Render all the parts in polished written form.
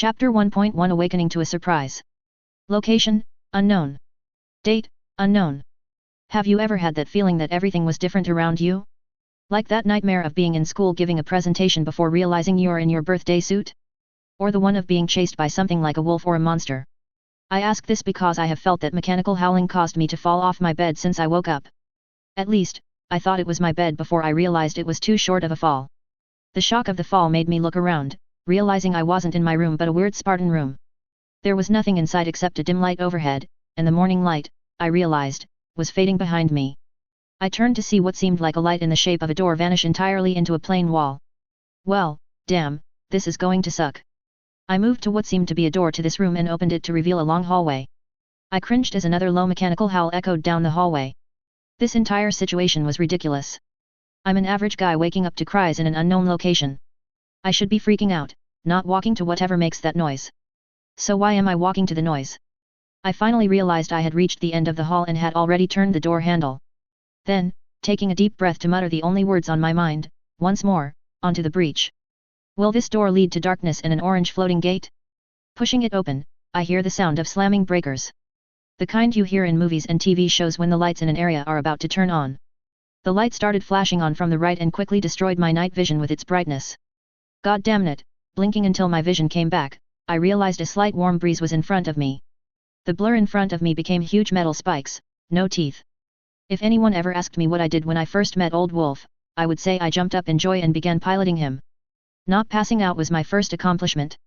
Chapter 1.1 Awakening to a Surprise. Location, unknown. Date, unknown. Have you ever had that feeling that everything was different around you? Like that nightmare of being in school giving a presentation before realizing you're in your birthday suit? Or the one of being chased by something like a wolf or a monster? I ask this because I have felt that mechanical howling caused me to fall off my bed since I woke up. At least, I thought it was my bed before I realized it was too short of a fall. The shock of the fall made me look around, realizing I wasn't in my room but a weird Spartan room. There was nothing inside except a dim light overhead, and the morning light, I realized, was fading behind me. I turned to see what seemed like a light in the shape of a door vanish entirely into a plain wall. Well, damn, this is going to suck. I moved to what seemed to be a door to this room and opened it to reveal a long hallway. I cringed as another low mechanical howl echoed down the hallway. This entire situation was ridiculous. I'm an average guy waking up to cries in an unknown location. I should be freaking out, not walking to whatever makes that noise. So why am I walking to the noise? I finally realized I had reached the end of the hall and had already turned the door handle. Then, taking a deep breath to mutter the only words on my mind, once more, onto the breach. Will this door lead to darkness and an orange floating gate? Pushing it open, I hear the sound of slamming breakers. The kind you hear in movies and TV shows when the lights in an area are about to turn on. The light started flashing on from the right and quickly destroyed my night vision with its brightness. God damn it, blinking until my vision came back, I realized a slight warm breeze was in front of me. The blur in front of me became huge metal spikes, no teeth. If anyone ever asked me what I did when I first met Old Wolf, I would say I jumped up in joy and began piloting him. Not passing out was my first accomplishment.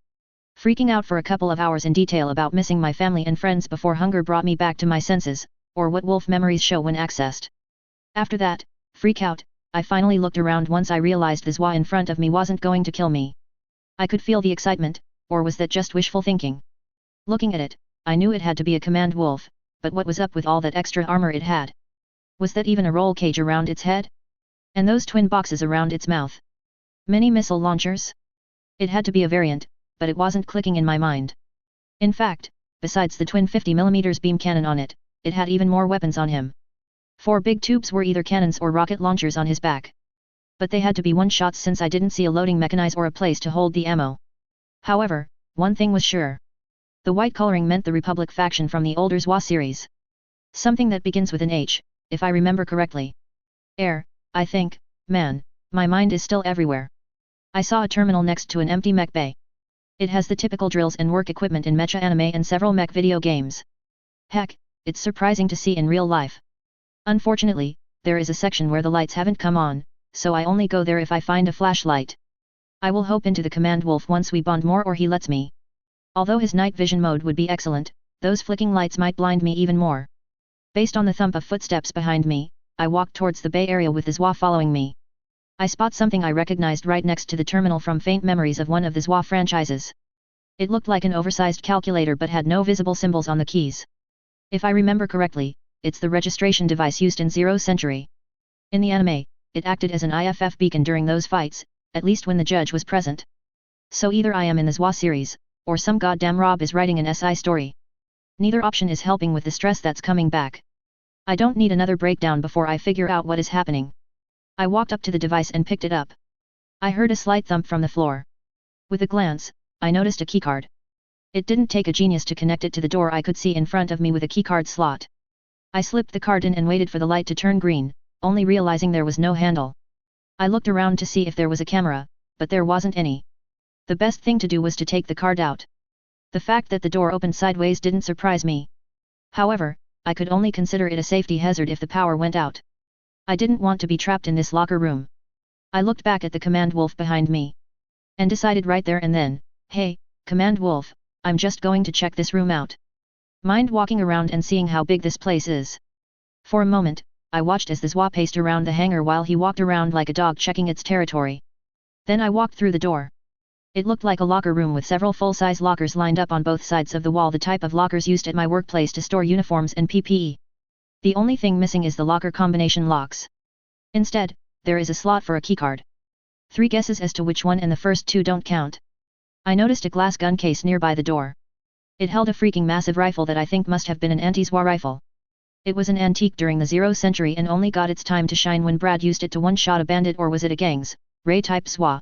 Freaking out for a couple of hours in detail about missing my family and friends before hunger brought me back to my senses, or what wolf memories show when accessed. After that, freak out, I finally looked around once I realized the Zwa in front of me wasn't going to kill me. I could feel the excitement, or was that just wishful thinking? Looking at it, I knew it had to be a command wolf, but what was up with all that extra armor it had? Was that even a roll cage around its head? And those twin boxes around its mouth? Mini missile launchers? It had to be a variant, but it wasn't clicking in my mind. In fact, besides the twin 50mm beam cannon on it, it had even more weapons on him. 4 big tubes were either cannons or rocket launchers on his back. But they had to be one-shots since I didn't see a loading mechanism or a place to hold the ammo. However, one thing was sure. The white coloring meant the Republic faction from the older Zwa series. Something that begins with an H, if I remember correctly. I think, man, my mind is still everywhere. I saw a terminal next to an empty mech bay. It has the typical drills and work equipment in mecha anime and several mech video games. Heck, it's surprising to see in real life. Unfortunately, there is a section where the lights haven't come on, so I only go there if I find a flashlight. I will hope into the command wolf once we bond more or he lets me. Although his night vision mode would be excellent, those flicking lights might blind me even more. Based on the thump of footsteps behind me, I walked towards the bay area with the Zwa following me. I spot something I recognized right next to the terminal from faint memories of one of the Zwa franchises. It looked like an oversized calculator but had no visible symbols on the keys. If I remember correctly, it's the registration device used in 0th Century. In the anime, it acted as an IFF beacon during those fights, at least when the judge was present. So either I am in the Zwa series, or some goddamn Rob is writing an SI story. Neither option is helping with the stress that's coming back. I don't need another breakdown before I figure out what is happening. I walked up to the device and picked it up. I heard a slight thump from the floor. With a glance, I noticed a keycard. It didn't take a genius to connect it to the door I could see in front of me with a keycard slot. I slipped the card in and waited for the light to turn green, only realizing there was no handle. I looked around to see if there was a camera, but there wasn't any. The best thing to do was to take the card out. The fact that the door opened sideways didn't surprise me. However, I could only consider it a safety hazard if the power went out. I didn't want to be trapped in this locker room. I looked back at the command wolf behind me. And decided right there and then, hey, command wolf, I'm just going to check this room out. Mind walking around and seeing how big this place is. For a moment, I watched as the Zwa paced around the hangar while he walked around like a dog checking its territory. Then I walked through the door. It looked like a locker room with several full-size lockers lined up on both sides of the wall, the type of lockers used at my workplace to store uniforms and PPE. The only thing missing is the locker combination locks. Instead, there is a slot for a keycard. 3 guesses as to which one and the first 2 don't count. I noticed a glass gun case nearby the door. It held a freaking massive rifle that I think must have been an anti-Zwa rifle. It was an antique during the 0th Century and only got its time to shine when Brad used it to one-shot a bandit, or was it a gang's raid type Zwa?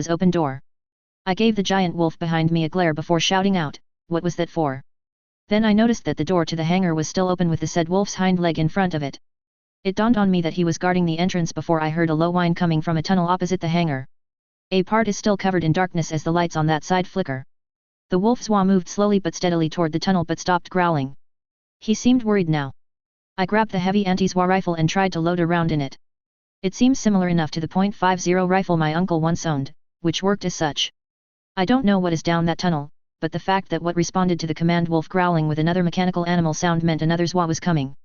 Lance's open door. I gave the giant wolf behind me a glare before shouting out, "What was that for?" Then I noticed that the door to the hangar was still open with the said wolf's hind leg in front of it. It dawned on me that he was guarding the entrance before I heard a low whine coming from a tunnel opposite the hangar. A part is still covered in darkness as the lights on that side flicker. The wolf Zwa moved slowly but steadily toward the tunnel but stopped growling. He seemed worried now. I grabbed the heavy anti-Zwa rifle and tried to load a round in it. It seems similar enough to the .50 rifle my uncle once owned, which worked as such. I don't know what is down that tunnel, but the fact that what responded to the command wolf growling with another mechanical animal sound meant another Zwa was coming.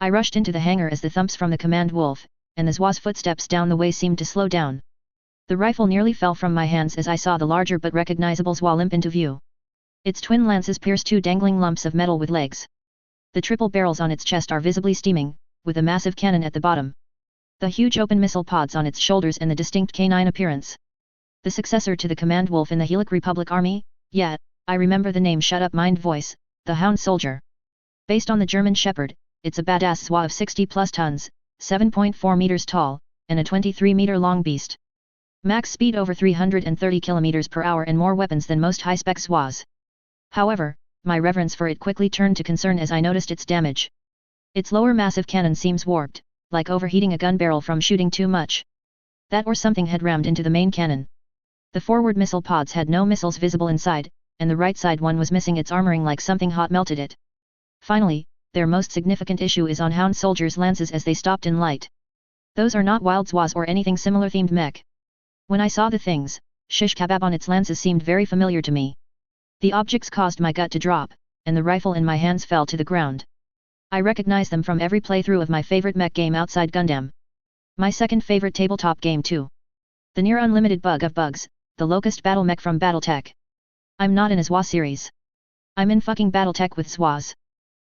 I rushed into the hangar as the thumps from the command wolf, and the Zwa's footsteps down the way seemed to slow down. The rifle nearly fell from my hands as I saw the larger but recognizable Zwa limp into view. Its twin lances pierce two dangling lumps of metal with legs. The triple barrels on its chest are visibly steaming, with a massive cannon at the bottom. The huge open missile pods on its shoulders and the distinct canine appearance. The successor to the command wolf in the Helic Republic Army? Yeah, I remember the name. Shut up mind voice, the Hound Soldier. Based on the German Shepherd, it's a badass Zwa of 60 plus tons, 7.4 meters tall, and a 23 meter long beast. Max speed over 330 km per hour and more weapons than most high-spec Zwas. However, my reverence for it quickly turned to concern as I noticed its damage. Its lower massive cannon seems warped, like overheating a gun barrel from shooting too much. That or something had rammed into the main cannon. The forward missile pods had no missiles visible inside, and the right side one was missing its armoring like something hot melted it. Finally, their most significant issue is on Hound Soldier's lances as they stopped in light. Those are not wild Zwas or anything similar themed mech. When I saw the things, shish kebab on its lances seemed very familiar to me. The objects caused my gut to drop, and the rifle in my hands fell to the ground. I recognize them from every playthrough of my favorite mech game outside Gundam. My second favorite tabletop game too. The near unlimited bug of bugs, the Locust Battle Mech from Battletech. I'm not in a Zwa series. I'm in fucking Battletech with Zwas.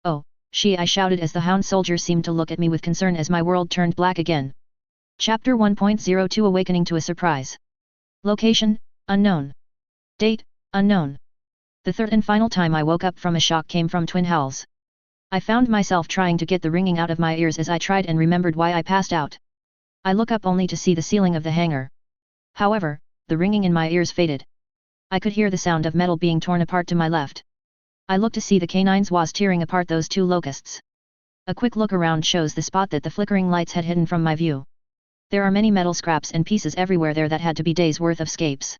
Oh, I shouted as the Hound Soldier seemed to look at me with concern as my world turned black again. Chapter 1.02 Awakening to a Surprise. Location, unknown. Date, unknown. The third and final time I woke up from a shock came from twin howls. I found myself trying to get the ringing out of my ears as I tried and remembered why I passed out. I look up only to see the ceiling of the hangar. However, the ringing in my ears faded. I could hear the sound of metal being torn apart to my left. I looked to see the canines was tearing apart those two locusts. A quick look around shows the spot that the flickering lights had hidden from my view. There are many metal scraps and pieces everywhere there that had to be days' worth of scapes.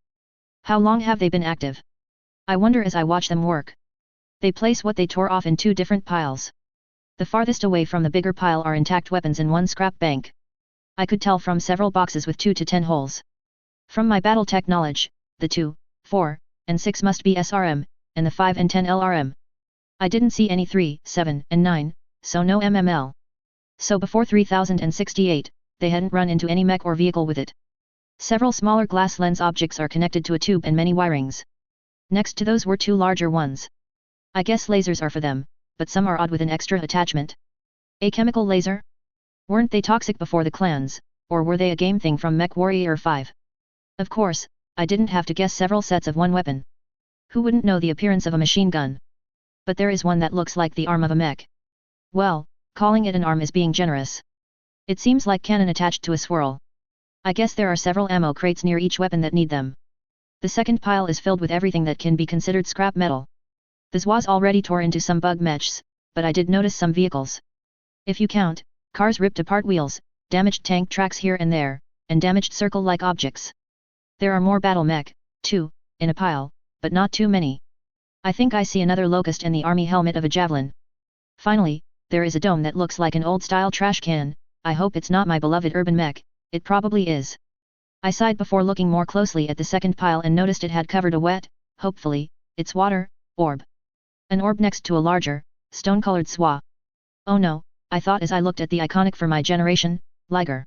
How long have they been active? I wonder as I watch them work. They place what they tore off in two different piles. The farthest away from the bigger pile are intact weapons in one scrap bank. I could tell from several boxes with 2 to 10 holes. From my Battletech knowledge, the 2, 4, and 6 must be SRM, and the 5 and 10 LRM. I didn't see any 3, 7, and 9, so no MML. So before 3068, they hadn't run into any mech or vehicle with it. Several smaller glass lens objects are connected to a tube and many wirings. Next to those were 2 larger ones. I guess lasers are for them, but some are odd with an extra attachment. A chemical laser? Weren't they toxic before the clans, or were they a game thing from Mech Warrior 5? Of course, I didn't have to guess several sets of one weapon. Who wouldn't know the appearance of a machine gun? But there is one that looks like the arm of a mech. Well, calling it an arm is being generous. It seems like cannon attached to a swirl. I guess there are several ammo crates near each weapon that need them. The second pile is filled with everything that can be considered scrap metal. The Zwas already tore into some bug mechs, but I did notice some vehicles. If you count, cars ripped apart wheels, damaged tank tracks here and there, and damaged circle-like objects. There are more battle mech, too, in a pile, but not too many. I think I see another locust and the army helmet of a javelin. Finally, there is a dome that looks like an old-style trash can, I hope it's not my beloved urban mech, it probably is. I sighed before looking more closely at the second pile and noticed it had covered a wet, hopefully, it's water, orb. An orb next to a larger, stone-colored SWA. Oh no, I thought as I looked at the iconic for my generation, Liger.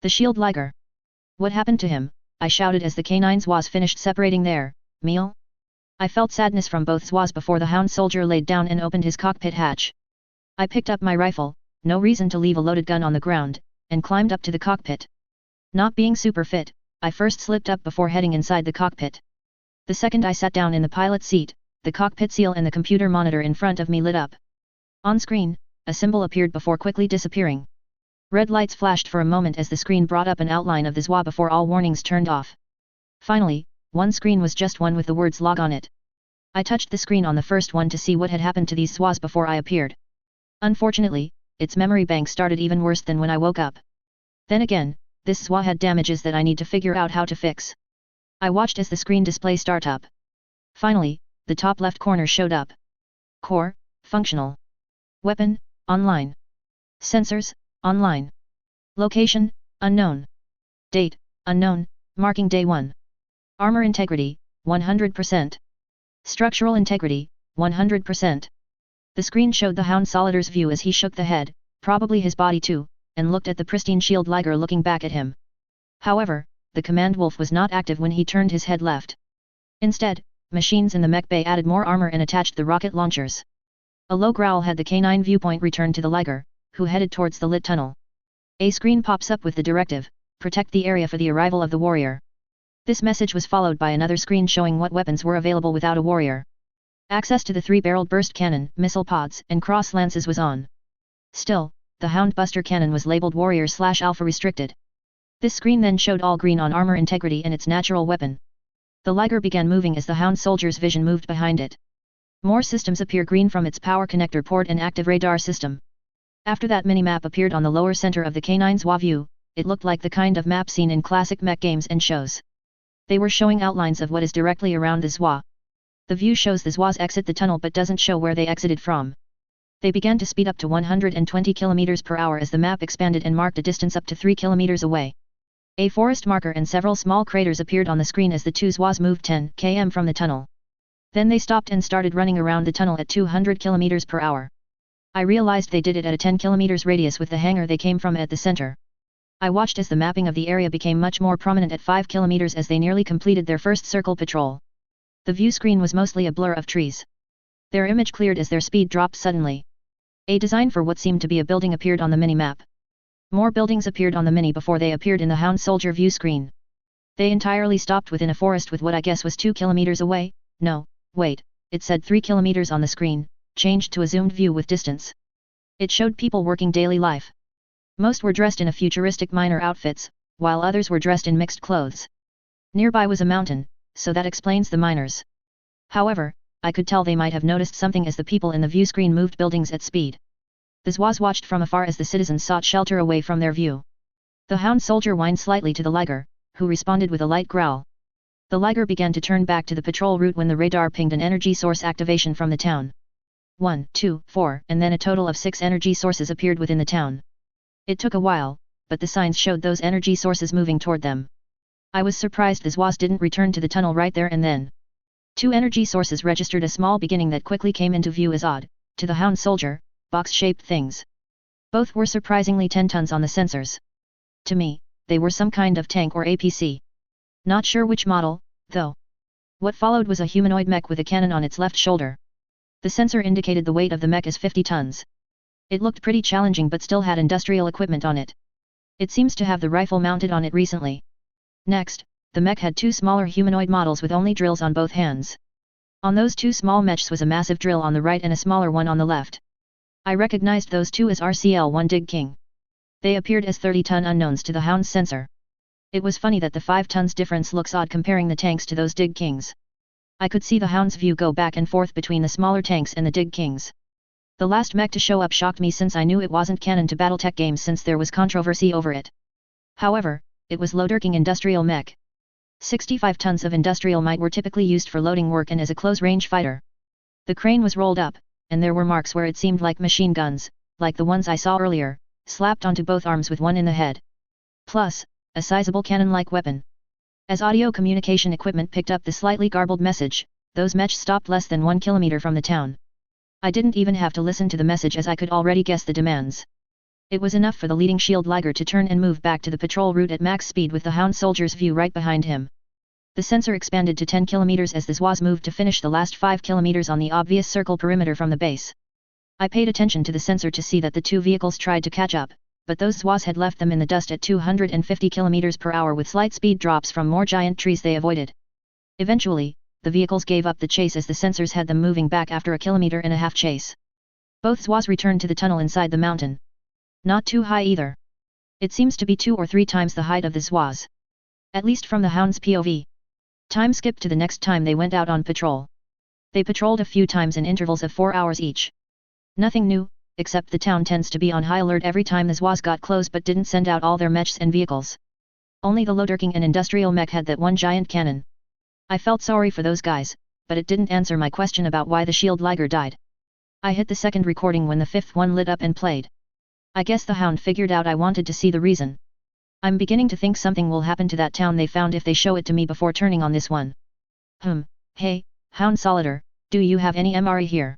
The shield Liger. What happened to him? I shouted as the canine SWAs finished separating their meal. I felt sadness from both SWAs before the hound soldier laid down and opened his cockpit hatch. I picked up my rifle, no reason to leave a loaded gun on the ground, and climbed up to the cockpit. Not being super fit, I first slipped up before heading inside the cockpit. The second I sat down in the pilot's seat, the cockpit seal and the computer monitor in front of me lit up. On screen, a symbol appeared before quickly disappearing. Red lights flashed for a moment as the screen brought up an outline of the SWA before all warnings turned off. Finally, one screen was just one with the words log on it. I touched the screen on the first one to see what had happened to these SWAs before I appeared. Unfortunately, its memory bank started even worse than when I woke up. Then again, this SWA had damages that I need to figure out how to fix. I watched as the screen display start up. Finally, the top left corner showed up. Core, functional. Weapon, online. Sensors, online. Location, unknown. Date, unknown, marking day 1. Armor integrity, 100%. Structural integrity, 100%. The screen showed the hound solidar's view as he shook the head, probably his body too, and looked at the pristine shield Liger looking back at him. However, the command wolf was not active when he turned his head left. Instead, machines in the mech bay added more armor and attached the rocket launchers. A low growl had the canine viewpoint return to the Liger, who headed towards the lit tunnel. A screen pops up with the directive, protect the area for the arrival of the warrior. This message was followed by another screen showing what weapons were available without a warrior. Access to the 3-barreled burst cannon, missile pods, and cross lances was on. Still, the Hound Buster cannon was labeled Warrior/Alpha restricted. This screen then showed all green on armor integrity and its natural weapon. The Liger began moving as the Hound soldier's vision moved behind it. More systems appear green from its power connector port and active radar system. After that mini-map appeared on the lower center of the canine's SWA view, it looked like the kind of map seen in classic mech games and shows. They were showing outlines of what is directly around the SWA. The view shows the SWAs exit the tunnel but doesn't show where they exited from. They began to speed up to 120 km per hour as the map expanded and marked a distance up to 3 km away. A forest marker and several small craters appeared on the screen as the two SWAs moved 10 km from the tunnel. Then they stopped and started running around the tunnel at 200 km per hour. I realized they did it at a 10 km radius with the hangar they came from at the center. I watched as the mapping of the area became much more prominent at 5 km as they nearly completed their first circle patrol. The view screen was mostly a blur of trees. Their image cleared as their speed dropped suddenly. A design for what seemed to be a building appeared on the mini-map. More buildings appeared on the mini before they appeared in the Hound Soldier view screen. They entirely stopped within a forest with what I guess was 2 km away. No, wait, it said 3 km on the screen, changed to a zoomed view with distance. It showed people working daily life. Most were dressed in a futuristic miner outfits, while others were dressed in mixed clothes. Nearby was a mountain, so that explains the miners. However, I could tell they might have noticed something as the people in the view screen moved buildings at speed. The SWAs watched from afar as the citizens sought shelter away from their view. The Hound Soldier whined slightly to the Liger, who responded with a light growl. The Liger began to turn back to the patrol route when the radar pinged an energy source activation from the town. 1, 2, 4, and then a total of 6 energy sources appeared within the town. It took a while, but the signs showed those energy sources moving toward them. I was surprised the SWAs didn't return to the tunnel right there and then. 2 energy sources registered a small beginning that quickly came into view as odd, to the Hound Soldier, box-shaped things. Both were surprisingly 10 tons on the sensors. To me, they were some kind of tank or APC. Not sure which model, though. What followed was a humanoid mech with a cannon on its left shoulder. The sensor indicated the weight of the mech as 50 tons. It looked pretty challenging but still had industrial equipment on it. It seems to have the rifle mounted on it recently. Next, the mech had 2 smaller humanoid models with only drills on both hands. On those 2 small mechs was a massive drill on the right and a smaller one on the left. I recognized those 2 as RCL-1 Dig King. They appeared as 30-ton unknowns to the Hound's sensor. It was funny that the 5 tons difference looks odd comparing the tanks to those Dig Kings. I could see the Hound's view go back and forth between the smaller tanks and the Dig Kings. The last mech to show up shocked me since I knew it wasn't canon to Battletech games since there was controversy over it. However, it was low-dirking industrial mech. 65 tons of industrial might were typically used for loading work and as a close-range fighter. The crane was rolled up, and there were marks where it seemed like machine guns, like the ones I saw earlier, slapped onto both arms with one in the head. Plus, a sizable cannon-like weapon. As audio communication equipment picked up the slightly garbled message, those mechs stopped less than 1 kilometer from the town. I didn't even have to listen to the message as I could already guess the demands. It was enough for the leading shield Liger to turn and move back to the patrol route at max speed with the Hound soldier's view right behind him. The sensor expanded to 10 kilometers as the Zoids moved to finish the last 5 kilometers on the obvious circle perimeter from the base. I paid attention to the sensor to see that the two vehicles tried to catch up, but those Zoids had left them in the dust at 250 kilometers per hour with slight speed drops from more giant trees they avoided. Eventually, the vehicles gave up the chase as the sensors had them moving back after a 1.5 kilometer chase. Both Zoids returned to the tunnel inside the mountain. Not too high either. It seems to be 2 or 3 times the height of the Zoids. At least from the Hound's POV. Time skipped to the next time they went out on patrol. They patrolled a few times in intervals of 4 hours each. Nothing new, except the town tends to be on high alert every time the Zoids got close but didn't send out all their mechs and vehicles. Only the low-durking and industrial mech had that one giant cannon. I felt sorry for those guys, but it didn't answer my question about why the shield Liger died. I hit the second recording when the fifth one lit up and played. I guess the Hound figured out I wanted to see the reason. I'm beginning to think something will happen to that town they found if they show it to me before turning on this one. Hey, Hound Solider, do you have any MRE here?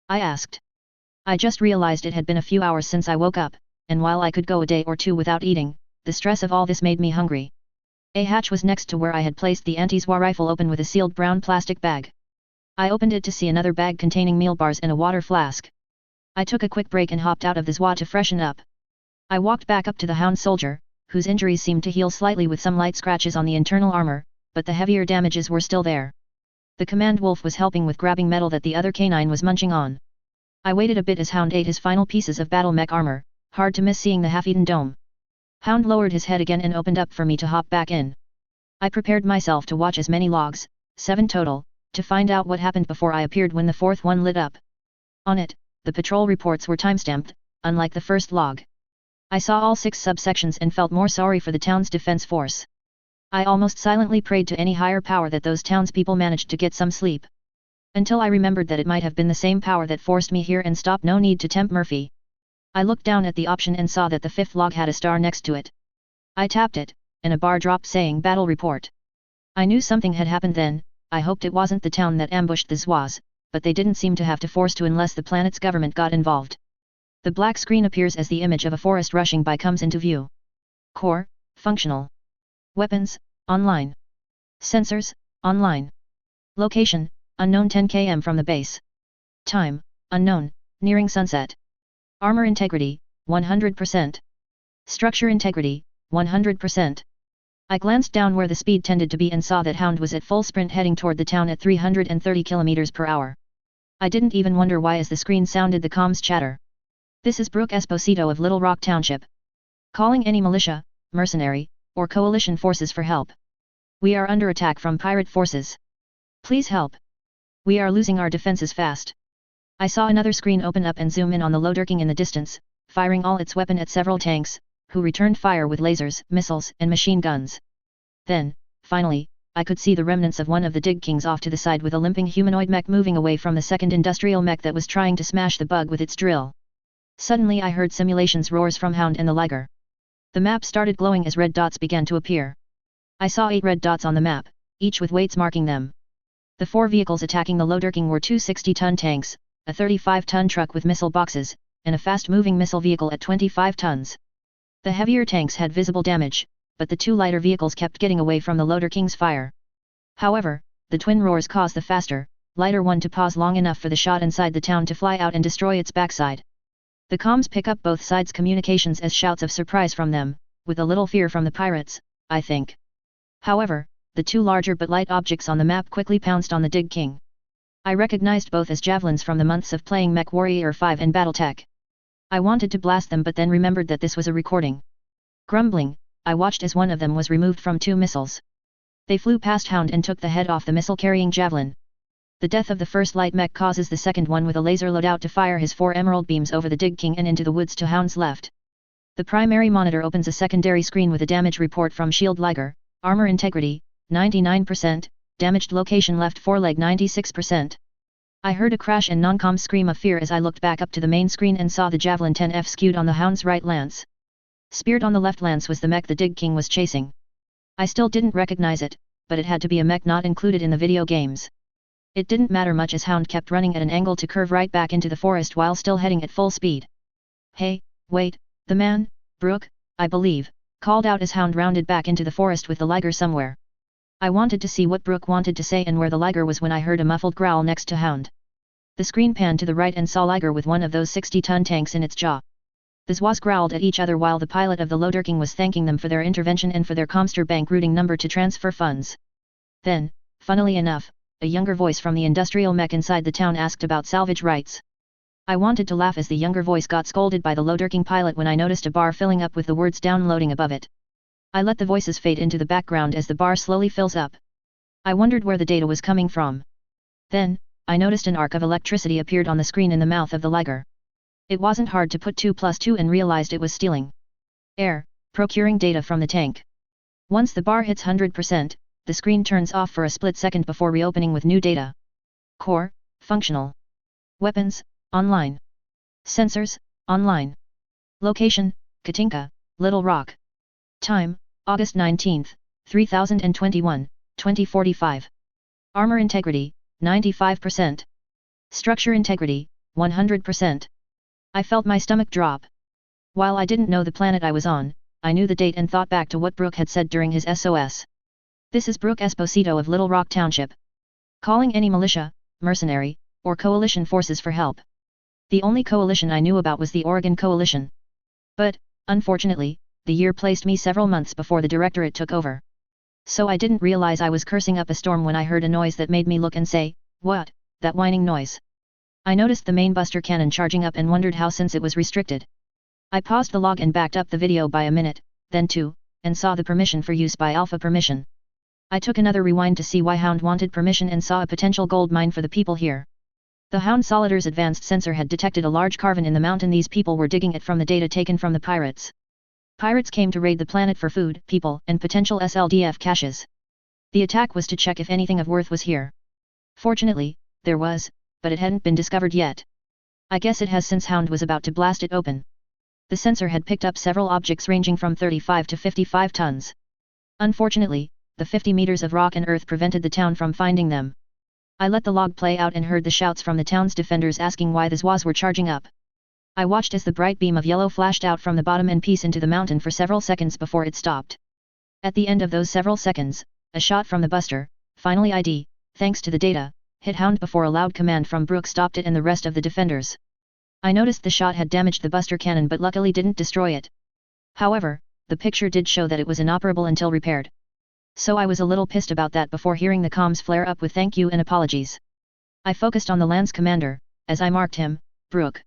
I asked. I just realized it had been a few hours since I woke up, and while I could go a day or two without eating, the stress of all this made me hungry. A hatch was next to where I had placed the anti-Zoid rifle open with a sealed brown plastic bag. I opened it to see another bag containing meal bars and a water flask. I took a quick break and hopped out of the Zoid to freshen up. I walked back up to the Hound soldier, whose injuries seemed to heal slightly with some light scratches on the internal armor, but the heavier damages were still there. The command wolf was helping with grabbing metal that the other canine was munching on. I waited a bit as Hound ate his final pieces of battle mech armor, hard to miss seeing the half-eaten dome. Hound lowered his head again and opened up for me to hop back in. I prepared myself to watch as many logs, 7 total, to find out what happened before I appeared when the fourth one lit up. On it, the patrol reports were timestamped, unlike the first log. I saw all 6 subsections and felt more sorry for the town's defense force. I almost silently prayed to any higher power that those townspeople managed to get some sleep. Until I remembered that it might have been the same power that forced me here and stopped no need to tempt Murphy. I looked down at the option and saw that the 5th log had a star next to it. I tapped it, and a bar dropped saying Battle Report. I knew something had happened then. I hoped it wasn't the town that ambushed the Zoids, but they didn't seem to have to force to unless the planet's government got involved. The black screen appears as the image of a forest rushing by comes into view. Core, functional. Weapons, online. Sensors, online. Location, unknown 10 km from the base. Time, unknown, nearing sunset. Armor integrity, 100%. Structure integrity, 100%. I glanced down where the speed tended to be and saw that Hound was at full sprint heading toward the town at 330 km per hour. I didn't even wonder why as the screen sounded the comms chatter. This is Brooke Esposito of Little Rock Township. Calling any militia, mercenary, or coalition forces for help. We are under attack from pirate forces. Please help. We are losing our defenses fast. I saw another screen open up and zoom in on the low-durking in the distance, firing all its weapon at several tanks, who returned fire with lasers, missiles, and machine guns. Then, finally, I could see the remnants of one of the Dig Kings off to the side with a limping humanoid mech moving away from the second industrial mech that was trying to smash the bug with its drill. Suddenly I heard simulations roars from Hound and the Liger. The map started glowing as red dots began to appear. I saw 8 red dots on the map, each with weights marking them. The 4 vehicles attacking the low-durking were 2 60-ton tanks, a 35-ton truck with missile boxes, and a fast-moving missile vehicle at 25 tons. The heavier tanks had visible damage, but the 2 lighter vehicles kept getting away from the low-durking's fire. However, the twin roars caused the faster, lighter one to pause long enough for the shot inside the town to fly out and destroy its backside. The comms pick up both sides' communications as shouts of surprise from them, with a little fear from the pirates, I think. However, the 2 larger but light objects on the map quickly pounced on the Dig King. I recognized both as javelins from the months of playing MechWarrior 5 and Battletech. I wanted to blast them but then remembered that this was a recording. Grumbling, I watched as one of them was removed from 2 missiles. They flew past Hound and took the head off the missile-carrying javelin. The death of the first light mech causes the second one with a laser loadout to fire his 4 emerald beams over the Dig King and into the woods to Hound's left. The primary monitor opens a secondary screen with a damage report from Shield Liger, armor integrity, 99%, damaged location left foreleg 96%. I heard a crash and non-com scream of fear as I looked back up to the main screen and saw the Javelin 10F skewed on the Hound's right lance. Speared on the left lance was the mech the Dig King was chasing. I still didn't recognize it, but it had to be a mech not included in the video games. It didn't matter much as Hound kept running at an angle to curve right back into the forest while still heading at full speed. Hey, wait, the man, Brook, I believe, called out as Hound rounded back into the forest with the Liger somewhere. I wanted to see what Brook wanted to say and where the Liger was when I heard a muffled growl next to Hound. The screen panned to the right and saw Liger with one of those 60-ton tanks in its jaw. The Zoids growled at each other while the pilot of the Loader was thanking them for their intervention and for their Comster bank routing number to transfer funds. Then, funnily enough, a younger voice from the industrial mech inside the town asked about salvage rights. I wanted to laugh as the younger voice got scolded by the Loader pilot when I noticed a bar filling up with the words downloading above it. I let the voices fade into the background as the bar slowly fills up. I wondered where the data was coming from. Then, I noticed an arc of electricity appeared on the screen in the mouth of the Liger. It wasn't hard to put 2 plus 2 and realized it was stealing air, procuring data from the tank. Once the bar hits 100%, the screen turns off for a split second before reopening with new data. Core, functional. Weapons, online. Sensors, online. Location, Katinka, Little Rock. Time, August 19, 3021, 2045. Armor integrity, 95%. Structure integrity, 100%. I felt my stomach drop. While I didn't know the planet I was on, I knew the date and thought back to what Brook had said during his SOS. This is Brook Esposito of Little Rock Township. Calling any militia, mercenary, or coalition forces for help. The only coalition I knew about was the Oregon Coalition. But, unfortunately, the year placed me several months before the directorate took over. So I didn't realize I was cursing up a storm when I heard a noise that made me look and say, "What, that whining noise?" I noticed the main buster cannon charging up and wondered how since it was restricted. I paused the log and backed up the video by a minute, then 2, and saw the permission for use by alpha permission. I took another rewind to see why Hound wanted permission and saw a potential gold mine for the people here. The Hound Solidar's advanced sensor had detected a large cavern in the mountain. These people were digging it from the data taken from the pirates. Pirates came to raid the planet for food, people, and potential SLDF caches. The attack was to check if anything of worth was here. Fortunately, there was, but it hadn't been discovered yet. I guess it has since Hound was about to blast it open. The sensor had picked up several objects ranging from 35 to 55 tons. Unfortunately, the 50 meters of rock and earth prevented the town from finding them. I let the log play out and heard the shouts from the town's defenders asking why the Zoids were charging up. I watched as the bright beam of yellow flashed out from the bottom and piece into the mountain for several seconds before it stopped. At the end of those several seconds, a shot from the buster, finally ID, thanks to the data, hit Hound before a loud command from Brook stopped it and the rest of the defenders. I noticed the shot had damaged the buster cannon but luckily didn't destroy it. However, the picture did show that it was inoperable until repaired. So I was a little pissed about that before hearing the comms flare up with thank you and apologies. I focused on the Lance commander, as I marked him, Brook.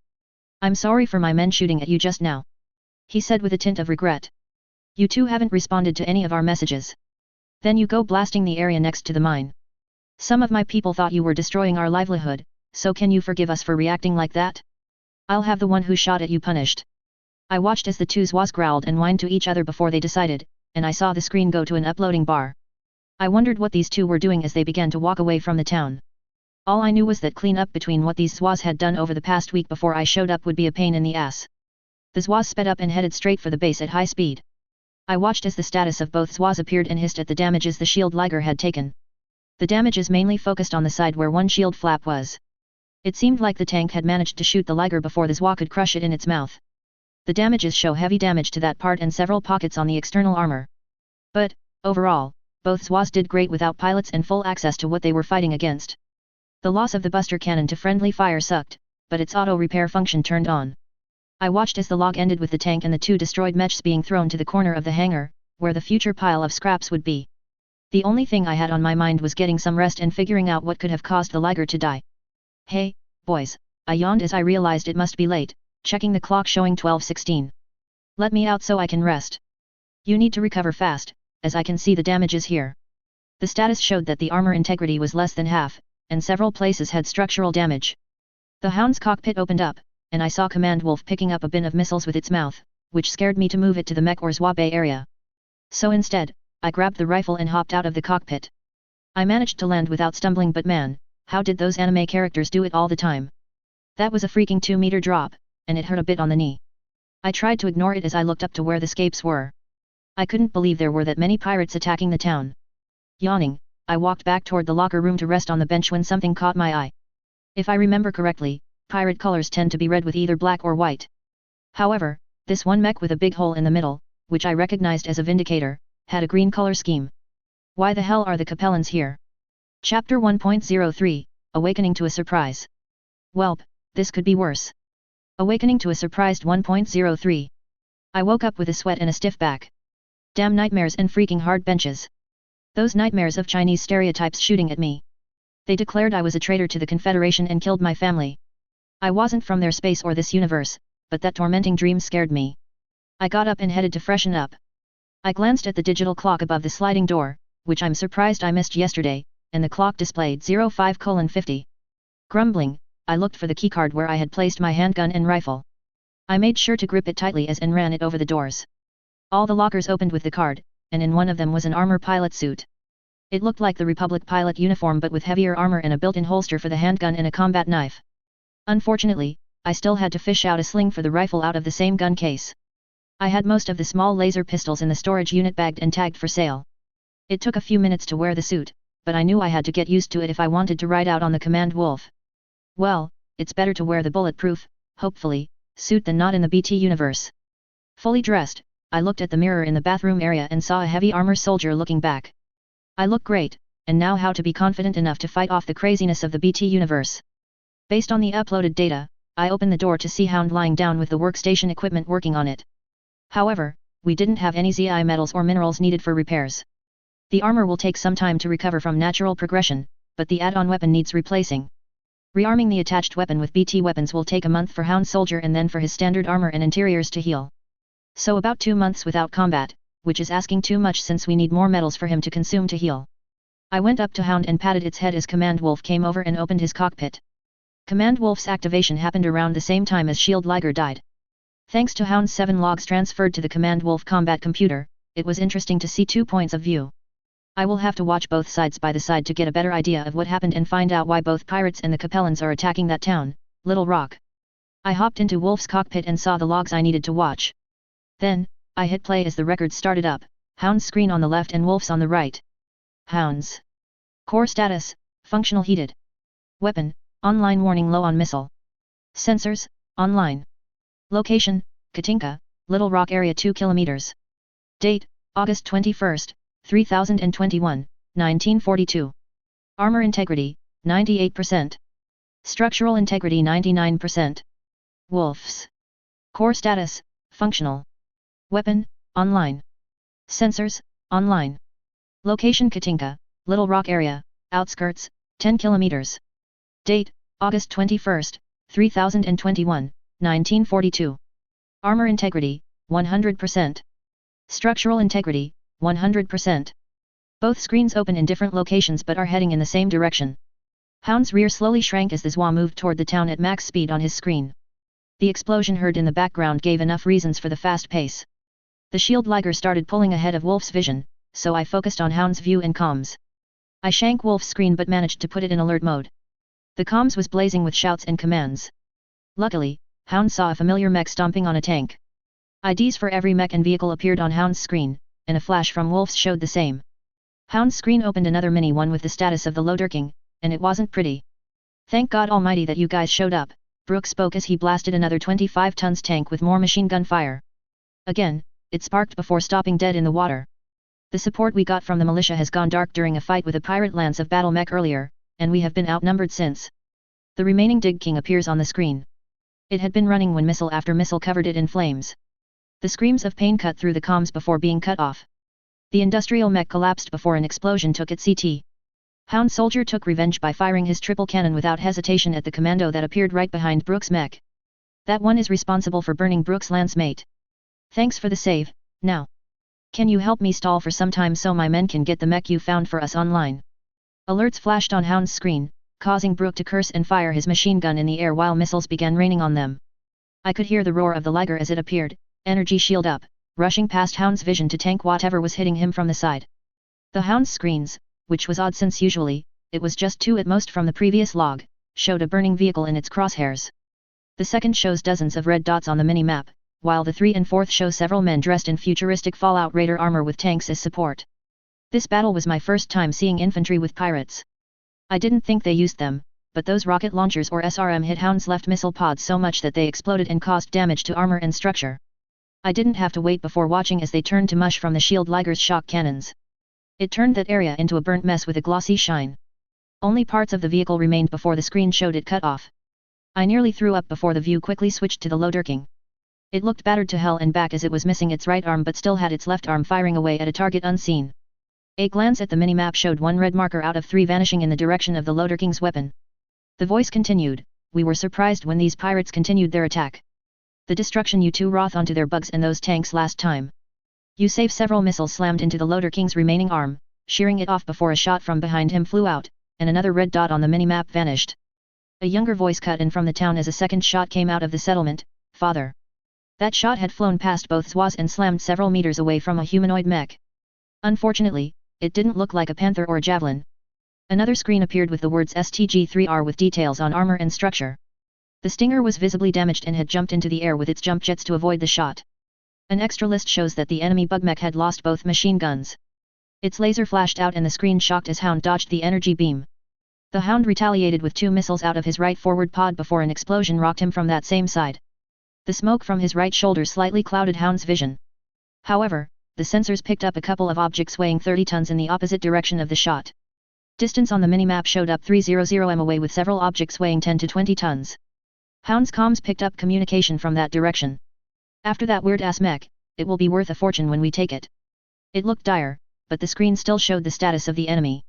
"I'm sorry for my men shooting at you just now," he said with a tint of regret. "You two haven't responded to any of our messages. Then you go blasting the area next to the mine. Some of my people thought you were destroying our livelihood, so can you forgive us for reacting like that? I'll have the one who shot at you punished." I watched as the two Zoids growled and whined to each other before they decided, and I saw the screen go to an uploading bar. I wondered what these two were doing as they began to walk away from the town. All I knew was that clean up between what these Zoids had done over the past week before I showed up would be a pain in the ass. The Zoids sped up and headed straight for the base at high speed. I watched as the status of both Zoids appeared and hissed at the damages the shield Liger had taken. The damages mainly focused on the side where one shield flap was. It seemed like the tank had managed to shoot the Liger before the Zoid could crush it in its mouth. The damages show heavy damage to that part and several pockets on the external armor. But, overall, both Zoids did great without pilots and full access to what they were fighting against. The loss of the buster cannon to friendly fire sucked, but its auto repair function turned on. I watched as the log ended with the tank and the two destroyed mechs being thrown to the corner of the hangar, where the future pile of scraps would be. The only thing I had on my mind was getting some rest and figuring out what could have caused the Liger to die. "Hey, boys," I yawned as I realized it must be late, checking the clock showing 12:16. "Let me out so I can rest. You need to recover fast, as I can see the damages here." The status showed that the armor integrity was less than half, and several places had structural damage. The Hound's cockpit opened up, and I saw Command Wolf picking up a bin of missiles with its mouth, which scared me to move it to the mech or Zoid Bay area. So instead, I grabbed the rifle and hopped out of the cockpit. I managed to land without stumbling, but man, how did those anime characters do it all the time? That was a freaking 2-meter drop, and it hurt a bit on the knee. I tried to ignore it as I looked up to where the scapes were. I couldn't believe there were that many pirates attacking the town. Yawning, I walked back toward the locker room to rest on the bench when something caught my eye. If I remember correctly, pirate colors tend to be red with either black or white. However, this one mech with a big hole in the middle, which I recognized as a Vindicator, had a green color scheme. Why the hell are the Capellans here? Chapter 1.03, Awakening to a Surprise. Whelp, this could be worse. Awakening to a Surprised 1.03. I woke up with a sweat and a stiff back. Damn nightmares and freaking hard benches. Those nightmares of Chinese stereotypes shooting at me. They declared I was a traitor to the Confederation and killed my family. I wasn't from their space or this universe, but that tormenting dream scared me. I got up and headed to freshen up. I glanced at the digital clock above the sliding door, which I'm surprised I missed yesterday, and the clock displayed 05:50. Grumbling, I looked for the keycard where I had placed my handgun and rifle. I made sure to grip it tightly and ran it over the doors. All the lockers opened with the card, and in one of them was an armor pilot suit. It looked like the Republic pilot uniform but with heavier armor and a built-in holster for the handgun and a combat knife. Unfortunately, I still had to fish out a sling for the rifle out of the same gun case. I had most of the small laser pistols in the storage unit bagged and tagged for sale. It took a few minutes to wear the suit, but I knew I had to get used to it if I wanted to ride out on the Command Wolf. Well, it's better to wear the bulletproof, hopefully, suit than not in the BT universe. Fully dressed, I looked at the mirror in the bathroom area and saw a heavy armor soldier looking back. I look great, and now how to be confident enough to fight off the craziness of the BT universe. Based on the uploaded data, I opened the door to see Hound lying down with the workstation equipment working on it. However, we didn't have any ZI metals or minerals needed for repairs. The armor will take some time to recover from natural progression, but the add-on weapon needs replacing. Rearming the attached weapon with BT weapons will take a month for Hound Soldier and then for his standard armor and interiors to heal. So about 2 months without combat, which is asking too much since we need more metals for him to consume to heal. I went up to Hound and patted its head as Command Wolf came over and opened his cockpit. Command Wolf's activation happened around the same time as Shield Liger died. Thanks to Hound's 7 logs transferred to the Command Wolf combat computer, it was interesting to see 2 points of view. I will have to watch both sides by the side to get a better idea of what happened and find out why both pirates and the Capellans are attacking that town, Little Rock. I hopped into Wolf's cockpit and saw the logs I needed to watch. Then, I hit play as the records started up, Hound's screen on the left and Wolf's on the right. Hound's core status, functional heated. Weapon, online warning low on missile. Sensors, online. Location, Katinka, Little Rock area 2 km. Date, August 21, 3021, 1942. Armor integrity, 98%. Structural integrity 99%. Wolf's core status, functional. Weapon, online. Sensors, online. Location Katinka, Little Rock area, outskirts, 10 km. Date, August 21, 3021, 1942. Armor integrity, 100%. Structural integrity, 100%. Both screens open in different locations but are heading in the same direction. Hound's rear slowly shrank as the Zwa moved toward the town at max speed on his screen. The explosion heard in the background gave enough reasons for the fast pace. The Shield Liger started pulling ahead of Wolf's vision, so I focused on Hound's view and comms. I shank Wolf's screen but managed to put it in alert mode. The comms was blazing with shouts and commands. Luckily, Hound saw a familiar mech stomping on a tank. IDs for every mech and vehicle appeared on Hound's screen, and a flash from Wolf's showed the same. Hound's screen opened another mini one with the status of the Loderking, and it wasn't pretty. Thank God Almighty that you guys showed up, Brooke spoke as he blasted another 25 tons tank with more machine gun fire. Again, it sparked before stopping dead in the water. The support we got from the militia has gone dark during a fight with a pirate lance of battle mech earlier, and we have been outnumbered since. The remaining Dig King appears on the screen. It had been running when missile after missile covered it in flames. The screams of pain cut through the comms before being cut off. The industrial mech collapsed before an explosion took its CT. Hound Soldier took revenge by firing his triple cannon without hesitation at the commando that appeared right behind Brooke's mech. That one is responsible for burning Brooke's lance mate. Thanks for the save. Now, can you help me stall for some time so my men can get the mech you found for us online? Alerts flashed on Hound's screen, causing Brooke to curse and fire his machine gun in the air while missiles began raining on them. I could hear the roar of the Liger as it appeared, energy shield up, rushing past Hound's vision to tank whatever was hitting him from the side. The Hound's screens, which was odd since usually, it was just 2 at most from the previous log, showed a burning vehicle in its crosshairs. The second shows dozens of red dots on the mini-map, while the 3 and 4th show several men dressed in futuristic Fallout Raider armor with tanks as support. This battle was my first time seeing infantry with pirates. I didn't think they used them, but those rocket launchers or SRM hit Hound's left missile pods so much that they exploded and caused damage to armor and structure. I didn't have to wait before watching as they turned to mush from the shield Liger's shock cannons. It turned that area into a burnt mess with a glossy shine. Only parts of the vehicle remained before the screen showed it cut off. I nearly threw up before the view quickly switched to the low-durking. It looked battered to hell and back as it was missing its right arm but still had its left arm firing away at a target unseen. A glance at the mini-map showed 1 red marker out of 3 vanishing in the direction of the low-durking's weapon. The voice continued, "We were surprised when these pirates continued their attack. The destruction you two wrought onto their bugs and those tanks last time. You saved several missiles slammed into the low-durking's remaining arm, shearing it off before a shot from behind him flew out, and another red dot on the mini-map vanished." A younger voice cut in from the town as a second shot came out of the settlement, "Father." That shot had flown past both Zoids and slammed several meters away from a humanoid mech. Unfortunately, it didn't look like a panther or a javelin. Another screen appeared with the words STG-3R with details on armor and structure. The Stinger was visibly damaged and had jumped into the air with its jump jets to avoid the shot. An extra list shows that the enemy bug mech had lost both machine guns. Its laser flashed out and the screen shocked as Hound dodged the energy beam. The Hound retaliated with 2 missiles out of his right forward pod before an explosion rocked him from that same side. The smoke from his right shoulder slightly clouded Hound's vision. However, the sensors picked up a couple of objects weighing 30 tons in the opposite direction of the shot. Distance on the minimap showed up 300 m away with several objects weighing 10 to 20 tons. Hound's comms picked up communication from that direction. "After that weird-ass mech, it will be worth a fortune when we take it." It looked dire, but the screen still showed the status of the enemy.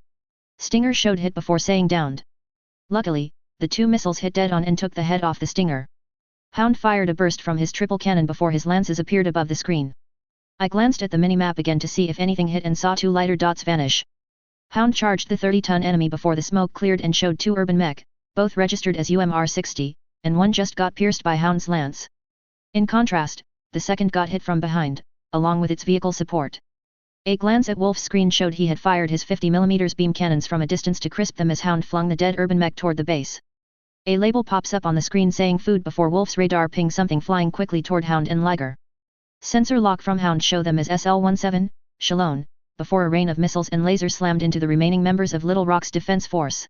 Stinger showed hit before saying downed. Luckily, the 2 missiles hit dead on and took the head off the Stinger. Hound fired a burst from his triple cannon before his lances appeared above the screen. I glanced at the minimap again to see if anything hit and saw 2 lighter dots vanish. Hound charged the 30-ton enemy before the smoke cleared and showed 2 urban mech, both registered as UMR-60, and one just got pierced by Hound's lance. In contrast, the second got hit from behind, along with its vehicle support. A glance at Wolf's screen showed he had fired his 50mm beam cannons from a distance to crisp them as Hound flung the dead urban mech toward the base. A label pops up on the screen saying food before Wolf's radar pings something flying quickly toward Hound and Liger. Sensor lock from Hound show them as SL-17, Shalone, before a rain of missiles and lasers slammed into the remaining members of Little Rock's defense force.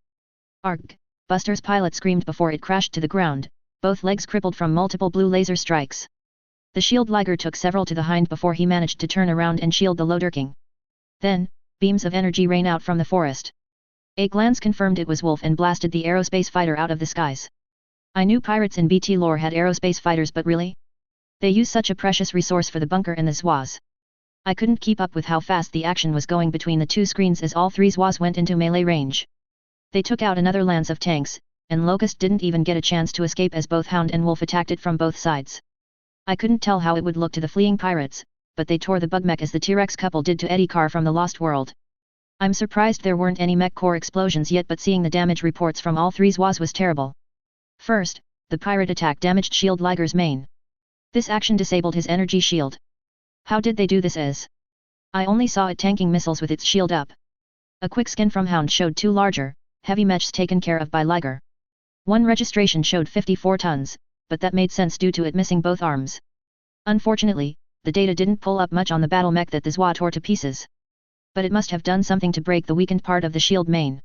"Arg!" Buster's pilot screamed before it crashed to the ground, both legs crippled from multiple blue laser strikes. The shield Liger took several to the hind before he managed to turn around and shield the low-durking. Then, beams of energy rain out from the forest. A glance confirmed it was Wolf and blasted the aerospace fighter out of the skies. I knew pirates in BT lore had aerospace fighters, but really? They use such a precious resource for the bunker and the Zoids. I couldn't keep up with how fast the action was going between the 2 screens as all 3 Zoids went into melee range. They took out another lance of tanks, and Locust didn't even get a chance to escape as both Hound and Wolf attacked it from both sides. I couldn't tell how it would look to the fleeing pirates, but they tore the bug mech as the T-Rex couple did to Eddie Carr from the Lost World. I'm surprised there weren't any mech core explosions yet, but seeing the damage reports from all 3 Zoids was terrible. First, the pirate attack damaged Shield Liger's main. This action disabled his energy shield. How did they do this as? I only saw it tanking missiles with its shield up. A quick scan from Hound showed 2 larger, heavy mechs taken care of by Liger. One registration showed 54 tons, but that made sense due to it missing both arms. Unfortunately, the data didn't pull up much on the battle mech that the Zoid tore to pieces. But it must have done something to break the weakened part of the shield main.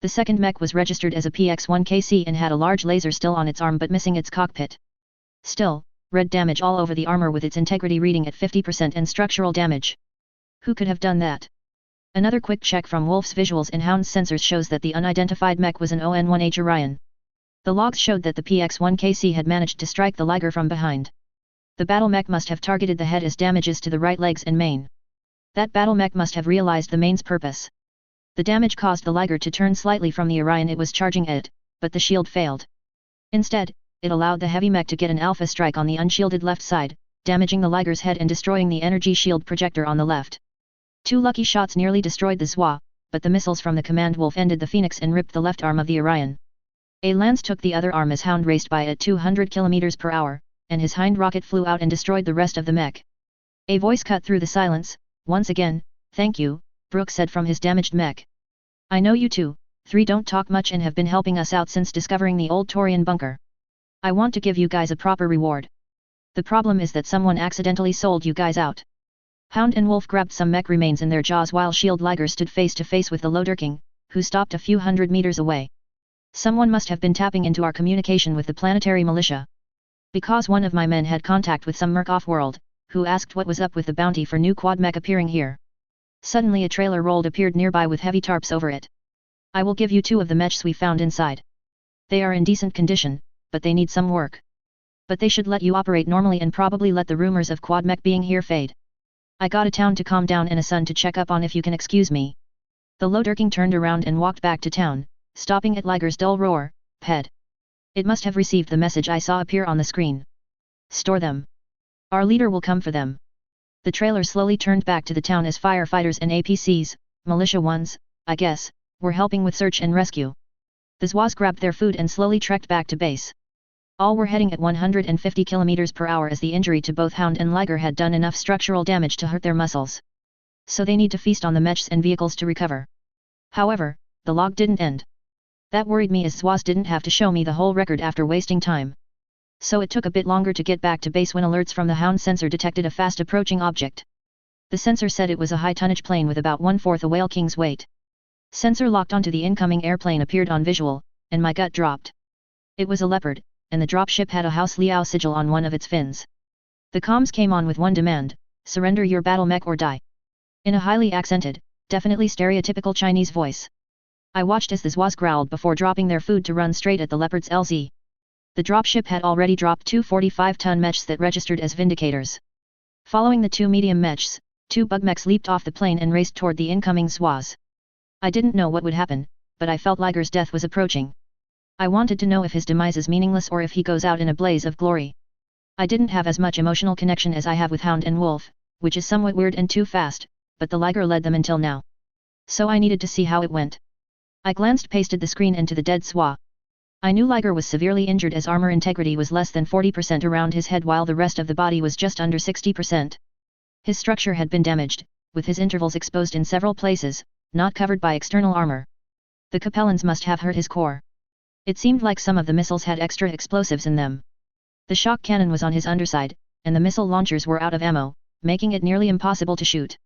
The second mech was registered as a PX-1KC and had a large laser still on its arm but missing its cockpit. Still, red damage all over the armor with its integrity reading at 50% and structural damage. Who could have done that? Another quick check from Wolf's visuals and Hound's sensors shows that the unidentified mech was an ON-1H Orion. The logs showed that the PX-1KC had managed to strike the Liger from behind. The battle mech must have targeted the head as damages to the right legs and main. That battle mech must have realized the main's purpose. The damage caused the Liger to turn slightly from the Orion it was charging at, but the shield failed. Instead, it allowed the heavy mech to get an alpha strike on the unshielded left side, damaging the Liger's head and destroying the energy shield projector on the left. 2 lucky shots nearly destroyed the Zoid, but the missiles from the command Wolf ended the Phoenix and ripped the left arm of the Orion. A lance took the other arm as Hound raced by at 200 km per hour, and his hind rocket flew out and destroyed the rest of the mech. A voice cut through the silence. "Once again, thank you," Brooke said from his damaged mech. "I know you too," 3 don't talk much and have been helping us out since discovering the old Taurian bunker. I want to give you guys a proper reward. The problem is that someone accidentally sold you guys out. Hound and Wolf grabbed some mech remains in their jaws while Shield Liger stood face to face with the Lodurking, who stopped a few hundred meters away. Someone must have been tapping into our communication with the planetary militia. Because one of my men had contact with some merc off-world, who asked what was up with the bounty for new quad mech appearing here. Suddenly a trailer rolled appeared nearby with heavy tarps over it. I will give you 2 of the mechs we found inside. They are in decent condition, but they need some work. But they should let you operate normally and probably let the rumors of quad mech being here fade. I got a town to calm down and a son to check up on if you can excuse me. The Lodurking turned around and walked back to town, stopping at Liger's dull roar, "Ped. It must have received the message I saw appear on the screen. Store them. Our leader will come for them." The trailer slowly turned back to the town as firefighters and APCs, militia ones, I guess, were helping with search and rescue. The Zoids grabbed their food and slowly trekked back to base. All were heading at 150 km per hour as the injury to both Hound and Liger had done enough structural damage to hurt their muscles. So they need to feast on the mechs and vehicles to recover. However, the log didn't end. That worried me as Zoids didn't have to show me the whole record after wasting time. So it took a bit longer to get back to base when alerts from the Hound sensor detected a fast approaching object. The sensor said it was a high tonnage plane with about 1/4 a Whale King's weight. Sensor locked onto the incoming airplane appeared on visual, and my gut dropped. It was a Leopard, and the dropship had a House Liao sigil on one of its fins. The comms came on with one demand: surrender your battle mech or die. In a highly accented, definitely stereotypical Chinese voice. I watched as the Zoids growled before dropping their food to run straight at the Leopard's LZ. The dropship had already dropped 2 45-ton mechs that registered as Vindicators. Following the 2 medium mechs, 2 bug mechs leaped off the plane and raced toward the incoming Zoids. I didn't know what would happen, but I felt Liger's death was approaching. I wanted to know if his demise is meaningless or if he goes out in a blaze of glory. I didn't have as much emotional connection as I have with Hound and Wolf, which is somewhat weird and too fast, but the Liger led them until now. So I needed to see how it went. I glanced past the screen into the dead Zoid. I knew Liger was severely injured as armor integrity was less than 40% around his head while the rest of the body was just under 60%. His structure had been damaged, with his intervals exposed in several places, not covered by external armor. The Capellans must have hurt his core. It seemed like some of the missiles had extra explosives in them. The shock cannon was on his underside, and the missile launchers were out of ammo, making it nearly impossible to shoot.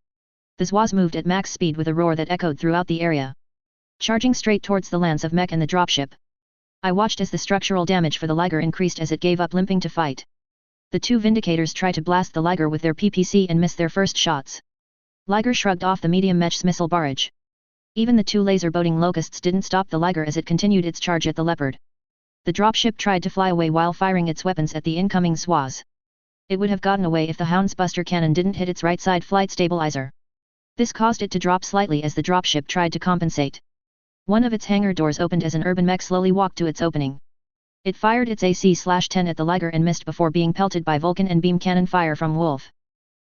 The Zoids moved at max speed with a roar that echoed throughout the area, charging straight towards the lance of mech and the dropship. I watched as the structural damage for the Liger increased as it gave up limping to fight. The 2 Vindicators tried to blast the Liger with their PPC and missed their first shots. Liger shrugged off the medium mech's missile barrage. Even the 2 laser-boating locusts didn't stop the Liger as it continued its charge at the Leopard. The dropship tried to fly away while firing its weapons at the incoming Zoids. It would have gotten away if the Hound's Buster cannon didn't hit its right side flight stabilizer. This caused it to drop slightly as the dropship tried to compensate. One of its hangar doors opened as an urban mech slowly walked to its opening. It fired its AC-10 at the Liger and missed before being pelted by Vulcan and beam cannon fire from Wolf.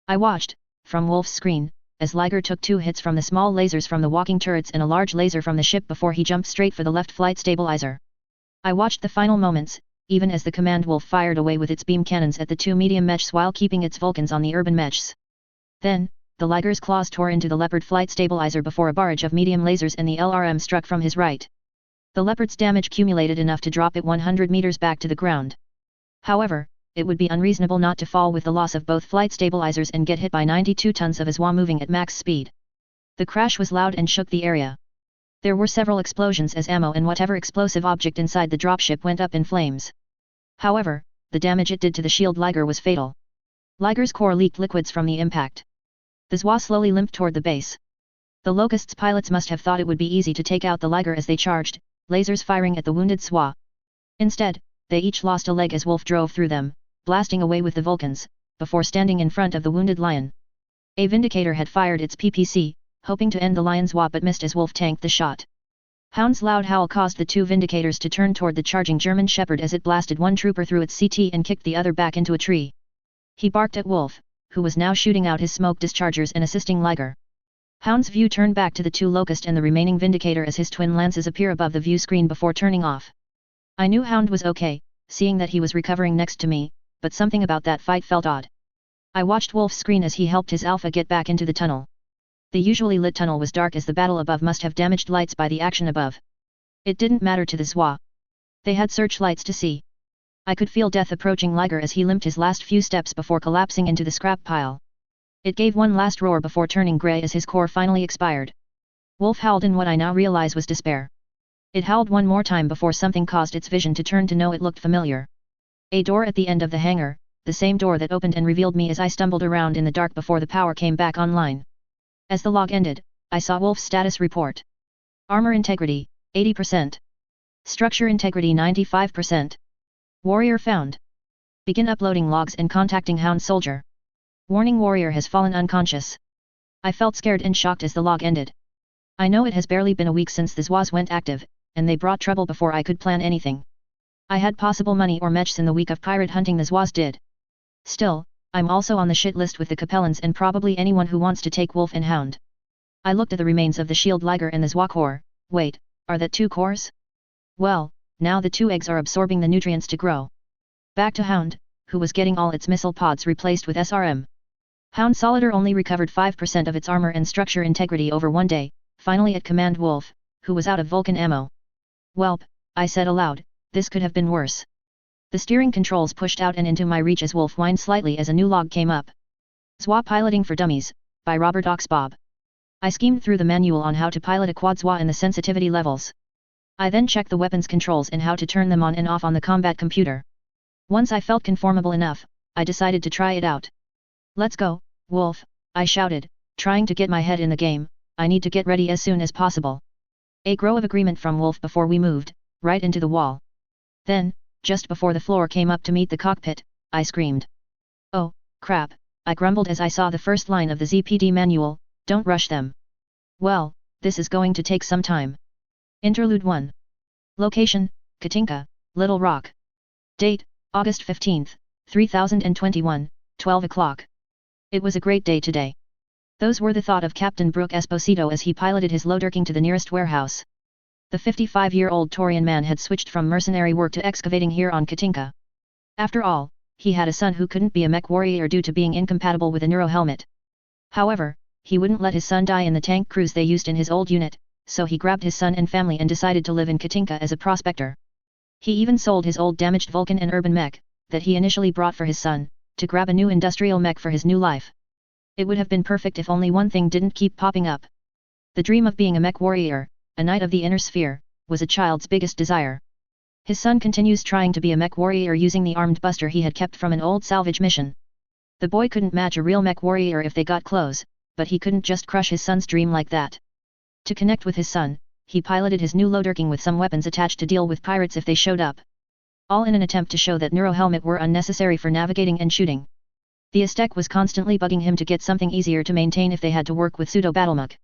I watched, from Wolf's screen, as Liger took 2 hits from the small lasers from the walking turrets and a large laser from the ship before he jumped straight for the left flight stabilizer. I watched the final moments, even as the command Wolf fired away with its beam cannons at the 2 medium mechs while keeping its Vulcans on the urban mechs. Then, the Liger's claws tore into the Leopard flight stabilizer before a barrage of medium lasers and the LRM struck from his right. The Leopard's damage accumulated enough to drop it 100 meters back to the ground. However, it would be unreasonable not to fall with the loss of both flight stabilizers and get hit by 92 tons of Zoid moving at max speed. The crash was loud and shook the area. There were several explosions as ammo and whatever explosive object inside the dropship went up in flames. However, the damage it did to the shield Liger was fatal. Liger's core leaked liquids from the impact. The Zoid slowly limped toward the base. The Locust's pilots must have thought it would be easy to take out the Liger as they charged, lasers firing at the wounded Zoid. Instead, they each lost a leg as Wolf drove through them, blasting away with the Vulcans, before standing in front of the wounded Lion. A Vindicator had fired its PPC, hoping to end the Lion's Zoid but missed as Wolf tanked the shot. Hound's loud howl caused the 2 Vindicators to turn toward the charging German Shepherd as it blasted one trooper through its CT and kicked the other back into a tree. He barked at Wolf, who was now shooting out his smoke dischargers and assisting Liger. Hound's view turned back to the 2 Locust and the remaining Vindicator as his twin lances appear above the view screen before turning off. I knew Hound was okay, seeing that he was recovering next to me, but something about that fight felt odd. I watched Wolf's screen as he helped his Alpha get back into the tunnel. The usually lit tunnel was dark as the battle above must have damaged lights by the action above. It didn't matter to the Zwa. They had searchlights to see. I could feel death approaching Liger as he limped his last few steps before collapsing into the scrap pile. It gave one last roar before turning grey as his core finally expired. Wolf howled in what I now realize was despair. It howled one more time before something caused its vision to turn to know it looked familiar. A door at the end of the hangar, the same door that opened and revealed me as I stumbled around in the dark before the power came back online. As the log ended, I saw Wolf's status report. Armor integrity, 80%. Structure integrity 95%. Warrior found. Begin uploading logs and contacting Hound Soldier. Warning, warrior has fallen unconscious. I felt scared and shocked as the log ended. I know it has barely been a week since the Zwas went active, and they brought trouble before I could plan anything. I had possible money or mechs in the week of pirate hunting the Zwas did. Still, I'm also on the shit list with the Capellans and probably anyone who wants to take Wolf and Hound. I looked at the remains of the shield Liger and the Zwa core. Wait, are that 2 cores? Well, now the 2 eggs are absorbing the nutrients to grow. Back to Hound, who was getting all its missile pods replaced with SRM. Hound Solider only recovered 5% of its armor and structure integrity over one day, finally at command Wolf, who was out of Vulcan ammo. Whelp, I said aloud, this could have been worse. The steering controls pushed out and into my reach as Wolf whined slightly as a new log came up. Zwa Piloting for Dummies, by Robert Oxbob. I schemed through the manual on how to pilot a quad Zwa and the sensitivity levels. I then checked the weapons controls and how to turn them on and off on the combat computer. Once I felt conformable enough, I decided to try it out. Let's go, Wolf, I shouted, trying to get my head in the game. I need to get ready as soon as possible. A grow of agreement from Wolf before we moved, right into the wall. Then, just before the floor came up to meet the cockpit, I screamed. Oh, crap, I grumbled as I saw the first line of the ZPD manual, don't rush them. Well, this is going to take some time. Interlude 1. Location, Katinka, Little Rock. Date, August 15, 3021, 12 o'clock. It was a great day today. Those were the thought of Captain Brooke Esposito as he piloted his Loderking to the nearest warehouse. The 55-year-old Torian man had switched from mercenary work to excavating here on Katinka. After all, he had a son who couldn't be a mech warrior due to being incompatible with a neuro helmet. However, he wouldn't let his son die in the tank crews they used in his old unit, so he grabbed his son and family and decided to live in Katinka as a prospector. He even sold his old damaged Vulcan and urban mech, that he initially brought for his son, to grab a new industrial mech for his new life. It would have been perfect if only one thing didn't keep popping up. The dream of being a mech warrior, a knight of the inner sphere, was a child's biggest desire. His son continues trying to be a mech warrior using the armed buster he had kept from an old salvage mission. The boy couldn't match a real mech warrior if they got close, but he couldn't just crush his son's dream like that. To connect with his son, he piloted his new Loderking with some weapons attached to deal with pirates if they showed up. All in an attempt to show that neuro helmet were unnecessary for navigating and shooting. The Aztec was constantly bugging him to get something easier to maintain if they had to work with pseudo-battlemech.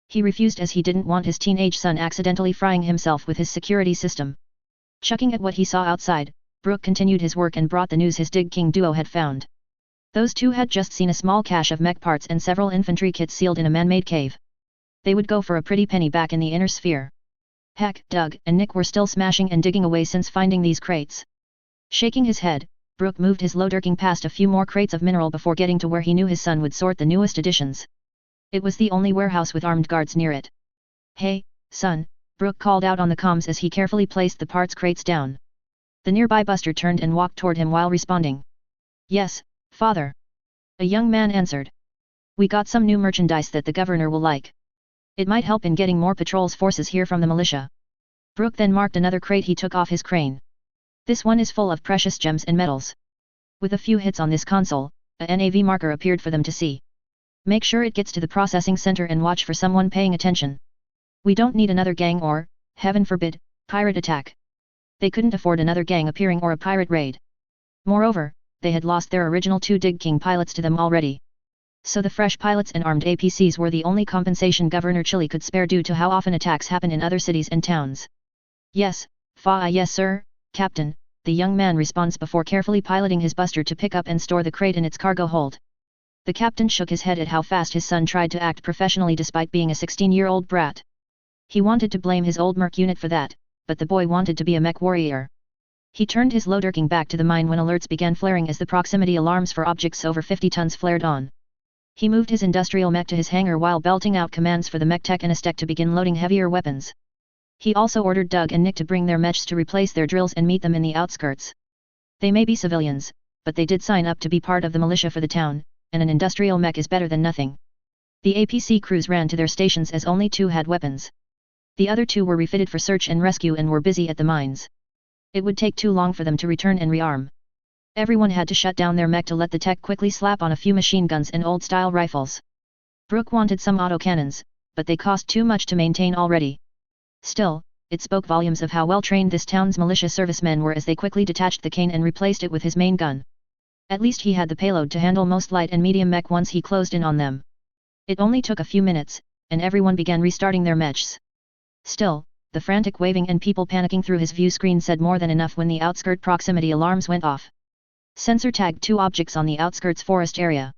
He refused as he didn't want his teenage son accidentally frying himself with his security system. Chucking at what he saw outside, Brooke continued his work and brought the news his Dig King duo had found. Those two had just seen a small cache of mech parts and several infantry kits sealed in a man-made cave. They would go for a pretty penny back in the inner sphere. Heck, Doug and Nick were still smashing and digging away since finding these crates. Shaking his head, Brooke moved his Loderking past a few more crates of mineral before getting to where he knew his son would sort the newest additions. It was the only warehouse with armed guards near it. Hey, son, Brooke called out on the comms as he carefully placed the parts crates down. The nearby buster turned and walked toward him while responding. Yes, father. A young man answered. We got some new merchandise that the governor will like. It might help in getting more patrols forces here from the militia. Brooke then marked another crate he took off his crane. This one is full of precious gems and metals. With a few hits on this console, a NAV marker appeared for them to see. Make sure it gets to the processing center and watch for someone paying attention. We don't need another gang or, heaven forbid, pirate attack. They couldn't afford another gang appearing or a pirate raid. Moreover, they had lost their original 2 Dig King pilots to them already. So the fresh pilots and armed APCs were the only compensation Governor Chile could spare due to how often attacks happen in other cities and towns. Yes, yes sir, Captain, the young man responds before carefully piloting his buster to pick up and store the crate in its cargo hold. The captain shook his head at how fast his son tried to act professionally despite being a 16-year-old brat. He wanted to blame his old merc unit for that, but the boy wanted to be a mech warrior. He turned his Loderking back to the mine when alerts began flaring as the proximity alarms for objects over 50 tons flared on. He moved his industrial mech to his hangar while belting out commands for the mech tech and Aztec to begin loading heavier weapons. He also ordered Doug and Nick to bring their mechs to replace their drills and meet them in the outskirts. They may be civilians, but they did sign up to be part of the militia for the town, and an industrial mech is better than nothing. The APC crews ran to their stations as only 2 had weapons. The other 2 were refitted for search and rescue and were busy at the mines. It would take too long for them to return and rearm. Everyone had to shut down their mech to let the tech quickly slap on a few machine guns and old-style rifles. Brooke wanted some autocannons, but they cost too much to maintain already. Still, it spoke volumes of how well-trained this town's militia servicemen were as they quickly detached the cane and replaced it with his main gun. At least he had the payload to handle most light and medium mech once he closed in on them. It only took a few minutes, and everyone began restarting their mechs. Still, the frantic waving and people panicking through his view screen said more than enough when the outskirt proximity alarms went off. Sensor tagged 2 objects on the outskirts forest area.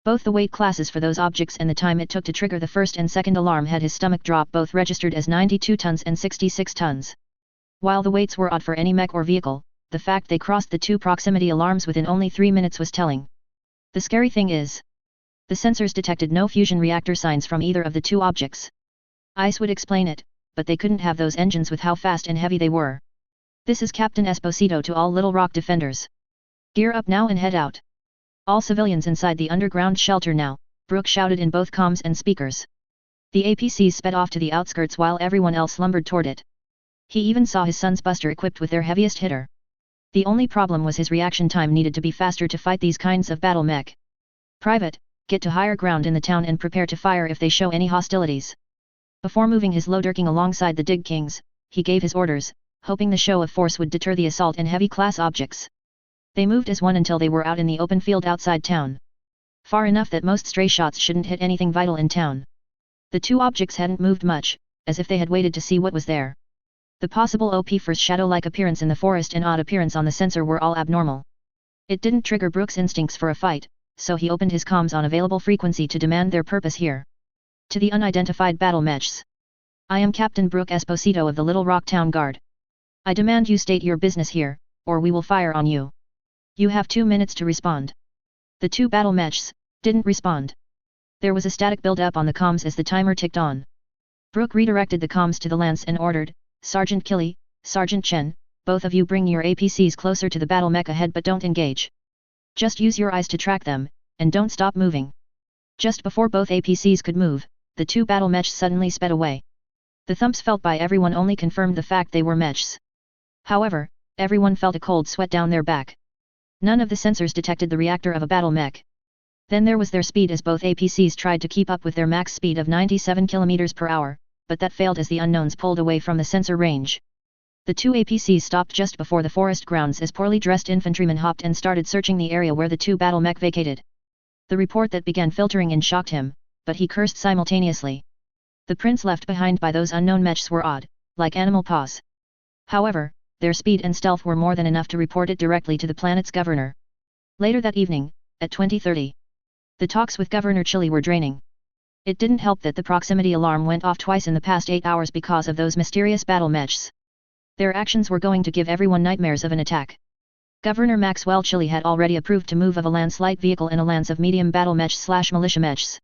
Both the weight classes for those objects and the time it took to trigger the first and second alarm had his stomach drop, both registered as 92 tons and 66 tons. While the weights were odd for any mech or vehicle, the fact they crossed the 2 proximity alarms within only 3 minutes was telling. The scary thing is, the sensors detected no fusion reactor signs from either of the 2 objects. Ice would explain it, but they couldn't have those engines with how fast and heavy they were. This is Captain Esposito to all Little Rock defenders. Gear up now and head out. All civilians inside the underground shelter now, Brooke shouted in both comms and speakers. The APCs sped off to the outskirts while everyone else lumbered toward it. He even saw his son's buster equipped with their heaviest hitter. The only problem was his reaction time needed to be faster to fight these kinds of battle mech. Private, get to higher ground in the town and prepare to fire if they show any hostilities. Before moving his low-dirking alongside the Dig Kings, he gave his orders, hoping the show of force would deter the assault and heavy-class objects. They moved as one until they were out in the open field outside town. Far enough that most stray shots shouldn't hit anything vital in town. The 2 objects hadn't moved much, as if they had waited to see what was there. The possible OP first shadow-like appearance in the forest and odd appearance on the sensor were all abnormal. It didn't trigger Brooke's instincts for a fight, so he opened his comms on available frequency to demand their purpose here. To the unidentified battle mechs. I am Captain Brooke Esposito of the Little Rock Town Guard. I demand you state your business here, or we will fire on you. You have 2 minutes to respond. The 2 battle mechs didn't respond. There was a static build-up on the comms as the timer ticked on. Brooke redirected the comms to the Lance and ordered, Sergeant Killy, Sergeant Chen, both of you bring your APCs closer to the battle mech ahead but don't engage. Just use your eyes to track them, and don't stop moving. Just before both APCs could move, the 2 battle mechs suddenly sped away. The thumps felt by everyone only confirmed the fact they were mechs. However, everyone felt a cold sweat down their back. None of the sensors detected the reactor of a battle mech. Then there was their speed as both APCs tried to keep up with their max speed of 97 km per hour, but that failed as the unknowns pulled away from the sensor range. The 2 APCs stopped just before the forest grounds as poorly dressed infantrymen hopped and started searching the area where the 2 battle mech vacated. The report that began filtering in shocked him, but he cursed simultaneously. The prints left behind by those unknown mechs were odd, like animal paws. However, their speed and stealth were more than enough to report it directly to the planet's governor. Later that evening, at 20:30, the talks with Governor Chili were draining. It didn't help that the proximity alarm went off twice in the past 8 hours because of those mysterious battle mechs. Their actions were going to give everyone nightmares of an attack. Governor Maxwell Chili had already approved to move of a Lance light vehicle and a Lance of medium battle mech/militia mechs.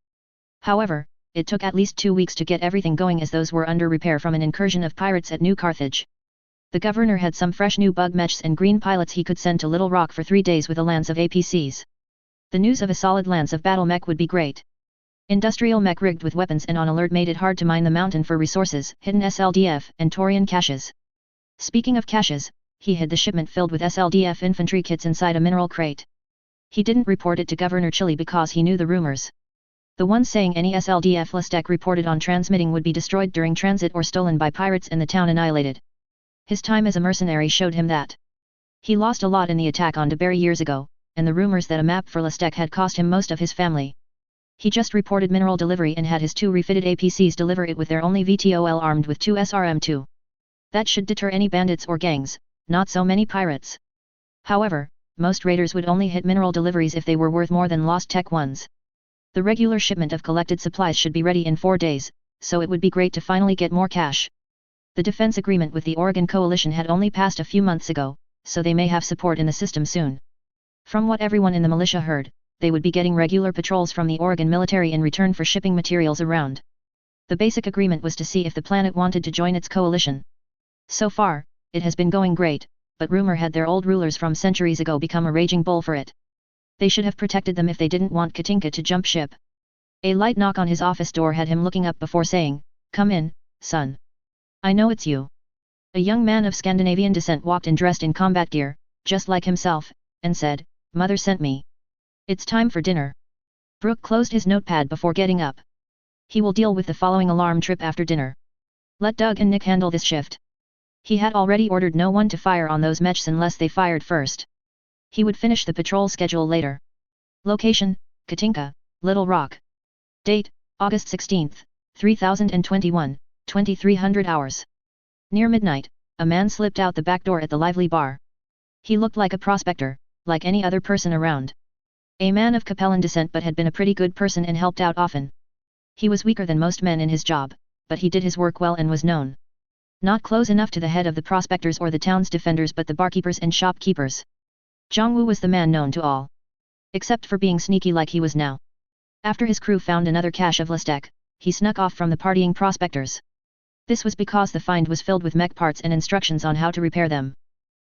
However, it took at least 2 weeks to get everything going as those were under repair from an incursion of pirates at New Carthage. The governor had some fresh new bug mechs and green pilots he could send to Little Rock for 3 days with a Lance of APCs. The news of a solid Lance of battle mech would be great. Industrial mech rigged with weapons and on alert made it hard to mine the mountain for resources, hidden SLDF and Taurian caches. Speaking of caches, he hid the shipment filled with SLDF infantry kits inside a mineral crate. He didn't report it to Governor Chili because he knew the rumors. The ones saying any SLDF Lastek reported on transmitting would be destroyed during transit or stolen by pirates and the town annihilated. His time as a mercenary showed him that. He lost a lot in the attack on DeBerry years ago, and the rumors that a map for Lastek had cost him most of his family. He just reported mineral delivery and had his 2 refitted APCs deliver it with their only VTOL armed with 2 SRM-2. That should deter any bandits or gangs, not so many pirates. However, most raiders would only hit mineral deliveries if they were worth more than lost tech ones. The regular shipment of collected supplies should be ready in 4 days, so it would be great to finally get more cash. The defense agreement with the Oregon Coalition had only passed a few months ago, so they may have support in the system soon. From what everyone in the militia heard, they would be getting regular patrols from the Oregon military in return for shipping materials around. The basic agreement was to see if the planet wanted to join its coalition. So far, it has been going great, but rumor had their old rulers from centuries ago become a raging bull for it. They should have protected them if they didn't want Katinka to jump ship. A light knock on his office door had him looking up before saying, "Come in, son. I know it's you." A young man of Scandinavian descent walked in dressed in combat gear, just like himself, and said, "Mother sent me. It's time for dinner." Brooke closed his notepad before getting up. He will deal with the following alarm trip after dinner. Let Doug and Nick handle this shift. He had already ordered no one to fire on those mechs unless they fired first. He would finish the patrol schedule later. Location, Katinka, Little Rock. Date, August 16, 3021, 2300 hours. Near midnight, a man slipped out the back door at the lively bar. He looked like a prospector, like any other person around. A man of Capellan descent but had been a pretty good person and helped out often. He was weaker than most men in his job, but he did his work well and was known. Not close enough to the head of the prospectors or the town's defenders but the barkeepers and shopkeepers. Zhongwu was the man known to all. Except for being sneaky like he was now. After his crew found another cache of Lestek, he snuck off from the partying prospectors. This was because the find was filled with mech parts and instructions on how to repair them.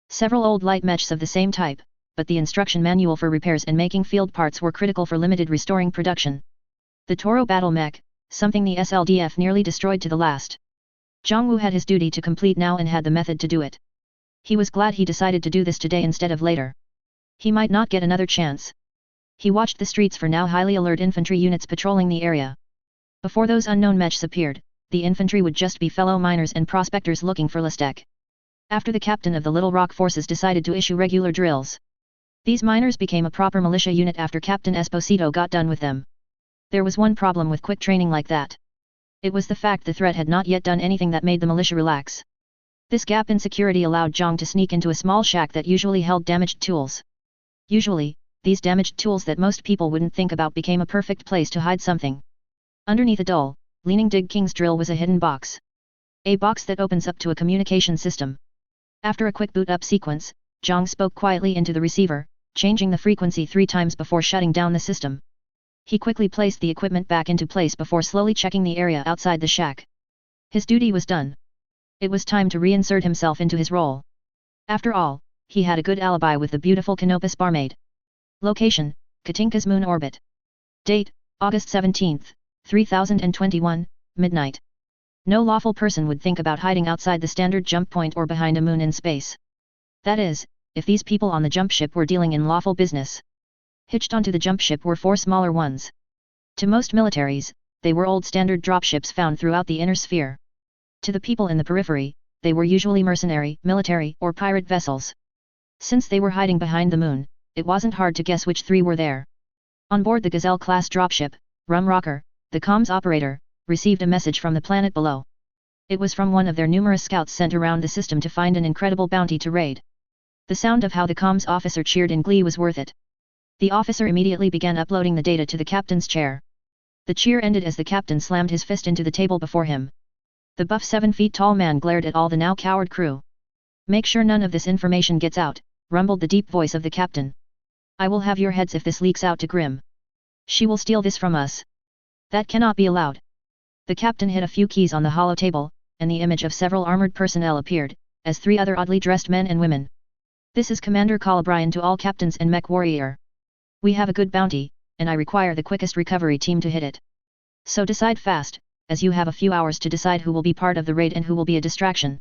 Several old light mechs of the same type, but the instruction manual for repairs and making field parts were critical for limited restoring production. The Toro battle mech, something the SLDF nearly destroyed to the last. Zhongwu had his duty to complete now and had the method to do it. He was glad he decided to do this today instead of later. He might not get another chance. He watched the streets for now highly alert infantry units patrolling the area. Before those unknown mechs appeared, the infantry would just be fellow miners and prospectors looking for Lestek. After the captain of the Little Rock forces decided to issue regular drills. These miners became a proper militia unit after Captain Esposito got done with them. There was one problem with quick training like that. It was the fact the threat had not yet done anything that made the militia relax. This gap in security allowed Zhang to sneak into a small shack that usually held damaged tools. Usually, these damaged tools that most people wouldn't think about became a perfect place to hide something. Underneath a dull, leaning Dig King's drill was a hidden box. A box that opens up to a communication system. After a quick boot-up sequence, Zhang spoke quietly into the receiver, changing the frequency 3 times before shutting down the system. He quickly placed the equipment back into place before slowly checking the area outside the shack. His duty was done. It was time to reinsert himself into his role. After all, he had a good alibi with the beautiful Canopus barmaid. Location, Katinka's moon orbit. Date, August 17, 3021, midnight. No lawful person would think about hiding outside the standard jump point or behind a moon in space. That is, if these people on the jump ship were dealing in lawful business. Hitched onto the jump ship were 4 smaller ones. To most militaries, they were old standard dropships found throughout the inner sphere. To the people in the periphery, they were usually mercenary, military, or pirate vessels. Since they were hiding behind the moon, it wasn't hard to guess which 3 were there. On board the Gazelle-class dropship, Rum Rocker, the comms operator, received a message from the planet below. It was from one of their numerous scouts sent around the system to find an incredible bounty to raid. The sound of how the comms officer cheered in glee was worth it. The officer immediately began uploading the data to the captain's chair. The cheer ended as the captain slammed his fist into the table before him. The buff 7-feet-tall man glared at all the now coward crew. "Make sure none of this information gets out," rumbled the deep voice of the captain. "I will have your heads if this leaks out to Grimm. She will steal this from us. That cannot be allowed." The captain hit a few keys on the hollow table, and the image of several armored personnel appeared, as 3 other oddly dressed men and women. "This is Commander Calabrian to all captains and mech warrior. We have a good bounty, and I require the quickest recovery team to hit it. So decide fast, as you have a few hours to decide who will be part of the raid and who will be a distraction."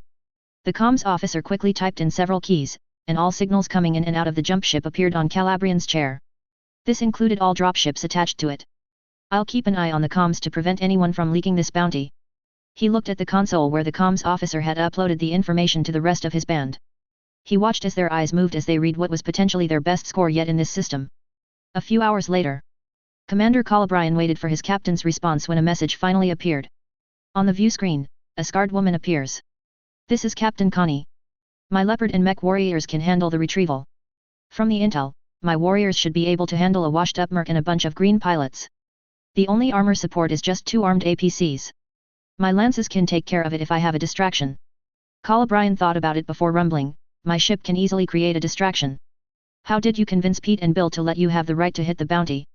The comms officer quickly typed in several keys, and all signals coming in and out of the jump ship appeared on Calabrian's chair. This included all dropships attached to it. "I'll keep an eye on the comms to prevent anyone from leaking this bounty." He looked at the console where the comms officer had uploaded the information to the rest of his band. He watched as their eyes moved as they read what was potentially their best score yet in this system. A few hours later, Commander Calabrian waited for his captain's response when a message finally appeared. On the view screen, a scarred woman appears. "This is Captain Connie. My leopard and mech warriors can handle the retrieval. From the intel, my warriors should be able to handle a washed-up merc and a bunch of green pilots. The only armor support is just 2 armed APCs. My lances can take care of it if I have a distraction." Calabrian thought about it before rumbling, "My ship can easily create a distraction. How did you convince Pete and Bill to let you have the right to hit the bounty?"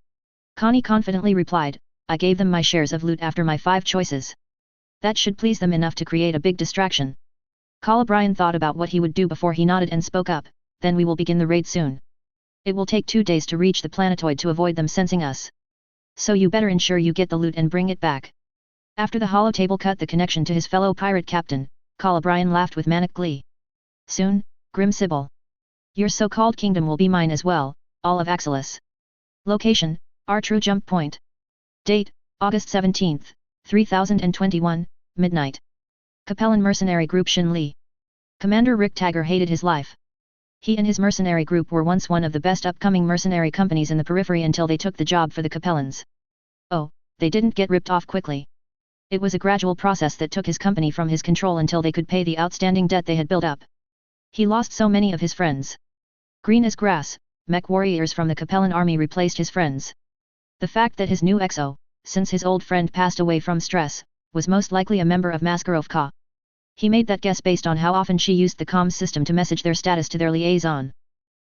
Connie confidently replied, "I gave them my shares of loot after my 5 choices. That should please them enough to create a big distraction. Calabrian thought about what he would do before he nodded and spoke up, then we will begin the raid soon. It will take 2 days to reach the planetoid to avoid them sensing us. So you better ensure you get the loot and bring it back. After the holotable cut the connection to his fellow pirate captain, Calabrian laughed with manic glee. Soon, Grim Sibyl. Your so-called kingdom will be mine as well, all of Axelis. Location, our true jump point. Date, August 17th, 3021, midnight. Capellan mercenary group Shin Li. Commander Rick Tagger hated his life. He and his mercenary group were once one of the best upcoming mercenary companies in the periphery until they took the job for the Capellans. Oh, they didn't get ripped off quickly. It was a gradual process that took his company from his control until they could pay the outstanding debt they had built up. He lost so many of his friends. Green as grass, mech warriors from the Capellan army replaced his friends. The fact that his new XO, since his old friend passed away from stress, was most likely a member of Mascarovka. He made that guess based on how often she used the comms system to message their status to their liaison.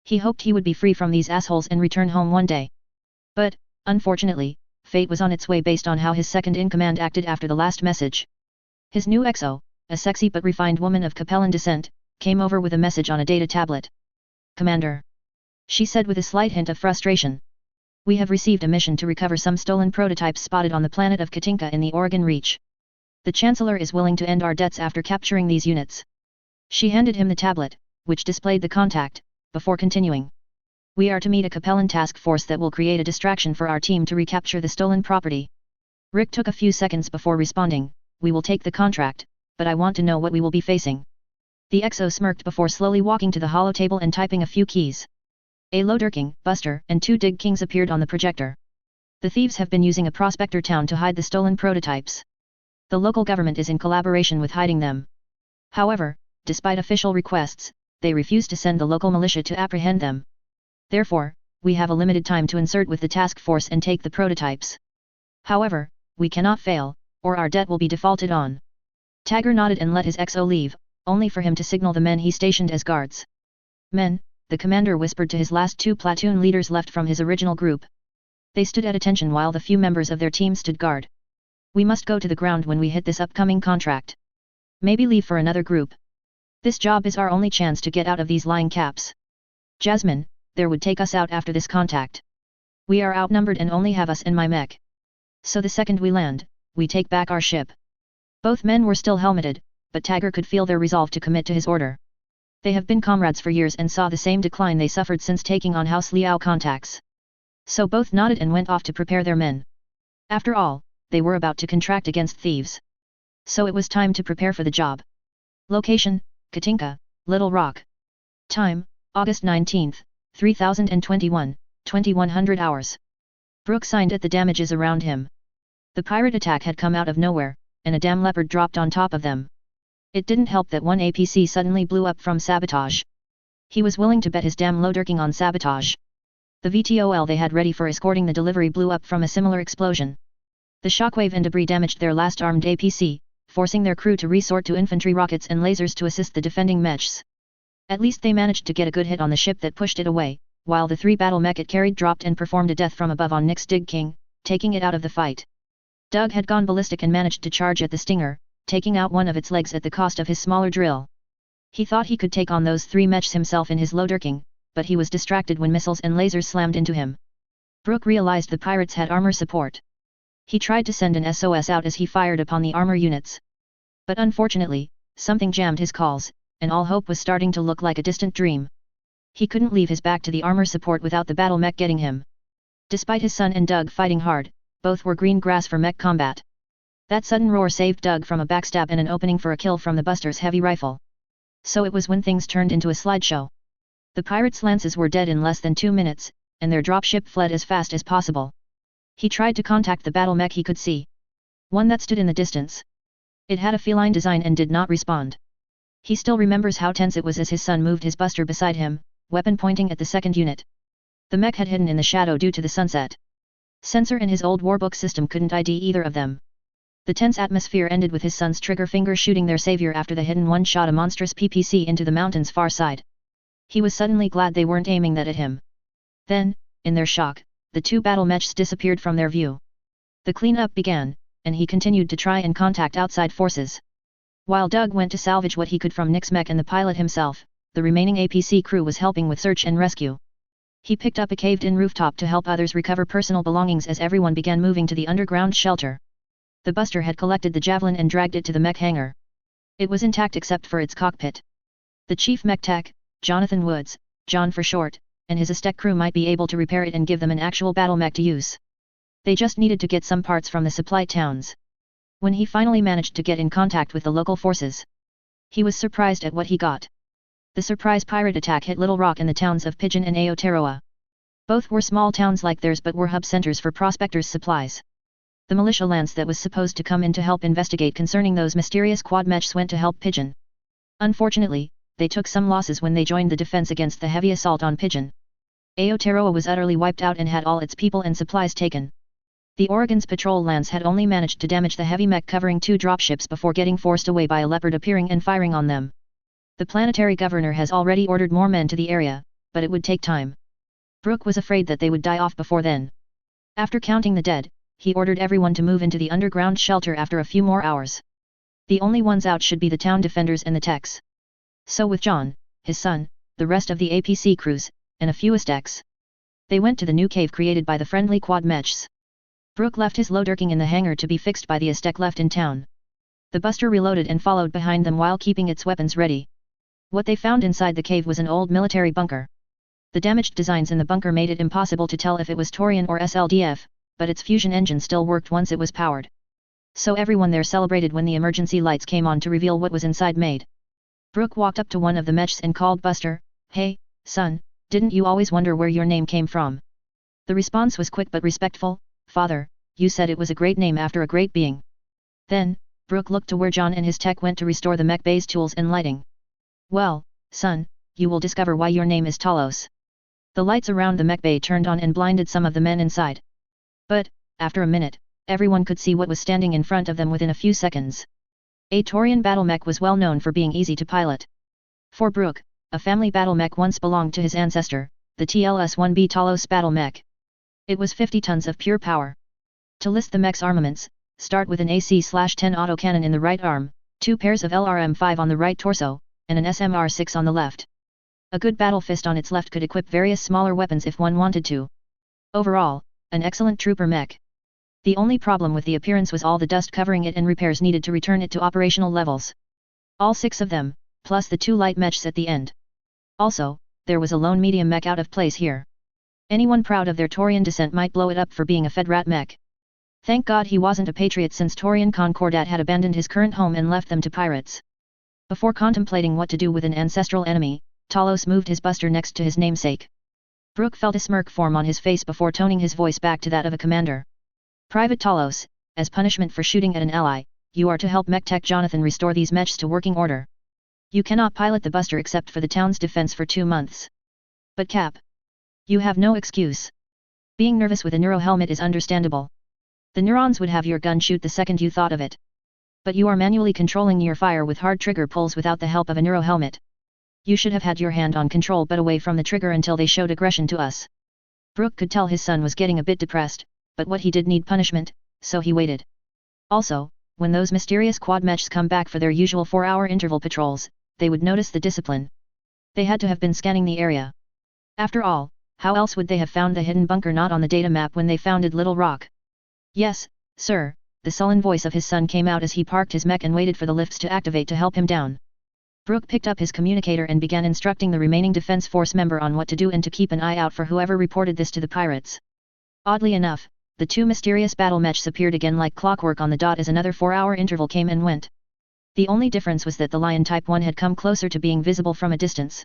He hoped he would be free from these assholes and return home one day. But, unfortunately, fate was on its way based on how his second-in-command acted after the last message. His new XO, a sexy but refined woman of Capellan descent, came over with a message on a data tablet. Commander. She said with a slight hint of frustration. We have received a mission to recover some stolen prototypes spotted on the planet of Katinka in the Oregon Reach. The Chancellor is willing to end our debts after capturing these units. She handed him the tablet, which displayed the contact, before continuing. We are to meet a Capellan task force that will create a distraction for our team to recapture the stolen property. Rick took a few seconds before responding, we will take the contract, but I want to know what we will be facing. The XO smirked before slowly walking to the holotable and typing a few keys. A Loderking, Buster, and 2 Dig Kings appeared on the projector. The thieves have been using a prospector town to hide the stolen prototypes. The local government is in collaboration with hiding them. However, despite official requests, they refuse to send the local militia to apprehend them. Therefore, we have a limited time to insert with the task force and take the prototypes. However, we cannot fail, or our debt will be defaulted on. Tagger nodded and let his XO leave, only for him to signal the men he stationed as guards. Men, the commander whispered to his last 2 platoon leaders left from his original group. They stood at attention while the few members of their team stood guard. We must go to the ground when we hit this upcoming contract. Maybe leave for another group. This job is our only chance to get out of these lying caps. Jasmine, there would take us out after this contact. We are outnumbered and only have us in my mech. So the second we land, we take back our ship. Both men were still helmeted, but Tagger could feel their resolve to commit to his order. They have been comrades for years and saw the same decline they suffered since taking on House Liao contacts. So both nodded and went off to prepare their men. After all, they were about to contract against thieves. So it was time to prepare for the job. Location, Katinka, Little Rock. Time, August 19th, 3021, 2100 hours. Brooke signed at the damages around him. The pirate attack had come out of nowhere, and a damn leopard dropped on top of them. It didn't help that one APC suddenly blew up from sabotage. He was willing to bet his damn Loderking on sabotage. The VTOL they had ready for escorting the delivery blew up from a similar explosion. The shockwave and debris damaged their last armed APC, forcing their crew to resort to infantry rockets and lasers to assist the defending mechs. At least they managed to get a good hit on the ship that pushed it away, while the 3 battle mech it carried dropped and performed a death from above on Nick's Dig King, taking it out of the fight. Doug had gone ballistic and managed to charge at the Stinger, taking out one of its legs at the cost of his smaller drill. He thought he could take on those 3 mechs himself in his Loderking, but he was distracted when missiles and lasers slammed into him. Brooke realized the pirates had armor support. He tried to send an SOS out as he fired upon the armor units. But unfortunately, something jammed his calls, and all hope was starting to look like a distant dream. He couldn't leave his back to the armor support without the battle mech getting him. Despite his son and Doug fighting hard, both were green grass for mech combat. That sudden roar saved Doug from a backstab and an opening for a kill from the Buster's heavy rifle. So it was when things turned into a slideshow. The pirates' lances were dead in less than 2 minutes, and their dropship fled as fast as possible. He tried to contact the battle mech he could see. One that stood in the distance. It had a feline design and did not respond. He still remembers how tense it was as his son moved his Buster beside him, weapon pointing at the second unit. The mech had hidden in the shadow due to the sunset. Sensor and his old warbook system couldn't ID either of them. The tense atmosphere ended with his son's trigger finger shooting their savior after the hidden one shot a monstrous PPC into the mountain's far side. He was suddenly glad they weren't aiming that at him. Then, in their shock, the 2 battle mechs disappeared from their view. The cleanup began, and he continued to try and contact outside forces. While Doug went to salvage what he could from Nick's mech and the pilot himself, the remaining APC crew was helping with search and rescue. He picked up a caved-in rooftop to help others recover personal belongings as everyone began moving to the underground shelter. The Buster had collected the javelin and dragged it to the mech hangar. It was intact except for its cockpit. The chief mech tech, Jonathan Woods, John for short, and his Aztec crew might be able to repair it and give them an actual battle mech to use. They just needed to get some parts from the supply towns. When he finally managed to get in contact with the local forces, he was surprised at what he got. The surprise pirate attack hit Little Rock and the towns of Pigeon and Aotearoa. Both were small towns like theirs but were hub centers for prospectors' supplies. The militia lance that was supposed to come in to help investigate concerning those mysterious quad mechs went to help Pigeon. Unfortunately, they took some losses when they joined the defense against the heavy assault on Pigeon. Aotearoa was utterly wiped out and had all its people and supplies taken. The Oregon's patrol lance had only managed to damage the heavy mech covering 2 dropships before getting forced away by a leopard appearing and firing on them. The planetary governor has already ordered more men to the area, but it would take time. Brooke was afraid that they would die off before then. After counting the dead, he ordered everyone to move into the underground shelter after a few more hours. The only ones out should be the town defenders and the techs. So with John, his son, the rest of the APC crews, and a few Aztecs, they went to the new cave created by the friendly quad mechs. Brooke left his loaderking in the hangar to be fixed by the Aztec left in town. The Buster reloaded and followed behind them while keeping its weapons ready. What they found inside the cave was an old military bunker. The damaged designs in the bunker made it impossible to tell if it was Taurian or SLDF, but its fusion engine still worked once it was powered. So everyone there celebrated when the emergency lights came on to reveal what was inside made. Brooke walked up to one of the mechs and called Buster, "Hey, son, didn't you always wonder where your name came from?" The response was quick but respectful, "Father, you said it was a great name after a great being." Then, Brooke looked to where John and his tech went to restore the mech bay's tools and lighting. "Well, son, you will discover why your name is Talos." The lights around the mech bay turned on and blinded some of the men inside. But, after a minute, everyone could see what was standing in front of them within a few seconds. A Taurian battle mech was well known for being easy to pilot. For Brooke, a family battle mech once belonged to his ancestor, the TLS-1B Talos battle mech. It was 50 tons of pure power. To list the mech's armaments, start with an AC-10 autocannon in the right arm, 2 pairs of LRM-5 on the right torso, and an SMR-6 on the left. A good battle fist on its left could equip various smaller weapons if one wanted to. Overall, an excellent trooper mech. The only problem with the appearance was all the dust covering it and repairs needed to return it to operational levels. All 6 of them, plus the 2 light mechs at the end. Also, there was a lone medium mech out of place here. Anyone proud of their Taurian descent might blow it up for being a Fedrat mech. Thank God he wasn't a patriot since Taurian Concordat had abandoned his current home and left them to pirates. Before contemplating what to do with an ancestral enemy, Talos moved his Buster next to his namesake. Brooke felt a smirk form on his face before toning his voice back to that of a commander. "Private Talos, as punishment for shooting at an ally, you are to help Mech Tech Jonathan restore these mechs to working order. You cannot pilot the Buster except for the town's defense for 2 months. But Cap, you have no excuse. Being nervous with a neuro helmet is understandable. The neurons would have your gun shoot the second you thought of it. But you are manually controlling your fire with hard trigger pulls without the help of a neuro helmet. You should have had your hand on control but away from the trigger until they showed aggression to us." Brooke could tell his son was getting a bit depressed, but what he did need punishment, so he waited. Also, when those mysterious quad mechs come back for their usual 4-hour interval patrols, they would notice the discipline. They had to have been scanning the area. After all, how else would they have found the hidden bunker not on the data map when they founded Little Rock? "Yes, sir," the sullen voice of his son came out as he parked his mech and waited for the lifts to activate to help him down. Brooke picked up his communicator and began instructing the remaining Defense Force member on what to do and to keep an eye out for whoever reported this to the pirates. Oddly enough, the 2 mysterious battle mechs appeared again like clockwork on the dot as another 4-hour interval came and went. The only difference was that the Lion Type 1 had come closer to being visible from a distance.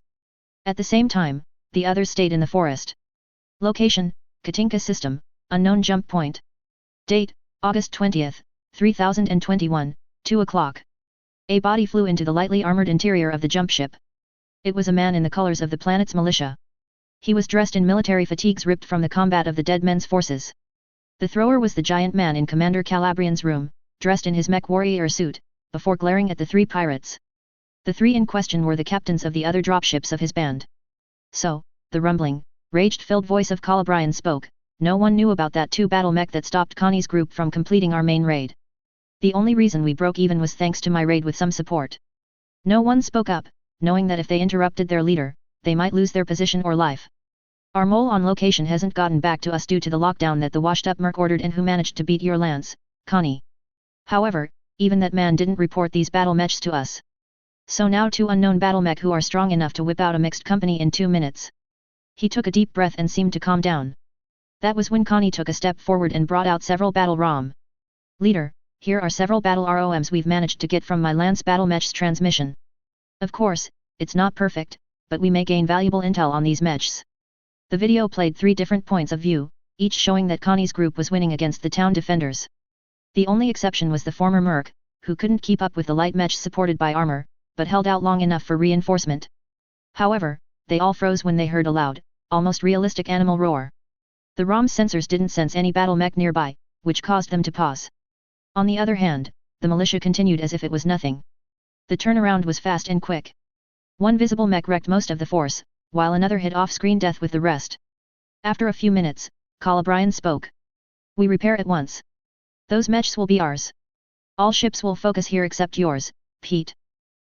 At the same time, the others stayed in the forest. Location, Katinka System, unknown jump point. Date, August 20th, 3021, 2 o'clock. A body flew into the lightly armored interior of the jump ship. It was a man in the colors of the planet's militia. He was dressed in military fatigues ripped from the combat of the dead men's forces. The thrower was the giant man in Commander Calabrian's room, dressed in his mech warrior suit, before glaring at the 3 pirates. The 3 in question were the captains of the other dropships of his band. "So," the rumbling, rage-filled voice of Calabrian spoke, "no one knew about that 2 battle mech that stopped Connie's group from completing our main raid. The only reason we broke even was thanks to my raid with some support. No one spoke up, knowing that if they interrupted their leader, they might lose their position or life. Our mole on location hasn't gotten back to us due to the lockdown that the washed-up merc ordered and who managed to beat your lance, Connie. However, even that man didn't report these battle mechs to us. So now 2 unknown battle mech who are strong enough to whip out a mixed company in 2 minutes. He took a deep breath and seemed to calm down. That was when Connie took a step forward and brought out several battle ROM. Leader, here are several battle ROMs we've managed to get from my lance battle mech's transmission. Of course, it's not perfect, but we may gain valuable intel on these mechs. The video played 3 different points of view, each showing that Connie's group was winning against the town defenders. The only exception was the former merc, who couldn't keep up with the light mech supported by armor, but held out long enough for reinforcement. However, they all froze when they heard a loud, almost realistic animal roar. The ROM sensors didn't sense any battle mech nearby, which caused them to pause. On the other hand, the militia continued as if it was nothing. The turnaround was fast and quick. One visible mech wrecked most of the force, while another hit off-screen death with the rest. After a few minutes, Calabrian spoke. We repair at once. Those mechs will be ours. All ships will focus here except yours, Pete.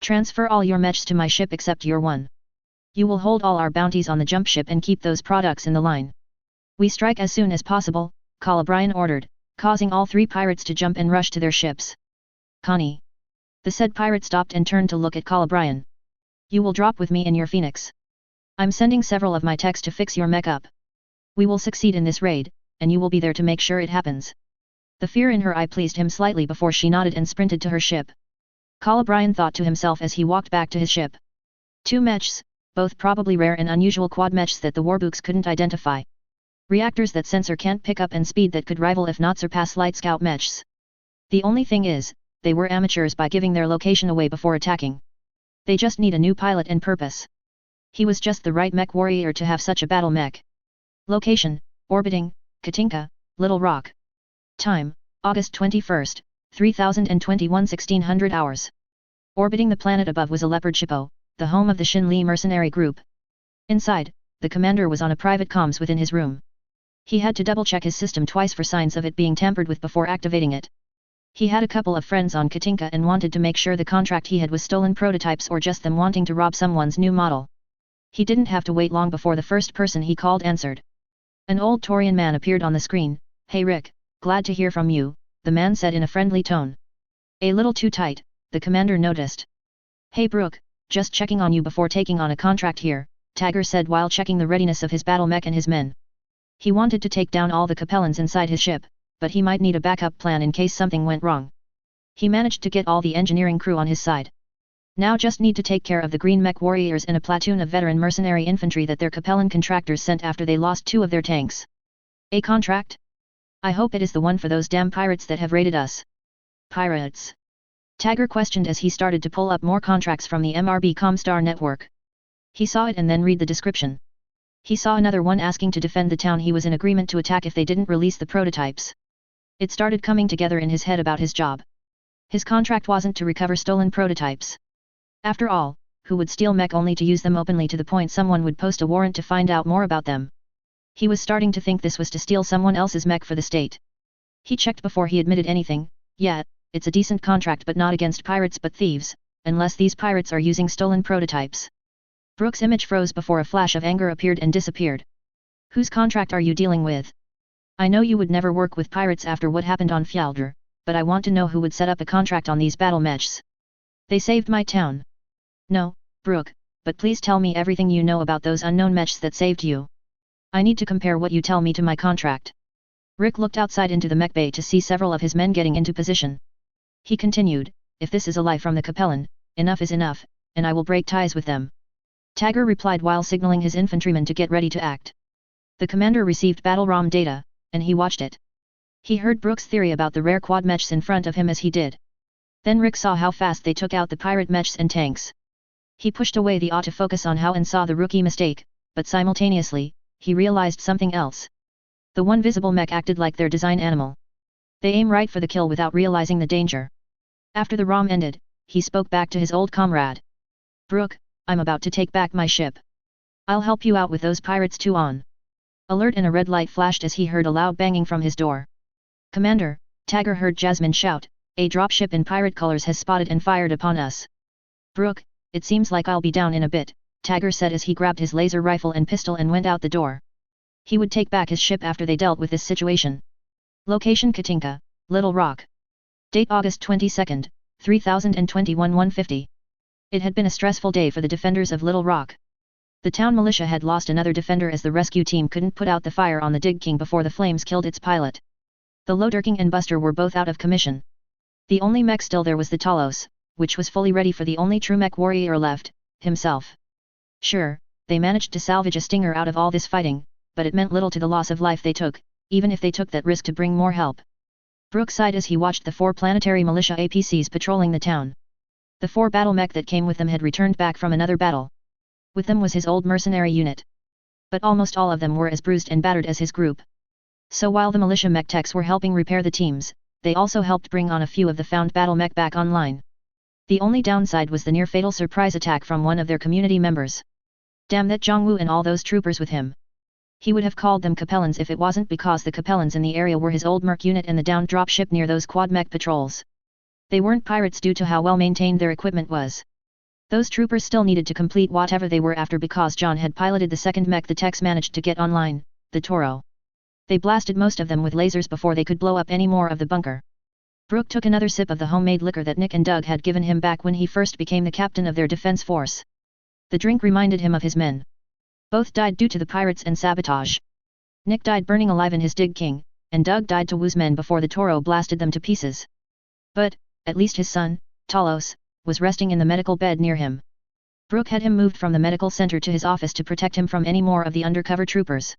Transfer all your mechs to my ship except your one. You will hold all our bounties on the jump ship and keep those products in the line. We strike as soon as possible, Calabrian ordered, causing all 3 pirates to jump and rush to their ships. Connie. The said pirate stopped and turned to look at Calabrian. You will drop with me in your Phoenix. I'm sending several of my techs to fix your mech up. We will succeed in this raid, and you will be there to make sure it happens. The fear in her eye pleased him slightly before she nodded and sprinted to her ship. Calabrian thought to himself as he walked back to his ship. 2 mechs, both probably rare and unusual quad mechs that the warbooks couldn't identify. Reactors that sensor can't pick up and speed that could rival if not surpass light scout mechs. The only thing is, they were amateurs by giving their location away before attacking. They just need a new pilot and purpose. He was just the right mech warrior to have such a battle mech. Location, orbiting, Katinka, Little Rock. Time, August 21st, 3021 1600 hours. Orbiting the planet above was a leopard shippo, the home of the Shin Li mercenary group. Inside, the commander was on a private comms within his room. He had to double-check his system twice for signs of it being tampered with before activating it. He had a couple of friends on Katinka and wanted to make sure the contract he had was stolen prototypes or just them wanting to rob someone's new model. He didn't have to wait long before the first person he called answered. An old Taurian man appeared on the screen. Hey Rick, glad to hear from you, the man said in a friendly tone. A little too tight, the commander noticed. Hey Brooke, just checking on you before taking on a contract here, Tagger said while checking the readiness of his battle mech and his men. He wanted to take down all the Capellans inside his ship, but he might need a backup plan in case something went wrong. He managed to get all the engineering crew on his side. Now just need to take care of the green mech warriors and a platoon of veteran mercenary infantry that their Capellan contractors sent after they lost 2 of their tanks. A contract? I hope it is the one for those damn pirates that have raided us. Pirates? Tagger questioned as he started to pull up more contracts from the MRB Comstar network. He saw it and then read the description. He saw another one asking to defend the town he was in agreement to attack if they didn't release the prototypes. It started coming together in his head about his job. His contract wasn't to recover stolen prototypes. After all, who would steal mech only to use them openly to the point someone would post a warrant to find out more about them? He was starting to think this was to steal someone else's mech for the state. He checked before he admitted anything. Yeah, it's a decent contract but not against pirates but thieves, unless these pirates are using stolen prototypes. Brooke's image froze before a flash of anger appeared and disappeared. Whose contract are you dealing with? I know you would never work with pirates after what happened on Fjaldr, but I want to know who would set up a contract on these battle mechs. They saved my town. No, Brooke, but please tell me everything you know about those unknown mechs that saved you. I need to compare what you tell me to my contract. Rick looked outside into the mech bay to see several of his men getting into position. He continued, if this is a lie from the Capellan, enough is enough, and I will break ties with them. Tagger replied while signaling his infantrymen to get ready to act. The commander received battle ROM data, and he watched it. He heard Brooke's theory about the rare quad mechs in front of him as he did. Then Rick saw how fast they took out the pirate mechs and tanks. He pushed away the autofocus on how and saw the rookie mistake, but simultaneously, he realized something else. The one visible mech acted like their design animal. They aim right for the kill without realizing the danger. After the ROM ended, he spoke back to his old comrade. Brooke, I'm about to take back my ship. I'll help you out with those pirates too on. Alert and a red light flashed as he heard a loud banging from his door. Commander, Tagger heard Jasmine shout, A dropship in pirate colors has spotted and fired upon us. Brook, it seems like I'll be down in a bit, Tagger said as he grabbed his laser rifle and pistol and went out the door. He would take back his ship after they dealt with this situation. Location Katinka, Little Rock. Date August 22, 3021 1:50. It had been a stressful day for the defenders of Little Rock. The town militia had lost another defender as the rescue team couldn't put out the fire on the Dig King before the flames killed its pilot. The Loader King and Buster were both out of commission. The only mech still there was the Talos, which was fully ready for the only true mech warrior left, himself. Sure, they managed to salvage a stinger out of all this fighting, but it meant little to the loss of life they took, even if they took that risk to bring more help. Brook sighed as he watched the 4 planetary militia APCs patrolling the town. The 4 battle mech that came with them had returned back from another battle. With them was his old mercenary unit. But almost all of them were as bruised and battered as his group. So while the militia mech techs were helping repair the teams, they also helped bring on a few of the found battle mech back online. The only downside was the near-fatal surprise attack from one of their community members. Damn that Zhongwu and all those troopers with him. He would have called them Capellans if it wasn't because the Capellans in the area were his old merc unit and the downed dropship near those quad mech patrols. They weren't pirates due to how well maintained their equipment was. Those troopers still needed to complete whatever they were after because John had piloted the second mech the techs managed to get online, the Toro. They blasted most of them with lasers before they could blow up any more of the bunker. Brook took another sip of the homemade liquor that Nick and Doug had given him back when he first became the captain of their defense force. The drink reminded him of his men. Both died due to the pirates and sabotage. Nick died burning alive in his Dig King, and Doug died to Wu's men before the Toro blasted them to pieces. But, at least his son, Talos, was resting in the medical bed near him. Brook had him moved from the medical center to his office to protect him from any more of the undercover troopers.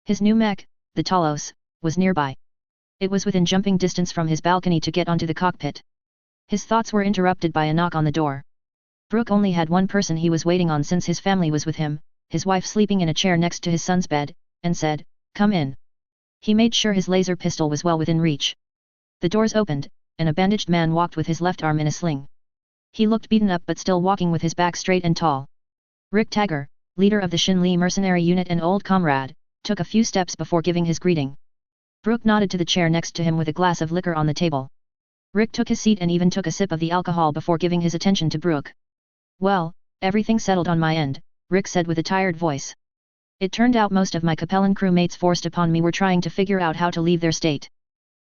His new mech, the Talos, was nearby. It was within jumping distance from his balcony to get onto the cockpit. His thoughts were interrupted by a knock on the door. Brook only had one person he was waiting on since his family was with him, his wife sleeping in a chair next to his son's bed, and said, "Come in." He made sure his laser pistol was well within reach. The doors opened, and a bandaged man walked with his left arm in a sling. He looked beaten up but still walking with his back straight and tall. Rick Tagger, leader of the Shin Li mercenary unit and old comrade, took a few steps before giving his greeting. Brook nodded to the chair next to him with a glass of liquor on the table. Rick took his seat and even took a sip of the alcohol before giving his attention to Brook. "Well, everything settled on my end," Rick said with a tired voice. "It turned out most of my Capellan crewmates forced upon me were trying to figure out how to leave their state."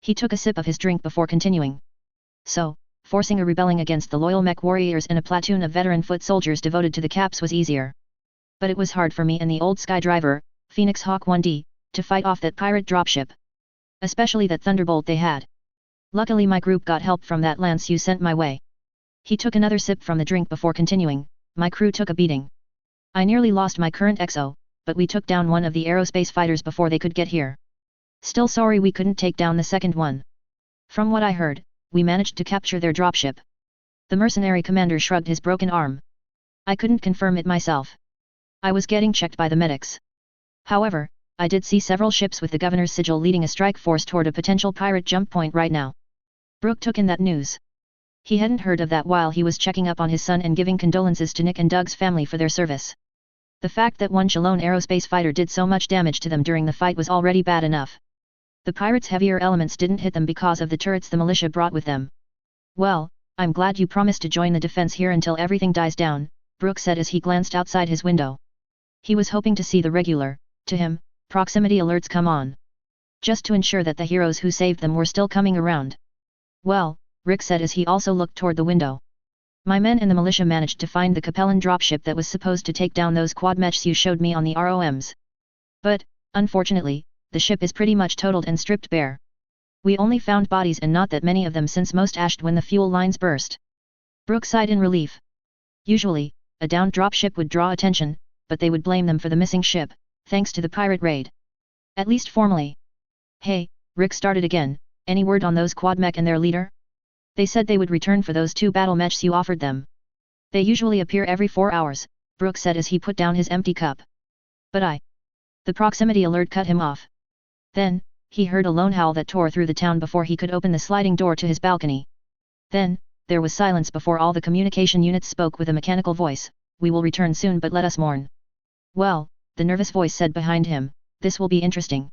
He took a sip of his drink before continuing. "So, forcing a rebelling against the loyal mech warriors and a platoon of veteran foot soldiers devoted to the Caps was easier. But it was hard for me and the old Skydriver, Phoenix Hawk 1D, to fight off that pirate dropship. Especially that Thunderbolt they had. Luckily my group got help from that lance you sent my way." He took another sip from the drink before continuing, "My crew took a beating. I nearly lost my current XO, but we took down one of the aerospace fighters before they could get here. Still sorry we couldn't take down the second one. From what I heard, we managed to capture their dropship." The mercenary commander shrugged his broken arm. "I couldn't confirm it myself. I was getting checked by the medics. However, I did see several ships with the governor's sigil leading a strike force toward a potential pirate jump point right now." Brook took in that news. He hadn't heard of that while he was checking up on his son and giving condolences to Nick and Doug's family for their service. The fact that one Shalone aerospace fighter did so much damage to them during the fight was already bad enough. The pirates' heavier elements didn't hit them because of the turrets the militia brought with them. "Well, I'm glad you promised to join the defense here until everything dies down," Brook said as he glanced outside his window. He was hoping to see the regular, to him, proximity alerts come on. Just to ensure that the heroes who saved them were still coming around. "Well," Rick said as he also looked toward the window. "My men and the militia managed to find the Capellan dropship that was supposed to take down those quad mechs you showed me on the ROMs. But, unfortunately, the ship is pretty much totaled and stripped bare. We only found bodies and not that many of them since most ashed when the fuel lines burst." Brook sighed in relief. Usually, a downed dropship would draw attention, but they would blame them for the missing ship, thanks to the pirate raid. At least formally. "Hey," Rick started again, "any word on those quad mech and their leader? They said they would return for those 2 battle mechs you offered them." "They usually appear every 4 hours, Brook said as he put down his empty cup. "But The proximity alert cut him off. Then, he heard a lone howl that tore through the town before he could open the sliding door to his balcony. Then, there was silence before all the communication units spoke with a mechanical voice, "We will return soon but let us mourn." "Well," the nervous voice said behind him, "this will be interesting."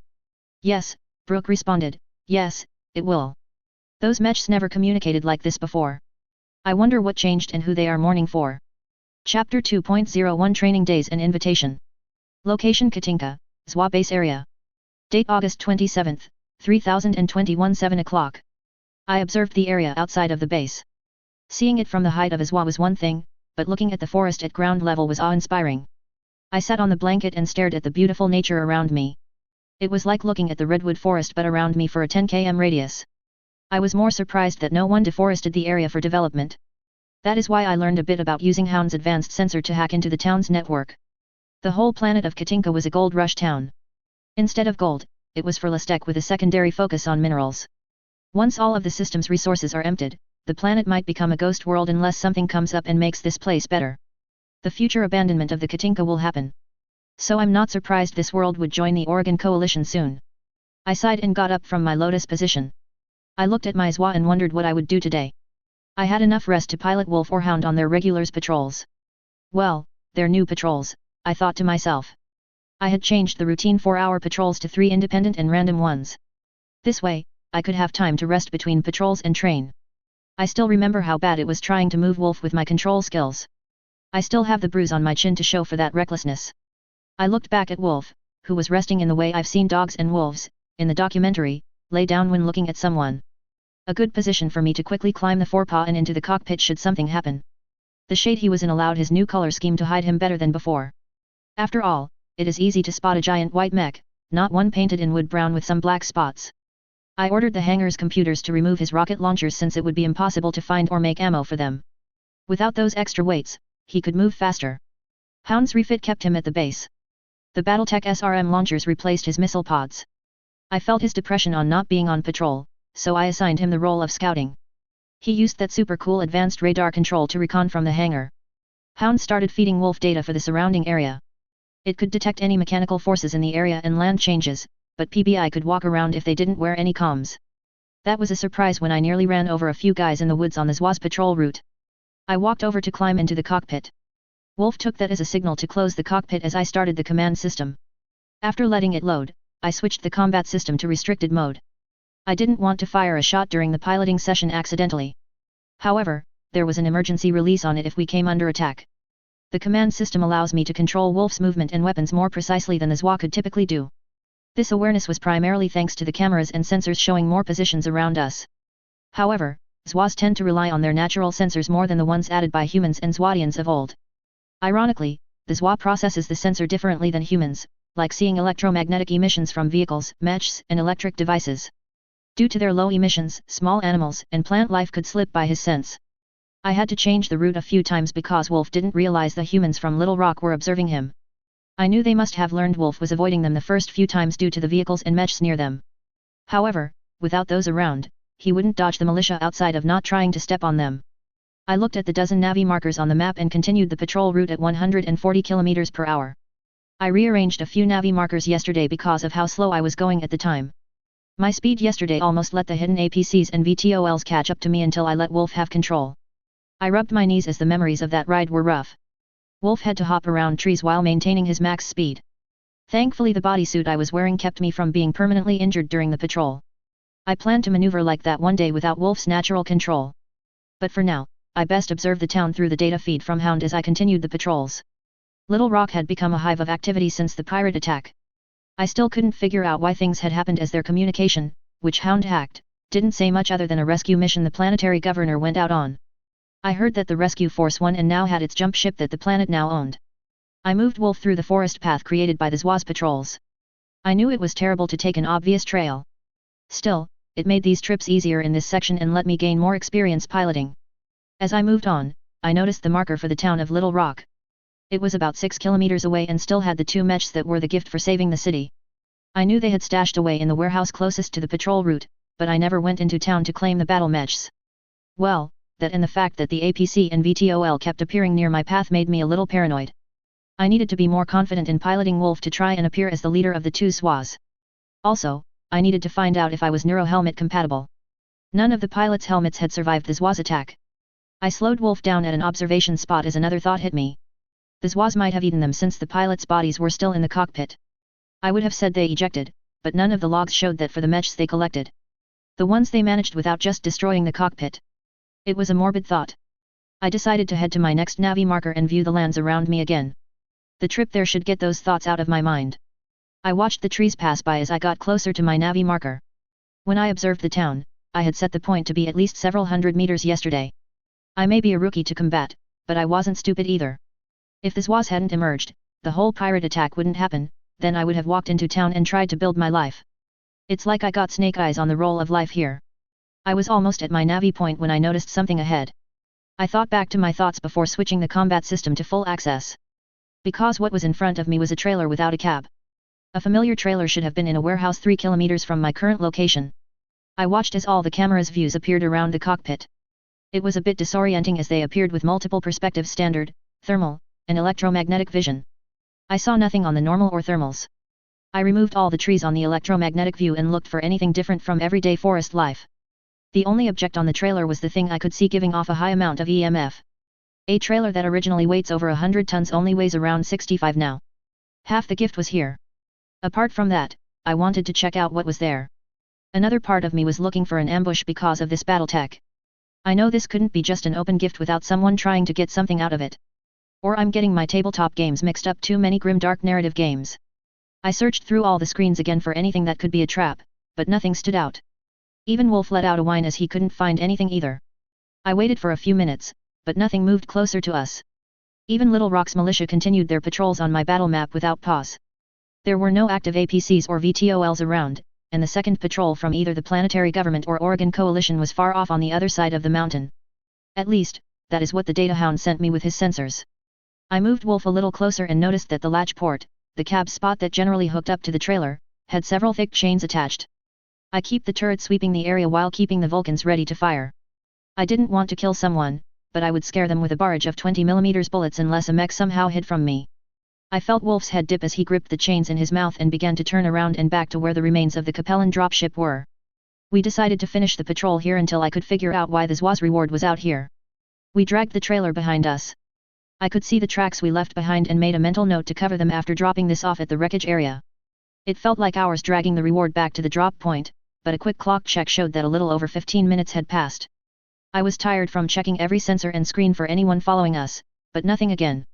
"Yes," Brook responded, "yes, it will." Those mechs never communicated like this before. I wonder what changed and who they are mourning for. Chapter 2.01 Training Days and Invitation. Location Katinka, ZWA Base Area. Date August 27, 3021 7 o'clock. I observed the area outside of the base. Seeing it from the height of ZWA was one thing, but looking at the forest at ground level was awe-inspiring. I sat on the blanket and stared at the beautiful nature around me. It was like looking at the redwood forest but around me for a 10 km radius. I was more surprised that no one deforested the area for development. That is why I learned a bit about using Hound's advanced sensor to hack into the town's network. The whole planet of Katinka was a gold rush town. Instead of gold, it was for Lestek with a secondary focus on minerals. Once all of the system's resources are emptied, the planet might become a ghost world unless something comes up and makes this place better. The future abandonment of the Katinka will happen. So I'm not surprised this world would join the Oregon Coalition soon. I sighed and got up from my lotus position. I looked at my ZWA and wondered what I would do today. I had enough rest to pilot Wolf or Hound on their regulars patrols. Well, they're new patrols, I thought to myself. I had changed the routine 4-hour patrols to 3 independent and random ones. This way, I could have time to rest between patrols and train. I still remember how bad it was trying to move Wolf with my control skills. I still have the bruise on my chin to show for that recklessness. I looked back at Wolf, who was resting in the way I've seen dogs and wolves, in the documentary, lay down when looking at someone. A good position for me to quickly climb the forepaw and into the cockpit should something happen. The shade he was in allowed his new color scheme to hide him better than before. After all, it is easy to spot a giant white mech, not one painted in wood brown with some black spots. I ordered the hangar's computers to remove his rocket launchers since it would be impossible to find or make ammo for them. Without those extra weights, he could move faster. Hound's refit kept him at the base. The Battletech SRM launchers replaced his missile pods. I felt his depression on not being on patrol, so I assigned him the role of scouting. He used that super cool advanced radar control to recon from the hangar. Hound started feeding Wolf data for the surrounding area. It could detect any mechanical forces in the area and land changes, but PBI could walk around if they didn't wear any comms. That was a surprise when I nearly ran over a few guys in the woods on the ZWA's patrol route. I walked over to climb into the cockpit. Wolf took that as a signal to close the cockpit as I started the command system. After letting it load, I switched the combat system to restricted mode. I didn't want to fire a shot during the piloting session accidentally. However, there was an emergency release on it if we came under attack. The command system allows me to control Wolf's movement and weapons more precisely than the ZWA could typically do. This awareness was primarily thanks to the cameras and sensors showing more positions around us. However, ZWAs tend to rely on their natural sensors more than the ones added by humans and ZWAdians of old. Ironically, the ZWA processes the sensor differently than humans, like seeing electromagnetic emissions from vehicles, mechs, and electric devices. Due to their low emissions, small animals and plant life could slip by his sense. I had to change the route a few times because Wolf didn't realize the humans from Little Rock were observing him. I knew they must have learned Wolf was avoiding them the first few times due to the vehicles and mechs near them. However, without those around, he wouldn't dodge the militia outside of not trying to step on them. I looked at the dozen Navi markers on the map and continued the patrol route at 140 km per hour. I rearranged a few Navi markers yesterday because of how slow I was going at the time. My speed yesterday almost let the hidden APCs and VTOLs catch up to me until I let Wolf have control. I rubbed my knees as the memories of that ride were rough. Wolf had to hop around trees while maintaining his max speed. Thankfully the bodysuit I was wearing kept me from being permanently injured during the patrol. I planned to maneuver like that one day without Wolf's natural control. But for now, I best observe the town through the data feed from Hound as I continued the patrols. Little Rock had become a hive of activity since the pirate attack. I still couldn't figure out why things had happened as their communication, which Hound hacked, didn't say much other than a rescue mission the planetary governor went out on. I heard that the rescue force won and now had its jump ship that the planet now owned. I moved Wolf through the forest path created by the ZWA's patrols. I knew it was terrible to take an obvious trail. Still, it made these trips easier in this section and let me gain more experience piloting. As I moved on, I noticed the marker for the town of Little Rock. It was about 6 kilometers away and still had the 2 mechs that were the gift for saving the city. I knew they had stashed away in the warehouse closest to the patrol route, but I never went into town to claim the battle mechs. Well, that and the fact that the APC and VTOL kept appearing near my path made me a little paranoid. I needed to be more confident in piloting Wolf to try and appear as the leader of the 2 ZWAs. Also, I needed to find out if I was neuro-helmet compatible. None of the pilots' helmets had survived the ZWA's attack. I slowed Wolf down at an observation spot as another thought hit me. The ZWAs might have eaten them since the pilots' bodies were still in the cockpit. I would have said they ejected, but none of the logs showed that for the mechs they collected. The ones they managed without just destroying the cockpit. It was a morbid thought. I decided to head to my next navi marker and view the lands around me again. The trip there should get those thoughts out of my mind. I watched the trees pass by as I got closer to my navi marker. When I observed the town, I had set the point to be at least several hundred meters yesterday. I may be a rookie to combat, but I wasn't stupid either. If the Zoids hadn't emerged, the whole pirate attack wouldn't happen, then I would have walked into town and tried to build my life. It's like I got snake eyes on the roll of life here. I was almost at my navi point when I noticed something ahead. I thought back to my thoughts before switching the combat system to full access. Because what was in front of me was a trailer without a cab. A familiar trailer should have been in a warehouse 3 kilometers from my current location. I watched as all the camera's views appeared around the cockpit. It was a bit disorienting as they appeared with multiple perspectives: standard, thermal, and electromagnetic vision. I saw nothing on the normal or thermals. I removed all the trees on the electromagnetic view and looked for anything different from everyday forest life. The only object on the trailer was the thing I could see giving off a high amount of EMF. A trailer that originally weighs over 100 tons only weighs around 65 now. Half the gift was here. Apart from that, I wanted to check out what was there. Another part of me was looking for an ambush because of this Battletech. I know this couldn't be just an open gift without someone trying to get something out of it. Or I'm getting my tabletop games mixed up, too many grim dark narrative games. I searched through all the screens again for anything that could be a trap, but nothing stood out. Even Wolf let out a whine as he couldn't find anything either. I waited for a few minutes, but nothing moved closer to us. Even Little Rock's militia continued their patrols on my battle map without pause. There were no active APCs or VTOLs around, and the second patrol from either the Planetary Government or Oregon Coalition was far off on the other side of the mountain. At least, that is what the data hound sent me with his sensors. I moved Wolf a little closer and noticed that the latch port, the cab spot that generally hooked up to the trailer, had several thick chains attached. I keep the turret sweeping the area while keeping the Vulcans ready to fire. I didn't want to kill someone, but I would scare them with a barrage of 20mm bullets unless a mech somehow hid from me. I felt Wolf's head dip as he gripped the chains in his mouth and began to turn around and back to where the remains of the Capellan dropship were. We decided to finish the patrol here until I could figure out why the Zoids reward was out here. We dragged the trailer behind us. I could see the tracks we left behind and made a mental note to cover them after dropping this off at the wreckage area. It felt like hours dragging the reward back to the drop point, but a quick clock check showed that a little over 15 minutes had passed. I was tired from checking every sensor and screen for anyone following us, but nothing again.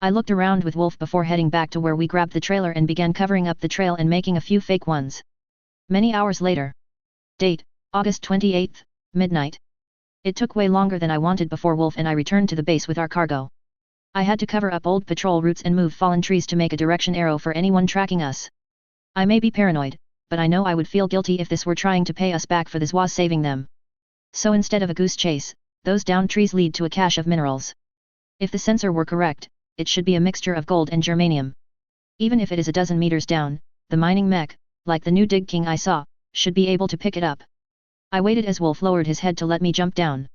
I looked around with Wolf before heading back to where we grabbed the trailer and began covering up the trail and making a few fake ones. Many hours later. Date, August 28th, midnight. It took way longer than I wanted before Wolf and I returned to the base with our cargo. I had to cover up old patrol routes and move fallen trees to make a direction arrow for anyone tracking us. I may be paranoid, but I know I would feel guilty if this were trying to pay us back for the Zoids saving them. So instead of a goose chase, those downed trees lead to a cache of minerals. If the sensor were correct, it should be a mixture of gold and germanium. Even if it is a dozen meters down, the mining mech, like the new Dig King I saw, should be able to pick it up. I waited as Wolf lowered his head to let me jump down.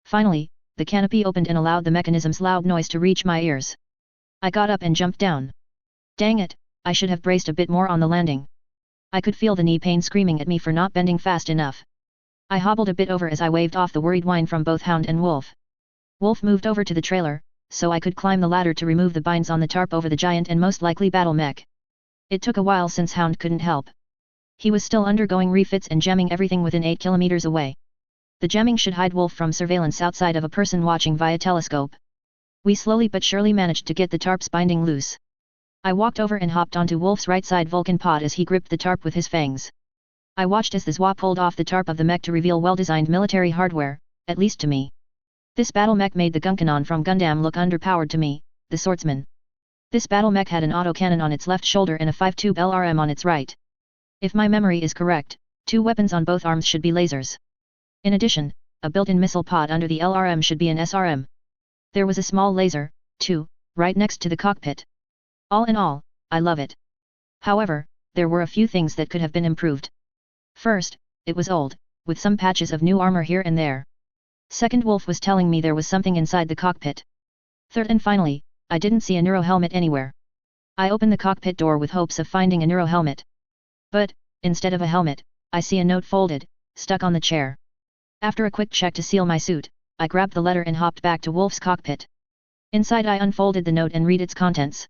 Finally, the canopy opened and allowed the mechanism's loud noise to reach my ears. I got up and jumped down. Dang it, I should have braced a bit more on the landing. I could feel the knee pain screaming at me for not bending fast enough. I hobbled a bit over as I waved off the worried whine from both Hound and Wolf. Wolf moved over to the trailer, so I could climb the ladder to remove the binds on the tarp over the giant and most likely battle mech. It took a while since Hound couldn't help. He was still undergoing refits and jamming everything within 8 kilometers away. The jamming should hide Wolf from surveillance outside of a person watching via telescope. We slowly but surely managed to get the tarp's binding loose. I walked over and hopped onto Wolf's right side Vulcan pod as he gripped the tarp with his fangs. I watched as the Zoid pulled off the tarp of the mech to reveal well-designed military hardware, at least to me. This battle mech made the Gunkanon from Gundam look underpowered to me, the swordsman. This battle mech had an autocannon on its left shoulder and a 5-tube LRM on its right. If my memory is correct, 2 weapons on both arms should be lasers. In addition, a built-in missile pod under the LRM should be an SRM. There was a small laser, too, right next to the cockpit. All in all, I love it. However, there were a few things that could have been improved. First, it was old, with some patches of new armor here and there. Second, Wolf was telling me there was something inside the cockpit. Third and finally, I didn't see a neuro helmet anywhere. I opened the cockpit door with hopes of finding a neuro helmet. But, instead of a helmet, I see a note folded, stuck on the chair. After a quick check to seal my suit, I grabbed the letter and hopped back to Wolf's cockpit. Inside, I unfolded the note and read its contents.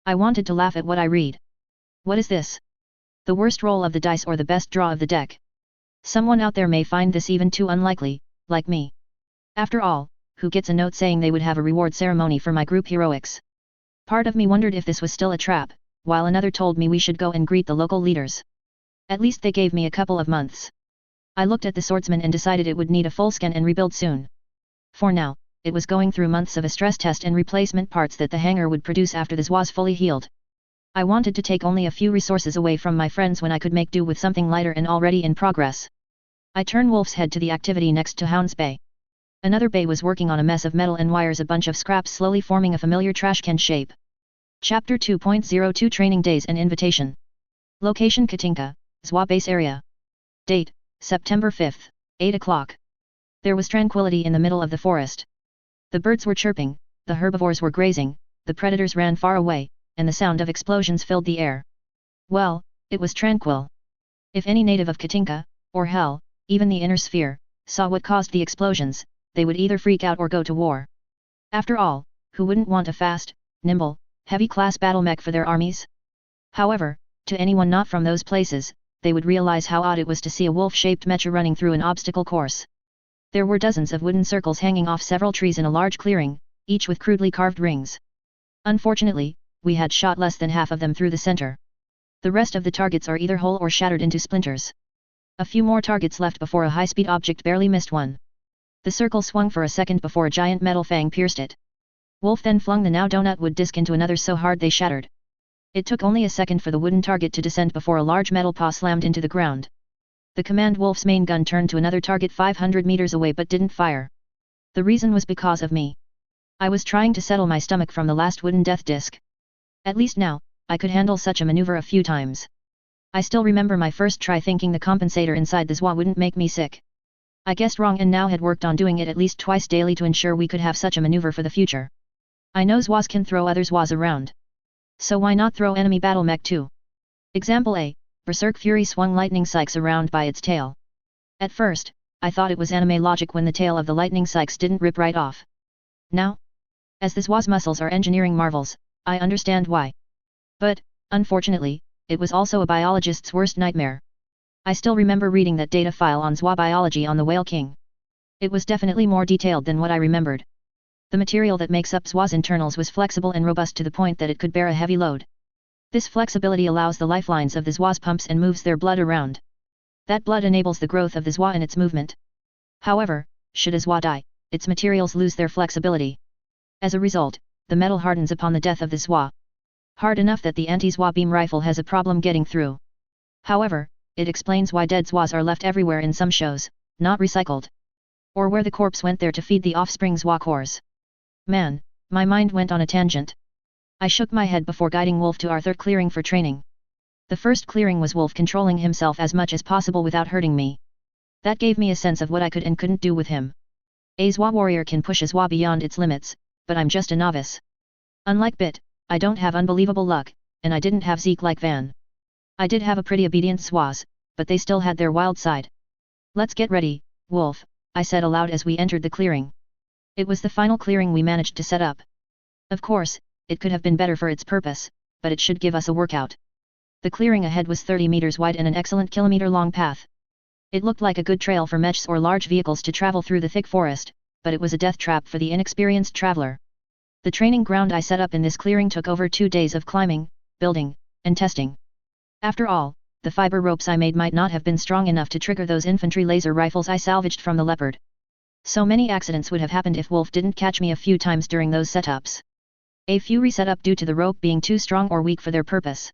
I wanted to laugh at what I read. What is this? The worst roll of the dice or the best draw of the deck? Someone out there may find this even too unlikely, like me. After all, who gets a note saying they would have a reward ceremony for my group heroics? Part of me wondered if this was still a trap, while another told me we should go and greet the local leaders. At least they gave me a couple of months. I looked at the swordsman and decided it would need a full scan and rebuild soon. For now, it was going through months of a stress test and replacement parts that the hangar would produce after this was fully healed. I wanted to take only a few resources away from my friends when I could make do with something lighter and already in progress. I turned Wolf's head to the activity next to Hound's Bay. Another bay was working on a mess of metal and wires, a bunch of scraps slowly forming a familiar trash can shape. Chapter 2.02 Training Days and Invitation. Location Katinka, ZWA Base Area. Date, September 5, 8 o'clock. There was tranquility in the middle of the forest. The birds were chirping, the herbivores were grazing, the predators ran far away, and the sound of explosions filled the air. Well, it was tranquil. If any native of Katinka, or hell, even the inner sphere, saw what caused the explosions, they would either freak out or go to war. After all, who wouldn't want a fast, nimble, heavy-class battle mech for their armies? However, to anyone not from those places, they would realize how odd it was to see a wolf-shaped mecha running through an obstacle course. There were dozens of wooden circles hanging off several trees in a large clearing, each with crudely carved rings. Unfortunately, we had shot less than half of them through the center. The rest of the targets are either whole or shattered into splinters. A few more targets left before a high-speed object barely missed one. The circle swung for a second before a giant metal fang pierced it. Wolf then flung the now donut wood disc into another so hard they shattered. It took only a second for the wooden target to descend before a large metal paw slammed into the ground. The command Wolf's main gun turned to another target 500 meters away but didn't fire. The reason was because of me. I was trying to settle my stomach from the last wooden death disc. At least now, I could handle such a maneuver a few times. I still remember my first try thinking the compensator inside the ZWA wouldn't make me sick. I guessed wrong and now had worked on doing it at least twice daily to ensure we could have such a maneuver for the future. I know ZWAs can throw other ZWAs around. So why not throw enemy battle mech too? Example A, Berserk Fury swung lightning sykes around by its tail. At first, I thought it was anime logic when the tail of the lightning sykes didn't rip right off. Now, as the ZWA's muscles are engineering marvels, I understand why. But, unfortunately, it was also a biologist's worst nightmare. I still remember reading that data file on ZWA biology on the Whale King. It was definitely more detailed than what I remembered. The material that makes up ZWA's internals was flexible and robust to the point that it could bear a heavy load. This flexibility allows the lifelines of the ZWA's pumps and moves their blood around. That blood enables the growth of the ZWA and its movement. However, should a ZWA die, its materials lose their flexibility. As a result, the metal hardens upon the death of the ZWA. Hard enough that the anti-ZWA beam rifle has a problem getting through. However, it explains why dead ZWAs are left everywhere in some shows, not recycled. Or where the corpse went there to feed the offspring ZWA cores. Man, my mind went on a tangent. I shook my head before guiding Wolf to our third clearing for training. The first clearing was Wolf controlling himself as much as possible without hurting me. That gave me a sense of what I could and couldn't do with him. A ZWA warrior can push a ZWA beyond its limits, but I'm just a novice. Unlike Bit, I don't have unbelievable luck, and I didn't have Zeke like Van. I did have a pretty obedient ZWAs, but they still had their wild side. Let's get ready, Wolf, I said aloud as we entered the clearing. It was the final clearing we managed to set up. Of course, it could have been better for its purpose, but it should give us a workout. The clearing ahead was 30 meters wide and an excellent kilometer-long path. It looked like a good trail for mechs or large vehicles to travel through the thick forest, but it was a death trap for the inexperienced traveler. The training ground I set up in this clearing took over 2 days of climbing, building, and testing. After all, the fiber ropes I made might not have been strong enough to trigger those infantry laser rifles I salvaged from the Leopard. So many accidents would have happened if Wolf didn't catch me a few times during those setups. A few reset up due to the rope being too strong or weak for their purpose.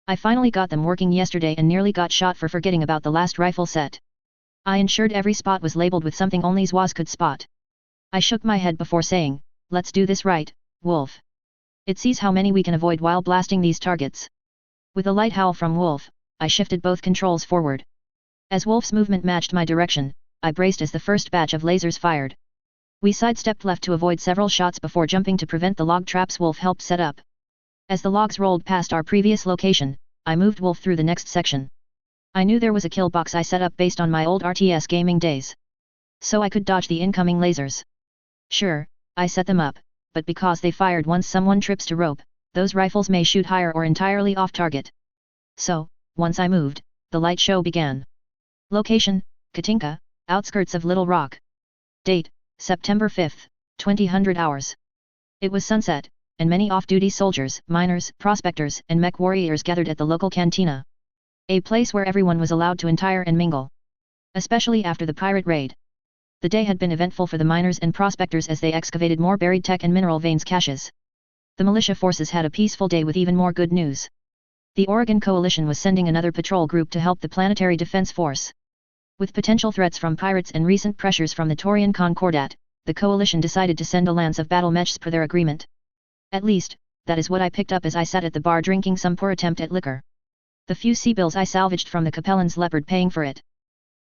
I finally got them working yesterday and nearly got shot for forgetting about the last rifle set. I ensured every spot was labeled with something only ZWAs could spot. I shook my head before saying, "Let's do this right, Wolf. It sees how many we can avoid while blasting these targets." With a light howl from Wolf, I shifted both controls forward. As Wolf's movement matched my direction, I braced as the first batch of lasers fired. We sidestepped left to avoid several shots before jumping to prevent the log traps Wolf helped set up. As the logs rolled past our previous location, I moved Wolf through the next section. I knew there was a kill box I set up based on my old RTS gaming days. So I could dodge the incoming lasers. Sure, I set them up, but because they fired once someone trips to rope, those rifles may shoot higher or entirely off target. So, once I moved, the light show began. Location, Katinka, outskirts of Little Rock. Date, September 5, 2000 hours. It was sunset, and many off-duty soldiers, miners, prospectors, and mech warriors gathered at the local cantina. A place where everyone was allowed to entire and mingle. Especially after the pirate raid. The day had been eventful for the miners and prospectors as they excavated more buried tech and mineral veins caches. The militia forces had a peaceful day with even more good news. The Oregon Coalition was sending another patrol group to help the Planetary Defense Force. With potential threats from pirates and recent pressures from the Taurian Concordat, the Coalition decided to send a lance of battle mechs per their agreement. At least, that is what I picked up as I sat at the bar drinking some poor attempt at liquor. The few sea bills I salvaged from the Capellan's leopard paying for it.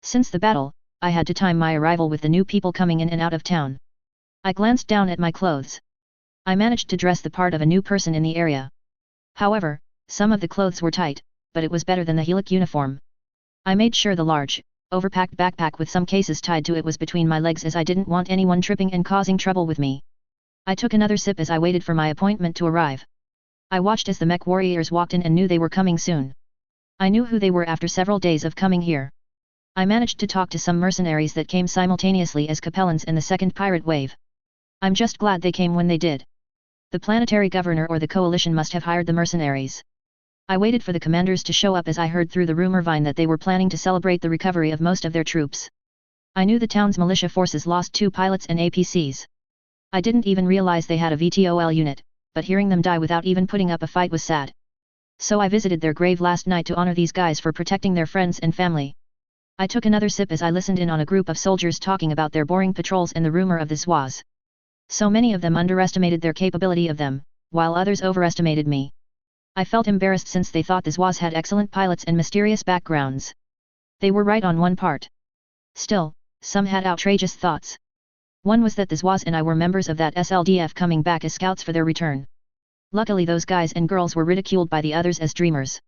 Since the battle, I had to time my arrival with the new people coming in and out of town. I glanced down at my clothes. I managed to dress the part of a new person in the area. However, some of the clothes were tight, but it was better than the Helic uniform. I made sure the large, overpacked backpack with some cases tied to it was between my legs as I didn't want anyone tripping and causing trouble with me. I took another sip as I waited for my appointment to arrive. I watched as the mech warriors walked in and knew they were coming soon. I knew who they were after several days of coming here. I managed to talk to some mercenaries that came simultaneously as Capellans in the second pirate wave. I'm just glad they came when they did. The planetary governor or the coalition must have hired the mercenaries. I waited for the commanders to show up as I heard through the rumor vine that they were planning to celebrate the recovery of most of their troops. I knew the town's militia forces lost 2 pilots and APCs. I didn't even realize they had a VTOL unit, but hearing them die without even putting up a fight was sad. So I visited their grave last night to honor these guys for protecting their friends and family. I took another sip as I listened in on a group of soldiers talking about their boring patrols and the rumor of the Zoids. So many of them underestimated their capability of them, while others overestimated me. I felt embarrassed since they thought the Zoids had excellent pilots and mysterious backgrounds. They were right on one part. Still, some had outrageous thoughts. One was that the Zoids and I were members of that SLDF coming back as scouts for their return. Luckily those guys and girls were ridiculed by the others as dreamers.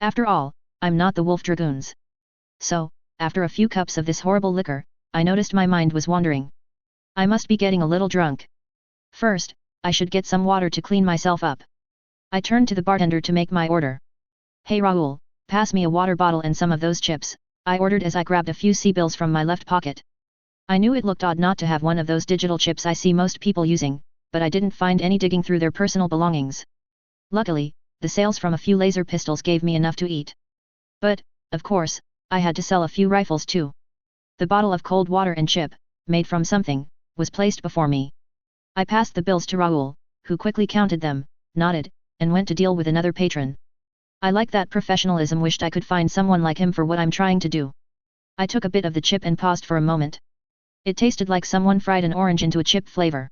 After all, I'm not the Wolf Dragoons. So, after a few cups of this horrible liquor, I noticed my mind was wandering. I must be getting a little drunk. First, I should get some water to clean myself up. I turned to the bartender to make my order. Hey Raoul, pass me a water bottle and some of those chips, I ordered as I grabbed a few sea bills from my left pocket. I knew it looked odd not to have one of those digital chips I see most people using, but I didn't find any digging through their personal belongings. Luckily, the sales from a few laser pistols gave me enough to eat. But, of course, I had to sell a few rifles too. The bottle of cold water and chip, made from something, was placed before me. I passed the bills to Raoul, who quickly counted them, nodded, and went to deal with another patron. I like that professionalism, wished I could find someone like him for what I'm trying to do. I took a bit of the chip and paused for a moment. It tasted like someone fried an orange into a chip flavor.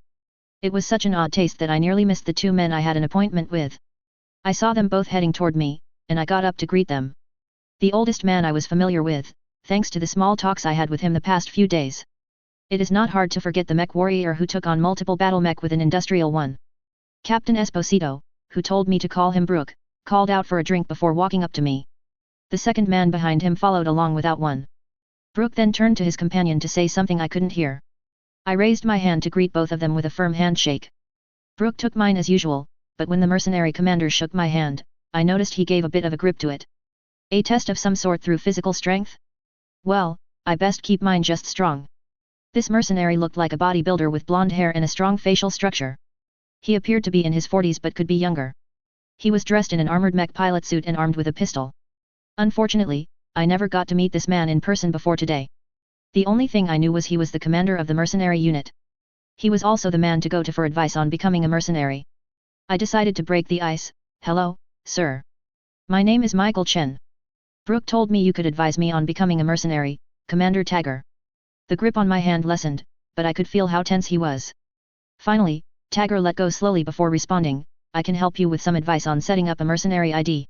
It was such an odd taste that I nearly missed the 2 men I had an appointment with. I saw them both heading toward me, and I got up to greet them. The oldest man I was familiar with, thanks to the small talks I had with him the past few days. It is not hard to forget the mech warrior who took on multiple battle mech with an industrial one. Captain Esposito, who told me to call him Brooke, called out for a drink before walking up to me. The second man behind him followed along without one. Brooke then turned to his companion to say something I couldn't hear. I raised my hand to greet both of them with a firm handshake. Brooke took mine as usual, but when the mercenary commander shook my hand, I noticed he gave a bit of a grip to it. A test of some sort through physical strength? Well, I best keep mine just strong. This mercenary looked like a bodybuilder with blonde hair and a strong facial structure. He appeared to be in his 40s but could be younger. He was dressed in an armored mech pilot suit and armed with a pistol. Unfortunately, I never got to meet this man in person before today. The only thing I knew was he was the commander of the mercenary unit. He was also the man to go to for advice on becoming a mercenary. I decided to break the ice. Hello, sir. My name is Michael Chen. Brooke told me you could advise me on becoming a mercenary, Commander Tagger. The grip on my hand lessened, but I could feel how tense he was. Finally, Tagger let go slowly before responding, I can help you with some advice on setting up a mercenary ID.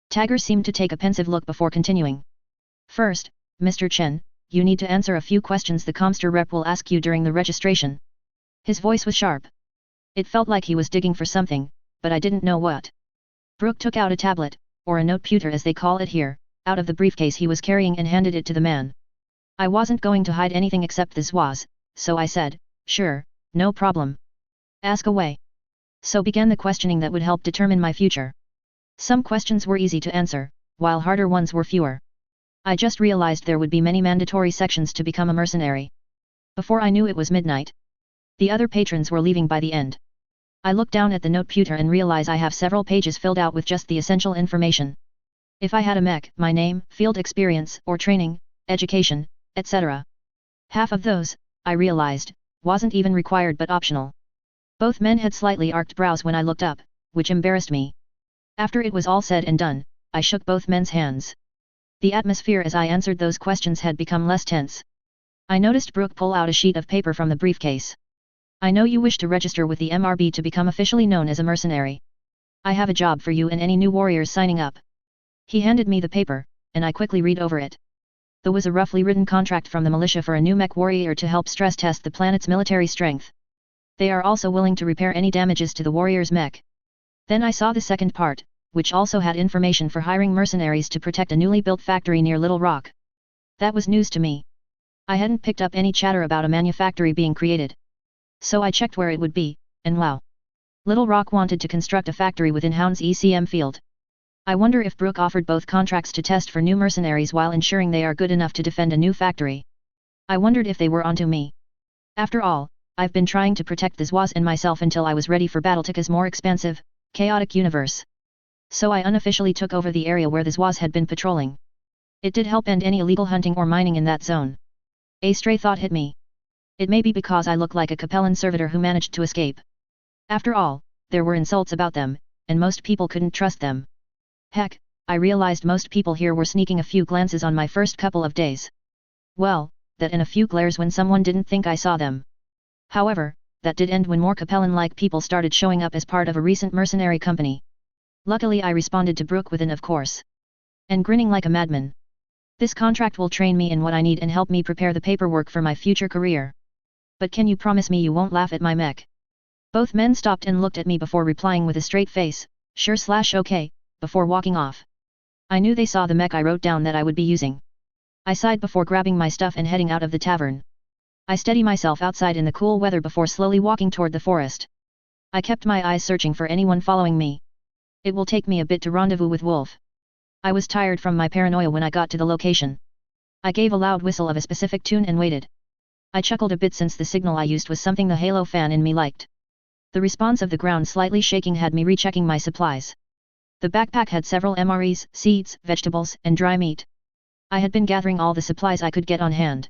Tagger seemed to take a pensive look before continuing. First, Mr. Chen, you need to answer a few questions the Comster rep will ask you during the registration. His voice was sharp. It felt like he was digging for something, but I didn't know what. Brooke took out a tablet, or a noteputer as they call it here, out of the briefcase he was carrying and handed it to the man. I wasn't going to hide anything except the Zoids, so I said, sure, no problem. Ask away. So began the questioning that would help determine my future. Some questions were easy to answer, while harder ones were fewer. I just realized there would be many mandatory sections to become a mercenary. Before I knew it was midnight. The other patrons were leaving by the end. I looked down at the noteputer and realize I have several pages filled out with just the essential information. If I had a mech, my name, field experience, or training, education, etc. Half of those, I realized, wasn't even required but optional. Both men had slightly arched brows when I looked up, which embarrassed me. After it was all said and done, I shook both men's hands. The atmosphere as I answered those questions had become less tense. I noticed Brooke pull out a sheet of paper from the briefcase. I know you wish to register with the MRB to become officially known as a mercenary. I have a job for you and any new warriors signing up. He handed me the paper, and I quickly read over it. There was a roughly written contract from the militia for a new mech warrior to help stress test the planet's military strength. They are also willing to repair any damages to the warrior's mech. Then I saw the second part, which also had information for hiring mercenaries to protect a newly built factory near Little Rock. That was news to me. I hadn't picked up any chatter about a manufactory being created. So I checked where it would be, and wow. Little Rock wanted to construct a factory within Hound's ECM field. I wonder if Brooke offered both contracts to test for new mercenaries while ensuring they are good enough to defend a new factory. I wondered if they were onto me. After all, I've been trying to protect the Zoids and myself until I was ready for Battletech's more expansive, chaotic universe. So I unofficially took over the area where the Zoids had been patrolling. It did help end any illegal hunting or mining in that zone. A stray thought hit me. It may be because I look like a Capellan servitor who managed to escape. After all, there were insults about them, and most people couldn't trust them. Heck, I realized most people here were sneaking a few glances on my first couple of days. Well, that and a few glares when someone didn't think I saw them. However, that did end when more Capellan-like people started showing up as part of a recent mercenary company. Luckily I responded to Brooke with an of course. And grinning like a madman. This contract will train me in what I need and help me prepare the paperwork for my future career. But can you promise me you won't laugh at my mech? Both men stopped and looked at me before replying with a straight face, sure/okay, before walking off. I knew they saw the mech I wrote down that I would be using. I sighed before grabbing my stuff and heading out of the tavern. I steadied myself outside in the cool weather before slowly walking toward the forest. I kept my eyes searching for anyone following me. It will take me a bit to rendezvous with Wolf. I was tired from my paranoia when I got to the location. I gave a loud whistle of a specific tune and waited. I chuckled a bit since the signal I used was something the Halo fan in me liked. The response of the ground slightly shaking had me rechecking my supplies. The backpack had several MREs, seeds, vegetables, and dry meat. I had been gathering all the supplies I could get on hand.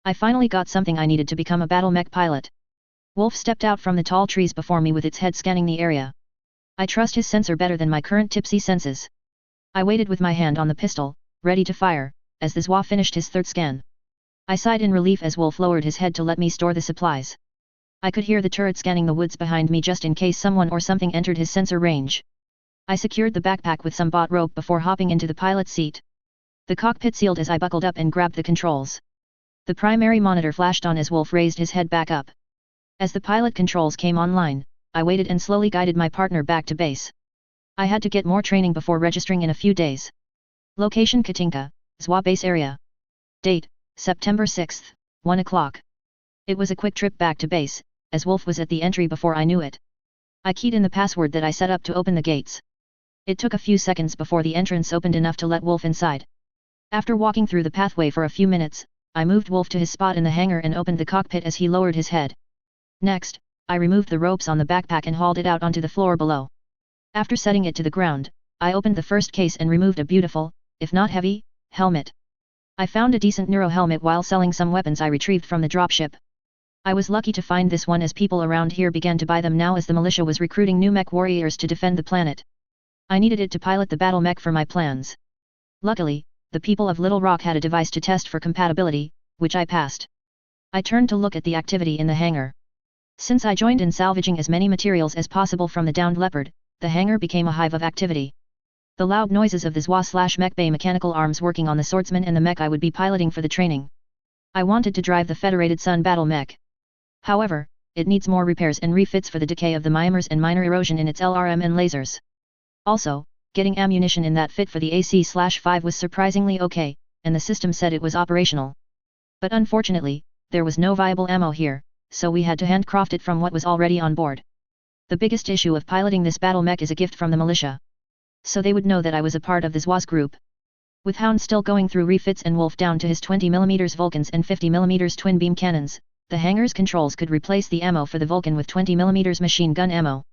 I finally got something I needed to become a battle mech pilot. Wolf stepped out from the tall trees before me with its head scanning the area. I trust his sensor better than my current tipsy senses. I waited with my hand on the pistol, ready to fire, as the Zwa finished his third scan. I sighed in relief as Wolf lowered his head to let me store the supplies. I could hear the turret scanning the woods behind me just in case someone or something entered his sensor range. I secured the backpack with some bought rope before hopping into the pilot's seat. The cockpit sealed as I buckled up and grabbed the controls. The primary monitor flashed on as Wolf raised his head back up. As the pilot controls came online, I waited and slowly guided my partner back to base. I had to get more training before registering in a few days. Location Katinka, Zwa base area. Date, September 6th, 1 o'clock. It was a quick trip back to base, as Wolf was at the entry before I knew it. I keyed in the password that I set up to open the gates. It took a few seconds before the entrance opened enough to let Wolf inside. After walking through the pathway for a few minutes, I moved Wolf to his spot in the hangar and opened the cockpit as he lowered his head. Next, I removed the ropes on the backpack and hauled it out onto the floor below. After setting it to the ground, I opened the first case and removed a beautiful, if not heavy, helmet. I found a decent neuro helmet while selling some weapons I retrieved from the dropship. I was lucky to find this one as people around here began to buy them now as the militia was recruiting new mech warriors to defend the planet. I needed it to pilot the battle mech for my plans. Luckily, the people of Little Rock had a device to test for compatibility, which I passed. I turned to look at the activity in the hangar. Since I joined in salvaging as many materials as possible from the downed leopard, the hangar became a hive of activity. The loud noises of the Zwa/mech bay mechanical arms working on the swordsman and the mech I would be piloting for the training. I wanted to drive the Federated Sun battle mech. However, it needs more repairs and refits for the decay of the Mimers and minor erosion in its LRM and lasers. Also, getting ammunition in that fit for the AC/5 was surprisingly okay, and the system said it was operational. But unfortunately, there was no viable ammo here, so we had to handcraft it from what was already on board. The biggest issue of piloting this battle mech is a gift from the militia. So they would know that I was a part of the Zwa's group. With Hound still going through refits and Wolf down to his 20mm Vulcans and 50mm twin beam cannons, the hangar's controls could replace the ammo for the Vulcan with 20mm machine gun ammo.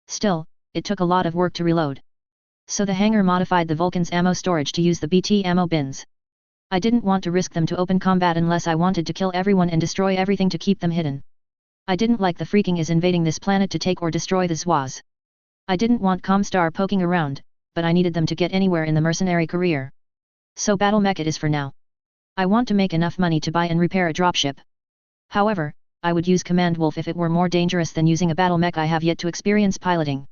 Still, it took a lot of work to reload. So the hangar modified the Vulcan's ammo storage to use the BT ammo bins. I didn't want to risk them to open combat unless I wanted to kill everyone and destroy everything to keep them hidden. I didn't like the freaking is invading this planet to take or destroy the Zoids. I didn't want Comstar poking around, but I needed them to get anywhere in the mercenary career. So battle mech it is for now. I want to make enough money to buy and repair a dropship. However, I would use Command Wolf if it were more dangerous than using a battle mech I have yet to experience piloting.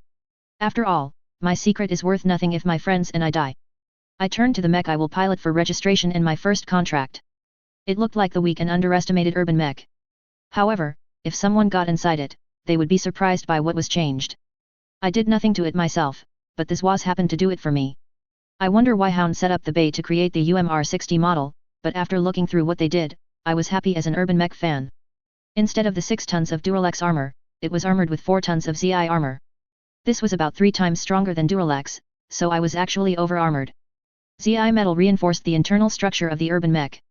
After all, my secret is worth nothing if my friends and I die. I turned to the mech I will pilot for registration in my first contract. It looked like the weak and underestimated urban mech. However, if someone got inside it, they would be surprised by what was changed. I did nothing to it myself, but this was happened to do it for me. I wonder why Hound set up the bay to create the UMR-60 model, but after looking through what they did, I was happy as an urban mech fan. Instead of the 6 tons of Duralex armor, it was armored with 4 tons of ZI armor. This was about 3 times stronger than Duralex, so I was actually over-armored. ZI metal reinforced the internal structure of the urban mech.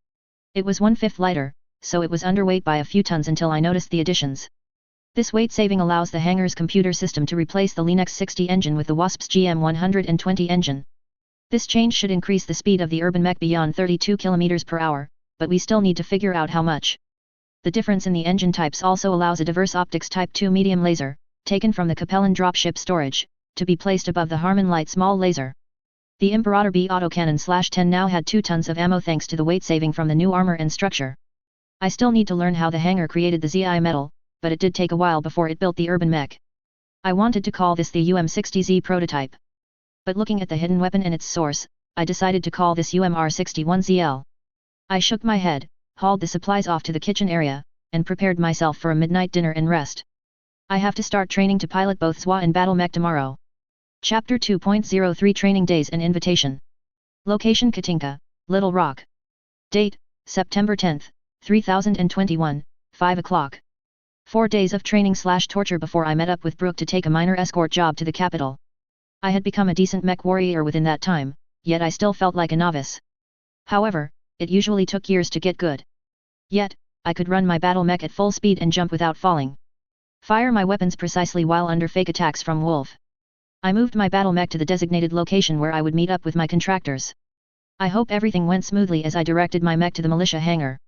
It was 1/5 lighter, so it was underweight by a few tons until I noticed the additions. This weight saving allows the hangar's computer system to replace the Linux 60 engine with the Wasp's GM120 engine. This change should increase the speed of the urban mech beyond 32 km per hour, but we still need to figure out how much. The difference in the engine types also allows a diverse optics Type 2 medium laser, taken from the Capellan dropship storage, to be placed above the Harman light small laser. The Imperator B autocannon/10 now had 2 tons of ammo thanks to the weight saving from the new armor and structure. I still need to learn how the hangar created the ZI metal, but it did take a while before it built the urban mech. I wanted to call this the UM-60Z prototype. But looking at the hidden weapon and its source, I decided to call this UMR-61ZL. I shook my head, hauled the supplies off to the kitchen area, and prepared myself for a midnight dinner and rest. I have to start training to pilot both ZWA and Battle Mech tomorrow. Chapter 2.03 Training Days and Invitation. Location Katinka, Little Rock. Date, September 10, 3021, 5 o'clock. 4 days of training/torture before I met up with Brooke to take a minor escort job to the capital. I had become a decent mech warrior within that time, yet I still felt like a novice. However, it usually took years to get good. Yet, I could run my battle mech at full speed and jump without falling. Fire my weapons precisely while under fake attacks from Wolf. I moved my battle mech to the designated location where I would meet up with my contractors. I hope everything went smoothly as I directed my mech to the militia hangar.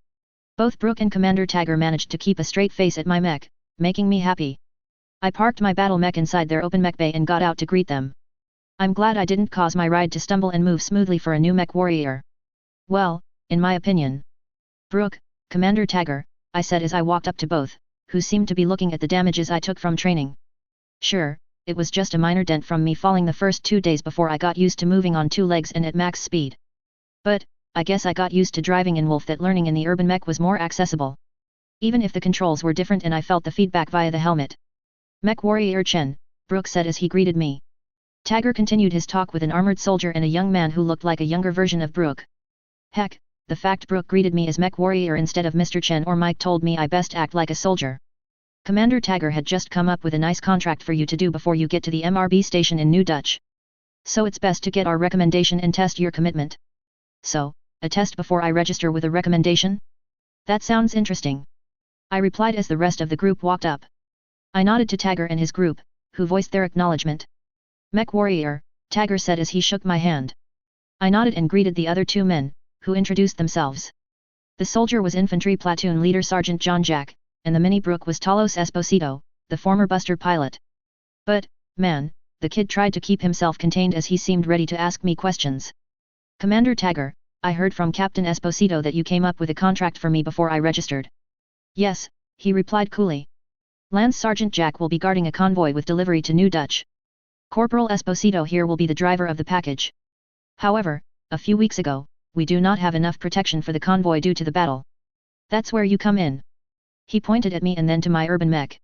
Both Brooke and Commander Tagger managed to keep a straight face at my mech, making me happy. I parked my battle mech inside their open mech bay and got out to greet them. I'm glad I didn't cause my ride to stumble and move smoothly for a new mech warrior. Well, in my opinion. Brooke, Commander Tagger, I said as I walked up to both, who seemed to be looking at the damages I took from training. Sure, it was just a minor dent from me falling the first 2 days before I got used to moving on 2 legs and at max speed. But, I guess I got used to driving in Wolf that learning in the urban mech was more accessible. Even if the controls were different and I felt the feedback via the helmet. Mech Warrior Chen, Brooke said as he greeted me. Tagger continued his talk with an armored soldier and a young man who looked like a younger version of Brooke. Heck, the fact Brooke greeted me as Mech Warrior instead of Mr. Chen or Mike told me I best act like a soldier. Commander Tagger had just come up with a nice contract for you to do before you get to the MRB station in New Dutch. So it's best to get our recommendation and test your commitment. So, a test before I register with a recommendation? That sounds interesting. I replied as the rest of the group walked up. I nodded to Tagger and his group, who voiced their acknowledgement. Mech Warrior, Tagger said as he shook my hand. I nodded and greeted the other 2 men, who introduced themselves. The soldier was Infantry Platoon Leader Sergeant John Jack, and the mini Brooke was Talos Esposito, the former Buster pilot. But, man, the kid tried to keep himself contained as he seemed ready to ask me questions. Commander Tagger, I heard from Captain Esposito that you came up with a contract for me before I registered. Yes, he replied coolly. Lance Sergeant Jack will be guarding a convoy with delivery to New Dutch. Corporal Esposito here will be the driver of the package. However, a few weeks ago, we do not have enough protection for the convoy due to the battle. That's where you come in. He pointed at me and then to my urban mech.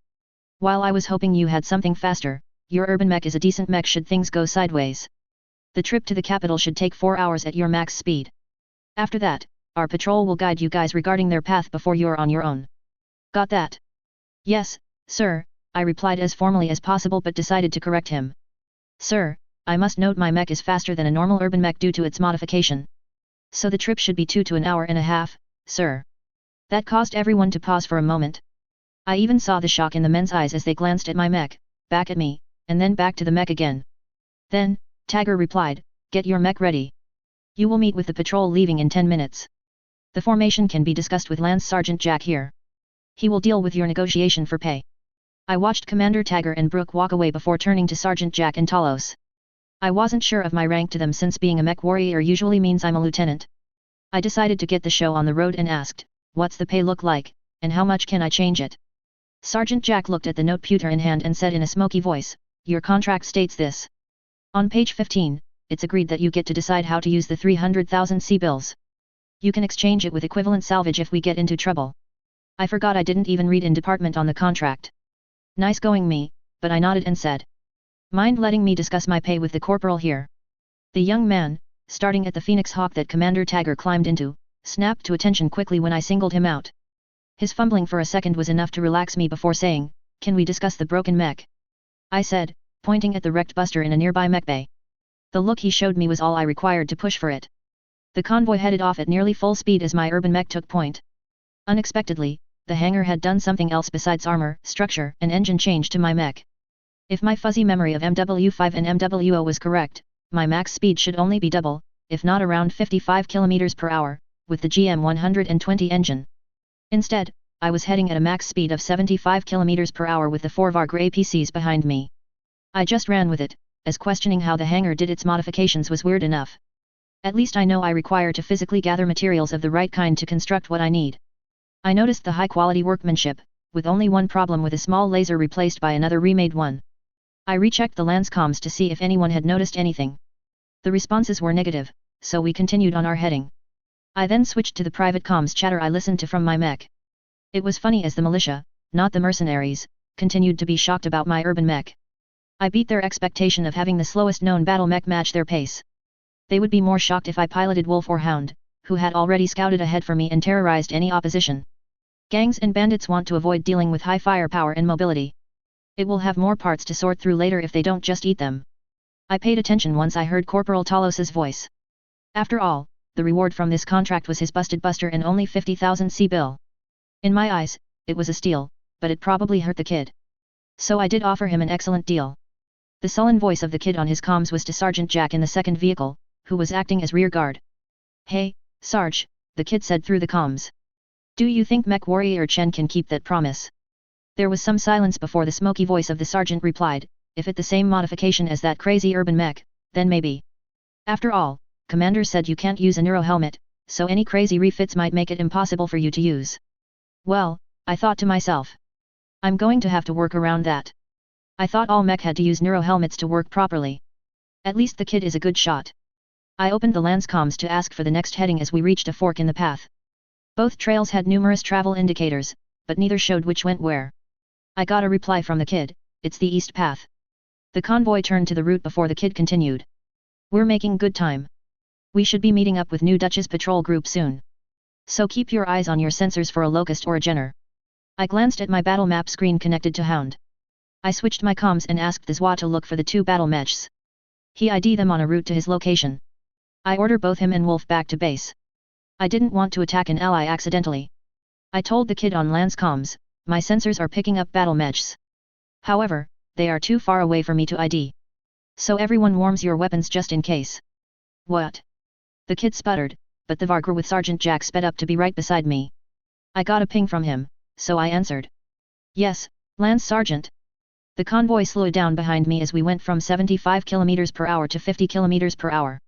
While I was hoping you had something faster, your urban mech is a decent mech should things go sideways. The trip to the capital should take 4 hours at your max speed. After that, our patrol will guide you guys regarding their path before you're on your own. Got that? Yes, sir, I replied as formally as possible but decided to correct him. Sir, I must note my mech is faster than a normal urban mech due to its modification. So the trip should be 2 to an hour and a half, sir. That caused everyone to pause for a moment. I even saw the shock in the men's eyes as they glanced at my mech, back at me, and then back to the mech again. Then, Tagger replied, "Get your mech ready. You will meet with the patrol leaving in 10 minutes. The formation can be discussed with Lance Sergeant Jack here. He will deal with your negotiation for pay." I watched Commander Tagger and Brooke walk away before turning to Sergeant Jack and Talos. I wasn't sure of my rank to them since being a mech warrior usually means I'm a lieutenant. I decided to get the show on the road and asked, "What's the pay look like, and how much can I change it?" Sergeant Jack looked at the noteputer in hand and said in a smoky voice, "Your contract states this. On page 15, it's agreed that you get to decide how to use the 300,000 C-bills. You can exchange it with equivalent salvage if we get into trouble." I forgot I didn't even read in department on the contract. Nice going me, but I nodded and said, "Mind letting me discuss my pay with the corporal here?" The young man, starting at the Phoenix Hawk that Commander Tagger climbed into, snapped to attention quickly when I singled him out. His fumbling for a second was enough to relax me before saying, "Can we discuss the broken mech?" I said, pointing at the wrecked buster in a nearby mech bay. The look he showed me was all I required to push for it. The convoy headed off at nearly full speed as my urban mech took point. Unexpectedly, the hangar had done something else besides armor, structure, and engine change to my mech. If my fuzzy memory of MW5 and MWO was correct, my max speed should only be double, if not around 55 km per hour, with the GM120 engine. Instead, I was heading at a max speed of 75 km per hour with the 4 Varg APCs behind me. I just ran with it, as questioning how the hangar did its modifications was weird enough. At least I know I require to physically gather materials of the right kind to construct what I need. I noticed the high-quality workmanship, with only one problem with a small laser replaced by another remade one. I rechecked the Lance comms to see if anyone had noticed anything. The responses were negative, so we continued on our heading. I then switched to the private comms chatter I listened to from my mech. It was funny as the militia, not the mercenaries, continued to be shocked about my urban mech. I beat their expectation of having the slowest known battle mech match their pace. They would be more shocked if I piloted Wolf or Hound, who had already scouted ahead for me and terrorized any opposition. Gangs and bandits want to avoid dealing with high firepower and mobility. It will have more parts to sort through later if they don't just eat them. I paid attention once I heard Corporal Talos's voice. After all, the reward from this contract was his busted buster and only 50,000 C-bill. In my eyes, it was a steal, but it probably hurt the kid. So I did offer him an excellent deal. The sullen voice of the kid on his comms was to Sergeant Jack in the second vehicle, who was acting as rear guard. "Hey, Sarge," the kid said through the comms. "Do you think Mech Warrior Chen can keep that promise?" There was some silence before the smoky voice of the sergeant replied, "If it the same modification as that crazy urban mech, then maybe. After all, Commander said you can't use a neuro helmet, so any crazy refits might make it impossible for you to use." Well, I thought to myself, I'm going to have to work around that. I thought all mech had to use neuro helmets to work properly. At least the kid is a good shot. I opened the Lance comms to ask for the next heading as we reached a fork in the path. Both trails had numerous travel indicators, but neither showed which went where. I got a reply from the kid, "It's the east path." The convoy turned to the route before the kid continued. "We're making good time. We should be meeting up with New Dutch's patrol group soon. So keep your eyes on your sensors for a locust or a Jenner." I glanced at my battle map screen connected to Hound. I switched my comms and asked the Zwa to look for the 2 battle mechs. He ID'd them on a route to his location. I ordered both him and Wolf back to base. I didn't want to attack an ally accidentally. I told the kid on Lance comms, "My sensors are picking up battle mechs. However, they are too far away for me to ID. So everyone warms your weapons just in case." "What?" The kid sputtered, but the Vargr with Sergeant Jack sped up to be right beside me. I got a ping from him, so I answered. "Yes, Lance Sergeant." The convoy slowed down behind me as we went from 75 km per hour to 50 km per hour.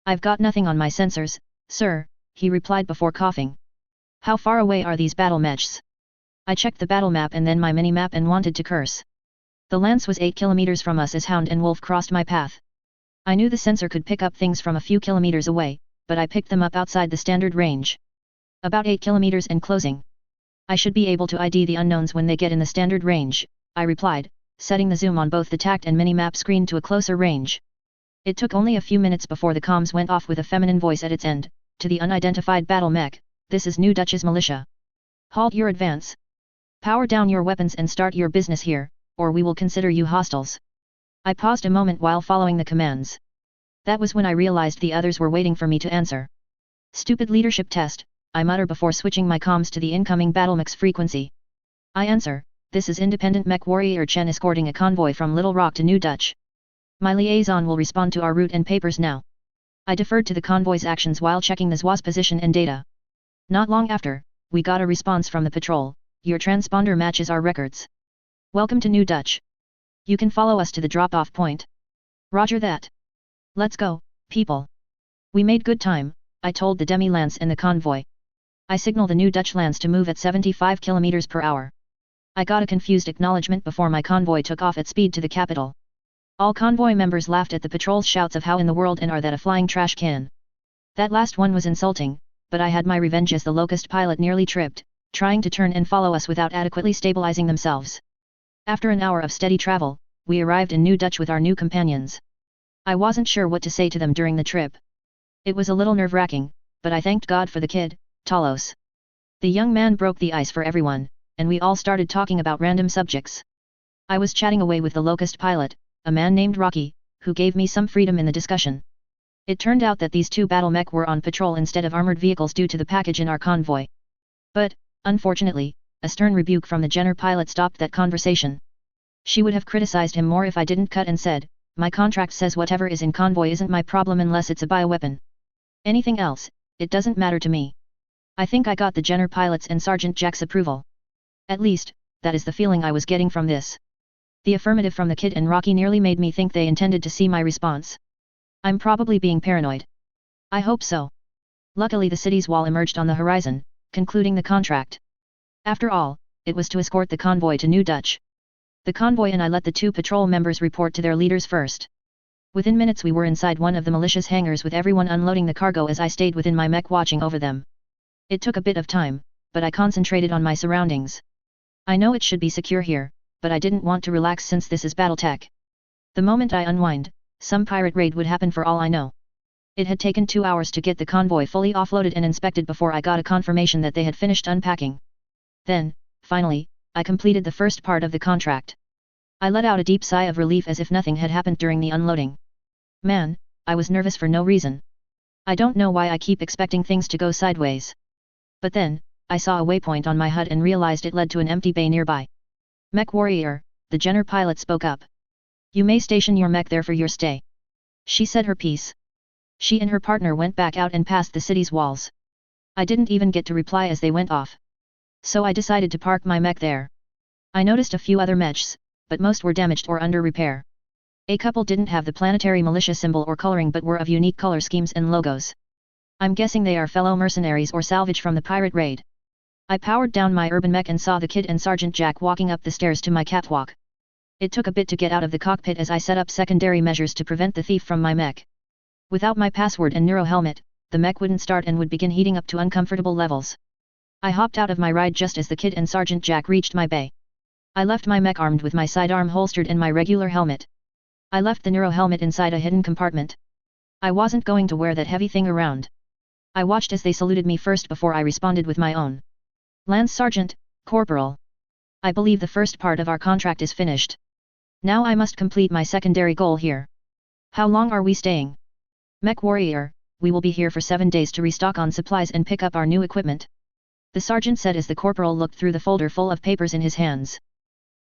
"I've got nothing on my sensors, sir," he replied before coughing. "How far away are these battle mechs?" I checked the battle map and then my mini-map and wanted to curse. The Lance was 8 km from us as Hound and Wolf crossed my path. I knew the sensor could pick up things from a few kilometers away, but I picked them up outside the standard range. About 8 km and closing. "I should be able to ID the unknowns when they get in the standard range," I replied, setting the zoom on both the TACT and mini-map screen to a closer range. It took only a few minutes before the comms went off with a feminine voice at its end, to the unidentified battle mech, "This is New Dutch's militia. Halt your advance. Power down your weapons and start your business here, or we will consider you hostiles." I paused a moment while following the commands. That was when I realized the others were waiting for me to answer. Stupid leadership test, I mutter before switching my comms to the incoming battle mech's frequency. I answer, this is independent mech warrior Chen escorting a convoy from Little Rock to New Dutch. My liaison will respond to our route and papers now. I deferred to the convoy's actions while checking the Zoids position and data. Not long after, we got a response from the patrol, your transponder matches our records. Welcome to New Dutch. You can follow us to the drop-off point. Roger that. Let's go, people. We made good time, I told the demi-lance in the convoy. I signaled the New Dutch lance to move at 75 km per hour. I got a confused acknowledgement before my convoy took off at speed to the capital. All convoy members laughed at the patrol's shouts of how in the world and are that a flying trash can. That last one was insulting, but I had my revenge as the Locust pilot nearly tripped, trying to turn and follow us without adequately stabilizing themselves. After an hour of steady travel, we arrived in New Dutch with our new companions. I wasn't sure what to say to them during the trip. It was a little nerve-wracking, but I thanked God for the kid, Talos. The young man broke the ice for everyone, and we all started talking about random subjects. I was chatting away with the Locust pilot, a man named Rocky, who gave me some freedom in the discussion. It turned out that these two battle mech were on patrol instead of armored vehicles due to the package in our convoy. But, unfortunately, a stern rebuke from the Jenner pilot stopped that conversation. She would have criticized him more if I didn't cut and said, my contract says whatever is in convoy isn't my problem unless it's a bioweapon. Anything else, it doesn't matter to me. I think I got the Jenner pilot's and Sergeant Jack's approval. At least, that is the feeling I was getting from this. The affirmative from the kid and Rocky nearly made me think they intended to see my response. I'm probably being paranoid. I hope so. Luckily the city's wall emerged on the horizon, concluding the contract. After all, it was to escort the convoy to New Dutch. The convoy and I let the two patrol members report to their leaders first. Within minutes we were inside one of the militia's hangars with everyone unloading the cargo as I stayed within my mech watching over them. It took a bit of time, but I concentrated on my surroundings. I know it should be secure here, but I didn't want to relax since this is Battletech. The moment I unwind, some pirate raid would happen for all I know. It had taken 2 hours to get the convoy fully offloaded and inspected before I got a confirmation that they had finished unpacking. Then, finally, I completed the first part of the contract. I let out a deep sigh of relief as if nothing had happened during the unloading. Man, I was nervous for no reason. I don't know why I keep expecting things to go sideways. But then, I saw a waypoint on my HUD and realized it led to an empty bay nearby. Mech warrior, the Jenner pilot spoke up. You may station your mech there for your stay. She said her piece. She and her partner went back out and past the city's walls. I didn't even get to reply as they went off. So I decided to park my mech there. I noticed a few other mechs, but most were damaged or under repair. A couple didn't have the planetary militia symbol or coloring but were of unique color schemes and logos. I'm guessing they are fellow mercenaries or salvage from the pirate raid. I powered down my urban mech and saw the kid and Sergeant Jack walking up the stairs to my catwalk. It took a bit to get out of the cockpit as I set up secondary measures to prevent the thief from my mech. Without my password and neuro helmet, the mech wouldn't start and would begin heating up to uncomfortable levels. I hopped out of my ride just as the kid and Sergeant Jack reached my bay. I left my mech armed with my sidearm holstered and my regular helmet. I left the neuro helmet inside a hidden compartment. I wasn't going to wear that heavy thing around. I watched as they saluted me first before I responded with my own. Lance Sergeant, Corporal. I believe the first part of our contract is finished. Now I must complete my secondary goal here. How long are we staying? Mech warrior, we will be here for 7 days to restock on supplies and pick up our new equipment. The sergeant said as the corporal looked through the folder full of papers in his hands.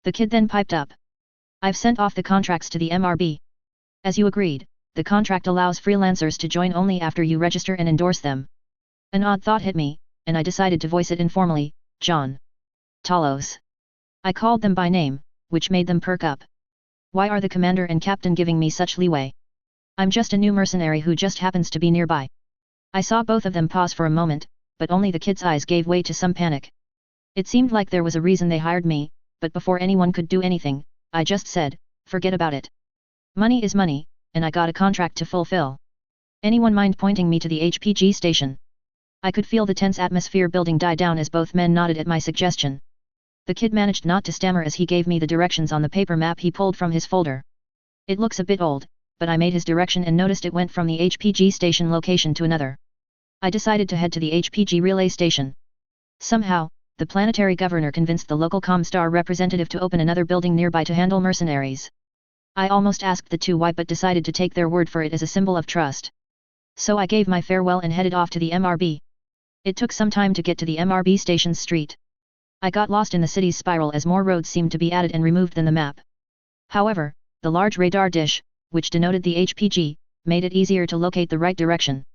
The kid then piped up. I've sent off the contracts to the MRB. As you agreed, the contract allows freelancers to join only after you register and endorse them. An odd thought hit me, and I decided to voice it informally, John. Talos. I called them by name, which made them perk up. Why are the commander and captain giving me such leeway? I'm just a new mercenary who just happens to be nearby. I saw both of them pause for a moment, but only the kid's eyes gave way to some panic. It seemed like there was a reason they hired me, but before anyone could do anything, I just said, forget about it. Money is money, and I got a contract to fulfill. Anyone mind pointing me to the HPG station? I could feel the tense atmosphere building die down as both men nodded at my suggestion. The kid managed not to stammer as he gave me the directions on the paper map he pulled from his folder. It looks a bit old, but I made his direction and noticed it went from the HPG station location to another. I decided to head to the HPG relay station. Somehow, the planetary governor convinced the local Comstar representative to open another building nearby to handle mercenaries. I almost asked the two why but decided to take their word for it as a symbol of trust. So I gave my farewell and headed off to the MRB. It took some time to get to the MRB station's street. I got lost in the city's spiral as more roads seemed to be added and removed than the map. However, the large radar dish, which denoted the HPG, made it easier to locate the right direction.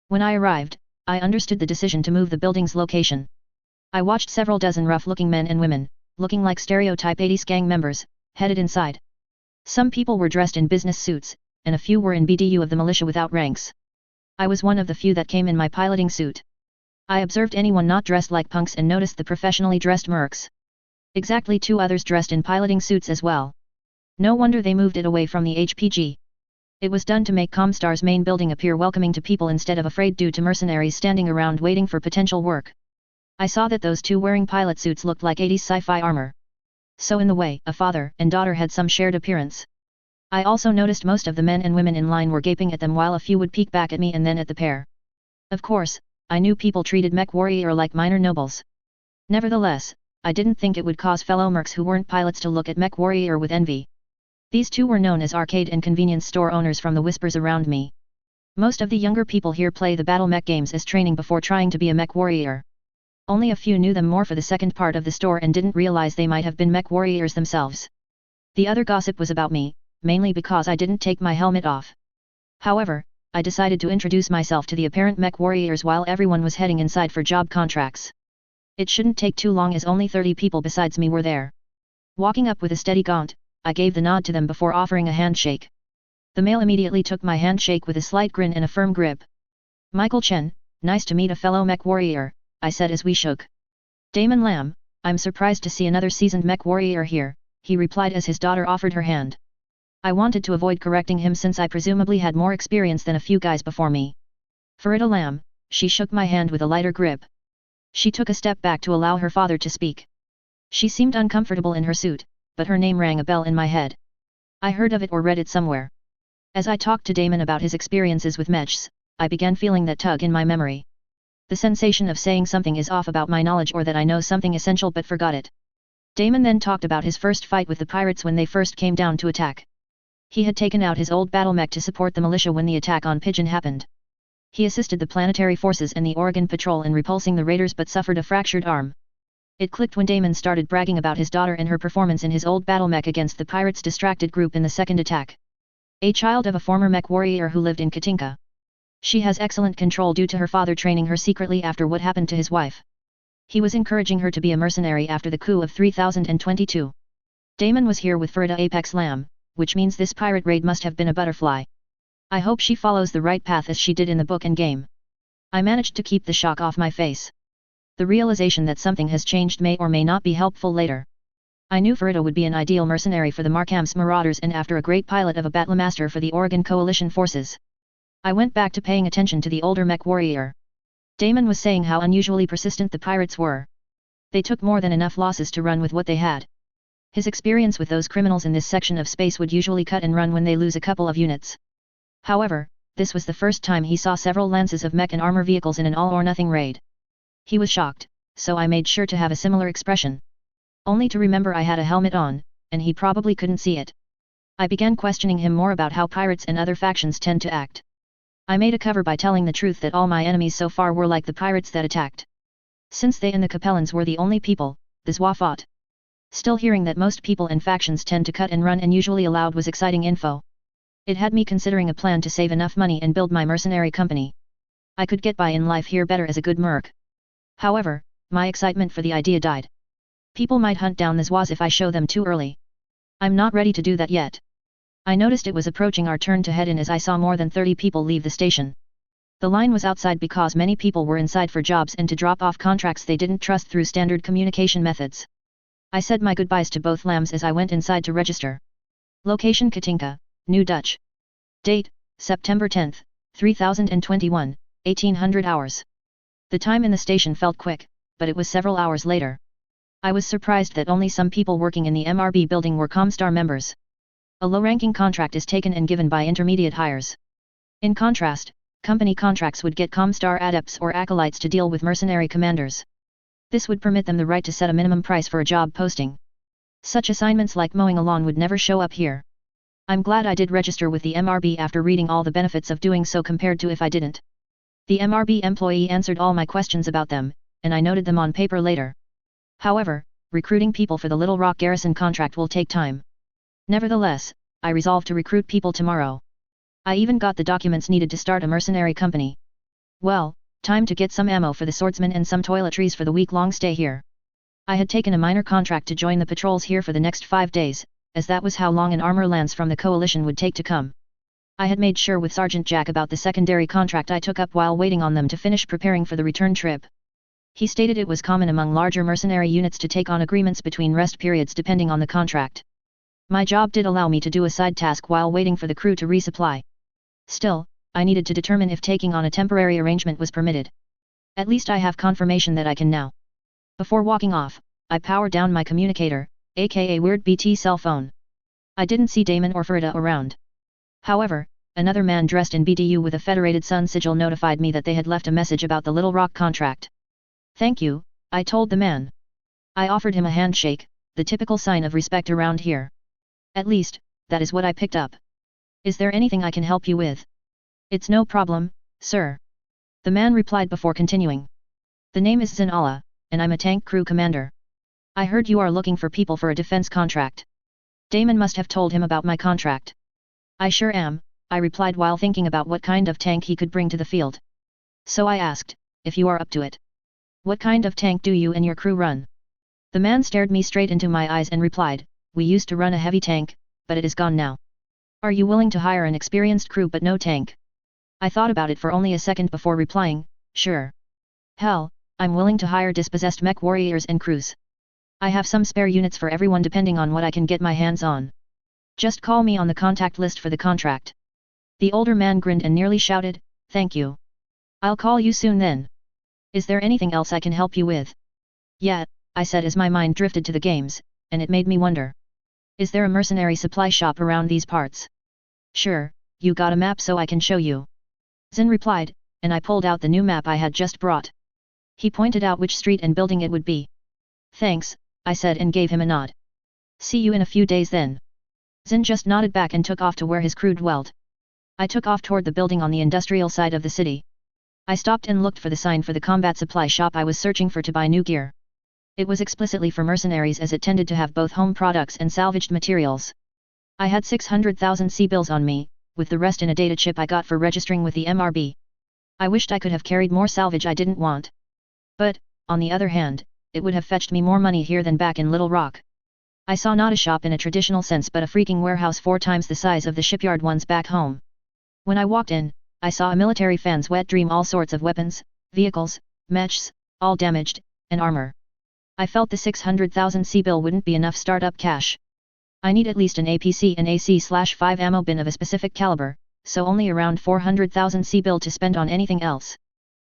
When I arrived, I understood the decision to move the building's location. I watched several dozen rough-looking men and women, looking like stereotype 80s gang members, headed inside. Some people were dressed in business suits, and a few were in BDU of the militia without ranks. I was one of the few that came in my piloting suit. I observed anyone not dressed like punks and noticed the professionally dressed mercs. Exactly 2 others dressed in piloting suits as well. No wonder they moved it away from the HPG. It was done to make Comstar's main building appear welcoming to people instead of afraid due to mercenaries standing around waiting for potential work. I saw that those 2 wearing pilot suits looked like 80s sci-fi armor. So in the way, a father and daughter had some shared appearance. I also noticed most of the men and women in line were gaping at them while a few would peek back at me and then at the pair. Of course, I knew people treated mech warrior like minor nobles. Nevertheless, I didn't think it would cause fellow mercs who weren't pilots to look at mech warrior with envy. These 2 were known as arcade and convenience store owners from the whispers around me. Most of the younger people here play the battle mech games as training before trying to be a mech warrior. Only a few knew them more for the second part of the store and didn't realize they might have been mech warriors themselves. The other gossip was about me, mainly because I didn't take my helmet off. However, I decided to introduce myself to the apparent mech warriors while everyone was heading inside for job contracts. It shouldn't take too long as only 30 people besides me were there. Walking up with a steady gaunt, I gave the nod to them before offering a handshake. The male immediately took my handshake with a slight grin and a firm grip. Michael Chen, nice to meet a fellow mech warrior, I said as we shook. Damon Lam, I'm surprised to see another seasoned mech warrior here, he replied as his daughter offered her hand. I wanted to avoid correcting him since I presumably had more experience than a few guys before me. Farida Lam, she shook my hand with a lighter grip. She took a step back to allow her father to speak. She seemed uncomfortable in her suit, but her name rang a bell in my head. I heard of it or read it somewhere. As I talked to Damon about his experiences with mechs, I began feeling that tug in my memory. The sensation of saying something is off about my knowledge or that I know something essential but forgot it. Damon then talked about his first fight with the pirates when they first came down to attack. He had taken out his old battle mech to support the militia when the attack on Pigeon happened. He assisted the planetary forces and the Oregon Patrol in repulsing the raiders but suffered a fractured arm. It clicked when Damon started bragging about his daughter and her performance in his old battle mech against the pirates' distracted group in the second attack. A child of a former mech warrior who lived in Katinka. She has excellent control due to her father training her secretly after what happened to his wife. He was encouraging her to be a mercenary after the coup of 3022. Damon was here with Farida Apex Lam, which means this pirate raid must have been a butterfly. I hope she follows the right path as she did in the book and game. I managed to keep the shock off my face. The realization that something has changed may or may not be helpful later. I knew Farida would be an ideal mercenary for the Markham's Marauders and after a great pilot of a Battlemaster for the Oregon Coalition forces. I went back to paying attention to the older mech warrior. Damon was saying how unusually persistent the pirates were. They took more than enough losses to run with what they had. His experience with those criminals in this section of space would usually cut and run when they lose a couple of units. However, this was the first time he saw several lances of mech and armor vehicles in an all-or-nothing raid. He was shocked, so I made sure to have a similar expression. Only to remember I had a helmet on, and he probably couldn't see it. I began questioning him more about how pirates and other factions tend to act. I made a cover by telling the truth that all my enemies so far were like the pirates that attacked. Since they and the Capellans were the only people, the Zwa fought. Still hearing that most people and factions tend to cut and run and usually allowed was exciting info. It had me considering a plan to save enough money and build my mercenary company. I could get by in life here better as a good merc. However, my excitement for the idea died. People might hunt down the Zwas if I show them too early. I'm not ready to do that yet. I noticed it was approaching our turn to head in as I saw more than 30 people leave the station. The line was outside because many people were inside for jobs and to drop off contracts they didn't trust through standard communication methods. I said my goodbyes to both lambs as I went inside to register. Location Katinka, New Dutch. Date, September 10, 3021, 1800 hours. The time in the station felt quick, but it was several hours later. I was surprised that only some people working in the MRB building were Comstar members. A low-ranking contract is taken and given by intermediate hires. In contrast, company contracts would get Comstar adepts or acolytes to deal with mercenary commanders. This would permit them the right to set a minimum price for a job posting. Such assignments like mowing a lawn would never show up here. I'm glad I did register with the MRB after reading all the benefits of doing so compared to if I didn't. The MRB employee answered all my questions about them, and I noted them on paper later. However, recruiting people for the Little Rock Garrison contract will take time. Nevertheless, I resolved to recruit people tomorrow. I even got the documents needed to start a mercenary company. Well, time to get some ammo for the swordsman and some toiletries for the week-long stay here. I had taken a minor contract to join the patrols here for the next 5 days, as that was how long an armor lance from the coalition would take to come. I had made sure with Sergeant Jack about the secondary contract I took up while waiting on them to finish preparing for the return trip. He stated it was common among larger mercenary units to take on agreements between rest periods depending on the contract. My job did allow me to do a side task while waiting for the crew to resupply. Still, I needed to determine if taking on a temporary arrangement was permitted. At least I have confirmation that I can now. Before walking off, I powered down my communicator, aka Weird BT cell phone. I didn't see Damon or Farida around. However, another man dressed in BDU with a Federated Sun sigil notified me that they had left a message about the Little Rock contract. Thank you, I told the man. I offered him a handshake, the typical sign of respect around here. At least, that is what I picked up. Is there anything I can help you with? It's no problem, sir. The man replied before continuing. The name is Zanala, and I'm a tank crew commander. I heard you are looking for people for a defense contract. Damon must have told him about my contract. I sure am, I replied while thinking about what kind of tank he could bring to the field. So I asked, if you are up to it. What kind of tank do you and your crew run? The man stared me straight into my eyes and replied, we used to run a heavy tank, but it is gone now. Are you willing to hire an experienced crew but no tank? I thought about it for only a second before replying, sure. Hell, I'm willing to hire dispossessed mech warriors and crews. I have some spare units for everyone depending on what I can get my hands on. Just call me on the contact list for the contract. The older man grinned and nearly shouted, thank you. I'll call you soon then. Is there anything else I can help you with? Yeah, I said as my mind drifted to the games, and it made me wonder. Is there a mercenary supply shop around these parts? Sure, you got a map so I can show you. Zin replied, and I pulled out the new map I had just brought. He pointed out which street and building it would be. Thanks, I said and gave him a nod. See you in a few days then. Zin just nodded back and took off to where his crew dwelled. I took off toward the building on the industrial side of the city. I stopped and looked for the sign for the combat supply shop I was searching for to buy new gear. It was explicitly for mercenaries as it tended to have both home products and salvaged materials. I had 600,000 C-bills on me, with the rest in a data chip I got for registering with the MRB. I wished I could have carried more salvage I didn't want. But, on the other hand, it would have fetched me more money here than back in Little Rock. I saw not a shop in a traditional sense but a freaking warehouse 4 times the size of the shipyard ones back home. When I walked in, I saw a military fan's wet dream, all sorts of weapons, vehicles, mechs, all damaged, and armor. I felt the 600,000 C-bill wouldn't be enough startup cash. I need at least an APC and AC/5 ammo bin of a specific caliber, so only around 400,000 C-bill to spend on anything else.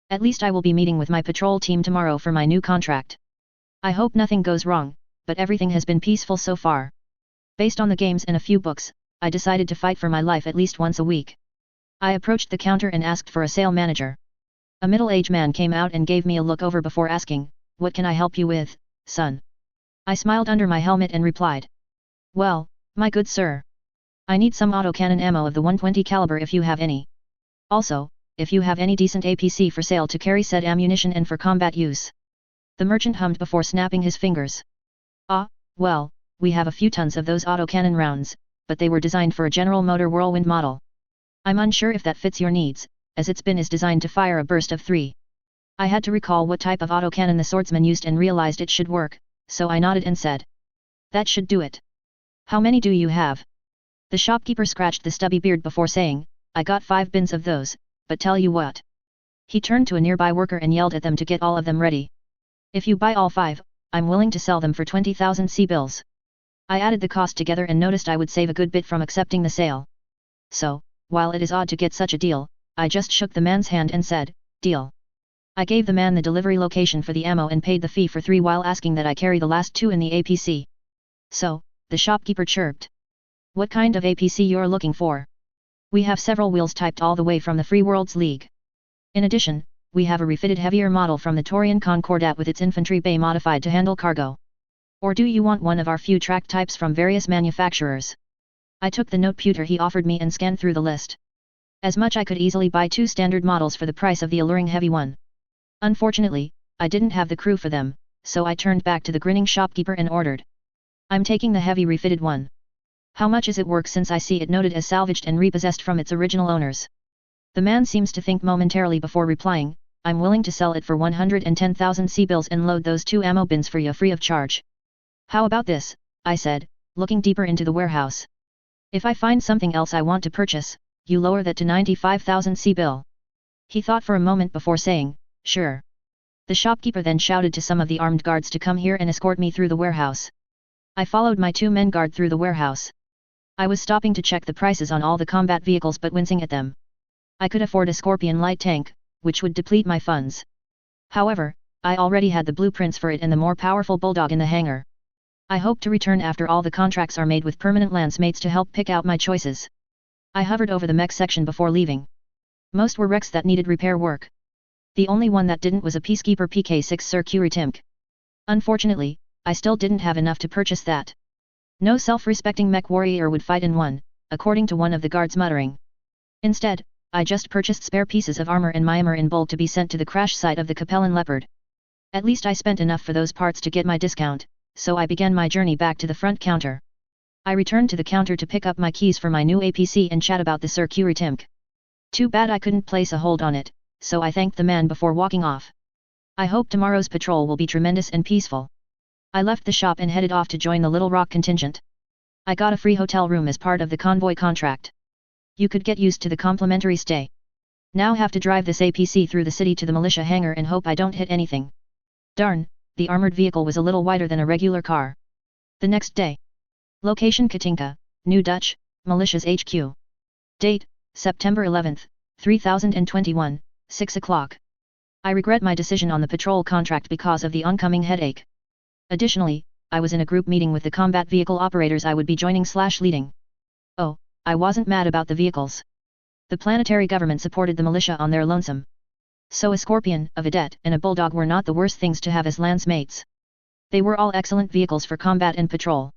At least I will be meeting with my patrol team tomorrow for my new contract. I hope nothing goes wrong, but everything has been peaceful so far. Based on the games and a few books, I decided to fight for my life at least once a week. I approached the counter and asked for a sale manager. A middle-aged man came out and gave me a look over before asking, "What can I help you with, son?" I smiled under my helmet and replied, "Well, my good sir. I need some autocannon ammo of the 120 caliber if you have any. Also, if you have any decent APC for sale to carry said ammunition and for combat use." The merchant hummed before snapping his fingers. "Ah, well, we have a few tons of those autocannon rounds, but they were designed for a General Motor Whirlwind model. I'm unsure if that fits your needs, as its bin is designed to fire a burst of 3. I had to recall what type of autocannon the swordsman used and realized it should work, so I nodded and said, "That should do it. How many do you have?" The shopkeeper scratched the stubby beard before saying, "I got 5 bins of those, but tell you what." He turned to a nearby worker and yelled at them to get all of them ready. "If you buy all 5, I'm willing to sell them for 20,000 C-bills. I added the cost together and noticed I would save a good bit from accepting the sale. So, while it is odd to get such a deal, I just shook the man's hand and said, "Deal." I gave the man the delivery location for the ammo and paid the fee for 3 while asking that I carry the last 2 in the APC. "So," the shopkeeper chirped. "What kind of APC you're looking for?" "We have several wheels typed all the way from the Free Worlds League. In addition, we have a refitted heavier model from the Taurian Concordat with its infantry bay modified to handle cargo. Or do you want one of our few track types from various manufacturers?" I took the noteputer he offered me and scanned through the list. As much I could easily buy 2 standard models for the price of the alluring heavy one. Unfortunately, I didn't have the crew for them, so I turned back to the grinning shopkeeper and ordered. I'm taking the heavy refitted one. How much is it worth since I see it noted as salvaged and repossessed from its original owners? The man seems to think momentarily before replying, I'm willing to sell it for 110,000 C-bills and load those 2 ammo bins for you free of charge. How about this, I said, looking deeper into the warehouse. If I find something else I want to purchase, you lower that to 95,000 C-bill. He thought for a moment before saying, sure. The shopkeeper then shouted to some of the armed guards to come here and escort me through the warehouse. I followed my 2 men guard through the warehouse. I was stopping to check the prices on all the combat vehicles but wincing at them. I could afford a Scorpion light tank, which would deplete my funds. However, I already had the blueprints for it and the more powerful Bulldog in the hangar. I hope to return after all the contracts are made with permanent lance mates to help pick out my choices. I hovered over the mech section before leaving. Most were wrecks that needed repair work. The only one that didn't was a Peacekeeper PK-6 Circury Timk. Unfortunately, I still didn't have enough to purchase that. No self-respecting mech warrior would fight in one, according to one of the guards muttering. Instead, I just purchased spare pieces of armor and Myanmar in bulk to be sent to the crash site of the Capellan Leopard. At least I spent enough for those parts to get my discount, so I began my journey back to the front counter. I returned to the counter to pick up my keys for my new APC and chat about the Circury Timk. Too bad I couldn't place a hold on it, so I thanked the man before walking off. I hope tomorrow's patrol will be tremendous and peaceful. I left the shop and headed off to join the Little Rock contingent. I got a free hotel room as part of the convoy contract. You could get used to the complimentary stay. Now have to drive this APC through the city to the militia hangar and hope I don't hit anything. Darn, the armored vehicle was a little wider than a regular car. The next day. Location Katinka, New Dutch, Militia's HQ. Date, September 11th, 3021, 6 o'clock. I regret my decision on the patrol contract because of the oncoming headache. Additionally, I was in a group meeting with the combat vehicle operators I would be joining/leading. Oh, I wasn't mad about the vehicles. The planetary government supported the militia on their lonesome. So a Scorpion, a Vedette, and a Bulldog were not the worst things to have as lance mates. They were all excellent vehicles for combat and patrol.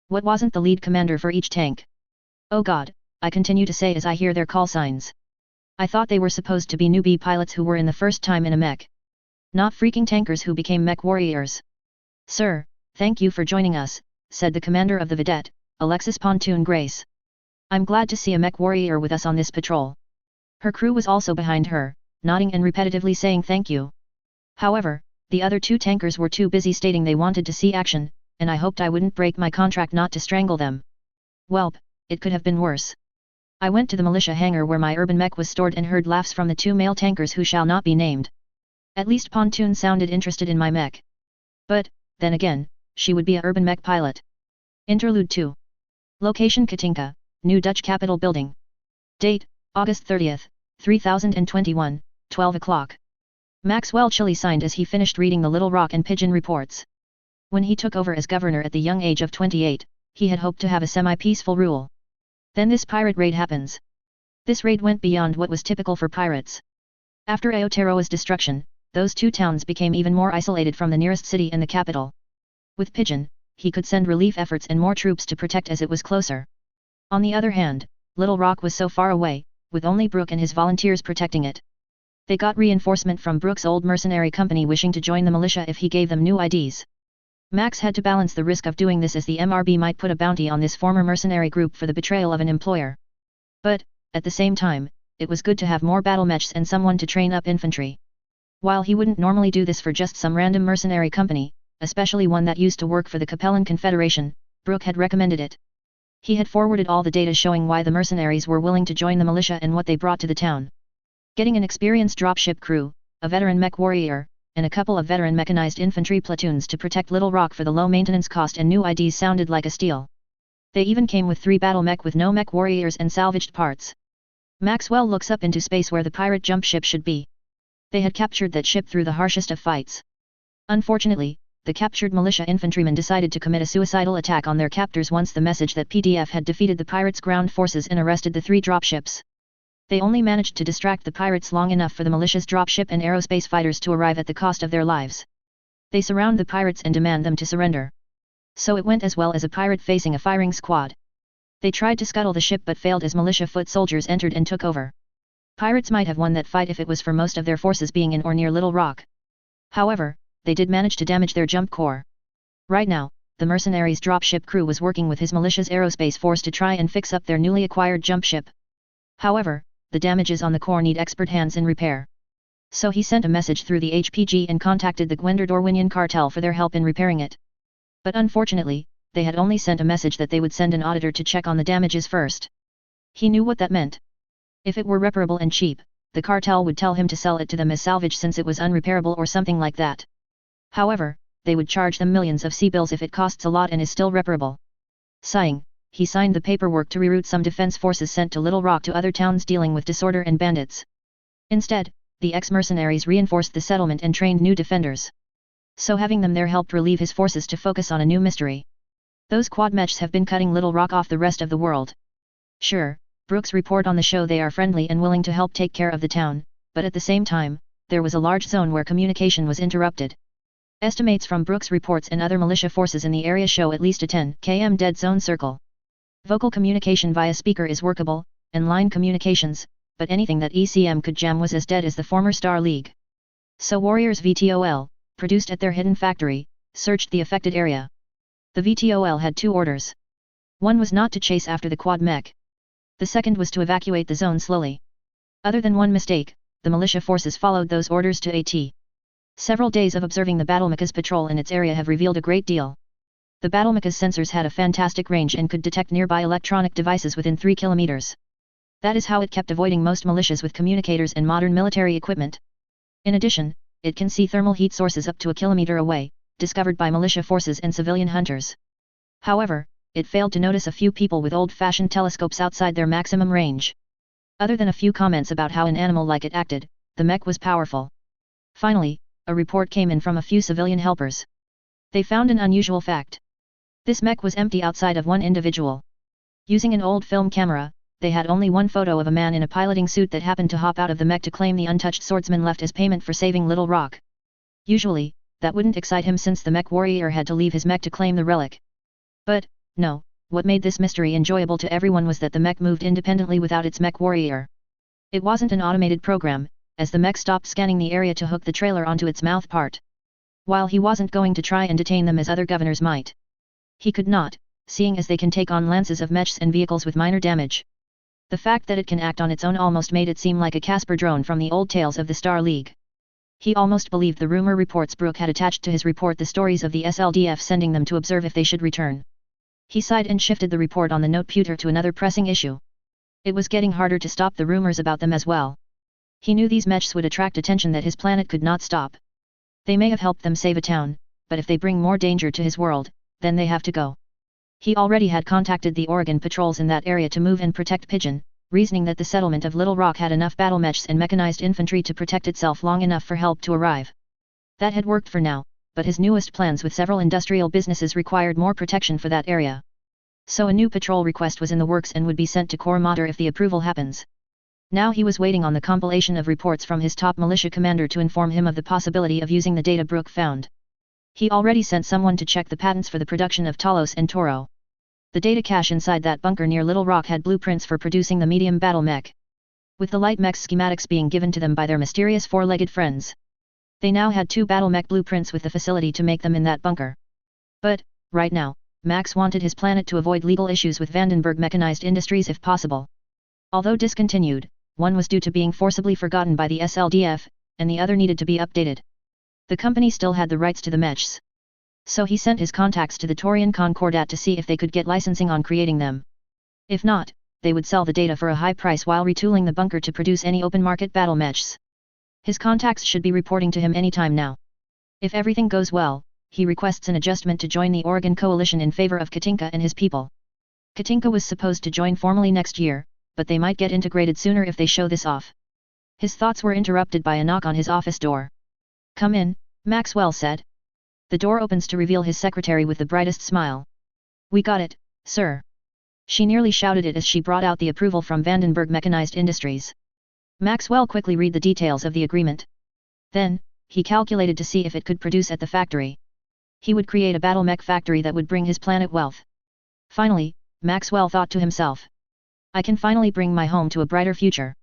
What wasn't the lead commander for each tank? Oh God, I continue to say as I hear their call signs. I thought they were supposed to be newbie pilots who were in the first time in a mech. Not freaking tankers who became mech warriors. Sir, thank you for joining us, said the commander of the Vedette, Alexis Pontoon Grace. I'm glad to see a mech warrior with us on this patrol. Her crew was also behind her, nodding and repetitively saying thank you. However, the other 2 tankers were too busy stating they wanted to see action, and I hoped I wouldn't break my contract not to strangle them. Whelp, it could have been worse. I went to the militia hangar where my urban mech was stored and heard laughs from the 2 male tankers who shall not be named. At least Pontoon sounded interested in my mech. But, then again, she would be a urban mech pilot. Interlude 2. Location Katinka, New Dutch Capitol Building. Date, August 30th, 3021, 12 o'clock. Maxwell Chilly signed as he finished reading the Little Rock and Pigeon reports. When he took over as governor at the young age of 28, he had hoped to have a semi-peaceful rule. Then this pirate raid happens. This raid went beyond what was typical for pirates. After Aotearoa's destruction, those 2 towns became even more isolated from the nearest city and the capital. With Pigeon, he could send relief efforts and more troops to protect as it was closer. On the other hand, Little Rock was so far away, with only Brooke and his volunteers protecting it. They got reinforcement from Brooke's old mercenary company wishing to join the militia if he gave them new IDs. Max had to balance the risk of doing this as the MRB might put a bounty on this former mercenary group for the betrayal of an employer. But, at the same time, it was good to have more battle mechs and someone to train up infantry. While he wouldn't normally do this for just some random mercenary company, especially one that used to work for the Capellan Confederation, Brooke had recommended it. He had forwarded all the data showing why the mercenaries were willing to join the militia and what they brought to the town. Getting an experienced dropship crew, a veteran mech warrior, and a couple of veteran mechanized infantry platoons to protect Little Rock for the low maintenance cost and new IDs sounded like a steal. They even came with 3 battle mech with no mech warriors and salvaged parts. Maxwell looks up into space where the pirate jump ship should be. They had captured that ship through the harshest of fights. Unfortunately, the captured militia infantrymen decided to commit a suicidal attack on their captors once the message that PDF had defeated the pirates' ground forces and arrested the 3 dropships. They only managed to distract the pirates long enough for the militia's dropship and aerospace fighters to arrive at the cost of their lives. They surround the pirates and demand them to surrender. So it went as well as a pirate facing a firing squad. They tried to scuttle the ship but failed as militia foot soldiers entered and took over. Pirates might have won that fight if it was for most of their forces being in or near Little Rock. However, they did manage to damage their jump core. Right now, the mercenaries' dropship crew was working with his militia's aerospace force to try and fix up their newly acquired jump ship. However, the damages on the core need expert hands in repair. So he sent a message through the HPG and contacted the Gwendor-Dorwinian cartel for their help in repairing it. But unfortunately, they had only sent a message that they would send an auditor to check on the damages first. He knew what that meant. If it were reparable and cheap, the cartel would tell him to sell it to them as salvage since it was unrepairable or something like that. However, they would charge them millions of C-bills if it costs a lot and is still reparable. Sighing, he signed the paperwork to reroute some defense forces sent to Little Rock to other towns dealing with disorder and bandits. Instead, the ex-mercenaries reinforced the settlement and trained new defenders. So having them there helped relieve his forces to focus on a new mystery. Those quad mechs have been cutting Little Rock off the rest of the world. Sure, Brooks report on the show they are friendly and willing to help take care of the town, but at the same time, there was a large zone where communication was interrupted. Estimates from Brooks reports and other militia forces in the area show at least a 10 km dead zone circle. Vocal communication via speaker is workable, and line communications, but anything that ECM could jam was as dead as the former Star League. So Warriors VTOL, produced at their hidden factory, searched the affected area. The VTOL had two orders. One was not to chase after the quad mech. The second was to evacuate the zone slowly. Other than one mistake, the militia forces followed those orders to AT. Several days of observing the Battlemech's patrol in its area have revealed a great deal. The Battlemech's sensors had a fantastic range and could detect nearby electronic devices within 3 kilometers. That is how it kept avoiding most militias with communicators and modern military equipment. In addition, it can see thermal heat sources up to a kilometer away, discovered by militia forces and civilian hunters. However, it failed to notice a few people with old-fashioned telescopes outside their maximum range. Other than a few comments about how an animal like it acted, the mech was powerful. Finally, a report came in from a few civilian helpers. They found an unusual fact. This mech was empty outside of one individual. Using an old film camera, they had only one photo of a man in a piloting suit that happened to hop out of the mech to claim the untouched swordsman left as payment for saving Little Rock. Usually, that wouldn't excite him since the mech warrior had to leave his mech to claim the relic. But, no, what made this mystery enjoyable to everyone was that the mech moved independently without its mech warrior. It wasn't an automated program, as the mech stopped scanning the area to hook the trailer onto its mouth part. While he wasn't going to try and detain them as other governors might. He could not, seeing as they can take on lances of mechs and vehicles with minor damage. The fact that it can act on its own almost made it seem like a Casper drone from the old tales of the Star League. He almost believed the rumor reports Brooke had attached to his report the stories of the SLDF sending them to observe if they should return. He sighed and shifted the report on the noteputer to another pressing issue. It was getting harder to stop the rumors about them as well. He knew these mechs would attract attention that his planet could not stop. They may have helped them save a town, but if they bring more danger to his world, then they have to go. He already had contacted the Oregon patrols in that area to move and protect Pigeon, reasoning that the settlement of Little Rock had enough battle mechs and mechanized infantry to protect itself long enough for help to arrive. That had worked for now, but his newest plans with several industrial businesses required more protection for that area. So a new patrol request was in the works and would be sent to Corps Mater if the approval happens. Now he was waiting on the compilation of reports from his top militia commander to inform him of the possibility of using the data Brooke found. He already sent someone to check the patents for the production of Talos and Toro. The data cache inside that bunker near Little Rock had blueprints for producing the medium battle mech. With the light mech's schematics being given to them by their mysterious four-legged friends. They now had 2 battle mech blueprints with the facility to make them in that bunker. But, right now, Max wanted his planet to avoid legal issues with Vandenberg Mechanized Industries if possible. Although discontinued, one was due to being forcibly forgotten by the SLDF, and the other needed to be updated. The company still had the rights to the mechs. So he sent his contacts to the Taurian Concordat to see if they could get licensing on creating them. If not, they would sell the data for a high price while retooling the bunker to produce any open market battle mechs. His contacts should be reporting to him anytime now. If everything goes well, he requests an adjustment to join the Oregon Coalition in favor of Katinka and his people. Katinka was supposed to join formally next year, but they might get integrated sooner if they show this off. His thoughts were interrupted by a knock on his office door. "Come in," Maxwell said. The door opens to reveal his secretary with the brightest smile. "We got it, sir." She nearly shouted it as she brought out the approval from Vandenberg Mechanized Industries. Maxwell quickly read the details of the agreement. Then, he calculated to see if it could produce at the factory. He would create a battle mech factory that would bring his planet wealth. Finally, Maxwell thought to himself. I can finally bring my home to a brighter future.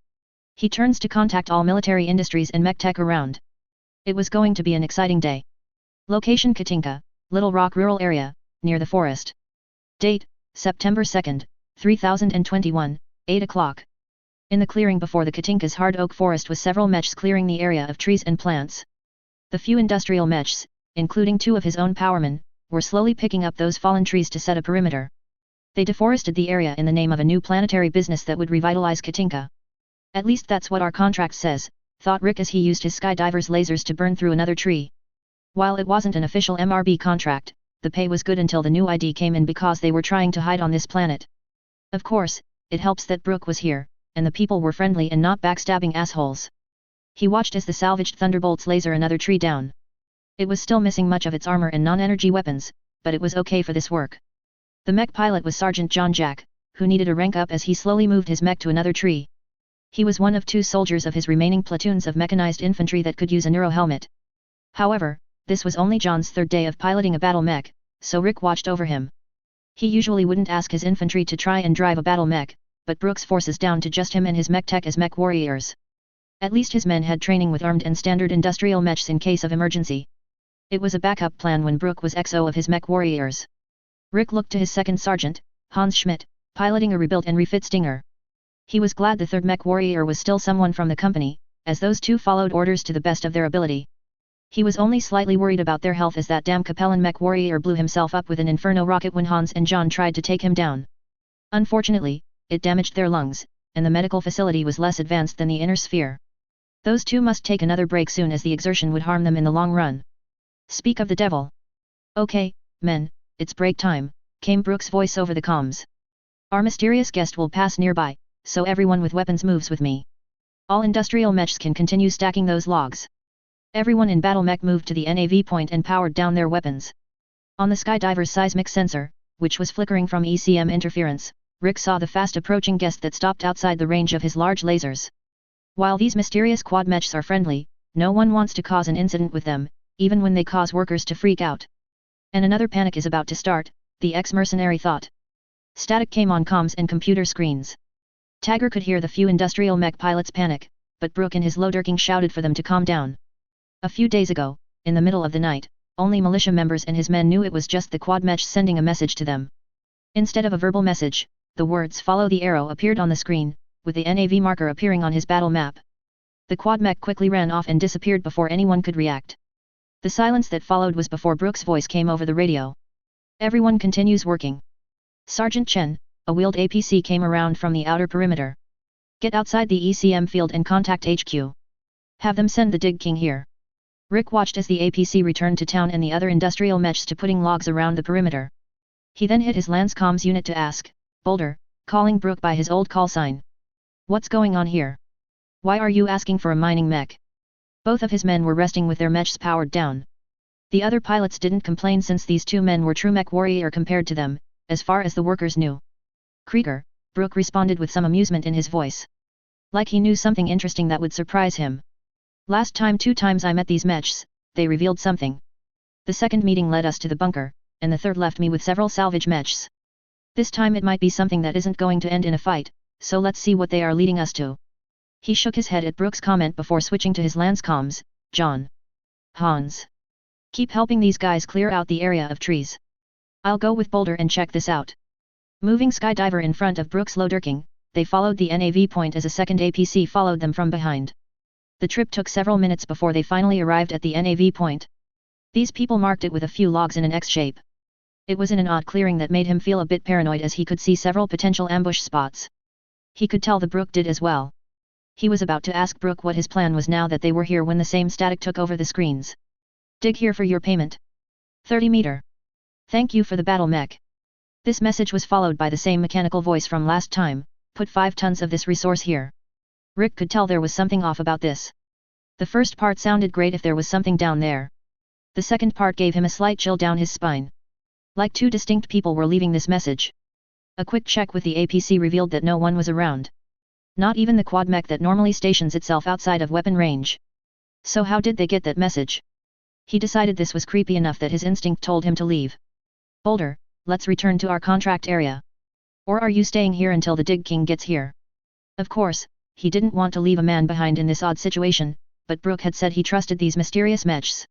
He turns to contact all military industries and mech tech around. It was going to be an exciting day. Location Katinka, Little Rock rural area, near the forest. Date, September 2nd, 3021, 8 o'clock. In the clearing before the Katinka's hard oak forest was several mechs clearing the area of trees and plants. The few industrial mechs, including 2 of his own powermen, were slowly picking up those fallen trees to set a perimeter. They deforested the area in the name of a new planetary business that would revitalize Katinka. At least that's what our contract says, thought Rick as he used his skydiver's lasers to burn through another tree. While it wasn't an official MRB contract, the pay was good until the new ID came in because they were trying to hide on this planet. Of course, it helps that Brooke was here, and the people were friendly and not backstabbing assholes. He watched as the salvaged Thunderbolt's laser another tree down. It was still missing much of its armor and non-energy weapons, but it was okay for this work. The mech pilot was Sergeant John Jack, who needed a rank up as he slowly moved his mech to another tree. He was one of 2 soldiers of his remaining platoons of mechanized infantry that could use a neuro helmet. However, this was only John's 3rd day of piloting a battle mech, so Rick watched over him. He usually wouldn't ask his infantry to try and drive a battle mech, but Brooks forces down to just him and his mech tech as mech warriors. At least his men had training with armed and standard industrial mechs in case of emergency. It was a backup plan when Brooke was XO of his mech warriors. Rick looked to his second sergeant, Hans Schmidt, piloting a rebuilt and refit Stinger. He was glad the 3rd mech warrior was still someone from the company, as those 2 followed orders to the best of their ability. He was only slightly worried about their health as that damn Capellan mech warrior blew himself up with an inferno rocket when Hans and John tried to take him down. Unfortunately, it damaged their lungs, and the medical facility was less advanced than the inner sphere. Those 2 must take another break soon as the exertion would harm them in the long run. Speak of the devil. Okay, men, it's break time, came Brooks' voice over the comms. Our mysterious guest will pass nearby, so everyone with weapons moves with me. All industrial mechs can continue stacking those logs. Everyone in battle mech moved to the NAV point and powered down their weapons. On the skydiver's seismic sensor, which was flickering from ECM interference, Rick saw the fast approaching guest that stopped outside the range of his large lasers. While these mysterious quad mechs are friendly, no one wants to cause an incident with them, even when they cause workers to freak out. And another panic is about to start, the ex-mercenary thought. Static came on comms and computer screens. Tagger could hear the few industrial mech pilots panic, but Brooke in his low dirking shouted for them to calm down. A few days ago, in the middle of the night, only militia members and his men knew it was just the quad mech sending a message to them. Instead of a verbal message, the words "follow the arrow" appeared on the screen, with the NAV marker appearing on his battle map. The quad mech quickly ran off and disappeared before anyone could react. The silence that followed was before Brooks' voice came over the radio. Everyone continues working. Sergeant Chen, a wheeled APC came around from the outer perimeter. Get outside the ECM field and contact HQ. Have them send the Dig King here. Rick watched as the APC returned to town and the other industrial mechs to putting logs around the perimeter. He then hit his Lance comms unit to ask, Boulder, calling Brooke by his old call sign. What's going on here? Why are you asking for a mining mech? Both of his men were resting with their mechs powered down. The other pilots didn't complain since these 2 men were true mech warrior compared to them, as far as the workers knew. Krieger, Brooke responded with some amusement in his voice. Like he knew something interesting that would surprise him. Last time 2 times I met these mechs, they revealed something. The second meeting led us to the bunker, and the third left me with several salvage mechs. This time it might be something that isn't going to end in a fight, so let's see what they are leading us to. He shook his head at Brooks' comment before switching to his Lance comms, John. Hans. Keep helping these guys clear out the area of trees. I'll go with Boulder and check this out. Moving skydiver in front of Brooks' low dirking, they followed the NAV point as a second APC followed them from behind. The trip took several minutes before they finally arrived at the NAV point. These people marked it with a few logs in an X shape. It was in an odd clearing that made him feel a bit paranoid as he could see several potential ambush spots. He could tell the Brooke did as well. He was about to ask Brooke what his plan was now that they were here when the same static took over the screens. Dig here for your payment. 30 meter. Thank you for the battle mech. This message was followed by the same mechanical voice from last time, put 5 tons of this resource here. Rick could tell there was something off about this. The first part sounded great if there was something down there. The second part gave him a slight chill down his spine. Like 2 distinct people were leaving this message. A quick check with the APC revealed that no one was around. Not even the quad mech that normally stations itself outside of weapon range. So how did they get that message? He decided this was creepy enough that his instinct told him to leave. Boulder, let's return to our contract area. Or are you staying here until the Dig King gets here? Of course, he didn't want to leave a man behind in this odd situation, but Brook had said he trusted these mysterious mechs.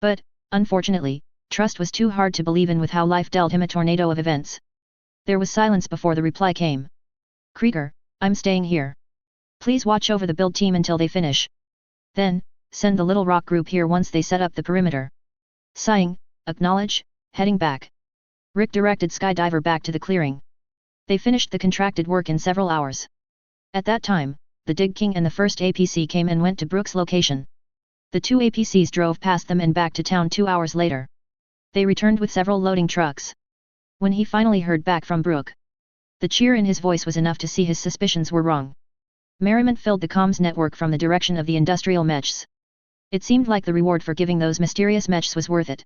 But, unfortunately, trust was too hard to believe in with how life dealt him a tornado of events. There was silence before the reply came. Krieger, I'm staying here. Please watch over the build team until they finish. Then, send the Little Rock group here once they set up the perimeter. Sighing, acknowledge, heading back. Rick directed Skydiver back to the clearing. They finished the contracted work in several hours. At that time, the Dig King and the first APC came and went to Brook's location. The two APCs drove past them and back to town 2 hours later. They returned with several loading trucks. When he finally heard back from Brook, the cheer in his voice was enough to see his suspicions were wrong. Merriment filled the comms network from the direction of the industrial mechs. It seemed like the reward for giving those mysterious mechs was worth it.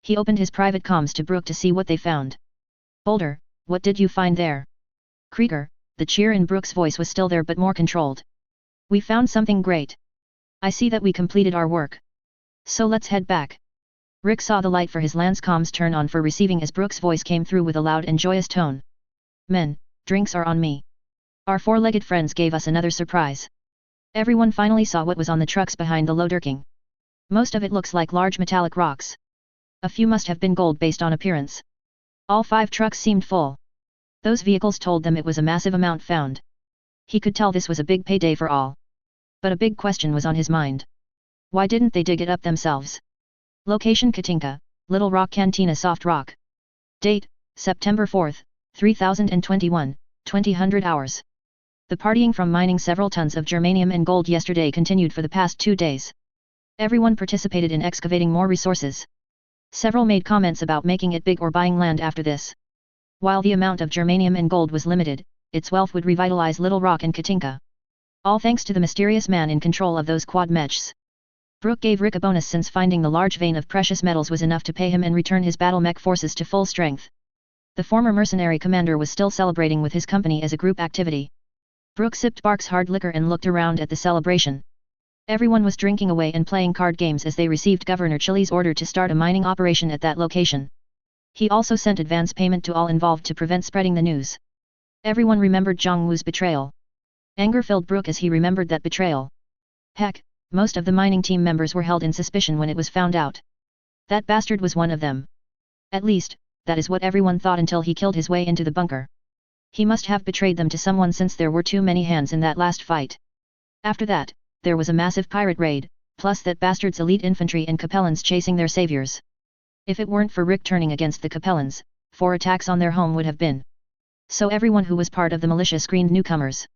He opened his private comms to Brook to see what they found. Boulder, what did you find there? Krieger, the cheer in Brook's voice was still there but more controlled. We found something great. I see that we completed our work. So let's head back. Rick saw the light for his lance comms turn on for receiving as Brook's voice came through with a loud and joyous tone. Men, drinks are on me. Our four-legged friends gave us another surprise. Everyone finally saw what was on the trucks behind the Loader King. Most of it looks like large metallic rocks. A few must have been gold based on appearance. All 5 trucks seemed full. Those vehicles told them it was a massive amount found. He could tell this was a big payday for all. But a big question was on his mind. Why didn't they dig it up themselves? Location Katinka, Little Rock Cantina Soft Rock. Date, September 4th, 3021, 2000 hours. The partying from mining several tons of germanium and gold yesterday continued for the past 2 days. Everyone participated in excavating more resources. Several made comments about making it big or buying land after this. While the amount of germanium and gold was limited, its wealth would revitalize Little Rock and Katinka. All thanks to the mysterious man in control of those quad mechs. Brook gave Rick a bonus since finding the large vein of precious metals was enough to pay him and return his battle mech forces to full strength. The former mercenary commander was still celebrating with his company as a group activity. Brook sipped Bark's hard liquor and looked around at the celebration. Everyone was drinking away and playing card games as they received Governor Chili's order to start a mining operation at that location. He also sent advance payment to all involved to prevent spreading the news. Everyone remembered Zhongwu's betrayal. Anger filled Brook as he remembered that betrayal. Heck, most of the mining team members were held in suspicion when it was found out. That bastard was one of them. At least, that is what everyone thought until he killed his way into the bunker. He must have betrayed them to someone since there were too many hands in that last fight. After that, there was a massive pirate raid, plus that bastard's elite infantry and Capellans chasing their saviors. If it weren't for Rick turning against the Capellans, 4 attacks on their home would have been. So everyone who was part of the militia screened newcomers.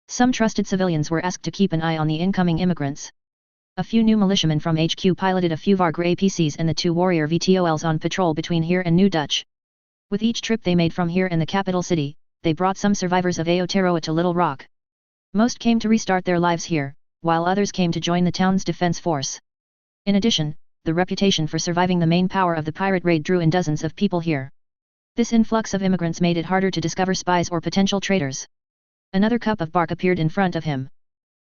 Some trusted civilians were asked to keep an eye on the incoming immigrants. A few new militiamen from HQ piloted a few Vargra APCs and the 2 warrior VTOLs on patrol between here and New Dutch. With each trip they made from here and the capital city, they brought some survivors of Aotearoa to Little Rock. Most came to restart their lives here, while others came to join the town's defense force. In addition, the reputation for surviving the main power of the pirate raid drew in dozens of people here. This influx of immigrants made it harder to discover spies or potential traitors. Another cup of bark appeared in front of him.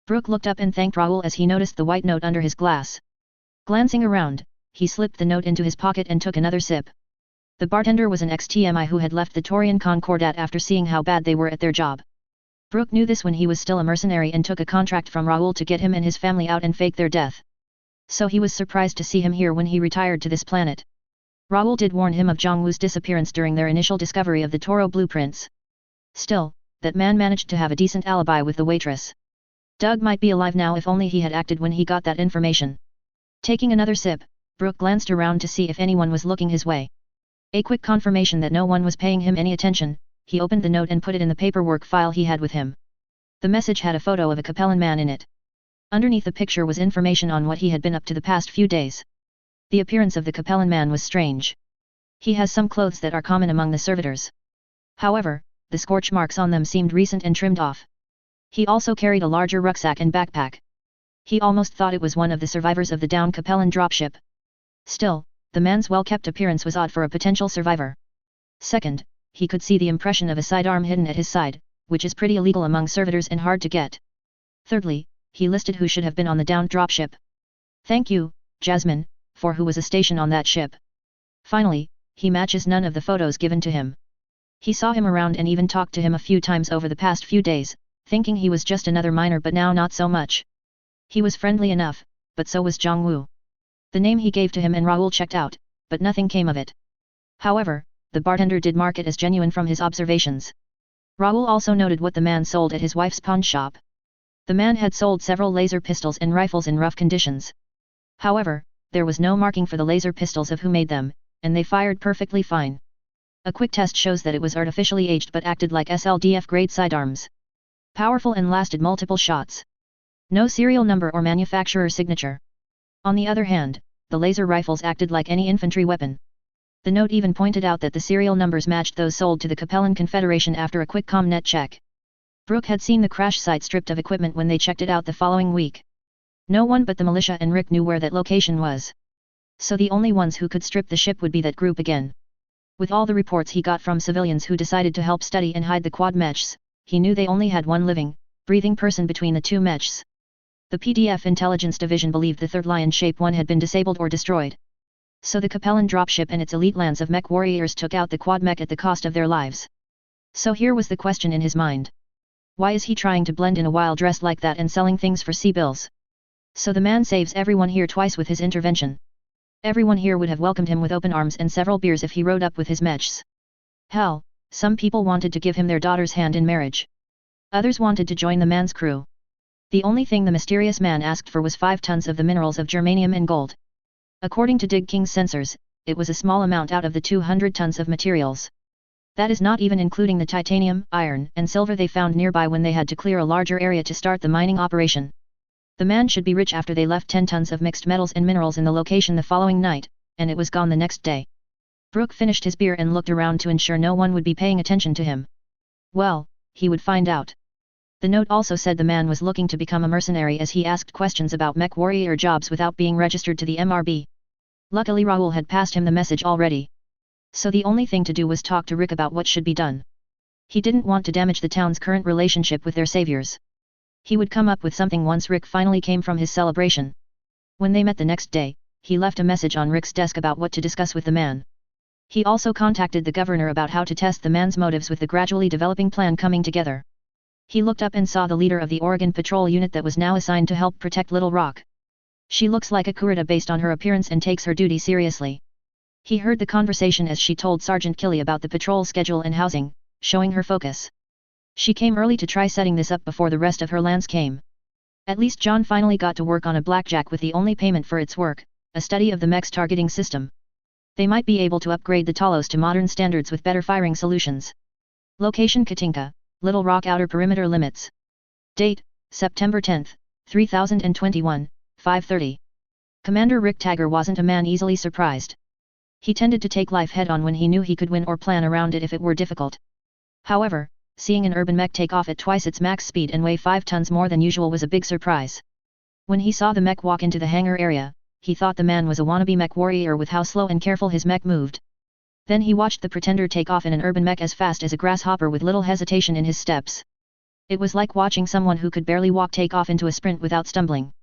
Brook looked up and thanked Raoul as he noticed the white note under his glass. Glancing around, he slipped the note into his pocket and took another sip. The bartender was an ex-TMI who had left the Taurian Concordat after seeing how bad they were at their job. Brook knew this when he was still a mercenary and took a contract from Raoul to get him and his family out and fake their death. So he was surprised to see him here when he retired to this planet. Raoul did warn him of Zhongwu's disappearance during their initial discovery of the Toro blueprints. Still, that man managed to have a decent alibi with the waitress. Doug might be alive now if only he had acted when he got that information. Taking another sip, Brook glanced around to see if anyone was looking his way. A quick confirmation that no one was paying him any attention, he opened the note and put it in the paperwork file he had with him. The message had a photo of a Capellan man in it. Underneath the picture was information on what he had been up to the past few days. The appearance of the Capellan man was strange. He has some clothes that are common among the servitors. However, the scorch marks on them seemed recent and trimmed off. He also carried a larger rucksack and backpack. He almost thought it was one of the survivors of the downed Capellan dropship. Still, the man's well-kept appearance was odd for a potential survivor. Second, he could see the impression of a sidearm hidden at his side, which is pretty illegal among servitors and hard to get. Thirdly, he listed who should have been on the downed dropship. Thank you, Jasmine, for who was a station on that ship. Finally, he matches none of the photos given to him. He saw him around and even talked to him a few times over the past few days, thinking he was just another miner, but now not so much. He was friendly enough, but so was Zhongwu. The name he gave to him and Raoul checked out, but nothing came of it. However, the bartender did mark it as genuine from his observations. Raoul also noted what the man sold at his wife's pawn shop. The man had sold several laser pistols and rifles in rough conditions. However, there was no marking for the laser pistols of who made them, and they fired perfectly fine. A quick test shows that it was artificially aged but acted like SLDF grade sidearms. Powerful and lasted multiple shots. No serial number or manufacturer signature. On the other hand, the laser rifles acted like any infantry weapon. The note even pointed out that the serial numbers matched those sold to the Capellan Confederation after a quick ComNet check. Brooke had seen the crash site stripped of equipment when they checked it out the following week. No one but the militia and Rick knew where that location was. So the only ones who could strip the ship would be that group again. With all the reports he got from civilians who decided to help study and hide the quad mechs, he knew they only had one living, breathing person between the two mechs. The PDF Intelligence Division believed the third Lion Shape 1 had been disabled or destroyed. So the Capellan dropship and its elite lands of mech warriors took out the quad mech at the cost of their lives. So here was the question in his mind. Why is he trying to blend in a while dressed like that and selling things for C-bills? So the man saves everyone here twice with his intervention. Everyone here would have welcomed him with open arms and several beers if he rode up with his mechs. Hell, some people wanted to give him their daughter's hand in marriage. Others wanted to join the man's crew. The only thing the mysterious man asked for was 5 tons of the minerals of germanium and gold. According to Dig King's sensors, it was a small amount out of the 200 tons of materials. That is not even including the titanium, iron, and silver they found nearby when they had to clear a larger area to start the mining operation. The man should be rich after they left 10 tons of mixed metals and minerals in the location the following night, and it was gone the next day. Brooke finished his beer and looked around to ensure no one would be paying attention to him. Well, he would find out. The note also said the man was looking to become a mercenary as he asked questions about mech warrior jobs without being registered to the MRB. Luckily Raoul had passed him the message already. So the only thing to do was talk to Rick about what should be done. He didn't want to damage the town's current relationship with their saviors. He would come up with something once Rick finally came from his celebration. When they met the next day, he left a message on Rick's desk about what to discuss with the man. He also contacted the governor about how to test the man's motives with the gradually developing plan coming together. He looked up and saw the leader of the Oregon Patrol unit that was now assigned to help protect Little Rock. She looks like a Kurita based on her appearance and takes her duty seriously. He heard the conversation as she told Sergeant Killy about the patrol schedule and housing, showing her focus. She came early to try setting this up before the rest of her lands came. At least John finally got to work on a blackjack with the only payment for its work, a study of the mech's targeting system. They might be able to upgrade the Talos to modern standards with better firing solutions. Location Katinka, Little Rock Outer Perimeter Limits. Date, September 10, 3021, 5:30. Commander Rick Tagger wasn't a man easily surprised. He tended to take life head-on when he knew he could win or plan around it if it were difficult. However, seeing an urban mech take off at twice its max speed and weigh 5 tons more than usual was a big surprise. When he saw the mech walk into the hangar area, he thought the man was a wannabe mech warrior with how slow and careful his mech moved. Then he watched the pretender take off in an urban mech as fast as a grasshopper with little hesitation in his steps. It was like watching someone who could barely walk take off into a sprint without stumbling.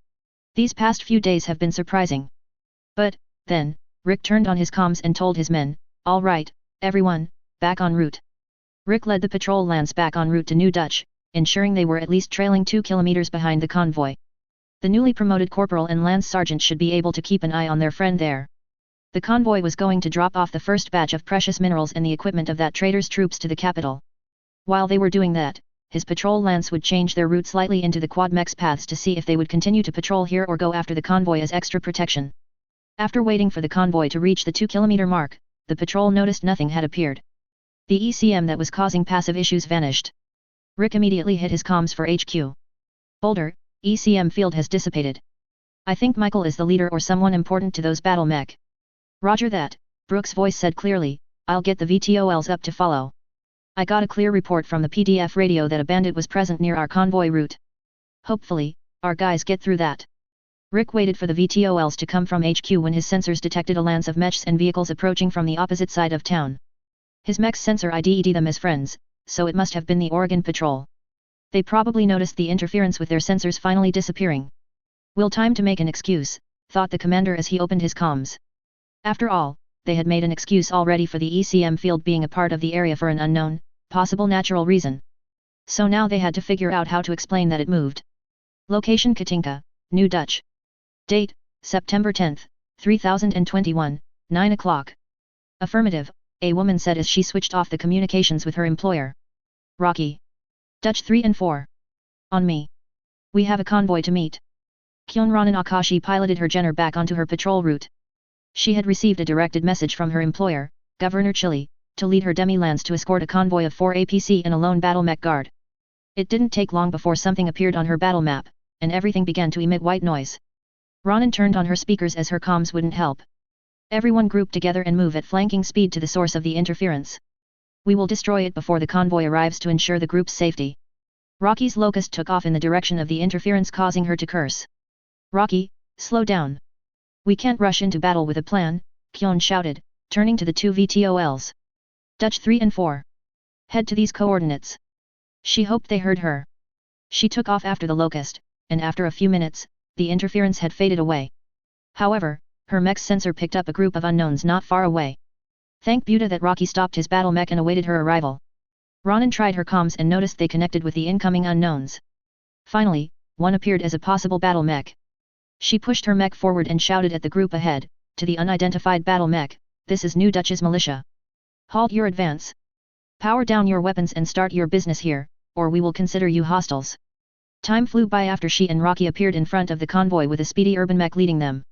These past few days have been surprising. But, then, Rick turned on his comms and told his men, "All right, everyone, back en route." Rick led the patrol lance back en route to New Dutch, ensuring they were at least trailing 2 kilometers behind the convoy. The newly promoted corporal and lance sergeant should be able to keep an eye on their friend there. The convoy was going to drop off the first batch of precious minerals and the equipment of that trader's troops to the capital. While they were doing that, his patrol lance would change their route slightly into the quad mech's paths to see if they would continue to patrol here or go after the convoy as extra protection. After waiting for the convoy to reach the 2-kilometer mark, the patrol noticed nothing had appeared. The ECM that was causing passive issues vanished. Rick immediately hit his comms for HQ. Boulder, ECM field has dissipated. I think Michael is the leader or someone important to those battle mech. Roger that, Brooks' voice said clearly, I'll get the VTOLs up to follow. I got a clear report from the PDF radio that a bandit was present near our convoy route. Hopefully, our guys get through that. Rick waited for the VTOLs to come from HQ when his sensors detected a lance of mechs and vehicles approaching from the opposite side of town. His mech's sensor ID'd them as friends, so it must have been the Oregon Patrol. They probably noticed the interference with their sensors finally disappearing. Will time to make an excuse, thought the commander as he opened his comms. After all, they had made an excuse already for the ECM field being a part of the area for an unknown, possible natural reason. So now they had to figure out how to explain that it moved. Location Katinka, New Dutch. Date, September 10, 3021, 9 o'clock. Affirmative, a woman said as she switched off the communications with her employer. Rocky. Dutch 3 and 4. On me. We have a convoy to meet. Kyunranan Akashi piloted her Jenner back onto her patrol route. She had received a directed message from her employer, Governor Chili, to lead her demi-lands to escort a convoy of 4 APC and a lone battle mech guard. It didn't take long before something appeared on her battle map, and everything began to emit white noise. Ronan turned on her speakers as her comms wouldn't help. Everyone group together and move at flanking speed to the source of the interference. We will destroy it before the convoy arrives to ensure the group's safety. Rocky's locust took off in the direction of the interference, causing her to curse. Rocky, slow down. We can't rush into battle with a plan, Kyun shouted, turning to the two VTOLs. Dutch 3 and 4. Head to these coordinates. She hoped they heard her. She took off after the locust, and after a few minutes, the interference had faded away. However, her mech's sensor picked up a group of unknowns not far away. Thank Buddha that Rocky stopped his battle mech and awaited her arrival. Ronan tried her comms and noticed they connected with the incoming unknowns. Finally, one appeared as a possible battle mech. She pushed her mech forward and shouted at the group ahead, to the unidentified battle mech, "This is New Dutch's militia. Halt your advance. Power down your weapons and start your business here, or we will consider you hostiles." Time flew by after she and Rocky appeared in front of the convoy with a speedy urban mech leading them.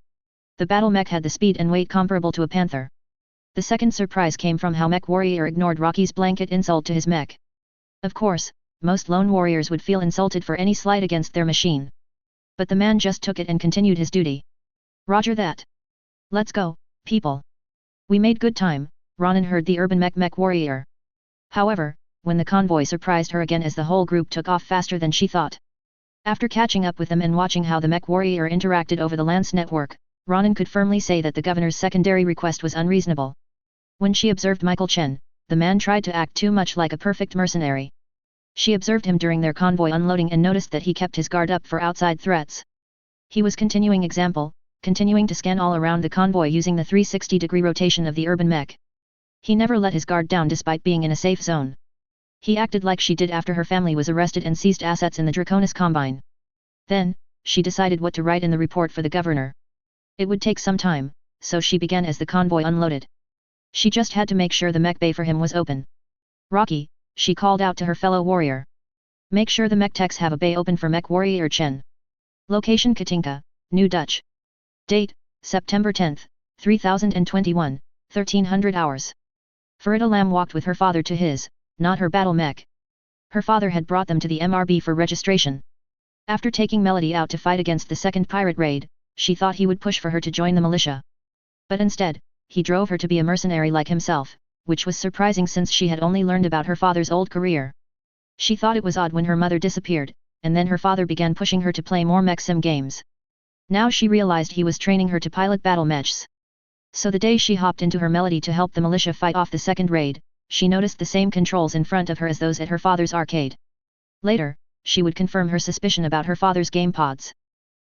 The battle mech had the speed and weight comparable to a panther. The second surprise came from how Mech Warrior ignored Rocky's blanket insult to his mech. Of course, most lone warriors would feel insulted for any slight against their machine. But the man just took it and continued his duty. Roger that. Let's go, people. We made good time, Ronan heard the urban mech warrior. However, when the convoy surprised her again as the whole group took off faster than she thought. After catching up with them and watching how the mech warrior interacted over the Lance network, Ronan could firmly say that the governor's secondary request was unreasonable. When she observed Michael Chen, the man tried to act too much like a perfect mercenary. She observed him during their convoy unloading and noticed that he kept his guard up for outside threats. He was continuing to scan all around the convoy using the 360-degree rotation of the urban mech. He never let his guard down despite being in a safe zone. He acted like she did after her family was arrested and seized assets in the Draconis Combine. Then, she decided what to write in the report for the governor. It would take some time, so she began as the convoy unloaded. She just had to make sure the mech bay for him was open. Rocky, she called out to her fellow warrior. Make sure the mech techs have a bay open for Mech Warrior Chen. Location Katinka, New Dutch. Date, September 10, 3021, 1300 hours. Farida Lam walked with her father to his, not her battle mech. Her father had brought them to the MRB for registration. After taking Melody out to fight against the second pirate raid, she thought he would push for her to join the militia. But instead, he drove her to be a mercenary like himself, which was surprising since she had only learned about her father's old career. She thought it was odd when her mother disappeared, and then her father began pushing her to play more mech sim games. Now she realized he was training her to pilot battle mechs. So the day she hopped into her Melody to help the militia fight off the second raid, she noticed the same controls in front of her as those at her father's arcade. Later, she would confirm her suspicion about her father's game pods.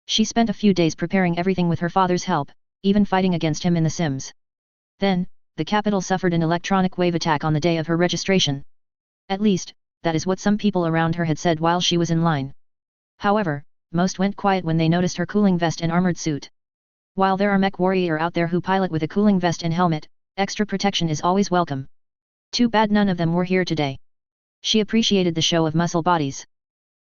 She spent a few days preparing everything with her father's help, even fighting against him in the Sims. Then, the capital suffered an electronic wave attack on the day of her registration. At least, that is what some people around her had said while she was in line. However, most went quiet when they noticed her cooling vest and armored suit. While there are mech warrior out there who pilot with a cooling vest and helmet, extra protection is always welcome. Too bad none of them were here today. She appreciated the show of muscle bodies.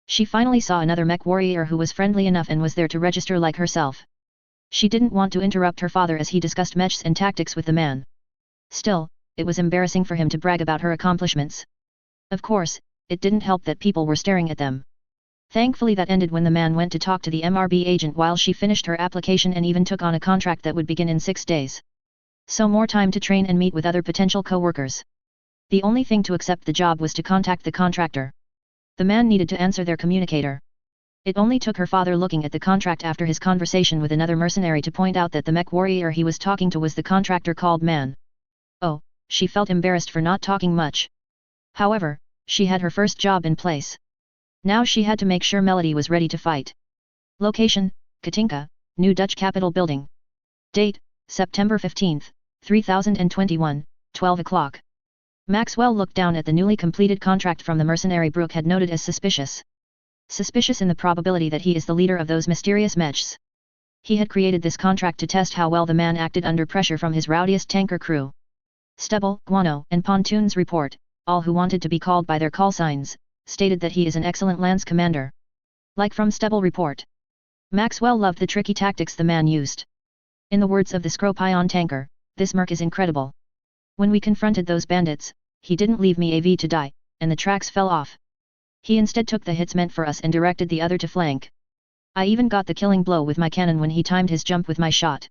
She finally saw another mech warrior who was friendly enough and was there to register like herself. She didn't want to interrupt her father as he discussed mechs and tactics with the man. Still, it was embarrassing for him to brag about her accomplishments. Of course, it didn't help that people were staring at them. Thankfully that ended when the man went to talk to the MRB agent while she finished her application and even took on a contract that would begin in 6 days. So more time to train and meet with other potential co-workers. The only thing to accept the job was to contact the contractor. The man needed to answer their communicator. It only took her father looking at the contract after his conversation with another mercenary to point out that the mech warrior he was talking to was the contractor called man. Oh, she felt embarrassed for not talking much. However, she had her first job in place. Now she had to make sure Melody was ready to fight. Location, Katinka, New Dutch Capitol Building. Date, September 15, 3021, 12 o'clock. Maxwell looked down at the newly completed contract from the mercenary Brooke had noted as suspicious. Suspicious in the probability that he is the leader of those mysterious mechs. He had created this contract to test how well the man acted under pressure from his rowdiest tanker crew. Stubble, Guano, and Pontoon's report, all who wanted to be called by their call signs, stated that he is an excellent lance commander. Like from Stubble report. Maxwell loved the tricky tactics the man used. In the words of the Scropion tanker, this merc is incredible. When we confronted those bandits, he didn't leave me AV to die, and the tracks fell off. He instead took the hits meant for us and directed the other to flank. I even got the killing blow with my cannon when he timed his jump with my shot.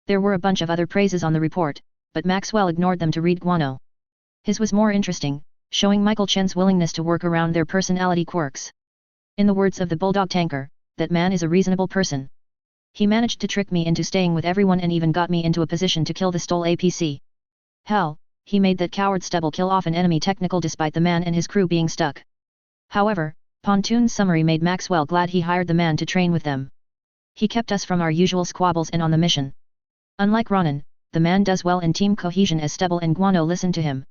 There were a bunch of other praises on the report, but Maxwell ignored them to read Guano. His was more interesting, showing Michael Chen's willingness to work around their personality quirks. In the words of the Bulldog tanker, that man is a reasonable person. He managed to trick me into staying with everyone and even got me into a position to kill the Stole APC. Hell, he made that coward Stubble kill off an enemy technical despite the man and his crew being stuck. However, Pontoon's summary made Maxwell glad he hired the man to train with them. He kept us from our usual squabbles and on the mission. Unlike Ronan, the man does well in team cohesion as Stubble and Guano listened to him.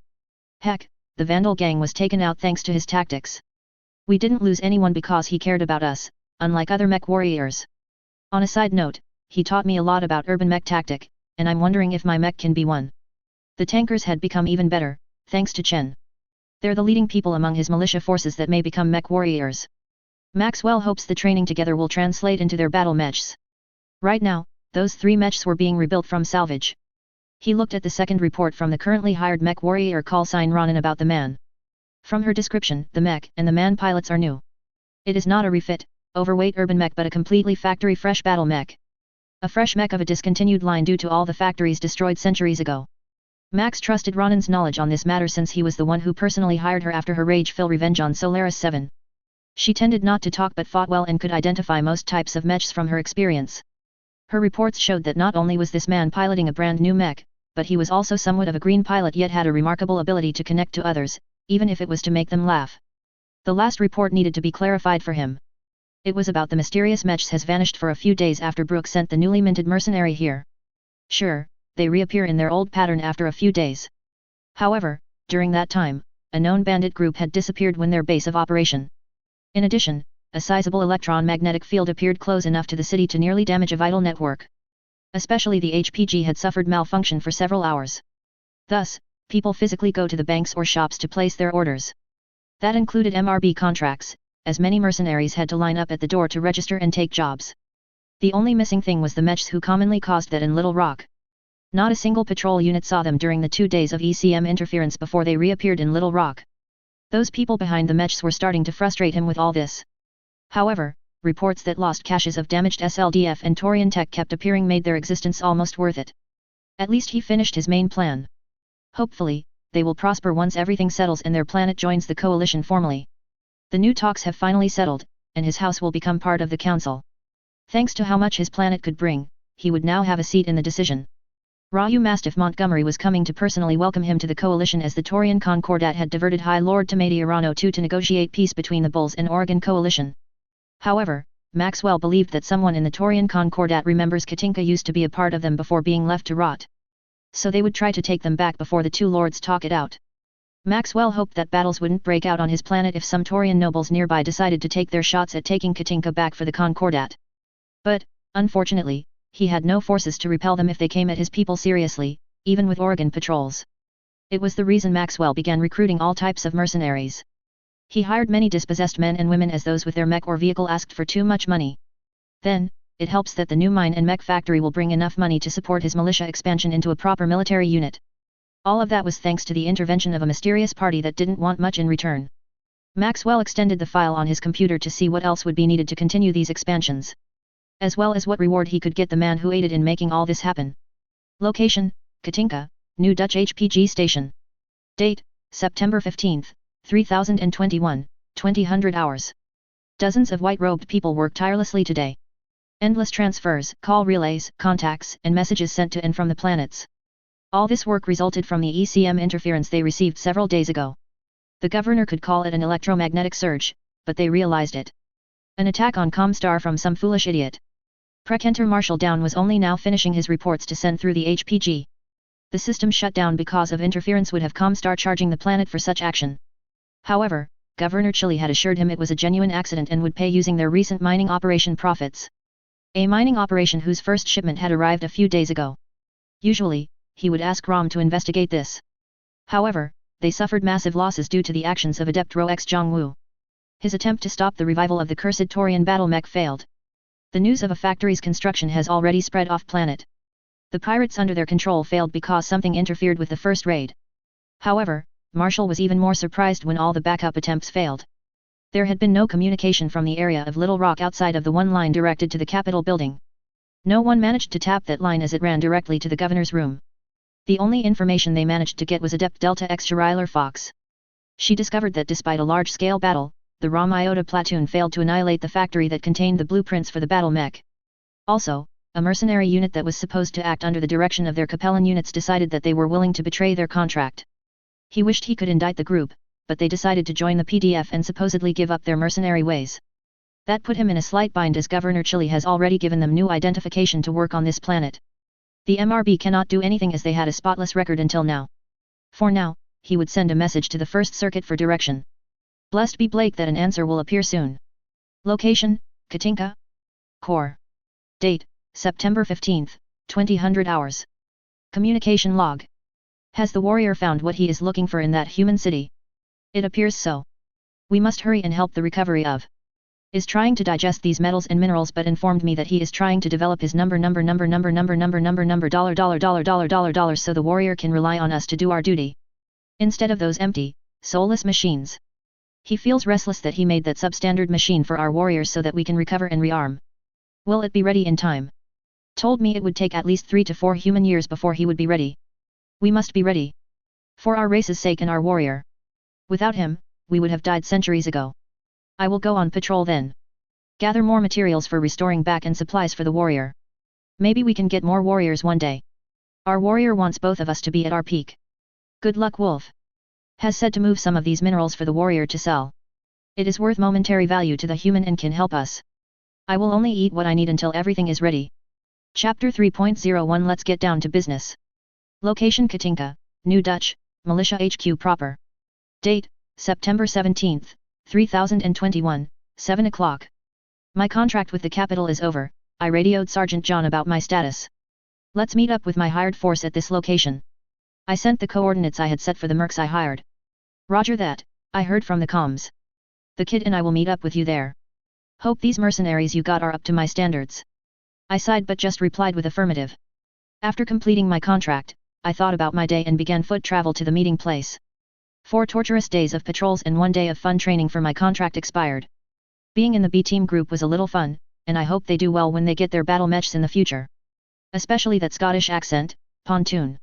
Heck, the Vandal gang was taken out thanks to his tactics. We didn't lose anyone because he cared about us, unlike other mech warriors. On a side note, he taught me a lot about urban mech tactic, and I'm wondering if my mech can be one. The tankers had become even better, thanks to Chen. They're the leading people among his militia forces that may become mech warriors. Maxwell hopes the training together will translate into their battle mechs. Right now, those 3 mechs were being rebuilt from salvage. He looked at the second report from the currently hired mech warrior callsign Ronan about the man. From her description, the mech and the man pilots are new. It is not a refit, overweight urban mech but a completely factory fresh battle mech. A fresh mech of a discontinued line due to all the factories destroyed centuries ago. Max trusted Ronan's knowledge on this matter since he was the one who personally hired her after her rage-filled revenge on Solaris 7. She tended not to talk but fought well and could identify most types of mechs from her experience. Her reports showed that not only was this man piloting a brand new mech, but he was also somewhat of a green pilot yet had a remarkable ability to connect to others, even if it was to make them laugh. The last report needed to be clarified for him. It was about the mysterious mechs has vanished for a few days after Brooke sent the newly minted mercenary here. Sure, they reappear in their old pattern after a few days. However, during that time, a known bandit group had disappeared when their base of operation. In addition, a sizable electron-magnetic field appeared close enough to the city to nearly damage a vital network. Especially the HPG had suffered malfunction for several hours. Thus, people physically go to the banks or shops to place their orders. That included MRB contracts, as many mercenaries had to line up at the door to register and take jobs. The only missing thing was the mechs who commonly caused that in Little Rock. Not a single patrol unit saw them during the 2 days of ECM interference before they reappeared in Little Rock. Those people behind the mechs were starting to frustrate him with all this. However, reports that lost caches of damaged SLDF and Taurian tech kept appearing made their existence almost worth it. At least he finished his main plan. Hopefully, they will prosper once everything settles and their planet joins the coalition formally. The new talks have finally settled, and his house will become part of the council. Thanks to how much his planet could bring, he would now have a seat in the decision. Ryu Mastiff Montgomery was coming to personally welcome him to the coalition as the Taurian Concordat had diverted High Lord Tomadi Arano II to negotiate peace between the Bulls and Oregon coalition. However, Maxwell believed that someone in the Taurian Concordat remembers Katinka used to be a part of them before being left to rot. So they would try to take them back before the two lords talk it out. Maxwell hoped that battles wouldn't break out on his planet if some Taurian nobles nearby decided to take their shots at taking Katinka back for the Concordat. But, unfortunately, he had no forces to repel them if they came at his people seriously, even with Oregon patrols. It was the reason Maxwell began recruiting all types of mercenaries. He hired many dispossessed men and women as those with their mech or vehicle asked for too much money. Then, it helps that the new mine and mech factory will bring enough money to support his militia expansion into a proper military unit. All of that was thanks to the intervention of a mysterious party that didn't want much in return. Maxwell extended the file on his computer to see what else would be needed to continue these expansions, as well as what reward he could get the man who aided in making all this happen. Location, Katinka, New Dutch HPG Station. Date, September 15, 3021, 2000 hours. Dozens of white-robed people worked tirelessly today. Endless transfers, call relays, contacts, and messages sent to and from the planets. All this work resulted from the ECM interference they received several days ago. The governor could call it an electromagnetic surge, but they realized it. An attack on Comstar from some foolish idiot. Prekenter Marshal Down was only now finishing his reports to send through the HPG. The system shut down because of interference would have Comstar charging the planet for such action. However, Governor Chili had assured him it was a genuine accident and would pay using their recent mining operation profits. A mining operation whose first shipment had arrived a few days ago. Usually, he would ask Rom to investigate this. However, they suffered massive losses due to the actions of Adept Rox Zhongwu. His attempt to stop the revival of the cursed Taurian battle mech failed. The news of a factory's construction has already spread off-planet. The pirates under their control failed because something interfered with the first raid. However, Marshall was even more surprised when all the backup attempts failed. There had been no communication from the area of Little Rock outside of the one line directed to the Capitol building. No one managed to tap that line as it ran directly to the governor's room. The only information they managed to get was Adept Delta X Shiriler Fox. She discovered that despite a large-scale battle, the Rom Iota platoon failed to annihilate the factory that contained the blueprints for the battle mech. Also, a mercenary unit that was supposed to act under the direction of their Capellan units decided that they were willing to betray their contract. He wished he could indict the group, but they decided to join the PDF and supposedly give up their mercenary ways. That put him in a slight bind as Governor Chili has already given them new identification to work on this planet. The MRB cannot do anything as they had a spotless record until now. For now, he would send a message to the First Circuit for direction. Blessed be Blake that an answer will appear soon. Location, Katinka. Core. Date, September 15, 2000 hours. Communication log. Has the warrior found what he is looking for in that human city? It appears so. We must hurry and help the recovery of. Is trying to digest these metals and minerals but informed me that he is trying to develop his $dollar so the warrior can rely on us to do our duty. Instead of those empty, soulless machines. He feels restless that he made that substandard machine for our warriors so that we can recover and rearm. Will it be ready in time? Told me it would take at least 3 to 4 human years before he would be ready. We must be ready. For our race's sake and our warrior. Without him, we would have died centuries ago. I will go on patrol then. Gather more materials for restoring back and supplies for the warrior. Maybe we can get more warriors one day. Our warrior wants both of us to be at our peak. Good luck, Wolf. Has said to move some of these minerals for the warrior to sell. It is worth momentary value to the human and can help us. I will only eat what I need until everything is ready. Chapter 3.01 Let's get down to business. Location Katinka, New Dutch, Militia HQ proper. Date, September 17, 3021, 7 o'clock. My contract with the capital is over, I radioed Sergeant John about my status. Let's meet up with my hired force at this location. I sent the coordinates I had set for the mercs I hired. Roger that, I heard from the comms. The kid and I will meet up with you there. Hope these mercenaries you got are up to my standards. I sighed but just replied with affirmative. After completing my contract, I thought about my day and began foot travel to the meeting place. 4 torturous days of patrols and 1 day of fun training for my contract expired. Being in the B-team group was a little fun, and I hope they do well when they get their battle mechs in the future. Especially that Scottish accent, Pontoon.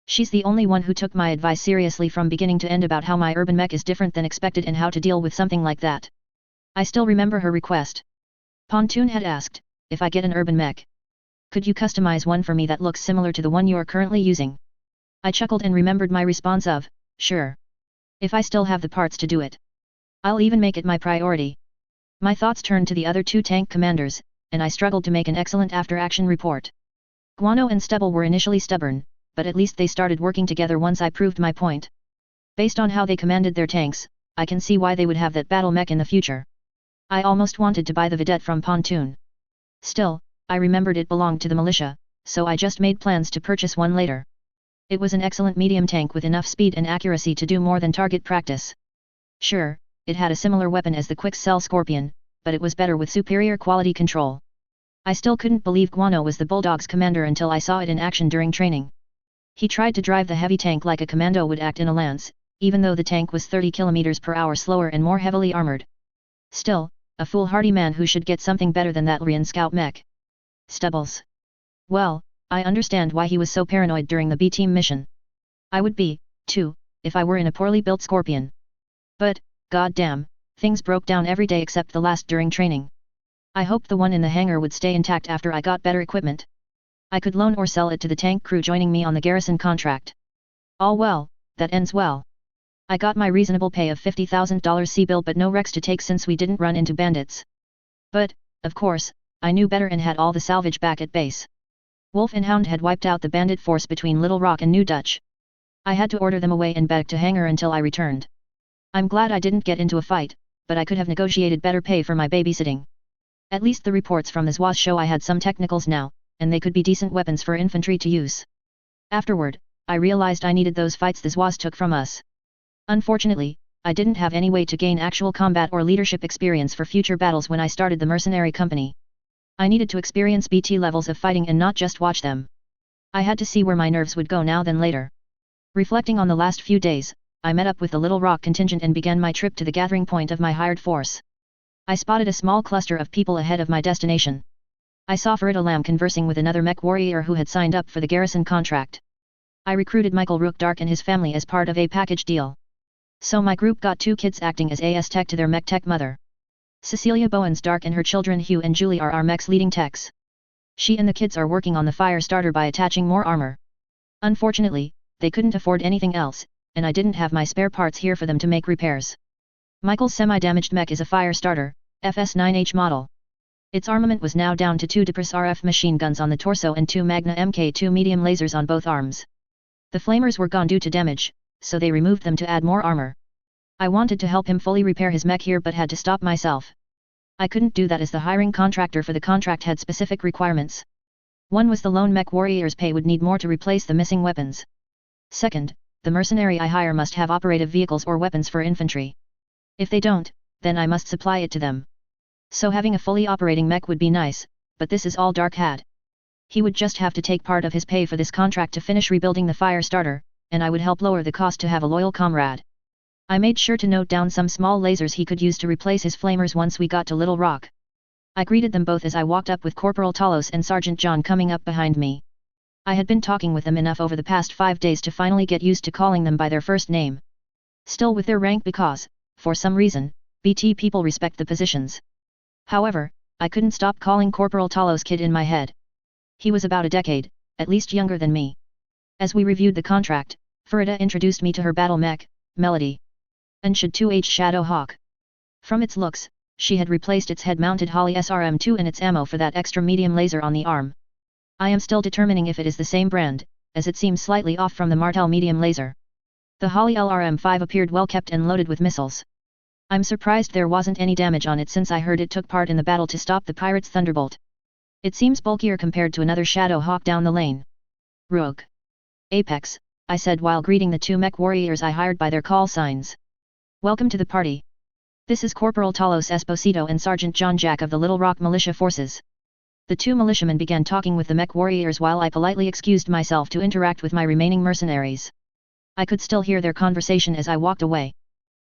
She's the only one who took my advice seriously from beginning to end about how my urban mech is different than expected and how to deal with something like that. I still remember her request. Pontoon had asked, if I get an urban mech, could you customize one for me that looks similar to the one you are currently using? I chuckled and remembered my response of, sure. If I still have the parts to do it. I'll even make it my priority. My thoughts turned to the other 2 tank commanders, and I struggled to make an excellent after-action report. Guano and Stubble were initially stubborn, but at least they started working together once I proved my point. Based on how they commanded their tanks, I can see why they would have that battle mech in the future. I almost wanted to buy the Vedette from Pontoon. Still, I remembered it belonged to the militia, so I just made plans to purchase one later. It was an excellent medium tank with enough speed and accuracy to do more than target practice. Sure, it had a similar weapon as the Quick-Cell Scorpion, but it was better with superior quality control. I still couldn't believe Guano was the Bulldog's commander until I saw it in action during training. He tried to drive the heavy tank like a commando would act in a lance, even though the tank was 30 km per hour slower and more heavily armored. Still, a foolhardy man who should get something better than that Rian scout mech. Stubbles. Well, I understand why he was so paranoid during the B-team mission. I would be, too, if I were in a poorly built Scorpion. But, goddamn, things broke down every day except the last during training. I hoped the one in the hangar would stay intact after I got better equipment. I could loan or sell it to the tank crew joining me on the garrison contract. All well, that ends well. I got my reasonable pay of $50,000 C-bill but no Rex to take since we didn't run into bandits. But, of course, I knew better and had all the salvage back at base. Wolf and Hound had wiped out the bandit force between Little Rock and New Dutch. I had to order them away and beg to hangar until I returned. I'm glad I didn't get into a fight, but I could have negotiated better pay for my babysitting. At least the reports from the Zoids show I had some technicals now, and they could be decent weapons for infantry to use. Afterward, I realized I needed those fights the Zoids took from us. Unfortunately, I didn't have any way to gain actual combat or leadership experience for future battles when I started the mercenary company. I needed to experience BT levels of fighting and not just watch them. I had to see where my nerves would go now than later. Reflecting on the last few days, I met up with the Little Rock contingent and began my trip to the gathering point of my hired force. I spotted a small cluster of people ahead of my destination. I saw Farida Lam conversing with another mech warrior who had signed up for the garrison contract. I recruited Michael Rook-Dark and his family as part of a package deal. So my group got 2 kids acting as AS Tech to their mech tech mother. Cecilia Bowens-Dark and her children Hugh and Julie are our mech's leading techs. She and the kids are working on the fire starter by attaching more armor. Unfortunately, they couldn't afford anything else, and I didn't have my spare parts here for them to make repairs. Michael's semi-damaged mech is a fire starter, FS9H model. Its armament was now down to 2 Dipris RF machine guns on the torso and 2 Magna Mk2 medium lasers on both arms. The flamers were gone due to damage, so they removed them to add more armor. I wanted to help him fully repair his mech here but had to stop myself. I couldn't do that as the hiring contractor for the contract had specific requirements. One was the lone mech warrior's pay would need more to replace the missing weapons. Second, the mercenary I hire must have operative vehicles or weapons for infantry. If they don't, then I must supply it to them. So having a fully operating mech would be nice, but this is all Dark had. He would just have to take part of his pay for this contract to finish rebuilding the fire starter, and I would help lower the cost to have a loyal comrade. I made sure to note down some small lasers he could use to replace his flamers once we got to Little Rock. I greeted them both as I walked up with Corporal Talos and Sergeant John coming up behind me. I had been talking with them enough over the past 5 days to finally get used to calling them by their first name. Still with their rank because, for some reason, BT people respect the positions. However, I couldn't stop calling Corporal Talos Kid in my head. He was about a decade, at least younger than me. As we reviewed the contract, Farida introduced me to her battle mech, Melody. And should 2H Shadow Hawk. From its looks, she had replaced its head-mounted Holly SRM2 and its ammo for that extra medium laser on the arm. I am still determining if it is the same brand, as it seems slightly off from the Martel medium laser. The Holly LRM5 appeared well kept and loaded with missiles. I'm surprised there wasn't any damage on it since I heard it took part in the battle to stop the pirates' Thunderbolt. It seems bulkier compared to another Shadow Hawk down the lane. Rogue. Apex, I said while greeting the 2 mech warriors I hired by their call signs. Welcome to the party. This is Corporal Talos Esposito and Sergeant John Jack of the Little Rock Militia Forces. The 2 militiamen began talking with the mech warriors while I politely excused myself to interact with my remaining mercenaries. I could still hear their conversation as I walked away.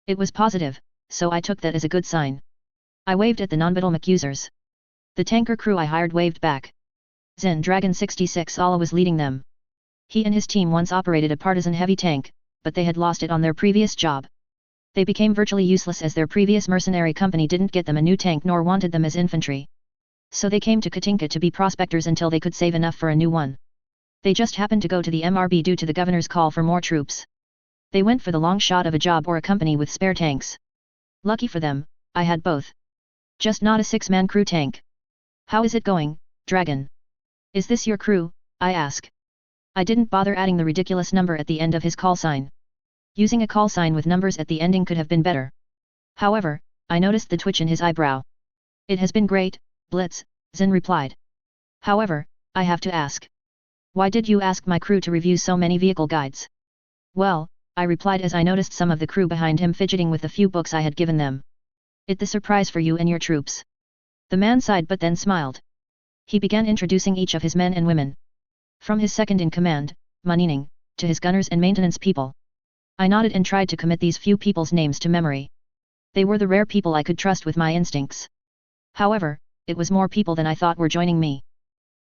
It was positive, so I took that as a good sign. I waved at the non-battle mech users. The tanker crew I hired waved back. Zen Dragon 66 Allah was leading them. He and his team once operated a partisan heavy tank, but they had lost it on their previous job. They became virtually useless as their previous mercenary company didn't get them a new tank nor wanted them as infantry. So they came to Katinka to be prospectors until they could save enough for a new one. They just happened to go to the MRB due to the governor's call for more troops. They went for the long shot of a job or a company with spare tanks. Lucky for them, I had both. Just not a 6-man crew tank. How is it going, Dragon? Is this your crew? I ask. I didn't bother adding the ridiculous number at the end of his call sign. Using a call sign with numbers at the ending could have been better. However, I noticed the twitch in his eyebrow. It has been great, Blitz, Zen replied. However, I have to ask. Why did you ask my crew to review so many vehicle guides? Well, I replied as I noticed some of the crew behind him fidgeting with the few books I had given them. It's the surprise for you and your troops. The man sighed but then smiled. He began introducing each of his men and women. From his second-in-command, Manining, to his gunners and maintenance people. I nodded and tried to commit these few people's names to memory. They were the rare people I could trust with my instincts. However, it was more people than I thought were joining me.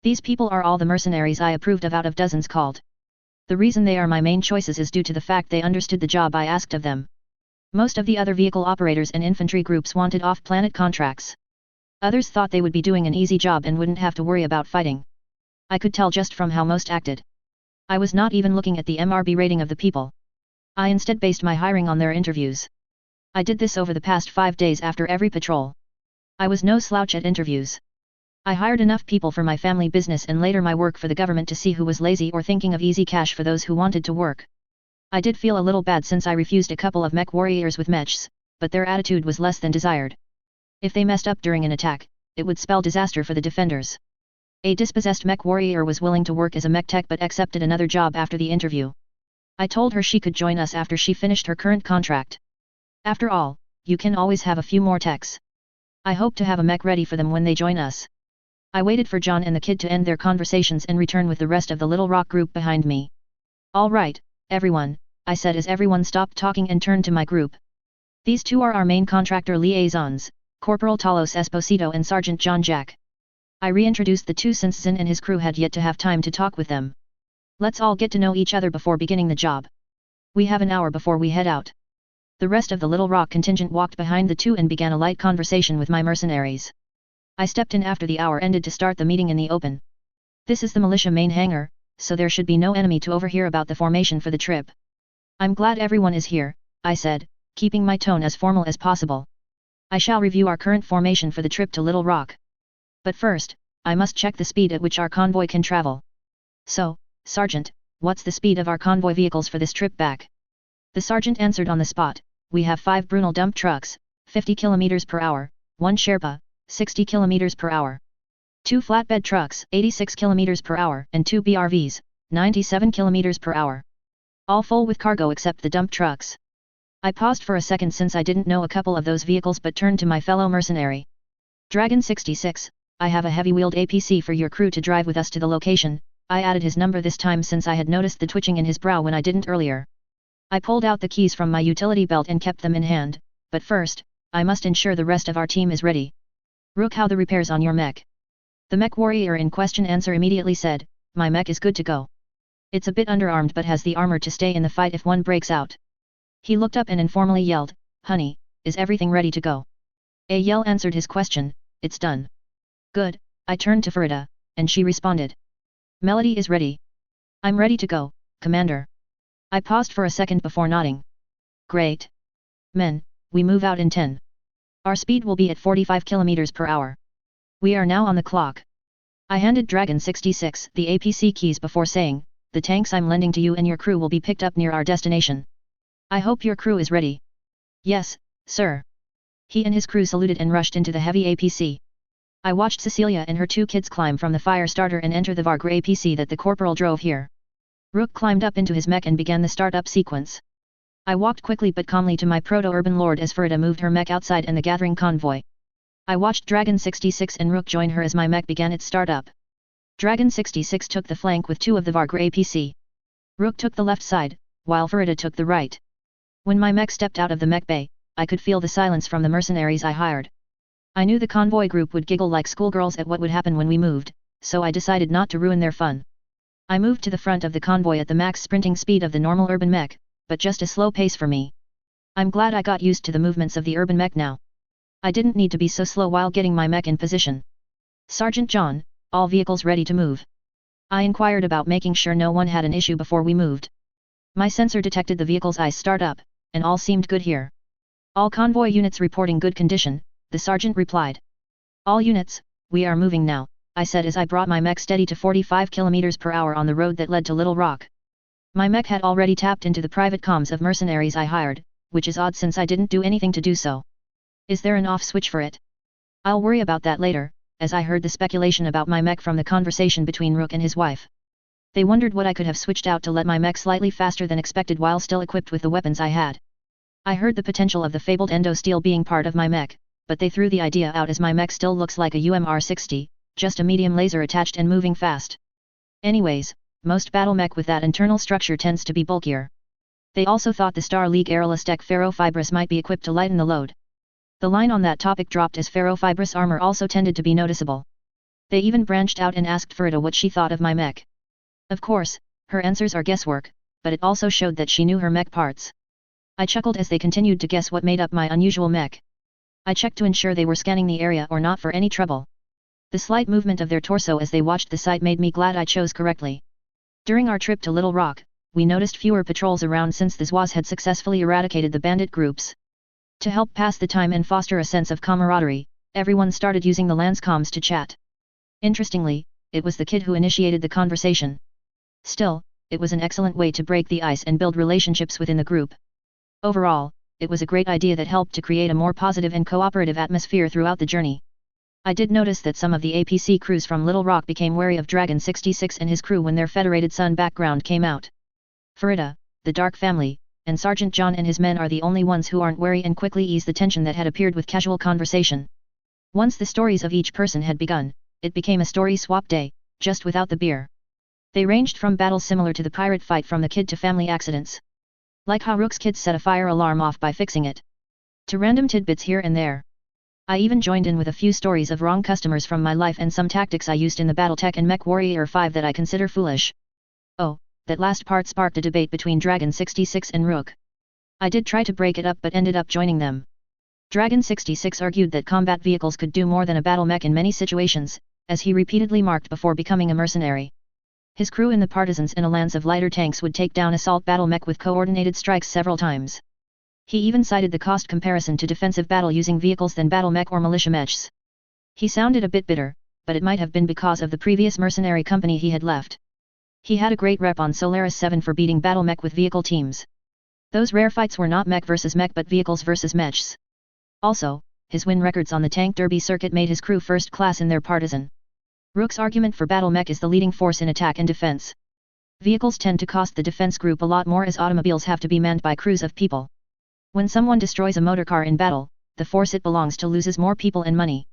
These people are all the mercenaries I approved of out of dozens called. The reason they are my main choices is due to the fact they understood the job I asked of them. Most of the other vehicle operators and infantry groups wanted off-planet contracts. Others thought they would be doing an easy job and wouldn't have to worry about fighting. I could tell just from how most acted. I was not even looking at the MRB rating of the people. I instead based my hiring on their interviews. I did this over the past 5 days after every patrol. I was no slouch at interviews. I hired enough people for my family business and later my work for the government to see who was lazy or thinking of easy cash for those who wanted to work. I did feel a little bad since I refused a couple of mech warriors with mechs, but their attitude was less than desired. If they messed up during an attack, it would spell disaster for the defenders. A dispossessed mech warrior was willing to work as a mech tech but accepted another job after the interview. I told her she could join us after she finished her current contract. After all, you can always have a few more techs. I hope to have a mech ready for them when they join us. I waited for John and the kid to end their conversations and return with the rest of the Little Rock group behind me. All right, everyone, I said as everyone stopped talking and turned to my group. These two are our main contractor liaisons, Corporal Talos Esposito and Sergeant John Jack. I reintroduced the two since Zin and his crew had yet to have time to talk with them. Let's all get to know each other before beginning the job. We have an hour before we head out. The rest of the Little Rock contingent walked behind the two and began a light conversation with my mercenaries. I stepped in after the hour ended to start the meeting in the open. This is the militia main hangar, so there should be no enemy to overhear about the formation for the trip. I'm glad everyone is here, I said, keeping my tone as formal as possible. I shall review our current formation for the trip to Little Rock. But first, I must check the speed at which our convoy can travel. So, Sergeant, what's the speed of our convoy vehicles for this trip back? The sergeant answered on the spot, we have 5 Brunel dump trucks, 50 km per hour, 1 Sherpa, 60 km per hour. 2 flatbed trucks, 86 km per hour, and 2 BRVs, 97 km per hour. All full with cargo except the dump trucks. I paused for a second since I didn't know a couple of those vehicles but turned to my fellow mercenary. Dragon 66, I have a heavy-wheeled APC for your crew to drive with us to the location. I added his number this time since I had noticed the twitching in his brow when I didn't earlier. I pulled out the keys from my utility belt and kept them in hand, but first, I must ensure the rest of our team is ready. Rook, how the repairs on your mech? The mech warrior in question immediately said, my mech is good to go. It's a bit underarmed but has the armor to stay in the fight if one breaks out. He looked up and informally yelled, honey, is everything ready to go? A yell answered his question, it's done. Good, I turned to Farida, and she responded. Melody is ready. I'm ready to go, Commander. I paused for a second before nodding. Great. Men, we move out in 10. Our speed will be at 45 km per hour. We are now on the clock. I handed Dragon 66 the APC keys before saying, the tanks I'm lending to you and your crew will be picked up near our destination. I hope your crew is ready. Yes, sir. He and his crew saluted and rushed into the heavy APC. I watched Cecilia and her 2 kids climb from the fire starter and enter the Vargra APC that the corporal drove here. Rook climbed up into his mech and began the start-up sequence. I walked quickly but calmly to my proto-urban lord as Farida moved her mech outside and the gathering convoy. I watched Dragon 66 and Rook join her as my mech began its start-up. Dragon 66 took the flank with 2 of the Vargra APC. Rook took the left side, while Farida took the right. When my mech stepped out of the mech bay, I could feel the silence from the mercenaries I hired. I knew the convoy group would giggle like schoolgirls at what would happen when we moved, so I decided not to ruin their fun. I moved to the front of the convoy at the max sprinting speed of the normal urban mech, but just a slow pace for me. I'm glad I got used to the movements of the urban mech now. I didn't need to be so slow while getting my mech in position. Sergeant John, all vehicles ready to move? I inquired about making sure no one had an issue before we moved. My sensor detected the vehicle's eyes start up, and all seemed good here. All convoy units reporting good condition, the sergeant replied. All units, we are moving now, I said as I brought my mech steady to 45 km per hour on the road that led to Little Rock. My mech had already tapped into the private comms of mercenaries I hired, which is odd since I didn't do anything to do so. Is there an off switch for it? I'll worry about that later, as I heard the speculation about my mech from the conversation between Rook and his wife. They wondered what I could have switched out to let my mech slightly faster than expected while still equipped with the weapons I had. I heard the potential of the fabled endo steel being part of my mech, but they threw the idea out as my mech still looks like a UMR-60, just a medium laser attached and moving fast. Anyways, most battle mech with that internal structure tends to be bulkier. They also thought the Star League Aerolus Tech Ferrofibrous might be equipped to lighten the load. The line on that topic dropped as ferrofibrous armor also tended to be noticeable. They even branched out and asked Farida what she thought of my mech. Of course, her answers are guesswork, but it also showed that she knew her mech parts. I chuckled as they continued to guess what made up my unusual mech. I checked to ensure they were scanning the area or not for any trouble. The slight movement of their torso as they watched the site made me glad I chose correctly. During our trip to Little Rock, we noticed fewer patrols around since the Zoids had successfully eradicated the bandit groups. To help pass the time and foster a sense of camaraderie, everyone started using the lance comms to chat. Interestingly, it was the kid who initiated the conversation. Still, it was an excellent way to break the ice and build relationships within the group. Overall, it was a great idea that helped to create a more positive and cooperative atmosphere throughout the journey. I did notice that some of the APC crews from Little Rock became wary of Dragon 66 and his crew when their Federated Sun background came out. Farida, the Dark family, and Sergeant John and his men are the only ones who aren't wary and quickly ease the tension that had appeared with casual conversation. Once the stories of each person had begun, it became a story swap day, just without the beer. They ranged from battles similar to the pirate fight from the kid to family accidents. Like how Rook's kids set a fire alarm off by fixing it. To random tidbits here and there. I even joined in with a few stories of wrong customers from my life and some tactics I used in the Battletech and MechWarrior 5 that I consider foolish. Oh, that last part sparked a debate between Dragon 66 and Rook. I did try to break it up but ended up joining them. Dragon 66 argued that combat vehicles could do more than a battle mech in many situations, as he repeatedly marked before becoming a mercenary. His crew and the partisans in a lance of lighter tanks would take down assault battle mech with coordinated strikes several times. He even cited the cost comparison to defensive battle using vehicles than battle mech or militia mechs. He sounded a bit bitter, but it might have been because of the previous mercenary company he had left. He had a great rep on Solaris 7 for beating battle mech with vehicle teams. Those rare fights were not mech versus mech but vehicles versus mechs. Also, his win records on the tank derby circuit made his crew first class in their partisan. Rook's argument for battle mech is the leading force in attack and defense. Vehicles tend to cost the defense group a lot more as automobiles have to be manned by crews of people. When someone destroys a motorcar in battle, the force it belongs to loses more people and money.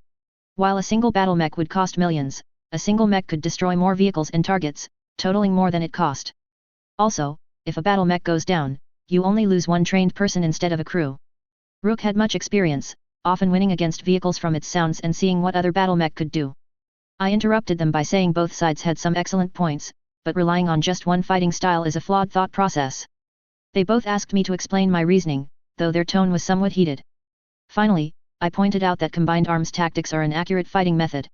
While a single battle mech would cost millions, a single mech could destroy more vehicles and targets, totaling more than it cost. Also, if a battle mech goes down, you only lose one trained person instead of a crew. Rook had much experience, often winning against vehicles from its sounds and seeing what other battle mech could do. I interrupted them by saying both sides had some excellent points, but relying on just one fighting style is a flawed thought process. They both asked me to explain my reasoning, though their tone was somewhat heated. Finally, I pointed out that combined arms tactics are an accurate fighting method.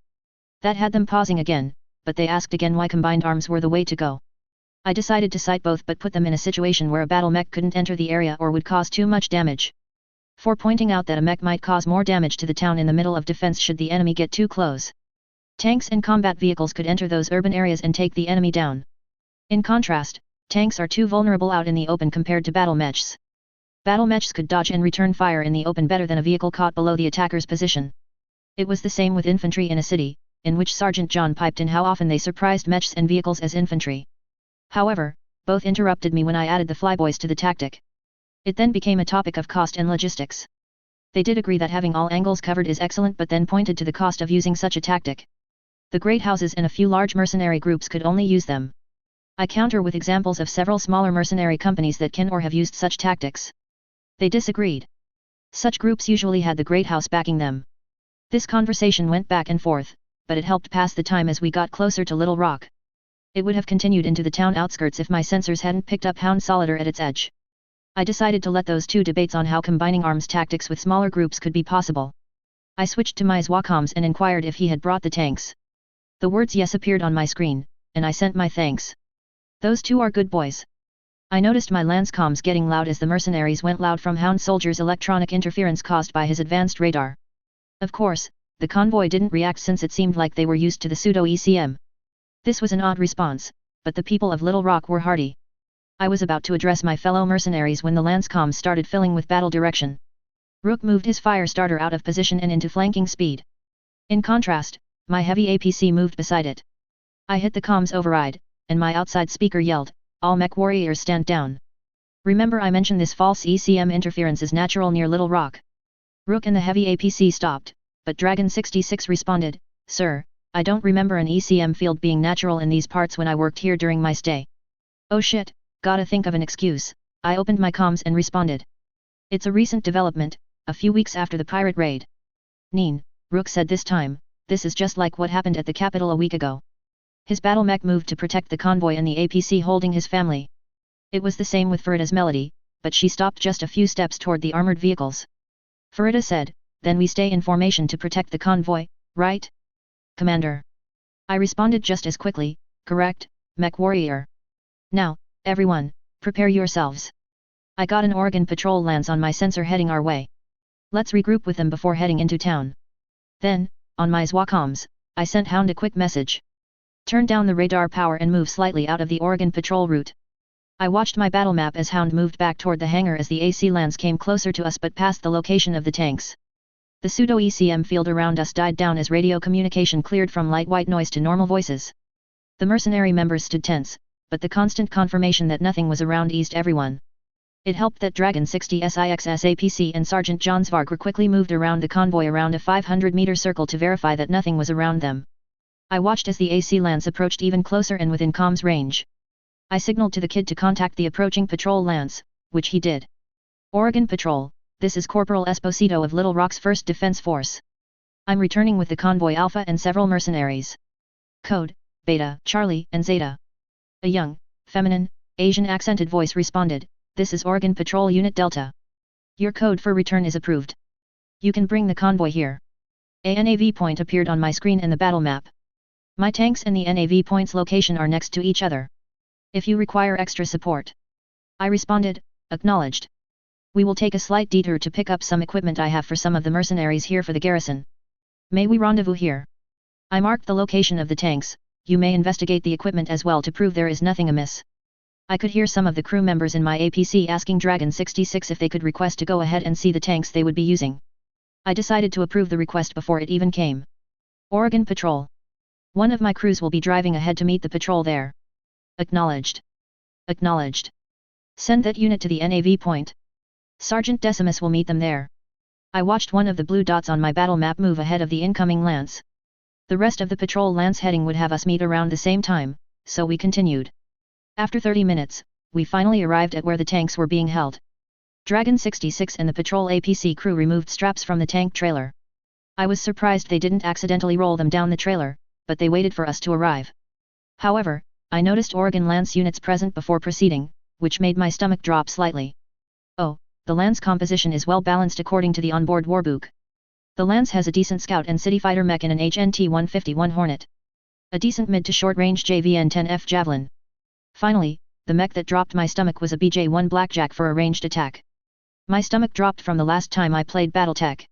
That had them pausing again, but they asked again why combined arms were the way to go. I decided to cite both but put them in a situation where a battle mech couldn't enter the area or would cause too much damage. For pointing out that a mech might cause more damage to the town in the middle of defense should the enemy get too close. Tanks and combat vehicles could enter those urban areas and take the enemy down. In contrast, tanks are too vulnerable out in the open compared to battle mechs. Battle mechs could dodge and return fire in the open better than a vehicle caught below the attacker's position. It was the same with infantry in a city, in which Sergeant John piped in how often they surprised mechs and vehicles as infantry. However, both interrupted me when I added the flyboys to the tactic. It then became a topic of cost and logistics. They did agree that having all angles covered is excellent but then pointed to the cost of using such a tactic. The great houses and a few large mercenary groups could only use them. I counter with examples of several smaller mercenary companies that can or have used such tactics. They disagreed. Such groups usually had the great house backing them. This conversation went back and forth, but it helped pass the time as we got closer to Little Rock. It would have continued into the town outskirts if my sensors hadn't picked up Hound Solider at its edge. I decided to let those two debates on how combining arms tactics with smaller groups could be possible. I switched to my Zwaccoms and inquired if he had brought the tanks. The words yes appeared on my screen, and I sent my thanks. Those two are good boys. I noticed my lance comms getting loud as the mercenaries went loud from Hound Soldier's electronic interference caused by his advanced radar. Of course, the convoy didn't react since it seemed like they were used to the pseudo-ECM. This was an odd response, but the people of Little Rock were hearty. I was about to address my fellow mercenaries when the lance comms started filling with battle direction. Rook moved his fire starter out of position and into flanking speed. In contrast, my heavy APC moved beside it. I hit the comms override, and my outside speaker yelled, "All mech warriors stand down." Remember I mentioned this false ECM interference is natural near Little Rock. Rook and the heavy APC stopped, but Dragon 66 responded, "Sir, I don't remember an ECM field being natural in these parts when I worked here during my stay." "Oh shit, gotta think of an excuse." I opened my comms and responded. "It's a recent development, a few weeks after the pirate raid." "Neen," Rook said this time, "this is just like what happened at the capital a week ago." His battle mech moved to protect the convoy and the APC holding his family. It was the same with Farida's Melody, but she stopped just a few steps toward the armored vehicles. Farida said, "Then we stay in formation to protect the convoy, right, Commander?" I responded just as quickly, "Correct, Mech Warrior." "Now, everyone, prepare yourselves. I got an Oregon patrol lance on my sensor heading our way. Let's regroup with them before heading into town." Then, on my Zwaccoms, I sent Hound a quick message. Turn down the radar power and move slightly out of the Oregon patrol route. I watched my battle map as Hound moved back toward the hangar as the AC lands came closer to us but past the location of the tanks. The pseudo-ECM field around us died down as radio communication cleared from light white noise to normal voices. The mercenary members stood tense, but the constant confirmation that nothing was around eased everyone. It helped that Dragon 60 SIXS APC and Sergeant John Svarg quickly moved around the convoy around a 500-meter circle to verify that nothing was around them. I watched as the AC Lance approached even closer and within comms range. I signaled to the kid to contact the approaching patrol Lance, which he did. Oregon Patrol, this is Corporal Esposito of Little Rock's 1st Defense Force. I'm returning with the convoy Alpha and several mercenaries. Code, Beta, Charlie, and Zeta. A young, feminine, Asian-accented voice responded, this is Oregon Patrol Unit Delta. Your code for return is approved. You can bring the convoy here. A NAV point appeared on my screen in the battle map. My tanks and the NAV point's location are next to each other. If you require extra support. I responded, acknowledged. We will take a slight detour to pick up some equipment I have for some of the mercenaries here for the garrison. May we rendezvous here? I marked the location of the tanks, you may investigate the equipment as well to prove there is nothing amiss. I could hear some of the crew members in my APC asking Dragon 66 if they could request to go ahead and see the tanks they would be using. I decided to approve the request before it even came. Oregon Patrol. One of my crews will be driving ahead to meet the patrol there. Acknowledged. Acknowledged. Send that unit to the NAV point. Sergeant Decimus will meet them there. I watched one of the blue dots on my battle map move ahead of the incoming Lance. The rest of the patrol Lance heading would have us meet around the same time, so we continued. After 30 minutes, we finally arrived at where the tanks were being held. Dragon 66 and the patrol APC crew removed straps from the tank trailer. I was surprised they didn't accidentally roll them down the trailer, but they waited for us to arrive. However, I noticed Oregon Lance units present before proceeding, which made my stomach drop slightly. Oh, the Lance composition is well balanced according to the onboard warbook. The Lance has a decent scout and city fighter mech in an HNT-151 Hornet. A decent mid to short range JVN-10F Javelin. Finally, the mech that dropped my stomach was a BJ-1 Blackjack for a ranged attack. My stomach dropped from the last time I played Battletech.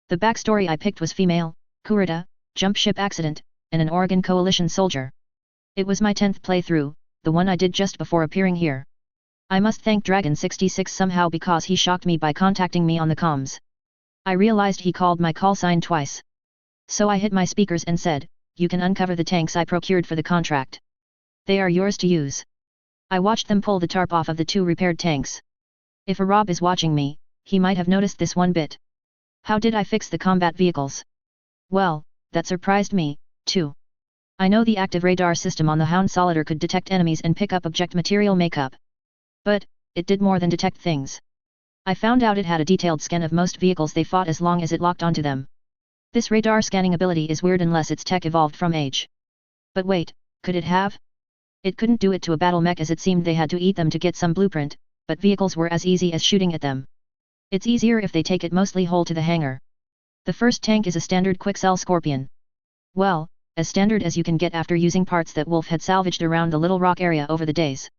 The backstory I picked was female, Kurita, jump ship accident, and an Oregon Coalition soldier. It was my 10th playthrough, the one I did just before appearing here. I must thank Dragon 66 somehow because he shocked me by contacting me on the comms. I realized he called my call sign twice. So I hit my speakers and said, you can uncover the tanks I procured for the contract. They are yours to use. I watched them pull the tarp off of the 2 repaired tanks. If a Rob is watching me, he might have noticed this one bit. How did I fix the combat vehicles? Well, that surprised me, too. I know the active radar system on the Hound Solider could detect enemies and pick up object material makeup. But, it did more than detect things. I found out it had a detailed scan of most vehicles they fought as long as it locked onto them. This radar scanning ability is weird unless its tech evolved from age. But wait, could it have? It couldn't do it to a battle mech as it seemed they had to eat them to get some blueprint, but vehicles were as easy as shooting at them. It's easier if they take it mostly whole to the hangar. The first tank is a standard quick-cell Scorpion. Well, as standard as you can get after using parts that Wolf had salvaged around the Little Rock area over the days.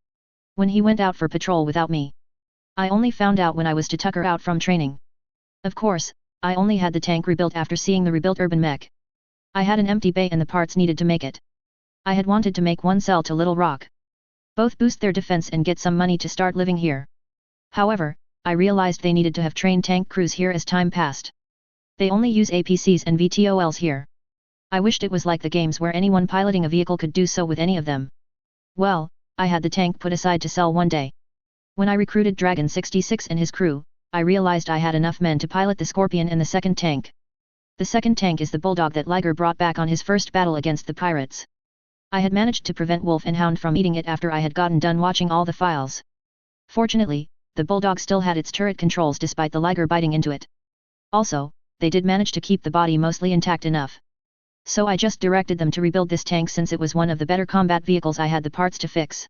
When he went out for patrol without me. I only found out when I was to tucker out from training. Of course, I only had the tank rebuilt after seeing the rebuilt urban mech. I had an empty bay and the parts needed to make it. I had wanted to make one sell to Little Rock. Both boost their defense and get some money to start living here. However, I realized they needed to have trained tank crews here as time passed. They only use APCs and VTOLs here. I wished it was like the games where anyone piloting a vehicle could do so with any of them. Well, I had the tank put aside to sell one day. When I recruited Dragon 66 and his crew, I realized I had enough men to pilot the Scorpion and the second tank. The second tank is the Bulldog that Liger brought back on his first battle against the pirates. I had managed to prevent Wolf and Hound from eating it after I had gotten done watching all the files. Fortunately, the Bulldog still had its turret controls despite the Liger biting into it. Also, they did manage to keep the body mostly intact enough. So I just directed them to rebuild this tank since it was one of the better combat vehicles I had the parts to fix.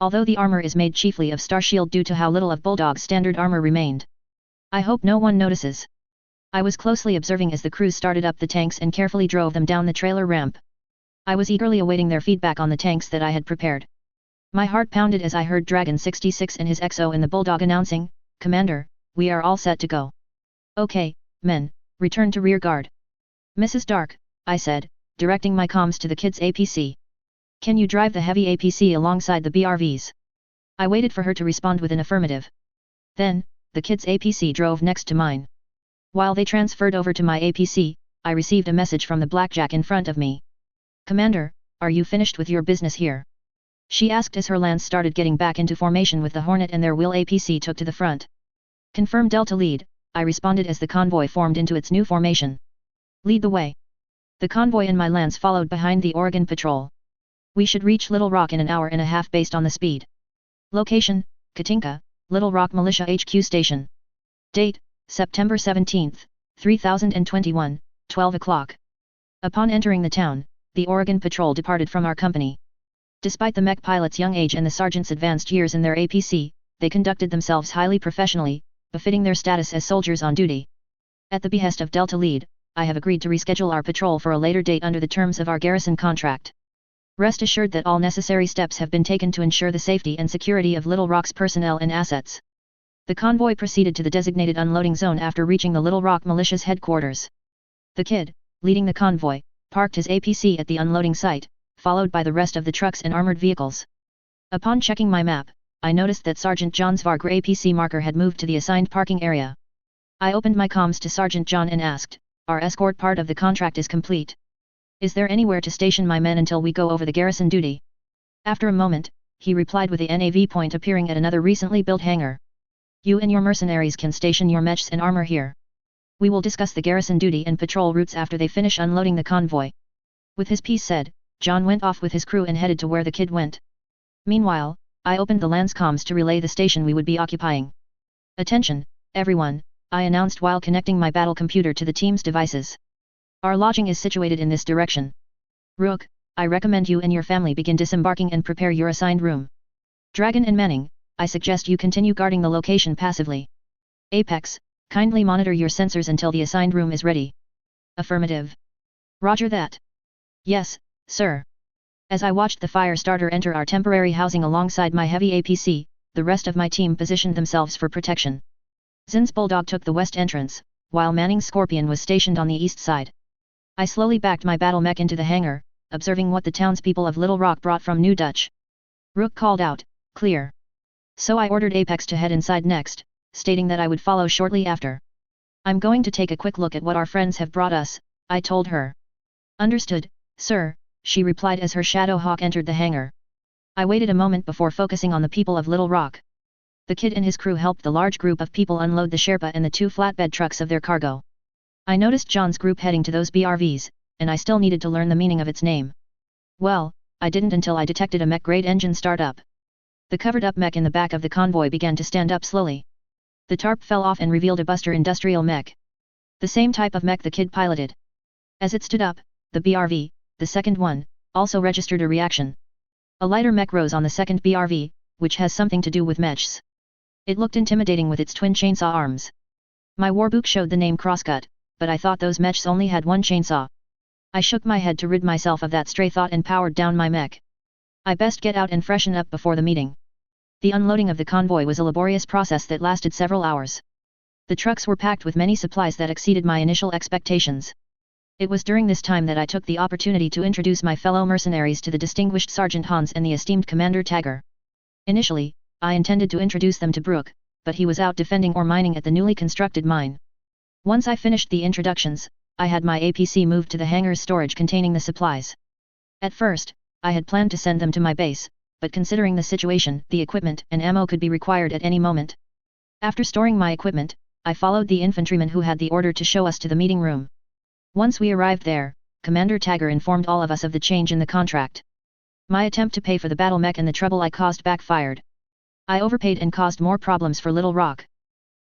Although the armor is made chiefly of Starshield due to how little of Bulldog's standard armor remained. I hope no one notices. I was closely observing as the crews started up the tanks and carefully drove them down the trailer ramp. I was eagerly awaiting their feedback on the tanks that I had prepared. My heart pounded as I heard Dragon 66 and his XO and the Bulldog announcing, "Commander, we are all set to go." "Okay, men, return to rear guard." "Mrs. Dark," I said, directing my comms to the kid's APC. Can you drive the heavy APC alongside the BRVs? I waited for her to respond with an affirmative. Then, the kid's APC drove next to mine. While they transferred over to my APC, I received a message from the blackjack in front of me. Commander, are you finished with your business here? She asked as her lance started getting back into formation with the Hornet and their wheel APC took to the front. Confirm Delta lead, I responded as the convoy formed into its new formation. Lead the way. The convoy and my lance followed behind the Oregon Patrol. We should reach Little Rock in an hour and a half based on the speed. Location, Katinka, Little Rock Militia HQ Station. Date, September 17, 3021, 12 o'clock. Upon entering the town, the Oregon Patrol departed from our company. Despite the mech pilot's young age and the sergeant's advanced years in their APC, they conducted themselves highly professionally, befitting their status as soldiers on duty. At the behest of Delta Lead, I have agreed to reschedule our patrol for a later date under the terms of our garrison contract. Rest assured that all necessary steps have been taken to ensure the safety and security of Little Rock's personnel and assets. The convoy proceeded to the designated unloading zone after reaching the Little Rock Militia's headquarters. The kid, leading the convoy, parked his APC at the unloading site, followed by the rest of the trucks and armored vehicles. Upon checking my map, I noticed that Sergeant John's Vargr APC marker had moved to the assigned parking area. I opened my comms to Sergeant John and asked, "Our escort part of the contract is complete. Is there anywhere to station my men until we go over the garrison duty?" After a moment, he replied with the NAV point appearing at another recently built hangar. "You and your mercenaries can station your mechs and armor here. We will discuss the garrison duty and patrol routes after they finish unloading the convoy." With his piece said, John went off with his crew and headed to where the kid went. Meanwhile, I opened the lance comms to relay the station we would be occupying. "Attention, everyone," I announced while connecting my battle computer to the team's devices. "Our lodging is situated in this direction. Rook, I recommend you and your family begin disembarking and prepare your assigned room. Dragon and Manning, I suggest you continue guarding the location passively. Apex, kindly monitor your sensors until the assigned room is ready." Affirmative. Roger that. Yes, sir. As I watched the fire starter enter our temporary housing alongside my heavy APC, the rest of my team positioned themselves for protection. Zin's Bulldog took the west entrance, while Manning's Scorpion was stationed on the east side. I slowly backed my battle mech into the hangar, observing what the townspeople of Little Rock brought from New Dutch. Rook called out, "Clear." So I ordered Apex to head inside next, stating that I would follow shortly after. "I'm going to take a quick look at what our friends have brought us," I told her. "Understood, sir," she replied as her Shadow Hawk entered the hangar. I waited a moment before focusing on the people of Little Rock. The kid and his crew helped the large group of people unload the Sherpa and the 2 flatbed trucks of their cargo. I noticed John's group heading to those BRVs, and I still needed to learn the meaning of its name. Well, I didn't until I detected a mech-grade engine start-up. The covered-up mech in the back of the convoy began to stand up slowly. The tarp fell off and revealed a Buster industrial mech. The same type of mech the kid piloted. As it stood up, the BRV, the second one, also registered a reaction. A lighter mech rose on the second BRV, which has something to do with mechs. It looked intimidating with its twin chainsaw arms. My warbook showed the name Crosscut, but I thought those mechs only had one chainsaw. I shook my head to rid myself of that stray thought and powered down my mech. I best get out and freshen up before the meeting. The unloading of the convoy was a laborious process that lasted several hours. The trucks were packed with many supplies that exceeded my initial expectations. It was during this time that I took the opportunity to introduce my fellow mercenaries to the distinguished Sergeant Hans and the esteemed Commander Tagger. Initially, I intended to introduce them to Brooke, but he was out defending or mining at the newly constructed mine. Once I finished the introductions, I had my APC moved to the hangar's storage containing the supplies. At first, I had planned to send them to my base, but considering the situation, the equipment and ammo could be required at any moment. After storing my equipment, I followed the infantryman who had the order to show us to the meeting room. Once we arrived there, Commander Tagger informed all of us of the change in the contract. My attempt to pay for the battle mech and the trouble I caused backfired. I overpaid and caused more problems for Little Rock.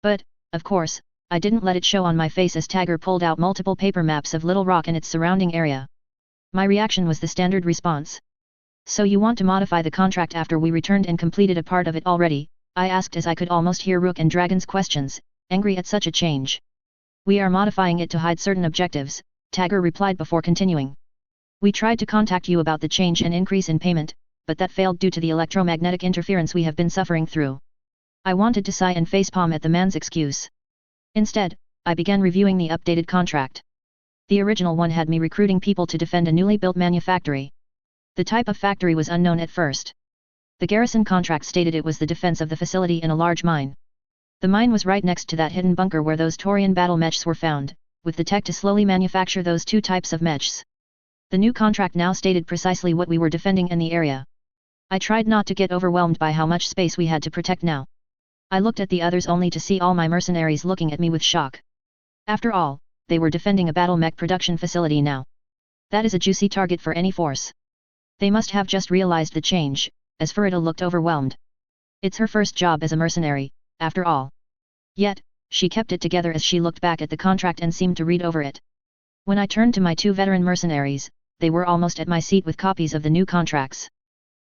But, of course, I didn't let it show on my face as Tagger pulled out multiple paper maps of Little Rock and its surrounding area. My reaction was the standard response. "So you want to modify the contract after we returned and completed a part of it already?" I asked as I could almost hear Rook and Dragon's questions, angry at such a change. "We are modifying it to hide certain objectives," Tagger replied before continuing. "We tried to contact you about the change and increase in payment, but that failed due to the electromagnetic interference we have been suffering through." I wanted to sigh and facepalm at the man's excuse. Instead, I began reviewing the updated contract. The original one had me recruiting people to defend a newly built manufactory. The type of factory was unknown at first. The garrison contract stated it was the defense of the facility in a large mine. The mine was right next to that hidden bunker where those Taurian battle mechs were found, with the tech to slowly manufacture those two types of mechs. The new contract now stated precisely what we were defending in the area. I tried not to get overwhelmed by how much space we had to protect now. I looked at the others only to see all my mercenaries looking at me with shock. After all, they were defending a battle mech production facility now. That is a juicy target for any force. They must have just realized the change, as Farida looked overwhelmed. It's her first job as a mercenary, after all. Yet, she kept it together as she looked back at the contract and seemed to read over it. When I turned to my two veteran mercenaries, they were almost at my seat with copies of the new contracts.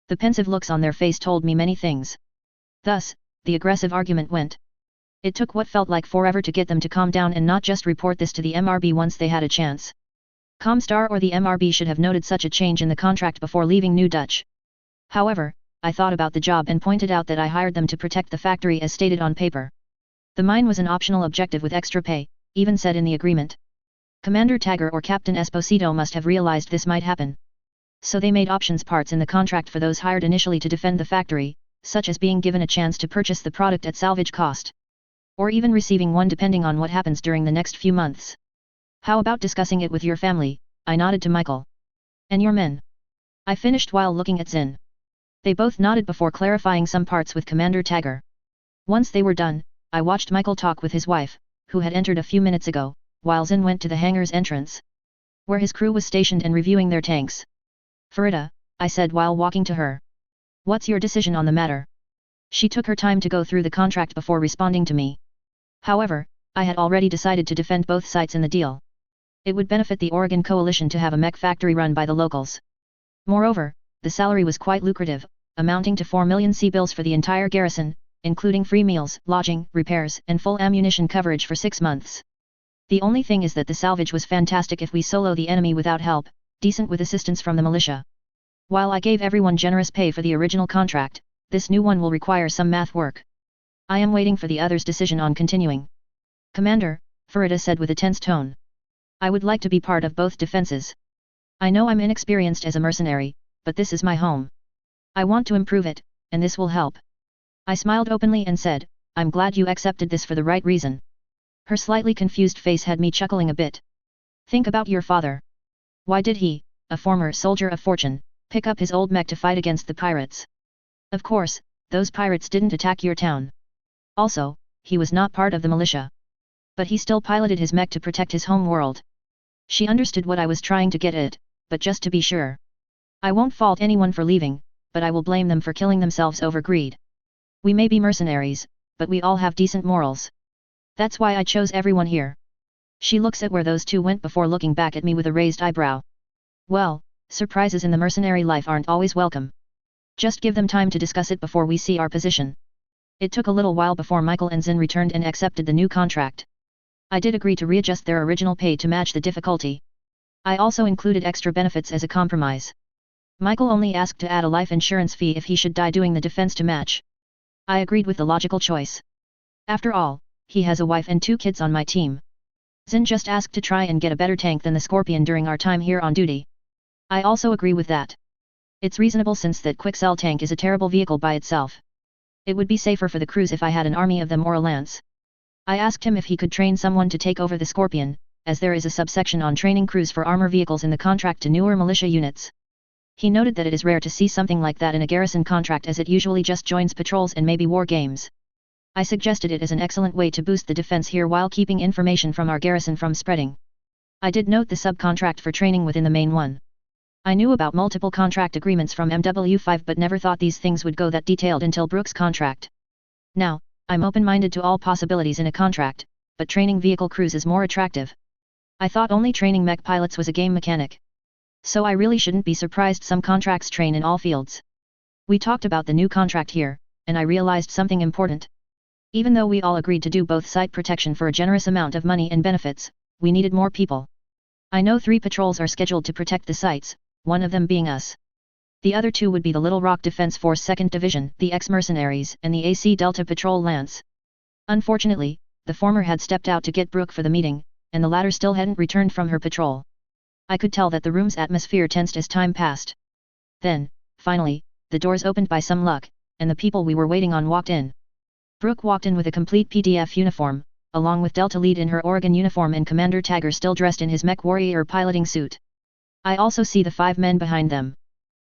The pensive looks on their face told me many things. Thus, the aggressive argument went. It took what felt like forever to get them to calm down and not just report this to the MRB once they had a chance. Comstar or the MRB should have noted such a change in the contract before leaving New Dutch. However, I thought about the job and pointed out that I hired them to protect the factory as stated on paper. The mine was an optional objective with extra pay, even said in the agreement. Commander Tagger or Captain Esposito must have realized this might happen. So they made options parts in the contract for those hired initially to defend the factory, such as being given a chance to purchase the product at salvage cost. Or even receiving one depending on what happens during the next few months. How about discussing it with your family? I nodded to Michael. And your men? I finished while looking at Zin. They both nodded before clarifying some parts with Commander Tagger. Once they were done, I watched Michael talk with his wife, who had entered a few minutes ago, while Zin went to the hangar's entrance, where his crew was stationed and reviewing their tanks. Farida, I said while walking to her. What's your decision on the matter? She took her time to go through the contract before responding to me. However, I had already decided to defend both sites in the deal. It would benefit the Oregon Coalition to have a mech factory run by the locals. Moreover, the salary was quite lucrative, amounting to 4 million C-bills for the entire garrison, including free meals, lodging, repairs, and full ammunition coverage for 6 months. The only thing is that the salvage was fantastic if we solo the enemy without help, decent with assistance from the militia. While I gave everyone generous pay for the original contract, this new one will require some math work. I am waiting for the others' decision on continuing. Commander, Farida said with a tense tone. I would like to be part of both defenses. I know I'm inexperienced as a mercenary, but this is my home. I want to improve it, and this will help. I smiled openly and said, I'm glad you accepted this for the right reason. Her slightly confused face had me chuckling a bit. Think about your father. Why did he, a former soldier of fortune, pick up his old mech to fight against the pirates? Of course, those pirates didn't attack your town. Also, he was not part of the militia. But he still piloted his mech to protect his home world. She understood what I was trying to get at, but just to be sure. I won't fault anyone for leaving, but I will blame them for killing themselves over greed. We may be mercenaries, but we all have decent morals. That's why I chose everyone here. She looks at where those two went before looking back at me with a raised eyebrow. Well, surprises in the mercenary life aren't always welcome. Just give them time to discuss it before we see our position. It took a little while before Michael and Zin returned and accepted the new contract. I did agree to readjust their original pay to match the difficulty. I also included extra benefits as a compromise. Michael only asked to add a life insurance fee if he should die doing the defense to match. I agreed with the logical choice. After all, he has a wife and 2 kids on my team. Zin just asked to try and get a better tank than the Scorpion during our time here on duty. I also agree with that. It's reasonable since that Quicksell tank is a terrible vehicle by itself. It would be safer for the crews if I had an army of them or a lance. I asked him if he could train someone to take over the Scorpion, as there is a subsection on training crews for armor vehicles in the contract to newer militia units. He noted that it is rare to see something like that in a garrison contract as it usually just joins patrols and maybe war games. I suggested it as an excellent way to boost the defense here while keeping information from our garrison from spreading. I did note the subcontract for training within the main one. I knew about multiple contract agreements from MW5 but never thought these things would go that detailed until Brooks' contract. Now, I'm open-minded to all possibilities in a contract, but training vehicle crews is more attractive. I thought only training mech pilots was a game mechanic. So I really shouldn't be surprised some contracts train in all fields. We talked about the new contract here, and I realized something important. Even though we all agreed to do both site protection for a generous amount of money and benefits, we needed more people. I know 3 patrols are scheduled to protect the sites, one of them being us. The other 2 would be the Little Rock Defense Force 2nd Division, the ex-mercenaries, and the AC Delta Patrol Lance. Unfortunately, the former had stepped out to get Brooke for the meeting, and the latter still hadn't returned from her patrol. I could tell that the room's atmosphere tensed as time passed. Then, finally, the doors opened by some luck, and the people we were waiting on walked in. Brooke walked in with a complete PDF uniform, along with Delta Lead in her Oregon uniform and Commander Tagger still dressed in his mech warrior piloting suit. I also see the 5 men behind them.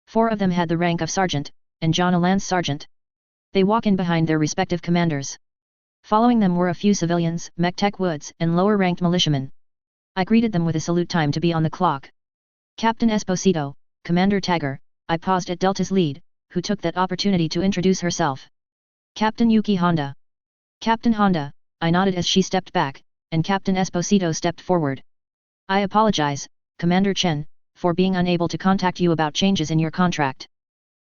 4 of them had the rank of sergeant, and John a lance sergeant. They walk in behind their respective commanders. Following them were a few civilians, mech tech woods, and lower-ranked militiamen. I greeted them with a salute. Time to be on the clock. Captain Esposito, Commander Tagger. I paused at Delta's lead, who took that opportunity to introduce herself. Captain Yuki Honda. Captain Honda, I nodded as she stepped back, and Captain Esposito stepped forward. I apologize, Commander Chen, for being unable to contact you about changes in your contract.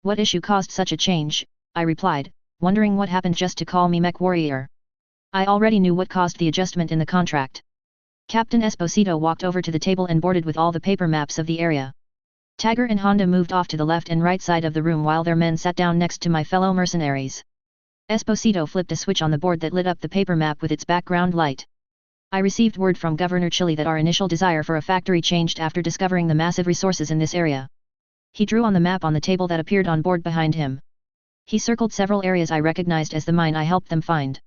What issue caused such a change? I replied, wondering what happened just to call me mech warrior. I already knew what caused the adjustment in the contract. Captain Esposito walked over to the table and boarded with all the paper maps of the area. Tagger and Honda moved off to the left and right side of the room while their men sat down next to my fellow mercenaries. Esposito flipped a switch on the board that lit up the paper map with its background light. I received word from Governor Chili that our initial desire for a factory changed after discovering the massive resources in this area. He drew on the map on the table that appeared on board behind him. He circled several areas I recognized as the mine I helped them find.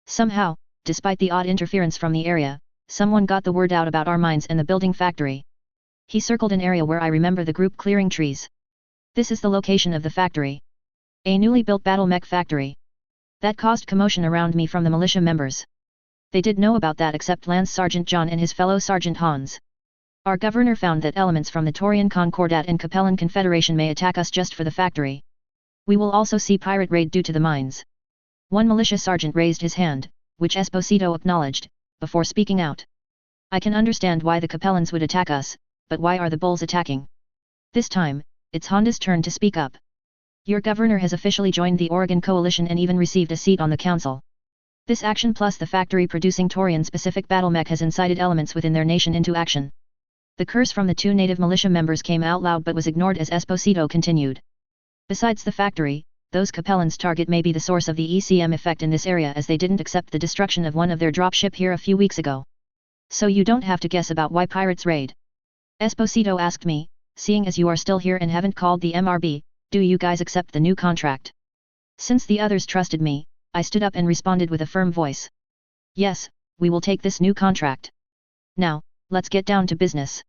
Somehow, despite the odd interference from the area, someone got the word out about our mines and the building factory. He circled an area where I remember the group clearing trees. This is the location of the factory. A newly built battle mech factory. That caused commotion around me from the militia members. They did know about that except Lance Sergeant John and his fellow Sergeant Hans. Our governor found that elements from the Taurian Concordat and Capellan Confederation may attack us just for the factory. We will also see pirate raid due to the mines. One militia sergeant raised his hand, which Esposito acknowledged, before speaking out. I can understand why the Capellans would attack us, but why are the bulls attacking? This time, it's Honda's turn to speak up. Your governor has officially joined the Oregon Coalition and even received a seat on the council. This action plus the factory producing Taurian-specific battle mech has incited elements within their nation into action. The curse from the 2 native militia members came out loud but was ignored as Esposito continued. Besides the factory, those Capellans' target may be the source of the ECM effect in this area as they didn't accept the destruction of one of their dropship here a few weeks ago. So you don't have to guess about why pirates raid. Esposito asked me, seeing as you are still here and haven't called the MRB, do you guys accept the new contract? Since the others trusted me, I stood up and responded with a firm voice. Yes, we will take this new contract. Now, let's get down to business.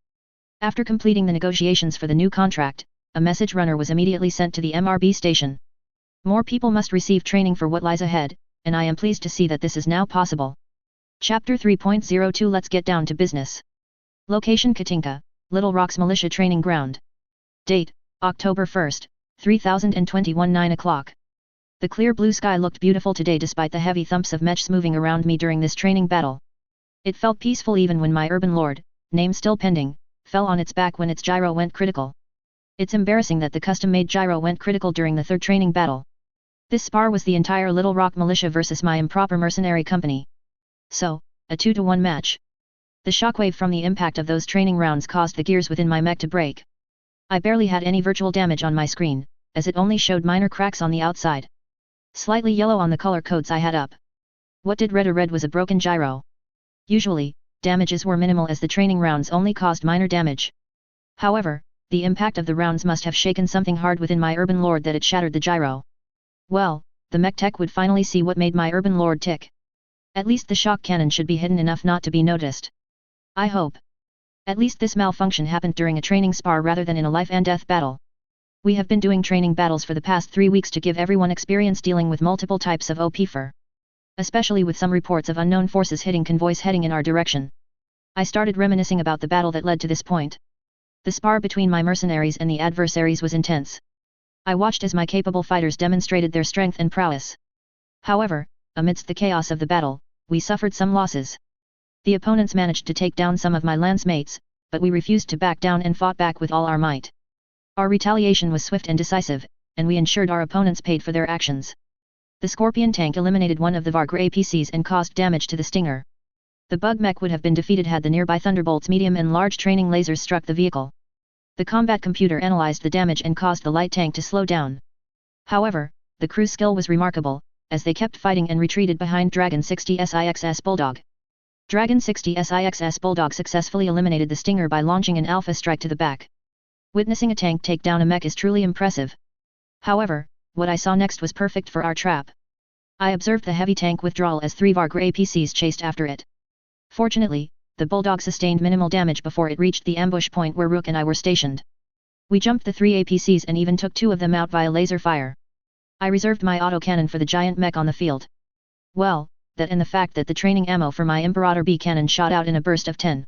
After completing the negotiations for the new contract, a message runner was immediately sent to the MRB station. More people must receive training for what lies ahead, and I am pleased to see that this is now possible. Chapter 3.02 Let's get down to business. Location Katinka, Little Rock's Militia Training Ground. Date, October 1st, 3021 9 o'clock. The clear blue sky looked beautiful today despite the heavy thumps of mechs moving around me during this training battle. It felt peaceful even when my urban lord, name still pending, fell on its back when its gyro went critical. It's embarrassing that the custom-made gyro went critical during the 3rd training battle. This spar was the entire Little Rock militia versus my improper mercenary company. So, a 2-to-1 match. The shockwave from the impact of those training rounds caused the gears within my mech to break. I barely had any virtual damage on my screen, as it only showed minor cracks on the outside. Slightly yellow on the color codes I had up. What did red was a broken gyro. Usually, damages were minimal as the training rounds only caused minor damage. However, the impact of the rounds must have shaken something hard within my urban lord that it shattered the gyro. Well, the mech tech would finally see what made my urban lord tick. At least the shock cannon should be hidden enough not to be noticed. I hope. At least this malfunction happened during a training spar rather than in a life and death battle. We have been doing training battles for the past 3 weeks to give everyone experience dealing with multiple types of OP fur. Especially with some reports of unknown forces hitting convoys heading in our direction. I started reminiscing about the battle that led to this point. The spar between my mercenaries and the adversaries was intense. I watched as my capable fighters demonstrated their strength and prowess. However, amidst the chaos of the battle, we suffered some losses. The opponents managed to take down some of my lance mates, but we refused to back down and fought back with all our might. Our retaliation was swift and decisive, and we ensured our opponents paid for their actions. The Scorpion tank eliminated one of the Vargra APCs and caused damage to the Stinger. The bug mech would have been defeated had the nearby Thunderbolt's medium and large training lasers struck the vehicle. The combat computer analyzed the damage and caused the light tank to slow down. However, the crew's skill was remarkable, as they kept fighting and retreated behind Dragon 60 SIXS Bulldog. Dragon 60 SIXS Bulldog successfully eliminated the Stinger by launching an alpha strike to the back. Witnessing a tank take down a mech is truly impressive. However, what I saw next was perfect for our trap. I observed the heavy tank withdrawal as 3 Vargr APCs chased after it. Fortunately, the Bulldog sustained minimal damage before it reached the ambush point where Rook and I were stationed. We jumped the 3 APCs and even took 2 of them out via laser fire. I reserved my autocannon for the giant mech on the field. Well, that and the fact that the training ammo for my Imperator B cannon shot out in a burst of 10.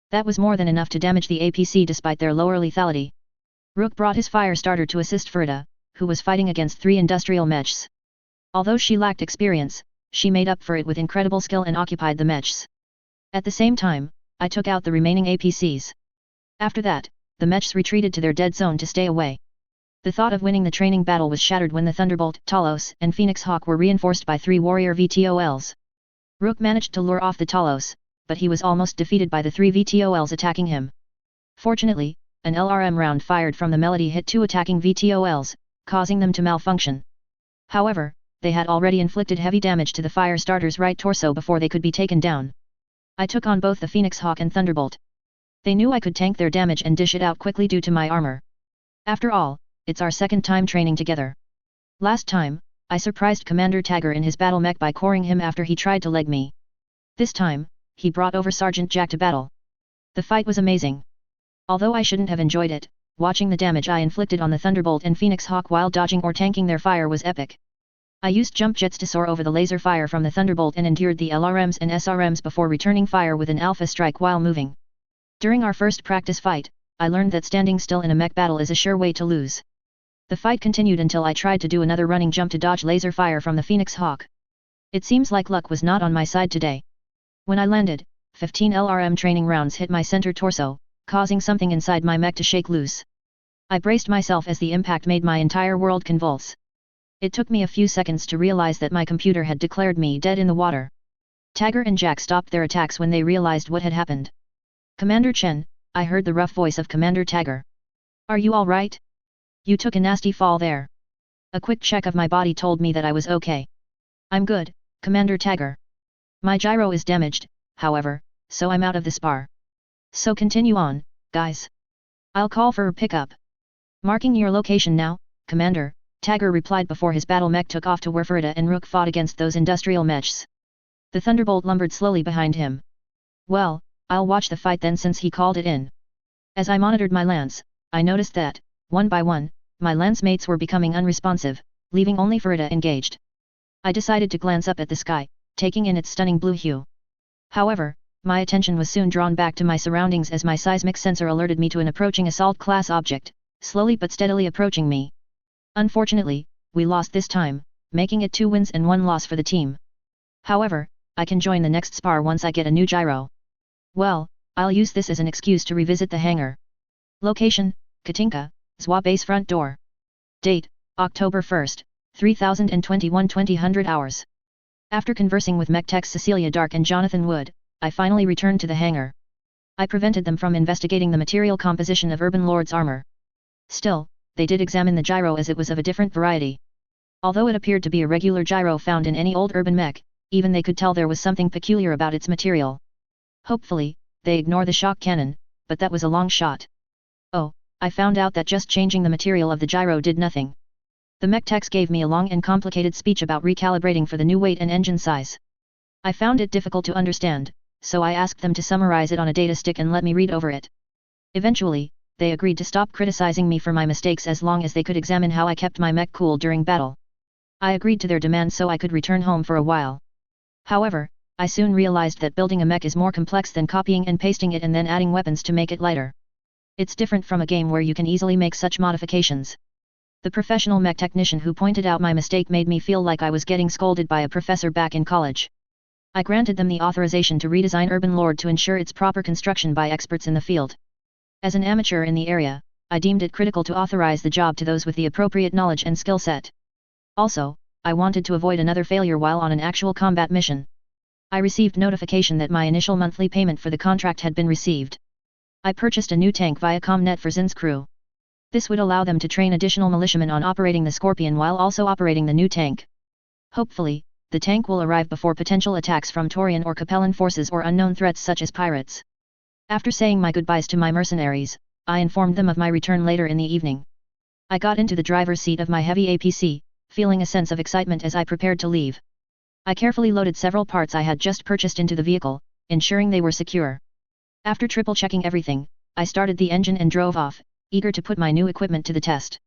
That was more than enough to damage the APC despite their lower lethality. Rook brought his fire starter to assist Frida, who was fighting against 3 industrial mechs. Although she lacked experience, she made up for it with incredible skill and occupied the mechs. At the same time, I took out the remaining APCs. After that, the mechs retreated to their dead zone to stay away. The thought of winning the training battle was shattered when the Thunderbolt, Talos, and Phoenix Hawk were reinforced by 3 warrior VTOLs. Rook managed to lure off the Talos, but he was almost defeated by the 3 VTOLs attacking him. Fortunately, an LRM round fired from the Melody hit 2 attacking VTOLs, causing them to malfunction. However, they had already inflicted heavy damage to the fire starter's right torso before they could be taken down. I took on both the Phoenix Hawk and Thunderbolt. They knew I could tank their damage and dish it out quickly due to my armor. After all, it's our second time training together. Last time, I surprised Commander Tagger in his battle mech by coring him after he tried to leg me. This time, he brought over Sergeant Jack to battle. The fight was amazing. Although I shouldn't have enjoyed it, watching the damage I inflicted on the Thunderbolt and Phoenix Hawk while dodging or tanking their fire was epic. I used jump jets to soar over the laser fire from the Thunderbolt and endured the LRMs and SRMs before returning fire with an alpha strike while moving. During our first practice fight, I learned that standing still in a mech battle is a sure way to lose. The fight continued until I tried to do another running jump to dodge laser fire from the Phoenix Hawk. It seems like luck was not on my side today. When I landed, 15 LRM training rounds hit my center torso, causing something inside my mech to shake loose. I braced myself as the impact made my entire world convulse. It took me a few seconds to realize that my computer had declared me dead in the water. Tagger and Jack stopped their attacks when they realized what had happened. "Commander Chen," I heard the rough voice of Commander Tagger. "Are you all right? You took a nasty fall there." A quick check of my body told me that I was okay. "I'm good, Commander Tagger. My gyro is damaged, however, so I'm out of this bar. So continue on, guys. I'll call for a pickup." "Marking your location now, Commander," Tagger replied before his battle mech took off to where Frida and Rook fought against those industrial mechs. The Thunderbolt lumbered slowly behind him. "Well, I'll watch the fight then since he called it in." As I monitored my lance, I noticed that, one by one, my lance mates were becoming unresponsive, leaving only Frida engaged. I decided to glance up at the sky, taking in its stunning blue hue. However, my attention was soon drawn back to my surroundings as my seismic sensor alerted me to an approaching assault-class object, slowly but steadily approaching me. Unfortunately, we lost this time, making it 2 wins and 1 loss for the team. However, I can join the next spar once I get a new gyro. Well, I'll use this as an excuse to revisit the hangar. Location, Katinka, ZWA base front door. Date, October 1st, 3021 2000 hours. After conversing with mech techs Cecilia Dark and Jonathan Wood, I finally returned to the hangar. I prevented them from investigating the material composition of Urban Lord's armor. Still, they did examine the gyro as it was of a different variety. Although it appeared to be a regular gyro found in any old urban mech, even they could tell there was something peculiar about its material. Hopefully, they ignore the shock cannon, but that was a long shot. Oh, I found out that just changing the material of the gyro did nothing. The mech techs gave me a long and complicated speech about recalibrating for the new weight and engine size. I found it difficult to understand, so I asked them to summarize it on a data stick and let me read over it. Eventually, they agreed to stop criticizing me for my mistakes as long as they could examine how I kept my mech cool during battle. I agreed to their demands so I could return home for a while. However, I soon realized that building a mech is more complex than copying and pasting it and then adding weapons to make it lighter. It's different from a game where you can easily make such modifications. The professional mech technician who pointed out my mistake made me feel like I was getting scolded by a professor back in college. I granted them the authorization to redesign Urban Lord to ensure its proper construction by experts in the field. As an amateur in the area, I deemed it critical to authorize the job to those with the appropriate knowledge and skill set. Also, I wanted to avoid another failure while on an actual combat mission. I received notification that my initial monthly payment for the contract had been received. I purchased a new tank via Comnet for Zin's crew. This would allow them to train additional militiamen on operating the Scorpion while also operating the new tank. Hopefully, the tank will arrive before potential attacks from Taurian or Capellan forces or unknown threats such as pirates. After saying my goodbyes to my mercenaries, I informed them of my return later in the evening. I got into the driver's seat of my heavy APC, feeling a sense of excitement as I prepared to leave. I carefully loaded several parts I had just purchased into the vehicle, ensuring they were secure. After triple-checking everything, I started the engine and drove off, eager to put my new equipment to the test.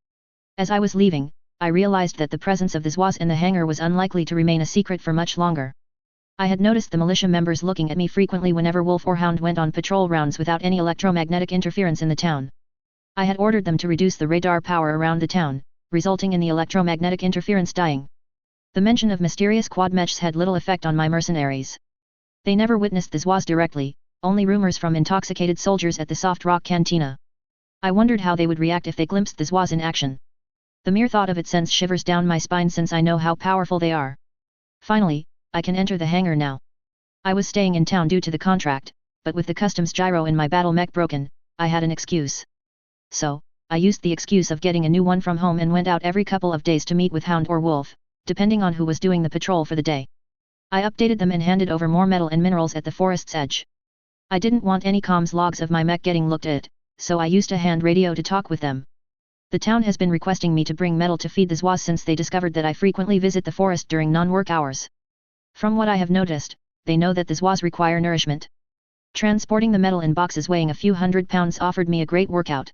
As I was leaving, I realized that the presence of the Zoids in the hangar was unlikely to remain a secret for much longer. I had noticed the militia members looking at me frequently whenever Wolf or Hound went on patrol rounds without any electromagnetic interference in the town. I had ordered them to reduce the radar power around the town, resulting in the electromagnetic interference dying. The mention of mysterious quad mechs had little effect on my mercenaries. They never witnessed the Zoids directly, only rumors from intoxicated soldiers at the Soft Rock Cantina. I wondered how they would react if they glimpsed the Zoids in action. The mere thought of it sends shivers down my spine since I know how powerful they are. Finally, I can enter the hangar now. I was staying in town due to the contract, but with the customs gyro in my battle mech broken, I had an excuse. So, I used the excuse of getting a new one from home and went out every couple of days to meet with Hound or Wolf, depending on who was doing the patrol for the day. I updated them and handed over more metal and minerals at the forest's edge. I didn't want any comms logs of my mech getting looked at, so I used a hand radio to talk with them. The town has been requesting me to bring metal to feed the Zoids since they discovered that I frequently visit the forest during non-work hours. From what I have noticed, they know that the Zoids require nourishment. Transporting the metal in boxes weighing a few hundred pounds offered me a great workout.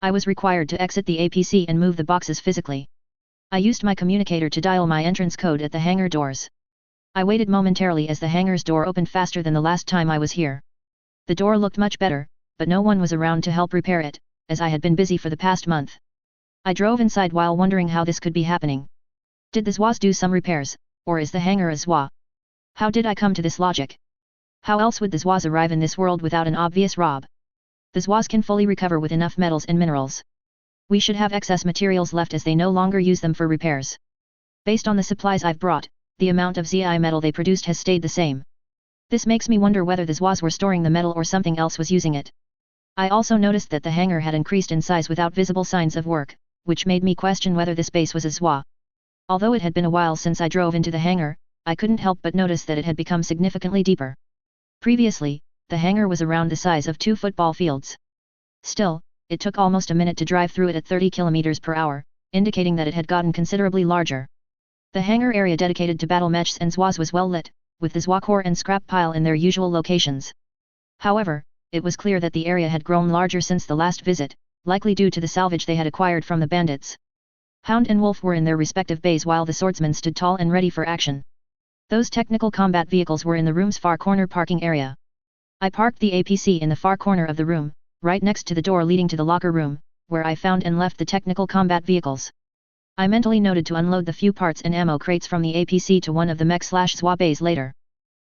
I was required to exit the APC and move the boxes physically. I used my communicator to dial my entrance code at the hangar doors. I waited momentarily as the hangar's door opened faster than the last time I was here. The door looked much better, but no one was around to help repair it, as I had been busy for the past month. I drove inside while wondering how this could be happening. Did the Zoids do some repairs, or is the hangar a Zoid? How did I come to this logic? How else would the Zoids arrive in this world without an obvious rob? The Zoids can fully recover with enough metals and minerals. We should have excess materials left as they no longer use them for repairs. Based on the supplies I've brought, the amount of ZI metal they produced has stayed the same. This makes me wonder whether the Zoids were storing the metal or something else was using it. I also noticed that the hangar had increased in size without visible signs of work, which made me question whether this base was a Zoid. Although it had been a while since I drove into the hangar, I couldn't help but notice that it had become significantly deeper. Previously, the hangar was around the size of 2 football fields. Still, it took almost a minute to drive through it at 30 km per hour, indicating that it had gotten considerably larger. The hangar area dedicated to battle mechs and Zoids was well lit, with the Zoid core and scrap pile in their usual locations. However, it was clear that the area had grown larger since the last visit, likely due to the salvage they had acquired from the bandits. Hound and Wolf were in their respective bays while the swordsmen stood tall and ready for action. Those technical combat vehicles were in the room's far corner parking area. I parked the APC in the far corner of the room, right next to the door leading to the locker room, where I found and left the technical combat vehicles. I mentally noted to unload the few parts and ammo crates from the APC to one of the mech/Zoid bays later.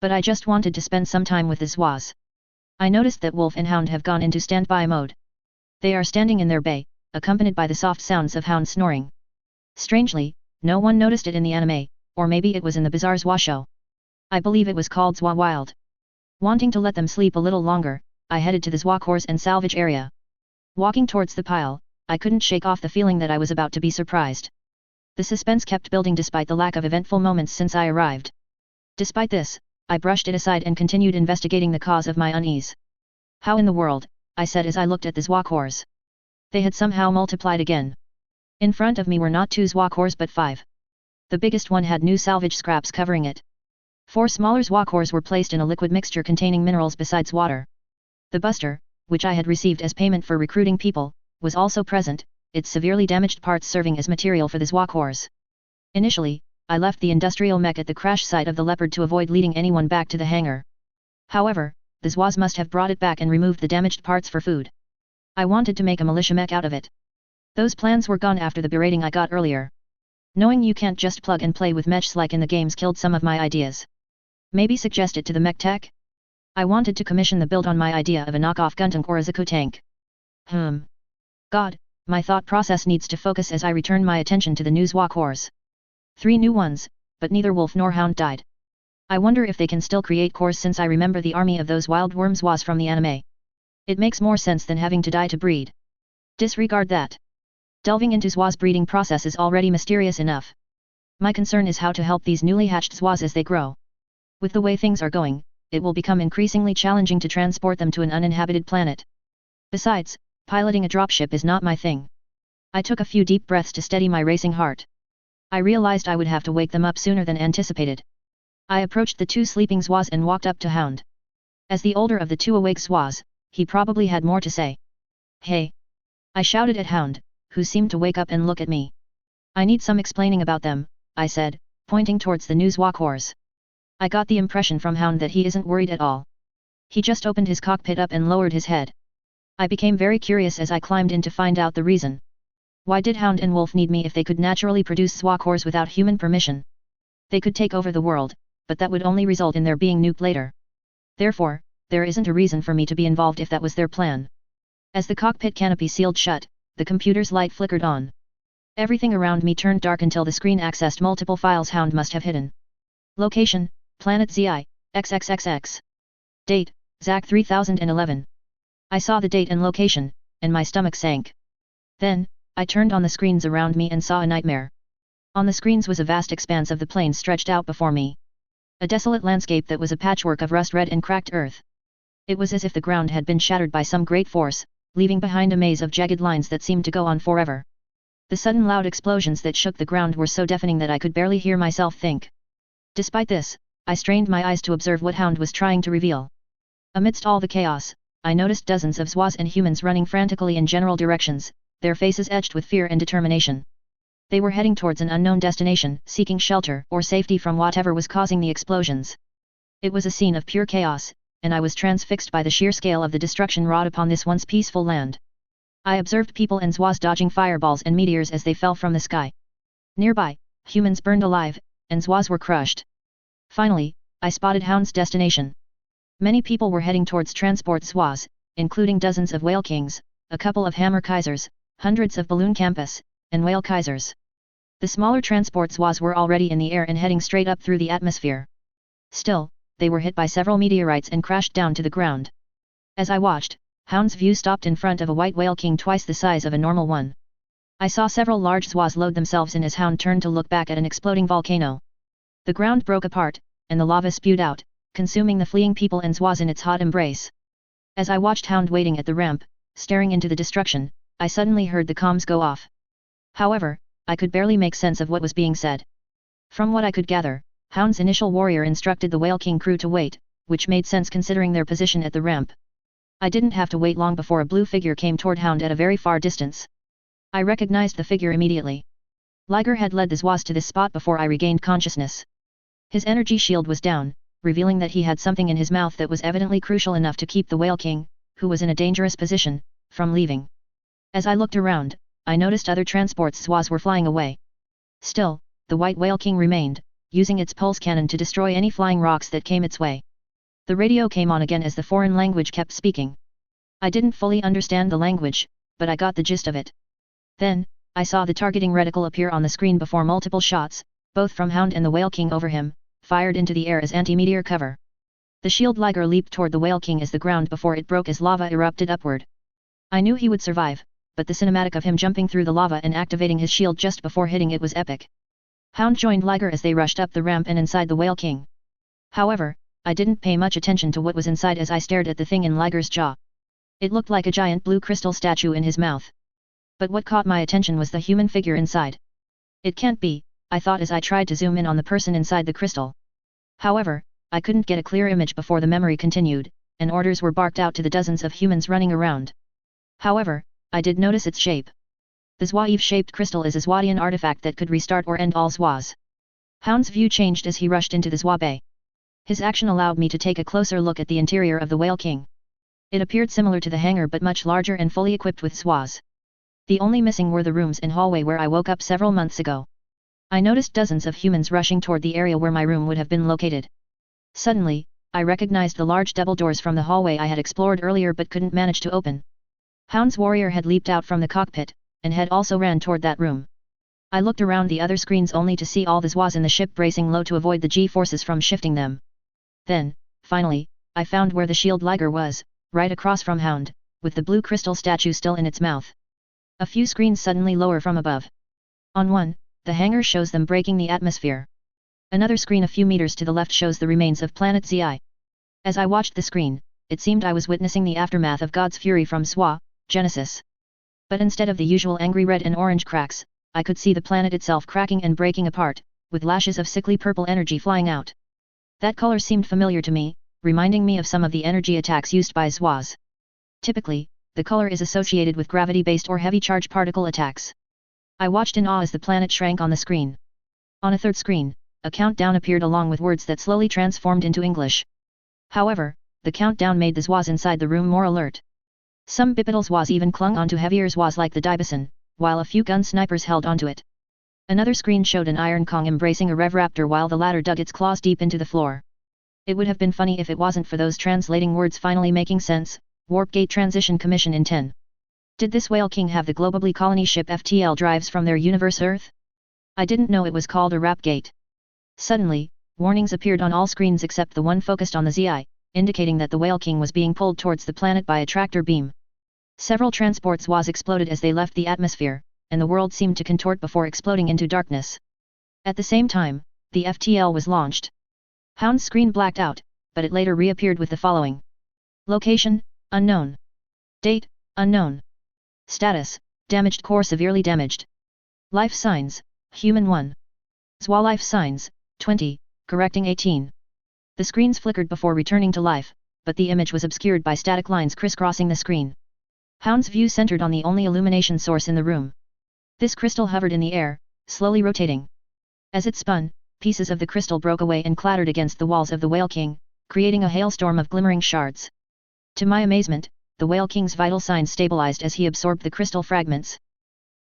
But I just wanted to spend some time with the Zoids. I noticed that Wolf and Hound have gone into standby mode. They are standing in their bay, accompanied by the soft sounds of Hound snoring. Strangely, no one noticed it in the anime, or maybe it was in the bizarre Zoid show. I believe it was called Zoid Wild. Wanting to let them sleep a little longer, I headed to the Zoid cores and salvage area. Walking towards the pile, I couldn't shake off the feeling that I was about to be surprised. The suspense kept building despite the lack of eventful moments since I arrived. Despite this, I brushed it aside and continued investigating the cause of my unease. How in the world, I said as I looked at the Zoid cores. They had somehow multiplied again. In front of me were not 2 Zoid cores but 5. The biggest one had new salvage scraps covering it. 4 smaller Zoid cores were placed in a liquid mixture containing minerals besides water. The buster, which I had received as payment for recruiting people, was also present, its severely damaged parts serving as material for the Zoid cores. Initially, I left the industrial mech at the crash site of the Leopard to avoid leading anyone back to the hangar. However, the Zoids must have brought it back and removed the damaged parts for food. I wanted to make a militia mech out of it. Those plans were gone after the berating I got earlier. Knowing you can't just plug and play with mechs like in the games killed some of my ideas. Maybe suggest it to the mech tech? I wanted to commission the build on my idea of a knockoff Guntank or a Zuko tank. God, my thought process needs to focus as I return my attention to the new Zoid cores. 3 new ones, but neither Wolf nor Hound died. I wonder if they can still create cores since I remember the army of those wild worm Zoids from the anime. It makes more sense than having to die to breed. Disregard that. Delving into Zoids breeding process is already mysterious enough. My concern is how to help these newly hatched Zoids as they grow. With the way things are going, it will become increasingly challenging to transport them to an uninhabited planet. Besides, piloting a dropship is not my thing. I took a few deep breaths to steady my racing heart. I realized I would have to wake them up sooner than anticipated. I approached the two sleeping Zoids and walked up to Hound. As the older of the two awake Zoids, he probably had more to say. Hey! I shouted at Hound, who seemed to wake up and look at me. I need some explaining about them, I said, pointing towards the new Zoids. I got the impression from Hound that he isn't worried at all. He just opened his cockpit up and lowered his head. I became very curious as I climbed in to find out the reason. Why did Hound and Wolf need me if they could naturally produce Zoids without human permission? They could take over the world, but that would only result in their being nuked later. Therefore, there isn't a reason for me to be involved if that was their plan. As the cockpit canopy sealed shut, the computer's light flickered on. Everything around me turned dark until the screen accessed multiple files Hound must have hidden. Location, Planet ZI, XXXX. Date, ZAC 3011. I saw the date and location, and my stomach sank. Then, I turned on the screens around me and saw a nightmare. On the screens was a vast expanse of the plain stretched out before me. A desolate landscape that was a patchwork of rust-red and cracked earth. It was as if the ground had been shattered by some great force, leaving behind a maze of jagged lines that seemed to go on forever. The sudden loud explosions that shook the ground were so deafening that I could barely hear myself think. Despite this, I strained my eyes to observe what Hound was trying to reveal. Amidst all the chaos, I noticed dozens of Zoids and humans running frantically in general directions, their faces etched with fear and determination. They were heading towards an unknown destination, seeking shelter or safety from whatever was causing the explosions. It was a scene of pure chaos, and I was transfixed by the sheer scale of the destruction wrought upon this once peaceful land. I observed people and Zoids dodging fireballs and meteors as they fell from the sky. Nearby, humans burned alive, and Zoids were crushed. Finally, I spotted Hound's destination. Many people were heading towards transport Zoids, including dozens of Whale Kings, a couple of Hammer Kaisers, hundreds of Balloon Campus, and Whale Kaisers. The smaller transport Zoids were already in the air and heading straight up through the atmosphere. Still, they were hit by several meteorites and crashed down to the ground. As I watched, Hound's view stopped in front of a white Whale King twice the size of a normal one. I saw several large Zoids load themselves in as Hound turned to look back at an exploding volcano. The ground broke apart, and the lava spewed out, consuming the fleeing people and Zoids in its hot embrace. As I watched Hound waiting at the ramp, staring into the destruction, I suddenly heard the comms go off. However, I could barely make sense of what was being said. From what I could gather, Hound's initial warrior instructed the Whale King crew to wait, which made sense considering their position at the ramp. I didn't have to wait long before a blue figure came toward Hound at a very far distance. I recognized the figure immediately. Liger had led the Zoids to this spot before I regained consciousness. His energy shield was down, revealing that he had something in his mouth that was evidently crucial enough to keep the Whale King, who was in a dangerous position, from leaving. As I looked around, I noticed other transports Zoids were flying away. Still, the White Whale King remained, using its pulse cannon to destroy any flying rocks that came its way. The radio came on again as the foreign language kept speaking. I didn't fully understand the language, but I got the gist of it. Then, I saw the targeting reticle appear on the screen before multiple shots, both from Hound and the Whale King over him, fired into the air as anti-meteor cover. The shield Liger leaped toward the Whale King as the ground before it broke as lava erupted upward. I knew he would survive, but the cinematic of him jumping through the lava and activating his shield just before hitting it was epic. Hound joined Liger as they rushed up the ramp and inside the Whale King. However, I didn't pay much attention to what was inside as I stared at the thing in Liger's jaw. It looked like a giant blue crystal statue in his mouth. But what caught my attention was the human figure inside. It can't be, I thought as I tried to zoom in on the person inside the crystal. However, I couldn't get a clear image before the memory continued, and orders were barked out to the dozens of humans running around. However, I did notice its shape. The Zoid-shaped crystal is a Zoidian artifact that could restart or end all Zoids. Hound's view changed as he rushed into the Zoid bay. His action allowed me to take a closer look at the interior of the Whale King. It appeared similar to the hangar but much larger and fully equipped with Zoids. The only missing were the rooms and hallway where I woke up several months ago. I noticed dozens of humans rushing toward the area where my room would have been located. Suddenly, I recognized the large double doors from the hallway I had explored earlier but couldn't manage to open. Hound's warrior had leaped out from the cockpit, and had also ran toward that room. I looked around the other screens only to see all the Zoids in the ship bracing low to avoid the G-forces from shifting them. Then, finally, I found where the shield Liger was, right across from Hound, with the blue crystal statue still in its mouth. A few screens suddenly lower from above. On one, the hangar shows them breaking the atmosphere. Another screen a few meters to the left shows the remains of planet Zi. As I watched the screen, it seemed I was witnessing the aftermath of God's fury from Swa, Genesis. But instead of the usual angry red and orange cracks, I could see the planet itself cracking and breaking apart, with lashes of sickly purple energy flying out. That color seemed familiar to me, reminding me of some of the energy attacks used by Zwas. Typically, the color is associated with gravity-based or heavy charge particle attacks. I watched in awe as the planet shrank on the screen. On a third screen, a countdown appeared along with words that slowly transformed into English. However, the countdown made the Zwas inside the room more alert. Some bipedal Zwas even clung onto heavier Zwas like the Dibison, while a few gun snipers held onto it. Another screen showed an Iron Kong embracing a Revraptor while the latter dug its claws deep into the floor. It would have been funny if it wasn't for those translating words finally making sense. Warp Gate Transition Commission in 10. Did this Whale King have the Globally colony ship FTL drives from their universe Earth? I didn't know it was called a Rap Gate. Suddenly, warnings appeared on all screens except the one focused on the Zi, indicating that the Whale King was being pulled towards the planet by a tractor beam. Several transport Zwas exploded as they left the atmosphere, and the world seemed to contort before exploding into darkness. At the same time, the FTL was launched. Hound's screen blacked out, but it later reappeared with the following. Location, unknown. Date, unknown. Status, damaged core severely damaged. Life signs, human 1. Zwa life signs, 20, correcting 18. The screens flickered before returning to life, but the image was obscured by static lines crisscrossing the screen. Hound's view centered on the only illumination source in the room. This crystal hovered in the air, slowly rotating. As it spun, pieces of the crystal broke away and clattered against the walls of the Whale King, creating a hailstorm of glimmering shards. To my amazement, the Whale King's vital signs stabilized as he absorbed the crystal fragments.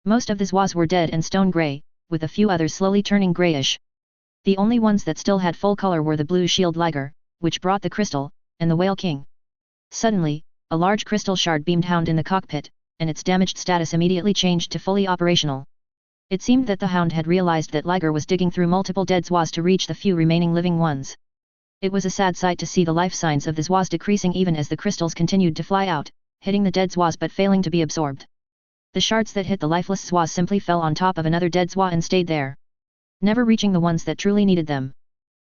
Most of the Zwas were dead and stone gray, with a few others slowly turning grayish. The only ones that still had full color were the blue shield liger, which brought the crystal, and the Whale King. Suddenly, a large crystal shard beamed Hound in the cockpit, and its damaged status immediately changed to fully operational. It seemed that the Hound had realized that Liger was digging through multiple dead Zwas to reach the few remaining living ones. It was a sad sight to see the life signs of the Zwas decreasing even as the crystals continued to fly out, hitting the dead Zwas but failing to be absorbed. The shards that hit the lifeless Zwas simply fell on top of another dead Zwa and stayed there, never reaching the ones that truly needed them.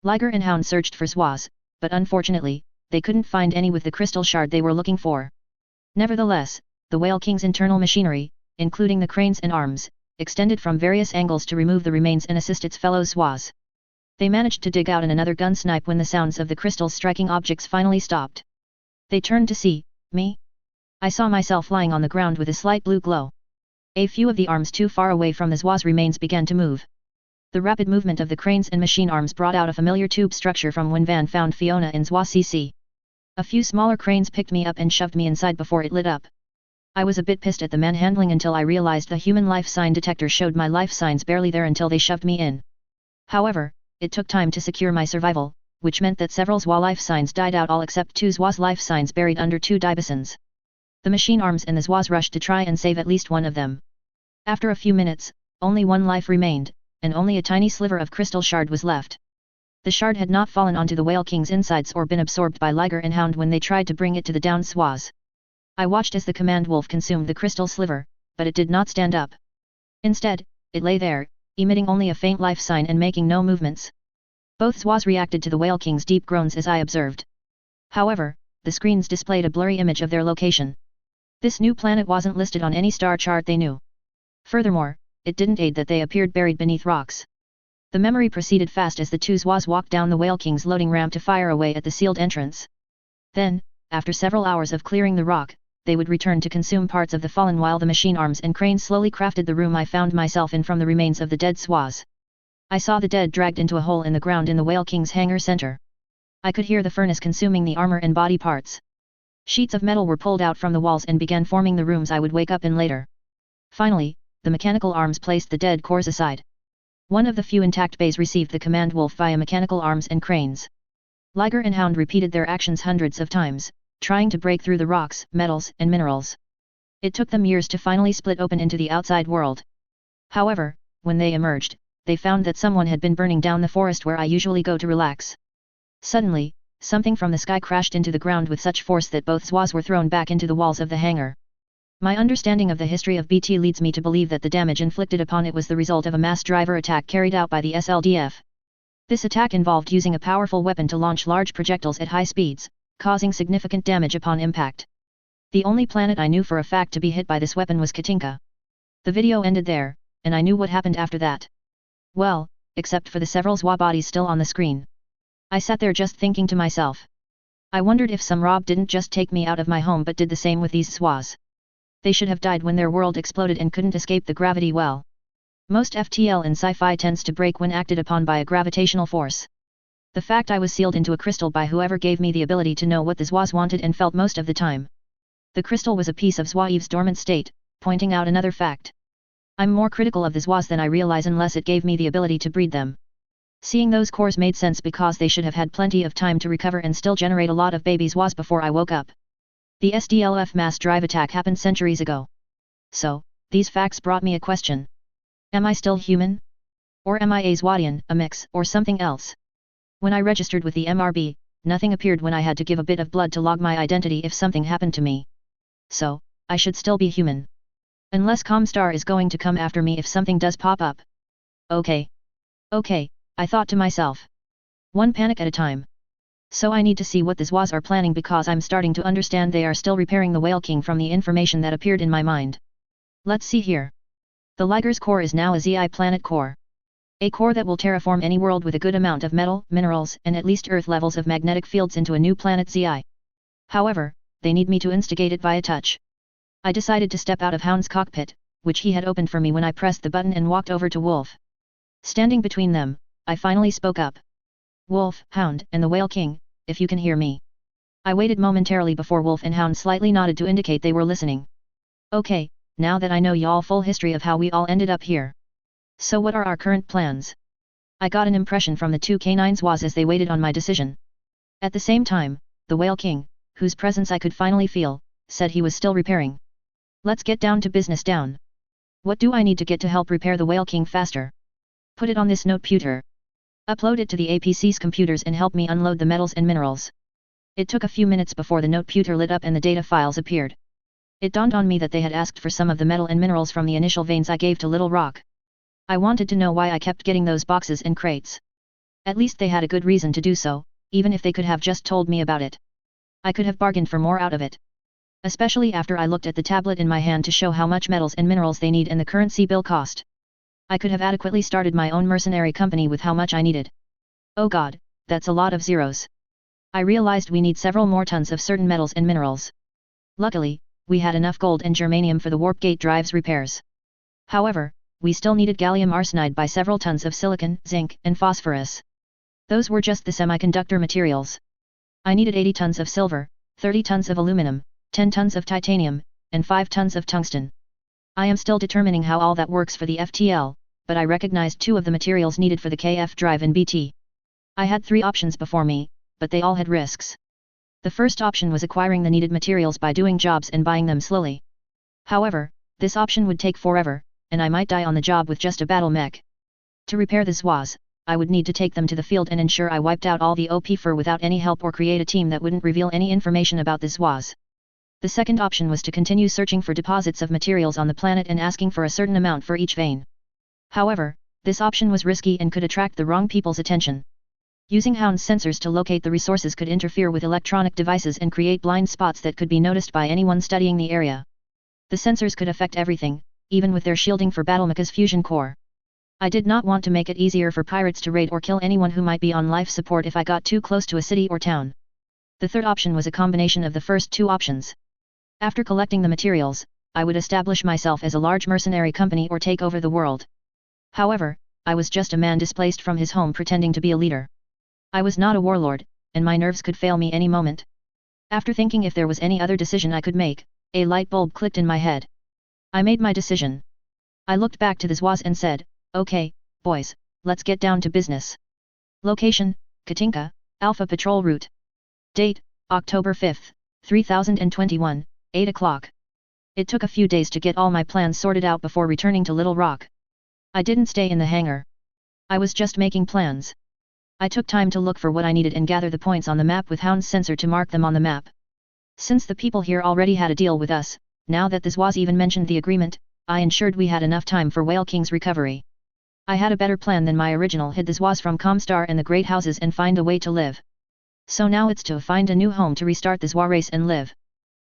Liger and Hound searched for Zwas, but unfortunately, they couldn't find any with the crystal shard they were looking for. Nevertheless, the Whale King's internal machinery, including the cranes and arms, extended from various angles to remove the remains and assist its fellow Zwas. They managed to dig out another gun snipe when the sounds of the crystals striking objects finally stopped. They turned to see me. I saw myself lying on the ground with a slight blue glow. A few of the arms too far away from the Zwa's remains began to move. The rapid movement of the cranes and machine arms brought out a familiar tube structure from when Van found Fiona in Zwa CC. A few smaller cranes picked me up and shoved me inside before it lit up. I was a bit pissed at the manhandling until I realized the human life sign detector showed my life signs barely there until they shoved me in. However, it took time to secure my survival, which meant that several Zwa life signs died out all except two Zwa's life signs buried under two Dibisons. The machine arms and the Zwas rushed to try and save at least one of them. After a few minutes, only one life remained, and only a tiny sliver of crystal shard was left. The shard had not fallen onto the Whale King's insides or been absorbed by Liger and Hound when they tried to bring it to the downed Zwas. I watched as the command wolf consumed the crystal sliver, but it did not stand up. Instead, it lay there, emitting only a faint life sign and making no movements. Both Zwas reacted to the Whale King's deep groans as I observed. However, the screens displayed a blurry image of their location. This new planet wasn't listed on any star chart they knew. Furthermore, it didn't aid that they appeared buried beneath rocks. The memory proceeded fast as the two Zwas walked down the Whale King's loading ramp to fire away at the sealed entrance. Then, after several hours of clearing the rock, they would return to consume parts of the fallen while the machine arms and cranes slowly crafted the room I found myself in from the remains of the dead Zwas. I saw the dead dragged into a hole in the ground in the Whale King's hangar center. I could hear the furnace consuming the armor and body parts. Sheets of metal were pulled out from the walls and began forming the rooms I would wake up in later. Finally, the mechanical arms placed the dead cores aside. One of the few intact bays received the command wolf via mechanical arms and cranes. Liger and Hound repeated their actions hundreds of times, trying to break through the rocks, metals, and minerals. It took them years to finally split open into the outside world. However, when they emerged, they found that someone had been burning down the forest where I usually go to relax. Suddenly, something from the sky crashed into the ground with such force that both Zwas were thrown back into the walls of the hangar. My understanding of the history of BT leads me to believe that the damage inflicted upon it was the result of a mass driver attack carried out by the SLDF. This attack involved using a powerful weapon to launch large projectiles at high speeds, causing significant damage upon impact. The only planet I knew for a fact to be hit by this weapon was Katinka. The video ended there, and I knew what happened after that. Well, except for the several Zwa bodies still on the screen. I sat there just thinking to myself. I wondered if some Rob didn't just take me out of my home but did the same with these Zwas. They should have died when their world exploded and couldn't escape the gravity well. Most FTL in sci-fi tends to break when acted upon by a gravitational force. The fact I was sealed into a crystal by whoever gave me the ability to know what the Zwas wanted and felt most of the time. The crystal was a piece of Zoids' dormant state, pointing out another fact. I'm more critical of the Zwas than I realize unless it gave me the ability to breed them. Seeing those cores made sense because they should have had plenty of time to recover and still generate a lot of baby Zwas before I woke up. The SDLF mass drive attack happened centuries ago. So, these facts brought me a question. Am I still human? Or am I a Zwadian, a mix, or something else? When I registered with the MRB, nothing appeared when I had to give a bit of blood to log my identity if something happened to me. So, I should still be human. Unless Comstar is going to come after me if something does pop up. Okay, I thought to myself. One panic at a time. So I need to see what the Zwas are planning because I'm starting to understand they are still repairing the Whale King from the information that appeared in my mind. Let's see here. The Liger's core is now a ZI planet core. A core that will terraform any world with a good amount of metal, minerals, and at least Earth levels of magnetic fields into a new planet ZI. However, they need me to instigate it via touch. I decided to step out of Hound's cockpit, which he had opened for me when I pressed the button and walked over to Wolf. Standing between them, I finally spoke up. Wolf, Hound, and the Whale King, if you can hear me. I waited momentarily before Wolf and Hound slightly nodded to indicate they were listening. Okay, now that I know y'all full history of how we all ended up here. So what are our current plans? I got an impression from the two canine Zwas as they waited on my decision. At the same time, the Whale King, whose presence I could finally feel, said he was still repairing. Let's get down to business down. What do I need to get to help repair the Whale King faster? Put it on this noteputer. Upload it to the APC's computers and help me unload the metals and minerals. It took a few minutes before the noteputer lit up and the data files appeared. It dawned on me that they had asked for some of the metal and minerals from the initial veins I gave to Little Rock. I wanted to know why I kept getting those boxes and crates. At least they had a good reason to do so, even if they could have just told me about it. I could have bargained for more out of it. Especially after I looked at the tablet in my hand to show how much metals and minerals they need and the currency bill cost. I could have adequately started my own mercenary company with how much I needed. Oh god, that's a lot of zeros. I realized we need several more tons of certain metals and minerals. Luckily, we had enough gold and germanium for the warp gate drives repairs. However, we still needed gallium arsenide by several tons of silicon, zinc, and phosphorus. Those were just the semiconductor materials. I needed 80 tons of silver, 30 tons of aluminum, 10 tons of titanium, and 5 tons of tungsten. I am still determining how all that works for the FTL, but I recognized 2 of the materials needed for the KF drive in BT. I had 3 options before me, but they all had risks. The first option was acquiring the needed materials by doing jobs and buying them slowly. However, this option would take forever, and I might die on the job with just a battle mech. To repair the Zwas, I would need to take them to the field and ensure I wiped out all the OP fur without any help or create a team that wouldn't reveal any information about the Zwas. The second option was to continue searching for deposits of materials on the planet and asking for a certain amount for each vein. However, this option was risky and could attract the wrong people's attention. Using Hound's sensors to locate the resources could interfere with electronic devices and create blind spots that could be noticed by anyone studying the area. The sensors could affect everything, even with their shielding for Battlemech's fusion core. I did not want to make it easier for pirates to raid or kill anyone who might be on life support if I got too close to a city or town. The third option was a combination of the first 2 options. After collecting the materials, I would establish myself as a large mercenary company or take over the world. However, I was just a man displaced from his home pretending to be a leader. I was not a warlord, and my nerves could fail me any moment. After thinking if there was any other decision I could make, a light bulb clicked in my head. I made my decision. I looked back to the Zwas and said, "Okay, boys, let's get down to business." Location, Katinka, Alpha Patrol Route. Date, October 5, 3021, 8 o'clock. It took a few days to get all my plans sorted out before returning to Little Rock. I didn't stay in the hangar. I was just making plans. I took time to look for what I needed and gather the points on the map with Hound's sensor to mark them on the map. Since the people here already had a deal with us, Now that the Zoids even mentioned the agreement, I ensured we had enough time for Whale King's recovery. I had a better plan than my original: hid the Zoids from Comstar and the great houses and find a way to live. So now it's to find a new home to restart the Zoid race and live.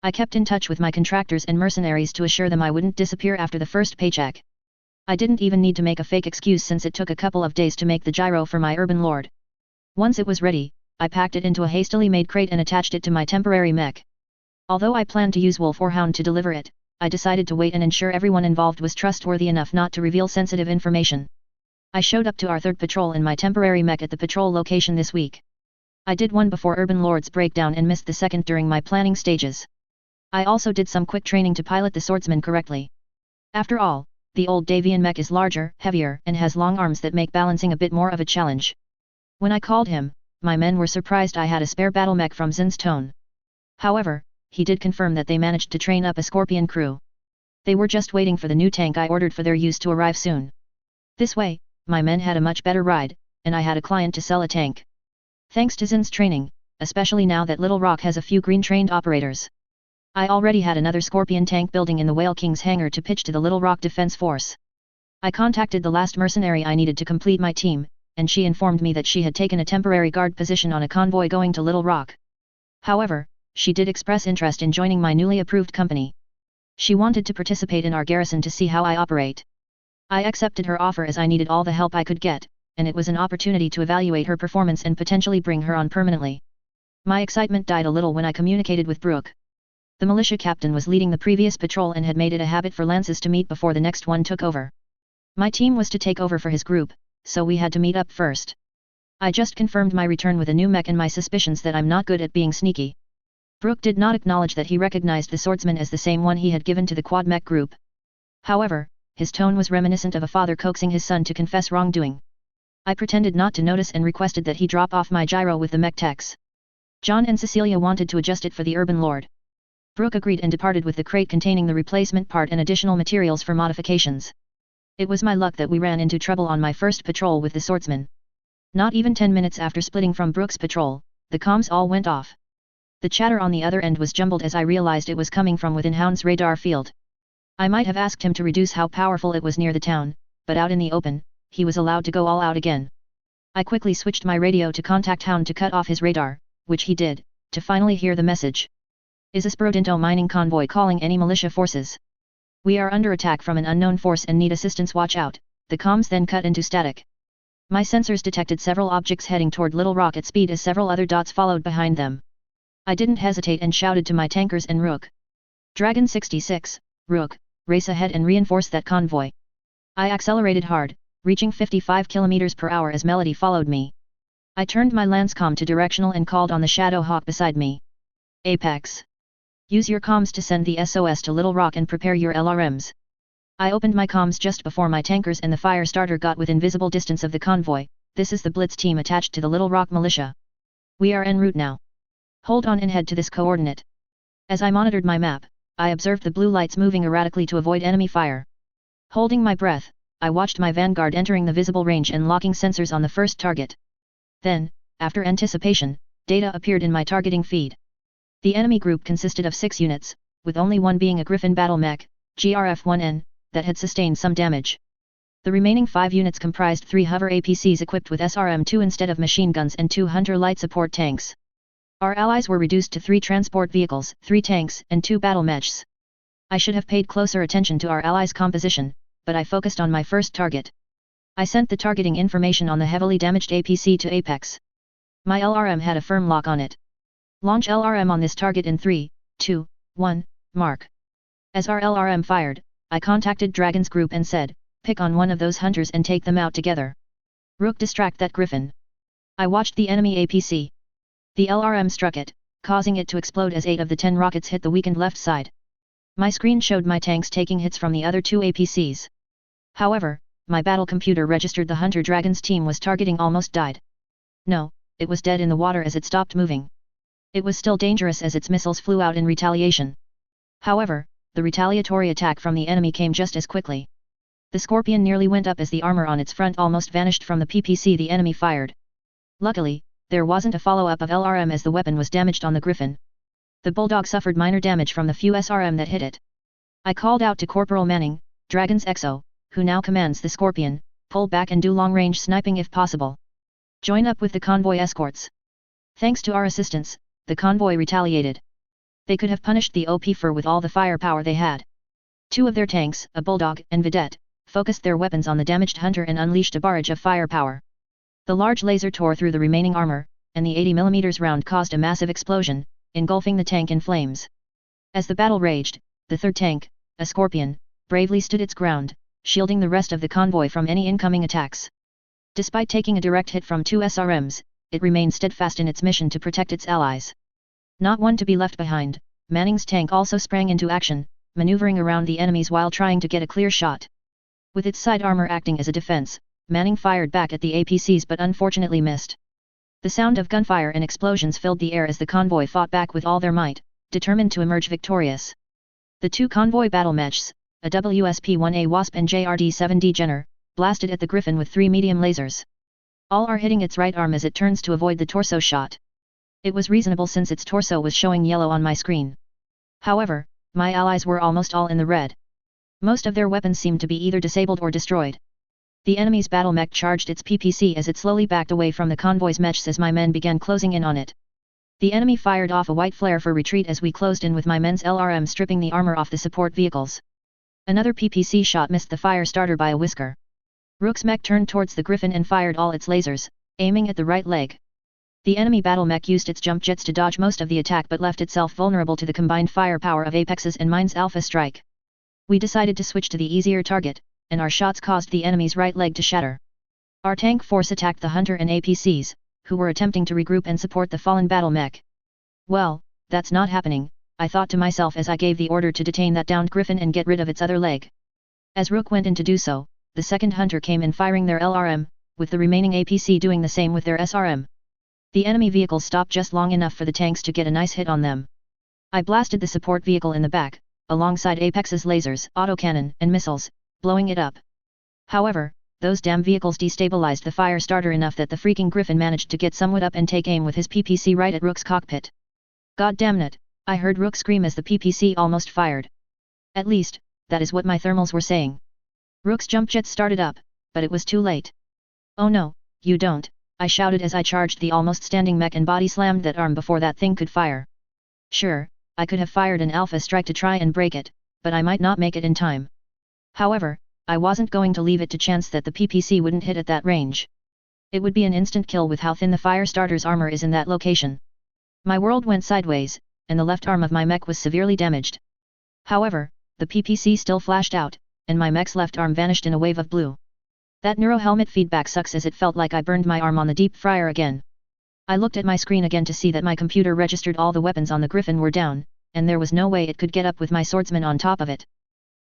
I kept in touch with my contractors and mercenaries to assure them I wouldn't disappear after the first paycheck. I didn't even need to make a fake excuse since it took a couple of days to make the gyro for my urban lord. Once it was ready, I packed it into a hastily made crate and attached it to my temporary mech. Although I planned to use Wolf or Hound to deliver it, I decided to wait and ensure everyone involved was trustworthy enough not to reveal sensitive information. I showed up to our third patrol in my temporary mech at the patrol location this week. I did one before Urban Lord's breakdown and missed the second during my planning stages. I also did some quick training to pilot the swordsman correctly. After all, the old Davian mech is larger, heavier, and has long arms that make balancing a bit more of a challenge. When I called him, my men were surprised I had a spare battle mech from Zin's tone. However, he did confirm that they managed to train up a Scorpion crew. They were just waiting for the new tank I ordered for their use to arrive soon. This way, my men had a much better ride, and I had a client to sell a tank. Thanks to Zin's training, especially now that Little Rock has a few green-trained operators. I already had another Scorpion tank building in the Whale King's hangar to pitch to the Little Rock Defense Force. I contacted the last mercenary I needed to complete my team, and she informed me that she had taken a temporary guard position on a convoy going to Little Rock. However, she did express interest in joining my newly approved company. She wanted to participate in our garrison to see how I operate. I accepted her offer as I needed all the help I could get, and it was an opportunity to evaluate her performance and potentially bring her on permanently. My excitement died a little when I communicated with Brooke. The militia captain was leading the previous patrol and had made it a habit for lances to meet before the next one took over. My team was to take over for his group, so we had to meet up first. I just confirmed my return with a new mech and my suspicions that I'm not good at being sneaky. Brooke did not acknowledge that he recognized the swordsman as the same one he had given to the quad mech group. However, his tone was reminiscent of a father coaxing his son to confess wrongdoing. I pretended not to notice and requested that he drop off my gyro with the mech techs. John and Cecilia wanted to adjust it for the urban lord. Brooke agreed and departed with the crate containing the replacement part and additional materials for modifications. It was my luck that we ran into trouble on my first patrol with the swordsman. Not even 10 minutes after splitting from Brooke's patrol, the comms all went off. The chatter on the other end was jumbled as I realized it was coming from within Hound's radar field. I might have asked him to reduce how powerful it was near the town, but out in the open, he was allowed to go all out again. I quickly switched my radio to contact Hound to cut off his radar, which he did, to finally hear the message. Is a Sperodinto mining convoy calling any militia forces? We are under attack from an unknown force and need assistance, watch out. The comms then cut into static. My sensors detected several objects heading toward Little Rock at speed as several other dots followed behind them. I didn't hesitate and shouted to my tankers and Rook. Dragon 66, Rook, race ahead and reinforce that convoy. I accelerated hard, reaching 55 km/h as Melody followed me. I turned my Lancecom to directional and called on the Shadow Hawk beside me. Apex. Use your comms to send the SOS to Little Rock and prepare your LRMs. I opened my comms just before my tankers and the fire starter got within visible distance of the convoy. This is the Blitz team attached to the Little Rock militia. We are en route now. Hold on and head to this coordinate. As I monitored my map, I observed the blue lights moving erratically to avoid enemy fire. Holding my breath, I watched my vanguard entering the visible range and locking sensors on the first target. Then, after anticipation, data appeared in my targeting feed. The enemy group consisted of 6 units, with only one being a Griffin battle mech, GRF-1N, that had sustained some damage. The remaining 5 units comprised 3 hover APCs equipped with SRM-2 instead of machine guns and 2 Hunter light support tanks. Our allies were reduced to 3 transport vehicles, 3 tanks, and 2 battle mechs. I should have paid closer attention to our allies' composition, but I focused on my first target. I sent the targeting information on the heavily damaged APC to Apex. My LRM had a firm lock on it. Launch LRM on this target in 3, 2, 1, mark. As our LRM fired, I contacted Dragon's group and said, pick on one of those hunters and take them out together. Rook, distract that Griffin. I watched the enemy APC. The LRM struck it, causing it to explode as 8 of the 10 rockets hit the weakened left side. My screen showed my tanks taking hits from the other 2 APCs. However, my battle computer registered the Hunter Dragon's team was targeting almost died. No, it was dead in the water as it stopped moving. It was still dangerous as its missiles flew out in retaliation. However, the retaliatory attack from the enemy came just as quickly. The Scorpion nearly went up as the armor on its front almost vanished from the PPC the enemy fired. Luckily, there wasn't a follow-up of LRM as the weapon was damaged on the Griffin. The Bulldog suffered minor damage from the few SRM that hit it. I called out to Corporal Manning, Dragon's XO, who now commands the Scorpion, pull back and do long-range sniping if possible. Join up with the convoy escorts. Thanks to our assistance, the convoy retaliated. They could have punished the OP Fur with all the firepower they had. 2 of their tanks, a Bulldog and Vedette, focused their weapons on the damaged hunter and unleashed a barrage of firepower. The large laser tore through the remaining armor, and the 80mm round caused a massive explosion, engulfing the tank in flames. As the battle raged, the third tank, a Scorpion, bravely stood its ground, shielding the rest of the convoy from any incoming attacks. Despite taking a direct hit from 2 SRMs, it remained steadfast in its mission to protect its allies. Not one to be left behind, Manning's tank also sprang into action, maneuvering around the enemies while trying to get a clear shot. With its side armor acting as a defense, Manning fired back at the APCs but unfortunately missed. The sound of gunfire and explosions filled the air as the convoy fought back with all their might, determined to emerge victorious. The 2 convoy battle mechs, a WSP-1A Wasp and JRD-7D Jenner, blasted at the Griffin with 3 medium lasers. All are hitting its right arm as it turns to avoid the torso shot. It was reasonable since its torso was showing yellow on my screen. However, my allies were almost all in the red. Most of their weapons seemed to be either disabled or destroyed. The enemy's battle mech charged its PPC as it slowly backed away from the convoy's mechs as my men began closing in on it. The enemy fired off a white flare for retreat as we closed in with my men's LRM stripping the armor off the support vehicles. Another PPC shot missed the fire starter by a whisker. Rook's mech turned towards the Griffin and fired all its lasers, aiming at the right leg. The enemy battle mech used its jump jets to dodge most of the attack but left itself vulnerable to the combined firepower of Apex's and mine's Alpha Strike. We decided to switch to the easier target, and our shots caused the enemy's right leg to shatter. Our tank force attacked the hunter and APCs, who were attempting to regroup and support the fallen battle mech. Well, that's not happening, I thought to myself as I gave the order to detain that downed Griffin and get rid of its other leg. As Rook went in to do so, the second hunter came in firing their LRM, with the remaining APC doing the same with their SRM. The enemy vehicles stopped just long enough for the tanks to get a nice hit on them. I blasted the support vehicle in the back, alongside Apex's lasers, autocannon, and missiles, blowing it up. However, those damn vehicles destabilized the fire starter enough that the freaking Griffin managed to get somewhat up and take aim with his PPC right at Rook's cockpit. God damn it, I heard Rook scream as the PPC almost fired. At least, that is what my thermals were saying. Rook's jump jet started up, but it was too late. Oh no, you don't, I shouted as I charged the almost standing mech and body slammed that arm before that thing could fire. Sure, I could have fired an Alpha Strike to try and break it, but I might not make it in time. However, I wasn't going to leave it to chance that the PPC wouldn't hit at that range. It would be an instant kill with how thin the fire starter's armor is in that location. My world went sideways, and the left arm of my mech was severely damaged. However, the PPC still flashed out, and my mech's left arm vanished in a wave of blue. That neuro helmet feedback sucks as it felt like I burned my arm on the deep fryer again. I looked at my screen again to see that my computer registered all the weapons on the Griffin were down, and there was no way it could get up with my swordsman on top of it.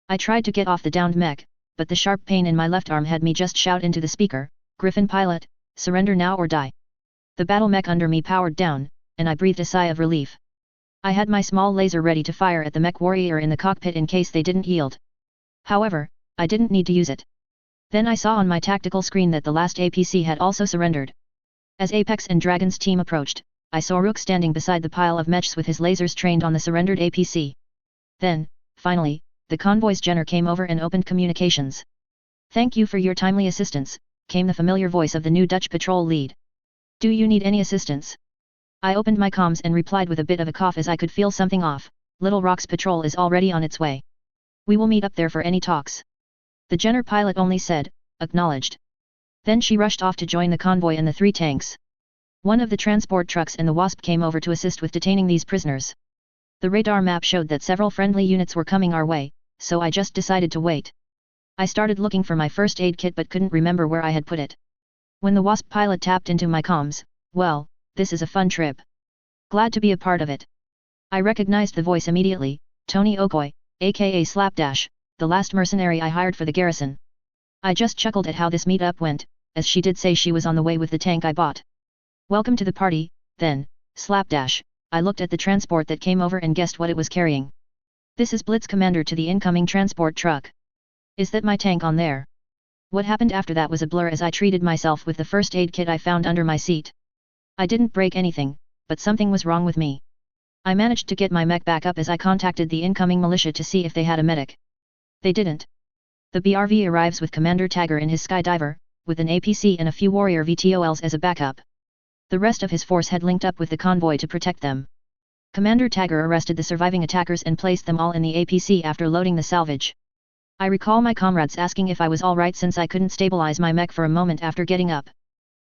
I tried to get off the downed mech, but the sharp pain in my left arm had me just shout into the speaker, "Griffin pilot, surrender now or die." The battle mech under me powered down, and I breathed a sigh of relief. I had my small laser ready to fire at the mech warrior in the cockpit in case they didn't yield. However, I didn't need to use it. Then I saw on my tactical screen that the last APC had also surrendered. As Apex and Dragon's team approached, I saw Rook standing beside the pile of mechs with his lasers trained on the surrendered APC. Then, finally, the convoy's Jenner came over and opened communications. "Thank you for your timely assistance," came the familiar voice of the new Dutch patrol lead. "Do you need any assistance?" I opened my comms and replied with a bit of a cough as I could feel something off. "Little Rock's patrol is already on its way. We will meet up there for any talks." The Jenner pilot only said, "Acknowledged." Then she rushed off to join the convoy and the 3 tanks. One of the transport trucks and the Wasp came over to assist with detaining these prisoners. The radar map showed that several friendly units were coming our way, so I just decided to wait. I started looking for my first aid kit but couldn't remember where I had put it. When the Wasp pilot tapped into my comms, "Well, this is a fun trip. Glad to be a part of it." I recognized the voice immediately, Tony Okoye, aka Slapdash, the last mercenary I hired for the garrison. I just chuckled at how this meet-up went, as she did say she was on the way with the tank I bought. "Welcome to the party, then, Slapdash." I looked at the transport that came over and guessed what it was carrying. "This is Blitz Commander to the incoming transport truck. Is that my tank on there?" What happened after that was a blur as I treated myself with the first aid kit I found under my seat. I didn't break anything, but something was wrong with me. I managed to get my mech back up as I contacted the incoming militia to see if they had a medic. They didn't. The BRV arrives with Commander Tagger in his Skydiver, with an APC and a few warrior VTOLs as a backup. The rest of his force had linked up with the convoy to protect them. Commander Tagger arrested the surviving attackers and placed them all in the APC after loading the salvage. I recall my comrades asking if I was alright since I couldn't stabilize my mech for a moment after getting up.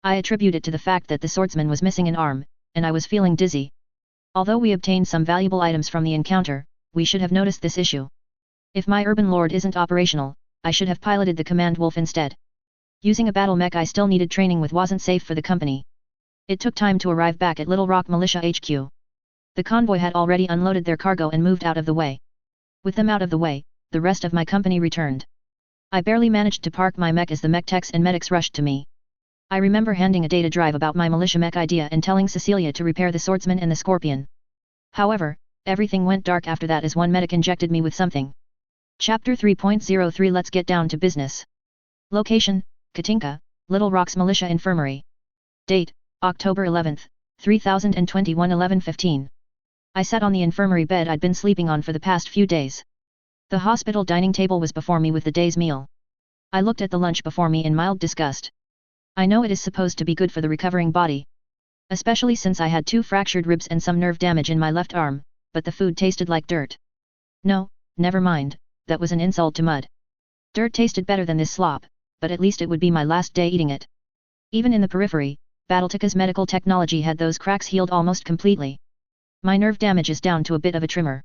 I attribute it to the fact that the swordsman was missing an arm, and I was feeling dizzy. Although we obtained some valuable items from the encounter, we should have noticed this issue. If my urban lord isn't operational, I should have piloted the command wolf instead. Using a battle mech I still needed training with wasn't safe for the company. It took time to arrive back at Little Rock Militia HQ. The convoy had already unloaded their cargo and moved out of the way. With them out of the way, the rest of my company returned. I barely managed to park my mech as the mech techs and medics rushed to me. I remember handing a data drive about my militia mech idea and telling Cecilia to repair the swordsman and the scorpion. However, everything went dark after that as one medic injected me with something. Chapter 3.03 Let's get down to business. Location, Katinka, Little Rock's Militia Infirmary. Date, October 11th, 3021 11:15. I sat on the infirmary bed I'd been sleeping on for the past few days. The hospital dining table was before me with the day's meal. I looked at the lunch before me in mild disgust. I know it is supposed to be good for the recovering body. Especially since I had 2 fractured ribs and some nerve damage in my left arm, but the food tasted like dirt. No, never mind, that was an insult to mud. Dirt tasted better than this slop, but at least it would be my last day eating it. Even in the periphery, Battletech's medical technology had those cracks healed almost completely. My nerve damage is down to a bit of a trimmer.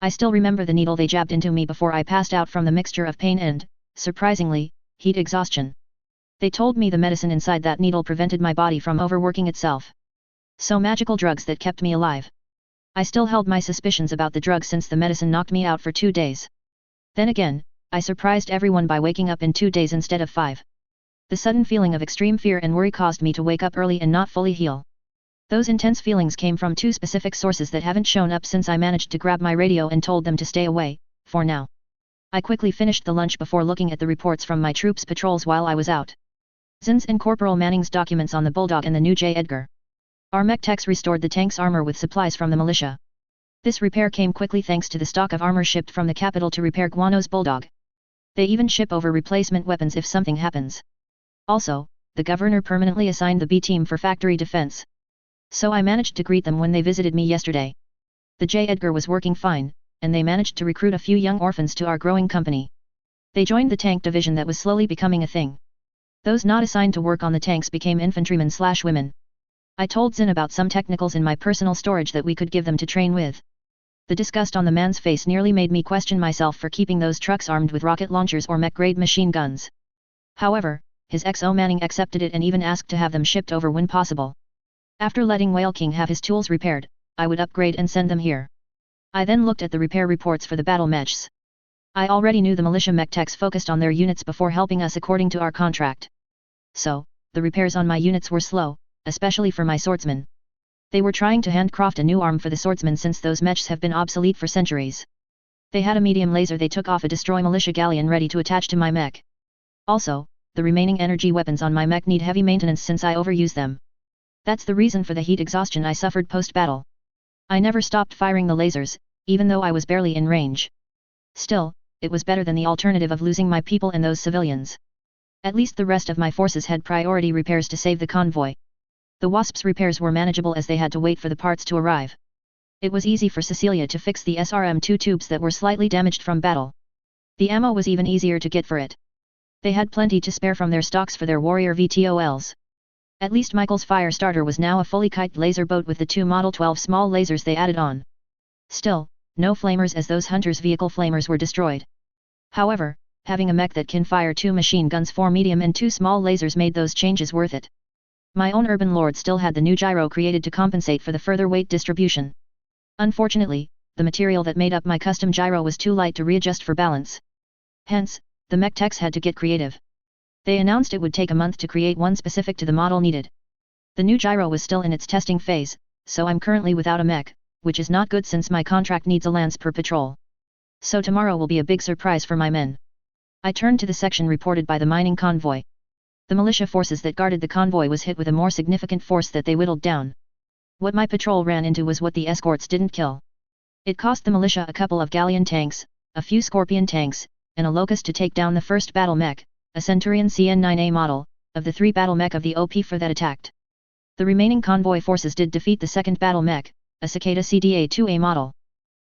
I still remember the needle they jabbed into me before I passed out from the mixture of pain and, surprisingly, heat exhaustion. They told me the medicine inside that needle prevented my body from overworking itself. So magical drugs that kept me alive. I still held my suspicions about the drug since the medicine knocked me out for 2 days. Then again, I surprised everyone by waking up in 2 days instead of 5. The sudden feeling of extreme fear and worry caused me to wake up early and not fully heal. Those intense feelings came from 2 specific sources that haven't shown up since I managed to grab my radio and told them to stay away, for now. I quickly finished the lunch before looking at the reports from my troops' patrols while I was out. Zinn's and Corporal Manning's documents on the Bulldog and the new J. Edgar. Our mech techs restored the tank's armor with supplies from the militia. This repair came quickly thanks to the stock of armor shipped from the capital to repair Guano's Bulldog. They even ship over replacement weapons if something happens. Also, the governor permanently assigned the B team for factory defense. So I managed to greet them when they visited me yesterday. The J. Edgar was working fine, and they managed to recruit a few young orphans to our growing company. They joined the tank division that was slowly becoming a thing. Those not assigned to work on the tanks became infantrymen/women. I told Zinn about some technicals in my personal storage that we could give them to train with. The disgust on the man's face nearly made me question myself for keeping those trucks armed with rocket launchers or mech-grade machine guns. However, his XO Manning accepted it and even asked to have them shipped over when possible. After letting Whale King have his tools repaired, I would upgrade and send them here. I then looked at the repair reports for the battle mechs. I already knew the militia mech techs focused on their units before helping us according to our contract. So, the repairs on my units were slow, especially for my swordsman. They were trying to handcraft a new arm for the swordsman since those mechs have been obsolete for centuries. They had a medium laser they took off a destroy militia galleon ready to attach to my mech. Also, the remaining energy weapons on my mech need heavy maintenance since I overuse them. That's the reason for the heat exhaustion I suffered post-battle. I never stopped firing the lasers, even though I was barely in range. Still, it was better than the alternative of losing my people and those civilians. At least the rest of my forces had priority repairs to save the convoy. The Wasp's repairs were manageable as they had to wait for the parts to arrive. It was easy for Cecilia to fix the SRM-2 tubes that were slightly damaged from battle. The ammo was even easier to get for it. They had plenty to spare from their stocks for their warrior VTOLs. At least Michael's fire starter was now a fully kiked laser boat with the 2 Model 12 small lasers they added on. Still, no flamers as those Hunter's vehicle flamers were destroyed. However, having a mech that can fire 2 machine guns, 4 medium and 2 small lasers made those changes worth it. My own Urban Lord still had the new gyro created to compensate for the further weight distribution. Unfortunately, the material that made up my custom gyro was too light to readjust for balance. Hence, the mech techs had to get creative. They announced it would take a month to create one specific to the model needed. The new gyro was still in its testing phase, so I'm currently without a mech, which is not good since my contract needs a lance per patrol. So tomorrow will be a big surprise for my men. I turned to the section reported by the mining convoy. The militia forces that guarded the convoy was hit with a more significant force that they whittled down. What my patrol ran into was what the escorts didn't kill. It cost the militia a couple of galleon tanks, a few scorpion tanks, and a locust to take down the first battle mech, a Centurion CN-9A model, of the 3 battle mech of the OP for that attacked. The remaining convoy forces did defeat the second battle mech, a Cicada CDA-2A model.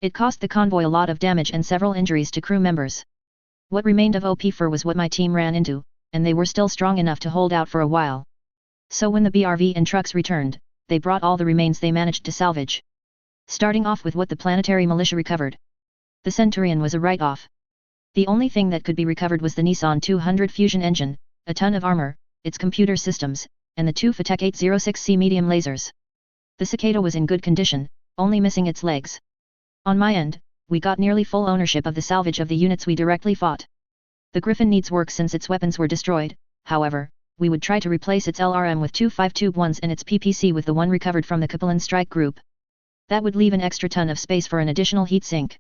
It cost the convoy a lot of damage and several injuries to crew members. What remained of OP for was what my team ran into, and they were still strong enough to hold out for a while. So when the BRV and trucks returned, they brought all the remains they managed to salvage. Starting off with what the planetary militia recovered. The Centurion was a write-off. The only thing that could be recovered was the Nissan 200 fusion engine, a ton of armor, its computer systems, and the 2 Fatec 806C medium lasers. The Cicada was in good condition, only missing its legs. On my end, we got nearly full ownership of the salvage of the units we directly fought. The Griffin needs work since its weapons were destroyed, however, we would try to replace its LRM with 2 5-tube-1s and its PPC with the one recovered from the Capellan strike group. That would leave an extra ton of space for an additional heat sink.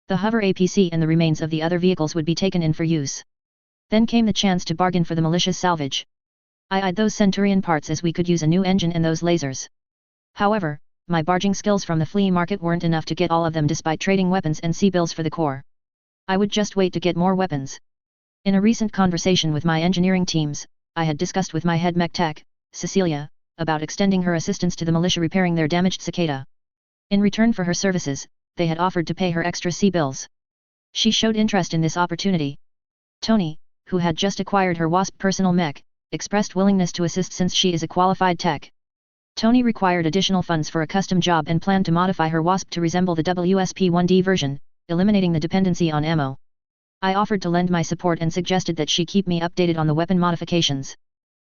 The hover APC and the remains of the other vehicles would be taken in for use. Then came the chance to bargain for the militia's salvage. I eyed those Centurion parts as we could use a new engine and those lasers. However, my barging skills from the flea market weren't enough to get all of them despite trading weapons and C-bills for the core. I would just wait to get more weapons. In a recent conversation with my engineering teams, I had discussed with my head mech tech, Cecilia, about extending her assistance to the militia repairing their damaged Cicada. In return for her services, they had offered to pay her extra C-bills. She showed interest in this opportunity. Tony, who had just acquired her Wasp personal mech, expressed willingness to assist since she is a qualified tech. Tony required additional funds for a custom job and planned to modify her Wasp to resemble the WSP-1D version, eliminating the dependency on ammo. I offered to lend my support and suggested that she keep me updated on the weapon modifications.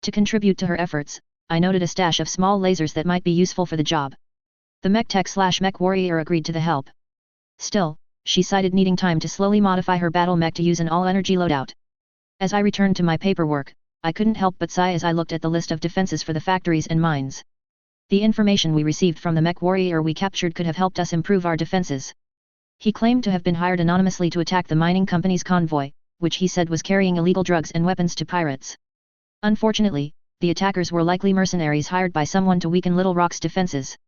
To contribute to her efforts, I noted a stash of small lasers that might be useful for the job. The mech tech/mech warrior agreed to the help. Still, she cited needing time to slowly modify her battle mech to use an all-energy loadout. As I returned to my paperwork, I couldn't help but sigh as I looked at the list of defenses for the factories and mines. The information we received from the mech warrior we captured could have helped us improve our defenses. He claimed to have been hired anonymously to attack the mining company's convoy, which he said was carrying illegal drugs and weapons to pirates. Unfortunately, the attackers were likely mercenaries hired by someone to weaken Little Rock's defenses.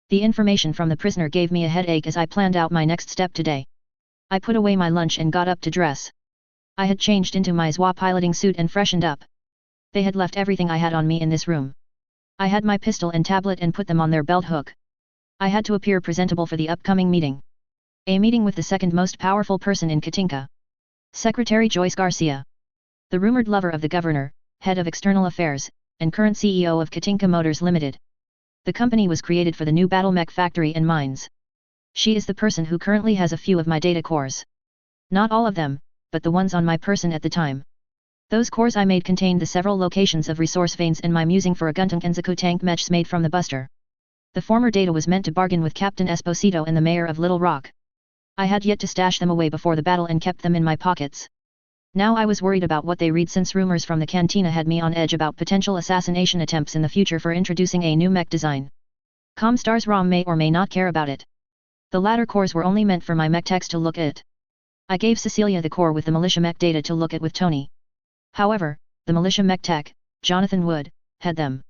The information from the prisoner gave me a headache as I planned out my next step today. I put away my lunch and got up to dress. I had changed into my ZWA piloting suit and freshened up. They had left everything I had on me in this room. I had my pistol and tablet and put them on their belt hook. I had to appear presentable for the upcoming meeting. A meeting with the second most powerful person in Katinka. Secretary Joyce Garcia. The rumored lover of the governor, head of external affairs, and current CEO of Katinka Motors Limited. The company was created for the new battle mech factory and mines. She is the person who currently has a few of my data cores. Not all of them, but the ones on my person at the time. Those cores I made contained the several locations of resource veins and my musing for a Guntung Enzaku tank mechs made from the Buster. The former data was meant to bargain with Captain Esposito and the mayor of Little Rock. I had yet to stash them away before the battle and kept them in my pockets. Now I was worried about what they read since rumors from the cantina had me on edge about potential assassination attempts in the future for introducing a new mech design. Comstar's ROM may or may not care about it. The latter cores were only meant for my mech techs to look at. I gave Cecilia the core with the militia mech data to look at with Tony. However, the militia mech tech, Jonathan Wood, had them.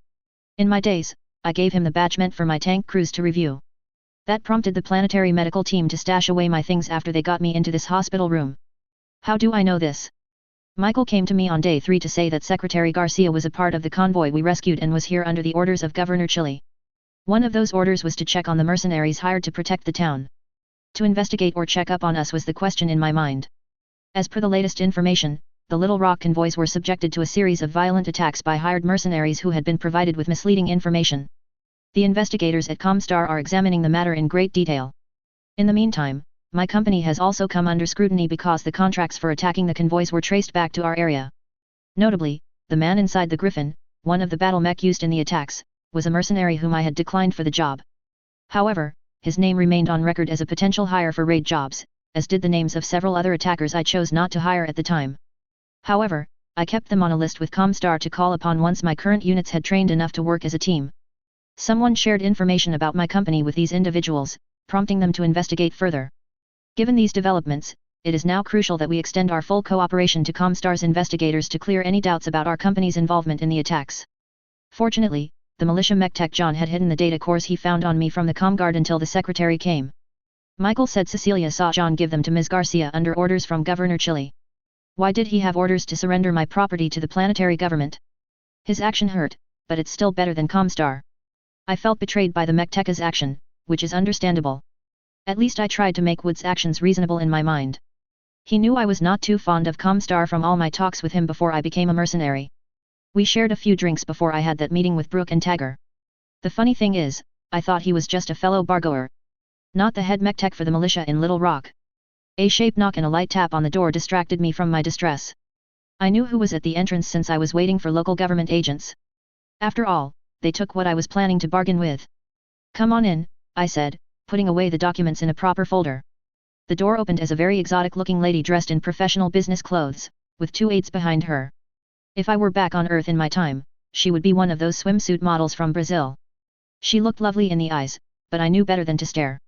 In my days, I gave him the batch meant for my tank crews to review. That prompted the planetary medical team to stash away my things after they got me into this hospital room. How do I know this? Michael came to me on day 3 to say that Secretary Garcia was a part of the convoy we rescued and was here under the orders of Governor Chile. One of those orders was to check on the mercenaries hired to protect the town. To investigate or check up on us was the question in my mind. As per the latest information, the Little Rock convoys were subjected to a series of violent attacks by hired mercenaries who had been provided with misleading information. The investigators at Comstar are examining the matter in great detail. In the meantime, my company has also come under scrutiny because the contracts for attacking the convoys were traced back to our area. Notably, the man inside the Griffin, one of the battle mech used in the attacks, was a mercenary whom I had declined for the job. However, his name remained on record as a potential hire for raid jobs, as did the names of several other attackers I chose not to hire at the time. However, I kept them on a list with Comstar to call upon once my current units had trained enough to work as a team. Someone shared information about my company with these individuals, prompting them to investigate further. Given these developments, it is now crucial that we extend our full cooperation to Comstar's investigators to clear any doubts about our company's involvement in the attacks. Fortunately, the militia mech tech John had hidden the data cores he found on me from the ComGuard until the secretary came. Michael said Cecilia saw John give them to Ms. Garcia under orders from Governor Chili. Why did he have orders to surrender my property to the planetary government? His action hurt, but it's still better than Comstar. I felt betrayed by the mech-tech's action, which is understandable. At least I tried to make Wood's actions reasonable in my mind. He knew I was not too fond of Comstar from all my talks with him before I became a mercenary. We shared a few drinks before I had that meeting with Brooke and Tagger. The funny thing is, I thought he was just a fellow bargoer. Not the head mech-tech for the militia in Little Rock. A sharp knock and a light tap on the door distracted me from my distress. I knew who was at the entrance since I was waiting for local government agents. After all, they took what I was planning to bargain with. Come on in, I said, putting away the documents in a proper folder. The door opened as a very exotic-looking lady dressed in professional business clothes, with 2 aides behind her. If I were back on Earth in my time, she would be one of those swimsuit models from Brazil. She looked lovely in the eyes, but I knew better than to stare.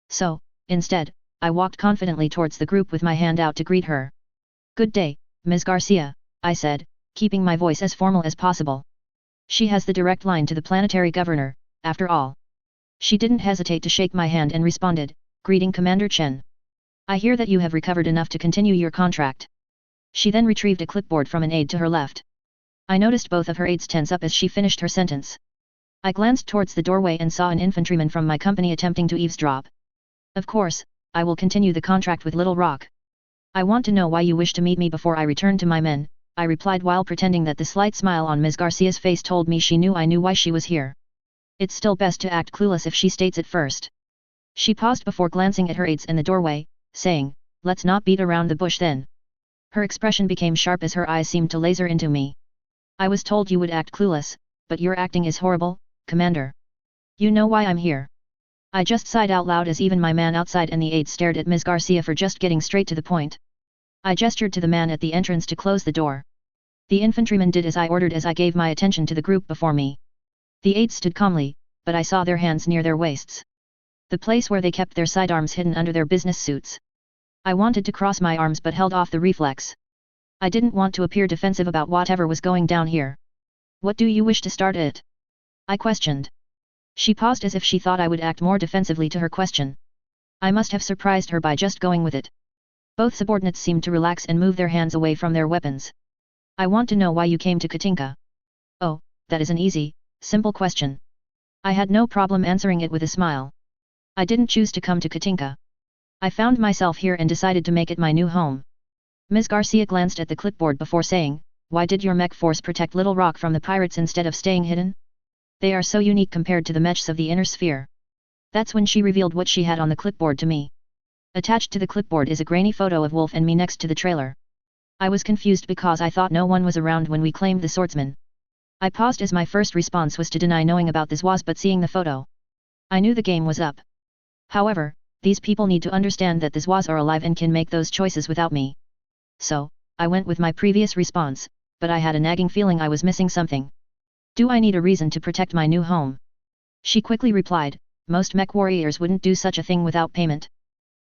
So, instead, I walked confidently towards the group with my hand out to greet her. Good day, Ms. Garcia, I said, keeping my voice as formal as possible. She has the direct line to the planetary governor, after all. She didn't hesitate to shake my hand and responded, greeting Commander Chen. I hear that you have recovered enough to continue your contract. She then retrieved a clipboard from an aide to her left. I noticed both of her aides tense up as she finished her sentence. I glanced towards the doorway and saw an infantryman from my company attempting to eavesdrop. Of course, I will continue the contract with Little Rock. I want to know why you wish to meet me before I return to my men, I replied while pretending that the slight smile on Ms. Garcia's face told me she knew I knew why she was here. It's still best to act clueless if she states it first. She paused before glancing at her aides in the doorway, saying, let's not beat around the bush then. Her expression became sharp as her eyes seemed to laser into me. I was told you would act clueless, but your acting is horrible, Commander. You know why I'm here. I just sighed out loud as even my man outside and the aides stared at Ms. Garcia for just getting straight to the point. I gestured to the man at the entrance to close the door. The infantryman did as I ordered as I gave my attention to the group before me. The aides stood calmly, but I saw their hands near their waists. The place where they kept their sidearms hidden under their business suits. I wanted to cross my arms but held off the reflex. I didn't want to appear defensive about whatever was going down here. What do you wish to start it? I questioned. She paused as if she thought I would act more defensively to her question. I must have surprised her by just going with it. Both subordinates seemed to relax and move their hands away from their weapons. I want to know why you came to Katinka. Oh, that is an easy, simple question. I had no problem answering it with a smile. I didn't choose to come to Katinka. I found myself here and decided to make it my new home. Ms. Garcia glanced at the clipboard before saying, why did your mech force protect Little Rock from the pirates instead of staying hidden? They are so unique compared to the mechs of the inner sphere. That's when she revealed what she had on the clipboard to me. Attached to the clipboard is a grainy photo of Wolf and me next to the trailer. I was confused because I thought no one was around when we claimed the swordsman. I paused as my first response was to deny knowing about the Zoids but seeing the photo. I knew the game was up. However, these people need to understand that the Zoids are alive and can make those choices without me. So, I went with my previous response, but I had a nagging feeling I was missing something. Do I need a reason to protect my new home? She quickly replied, most mech warriors wouldn't do such a thing without payment.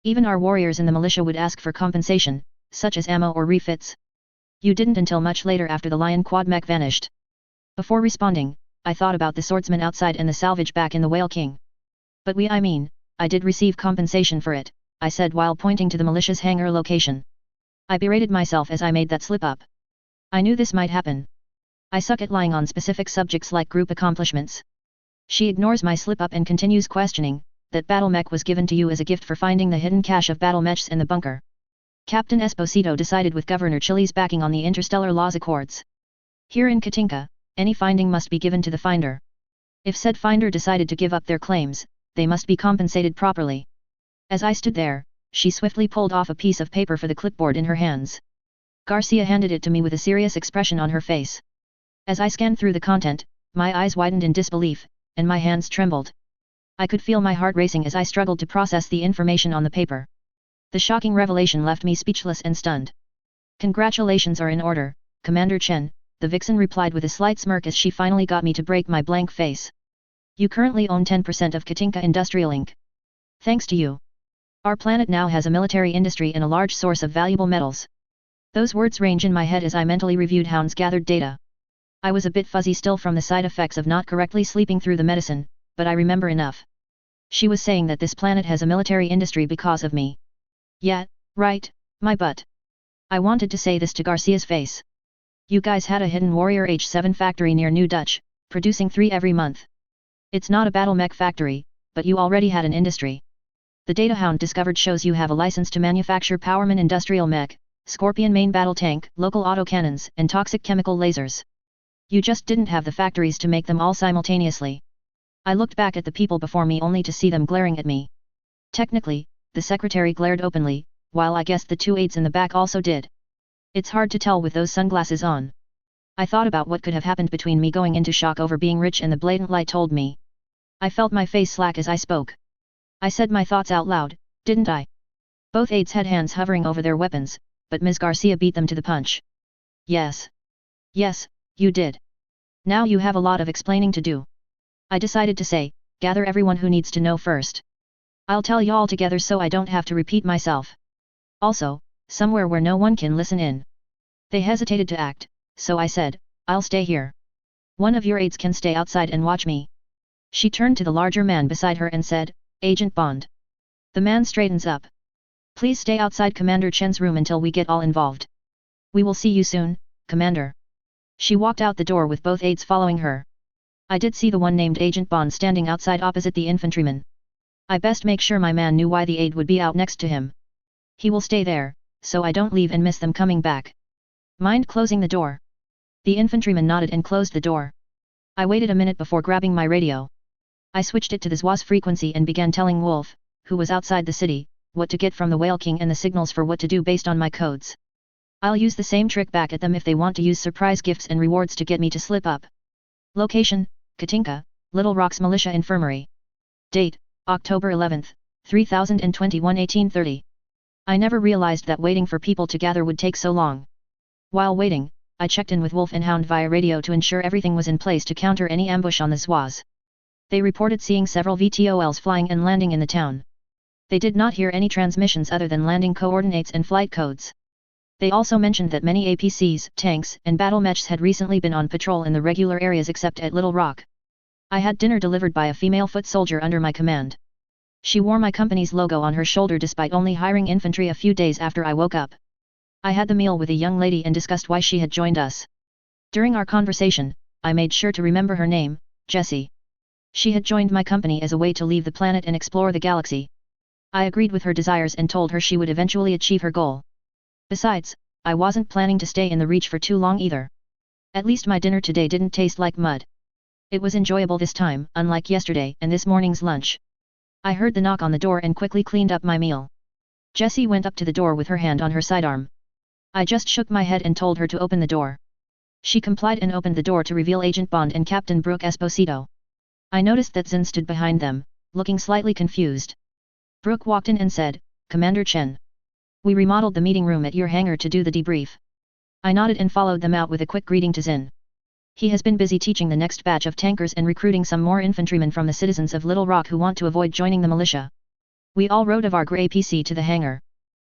Even our warriors in the militia would ask for compensation, such as ammo or refits. You didn't until much later after the Lion Quad mech vanished. Before responding, I thought about the swordsman outside and the salvage back in the Whale King. But I did receive compensation for it, I said while pointing to the militia's hangar location. I berated myself as I made that slip up. I knew this might happen. I suck at lying on specific subjects like group accomplishments. She ignores my slip up and continues questioning, that battle mech was given to you as a gift for finding the hidden cache of battle mechs in the bunker. Captain Esposito decided with Governor Chili's backing on the Interstellar Laws Accords. Here in Katinka, any finding must be given to the finder. If said finder decided to give up their claims, they must be compensated properly. As I stood there, she swiftly pulled off a piece of paper for the clipboard in her hands. Garcia handed it to me with a serious expression on her face. As I scanned through the content, my eyes widened in disbelief, and my hands trembled. I could feel my heart racing as I struggled to process the information on the paper. The shocking revelation left me speechless and stunned. Congratulations are in order, Commander Chen, the vixen replied with a slight smirk as she finally got me to break my blank face. You currently own 10% of Katinka Industrial Inc. Thanks to you. Our planet now has a military industry and a large source of valuable metals. Those words range in my head as I mentally reviewed Hound's gathered data. I was a bit fuzzy still from the side effects of not correctly sleeping through the medicine, but I remember enough. She was saying that this planet has a military industry because of me. Yeah, right, my butt. I wanted to say this to Garcia's face. You guys had a hidden warrior H7 factory near New Dutch, producing 3 every month. It's not a battle mech factory, but you already had an industry. The data hound discovered shows you have a license to manufacture Powerman industrial mech, Scorpion main battle tank, local autocannons, and toxic chemical lasers. You just didn't have the factories to make them all simultaneously. I looked back at the people before me only to see them glaring at me. Technically, the secretary glared openly, while I guessed the 2 aides in the back also did. It's hard to tell with those sunglasses on. I thought about what could have happened between me going into shock over being rich and the blatant lie told me. I felt my face slack as I spoke. I said my thoughts out loud, didn't I? Both aides had hands hovering over their weapons, but Ms. Garcia beat them to the punch. Yes. Yes, you did. Now you have a lot of explaining to do. I decided to say, gather everyone who needs to know first. I'll tell y'all together so I don't have to repeat myself. Also, somewhere where no one can listen in. They hesitated to act, so I said, I'll stay here. One of your aides can stay outside and watch me. She turned to the larger man beside her and said, Agent Bond. The man straightens up. Please stay outside Commander Chen's room until we get all involved. We will see you soon, Commander. She walked out the door with both aides following her. I did see the one named Agent Bond standing outside opposite the infantryman. I best make sure my man knew why the aide would be out next to him. He will stay there, so I don't leave and miss them coming back. Mind closing the door? The infantryman nodded and closed the door. I waited a minute before grabbing my radio. I switched it to the Zoids frequency and began telling Wolf, who was outside the city, what to get from the Whale King and the signals for what to do based on my codes. I'll use the same trick back at them if they want to use surprise gifts and rewards to get me to slip up. Location, Katinka, Little Rock's Militia Infirmary. Date, October 11th, 3021 1830. I never realized that waiting for people to gather would take so long. While waiting, I checked in with Wolf and Hound via radio to ensure everything was in place to counter any ambush on the Zoids. They reported seeing several VTOLs flying and landing in the town. They did not hear any transmissions other than landing coordinates and flight codes. They also mentioned that many APCs, tanks, and battle mechs had recently been on patrol in the regular areas except at Little Rock. I had dinner delivered by a female foot soldier under my command. She wore my company's logo on her shoulder despite only hiring infantry a few days after I woke up. I had the meal with a young lady and discussed why she had joined us. During our conversation, I made sure to remember her name, Jessie. She had joined my company as a way to leave the planet and explore the galaxy. I agreed with her desires and told her she would eventually achieve her goal. Besides, I wasn't planning to stay in the Reach for too long either. At least my dinner today didn't taste like mud. It was enjoyable this time, unlike yesterday and this morning's lunch. I heard the knock on the door and quickly cleaned up my meal. Jessie went up to the door with her hand on her sidearm. I just shook my head and told her to open the door. She complied and opened the door to reveal Agent Bond and Captain Brooke Esposito. I noticed that Zin stood behind them, looking slightly confused. Brooke walked in and said, Commander Chen. We remodeled the meeting room at your hangar to do the debrief. I nodded and followed them out with a quick greeting to Zin. He has been busy teaching the next batch of tankers and recruiting some more infantrymen from the citizens of Little Rock who want to avoid joining the militia. We all rode of our grey APC to the hangar.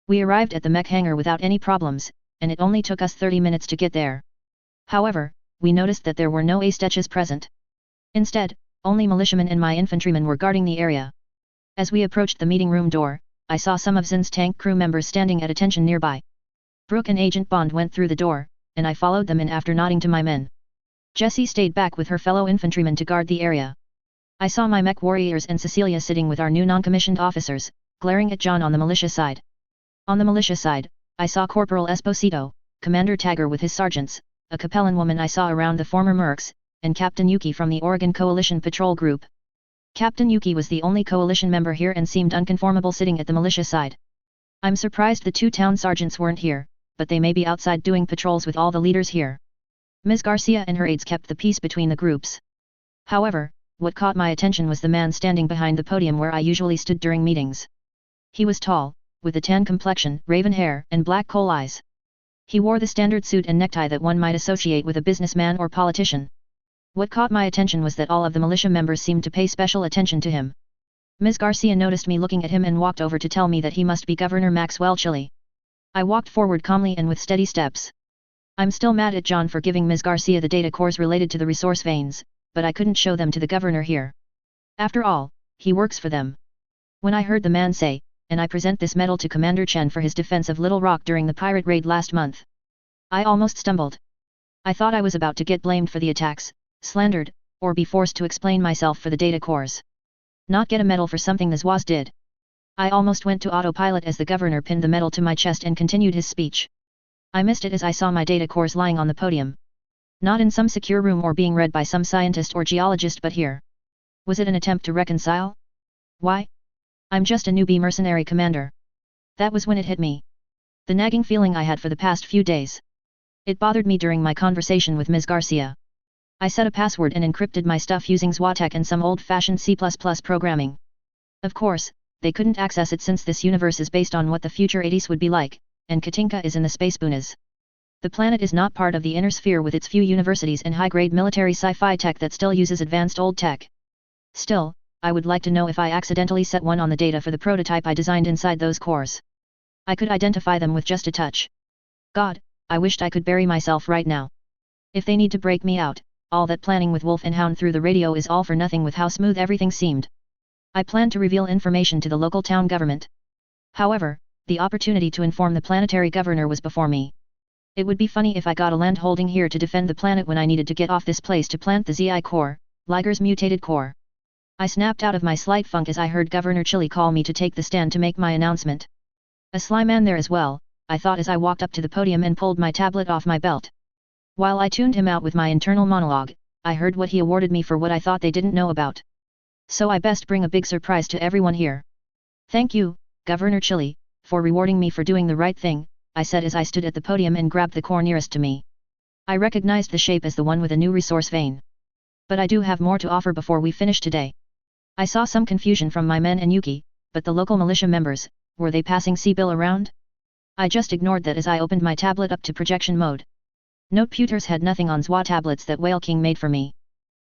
We arrived at the mech hangar without any problems, and it only took us 30 minutes to get there. However, we noticed that there were no A-stetches present. Instead, only militiamen and my infantrymen were guarding the area. As we approached the meeting room door, I saw some of Zin's tank crew members standing at attention nearby. Brooke and Agent Bond went through the door, and I followed them in after nodding to my men. Jessie stayed back with her fellow infantrymen to guard the area. I saw my mech warriors and Cecilia sitting with our new non-commissioned officers, glaring at John on the militia side. On the militia side, I saw Corporal Esposito, Commander Tagger with his sergeants, a Capellan woman I saw around the former Mercs, and Captain Yuki from the Oregon Coalition Patrol Group. Captain Yuki was the only coalition member here and seemed unconformable sitting at the militia side. I'm surprised the 2 town sergeants weren't here, but they may be outside doing patrols with all the leaders here. Ms. Garcia and her aides kept the peace between the groups. However, what caught my attention was the man standing behind the podium where I usually stood during meetings. He was tall, with a tan complexion, raven hair, and black coal eyes. He wore the standard suit and necktie that one might associate with a businessman or politician. What caught my attention was that all of the militia members seemed to pay special attention to him. Ms. Garcia noticed me looking at him and walked over to tell me that he must be Governor Maxwell Chile. I walked forward calmly and with steady steps. I'm still mad at John for giving Ms. Garcia the data cores related to the resource veins, but I couldn't show them to the governor here. After all, he works for them. When I heard the man say, and I present this medal to Commander Chen for his defense of Little Rock during the pirate raid last month, I almost stumbled. I thought I was about to get blamed for the attacks, slandered, or be forced to explain myself for the data cores. Not get a medal for something the Zoids did. I almost went to autopilot as the governor pinned the medal to my chest and continued his speech. I missed it as I saw my data cores lying on the podium. Not in some secure room or being read by some scientist or geologist but here. Was it an attempt to reconcile? Why? I'm just a newbie mercenary commander. That was when it hit me. The nagging feeling I had for the past few days. It bothered me during my conversation with Ms. Garcia. I set a password and encrypted my stuff using Zoids and some old-fashioned C++ programming. Of course, they couldn't access it since this universe is based on what the future 80s would be like, and Katinka is in the space boonas. The planet is not part of the inner sphere with its few universities and high-grade military sci-fi tech that still uses advanced old tech. Still, I would like to know if I accidentally set one on the data for the prototype I designed inside those cores. I could identify them with just a touch. God, I wished I could bury myself right now. If they need to break me out, all that planning with Wolf and Hound through the radio is all for nothing with how smooth everything seemed. I planned to reveal information to the local town government. However, the opportunity to inform the planetary governor was before me. It would be funny if I got a land holding here to defend the planet when I needed to get off this place to plant the ZI core, Liger's mutated core. I snapped out of my slight funk as I heard Governor Chili call me to take the stand to make my announcement. A sly man there as well, I thought as I walked up to the podium and pulled my tablet off my belt. While I tuned him out with my internal monologue, I heard what he awarded me for what I thought they didn't know about. So I best bring a big surprise to everyone here. Thank you, Governor Chili, for rewarding me for doing the right thing, I said as I stood at the podium and grabbed the core nearest to me. I recognized the shape as the one with a new resource vein. But I do have more to offer before we finish today. I saw some confusion from my men and Yuki, but the local militia members, were they passing C-Bill around? I just ignored that as I opened my tablet up to projection mode. Noteputers had nothing on Zwa tablets that Whale King made for me.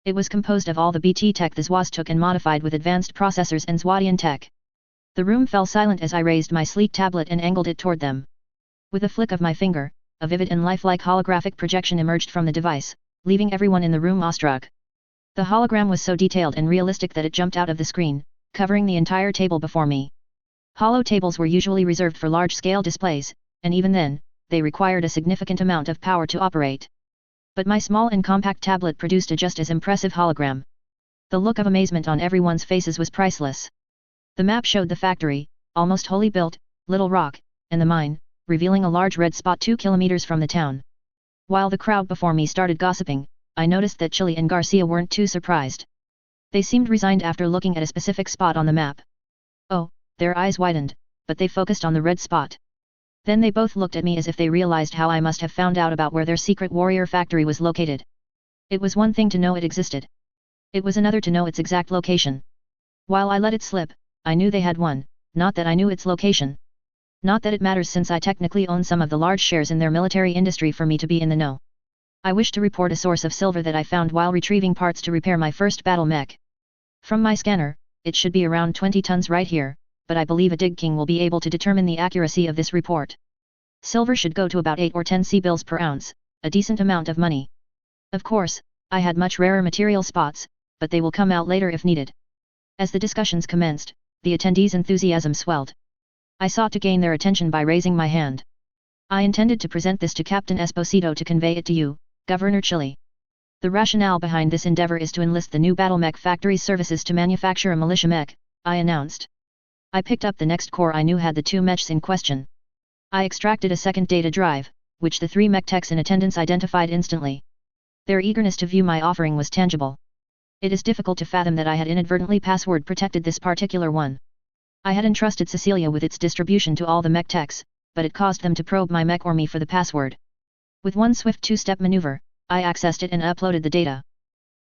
It was composed of all the BT tech the Zwas took and modified with advanced processors and Zwadian tech. The room fell silent as I raised my sleek tablet and angled it toward them. With a flick of my finger, a vivid and lifelike holographic projection emerged from the device, leaving everyone in the room awestruck. The hologram was so detailed and realistic that it jumped out of the screen, covering the entire table before me. Holo tables were usually reserved for large-scale displays, and even then, they required a significant amount of power to operate. But my small and compact tablet produced a just as impressive hologram. The look of amazement on everyone's faces was priceless. The map showed the factory, almost wholly built, Little Rock, and the mine, revealing a large red spot 2 kilometers from the town. While the crowd before me started gossiping, I noticed that Chili and Garcia weren't too surprised. They seemed resigned after looking at a specific spot on the map. Oh, their eyes widened, but they focused on the red spot. Then they both looked at me as if they realized how I must have found out about where their secret warrior factory was located. It was one thing to know it existed. It was another to know its exact location. While I let it slip, I knew they had one, not that I knew its location. Not that it matters since I technically own some of the large shares in their military industry for me to be in the know. I wish to report a source of silver that I found while retrieving parts to repair my first battle mech. From my scanner, it should be around 20 tons right here, but I believe a Dig King will be able to determine the accuracy of this report. Silver should go to about 8 or 10 C-bills per ounce, a decent amount of money. Of course, I had much rarer material spots, but they will come out later if needed. As the discussions commenced, the attendees' enthusiasm swelled. I sought to gain their attention by raising my hand. I intended to present this to Captain Esposito to convey it to you, Governor Chili. The rationale behind this endeavor is to enlist the new battle mech factory's services to manufacture a militia mech, I announced. I picked up the next core I knew had the 2 mechs in question. I extracted a second data drive, which the 3 mech techs in attendance identified instantly. Their eagerness to view my offering was tangible. It is difficult to fathom that I had inadvertently password protected this particular one. I had entrusted Cecilia with its distribution to all the mech techs, but it caused them to probe my mech or me for the password. With one swift 2-step maneuver, I accessed it and uploaded the data.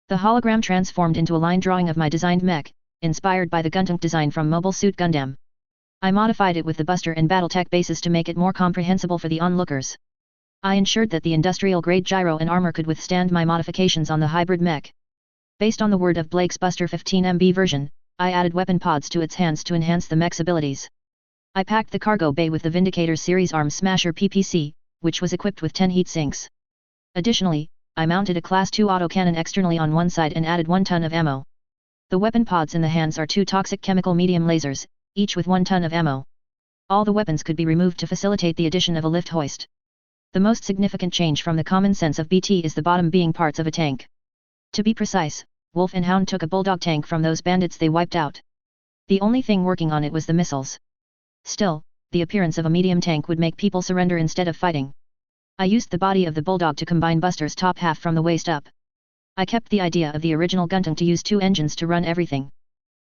The hologram transformed into a line drawing of my designed mech, inspired by the Gundam design from Mobile Suit Gundam. I modified it with the Buster and Battletech bases to make it more comprehensible for the onlookers. I ensured that the industrial-grade gyro and armor could withstand my modifications on the hybrid mech. Based on the word of Blake's Buster 15MB version, I added weapon pods to its hands to enhance the mech's abilities. I packed the cargo bay with the Vindicator series Arm Smasher PPC, which was equipped with 10 heat sinks. Additionally, I mounted a Class 2 autocannon externally on one side and added 1 ton of ammo. The weapon pods in the hands are 2 toxic chemical medium lasers, each with 1 ton of ammo. All the weapons could be removed to facilitate the addition of a lift hoist. The most significant change from the common sense of BT is the bottom being parts of a tank. To be precise, Wolf and Hound took a bulldog tank from those bandits they wiped out. The only thing working on it was the missiles. Still, the appearance of a medium tank would make people surrender instead of fighting. I used the body of the bulldog to combine Buster's top half from the waist up. I kept the idea of the original Guntung to use 2 engines to run everything.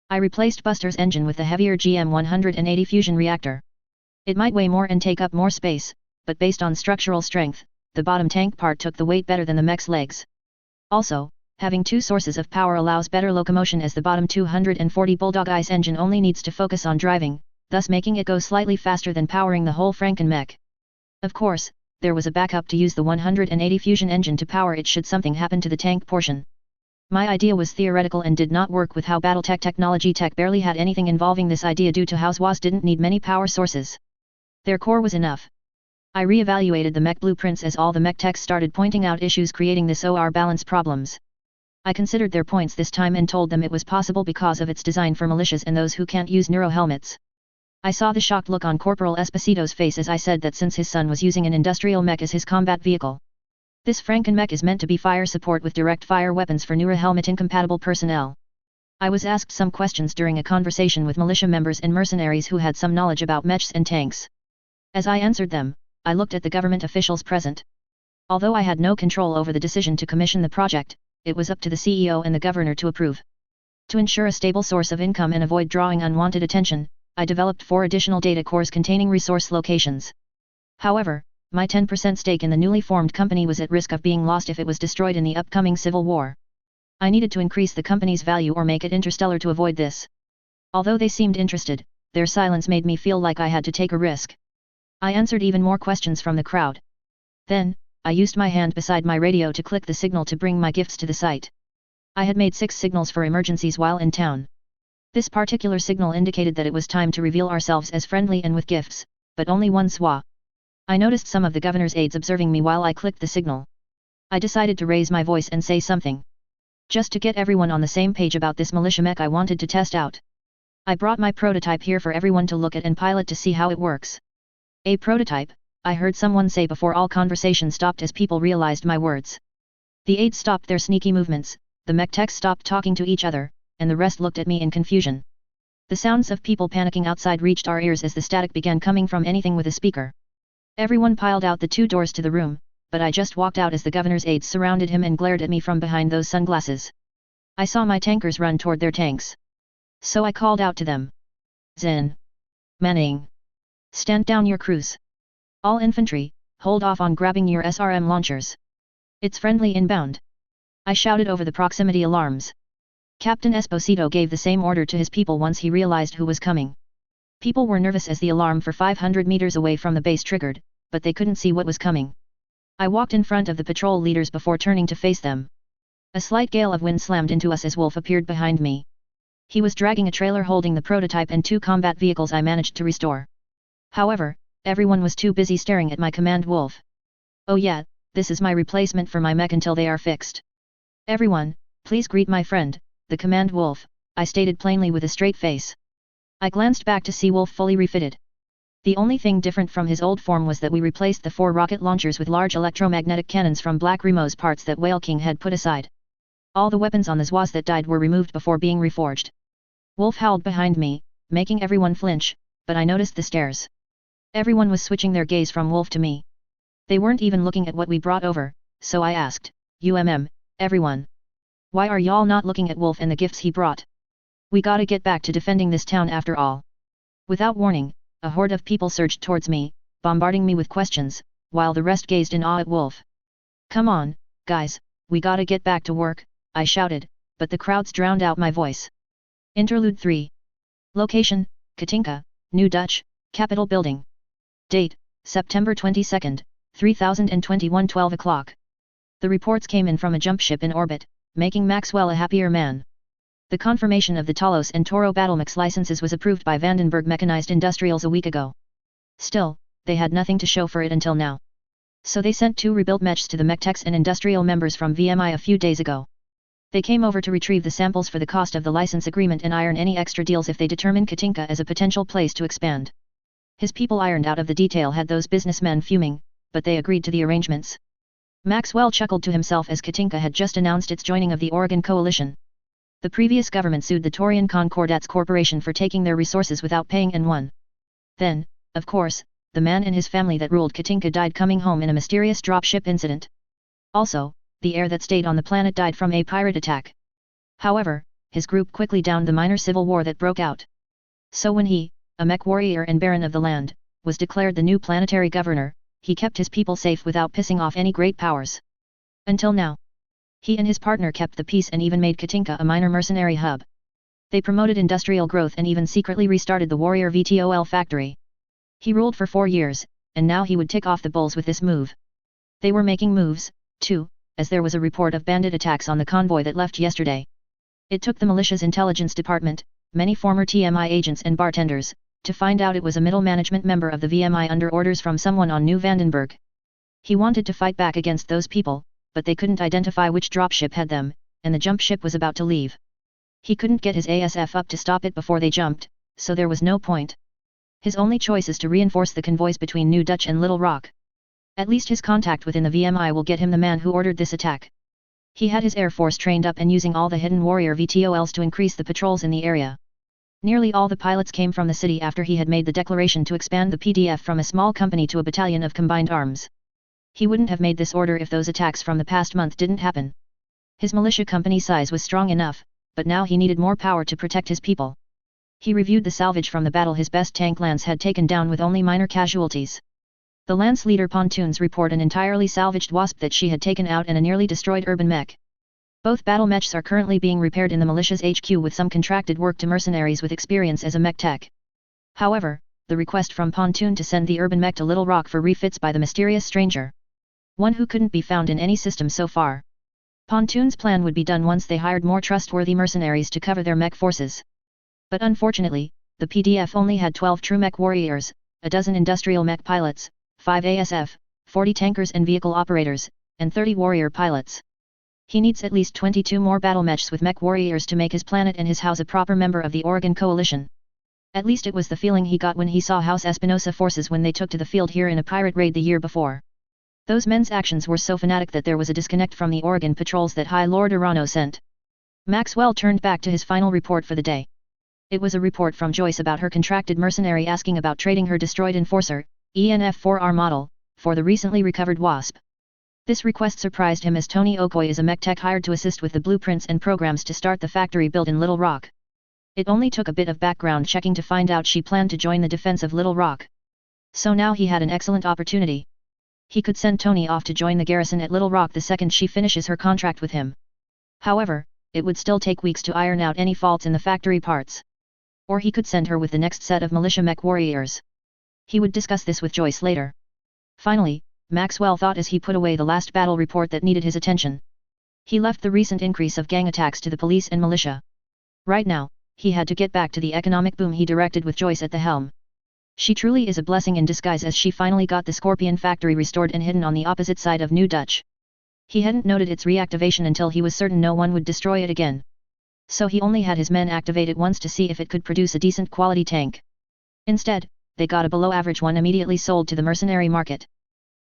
I replaced Buster's engine with the heavier GM180 fusion reactor. It might weigh more and take up more space, but based on structural strength, the bottom tank part took the weight better than the mech's legs. Also, having 2 sources of power allows better locomotion as the bottom 240 Bulldog ICE engine only needs to focus on driving, thus making it go slightly faster than powering the whole Franken mech. Of course, there was a backup to use the 180 fusion engine to power it should something happen to the tank portion. My idea was theoretical and did not work with how Battletech technology tech barely had anything involving this idea due to how Zoids didn't need many power sources. Their core was enough. I re-evaluated the mech blueprints as all the mech techs started pointing out issues creating this OR balance problems. I considered their points this time and told them it was possible because of its design for militias and those who can't use neuro helmets. I saw the shocked look on Corporal Esposito's face as I said that since his son was using an industrial mech as his combat vehicle. This Franken mech is meant to be fire support with direct fire weapons for neuro helmet incompatible personnel. I was asked some questions during a conversation with militia members and mercenaries who had some knowledge about mechs and tanks. As I answered them, I looked at the government officials present. Although I had no control over the decision to commission the project, it was up to the CEO and the governor to approve. To ensure a stable source of income and avoid drawing unwanted attention, I developed 4 additional data cores containing resource locations. However, my 10% stake in the newly formed company was at risk of being lost if it was destroyed in the upcoming civil war. I needed to increase the company's value or make it interstellar to avoid this. Although they seemed interested, their silence made me feel like I had to take a risk. I answered even more questions from the crowd. Then, I used my hand beside my radio to click the signal to bring my gifts to the site. I had made 6 signals for emergencies while in town. This particular signal indicated that it was time to reveal ourselves as friendly and with gifts, but only one swa. I noticed some of the governor's aides observing me while I clicked the signal. I decided to raise my voice and say something. Just to get everyone on the same page about this militia mech I wanted to test out. I brought my prototype here for everyone to look at and pilot to see how it works. A prototype, I heard someone say before all conversation stopped as people realized my words. The aides stopped their sneaky movements, the mech techs stopped talking to each other, and the rest looked at me in confusion. The sounds of people panicking outside reached our ears as the static began coming from anything with a speaker. Everyone piled out the 2 doors to the room, but I just walked out as the governor's aides surrounded him and glared at me from behind those sunglasses. I saw my tankers run toward their tanks. So I called out to them. Zen. Manning. Stand down your crews. All infantry, hold off on grabbing your SRM launchers. It's friendly inbound. I shouted over the proximity alarms. Captain Esposito gave the same order to his people once he realized who was coming. People were nervous as the alarm for 500 meters away from the base triggered, but they couldn't see what was coming. I walked in front of the patrol leaders before turning to face them. A slight gale of wind slammed into us as Wolf appeared behind me. He was dragging a trailer holding the prototype and 2 combat vehicles I managed to restore. However, everyone was too busy staring at my command Wolf. Oh yeah, this is my replacement for my mech until they are fixed. Everyone, please greet my friend, the command Wolf, I stated plainly with a straight face. I glanced back to see Wolf fully refitted. The only thing different from his old form was that we replaced the 4 rocket launchers with large electromagnetic cannons from Black Remo's parts that Whale King had put aside. All the weapons on the Zoids that died were removed before being reforged. Wolf howled behind me, making everyone flinch, but I noticed the stares. Everyone was switching their gaze from Wolf to me. They weren't even looking at what we brought over, so I asked, everyone. Why are y'all not looking at Wolf and the gifts he brought? We gotta get back to defending this town after all. Without warning, a horde of people surged towards me, bombarding me with questions, while the rest gazed in awe at Wolf. Come on, guys, we gotta get back to work, I shouted, but the crowds drowned out my voice. Interlude 3. Location, Katinka, New Dutch, Capitol Building. Date, September 22, 3021 12 o'clock. The reports came in from a jump ship in orbit, making Maxwell a happier man. The confirmation of the Talos and Toro Battlemech's licenses was approved by Vandenberg Mechanized Industrials a week ago. Still, they had nothing to show for it until now. So they sent 2 rebuilt mechs to the mech techs and industrial members from VMI a few days ago. They came over to retrieve the samples for the cost of the license agreement and iron any extra deals if they determine Katinka as a potential place to expand. His people ironed out of the detail had those businessmen fuming, but they agreed to the arrangements. Maxwell chuckled to himself as Katinka had just announced its joining of the Oregon Coalition. The previous government sued the Torian Concordats Corporation for taking their resources without paying and won. Then, of course, the man and his family that ruled Katinka died coming home in a mysterious dropship incident. Also, the heir that stayed on the planet died from a pirate attack. However, his group quickly downed the minor civil war that broke out. So when he, a mech warrior and baron of the land, was declared the new planetary governor, he kept his people safe without pissing off any great powers. Until now. He and his partner kept the peace and even made Katinka a minor mercenary hub. They promoted industrial growth and even secretly restarted the warrior VTOL factory. He ruled for 4 years, and now he would tick off the bulls with this move. They were making moves, too, as there was a report of bandit attacks on the convoy that left yesterday. It took the militia's intelligence department, many former TMI agents and bartenders, to find out it was a middle management member of the VMI under orders from someone on New Vandenberg. He wanted to fight back against those people, but they couldn't identify which dropship had them, and the jump ship was about to leave. He couldn't get his ASF up to stop it before they jumped, so there was no point. His only choice is to reinforce the convoys between New Dutch and Little Rock. At least his contact within the VMI will get him the man who ordered this attack. He had his air force trained up and using all the hidden warrior VTOLs to increase the patrols in the area. Nearly all the pilots came from the city after he had made the declaration to expand the PDF from a small company to a battalion of combined arms. He wouldn't have made this order if those attacks from the past month didn't happen. His militia company size was strong enough, but now he needed more power to protect his people. He reviewed the salvage from the battle his best tank lance had taken down with only minor casualties. The lance leader pontoons report an entirely salvaged Wasp that she had taken out and a nearly destroyed urban mech. Both battle mechs are currently being repaired in the militia's HQ with some contracted work to mercenaries with experience as a mech tech. However, the request from Pontoon to send the urban mech to Little Rock for refits by the mysterious stranger. One who couldn't be found in any system so far. Pontoon's plan would be done once they hired more trustworthy mercenaries to cover their mech forces. But unfortunately, the PDF only had 12 true mech warriors, a dozen industrial mech pilots, 5 ASF, 40 tankers and vehicle operators, and 30 warrior pilots. He needs at least 22 more battle mechs with mech warriors to make his planet and his house a proper member of the Oregon Coalition. At least it was the feeling he got when he saw House Espinosa forces when they took to the field here in a pirate raid the year before. Those men's actions were so fanatic that there was a disconnect from the Oregon patrols that High Lord Arano sent. Maxwell turned back to his final report for the day. It was a report from Joyce about her contracted mercenary asking about trading her destroyed Enforcer, ENF-4R model, for the recently recovered Wasp. This request surprised him as Tony Okoye is a mech tech hired to assist with the blueprints and programs to start the factory build in Little Rock. It only took a bit of background checking to find out she planned to join the defense of Little Rock. So now he had an excellent opportunity. He could send Tony off to join the garrison at Little Rock the second she finishes her contract with him. However, it would still take weeks to iron out any faults in the factory parts. Or he could send her with the next set of militia mech warriors. He would discuss this with Joyce later. Finally, Maxwell thought as he put away the last battle report that needed his attention. He left the recent increase of gang attacks to the police and militia. Right now, he had to get back to the economic boom he directed with Joyce at the helm. She truly is a blessing in disguise as she finally got the Scorpion factory restored and hidden on the opposite side of New Dutch. He hadn't noted its reactivation until he was certain no one would destroy it again. So he only had his men activate it once to see if it could produce a decent quality tank. Instead, they got a below-average one immediately sold to the mercenary market.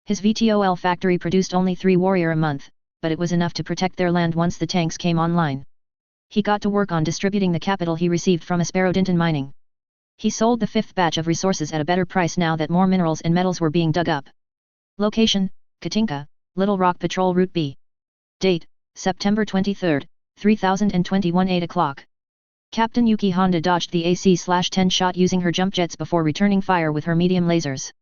His VTOL factory produced only 3 warrior a month, but it was enough to protect their land once the tanks came online. He got to work on distributing the capital he received from Dinton mining. He sold the 5th batch of resources at a better price now that more minerals and metals were being dug up. Location, Katinka, Little Rock Patrol Route B. Date, September 23, 3021 8 o'clock. Captain Yuki Honda dodged the AC/10 shot using her jump jets before returning fire with her medium lasers.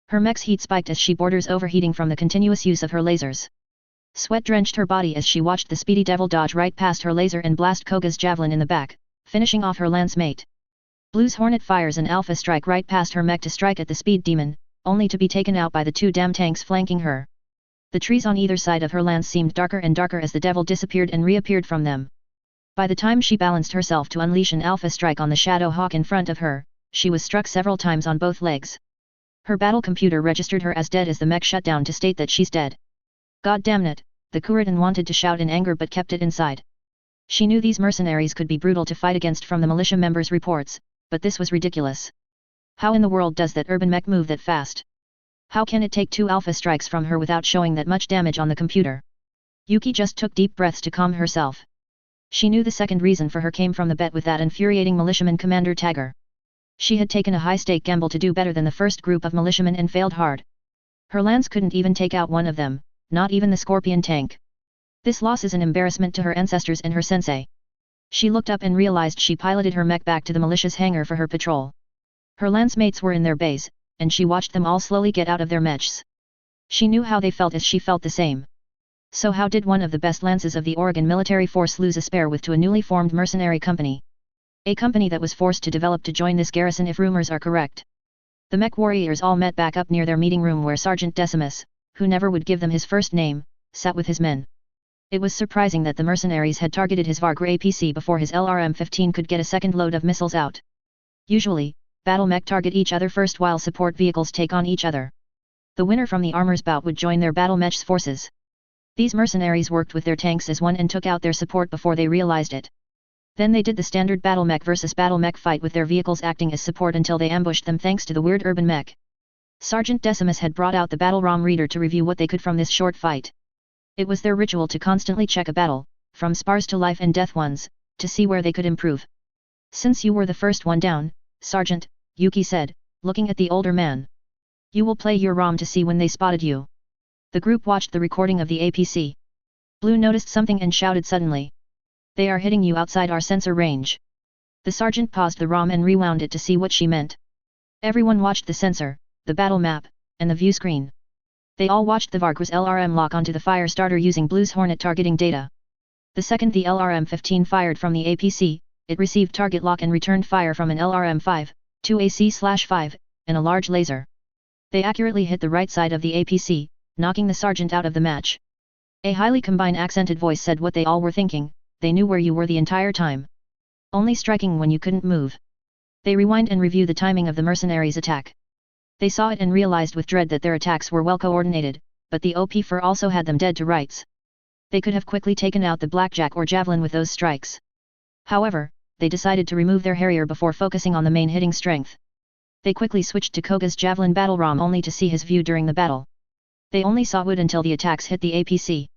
Her mech's heat spiked as she borders overheating from the continuous use of her lasers. Sweat drenched her body as she watched the speedy devil dodge right past her laser and blast Koga's javelin in the back, finishing off her lance mate. Blue's Hornet fires an Alpha strike right past her mech to strike at the speed demon, only to be taken out by the 2 damn tanks flanking her. The trees on either side of her lance seemed darker and darker as the devil disappeared and reappeared from them. By the time she balanced herself to unleash an Alpha strike on the Shadow Hawk in front of her, she was struck several times on both legs. Her battle computer registered her as dead as the mech shut down to state that she's dead. God damn it, the Kuritan wanted to shout in anger but kept it inside. She knew these mercenaries could be brutal to fight against from the militia members' reports, but this was ridiculous. How in the world does that urban mech move that fast? How can it take 2 alpha strikes from her without showing that much damage on the computer? Yuki just took deep breaths to calm herself. She knew the second reason for her came from the bet with that infuriating militiaman Commander Tagger. She had taken a high-stake gamble to do better than the first group of militiamen and failed hard. Her lance couldn't even take out one of them, not even the Scorpion tank. This loss is an embarrassment to her ancestors and her sensei. She looked up and realized she piloted her mech back to the militia's hangar for her patrol. Her lance mates were in their base, and she watched them all slowly get out of their mechs. She knew how they felt as she felt the same. So how did one of the best lances of the Oregon military force lose a spare with to a newly formed mercenary company? A company that was forced to develop to join this garrison if rumors are correct. The mech warriors all met back up near their meeting room where Sergeant Decimus, who never would give them his first name, sat with his men. It was surprising that the mercenaries had targeted his Vargr APC before his LRM-15 could get a second load of missiles out. Usually, battle mech target each other first while support vehicles take on each other. The winner from the armor's bout would join their battle mech's forces. These mercenaries worked with their tanks as one and took out their support before they realized it. Then they did the standard battle mech versus battle mech fight with their vehicles acting as support until they ambushed them thanks to the weird urban mech. Sergeant Decimus had brought out the battle ROM reader to review what they could from this short fight. It was their ritual to constantly check a battle, from spars to life and death ones, to see where they could improve. Since you were the first one down, Sergeant, Yuki said, looking at the older man. You will play your ROM to see when they spotted you. The group watched the recording of the APC. Blue noticed something and shouted suddenly. They are hitting you outside our sensor range. The sergeant paused the ROM and rewound it to see what she meant. Everyone watched the sensor, the battle map, and the view screen. They all watched the Vargr's LRM lock onto the fire starter using Blue's Hornet targeting data. The second the LRM-15 fired from the APC, it received target lock and returned fire from an LRM-5, 2AC/5, and a large laser. They accurately hit the right side of the APC, knocking the sergeant out of the match. A highly combined accented voice said what they all were thinking. They knew where you were the entire time. Only striking when you couldn't move. They rewind and review the timing of the mercenaries' attack. They saw it and realized with dread that their attacks were well coordinated, but the OP-4 also had them dead to rights. They could have quickly taken out the blackjack or javelin with those strikes. However, they decided to remove their Harrier before focusing on the main hitting strength. They quickly switched to Koga's javelin battle ROM only to see his view during the battle. They only saw wood until the attacks hit the APC.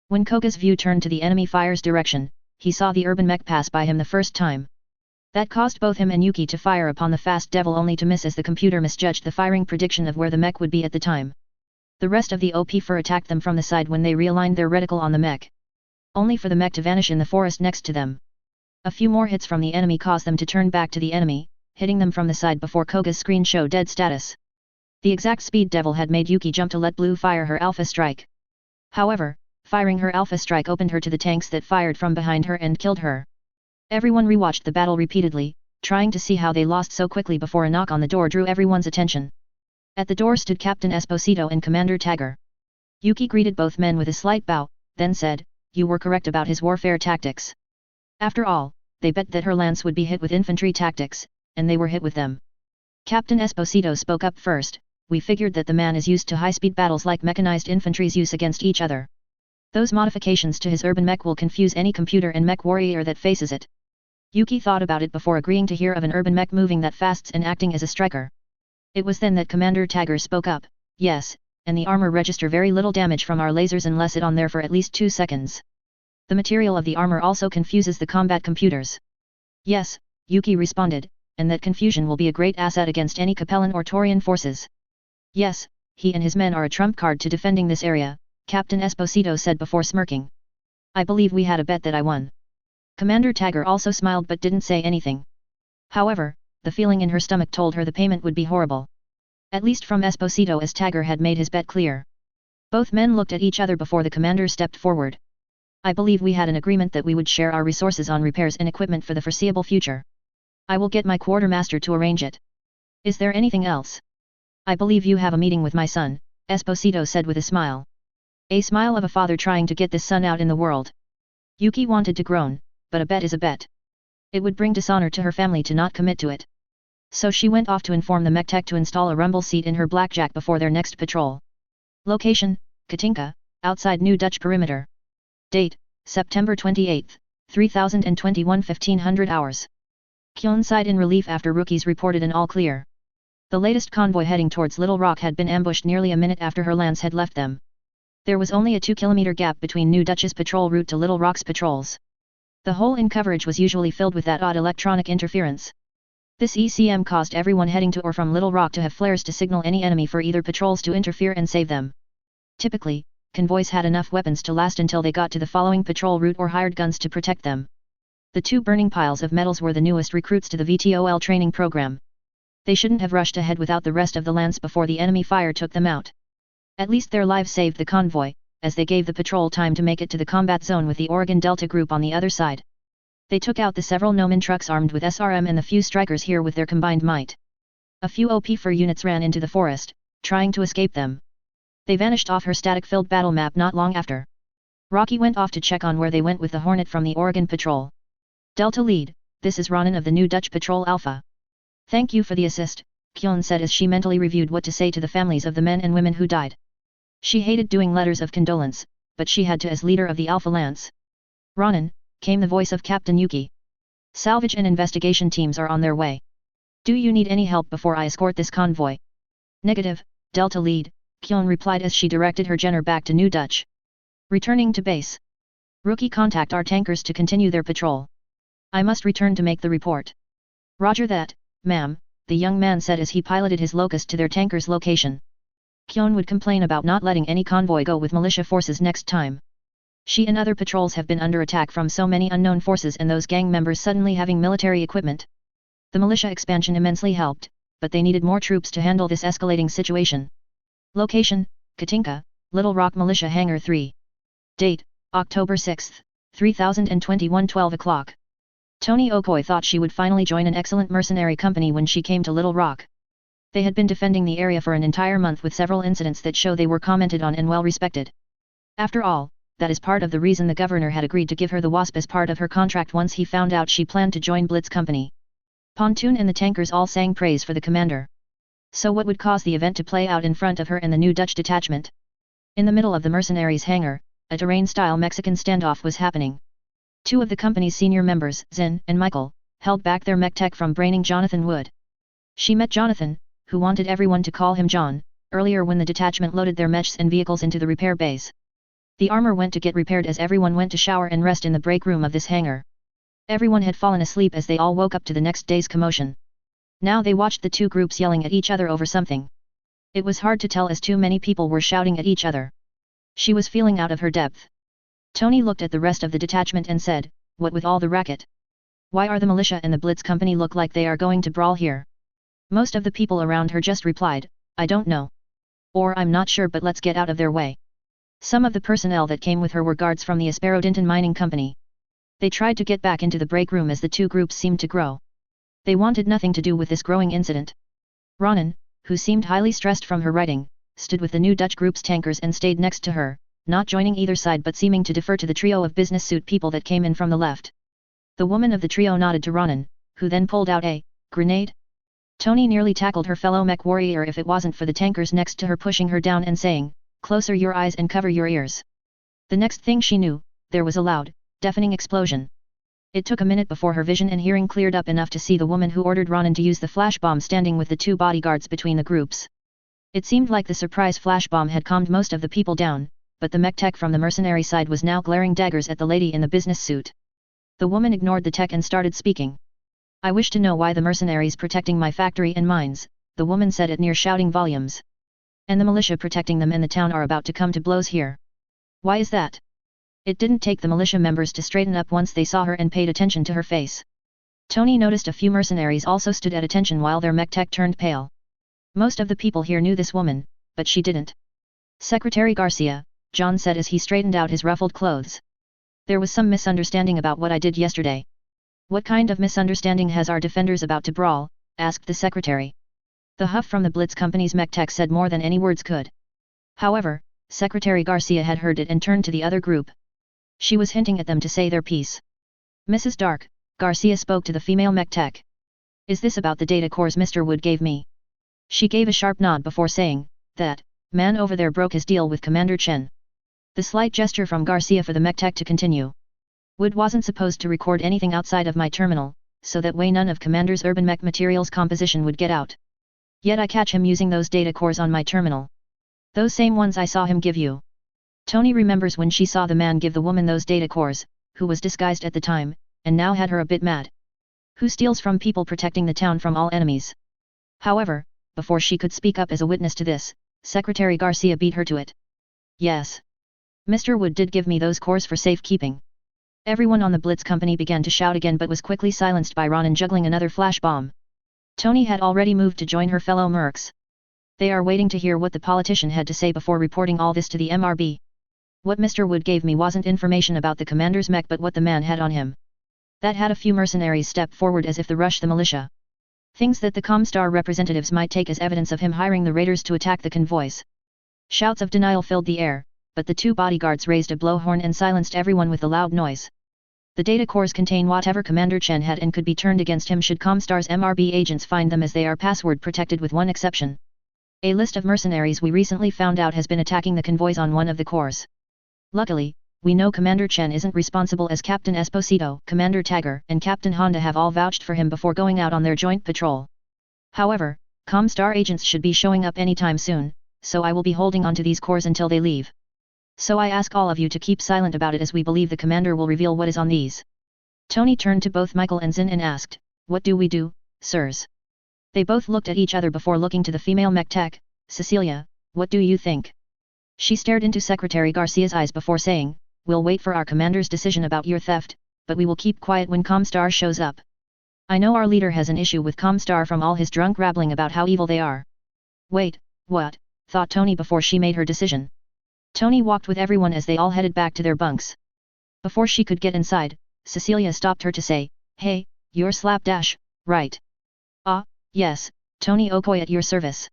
When Koga's view turned to the enemy fire's direction, he saw the urban mech pass by him the first time. That caused both him and Yuki to fire upon the fast devil only to miss as the computer misjudged the firing prediction of where the mech would be at the time. The rest of the OP-4 attacked them from the side when they realigned their reticle on the mech. Only for the mech to vanish in the forest next to them. A few more hits from the enemy caused them to turn back to the enemy, hitting them from the side before Koga's screen showed dead status. The exact speed devil had made Yuki jump to let Blue fire her alpha strike. However, firing her alpha strike opened her to the tanks that fired from behind her and killed her. Everyone rewatched the battle repeatedly, trying to see how they lost so quickly before a knock on the door drew everyone's attention. At the door stood Captain Esposito and Commander Tagger. Yuki greeted both men with a slight bow, then said, "You were correct about his warfare tactics." After all, they bet that her lance would be hit with infantry tactics, and they were hit with them. Captain Esposito spoke up first. "We figured that the man is used to high-speed battles like mechanized infantry's use against each other. Those modifications to his urban mech will confuse any computer and mech warrior that faces it." Yuki thought about it before agreeing to hear of an urban mech moving that fast and acting as a striker. It was then that Commander Tagger spoke up, "Yes, and the armor register very little damage from our lasers unless it on there for at least 2 seconds. The material of the armor also confuses the combat computers." "Yes," Yuki responded, "and that confusion will be a great asset against any Capellan or Taurian forces." "Yes, he and his men are a trump card to defending this area," Captain Esposito said before smirking. "I believe we had a bet that I won." Commander Tagger also smiled but didn't say anything. However, the feeling in her stomach told her the payment would be horrible. At least from Esposito, as Tagger had made his bet clear. Both men looked at each other before the commander stepped forward. "I believe we had an agreement that we would share our resources on repairs and equipment for the foreseeable future. I will get my quartermaster to arrange it. Is there anything else?" "I believe you have a meeting with my son," Esposito said with a smile. A smile of a father trying to get this son out in the world. Yuki wanted to groan, but a bet is a bet. It would bring dishonor to her family to not commit to it. So she went off to inform the mech tech to install a rumble seat in her blackjack before their next patrol. Location, Katinka, outside New Dutch perimeter. Date, September 28, 3021 1500 hours. Kyun sighed in relief after rookies reported an all clear. The latest convoy heading towards Little Rock had been ambushed nearly a minute after her lance had left them. There was only a 2-kilometer gap between New Dutch's patrol route to Little Rock's patrols. The hole in coverage was usually filled with that odd electronic interference. This ECM caused everyone heading to or from Little Rock to have flares to signal any enemy for either patrols to interfere and save them. Typically, convoys had enough weapons to last until they got to the following patrol route or hired guns to protect them. The 2 burning piles of metals were the newest recruits to the VTOL training program. They shouldn't have rushed ahead without the rest of the lance before the enemy fire took them out. At least their lives saved the convoy, as they gave the patrol time to make it to the combat zone with the Oregon Delta Group on the other side. They took out the several Noman trucks armed with SRM and the few strikers here with their combined might. A few OP4 units ran into the forest, trying to escape them. They vanished off her static-filled battle map not long after. Rocky went off to check on where they went with the Hornet from the Oregon Patrol. Delta Lead, this is Ronan of the New Dutch Patrol Alpha. Thank you for the assist, Kyun said as she mentally reviewed what to say to the families of the men and women who died. She hated doing letters of condolence, but she had to as leader of the Alpha Lance. Ronan, came the voice of Captain Yuki. Salvage and investigation teams are on their way. Do you need any help before I escort this convoy? Negative, Delta Lead, Kyun replied as she directed her Jenner back to New Dutch. Returning to base. Rookie, contact our tankers to continue their patrol. I must return to make the report. Roger that, ma'am, the young man said as he piloted his Locust to their tanker's location. Kyun would complain about not letting any convoy go with militia forces next time. She and other patrols have been under attack from so many unknown forces and those gang members suddenly having military equipment. The militia expansion immensely helped, but they needed more troops to handle this escalating situation. Location, Katinka, Little Rock Militia Hangar 3. Date, October 6, 3021 12 o'clock. Tony Okoye thought she would finally join an excellent mercenary company when she came to Little Rock. They had been defending the area for an entire month with several incidents that show they were commented on and well respected. After all, that is part of the reason the governor had agreed to give her the WASP as part of her contract once he found out she planned to join Blitz Company. Pontoon and the tankers all sang praise for the commander. So what would cause the event to play out in front of her and the New Dutch detachment? In the middle of the mercenaries' hangar, a terrain-style Mexican standoff was happening. 2 of the company's senior members, Zin and Michael, held back their mech tech from braining Jonathan Wood. She met Jonathan, who wanted everyone to call him John, earlier when the detachment loaded their mechs and vehicles into the repair bays. The armor went to get repaired as everyone went to shower and rest in the break room of this hangar. Everyone had fallen asleep as they all woke up to the next day's commotion. Now they watched the 2 groups yelling at each other over something. It was hard to tell as too many people were shouting at each other. She was feeling out of her depth. Tony looked at the rest of the detachment and said, "What with all the racket? Why are the militia and the Blitz Company look like they are going to brawl here?" Most of the people around her just replied, "I don't know." Or "I'm not sure, but let's get out of their way." Some of the personnel that came with her were guards from the Dinton Mining Company. They tried to get back into the break room as the 2 groups seemed to grow. They wanted nothing to do with this growing incident. Ronan, who seemed highly stressed from her writing, stood with the New Dutch group's tankers and stayed next to her, not joining either side but seeming to defer to the trio of business suit people that came in from the left. The woman of the trio nodded to Ronan, who then pulled out a grenade. Tony nearly tackled her fellow mech warrior if it wasn't for the tankers next to her pushing her down and saying, "Closer your eyes and cover your ears." The next thing she knew, there was a loud, deafening explosion. It took a minute before her vision and hearing cleared up enough to see the woman who ordered Ronan to use the flash bomb standing with the 2 bodyguards between the groups. It seemed like the surprise flash bomb had calmed most of the people down, but the mech tech from the mercenary side was now glaring daggers at the lady in the business suit. The woman ignored the tech and started speaking. "I wish to know why the mercenaries protecting my factory and mines," the woman said at near shouting volumes. "And the militia protecting them and the town are about to come to blows here. Why is that?" It didn't take the militia members to straighten up once they saw her and paid attention to her face. Tony noticed a few mercenaries also stood at attention while their mech tech turned pale. Most of the people here knew this woman, but she didn't. "Secretary Garcia," John said as he straightened out his ruffled clothes. "There was some misunderstanding about what I did yesterday." "What kind of misunderstanding has our defenders about to brawl?" asked the secretary. The huff from the Blitz Company's mech tech said more than any words could. However, Secretary Garcia had heard it and turned to the other group. She was hinting at them to say their piece. "Mrs. Dark," Garcia spoke to the female mech tech. Is this about the data cores Mr. Wood gave me? She gave a sharp nod before saying, that man over there broke his deal with Commander Chen. The slight gesture from Garcia for the mech tech to continue. Wood wasn't supposed to record anything outside of my terminal, so that way none of Commander's urban mech materials composition would get out. Yet I catch him using those data cores on my terminal. Those same ones I saw him give you. Tony remembers when she saw the man give the woman those data cores, who was disguised at the time, and now had her a bit mad. Who steals from people protecting the town from all enemies? However, before she could speak up as a witness to this, Secretary Garcia beat her to it. Yes. Mr. Wood did give me those cores for safekeeping. Everyone on the Blitz company began to shout again but was quickly silenced by Ronan juggling another flash bomb. Tony had already moved to join her fellow mercs. They are waiting to hear what the politician had to say before reporting all this to the MRB. What Mr. Wood gave me wasn't information about the commander's mech but what the man had on him. That had a few mercenaries step forward as if to rush the militia. Things that the Comstar representatives might take as evidence of him hiring the raiders to attack the convoys. Shouts of denial filled the air, but the two bodyguards raised a blowhorn and silenced everyone with the loud noise. The data cores contain whatever Commander Chen had and could be turned against him should Comstar's MRB agents find them, as they are password protected with one exception. A list of mercenaries we recently found out has been attacking the convoys on one of the cores. Luckily, we know Commander Chen isn't responsible, as Captain Esposito, Commander Tagger, and Captain Honda have all vouched for him before going out on their joint patrol. However, Comstar agents should be showing up anytime soon, so I will be holding on to these cores until they leave. So I ask all of you to keep silent about it, as we believe the commander will reveal what is on these. Tony turned to both Michael and Zin and asked, "What do we do, sirs?" They both looked at each other before looking to the female mech tech. "Cecilia, what do you think?" She stared into Secretary Garcia's eyes before saying, "We'll wait for our commander's decision about your theft, but we will keep quiet when Comstar shows up. I know our leader has an issue with Comstar from all his drunk rabbling about how evil they are." "Wait, what?" thought Tony before she made her decision. Tony walked with everyone as they all headed back to their bunks. Before she could get inside, Cecilia stopped her to say, "Hey, you're Slapdash, right?" "Ah, yes, Tony Okoye at your service,"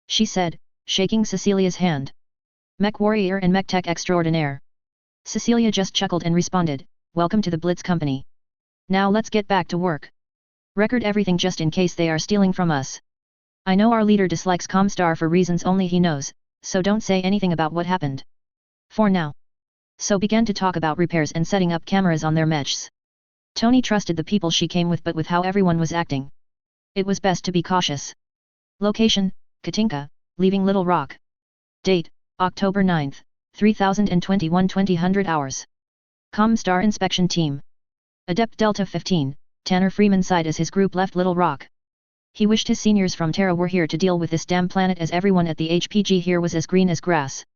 she said, shaking Cecilia's hand. "Mech warrior and mech tech extraordinaire." Cecilia just chuckled and responded, "Welcome to the Blitz company. Now let's get back to work. Record everything just in case they are stealing from us. I know our leader dislikes Comstar for reasons only he knows, so don't say anything about what happened. For now." So began to talk about repairs and setting up cameras on their mechs. Tony trusted the people she came with, but with how everyone was acting, it was best to be cautious. Location, Katinka, leaving Little Rock. Date, October 9th, 3021 2000 hours. Comstar Inspection Team. Adept Delta 15, Tanner Freeman sighed as his group left Little Rock. He wished his seniors from Terra were here to deal with this damn planet, as everyone at the HPG here was as green as grass.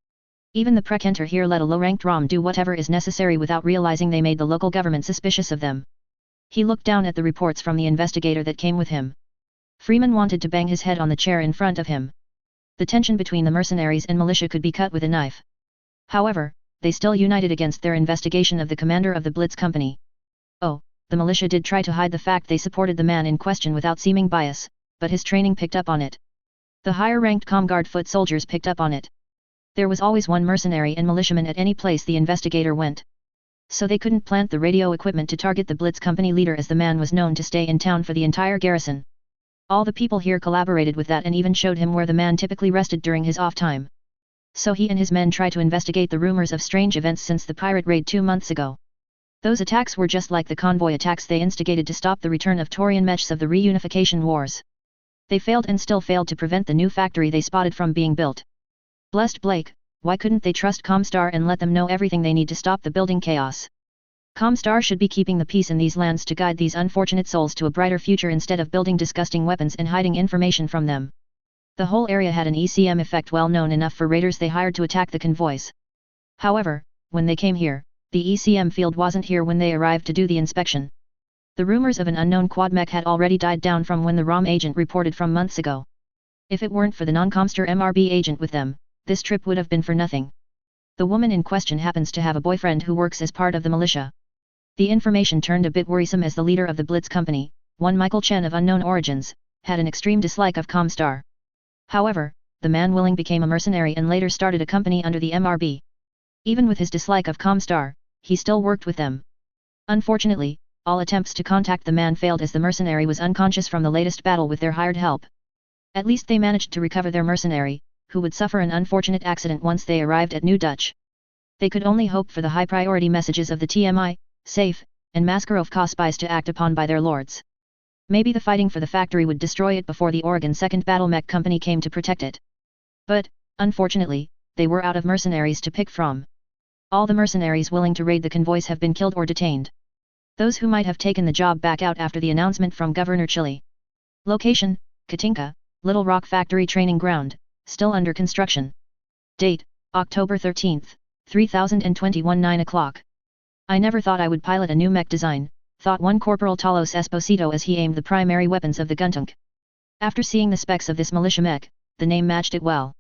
Even the Prekenter here let a low-ranked ROM do whatever is necessary without realizing they made the local government suspicious of them. He looked down at the reports from the investigator that came with him. Freeman wanted to bang his head on the chair in front of him. The tension between the mercenaries and militia could be cut with a knife. However, they still united against their investigation of the commander of the Blitz company. Oh, the militia did try to hide the fact they supported the man in question without seeming bias, but his training picked up on it. The higher-ranked Comguard foot soldiers picked up on it. There was always one mercenary and militiaman at any place the investigator went. So they couldn't plant the radio equipment to target the Blitz company leader, as the man was known to stay in town for the entire garrison. All the people here collaborated with that and even showed him where the man typically rested during his off time. So he and his men tried to investigate the rumors of strange events since the pirate raid 2 months ago. Those attacks were just like the convoy attacks they instigated to stop the return of Taurian mechs of the reunification wars. They failed and still failed to prevent the new factory they spotted from being built. Blessed Blake, why couldn't they trust Comstar and let them know everything they need to stop the building chaos? Comstar should be keeping the peace in these lands to guide these unfortunate souls to a brighter future instead of building disgusting weapons and hiding information from them. The whole area had an ECM effect well known enough for raiders they hired to attack the convoys. However, when they came here, the ECM field wasn't here when they arrived to do the inspection. The rumors of an unknown quad mech had already died down from when the ROM agent reported from months ago. If it weren't for the non-Comstar MRB agent with them, this trip would have been for nothing. The woman in question happens to have a boyfriend who works as part of the militia. The information turned a bit worrisome, as the leader of the Blitz company, one Michael Chen of unknown origins, had an extreme dislike of Comstar. However, the man willing became a mercenary and later started a company under the MRB. Even with his dislike of Comstar, he still worked with them. Unfortunately, all attempts to contact the man failed as the mercenary was unconscious from the latest battle with their hired help. At least they managed to recover their mercenary, who would suffer an unfortunate accident once they arrived at New Dutch. They could only hope for the high-priority messages of the TMI, SAFE, and Maskarov spies to act upon by their lords. Maybe the fighting for the factory would destroy it before the Oregon 2nd Battle Mech Company came to protect it. But, unfortunately, they were out of mercenaries to pick from. All the mercenaries willing to raid the convoys have been killed or detained. Those who might have taken the job back out after the announcement from Governor Chile. Location, Katinka, Little Rock Factory Training Ground, still under construction. Date, October 13, 3021 9 o'clock. I never thought I would pilot a new mech design, thought one Corporal Talos Esposito as he aimed the primary weapons of the Guntunk. After seeing the specs of this militia mech, the name matched it well.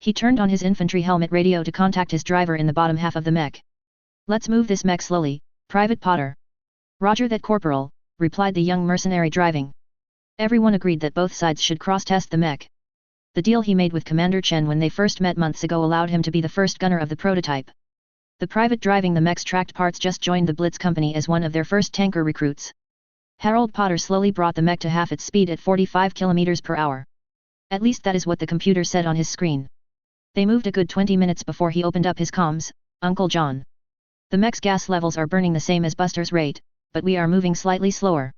He turned on his infantry helmet radio to contact his driver in the bottom half of the mech. Let's move this mech slowly, Private Potter. Roger that, Corporal, replied the young mercenary driving. Everyone agreed that both sides should cross-test the mech. The deal he made with Commander Chen when they first met months ago allowed him to be the first gunner of the prototype. The private driving the mech's tracked parts just joined the Blitz Company as one of their first tanker recruits. Harold Potter slowly brought the mech to half its speed at 45 km per hour. At least that is what the computer said on his screen. They moved a good 20 minutes before he opened up his comms. Uncle John. The mech's gas levels are burning the same as Buster's rate, but we are moving slightly slower.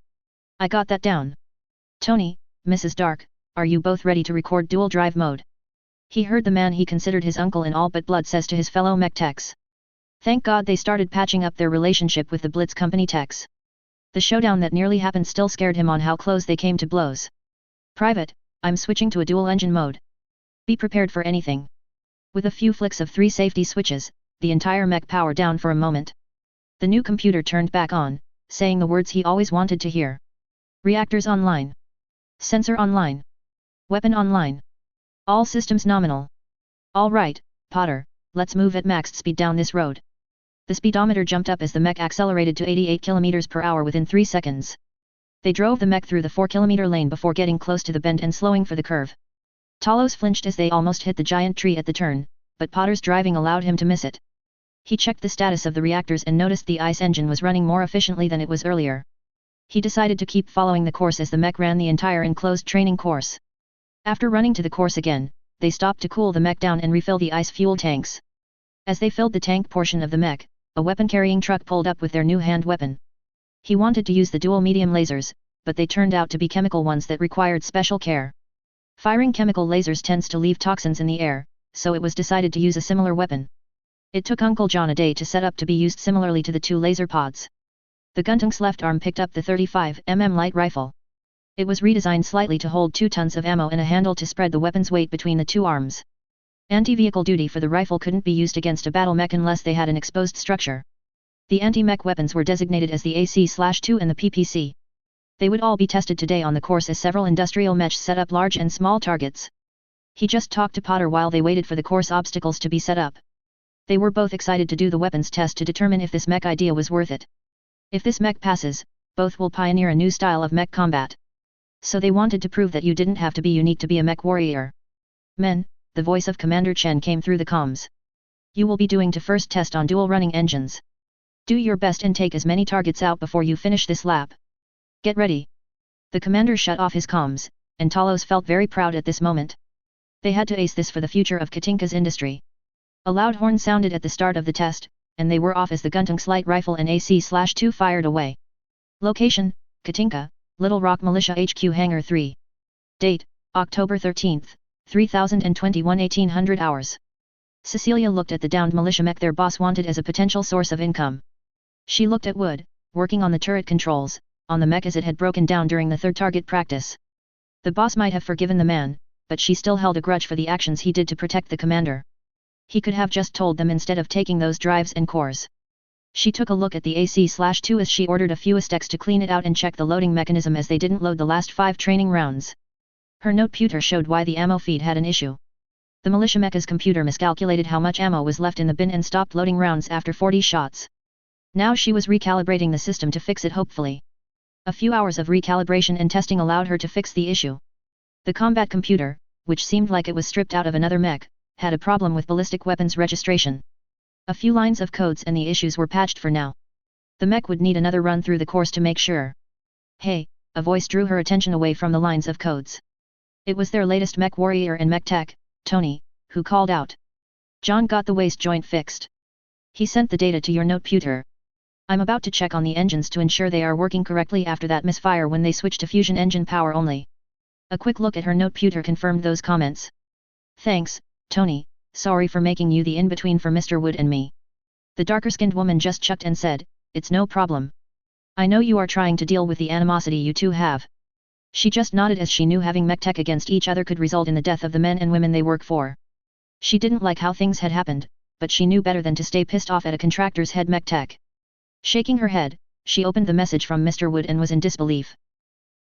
I got that down. Tony, Mrs. Dark, are you both ready to record dual drive mode? He heard the man he considered his uncle in all but blood says to his fellow mech techs. Thank God they started patching up their relationship with the Blitz Company techs. The showdown that nearly happened still scared him on how close they came to blows. Private, I'm switching to a dual engine mode. Be prepared for anything. With a few flicks of 3 safety switches, the entire mech powered down for a moment. The new computer turned back on, saying the words he always wanted to hear. Reactors online. Sensor online. Weapon online. All systems nominal. All right, Potter, let's move at max speed down this road. The speedometer jumped up as the mech accelerated to 88 km per hour within 3 seconds. They drove the mech through the 4-kilometer lane before getting close to the bend and slowing for the curve. Talos flinched as they almost hit the giant tree at the turn, but Potter's driving allowed him to miss it. He checked the status of the reactors and noticed the ice engine was running more efficiently than it was earlier. He decided to keep following the course as the mech ran the entire enclosed training course. After running to the course again, they stopped to cool the mech down and refill the ice fuel tanks. As they filled the tank portion of the mech, a weapon-carrying truck pulled up with their new hand weapon. He wanted to use the dual medium lasers, but they turned out to be chemical ones that required special care. Firing chemical lasers tends to leave toxins in the air, so it was decided to use a similar weapon. It took Uncle John a day to set up to be used similarly to the 2 laser pods. The Guntunk's left arm picked up the 35mm light rifle. It was redesigned slightly to hold 2 tons of ammo and a handle to spread the weapon's weight between the 2 arms. Anti-vehicle duty for the rifle couldn't be used against a battle mech unless they had an exposed structure. The anti-mech weapons were designated as the AC/2 and the PPC. They would all be tested today on the course as several industrial mechs set up large and small targets. He just talked to Potter while they waited for the course obstacles to be set up. They were both excited to do the weapons test to determine if this mech idea was worth it. If this mech passes, both will pioneer a new style of mech combat. So they wanted to prove that you didn't have to be unique to be a mech warrior. Men, the voice of Commander Chen came through the comms. You will be doing to first test on dual running engines. Do your best and take as many targets out before you finish this lap. Get ready. The commander shut off his comms, and Talos felt very proud at this moment. They had to ace this for the future of Katinka's industry. A loud horn sounded at the start of the test, and they were off as the Guntunk's light rifle and AC/2 fired away. Location, Katinka, Little Rock Militia HQ Hangar 3. Date, October 13, 3021 1800 hours. Cecilia looked at the downed militia mech their boss wanted as a potential source of income. She looked at Wood, working on the turret controls, on the mech as it had broken down during the 3rd target practice. The boss might have forgiven the man, but she still held a grudge for the actions he did to protect the commander. He could have just told them instead of taking those drives and cores. She took a look at the AC/2 as she ordered a few Aztecs to clean it out and check the loading mechanism as they didn't load the last 5 training rounds. Her noteputer showed why the ammo feed had an issue. The militia mecha's computer miscalculated how much ammo was left in the bin and stopped loading rounds after 40 shots. Now she was recalibrating the system to fix it hopefully. A few hours of recalibration and testing allowed her to fix the issue. The combat computer, which seemed like it was stripped out of another mech, had a problem with ballistic weapons registration. A few lines of codes and the issues were patched for now. The mech would need another run through the course to make sure. Hey, a voice drew her attention away from the lines of codes. It was their latest mech warrior and mech tech, Tony, who called out. John got the waist joint fixed. He sent the data to your noteputer. I'm about to check on the engines to ensure they are working correctly after that misfire when they switched to fusion engine power only. A quick look at her noteputer confirmed those comments. Thanks, Tony, sorry for making you the in-between for Mr. Wood and me. The darker-skinned woman just chuckled and said, it's no problem. I know you are trying to deal with the animosity you two have. She just nodded as she knew having mech tech against each other could result in the death of the men and women they work for. She didn't like how things had happened, but she knew better than to stay pissed off at a contractor's head mech tech. Shaking her head, she opened the message from Mr. Wood and was in disbelief.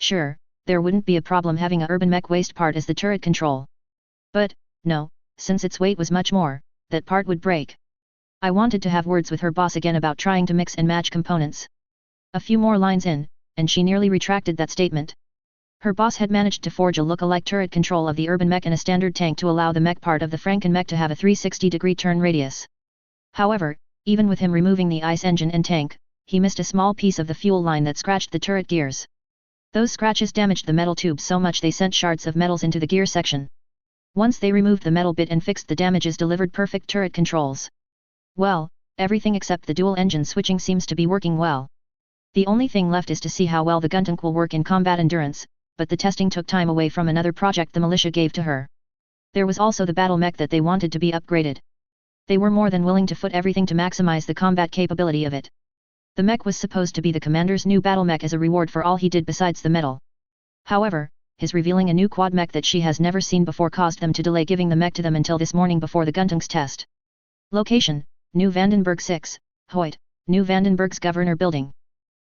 Sure, there wouldn't be a problem having a urban mech waste part as the turret control. But, no, since its weight was much more, that part would break. I wanted to have words with her boss again about trying to mix and match components. A few more lines in, and she nearly retracted that statement. Her boss had managed to forge a look-alike turret control of the urban mech and a standard tank to allow the mech part of the Franken mech to have a 360-degree turn radius. However, even with him removing the ICE engine and tank, he missed a small piece of the fuel line that scratched the turret gears. Those scratches damaged the metal tubes so much they sent shards of metals into the gear section. Once they removed the metal bit and fixed the damages, delivered perfect turret controls. Well, everything except the dual engine switching seems to be working well. The only thing left is to see how well the gun tank will work in combat endurance, but the testing took time away from another project the militia gave to her. There was also the battle mech that they wanted to be upgraded. They were more than willing to foot everything to maximize the combat capability of it. The mech was supposed to be the commander's new battle mech as a reward for all he did besides the medal. However, his revealing a new quad mech that she has never seen before caused them to delay giving the mech to them until this morning before the gun tank's test. Location, New Vandenberg 6, Hoyt, New Vandenberg's Governor Building.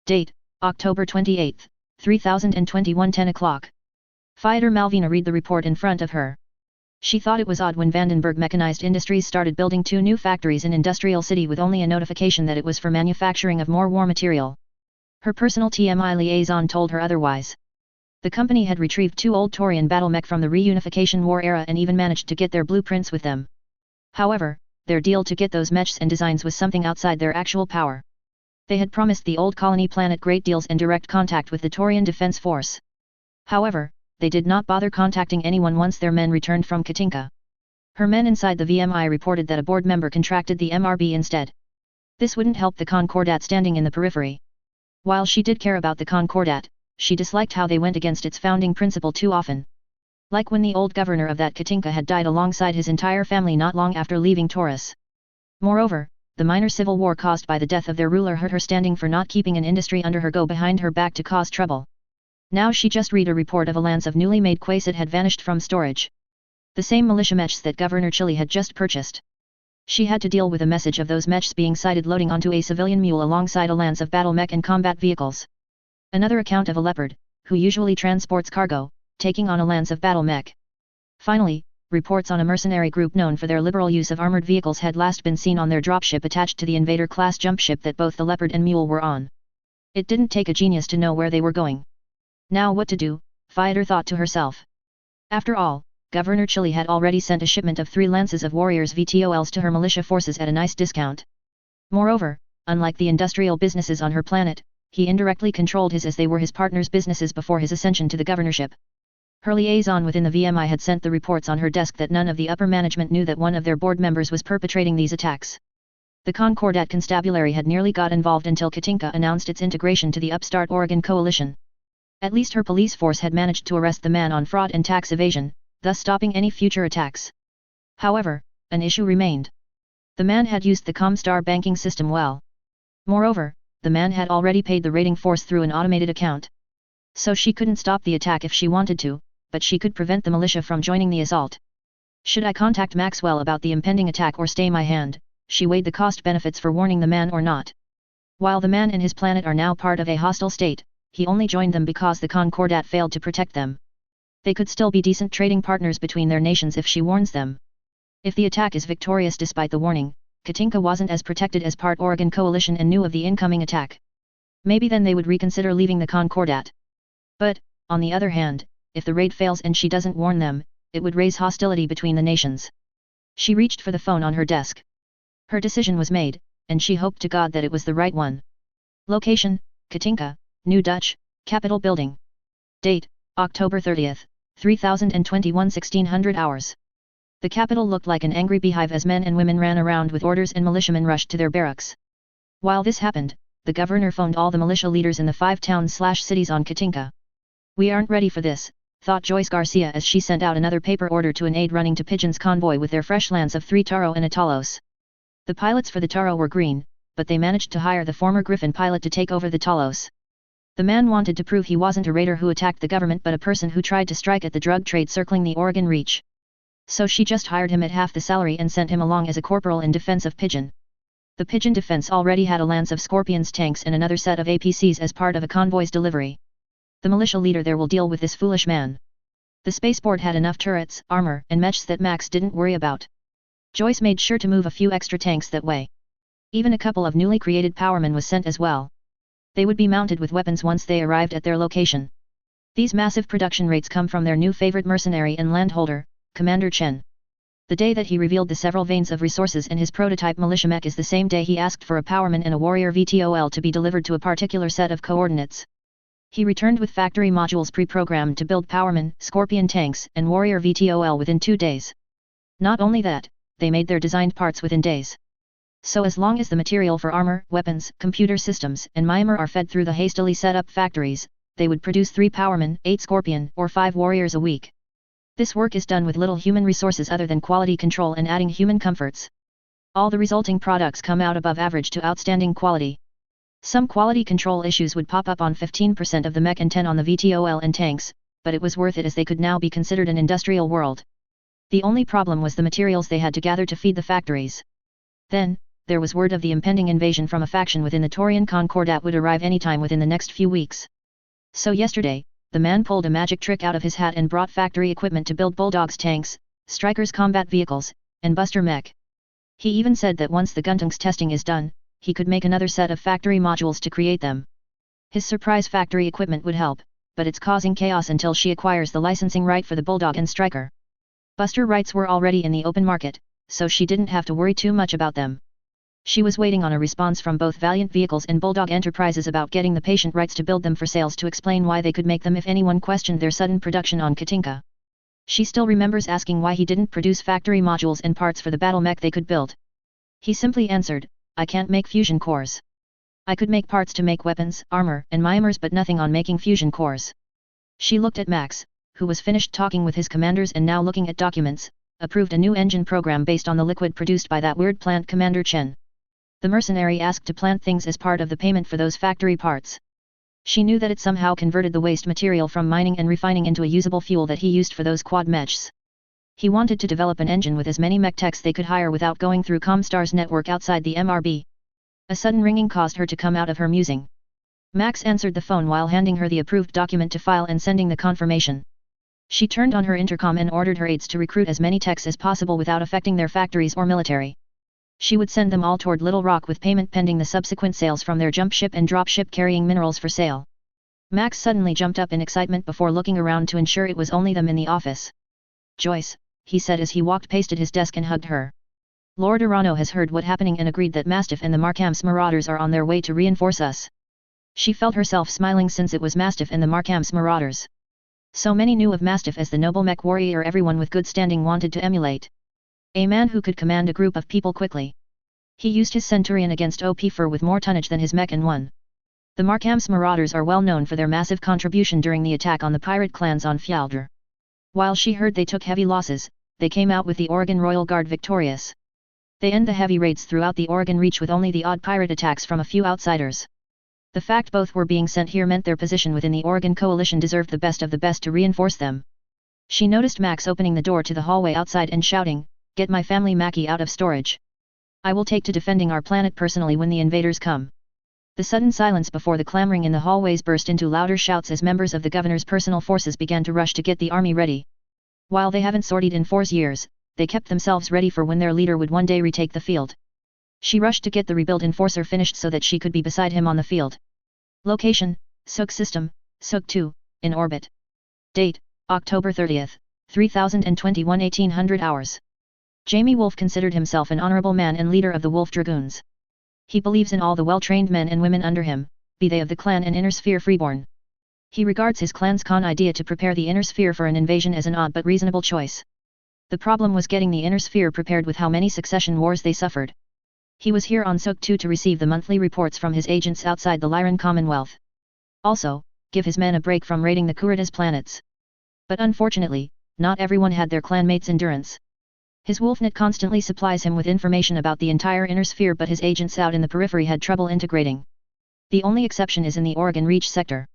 Date, October 28, 3021 10 o'clock. Fighter Malvina read the report in front of her. She thought it was odd when Vandenberg Mechanized Industries started building 2 new factories in Industrial City with only a notification that it was for manufacturing of more war material. Her personal TMI liaison told her otherwise. The company had retrieved 2 old Taurian battle mech from the reunification war era and even managed to get their blueprints with them. However, their deal to get those mechs and designs was something outside their actual power. They had promised the old colony planet great deals and direct contact with the Taurian Defense Force. However, they did not bother contacting anyone once their men returned from Katinka. Her men inside the VMI reported that a board member contracted the MRB instead. This wouldn't help the Concordat standing in the periphery. While she did care about the Concordat, she disliked how they went against its founding principle too often. Like when the old governor of that Katinka had died alongside his entire family not long after leaving Taurus. Moreover, the minor civil war caused by the death of their ruler hurt her standing for not keeping an industry under her go behind her back to cause trouble. Now she just read a report of a lance of newly made Quasit had vanished from storage. The same militia mechs that Governor Chili had just purchased. She had to deal with a message of those mechs being sighted loading onto a civilian mule alongside a lance of battle mech and combat vehicles. Another account of a leopard, who usually transports cargo, taking on a lance of battle mech. Finally, reports on a mercenary group known for their liberal use of armored vehicles had last been seen on their dropship attached to the Invader-class jump ship that both the leopard and mule were on. It didn't take a genius to know where they were going. Now what to do, Fighter thought to herself. After all, Governor Chili had already sent a shipment of 3 lances of warriors VTOLs to her militia forces at a nice discount. Moreover, unlike the industrial businesses on her planet, he indirectly controlled his as they were his partner's businesses before his ascension to the governorship. Her liaison within the VMI had sent the reports on her desk that none of the upper management knew that one of their board members was perpetrating these attacks. The Concordat Constabulary had nearly got involved until Katinka announced its integration to the upstart Oregon Coalition. At least her police force had managed to arrest the man on fraud and tax evasion, thus stopping any future attacks. However, an issue remained. The man had used the Comstar banking system well. Moreover, the man had already paid the raiding force through an automated account. So she couldn't stop the attack if she wanted to, but she could prevent the militia from joining the assault. Should I contact Maxwell about the impending attack or stay my hand? She weighed the cost benefits for warning the man or not. While the man and his planet are now part of a hostile state, he only joined them because the Concordat failed to protect them. They could still be decent trading partners between their nations if she warns them. If the attack is victorious despite the warning, Katinka wasn't as protected as part Oregon Coalition and knew of the incoming attack. Maybe then they would reconsider leaving the Concordat. But, on the other hand, if the raid fails and she doesn't warn them, it would raise hostility between the nations. She reached for the phone on her desk. Her decision was made, and she hoped to God that it was the right one. Location, Katinka, New Dutch, Capitol Building. Date, October 30th, 3021 1600 hours. The capital looked like an angry beehive as men and women ran around with orders and militiamen rushed to their barracks. While this happened, the governor phoned all the militia leaders in the 5 towns/cities on Katinka. "We aren't ready for this," thought Joyce Garcia as she sent out another paper order to an aide running to Pigeon's convoy with their fresh lance of 3 Taro and a Talos. The pilots for the Taro were green, but they managed to hire the former Griffin pilot to take over the Talos. The man wanted to prove he wasn't a raider who attacked the government but a person who tried to strike at the drug trade circling the Oregon Reach. So she just hired him at half the salary and sent him along as a corporal in defense of Pigeon. The Pigeon defense already had a lance of Scorpion's tanks and another set of APCs as part of a convoy's delivery. The militia leader there will deal with this foolish man. The spaceport had enough turrets, armor, and mechs that Max didn't worry about. Joyce made sure to move a few extra tanks that way. Even a couple of newly created powermen was sent as well. They would be mounted with weapons once they arrived at their location. These massive production rates come from their new favorite mercenary and landholder, Commander Chen. The day that he revealed the several veins of resources in his prototype militia mech is the same day he asked for a powerman and a warrior VTOL to be delivered to a particular set of coordinates. He returned with factory modules pre-programmed to build powerman, Scorpion tanks, and warrior VTOL within 2 days. Not only that, they made their designed parts within days. So as long as the material for armor, weapons, computer systems, and Myanmar are fed through the hastily set up factories, they would produce 3 powermen, 8 Scorpion, or 5 warriors a week. This work is done with little human resources other than quality control and adding human comforts. All the resulting products come out above average to outstanding quality. Some quality control issues would pop up on 15% of the mech and 10 on the VTOL and tanks, but it was worth it as they could now be considered an industrial world. The only problem was the materials they had to gather to feed the factories. Then, there was word of the impending invasion from a faction within the Taurian Concordat would arrive anytime within the next few weeks. So yesterday, the man pulled a magic trick out of his hat and brought factory equipment to build Bulldog's tanks, Striker's combat vehicles, and Buster mech. He even said that once the Guntungs testing is done, he could make another set of factory modules to create them. His surprise factory equipment would help, but it's causing chaos until she acquires the licensing right for the Bulldog and Striker. Buster rights were already in the open market, so she didn't have to worry too much about them. She was waiting on a response from both Valiant Vehicles and Bulldog Enterprises about getting the patient rights to build them for sales to explain why they could make them if anyone questioned their sudden production on Katinka. She still remembers asking why he didn't produce factory modules and parts for the battle mech they could build. He simply answered, "I can't make fusion cores. I could make parts to make weapons, armor, and Myanmars but nothing on making fusion cores." She looked at Max, who was finished talking with his commanders and now looking at documents, approved a new engine program based on the liquid produced by that weird plant Commander Chen. The mercenary asked to plant things as part of the payment for those factory parts. She knew that it somehow converted the waste material from mining and refining into a usable fuel that he used for those quad mechs. He wanted to develop an engine with as many mech techs they could hire without going through Comstar's network outside the MRB. A sudden ringing caused her to come out of her musing. Max answered the phone while handing her the approved document to file and sending the confirmation. She turned on her intercom and ordered her aides to recruit as many techs as possible without affecting their factories or military. She would send them all toward Little Rock with payment pending the subsequent sales from their jump ship and drop ship carrying minerals for sale. Max suddenly jumped up in excitement before looking around to ensure it was only them in the office. "Joyce," he said as he walked past his desk and hugged her. "Lord Arano has heard what's happening and agreed that Mastiff and the Markhams Marauders are on their way to reinforce us." She felt herself smiling since it was Mastiff and the Markhams Marauders. So many knew of Mastiff as the noble mech warrior everyone with good standing wanted to emulate. A man who could command a group of people quickly. He used his Centurion against OP Fur with more tonnage than his mech and won. The Markhams Marauders are well known for their massive contribution during the attack on the pirate clans on Fjaldr. While she heard they took heavy losses, they came out with the Oregon Royal Guard victorious. They end the heavy raids throughout the Oregon Reach with only the odd pirate attacks from a few outsiders. The fact both were being sent here meant their position within the Oregon Coalition deserved the best of the best to reinforce them. She noticed Max opening the door to the hallway outside and shouting, "Get my family Mackie out of storage. I will take to defending our planet personally when the invaders come." The sudden silence before the clamoring in the hallways burst into louder shouts as members of the governor's personal forces began to rush to get the army ready. While they haven't sortied in 4 years, they kept themselves ready for when their leader would one day retake the field. She rushed to get the rebuild enforcer finished so that she could be beside him on the field. Location, Suk System, Suk 2, in orbit. Date, October 30th, 3021 1800 hours. Jamie Wolf considered himself an honorable man and leader of the Wolf Dragoons. He believes in all the well-trained men and women under him, be they of the clan and Inner Sphere freeborn. He regards his clan's con idea to prepare the Inner Sphere for an invasion as an odd but reasonable choice. The problem was getting the Inner Sphere prepared with how many succession wars they suffered. He was here on Sook 2 to receive the monthly reports from his agents outside the Lyran Commonwealth. Also, give his men a break from raiding the Kuritas planets. But unfortunately, not everyone had their clanmates' endurance. His Wolfnet constantly supplies him with information about the entire Inner Sphere, but his agents out in the periphery had trouble integrating. The only exception is in the Oregon Reach sector.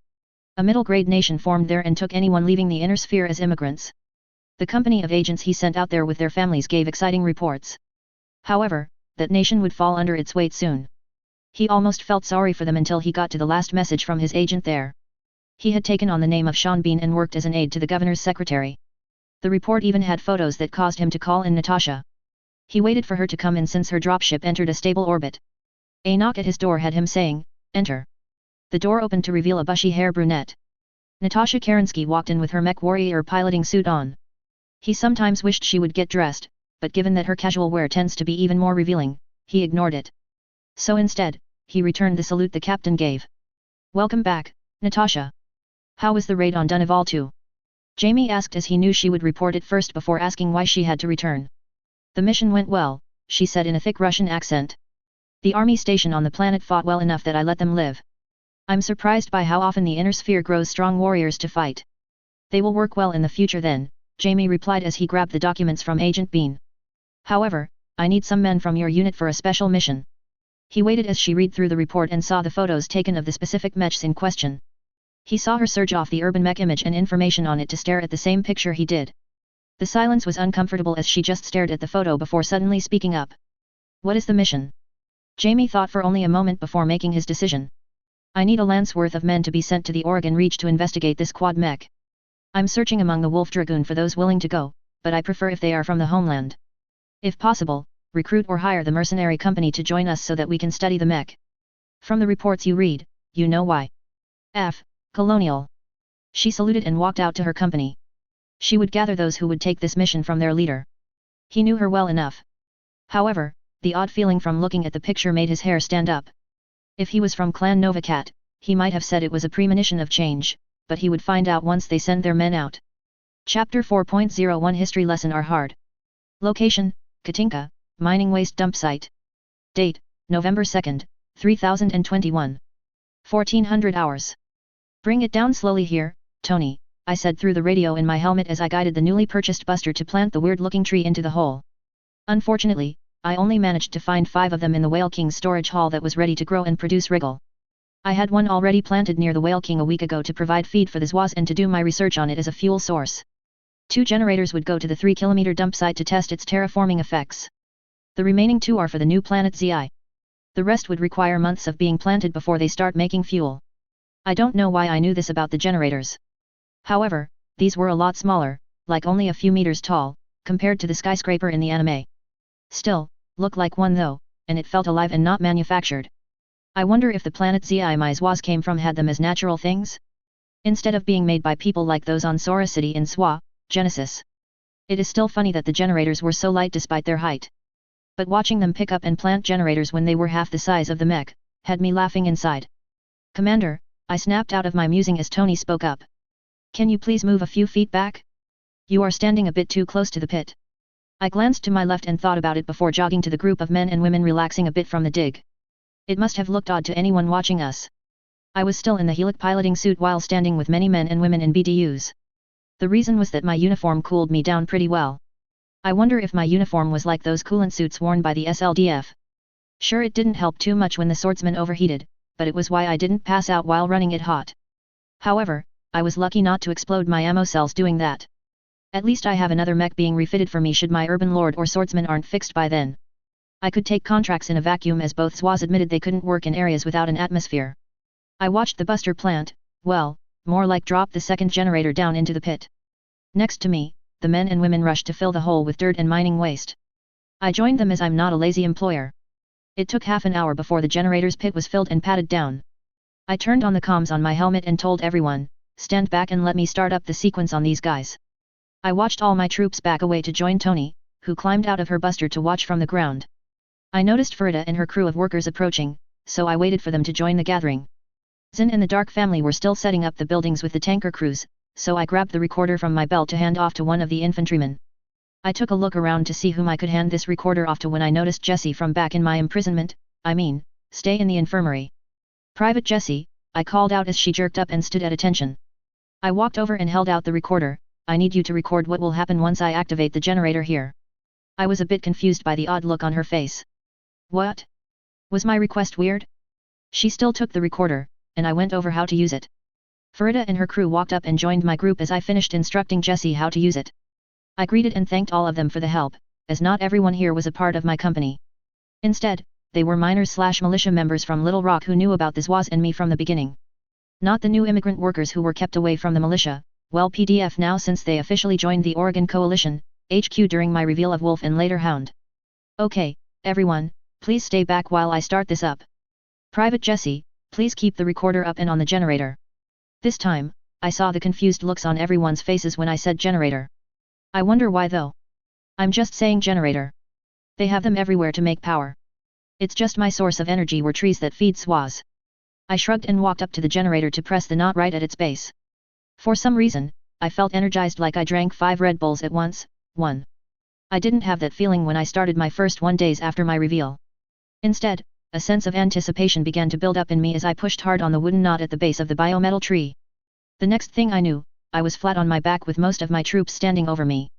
A middle-grade nation formed there and took anyone leaving the Inner Sphere as immigrants. The company of agents he sent out there with their families gave exciting reports. However, that nation would fall under its weight soon. He almost felt sorry for them until he got to the last message from his agent there. He had taken on the name of Sean Bean and worked as an aide to the governor's secretary. The report even had photos that caused him to call in Natasha. He waited for her to come in since her dropship entered a stable orbit. A knock at his door had him saying, "Enter." The door opened to reveal a bushy-hair brunette. Natasha Kerensky walked in with her mech warrior piloting suit on. He sometimes wished she would get dressed, but given that her casual wear tends to be even more revealing, he ignored it. So instead, he returned the salute the captain gave. "Welcome back, Natasha. How was the raid on Dunival 2? Jamie asked as he knew she would report it first before asking why she had to return. "The mission went well," she said in a thick Russian accent. "The army station on the planet fought well enough that I let them live. I'm surprised by how often the Inner Sphere grows strong warriors to fight. They will work well in the future then," Jamie replied as he grabbed the documents from Agent Bean. "However, I need some men from your unit for a special mission." He waited as she read through the report and saw the photos taken of the specific mechs in question. He saw her surge off the urban mech image and information on it to stare at the same picture he did. The silence was uncomfortable as she just stared at the photo before suddenly speaking up. "What is the mission?" Jamie thought for only a moment before making his decision. "I need a lance worth of men to be sent to the Oregon Reach to investigate this quad mech. I'm searching among the Wolf Dragoon for those willing to go, but I prefer if they are from the homeland. If possible, recruit or hire the mercenary company to join us so that we can study the mech. From the reports you read, you know why. F. Colonial." She saluted and walked out to her company. She would gather those who would take this mission from their leader. He knew her well enough. However, the odd feeling from looking at the picture made his hair stand up. If he was from Clan Novacat, he might have said it was a premonition of change, but he would find out once they send their men out. Chapter 4.01 History Lesson are hard. Location, Katinka, Mining Waste Dump Site. Date, November 2nd, 3021. 1400 hours. "Bring it down slowly here, Tony," I said through the radio in my helmet as I guided the newly purchased buster to plant the weird-looking tree into the hole. Unfortunately, I only managed to find 5 of them in the Whale King's storage hall that was ready to grow and produce wriggle. I had one already planted near the Whale King a week ago to provide feed for the Zwas and to do my research on it as a fuel source. 2 generators would go to the 3-kilometer dump site to test its terraforming effects. The remaining 2 are for the new planet Zi. The rest would require months of being planted before they start making fuel. I don't know why I knew this about the generators. However, these were a lot smaller, like only a few meters tall, compared to the skyscraper in the anime. Still, looked like one though, and it felt alive and not manufactured. I wonder if the planet Zi my Zwas came from had them as natural things? Instead of being made by people like those on Sora City in Swa, Genesis. It is still funny that the generators were so light despite their height. But watching them pick up and plant generators when they were half the size of the mech, had me laughing inside. "Commander," I snapped out of my musing as Tony spoke up. "Can you please move a few feet back? You are standing a bit too close to the pit." I glanced to my left and thought about it before jogging to the group of men and women relaxing a bit from the dig. It must have looked odd to anyone watching us. I was still in the helic piloting suit while standing with many men and women in BDUs. The reason was that my uniform cooled me down pretty well. I wonder if my uniform was like those coolant suits worn by the SLDF. Sure, it didn't help too much when the swordsman overheated, but it was why I didn't pass out while running it hot. However, I was lucky not to explode my ammo cells doing that. At least I have another mech being refitted for me should my urban lord or swordsman aren't fixed by then. I could take contracts in a vacuum as both Zwas admitted they couldn't work in areas without an atmosphere. I watched the buster plant, well, more like drop the second generator down into the pit. Next to me, the men and women rushed to fill the hole with dirt and mining waste. I joined them as I'm not a lazy employer. It took half an hour before the generator's pit was filled and patted down. I turned on the comms on my helmet and told everyone, "Stand back and let me start up the sequence on these guys." I watched all my troops back away to join Tony, who climbed out of her buster to watch from the ground. I noticed Ferida and her crew of workers approaching, so I waited for them to join the gathering. Xin and the Dark family were still setting up the buildings with the tanker crews, so I grabbed the recorder from my belt to hand off to one of the infantrymen. I took a look around to see whom I could hand this recorder off to when I noticed Jessie from back in my imprisonment, stay in the infirmary. Private Jessie, I called out as she jerked up and stood at attention. I walked over and held out the recorder. I need you to record what will happen once I activate the generator here. I was a bit confused by the odd look on her face. What? Was my request weird? She still took the recorder, and I went over how to use it. Farida and her crew walked up and joined my group as I finished instructing Jessie how to use it. I greeted and thanked all of them for the help, as not everyone here was a part of my company. Instead, they were miners/militia members from Little Rock who knew about the Zoids and me from the beginning. Not the new immigrant workers who were kept away from the militia, well PDF now since they officially joined the Oregon Coalition, HQ during my reveal of Wolf and later Hound. Okay, everyone, please stay back while I start this up. Private Jessie, please keep the recorder up and on the generator. This time, I saw the confused looks on everyone's faces when I said generator. I wonder why though. I'm just saying generator. They have them everywhere to make power. It's just my source of energy were trees that feed Zoids. I shrugged and walked up to the generator to press the knot right at its base. For some reason, I felt energized like I drank 5 Red Bulls at once. 1. I didn't have that feeling when I started my first 1 days after my reveal. Instead, a sense of anticipation began to build up in me as I pushed hard on the wooden knot at the base of the biometal tree. The next thing I knew, I was flat on my back with most of my troops standing over me.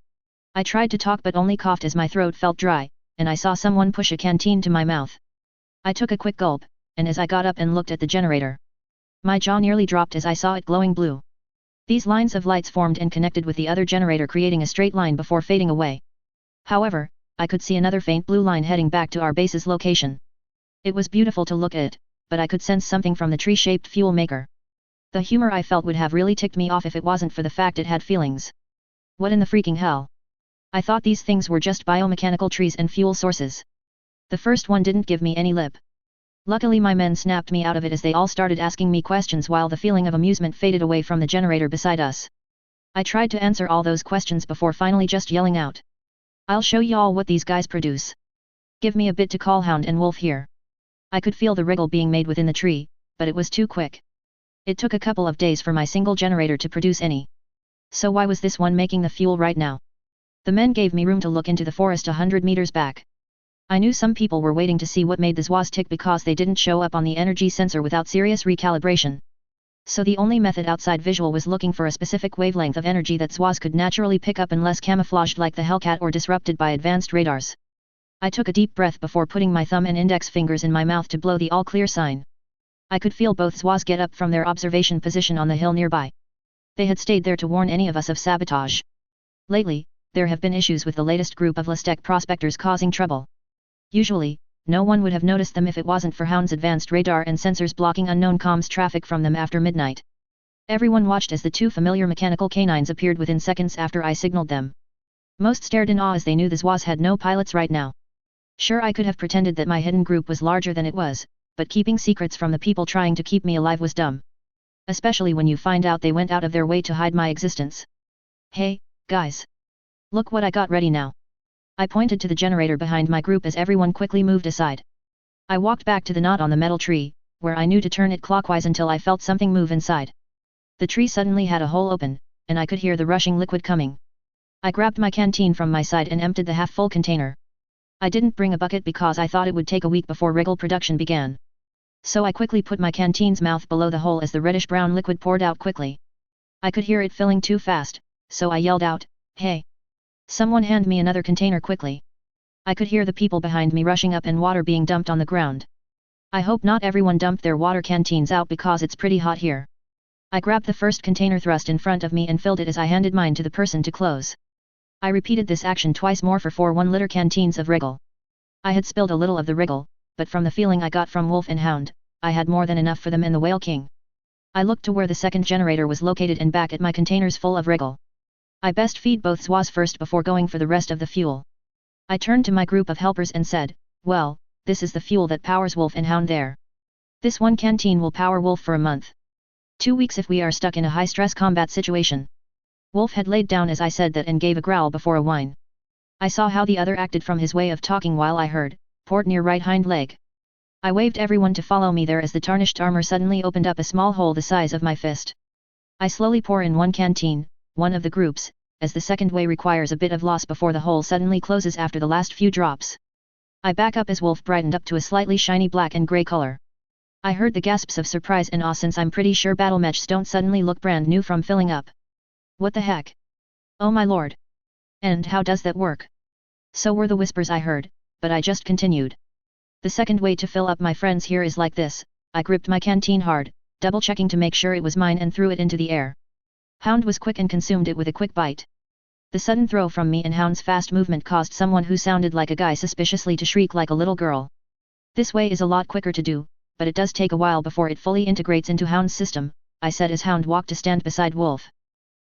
I tried to talk but only coughed as my throat felt dry, and I saw someone push a canteen to my mouth. I took a quick gulp, and as I got up and looked at the generator, my jaw nearly dropped as I saw it glowing blue. These lines of lights formed and connected with the other generator creating a straight line before fading away. However, I could see another faint blue line heading back to our base's location. It was beautiful to look at, but I could sense something from the tree-shaped fuel maker. The humor I felt would have really ticked me off if it wasn't for the fact it had feelings. What in the freaking hell? I thought these things were just biomechanical trees and fuel sources. The first one didn't give me any lip. Luckily my men snapped me out of it as they all started asking me questions while the feeling of amusement faded away from the generator beside us. I tried to answer all those questions before finally just yelling out. I'll show y'all what these guys produce. Give me a bit to call Hound and Wolf here. I could feel the wriggle being made within the tree, but it was too quick. It took a couple of days for my single generator to produce any. So why was this one making the fuel right now? The men gave me room to look into the forest 100 meters back. I knew some people were waiting to see what made the Zoids tick because they didn't show up on the energy sensor without serious recalibration. So the only method outside visual was looking for a specific wavelength of energy that Zoids could naturally pick up unless camouflaged like the Hellcat or disrupted by advanced radars. I took a deep breath before putting my thumb and index fingers in my mouth to blow the all-clear sign. I could feel both Zoids get up from their observation position on the hill nearby. They had stayed there to warn any of us of sabotage. Lately, there have been issues with the latest group of Listec prospectors causing trouble. Usually, no one would have noticed them if it wasn't for Hound's advanced radar and sensors blocking unknown comms traffic from them after midnight. Everyone watched as the 2 familiar mechanical canines appeared within seconds after I signaled them. Most stared in awe as they knew the Zoids had no pilots right now. Sure, I could have pretended that my hidden group was larger than it was, but keeping secrets from the people trying to keep me alive was dumb. Especially when you find out they went out of their way to hide my existence. Hey, guys. Look what I got ready now. I pointed to the generator behind my group as everyone quickly moved aside. I walked back to the knot on the metal tree, where I knew to turn it clockwise until I felt something move inside. The tree suddenly had a hole open, and I could hear the rushing liquid coming. I grabbed my canteen from my side and emptied the half-full container. I didn't bring a bucket because I thought it would take a week before wriggle production began. So I quickly put my canteen's mouth below the hole as the reddish-brown liquid poured out quickly. I could hear it filling too fast, so I yelled out, "Hey! Someone hand me another container quickly." I could hear the people behind me rushing up and water being dumped on the ground. I hope not everyone dumped their water canteens out because it's pretty hot here. I grabbed the first container thrust in front of me and filled it as I handed mine to the person to close. I repeated this action twice more for 4 1-liter canteens of wriggle. I had spilled a little of the wriggle, but from the feeling I got from Wolf and Hound, I had more than enough for them and the Whale King. I looked to where the second generator was located and back at my containers full of wriggle. I best feed both Zoids first before going for the rest of the fuel. I turned to my group of helpers and said, "Well, this is the fuel that powers Wolf and Hound there. This one canteen will power Wolf for a month. 2 weeks if we are stuck in a high-stress combat situation." Wolf had laid down as I said that and gave a growl before a whine. I saw how the other acted from his way of talking while I heard, "Port near right hind leg." I waved everyone to follow me there as the tarnished armor suddenly opened up a small hole the size of my fist. I slowly pour in one canteen, one of the groups, as the second way requires a bit of loss before the hole suddenly closes after the last few drops. I back up as Wolf brightened up to a slightly shiny black and grey color. I heard the gasps of surprise and awe since I'm pretty sure battle mechs don't suddenly look brand new from filling up. What the heck? Oh my lord! And how does that work? So were the whispers I heard, but I just continued. The second way to fill up my friends here is like this. I gripped my canteen hard, double-checking to make sure it was mine and threw it into the air. Hound was quick and consumed it with a quick bite. The sudden throw from me and Hound's fast movement caused someone who sounded like a guy suspiciously to shriek like a little girl. This way is a lot quicker to do, but it does take a while before it fully integrates into Hound's system, I said as Hound walked to stand beside Wolf.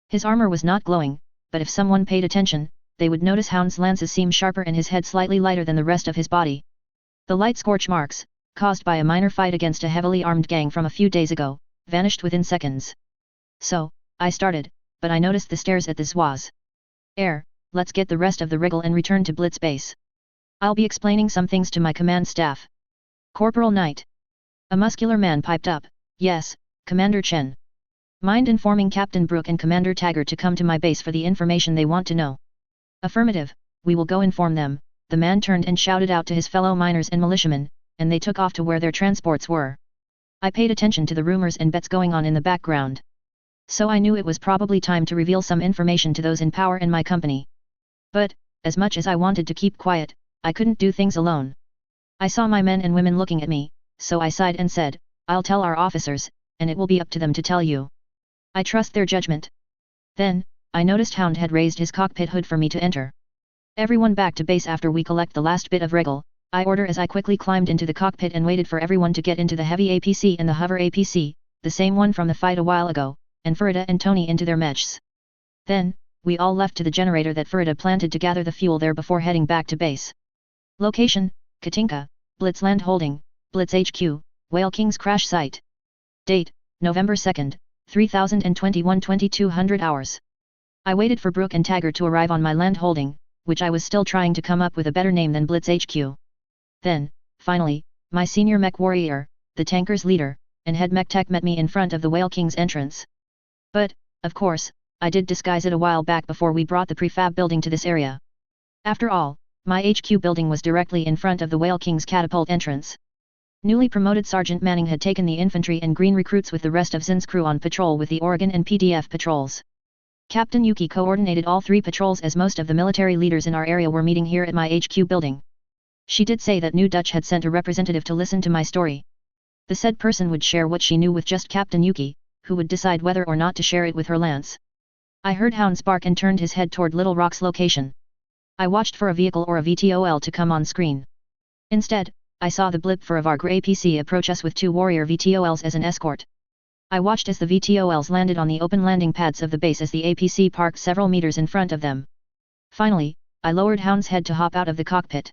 His armor was not glowing, but if someone paid attention, they would notice Hound's lances seem sharper and his head slightly lighter than the rest of his body. The light scorch marks, caused by a minor fight against a heavily armed gang from a few days ago, vanished within seconds. So, I started, but I noticed the stares at the Zoids. Let's get the rest of the wriggle and return to Blitz base. I'll be explaining some things to my command staff. Corporal Knight. A muscular man piped up, yes, Commander Chen. Mind informing Captain Brook and Commander Taggart to come to my base for the information they want to know. Affirmative, we will go inform them. The man turned and shouted out to his fellow miners and militiamen, and they took off to where their transports were. I paid attention to the rumors and bets going on in the background. So I knew it was probably time to reveal some information to those in power in my company. But, as much as I wanted to keep quiet, I couldn't do things alone. I saw my men and women looking at me, so I sighed and said, I'll tell our officers, and it will be up to them to tell you. I trust their judgment. Then, I noticed Hound had raised his cockpit hood for me to enter. Everyone back to base after we collect the last bit of wriggle, I order as I quickly climbed into the cockpit and waited for everyone to get into the heavy APC and the hover APC, the same one from the fight a while ago, and Furida and Tony into their mechs. Then, we all left to the generator that Furida planted to gather the fuel there before heading back to base. Location, Katinka, Blitz Land Holding, Blitz HQ, Whale King's crash site. Date, November 2nd, 3021 2200 hours. I waited for Brook and Taggart to arrive on my land holding, which I was still trying to come up with a better name than Blitz HQ. Then, finally, my senior mech warrior, the tanker's leader, and head mech tech met me in front of the Whale King's entrance. But, of course, I did disguise it a while back before we brought the prefab building to this area. After all, my HQ building was directly in front of the Whale King's catapult entrance. Newly promoted Sergeant Manning had taken the infantry and green recruits with the rest of Zin's crew on patrol with the Oregon and PDF patrols. Captain Yuki coordinated all three patrols as most of the military leaders in our area were meeting here at my HQ building. She did say that New Dutch had sent a representative to listen to my story. The said person would share what she knew with just Captain Yuki, who would decide whether or not to share it with her lance. I heard Hound's bark and turned his head toward Little Rock's location. I watched for a vehicle or a VTOL to come on screen. Instead, I saw the blip for a Varg APC approach us with two warrior VTOLs as an escort. I watched as the VTOLs landed on the open landing pads of the base as the APC parked several meters in front of them. Finally, I lowered Hound's head to hop out of the cockpit.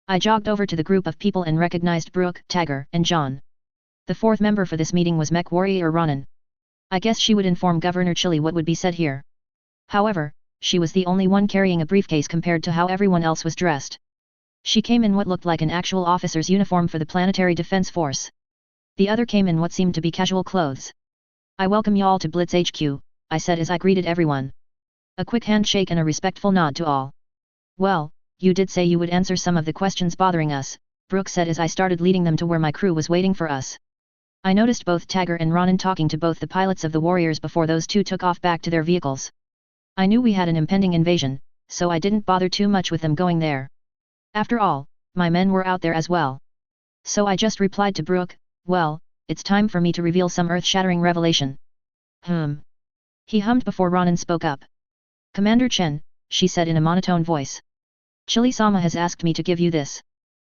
I jogged over to the group of people and recognized Brook, Taggart, and John. The fourth member for this meeting was mech warrior Ronan. I guess she would inform Governor Chili what would be said here. However, she was the only one carrying a briefcase compared to how everyone else was dressed. She came in what looked like an actual officer's uniform for the Planetary Defense Force. The other came in what seemed to be casual clothes. I welcome y'all to Blitz HQ, I said as I greeted everyone. A quick handshake and a respectful nod to all. Well, you did say you would answer some of the questions bothering us, Brooke said as I started leading them to where my crew was waiting for us. I noticed both Taggart and Ronan talking to both the pilots of the warriors before those two took off back to their vehicles. I knew we had an impending invasion, so I didn't bother too much with them going there. After all, my men were out there as well. So I just replied to Brooke, well, it's time for me to reveal some earth-shattering revelation. He hummed before Ronan spoke up. Commander Chen, she said in a monotone voice. Chili-sama has asked me to give you this.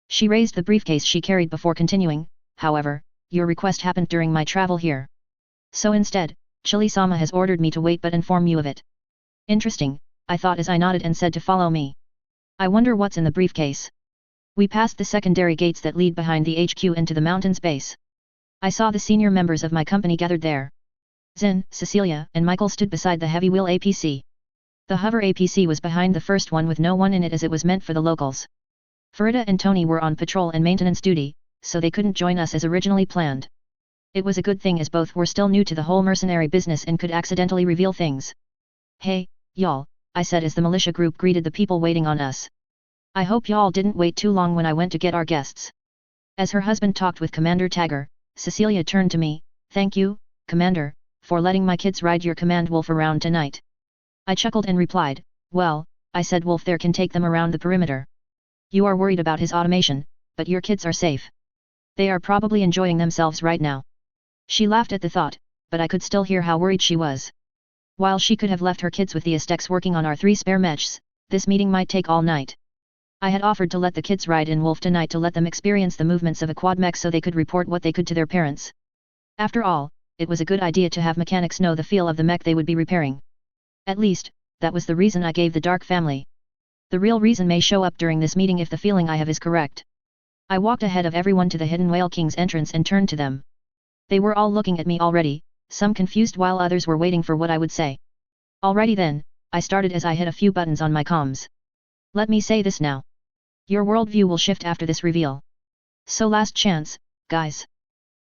She raised the briefcase she carried before continuing, however, your request happened during my travel here. So instead, Chili-sama has ordered me to wait but inform you of it. Interesting, I thought as I nodded and said to follow me. I wonder what's in the briefcase. We passed the secondary gates that lead behind the HQ into the mountain's base. I saw the senior members of my company gathered there. Zin, Cecilia, and Michael stood beside the heavy wheel APC. The hover APC was behind the first one with no one in it as it was meant for the locals. Furida and Tony were on patrol and maintenance duty, so they couldn't join us as originally planned. It was a good thing as both were still new to the whole mercenary business and could accidentally reveal things. "Hey, y'all," I said as the militia group greeted the people waiting on us. "I hope y'all didn't wait too long when I went to get our guests." As her husband talked with Commander Tagger, Cecilia turned to me. "Thank you, Commander, for letting my kids ride your command Wolf around tonight." I chuckled and replied, "Well, I said Wolf there can take them around the perimeter. You are worried about his automation, but your kids are safe. They are probably enjoying themselves right now." She laughed at the thought, but I could still hear how worried she was. While she could have left her kids with the Aztecs working on our 3 spare mechs, this meeting might take all night. I had offered to let the kids ride in Wolf tonight to let them experience the movements of a quad mech so they could report what they could to their parents. After all, it was a good idea to have mechanics know the feel of the mech they would be repairing. At least, that was the reason I gave the Dark family. The real reason may show up during this meeting if the feeling I have is correct. I walked ahead of everyone to the hidden Whale King's entrance and turned to them. They were all looking at me already, some confused while others were waiting for what I would say. Alrighty then, I started as I hit a few buttons on my comms. "Let me say this now. Your worldview will shift after this reveal. So last chance, guys.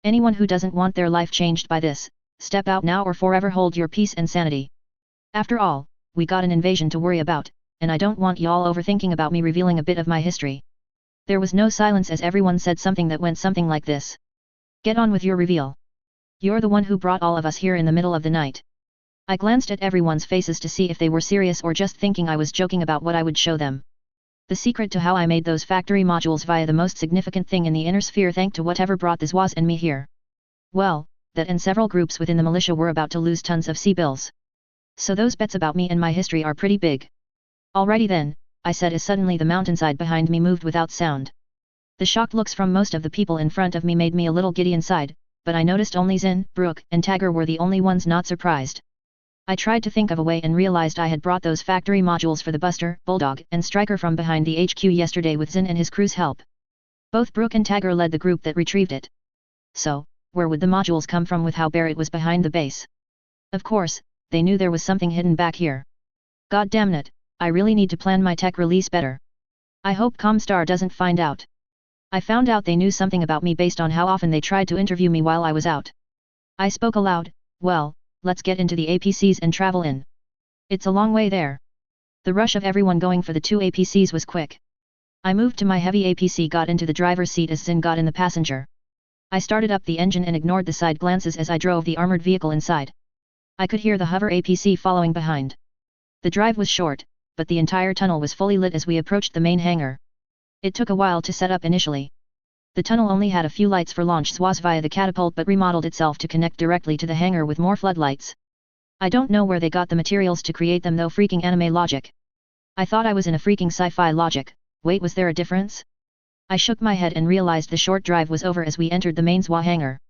Anyone who doesn't want their life changed by this, step out now or forever hold your peace and sanity. After all, we got an invasion to worry about, and I don't want y'all overthinking about me revealing a bit of my history." There was no silence as everyone said something that went something like this. "Get on with your reveal. You're the one who brought all of us here in the middle of the night." I glanced at everyone's faces to see if they were serious or just thinking I was joking about what I would show them. The secret to how I made those factory modules via the most significant thing in the inner sphere thanks to whatever brought the Zoids and me here. Well, that and several groups within the militia were about to lose tons of C-bills. So those bets about me and my history are pretty big. "Alrighty then," I said as suddenly the mountainside behind me moved without sound. The shocked looks from most of the people in front of me made me a little giddy inside, but I noticed only Zin, Brooke, and Tagger were the only ones not surprised. I tried to think of a way and realized I had brought those factory modules for the Buster, Bulldog, and Striker from behind the HQ yesterday with Zin and his crew's help. Both Brooke and Tagger led the group that retrieved it. So, where would the modules come from with how bare it was behind the base? Of course, they knew there was something hidden back here. God damn it, I really need to plan my tech release better. I hope Comstar doesn't find out. I found out they knew something about me based on how often they tried to interview me while I was out. I spoke aloud, "Well, let's get into the APCs and travel in. It's a long way there." The rush of everyone going for the 2 APCs was quick. I moved to my heavy APC, got into the driver's seat as Zin got in the passenger. I started up the engine and ignored the side glances as I drove the armored vehicle inside. I could hear the hover APC following behind. The drive was short, but the entire tunnel was fully lit as we approached the main hangar. It took a while to set up initially. The tunnel only had a few lights for launch swaths via the catapult but remodeled itself to connect directly to the hangar with more floodlights. I don't know where they got the materials to create them though. Freaking anime logic. I thought I was in a freaking sci-fi logic. Wait, was there a difference? I shook my head and realized the short drive was over as we entered the main ZWA hangar.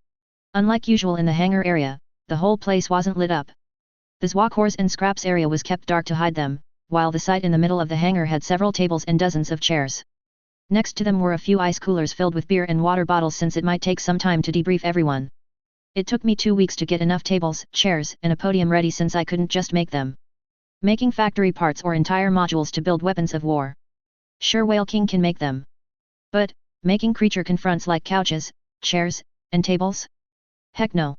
Unlike usual in the hangar area, the whole place wasn't lit up. The ZWA cores and scraps area was kept dark to hide them, while the site in the middle of the hangar had several tables and dozens of chairs. Next to them were a few ice coolers filled with beer and water bottles since it might take some time to debrief everyone. It took me 2 weeks to get enough tables, chairs, and a podium ready since I couldn't just make them. Making factory parts or entire modules to build weapons of war. Sure, Whale King can make them. But, making creature confronts like couches, chairs, and tables? Heck no.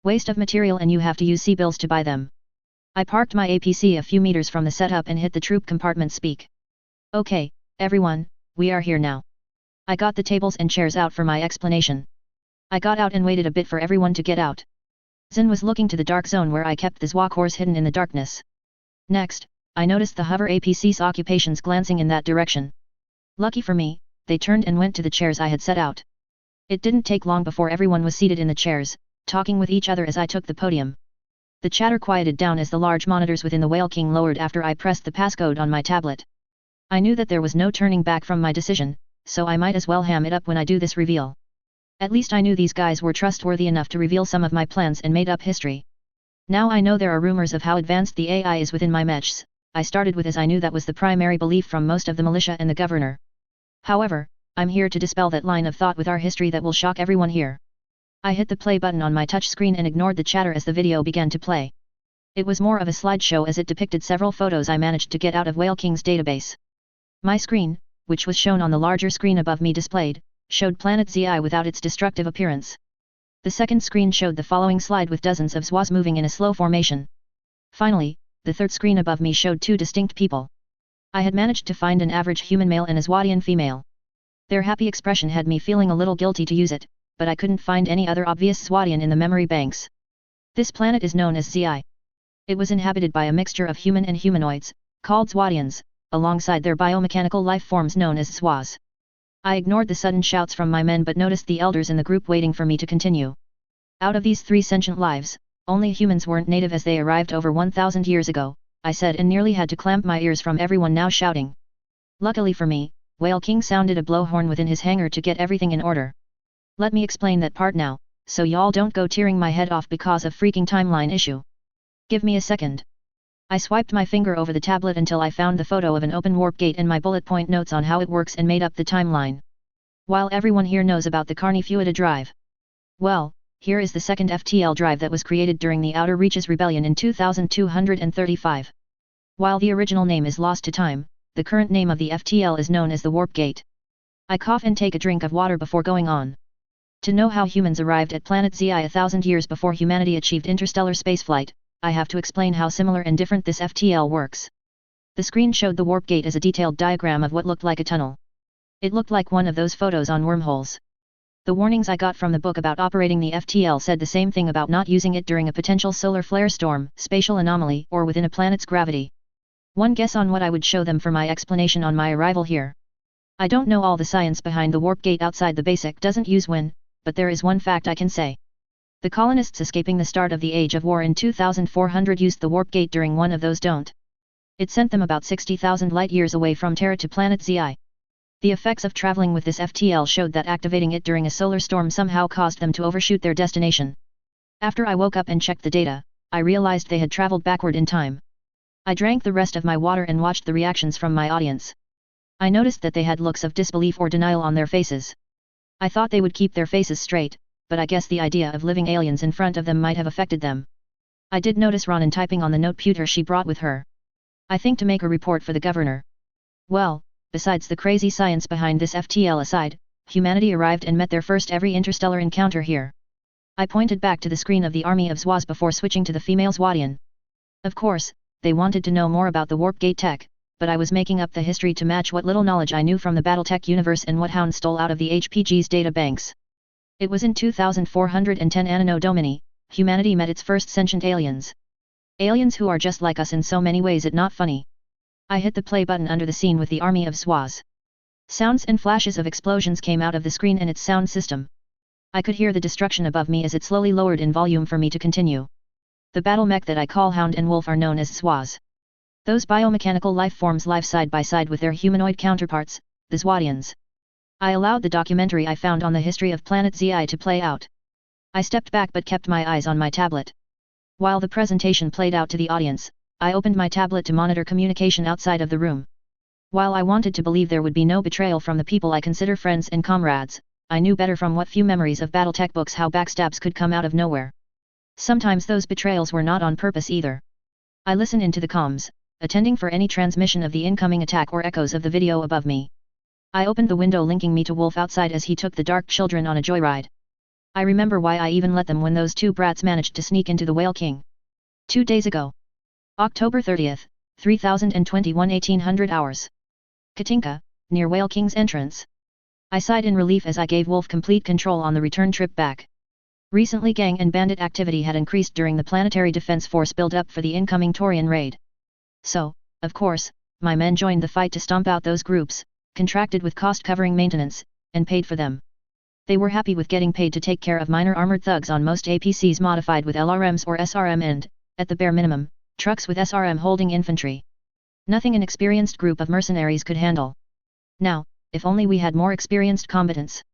Waste of material and you have to use C-bills to buy them. I parked my APC a few meters from the setup and hit the troop compartment speak. "Okay, everyone, we are here now." I got the tables and chairs out for my explanation. I got out and waited a bit for everyone to get out. Zin was looking to the dark zone where I kept the ZWA cores hidden in the darkness. Next, I noticed the hover APC's occupations glancing in that direction. Lucky for me, they turned and went to the chairs I had set out. It didn't take long before everyone was seated in the chairs, talking with each other as I took the podium. The chatter quieted down as the large monitors within the Whale King lowered after I pressed the passcode on my tablet. I knew that there was no turning back from my decision, so I might as well ham it up when I do this reveal. At least I knew these guys were trustworthy enough to reveal some of my plans and made up history. Now I know there are rumors of how advanced the AI is within my mechs. I started with as I knew that was the primary belief from most of the militia and the governor. However, I'm here to dispel that line of thought with our history that will shock everyone here. I hit the play button on my touchscreen and ignored the chatter as the video began to play. It was more of a slideshow as it depicted several photos I managed to get out of Whale King's database. My screen, which was shown on the larger screen above me displayed, showed planet Zi without its destructive appearance. The second screen showed the following slide with dozens of Zoids moving in a slow formation. Finally, the third screen above me showed two distinct people. I had managed to find an average human male and a Zoidian female. Their happy expression had me feeling a little guilty to use it, but I couldn't find any other obvious Zoidian in the memory banks. This planet is known as Zi. It was inhabited by a mixture of human and humanoids, called Zoidians, alongside their biomechanical life forms known as Zoids. I ignored the sudden shouts from my men but noticed the elders in the group waiting for me to continue. Out of these three sentient lives, only humans weren't native as they arrived over 1,000 years ago, I said and nearly had to clamp my ears from everyone now shouting. Luckily for me, Whale King sounded a blowhorn within his hangar to get everything in order. Let me explain that part now, so y'all don't go tearing my head off because of freaking timeline issue. Give me a second. I swiped my finger over the tablet until I found the photo of an open warp gate and my bullet point notes on how it works and made up the timeline. While everyone here knows about the Carni Fuida drive. Well, here is the second FTL drive that was created during the Outer Reaches Rebellion in 2235. While the original name is lost to time, the current name of the FTL is known as the Warp Gate. I cough and take a drink of water before going on. To know how humans arrived at planet Zi 1,000 years before humanity achieved interstellar spaceflight, I have to explain how similar and different this FTL works. The screen showed the warp gate as a detailed diagram of what looked like a tunnel. It looked like one of those photos on wormholes. The warnings I got from the book about operating the FTL said the same thing about not using it during a potential solar flare storm, spatial anomaly, or within a planet's gravity. One guess on what I would show them for my explanation on my arrival here. I don't know all the science behind the warp gate outside the basic doesn't use when, but there is one fact I can say. The colonists escaping the start of the Age of War in 2400 used the warp gate during one of those don't. It sent them about 60,000 light-years away from Terra to planet Zi. The effects of traveling with this FTL showed that activating it during a solar storm somehow caused them to overshoot their destination. After I woke up and checked the data, I realized they had traveled backward in time. I drank the rest of my water and watched the reactions from my audience. I noticed that they had looks of disbelief or denial on their faces. I thought they would keep their faces straight, but I guess the idea of living aliens in front of them might have affected them. I did notice Ronan typing on the noteputer she brought with her. I think to make a report for the governor. Well, besides the crazy science behind this FTL aside, humanity arrived and met their first ever interstellar encounter here. I pointed back to the screen of the army of Zoids before switching to the female Zoidian. Of course, they wanted to know more about the warp gate tech, but I was making up the history to match what little knowledge I knew from the Battletech universe and what Hound stole out of the HPG's data banks. It was in 2410 Anno Domini, humanity met its first sentient aliens. Aliens who are just like us in so many ways it's not funny. I hit the play button under the scene with the army of Zoids. Sounds and flashes of explosions came out of the screen and its sound system. I could hear the destruction above me as it slowly lowered in volume for me to continue. The battle mech that I call Hound and Wolf are known as Zoids. Those biomechanical life forms live side by side with their humanoid counterparts, the Zoidians. I allowed the documentary I found on the history of planet Zi to play out. I stepped back but kept my eyes on my tablet. While the presentation played out to the audience, I opened my tablet to monitor communication outside of the room. While I wanted to believe there would be no betrayal from the people I consider friends and comrades, I knew better from what few memories of Battletech books how backstabs could come out of nowhere. Sometimes those betrayals were not on purpose either. I listened into the comms, attending for any transmission of the incoming attack or echoes of the video above me. I opened the window linking me to Wolf outside as he took the dark children on a joyride. I remember why I even let them when those two brats managed to sneak into the Whale King. 2 days ago. October 30th, 3021 1800 hours. Katinka, near Whale King's entrance. I sighed in relief as I gave Wolf complete control on the return trip back. Recently gang and bandit activity had increased during the Planetary Defense Force build-up for the incoming Taurian raid. So, of course, my men joined the fight to stomp out those groups, contracted with cost-covering maintenance, and paid for them. They were happy with getting paid to take care of minor armored thugs on most APCs modified with LRMs or SRM and, at the bare minimum, trucks with SRM holding infantry. Nothing an experienced group of mercenaries could handle. Now, if only we had more experienced combatants.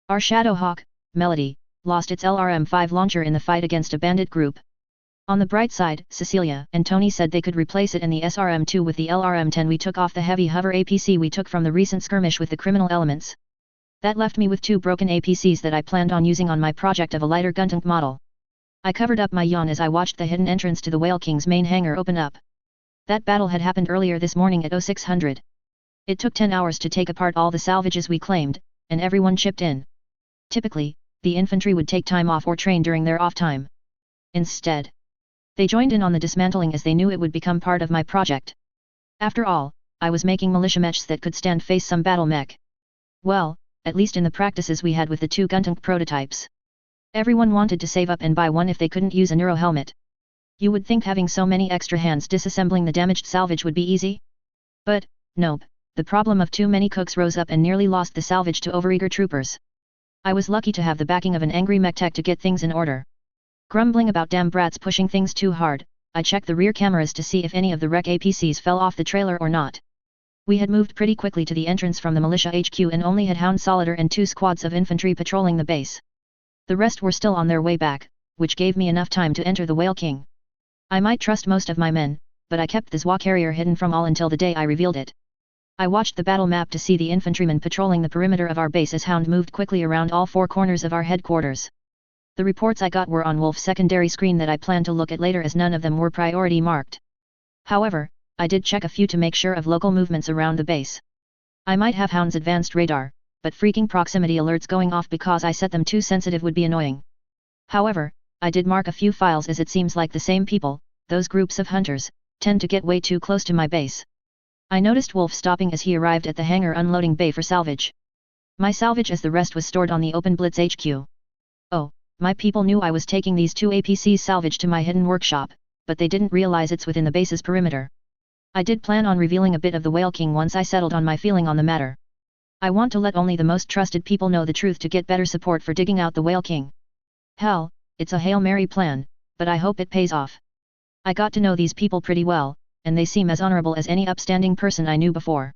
Our Shadowhawk, Melody, lost its LRM-5 launcher in the fight against a bandit group. On the bright side, Cecilia and Tony said they could replace it in the SRM-2 with the LRM-10 we took off the heavy hover APC we took from the recent skirmish with the criminal elements. That left me with 2 broken APCs that I planned on using on my project of a lighter guntank model. I covered up my yawn as I watched the hidden entrance to the Whale King's main hangar open up. That battle had happened earlier this morning at 0600. It took 10 hours to take apart all the salvages we claimed, and everyone chipped in. Typically, the infantry would take time off or train during their off time. Instead, they joined in on the dismantling as they knew it would become part of my project. After all, I was making militia mechs that could stand face some battle mech. Well, at least in the practices we had with the 2 Guntank prototypes. Everyone wanted to save up and buy one if they couldn't use a neuro helmet. You would think having so many extra hands disassembling the damaged salvage would be easy? But, nope, the problem of too many cooks rose up and nearly lost the salvage to overeager troopers. I was lucky to have the backing of an angry mech tech to get things in order. Grumbling about damn brats pushing things too hard, I checked the rear cameras to see if any of the wreck APCs fell off the trailer or not. We had moved pretty quickly to the entrance from the militia HQ and only had Hound Solider and 2 squads of infantry patrolling the base. The rest were still on their way back, which gave me enough time to enter the Whale King. I might trust most of my men, but I kept the ZWA carrier hidden from all until the day I revealed it. I watched the battle map to see the infantrymen patrolling the perimeter of our base as Hound moved quickly around all 4 corners of our headquarters. The reports I got were on Wolf's secondary screen that I planned to look at later as none of them were priority marked. However, I did check a few to make sure of local movements around the base. I might have Hound's advanced radar, but freaking proximity alerts going off because I set them too sensitive would be annoying. However, I did mark a few files as it seems like the same people, those groups of hunters, tend to get way too close to my base. I noticed Wolf stopping as he arrived at the hangar unloading bay for salvage. My salvage as the rest was stored on the open Blitz HQ. Oh, my people knew I was taking these 2 APCs salvage to my hidden workshop, but they didn't realize it's within the base's perimeter. I did plan on revealing a bit of the Whale King once I settled on my feeling on the matter. I want to let only the most trusted people know the truth to get better support for digging out the Whale King. Hell, it's a Hail Mary plan, but I hope it pays off. I got to know these people pretty well, and they seem as honorable as any upstanding person I knew before.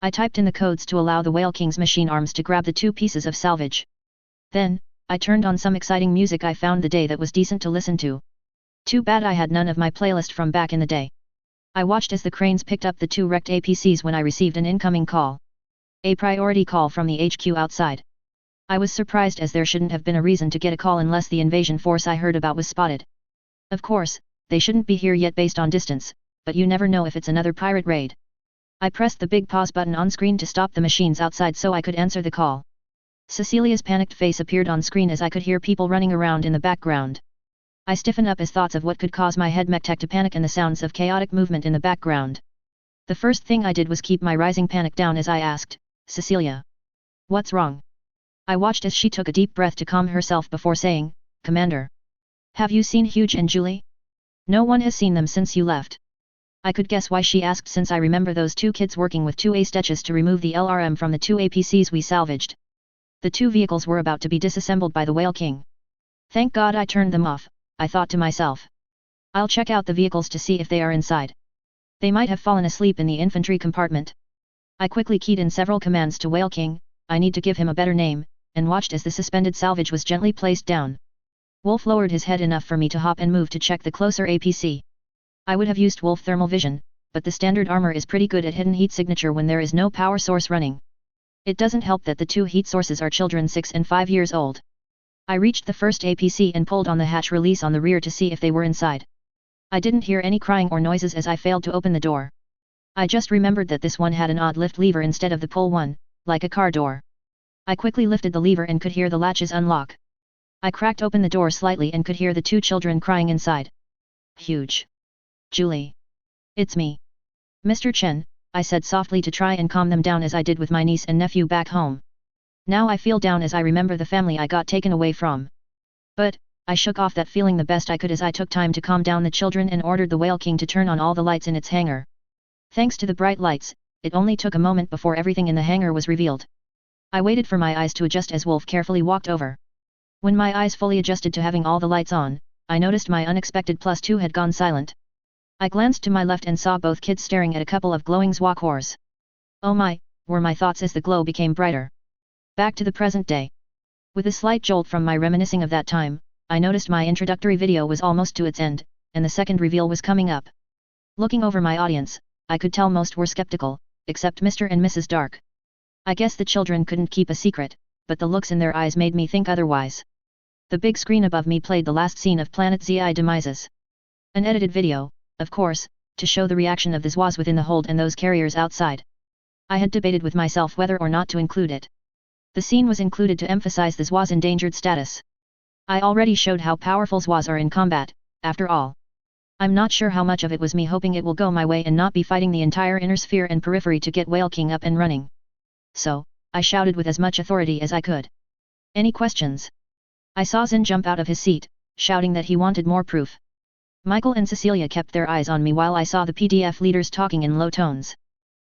I typed in the codes to allow the Whale King's machine arms to grab the 2 pieces of salvage. Then, I turned on some exciting music I found the day that was decent to listen to. Too bad I had none of my playlist from back in the day. I watched as the cranes picked up the 2 wrecked APCs when I received an incoming call. A priority call from the HQ outside. I was surprised as there shouldn't have been a reason to get a call unless the invasion force I heard about was spotted. Of course, they shouldn't be here yet based on distance, but you never know if it's another pirate raid. I pressed the big pause button on screen to stop the machines outside so I could answer the call. Cecilia's panicked face appeared on screen as I could hear people running around in the background. I stiffened up as thoughts of what could cause my head mech tech to panic and the sounds of chaotic movement in the background. The first thing I did was keep my rising panic down as I asked, "Cecilia, what's wrong?" I watched as she took a deep breath to calm herself before saying, "Commander, have you seen Huge and Julie? No one has seen them since you left." I could guess why she asked since I remember those 2 kids working with 2 A-stetches to remove the LRM from the 2 APCs we salvaged. The 2 vehicles were about to be disassembled by the Whale King. Thank God I turned them off, I thought to myself. I'll check out the vehicles to see if they are inside. They might have fallen asleep in the infantry compartment. I quickly keyed in several commands to Whale King, I need to give him a better name, and watched as the suspended salvage was gently placed down. Wolf lowered his head enough for me to hop and move to check the closer APC. I would have used Wolf thermal vision, but the standard armor is pretty good at hidden heat signature when there is no power source running. It doesn't help that the 2 heat sources are children 6 and 5 years old. I reached the first APC and pulled on the hatch release on the rear to see if they were inside. I didn't hear any crying or noises as I failed to open the door. I just remembered that this one had an odd lift lever instead of the pull one, like a car door. I quickly lifted the lever and could hear the latches unlock. I cracked open the door slightly and could hear the 2 children crying inside. "Huge. Julie. It's me. Mr. Chen," I said softly to try and calm them down as I did with my niece and nephew back home. Now I feel down as I remember the family I got taken away from. But, I shook off that feeling the best I could as I took time to calm down the children and ordered the Whale King to turn on all the lights in its hangar. Thanks to the bright lights, it only took a moment before everything in the hangar was revealed. I waited for my eyes to adjust as Wolf carefully walked over. When my eyes fully adjusted to having all the lights on, I noticed my unexpected +2 had gone silent. I glanced to my left and saw both kids staring at a couple of glowing ZWA cores. "Oh my," were my thoughts as the glow became brighter. Back to the present day. With a slight jolt from my reminiscing of that time, I noticed my introductory video was almost to its end, and the second reveal was coming up. Looking over my audience, I could tell most were skeptical, except Mr. and Mrs. Dark. I guess the children couldn't keep a secret, but the looks in their eyes made me think otherwise. The big screen above me played the last scene of Planet ZI Demises. An edited video, of course, to show the reaction of the ZWAs within the hold and those carriers outside. I had debated with myself whether or not to include it. The scene was included to emphasize the Zoids' endangered status. I already showed how powerful Zoids are in combat, after all. I'm not sure how much of it was me hoping it will go my way and not be fighting the entire inner sphere and periphery to get Whale King up and running. So, I shouted with as much authority as I could. Any questions? I saw Zin jump out of his seat, shouting that he wanted more proof. Michael and Cecilia kept their eyes on me while I saw the PDF leaders talking in low tones.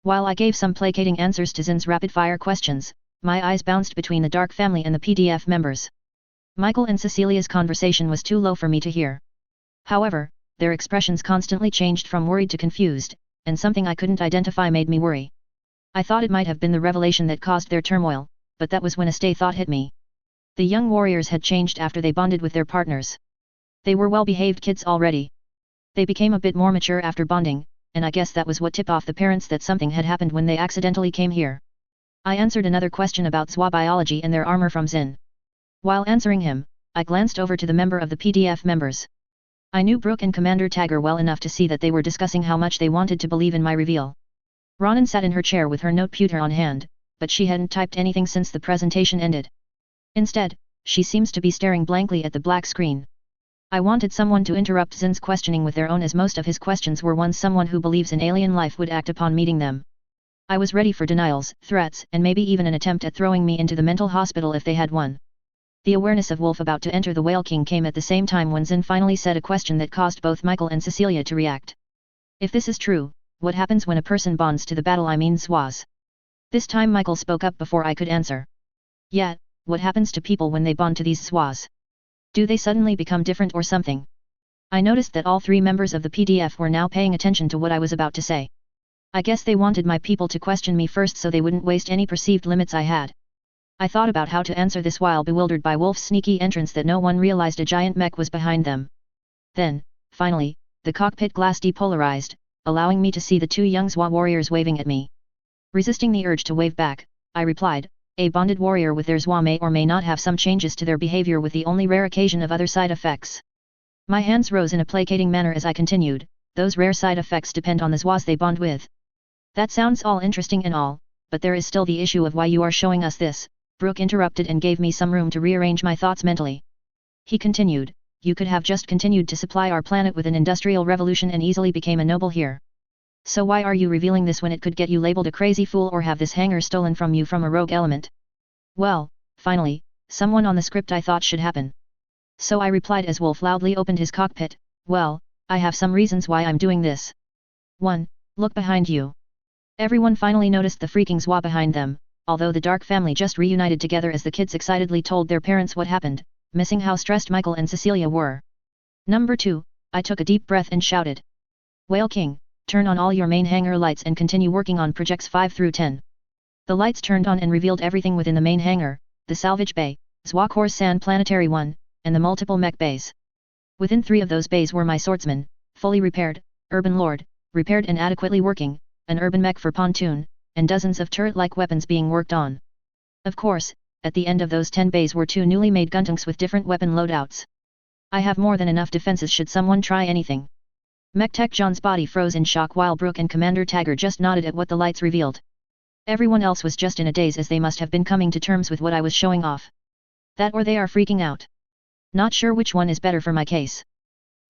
While I gave some placating answers to Zin's rapid-fire questions, my eyes bounced between the Dark family and the PDF members. Michael and Cecilia's conversation was too low for me to hear. However, their expressions constantly changed from worried to confused, and something I couldn't identify made me worry. I thought it might have been the revelation that caused their turmoil, but that was when a stay thought hit me. The young warriors had changed after they bonded with their partners. They were well-behaved kids already. They became a bit more mature after bonding, and I guess that was what tipped off the parents that something had happened when they accidentally came here. I answered another question about Zoid biology and their armor from Zin. While answering him, I glanced over to the member of the PDF members. I knew Brooke and Commander Tagger well enough to see that they were discussing how much they wanted to believe in my reveal. Ronan sat in her chair with her noteputer on hand, but she hadn't typed anything since the presentation ended. Instead, she seems to be staring blankly at the black screen. I wanted someone to interrupt Zin's questioning with their own, as most of his questions were ones someone who believes in alien life would act upon meeting them. I was ready for denials, threats, and maybe even an attempt at throwing me into the mental hospital if they had one. The awareness of Wolf about to enter the Whale King came at the same time when Zin finally said a question that caused both Michael and Cecilia to react. If this is true, what happens when a person bonds to the battle, I mean Zoids? This time Michael spoke up before I could answer. Yeah, what happens to people when they bond to these Zoids? Do they suddenly become different or something? I noticed that all three members of the PDF were now paying attention to what I was about to say. I guess they wanted my people to question me first so they wouldn't waste any perceived limits I had. I thought about how to answer this while bewildered by Wolf's sneaky entrance that no one realized a giant mech was behind them. Then, finally, the cockpit glass depolarized, allowing me to see the two young Zoid warriors waving at me. Resisting the urge to wave back, I replied, a bonded warrior with their Zoid may or may not have some changes to their behavior with the only rare occasion of other side effects. My hands rose in a placating manner as I continued, those rare side effects depend on the Zoids they bond with. That sounds all interesting and all, but there is still the issue of why you are showing us this, Brooke interrupted and gave me some room to rearrange my thoughts mentally. He continued, you could have just continued to supply our planet with an industrial revolution and easily became a noble here. So why are you revealing this when it could get you labeled a crazy fool or have this hangar stolen from you from a rogue element? Well, finally, someone on the script I thought should happen. So I replied as Wolf loudly opened his cockpit, well, I have some reasons why I'm doing this. 1. Look behind you. Everyone finally noticed the freaking Zoid behind them, although the Dark family just reunited together as the kids excitedly told their parents what happened, missing how stressed Michael and Cecilia were. Number 2, I took a deep breath and shouted. Whale King, turn on all your main hangar lights and continue working on projects 5 through 10. The lights turned on and revealed everything within the main hangar, the salvage bay, Zoid Coruscant Planetary 1, and the multiple mech bays. Within 3 of those bays were my swordsman, fully repaired, urban lord, repaired and adequately working, an urban mech for pontoon, and dozens of turret-like weapons being worked on. Of course, at the end of those 10 bays were 2 newly made guntanks with different weapon loadouts. I have more than enough defenses should someone try anything. Mech Tech John's body froze in shock while Brooke and Commander Tagger just nodded at what the lights revealed. Everyone else was just in a daze as they must have been coming to terms with what I was showing off. That or they are freaking out. Not sure which one is better for my case.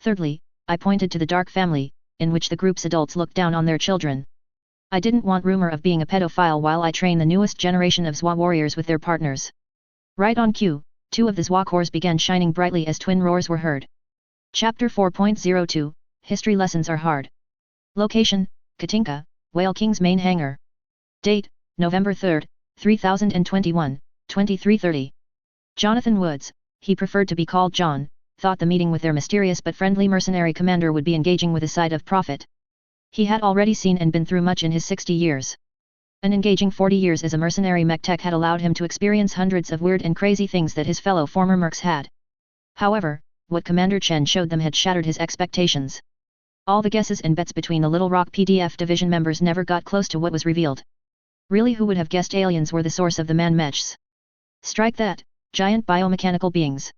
Thirdly, I pointed to the Dark family, in which the group's adults looked down on their children. I didn't want rumor of being a pedophile while I train the newest generation of Zoid warriors with their partners. Right on cue, 2 of the Zoid cores began shining brightly as twin roars were heard. Chapter 4.02, History Lessons Are Hard. Location, Katinka, Whale King's main hangar. Date, November 3, 3021, 23:30. Jonathan Woods, he preferred to be called John, thought the meeting with their mysterious but friendly mercenary commander would be engaging with a side of profit. He had already seen and been through much in his 60 years. An engaging 40 years as a mercenary mech tech had allowed him to experience hundreds of weird and crazy things that his fellow former mercs had. However, what Commander Chen showed them had shattered his expectations. All the guesses and bets between the Little Rock PDF division members never got close to what was revealed. Really, who would have guessed aliens were the source of the man-mechs? Strike that, giant biomechanical beings.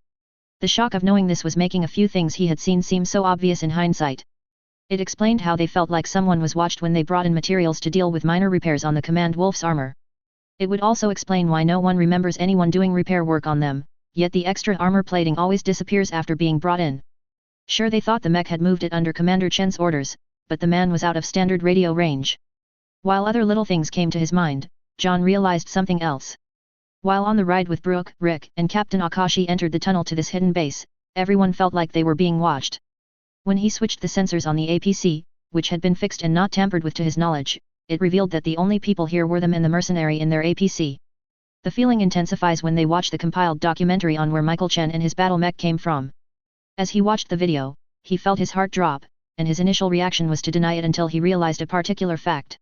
The shock of knowing this was making a few things he had seen seem so obvious in hindsight. It explained how they felt like someone was watched when they brought in materials to deal with minor repairs on the Command Wolf's armor. It would also explain why no one remembers anyone doing repair work on them, yet the extra armor plating always disappears after being brought in. Sure, they thought the mech had moved it under Commander Chen's orders, but the man was out of standard radio range. While other little things came to his mind, John realized something else. While on the ride with Brooke, Rick, and Captain Akashi entered the tunnel to this hidden base, everyone felt like they were being watched. When he switched the sensors on the APC, which had been fixed and not tampered with to his knowledge, it revealed that the only people here were them and the mercenary in their APC. The feeling intensifies when they watch the compiled documentary on where Michael Chen and his battle mech came from. As he watched the video, he felt his heart drop, and his initial reaction was to deny it until he realized a particular fact.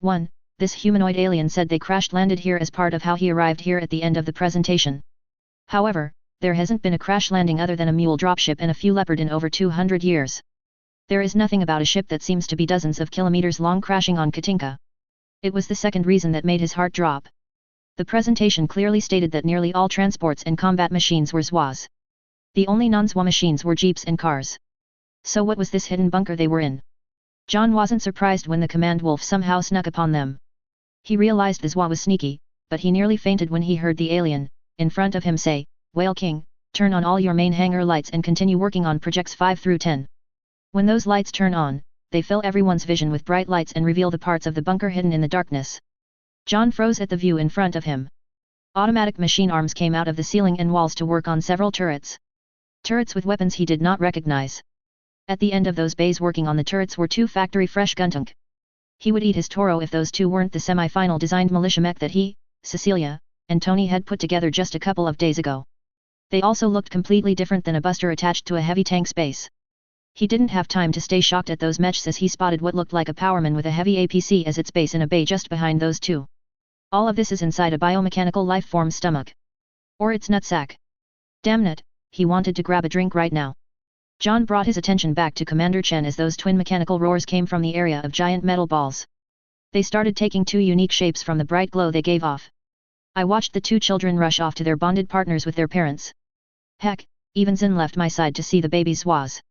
1. This humanoid alien said they crash-landed here as part of how he arrived here at the end of the presentation. However, there hasn't been a crash landing other than a mule dropship and a few Leopard in over 200 years. There is nothing about a ship that seems to be dozens of kilometers long crashing on Katinka. It was the second reason that made his heart drop. The presentation clearly stated that nearly all transports and combat machines were Zwas. The only non-Zwa machines were jeeps and cars. So what was this hidden bunker they were in? John wasn't surprised when the command wolf somehow snuck upon them. He realized the Zwa was sneaky, but he nearly fainted when he heard the alien, in front of him say, "Whale King, turn on all your main hangar lights and continue working on projects 5 through 10. When those lights turn on, they fill everyone's vision with bright lights and reveal the parts of the bunker hidden in the darkness." John froze at the view in front of him. Automatic machine arms came out of the ceiling and walls to work on several turrets. Turrets with weapons he did not recognize. At the end of those bays working on the turrets were 2 factory-fresh Guntunk. He would eat his Toro if those 2 weren't the semi-final designed militia mech that he, Cecilia, and Tony had put together just a couple of days ago. They also looked completely different than a buster attached to a heavy tank space. He didn't have time to stay shocked at those mechs as he spotted what looked like a powerman with a heavy APC as its base in a bay just behind those 2. All of this is inside a biomechanical life-form stomach. Or its nutsack. Damn it, he wanted to grab a drink right now. John brought his attention back to Commander Chen as those twin mechanical roars came from the area of giant metal balls. They started taking 2 unique shapes from the bright glow they gave off. I watched the 2 children rush off to their bonded partners with their parents. Heck, even Zin left my side to see the baby Zwas.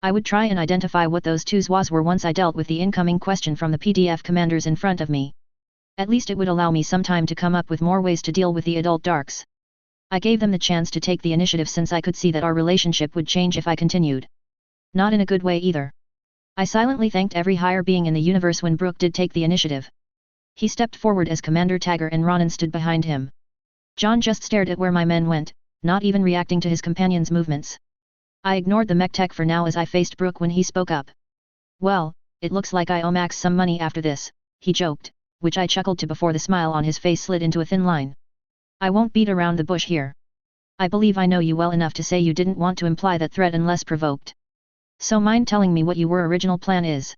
I would try and identify what those 2 Zwas were once I dealt with the incoming question from the PDF commanders in front of me. At least it would allow me some time to come up with more ways to deal with the adult darks. I gave them the chance to take the initiative since I could see that our relationship would change if I continued. Not in a good way either. I silently thanked every higher being in the universe when Brooke did take the initiative. He stepped forward as Commander Tagger and Ronan stood behind him. John just stared at where my men went, not even reacting to his companion's movements. I ignored the mech tech for now as I faced Brooke when he spoke up. "Well, it looks like I owe Max some money after this," he joked, which I chuckled to before the smile on his face slid into a thin line. "I won't beat around the bush here. I believe I know you well enough to say you didn't want to imply that threat unless provoked. So mind telling me what your original plan is?"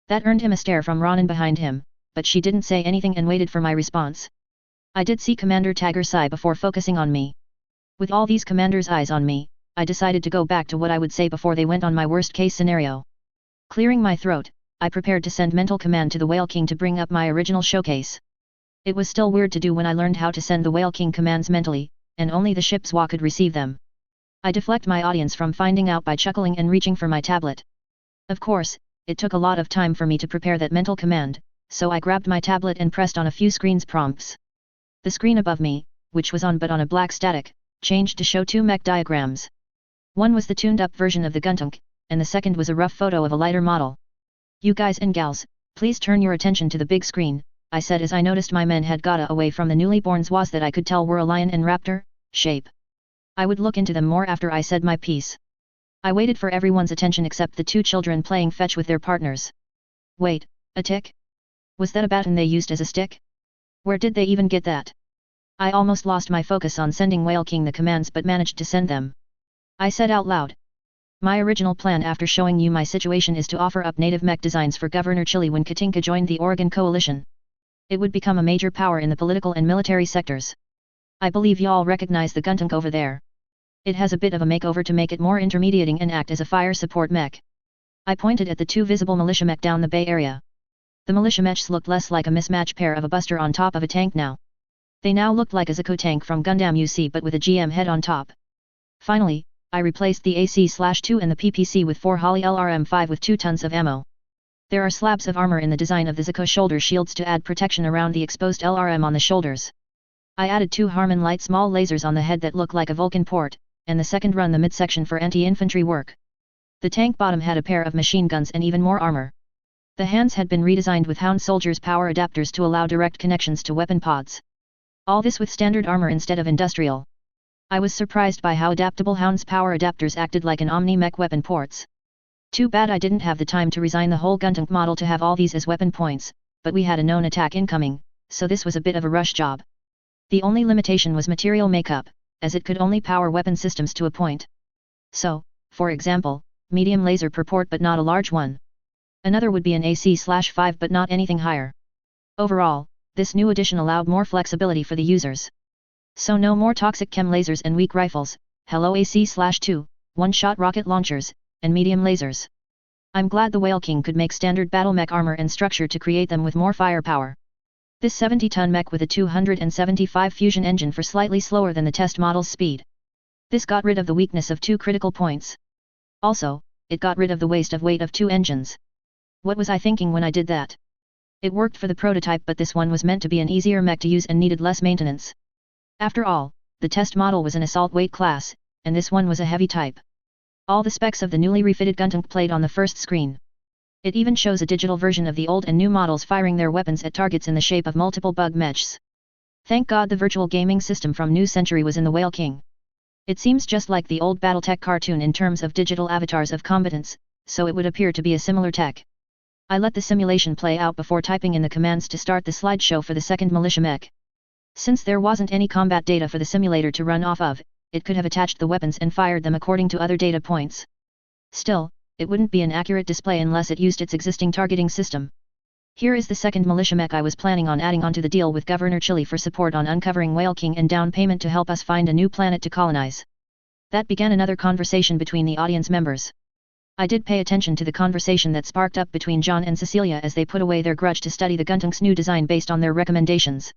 That earned him a stare from Ronan behind him, but she didn't say anything and waited for my response. I did see Commander Tagger sigh before focusing on me. With all these commanders' eyes on me, I decided to go back to what I would say before they went on my worst-case scenario. Clearing my throat, I prepared to send mental command to the Whale King to bring up my original showcase. It was still weird to do when I learned how to send the Whale King commands mentally, and only the ship's Zwa could receive them. I deflect my audience from finding out by chuckling and reaching for my tablet. Of course, it took a lot of time for me to prepare that mental command, so I grabbed my tablet and pressed on a few screen's prompts. The screen above me, which was on but on a black static, changed to show 2 mech diagrams. One was the tuned-up version of the Guntunk, and the second was a rough photo of a lighter model. "You guys and gals, please turn your attention to the big screen," I said as I noticed my men had got away from the newly born Zwas that I could tell were a lion and raptor shape. I would look into them more after I said my piece. I waited for everyone's attention except the 2 children playing fetch with their partners. Wait, a tick? Was that a baton they used as a stick? Where did they even get that? I almost lost my focus on sending Whale King the commands but managed to send them. I said out loud. "My original plan after showing you my situation is to offer up native mech designs for Governor Chile when Katinka joined the Oregon Coalition. It would become a major power in the political and military sectors. I believe y'all recognize the Guntunk over there. It has a bit of a makeover to make it more intermediating and act as a fire support mech." I pointed at the 2 visible militia mech down the bay area. The militia mechs looked less like a mismatched pair of a buster on top of a tank now. They now looked like a Zuko tank from Gundam UC but with a GM head on top. Finally, I replaced the AC/2 and the PPC with 4 Holly LRM-5 with 2 tons of ammo. There are slabs of armor in the design of the Zico shoulder shields to add protection around the exposed LRM on the shoulders. I added 2 Harman light small lasers on the head that look like a Vulcan port, and the second run the midsection for anti-infantry work. The tank bottom had a pair of machine guns and even more armor. The hands had been redesigned with Hound Soldier's power adapters to allow direct connections to weapon pods. All this with standard armor instead of industrial. I was surprised by how adaptable Hound's power adapters acted like an Omni-Mech weapon ports. Too bad I didn't have the time to resign the whole Guntank model to have all these as weapon points, but we had a known attack incoming, so this was a bit of a rush job. The only limitation was material makeup, as it could only power weapon systems to a point. So, for example, medium laser per port but not a large one. Another would be an AC/5 but not anything higher. Overall, this new addition allowed more flexibility for the users. So no more toxic chem lasers and weak rifles, hello AC/2, one-shot rocket launchers, and medium lasers. I'm glad the Whale King could make standard battle mech armor and structure to create them with more firepower. This 70-ton mech with a 275 fusion engine for slightly slower than the test model's speed. This got rid of the weakness of 2 critical points. Also, it got rid of the waste of weight of 2 engines. What was I thinking when I did that? It worked for the prototype, but this one was meant to be an easier mech to use and needed less maintenance. After all, the test model was an assault weight class, and this one was a heavy type. All the specs of the newly refitted Guntank played on the first screen. It even shows a digital version of the old and new models firing their weapons at targets in the shape of multiple bug mechs. Thank God the virtual gaming system from New Century was in the Whale King. It seems just like the old Battletech cartoon in terms of digital avatars of combatants, so it would appear to be a similar tech. I let the simulation play out before typing in the commands to start the slideshow for the second militia mech. Since there wasn't any combat data for the simulator to run off of, it could have attached the weapons and fired them according to other data points. Still, it wouldn't be an accurate display unless it used its existing targeting system. Here is the second militia mech I was planning on adding onto the deal with Governor Chili for support on uncovering Whale King and down payment to help us find a new planet to colonize. That began another conversation between the audience members. I did pay attention to the conversation that sparked up between John and Cecilia as they put away their grudge to study the Guntank's new design based on their recommendations.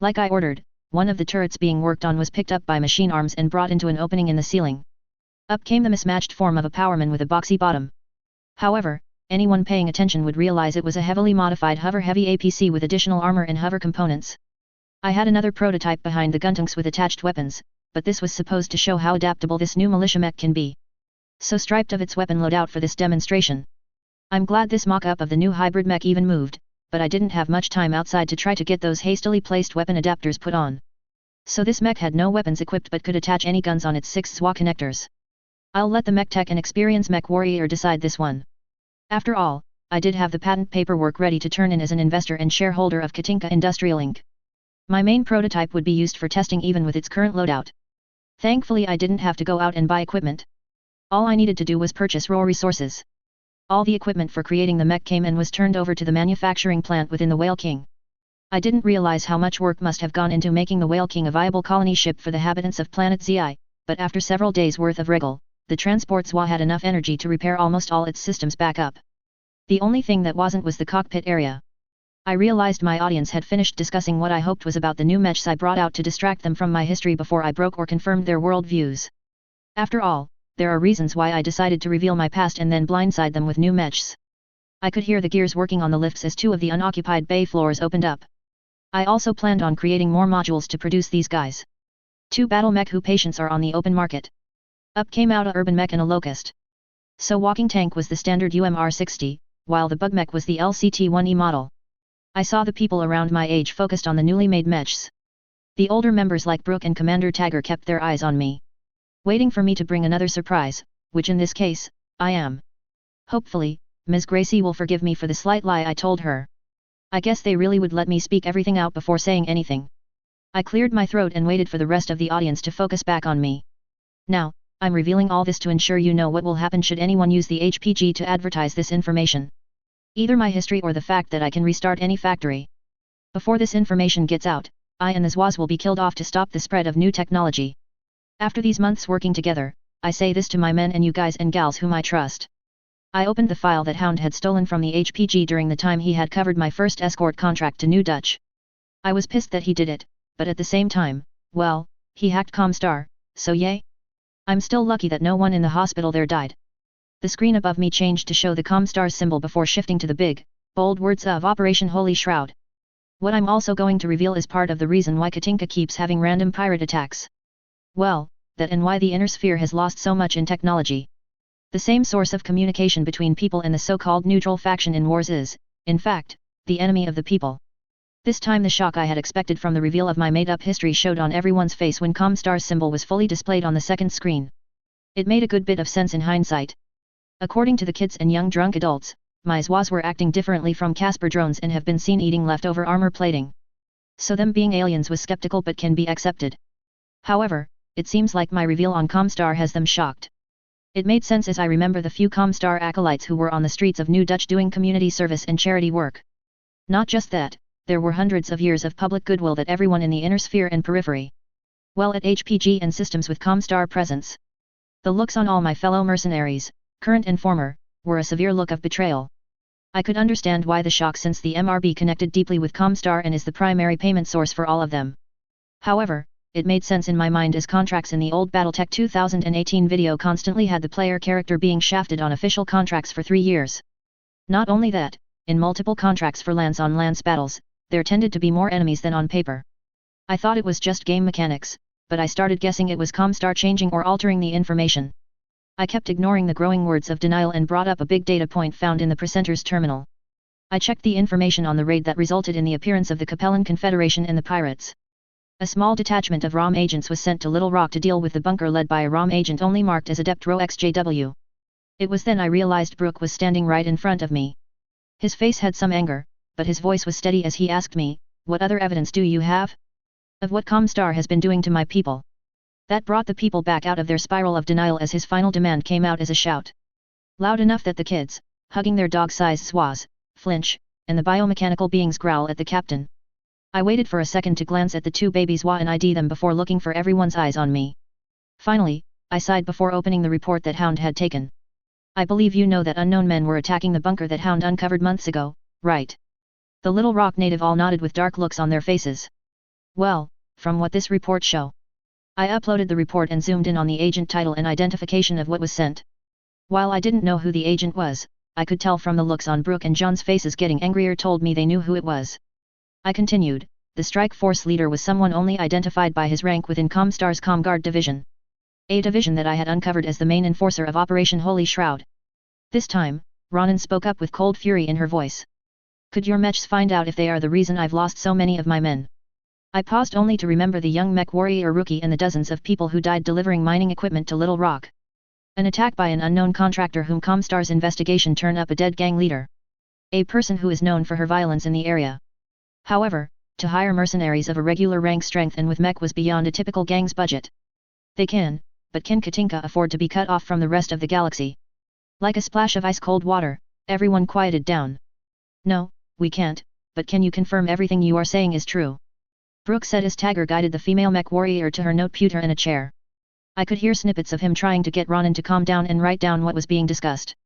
Like I ordered, one of the turrets being worked on was picked up by machine arms and brought into an opening in the ceiling. Up came the mismatched form of a powerman with a boxy bottom. However, anyone paying attention would realize it was a heavily modified hover-heavy APC with additional armor and hover components. I had another prototype behind the Guntanks with attached weapons, but this was supposed to show how adaptable this new militia mech can be. So stripped of its weapon loadout for this demonstration. I'm glad this mock-up of the new hybrid mech even moved, but I didn't have much time outside to try to get those hastily placed weapon adapters put on. So this mech had no weapons equipped but could attach any guns on its 6 SWA connectors. I'll let the mech tech and experience mech warrior decide this one. After all, I did have the patent paperwork ready to turn in as an investor and shareholder of Katinka Industrial Inc. My main prototype would be used for testing even with its current loadout. Thankfully I didn't have to go out and buy equipment. All I needed to do was purchase raw resources. All the equipment for creating the mech came and was turned over to the manufacturing plant within the Whale King. I didn't realize how much work must have gone into making the Whale King a viable colony ship for the habitants of planet Zi, but after several days' worth of wriggle, the transport SWA had enough energy to repair almost all its systems back up. The only thing that wasn't was the cockpit area. I realized my audience had finished discussing what I hoped was about the new mechs I brought out to distract them from my history before I broke or confirmed their world views. After all, there are reasons why I decided to reveal my past and then blindside them with new mechs. I could hear the gears working on the lifts as 2 of the unoccupied bay floors opened up. I also planned on creating more modules to produce these guys. 2 battle mech who patients are on the open market. Up came out a urban mech and a locust. So walking tank was the standard UMR-60, while the bug mech was the LCT-1E model. I saw the people around my age focused on the newly made mechs. The older members like Brooke and Commander Tagger kept their eyes on me, waiting for me to bring another surprise, which in this case, I am. Hopefully, Ms. Gracie will forgive me for the slight lie I told her. I guess they really would let me speak everything out before saying anything. I cleared my throat and waited for the rest of the audience to focus back on me. Now, I'm revealing all this to ensure you know what will happen should anyone use the HPG to advertise this information. Either my history or the fact that I can restart any factory. Before this information gets out, I and the Zwas will be killed off to stop the spread of new technology. After these months working together, I say this to my men and you guys and gals whom I trust. I opened the file that Hound had stolen from the HPG during the time he had covered my first escort contract to New Dutch. I was pissed that he did it, but at the same time, well, he hacked Comstar, so yay. I'm still lucky that no one in the hospital there died. The screen above me changed to show the Comstars symbol before shifting to the big, bold words of Operation Holy Shroud. What I'm also going to reveal is part of the reason why Katinka keeps having random pirate attacks. Well, that and why the inner sphere has lost so much in technology. The same source of communication between people and the so-called neutral faction in wars is, in fact, the enemy of the people. This time the shock I had expected from the reveal of my made-up history showed on everyone's face when Comstar's symbol was fully displayed on the second screen. It made a good bit of sense in hindsight. According to the kids and young drunk adults, my Zoids were acting differently from Casper drones and have been seen eating leftover armor plating. So them being aliens was skeptical but can be accepted. However, it seems like my reveal on Comstar has them shocked. It made sense as I remember the few Comstar acolytes who were on the streets of New Dutch doing community service and charity work. Not just that, there were hundreds of years of public goodwill that everyone in the inner sphere and periphery. Well at HPG and systems with Comstar presence. The looks on all my fellow mercenaries, current and former, were a severe look of betrayal. I could understand why the shock since the MRB connected deeply with Comstar and is the primary payment source for all of them. However, it made sense in my mind as contracts in the old Battletech 2018 video constantly had the player character being shafted on official contracts for 3 years. Not only that, in multiple contracts for lance-on-lance battles, there tended to be more enemies than on paper. I thought it was just game mechanics, but I started guessing it was Comstar changing or altering the information. I kept ignoring the growing words of denial and brought up a big data point found in the precentor's terminal. I checked the information on the raid that resulted in the appearance of the Capellan Confederation and the pirates. A small detachment of ROM agents was sent to Little Rock to deal with the bunker led by a ROM agent only marked as Adept Rho XJW. It was then I realized Brooke was standing right in front of me. His face had some anger, but his voice was steady as he asked me, "What other evidence do you have? Of what Comstar has been doing to my people?" That brought the people back out of their spiral of denial as his final demand came out as a shout. Loud enough that the kids, hugging their dog-sized Zoids, flinch, and the biomechanical beings growl at the captain. I waited for a second to glance at the two babies and ID them before looking for everyone's eyes on me. Finally, I sighed before opening the report that Hound had taken. "I believe you know that unknown men were attacking the bunker that Hound uncovered months ago, right?" The Little Rock native all nodded with dark looks on their faces. "Well, from what this report show." I uploaded the report and zoomed in on the agent title and identification of what was sent. While I didn't know who the agent was, I could tell from the looks on Brooke and John's faces getting angrier told me they knew who it was. I continued, "The strike force leader was someone only identified by his rank within Comstar's Comguard division. A division that I had uncovered as the main enforcer of Operation Holy Shroud." This time, Ronan spoke up with cold fury in her voice. "Could your mechs find out if they are the reason I've lost so many of my men?" I paused only to remember the young mech warrior rookie and the dozens of people who died delivering mining equipment to Little Rock. An attack by an unknown contractor whom Comstar's investigation turned up a dead gang leader. A person who is known for her violence in the area. However, to hire mercenaries of a regular rank strength and with mech was beyond a typical gang's budget. They can, but can Katinka afford to be cut off from the rest of the galaxy? Like a splash of ice-cold water, everyone quieted down. "No, we can't, but can you confirm everything you are saying is true?" Brooke said as Tagger guided the female mech warrior to her noteputer and a chair. I could hear snippets of him trying to get Ronan to calm down and write down what was being discussed.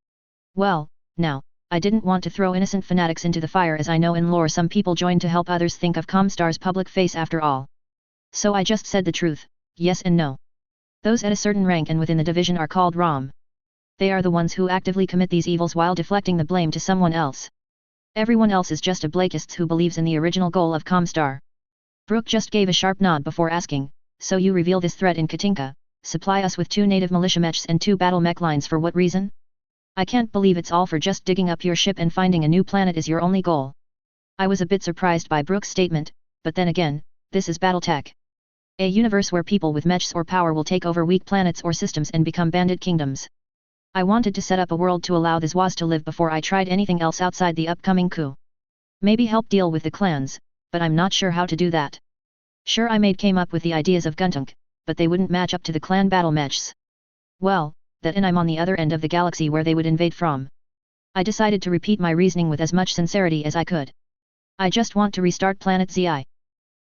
"Well, now, I didn't want to throw innocent fanatics into the fire as I know in lore some people join to help others think of Comstar's public face after all. So I just said the truth, yes and no. Those at a certain rank and within the division are called ROM. They are the ones who actively commit these evils while deflecting the blame to someone else. Everyone else is just a Blakist who believes in the original goal of Comstar." Brooke just gave a sharp nod before asking, "So you reveal this threat in Katinka, supply us with 2 native militia mechs and 2 battle mech lines for what reason? I can't believe it's all for just digging up your ship and finding a new planet is your only goal." I was a bit surprised by Brooke's statement, but then again, this is Battletech. A universe where people with mechs or power will take over weak planets or systems and become bandit kingdoms. I wanted to set up a world to allow the Zoids to live before I tried anything else outside the upcoming coup. Maybe help deal with the clans, but I'm not sure how to do that. Sure, I came up with the ideas of Guntunk, but they wouldn't match up to the clan battle mechs. Well, that and I'm on the other end of the galaxy where they would invade from. I decided to repeat my reasoning with as much sincerity as I could. I just want to restart Planet Zi.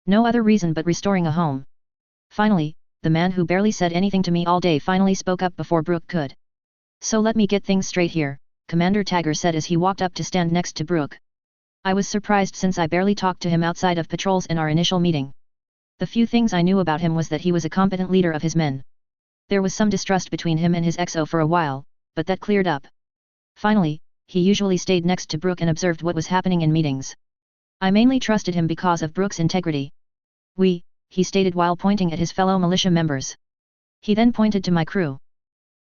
No other reason but restoring a home. Finally, the man who barely said anything to me all day finally spoke up before Brooke could. "So let me get things straight here," Commander Tagger said as he walked up to stand next to Brooke. I was surprised since I barely talked to him outside of patrols in our initial meeting. The few things I knew about him was that he was a competent leader of his men. There was some distrust between him and his XO for a while, but that cleared up. Finally, he usually stayed next to Brooke and observed what was happening in meetings. I mainly trusted him because of Brooke's integrity. He stated while pointing at his fellow militia members. He then pointed to my crew.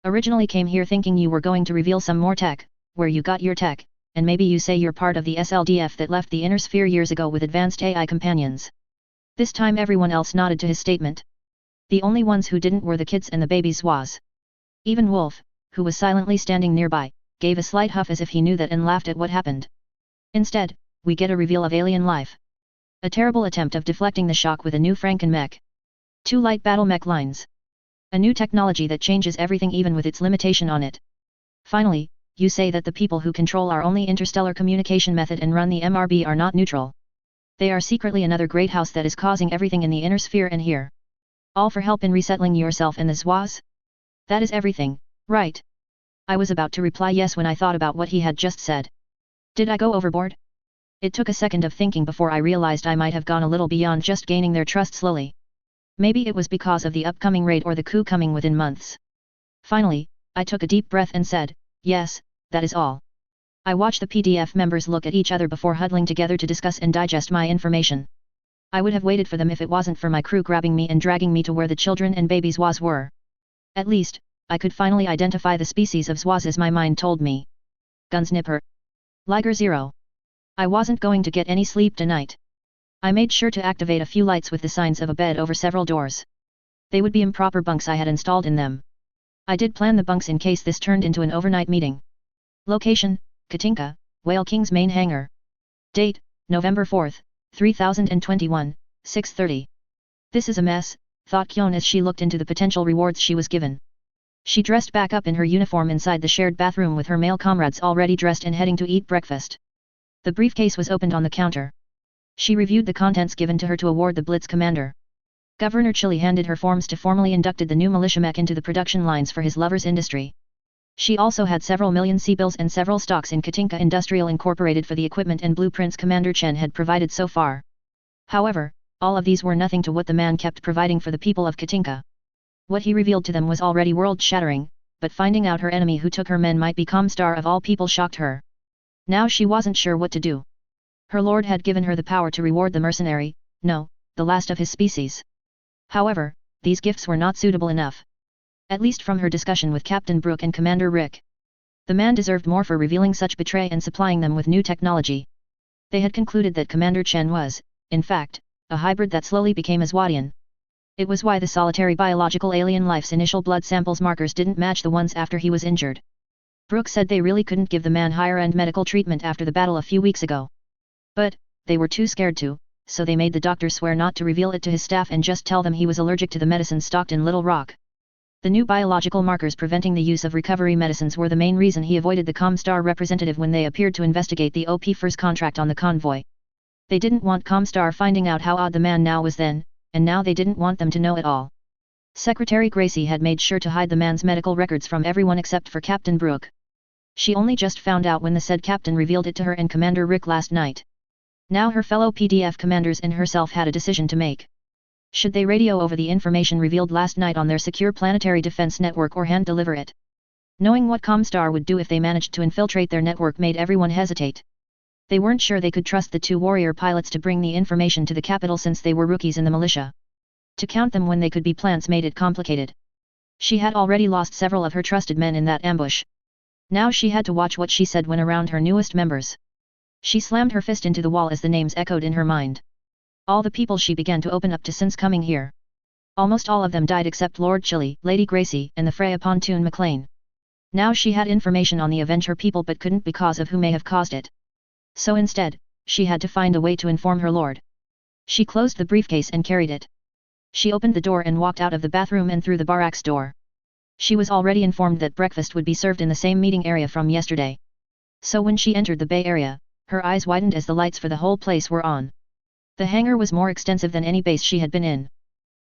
Originally came here thinking you were going to reveal some more tech, where you got your tech, and maybe you say you're part of the SLDF that left the inner sphere years ago with advanced AI companions. This time everyone else nodded to his statement. The only ones who didn't were the kids and the babies was. Even Wolf, who was silently standing nearby, gave a slight huff as if he knew that and laughed at what happened. Instead, we get a reveal of alien life. A terrible attempt of deflecting the shock with a new Franken-mech. 2 light battle mech lines. A new technology that changes everything even with its limitation on it. Finally, you say that the people who control our only interstellar communication method and run the MRB are not neutral. They are secretly another great house that is causing everything in the inner sphere and here. All for help in resettling yourself and the Zoids? That is everything, right? I was about to reply yes when I thought about what he had just said. Did I go overboard? It took a second of thinking before I realized I might have gone a little beyond just gaining their trust slowly. Maybe it was because of the upcoming raid or the coup coming within months. Finally, I took a deep breath and said, yes, that is all. I watched the PDF members look at each other before huddling together to discuss and digest my information. I would have waited for them if it wasn't for my crew grabbing me and dragging me to where the children and babies was were. At least, I could finally identify the species of Zoids as my mind told me. Gunsnipper. Liger 0. I wasn't going to get any sleep tonight. I made sure to activate a few lights with the signs of a bed over several doors. They would be improper bunks I had installed in them. I did plan the bunks in case this turned into an overnight meeting. Location, Katinka, Whale King's main hangar. Date, November 4, 3021, 6:30. This is a mess, thought Kyon as she looked into the potential rewards she was given. She dressed back up in her uniform inside the shared bathroom with her male comrades already dressed and heading to eat breakfast. The briefcase was opened on the counter. She reviewed the contents given to her to award the Blitz commander. Governor Chili handed her forms to formally inducted the new militia mech into the production lines for his lover's industry. She also had several million C-bills and several stocks in Katinka Industrial Incorporated for the equipment and blueprints Commander Chen had provided so far. However, all of these were nothing to what the man kept providing for the people of Katinka. What he revealed to them was already world-shattering, but finding out her enemy who took her men might be Comstar of all people shocked her. Now she wasn't sure what to do. Her lord had given her the power to reward the mercenary, no, the last of his species. However, these gifts were not suitable enough. At least from her discussion with Captain Brooke and Commander Rick. The man deserved more for revealing such betray and supplying them with new technology. They had concluded that Commander Chen was, in fact, a hybrid that slowly became Aswadian. It was why the solitary biological alien life's initial blood samples markers didn't match the ones after he was injured. Brooke said they really couldn't give the man higher-end medical treatment after the battle a few weeks ago. But, they were too scared to, so they made the doctor swear not to reveal it to his staff and just tell them he was allergic to the medicine stocked in Little Rock. The new biological markers preventing the use of recovery medicines were the main reason he avoided the Comstar representative when they appeared to investigate the OP-1's contract on the convoy. They didn't want Comstar finding out how odd the man now was then, and now they didn't want them to know at all. Secretary Gracie had made sure to hide the man's medical records from everyone except for Captain Brooke. She only just found out when the said captain revealed it to her and Commander Rick last night. Now her fellow PDF commanders and herself had a decision to make. Should they radio over the information revealed last night on their secure planetary defense network or hand-deliver it? Knowing what Comstar would do if they managed to infiltrate their network made everyone hesitate. They weren't sure they could trust the 2 warrior pilots to bring the information to the capital since they were rookies in the militia. To count them when they could be plants made it complicated. She had already lost several of her trusted men in that ambush. Now she had to watch what she said when around her newest members. She slammed her fist into the wall as the names echoed in her mind. All the people she began to open up to since coming here. Almost all of them died except Lord Chili, Lady Gracie, and the Freya Pontoon McLean. Now she had information on the Avenger people but couldn't because of who may have caused it. So instead, she had to find a way to inform her lord. She closed the briefcase and carried it. She opened the door and walked out of the bathroom and through the barracks door. She was already informed that breakfast would be served in the same meeting area from yesterday. So when she entered the Bay Area, her eyes widened as the lights for the whole place were on. The hangar was more extensive than any base she had been in.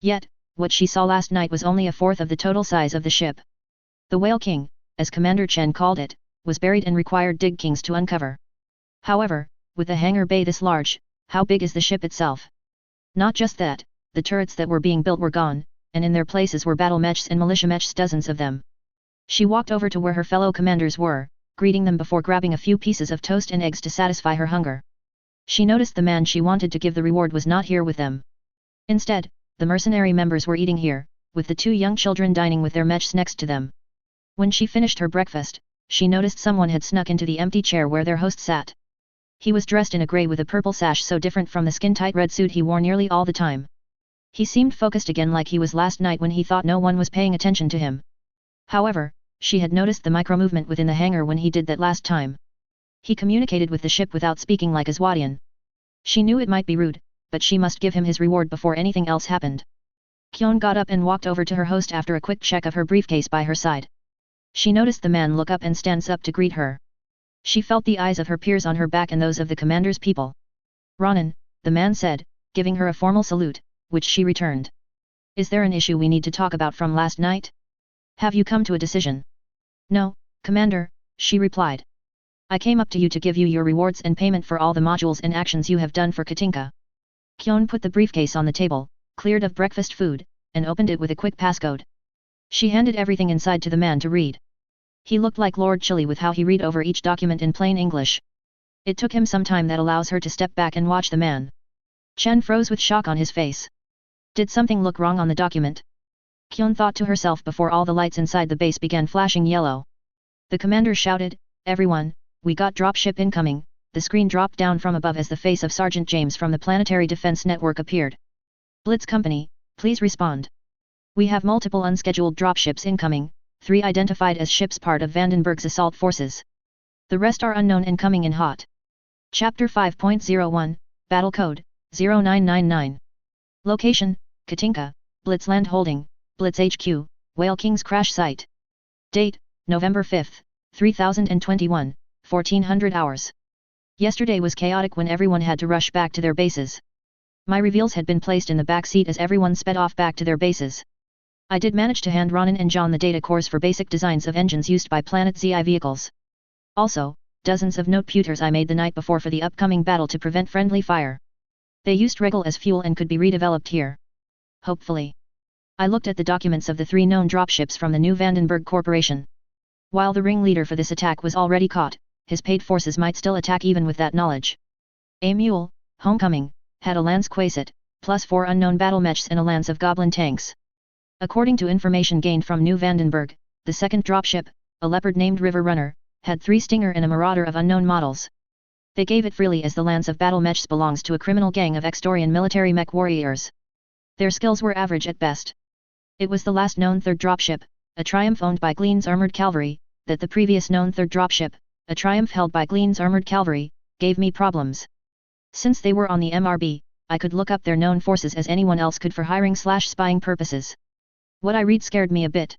Yet, what she saw last night was only a fourth of the total size of the ship. The Whale King, as Commander Chen called it, was buried and required dig kings to uncover. However, with a hangar bay this large, how big is the ship itself? Not just that, the turrets that were being built were gone, and in their places were battle mechs and militia mechs, dozens of them. She walked over to where her fellow commanders were, greeting them before grabbing a few pieces of toast and eggs to satisfy her hunger. She noticed the man she wanted to give the reward was not here with them. Instead, the mercenary members were eating here, with the two young children dining with their mechs next to them. When she finished her breakfast, she noticed someone had snuck into the empty chair where their host sat. He was dressed in a grey with a purple sash so different from the skin-tight red suit he wore nearly all the time. He seemed focused again like he was last night when he thought no one was paying attention to him. However, she had noticed the micro-movement within the hangar when he did that last time. He communicated with the ship without speaking like a Zoidian. She knew it might be rude, but she must give him his reward before anything else happened. Kyon got up and walked over to her host after a quick check of her briefcase by her side. She noticed the man look up and stands up to greet her. She felt the eyes of her peers on her back and those of the commander's people. "Ronin," the man said, giving her a formal salute, which she returned. "Is there an issue we need to talk about from last night? Have you come to a decision?" "No, Commander," she replied. "I came up to you to give you your rewards and payment for all the modules and actions you have done for Katinka." Kyon put the briefcase on the table, cleared of breakfast food, and opened it with a quick passcode. She handed everything inside to the man to read. He looked like Lord Chili with how he read over each document in plain English. It took him some time that allows her to step back and watch the man. Chen froze with shock on his face. Did something look wrong on the document? Kyon thought to herself before all the lights inside the base began flashing yellow. The commander shouted, "Everyone, we got dropship incoming." The screen dropped down from above as the face of Sergeant James from the Planetary Defense Network appeared. "Blitz Company, please respond. We have multiple unscheduled dropships incoming, 3 identified as ships part of Vandenberg's assault forces. The rest are unknown and coming in hot." Chapter 5.01, Battle Code, 0999. Location, Katinka, Blitz Land Holding, Blitz HQ, Whale King's crash site. Date, November 5, 3021, 1400 hours. Yesterday was chaotic when everyone had to rush back to their bases. My reveals had been placed in the back seat as everyone sped off back to their bases. I did manage to hand Ronin and John the data cores for basic designs of engines used by Planet ZI vehicles. Also, dozens of note pewters I made the night before for the upcoming battle to prevent friendly fire. They used Regal as fuel and could be redeveloped here. Hopefully. I looked at the documents of the 3 known dropships from the new Vandenberg Corporation. While the ringleader for this attack was already caught, his paid forces might still attack even with that knowledge. A Mule, Homecoming, had a Lance Quasit, plus 4 unknown battle mechs and a lance of goblin tanks. According to information gained from New Vandenberg, the second dropship, a Leopard named River Runner, had 3 Stinger and a Marauder of unknown models. They gave it freely as the lance of battle mechs belongs to a criminal gang of Extorian military mech warriors. Their skills were average at best. It was the last known third dropship, a Triumph owned by Gleen's Armored Cavalry, that the previous known third dropship, a Triumph held by Gleen's Armored Cavalry, gave me problems. Since they were on the MRB, I could look up their known forces as anyone else could for hiring/spying purposes. What I read scared me a bit.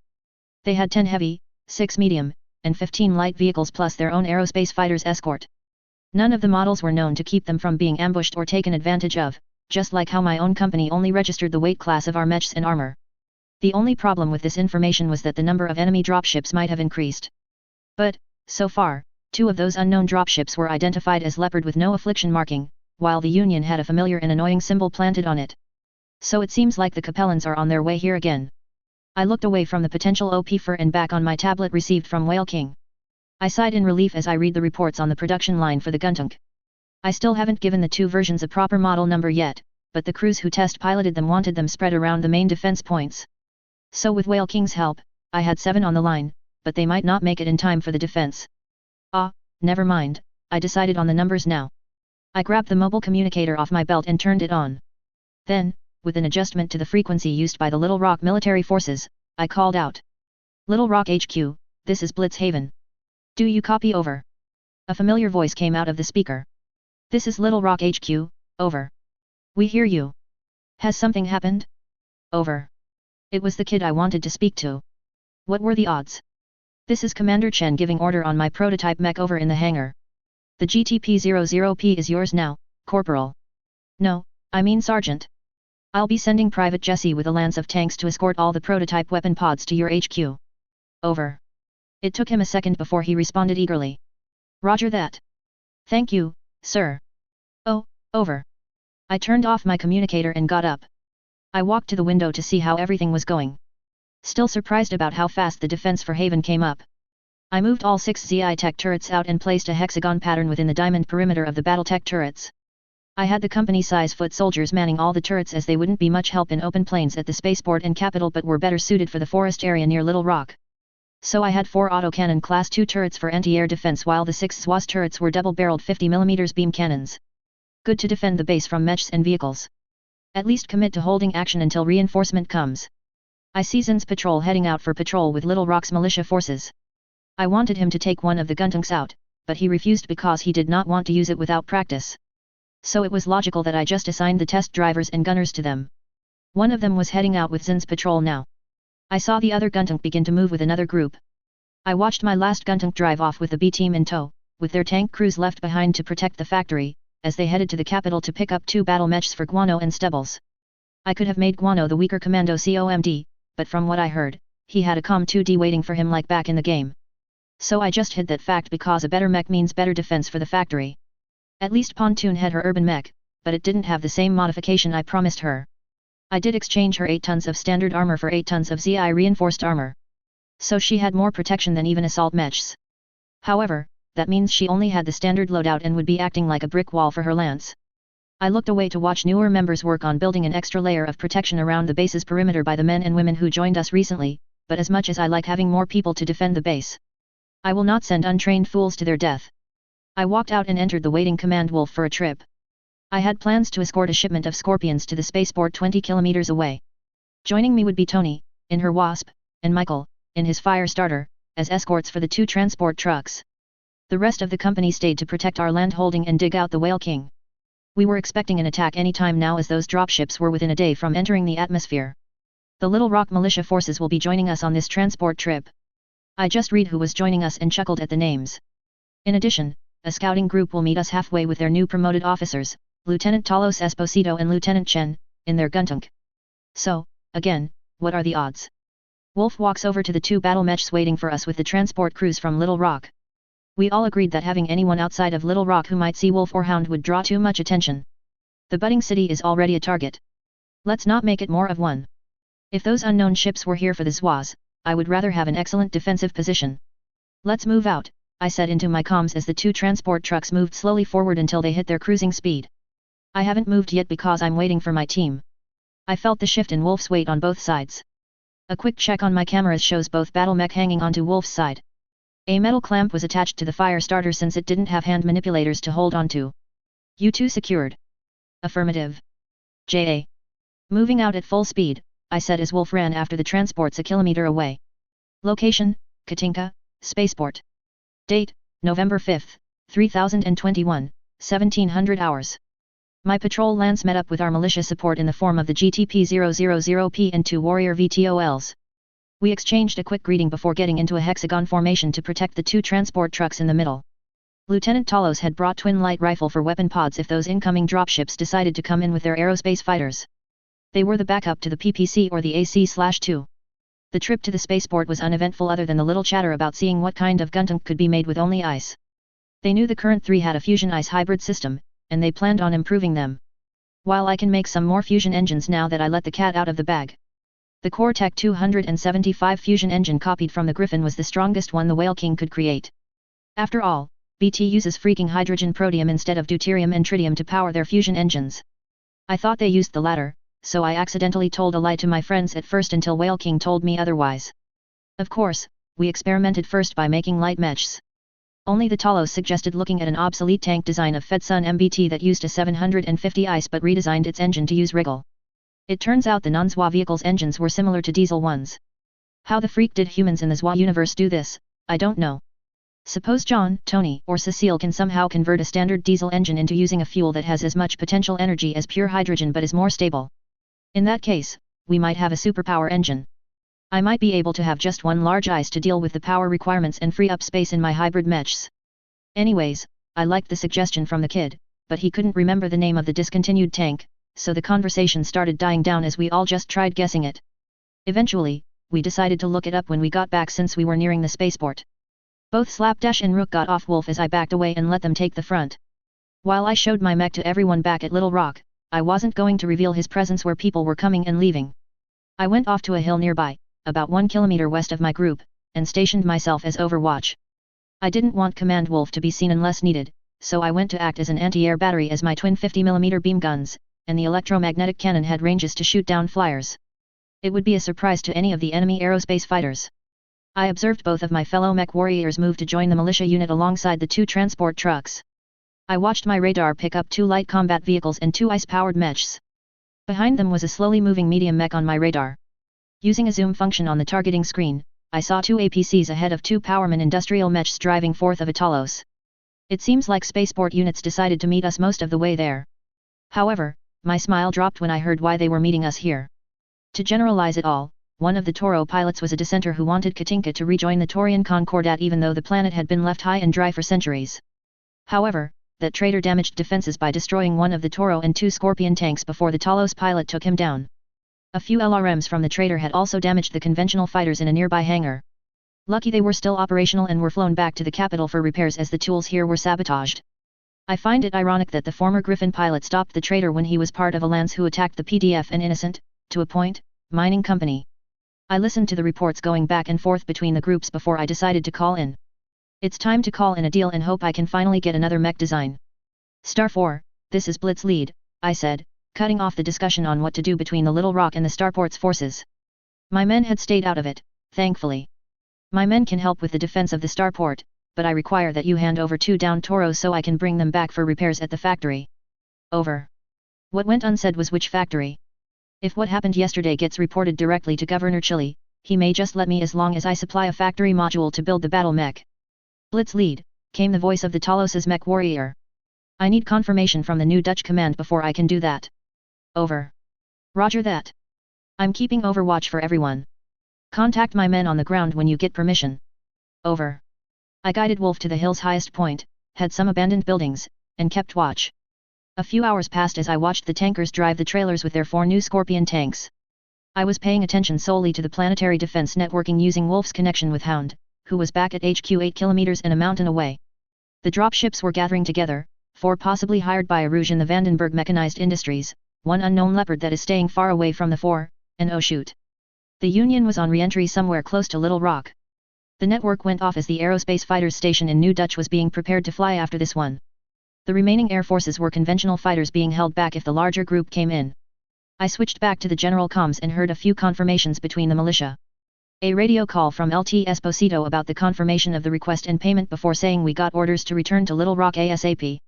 They had 10 heavy, 6 medium, and 15 light vehicles plus their own aerospace fighters escort. None of the models were known to keep them from being ambushed or taken advantage of, just like how my own company only registered the weight class of our mechs and armor. The only problem with this information was that the number of enemy dropships might have increased. But, so far, 2 of those unknown dropships were identified as Leopard with no affliction marking, while the Union had a familiar and annoying symbol planted on it. So it seems like the Capellans are on their way here again. I looked away from the potential OP for and back on my tablet received from Whale King. I sighed in relief as I read the reports on the production line for the Guntunk. I still haven't given the 2 versions a proper model number yet, but the crews who test piloted them wanted them spread around the main defense points. So with Whale King's help, I had 7 on the line, but they might not make it in time for the defense. Never mind, I decided on the numbers now. I grabbed the mobile communicator off my belt and turned it on. Then, with an adjustment to the frequency used by the Little Rock military forces, I called out. "Little Rock HQ, this is Blitz Haven. Do you copy over?" A familiar voice came out of the speaker. "This is Little Rock HQ, over. We hear you. Has something happened? Over." It was the kid I wanted to speak to. What were the odds? "This is Commander Chen giving order on my prototype mech over in the hangar. The GTP-00P is yours now, Corporal." "No, I mean Sergeant. I'll be sending Private Jesse with a lance of tanks to escort all the prototype weapon pods to your HQ. Over." It took him a second before he responded eagerly. "Roger that. Thank you, sir." "Oh, over." I turned off my communicator and got up. I walked to the window to see how everything was going. Still surprised about how fast the defense for Haven came up. I moved all 6 ZI Tech turrets out and placed a hexagon pattern within the diamond perimeter of the Battletech turrets. I had the company-size foot soldiers manning all the turrets as they wouldn't be much help in open plains at the spaceport and capital but were better suited for the forest area near Little Rock. So I had 4 autocannon class 2 turrets for anti-air defense while the 6 Zoids turrets were double-barreled 50mm beam cannons. Good to defend the base from mechs and vehicles. At least commit to holding action until reinforcement comes. I see Zin's patrol heading out for patrol with Little Rock's militia forces. I wanted him to take one of the guntanks out, but he refused because he did not want to use it without practice. So it was logical that I just assigned the test drivers and gunners to them. One of them was heading out with Zin's patrol now. I saw the other guntank begin to move with another group. I watched my last guntank drive off with the B team in tow, with their tank crews left behind to protect the factory, as they headed to the capital to pick up 2 battle mechs for Guano and Stubbles. I could have made Guano the weaker commando COMD, but from what I heard, he had a COM 2D waiting for him like back in the game. So I just hid that fact because a better mech means better defense for the factory. At least Pontoon had her urban mech, but it didn't have the same modification I promised her. I did exchange her 8 tons of standard armor for 8 tons of ZI reinforced armor. So she had more protection than even assault mechs. However, that means she only had the standard loadout and would be acting like a brick wall for her lance. I looked away to watch newer members work on building an extra layer of protection around the base's perimeter by the men and women who joined us recently, but as much as I like having more people to defend the base, I will not send untrained fools to their death. I walked out and entered the waiting command wolf for a trip. I had plans to escort a shipment of scorpions to the spaceport 20 kilometers away. Joining me would be Tony, in her Wasp, and Michael, in his fire starter, as escorts for the 2 transport trucks. The rest of the company stayed to protect our land holding and dig out the Whale King. We were expecting an attack any time now as those dropships were within a day from entering the atmosphere. The Little Rock militia forces will be joining us on this transport trip. I just read who was joining us and chuckled at the names. In addition, a scouting group will meet us halfway with their new promoted officers, Lieutenant Talos Esposito and Lieutenant Chen, in their guntank. So, again, what are the odds? Wolf walks over to the 2 battle mechs waiting for us with the transport crews from Little Rock. We all agreed that having anyone outside of Little Rock who might see Wolf or Hound would draw too much attention. The budding city is already a target. Let's not make it more of one. If those unknown ships were here for the Zoids, I would rather have an excellent defensive position. Let's move out, I said into my comms as the 2 transport trucks moved slowly forward until they hit their cruising speed. I haven't moved yet because I'm waiting for my team. I felt the shift in Wolf's weight on both sides. A quick check on my cameras shows both battle mech hanging onto Wolf's side. A metal clamp was attached to the fire starter since it didn't have hand manipulators to hold onto. You 2 secured? Affirmative. JA. Moving out at full speed, I said as Wolf ran after the transports a kilometer away. Location, Katinka, Spaceport. Date, November 5, 3021, 1700 hours. My patrol lance met up with our militia support in the form of the GTP-000P and 2 warrior VTOLs. We exchanged a quick greeting before getting into a hexagon formation to protect the 2 transport trucks in the middle. Lieutenant Talos had brought twin light rifle for weapon pods if those incoming dropships decided to come in with their aerospace fighters. They were the backup to the PPC or the AC-2. The trip to the spaceport was uneventful other than the little chatter about seeing what kind of guntank could be made with only ice. They knew the current 3 had a fusion ice hybrid system, and they planned on improving them. While I can make some more fusion engines now that I let the cat out of the bag. The Core-Tech 275 fusion engine copied from the Griffin was the strongest one the Whale King could create. After all, BT uses freaking hydrogen protium instead of deuterium and tritium to power their fusion engines. I thought they used the latter, so I accidentally told a lie to my friends at first until Whale King told me otherwise. Of course, we experimented first by making light mechs. Only the Talos suggested looking at an obsolete tank design of Fedsun MBT that used a 750 ICE but redesigned its engine to use wriggle. It turns out the non-Zwa vehicles' engines were similar to diesel ones. How the freak did humans in the Zwa universe do this, I don't know. Suppose John, Tony, or Cecile can somehow convert a standard diesel engine into using a fuel that has as much potential energy as pure hydrogen but is more stable. In that case, we might have a superpower engine. I might be able to have just one large ICE to deal with the power requirements and free up space in my hybrid mechs. Anyways, I liked the suggestion from the kid, but he couldn't remember the name of the discontinued tank, so the conversation started dying down as we all just tried guessing it. Eventually, we decided to look it up when we got back since we were nearing the spaceport. Both Slapdash and Rook got off Wolf as I backed away and let them take the front. While I showed my mech to everyone back at Little Rock, I wasn't going to reveal his presence where people were coming and leaving. I went off to a hill nearby, about 1 kilometer west of my group, and stationed myself as overwatch. I didn't want Command Wolf to be seen unless needed, so I went to act as an anti-air battery as my twin 50mm beam guns, and the electromagnetic cannon had ranges to shoot down flyers. It would be a surprise to any of the enemy aerospace fighters. I observed both of my fellow mech warriors move to join the militia unit alongside the 2 transport trucks. I watched my radar pick up 2 light combat vehicles and 2 ice-powered mechs. Behind them was a slowly moving medium mech on my radar. Using a zoom function on the targeting screen, I saw 2 APCs ahead of 2 Powerman industrial mechs driving forth of Italos. It seems like spaceport units decided to meet us most of the way there. However, my smile dropped when I heard why they were meeting us here. To generalize it all, one of the Toro pilots was a dissenter who wanted Katinka to rejoin the Taurian Concordat even though the planet had been left high and dry for centuries. However, that traitor damaged defenses by destroying one of the Toro and 2 Scorpion tanks before the Talos pilot took him down. A few LRMs from the traitor had also damaged the conventional fighters in a nearby hangar. Lucky they were still operational and were flown back to the capital for repairs as the tools here were sabotaged. I find it ironic that the former Griffin pilot stopped the traitor when he was part of a lance who attacked the PDF and innocent, to a point, mining company. I listened to the reports going back and forth between the groups before I decided to call in. It's time to call in a deal and hope I can finally get another mech design. Star 4, this is Blitz Lead, I said, cutting off the discussion on what to do between the Little Rock and the Starport's forces. My men had stayed out of it, thankfully. My men can help with the defense of the Starport, but I require that you hand over 2 downed Toros so I can bring them back for repairs at the factory. Over. What went unsaid was which factory. If what happened yesterday gets reported directly to Governor Chili, he may just let me as long as I supply a factory module to build the battle mech. Blitz Lead, came the voice of the Talos's mech warrior. I need confirmation from the new Dutch command before I can do that. Over. Roger that. I'm keeping overwatch for everyone. Contact my men on the ground when you get permission. Over. I guided Wolf to the hill's highest point, had some abandoned buildings, and kept watch. A few hours passed as I watched the tankers drive the trailers with their 4 new Scorpion tanks. I was paying attention solely to the planetary defense networking using Wolf's connection with Hound, who was back at HQ 8 kilometers and a mountain away. The dropships were gathering together, 4 possibly hired by Arouge in the Vandenberg Mechanized Industries, 1 unknown Leopard that is staying far away from the 4, and oh shoot. The Union was on re-entry somewhere close to Little Rock. The network went off as the aerospace fighters station in New Dutch was being prepared to fly after this one. The remaining air forces were conventional fighters being held back if the larger group came in. I switched back to the general comms and heard a few confirmations between the militia. A radio call from LT Esposito about the confirmation of the request and payment before saying we got orders to return to Little Rock ASAP.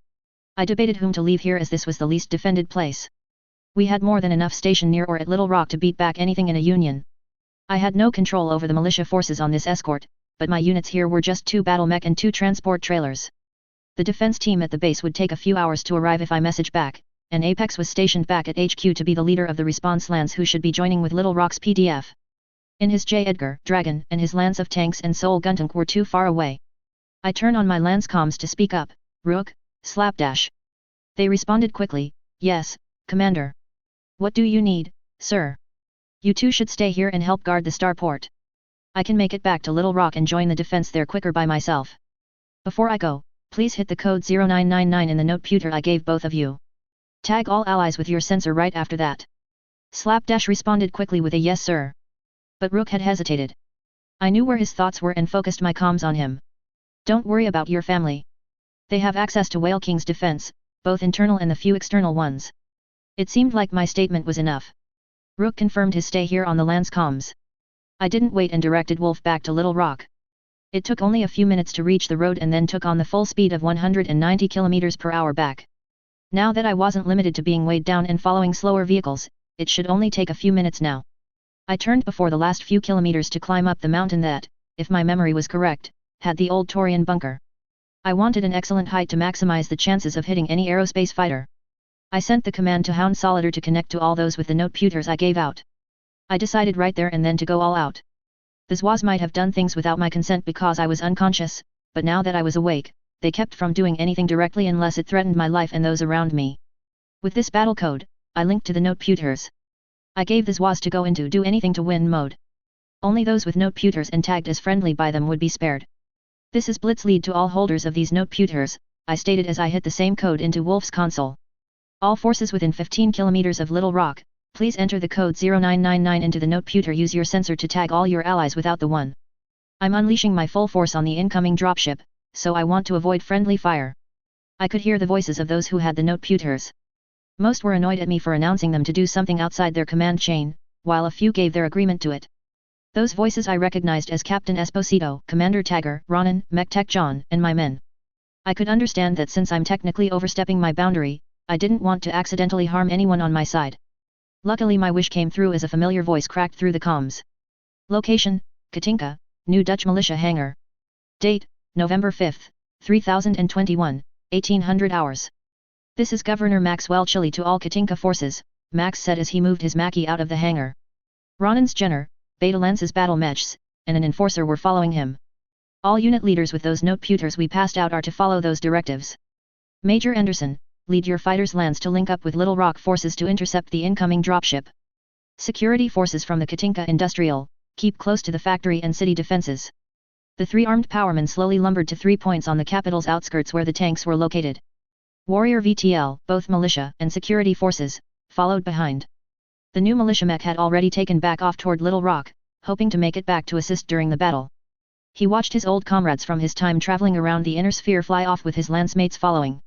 I debated whom to leave here as this was the least defended place. We had more than enough station near or at Little Rock to beat back anything in a Union. I had no control over the militia forces on this escort, but my units here were just 2 battle mech and 2 transport trailers. The defense team at the base would take a few hours to arrive if I message back, and Apex was stationed back at HQ to be the leader of the response lance who should be joining with Little Rock's PDF. In his J. Edgar, Dragon, and his lance of tanks and Soul Guntank were too far away. I turn on my lance comms to speak up, Rook, Slapdash. They responded quickly, yes, Commander. What do you need, sir? You 2 should stay here and help guard the starport. I can make it back to Little Rock and join the defense there quicker by myself. Before I go, please hit the code 0999 in the note-puter I gave both of you. Tag all allies with your sensor right after that. Slapdash responded quickly with a yes sir. But Rook had hesitated. I knew where his thoughts were and focused my comms on him. Don't worry about your family. They have access to Whale King's defense, both internal and the few external ones. It seemed like my statement was enough. Rook confirmed his stay here on the lance comms. I didn't wait and directed Wolf back to Little Rock. It took only a few minutes to reach the road and then took on the full speed of 190 km per hour back. Now that I wasn't limited to being weighed down and following slower vehicles, it should only take a few minutes now. I turned before the last few kilometers to climb up the mountain that, if my memory was correct, had the old Taurian bunker. I wanted an excellent height to maximize the chances of hitting any aerospace fighter. I sent the command to Hound Solider to connect to all those with the note-puters I gave out. I decided right there and then to go all out. The Zwas might have done things without my consent because I was unconscious, but now that I was awake, they kept from doing anything directly unless it threatened my life and those around me. With this battle code, I linked to the note-puters. I gave the Zwas to go into do anything to win mode. Only those with note-puters and tagged as friendly by them would be spared. This is Blitz Lead to all holders of these note-puters, I stated as I hit the same code into Wolf's console. All forces within 15 kilometers of Little Rock, Please enter the code 0999 into the noteputer. Use your sensor to tag all your allies without the one. I'm unleashing my full force on the incoming dropship, so I want to avoid friendly fire. I could hear the voices of those who had the noteputers. Most were annoyed at me for announcing them to do something outside their command chain, while a few gave their agreement to it. Those voices I recognized as Captain Esposito, Commander Tagger, Ronan, Mech-Tech John, and my men. I could understand that since I'm technically overstepping my boundary, I didn't want to accidentally harm anyone on my side. Luckily my wish came through as a familiar voice cracked through the comms. Location, Katinka, New Dutch Militia Hangar. Date, November 5, 3021, 1800 hours. This is Governor Maxwell Chili to all Katinka forces, Max said as he moved his Mackie out of the hangar. Ronan's Jenner, Beta Lance's battle mechs, and an enforcer were following him. All unit leaders with those noteputers we passed out are to follow those directives. Major Anderson, lead your fighters Lance to link up with Little Rock forces to intercept the incoming dropship. Security forces from the Katinka Industrial, keep close to the factory and city defenses. The 3 armed powermen slowly lumbered to 3 points on the capital's outskirts where the tanks were located. Warrior VTL, both militia and security forces, followed behind. The new militia mech had already taken back off toward Little Rock, hoping to make it back to assist during the battle. He watched his old comrades from his time traveling around the inner sphere fly off with his lance mates following.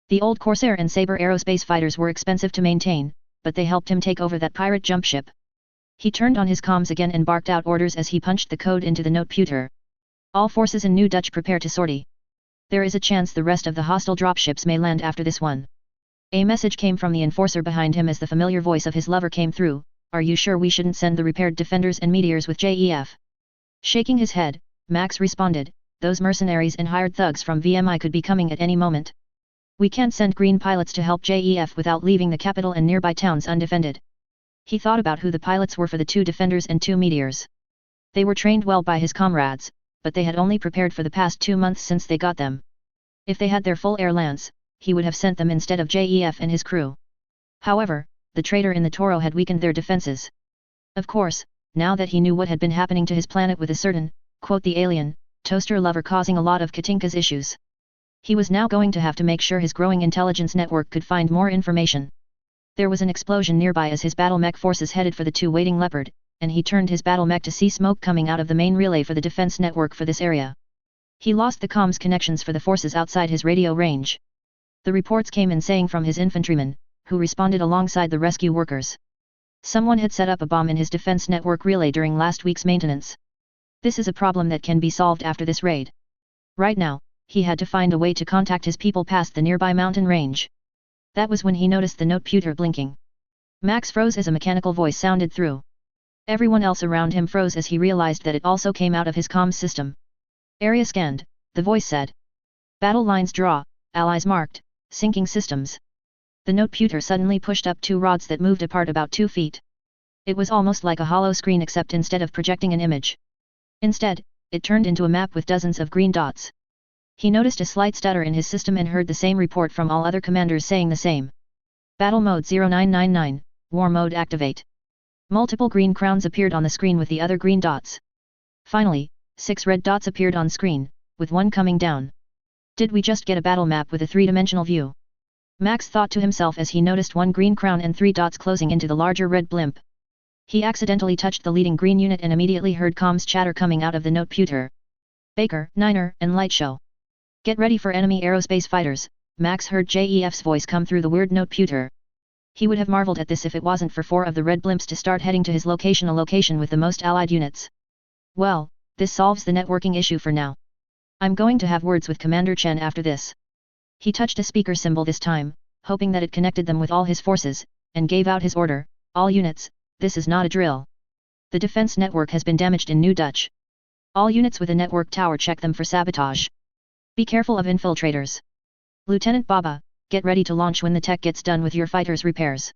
The old Corsair and Sabre aerospace fighters were expensive to maintain, but they helped him take over that pirate jump ship. He turned on his comms again and barked out orders as he punched the code into the noteputer. All forces in New Dutch prepare to sortie. There is a chance the rest of the hostile dropships may land after this one. A message came from the enforcer behind him as the familiar voice of his lover came through. Are you sure we shouldn't send the repaired defenders and meteors with JEF? Shaking his head, Max responded, those mercenaries and hired thugs from VMI could be coming at any moment. We can't send green pilots to help JEF without leaving the capital and nearby towns undefended. He thought about who the pilots were for the 2 defenders and 2 meteors. They were trained well by his comrades, but they had only prepared for the past 2 months since they got them. If they had their full air lance, he would have sent them instead of JEF and his crew. However, the traitor in the Toro had weakened their defenses. Of course, now that he knew what had been happening to his planet with a certain, quote the alien, toaster lover causing a lot of Katinka's issues. He was now going to have to make sure his growing intelligence network could find more information. There was an explosion nearby as his battle mech forces headed for the 2 waiting Leopard, and he turned his battle mech to see smoke coming out of the main relay for the defense network for this area. He lost the comms connections for the forces outside his radio range. The reports came in saying from his infantrymen, who responded alongside the rescue workers. Someone had set up a bomb in his defense network relay during last week's maintenance. This is a problem that can be solved after this raid. Right now, he had to find a way to contact his people past the nearby mountain range. That was when he noticed the noteputer blinking. Max froze as a mechanical voice sounded through. Everyone else around him froze as he realized that it also came out of his comms system. Area scanned, the voice said. Battle lines draw, allies marked, syncing systems. The noteputer suddenly pushed up 2 rods that moved apart about 2 feet. It was almost like a hollow screen except instead of projecting an image. Instead, it turned into a map with dozens of green dots. He noticed a slight stutter in his system and heard the same report from all other commanders saying the same. Battle mode 0999, war mode activate. Multiple green crowns appeared on the screen with the other green dots. Finally, 6 red dots appeared on screen, with one coming down. Did we just get a battle map with a 3-dimensional view? Max thought to himself as he noticed 1 green crown and 3 dots closing into the larger red blimp. He accidentally touched the leading green unit and immediately heard comms chatter coming out of the noteputer. Baker, Niner, and Lightshow. Get ready for enemy aerospace fighters, Max heard JEF's voice come through the weird noteputer. He would have marveled at this if it wasn't for 4 of the red blimps to start heading to his location, a location with the most allied units. Well, this solves the networking issue for now. I'm going to have words with Commander Chen after this. He touched a speaker symbol this time, hoping that it connected them with all his forces, and gave out his order, all units, this is not a drill. The defense network has been damaged in New Dutch. All units with a network tower, check them for sabotage. Be careful of infiltrators. Lieutenant Baba, get ready to launch when the tech gets done with your fighters' repairs.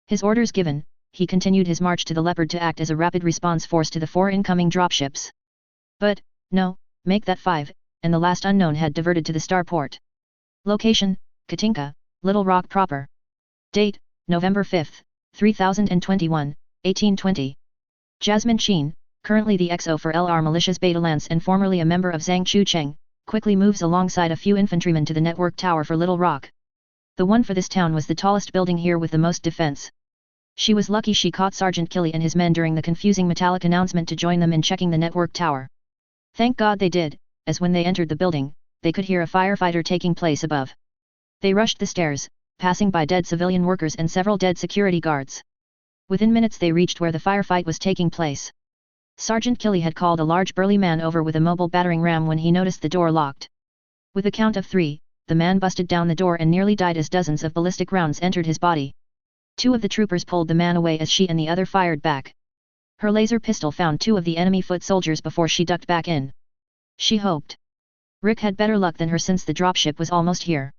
His orders given, he continued his march to the Leopard to act as a rapid response force to the 4 incoming dropships. But, no, make that 5, and the last unknown had diverted to the starport. Location, Katinka, Little Rock proper. Date, November 5, 3021, 1820. Jasmine Sheen, currently the XO for LR Militia's Beta Lance and formerly a member of Zhang Chu Cheng, quickly moves alongside a few infantrymen to the network tower for Little Rock. The one for this town was the tallest building here with the most defense. She was lucky she caught Sergeant Killy and his men during the confusing metallic announcement to join them in checking the network tower. Thank God they did, as when they entered the building, they could hear a firefighter taking place above. They rushed the stairs, passing by dead civilian workers and several dead security guards. Within minutes they reached where the firefight was taking place. Sergeant Killy had called a large burly man over with a mobile battering ram when he noticed the door locked. With a count of 3, the man busted down the door and nearly died as dozens of ballistic rounds entered his body. 2 of the troopers pulled the man away as she and the other fired back. Her laser pistol found 2 of the enemy foot soldiers before she ducked back in. She hoped Rick had better luck than her since the dropship was almost here.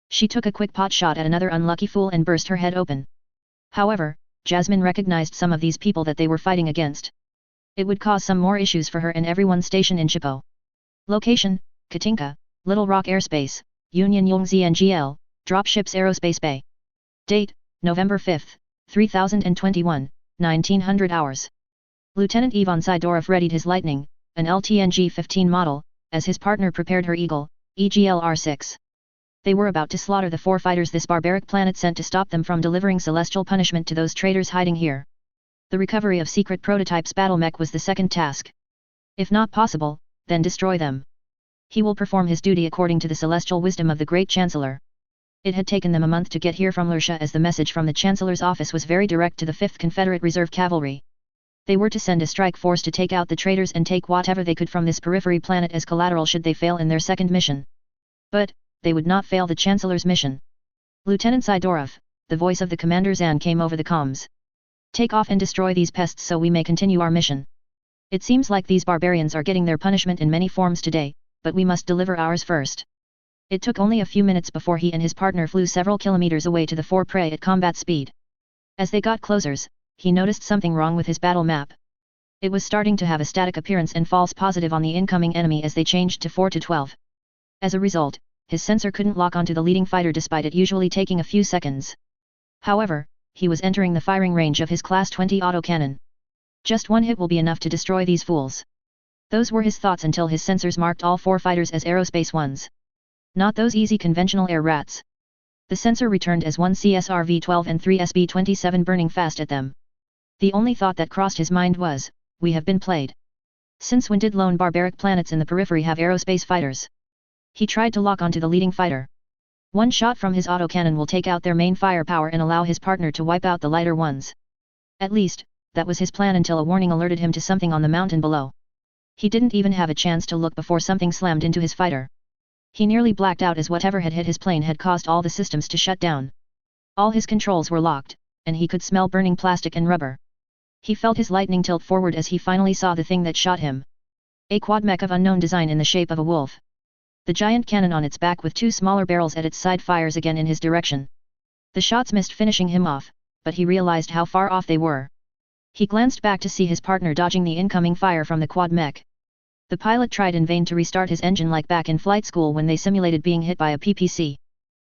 She took a quick pot shot at another unlucky fool and burst her head open. However, Jasmine recognized some of these people that they were fighting against. It would cause some more issues for her and everyone stationed in Chipo. Location, Katinka, Little Rock Airspace, Union Yongzi NGL, Dropships Aerospace Bay. Date, November 5, 3021, 1900 hours. Lieutenant Ivan Sidorov readied his Lightning, an LTNG-15 model, as his partner prepared her Eagle, EGL-R6. They were about to slaughter the 4 fighters this barbaric planet sent to stop them from delivering celestial punishment to those traitors hiding here. The recovery of secret prototypes battlemech was the second task. If not possible, then destroy them. He will perform his duty according to the celestial wisdom of the Great Chancellor. It had taken them a month to get here from Lursha as the message from the Chancellor's office was very direct to the 5th Confederate Reserve Cavalry. They were to send a strike force to take out the traitors and take whatever they could from this periphery planet as collateral should they fail in their second mission. But, they would not fail the Chancellor's mission. Lieutenant Sidorov, the voice of the Commander Zan came over the comms. Take off and destroy these pests so we may continue our mission. It seems like these barbarians are getting their punishment in many forms today, but we must deliver ours first. It took only a few minutes before he and his partner flew several kilometers away to the 4 prey at combat speed. As they got closer, he noticed something wrong with his battle map. It was starting to have a static appearance and false positive on the incoming enemy as they changed to 4 to 12. As a result, his sensor couldn't lock onto the leading fighter despite it usually taking a few seconds. However, he was entering the firing range of his Class 20 autocannon. Just one hit will be enough to destroy these fools. Those were his thoughts until his sensors marked all 4 fighters as aerospace ones. Not those easy conventional air rats. The sensor returned as 1 CSRV-12 and 3 SB-27 burning fast at them. The only thought that crossed his mind was, we have been played. Since when did lone barbaric planets in the periphery have aerospace fighters? He tried to lock onto the leading fighter. One shot from his autocannon will take out their main firepower and allow his partner to wipe out the lighter ones. At least, that was his plan until a warning alerted him to something on the mountain below. He didn't even have a chance to look before something slammed into his fighter. He nearly blacked out as whatever had hit his plane had caused all the systems to shut down. All his controls were locked, and he could smell burning plastic and rubber. He felt his lightning tilt forward as he finally saw the thing that shot him. A quad mech of unknown design in the shape of a wolf. The giant cannon on its back with 2 smaller barrels at its side fires again in his direction. The shots missed finishing him off, but he realized how far off they were. He glanced back to see his partner dodging the incoming fire from the quad mech. The pilot tried in vain to restart his engine like back in flight school when they simulated being hit by a PPC.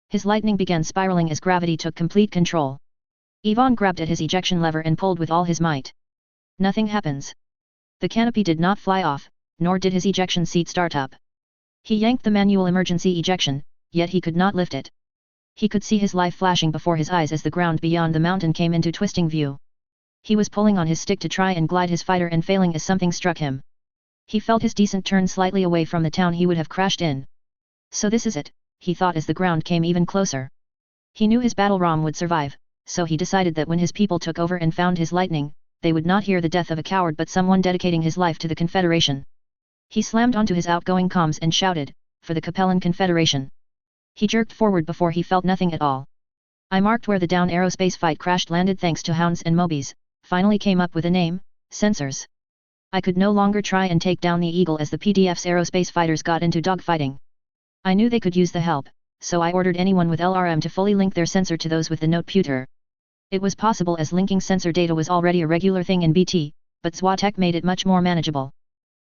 His lightning began spiraling as gravity took complete control. Ivan grabbed at his ejection lever and pulled with all his might. Nothing happens. The canopy did not fly off, nor did his ejection seat start up. He yanked the manual emergency ejection, yet he could not lift it. He could see his life flashing before his eyes as the ground beyond the mountain came into twisting view. He was pulling on his stick to try and glide his fighter and failing as something struck him. He felt his descent turn slightly away from the town he would have crashed in. So this is it, he thought as the ground came even closer. He knew his battle ram would survive, so he decided that when his people took over and found his lightning, they would not hear the death of a coward but someone dedicating his life to the Confederation. He slammed onto his outgoing comms and shouted, for the Capellan Confederation. He jerked forward before he felt nothing at all. I marked where the down aerospace fight crashed landed thanks to hounds and mobies, finally came up with a name, sensors. I could no longer try and take down the Eagle as the PDF's aerospace fighters got into dogfighting. I knew they could use the help, so I ordered anyone with LRM to fully link their sensor to those with the noteputer. It was possible as linking sensor data was already a regular thing in BT, but Zoids made it much more manageable.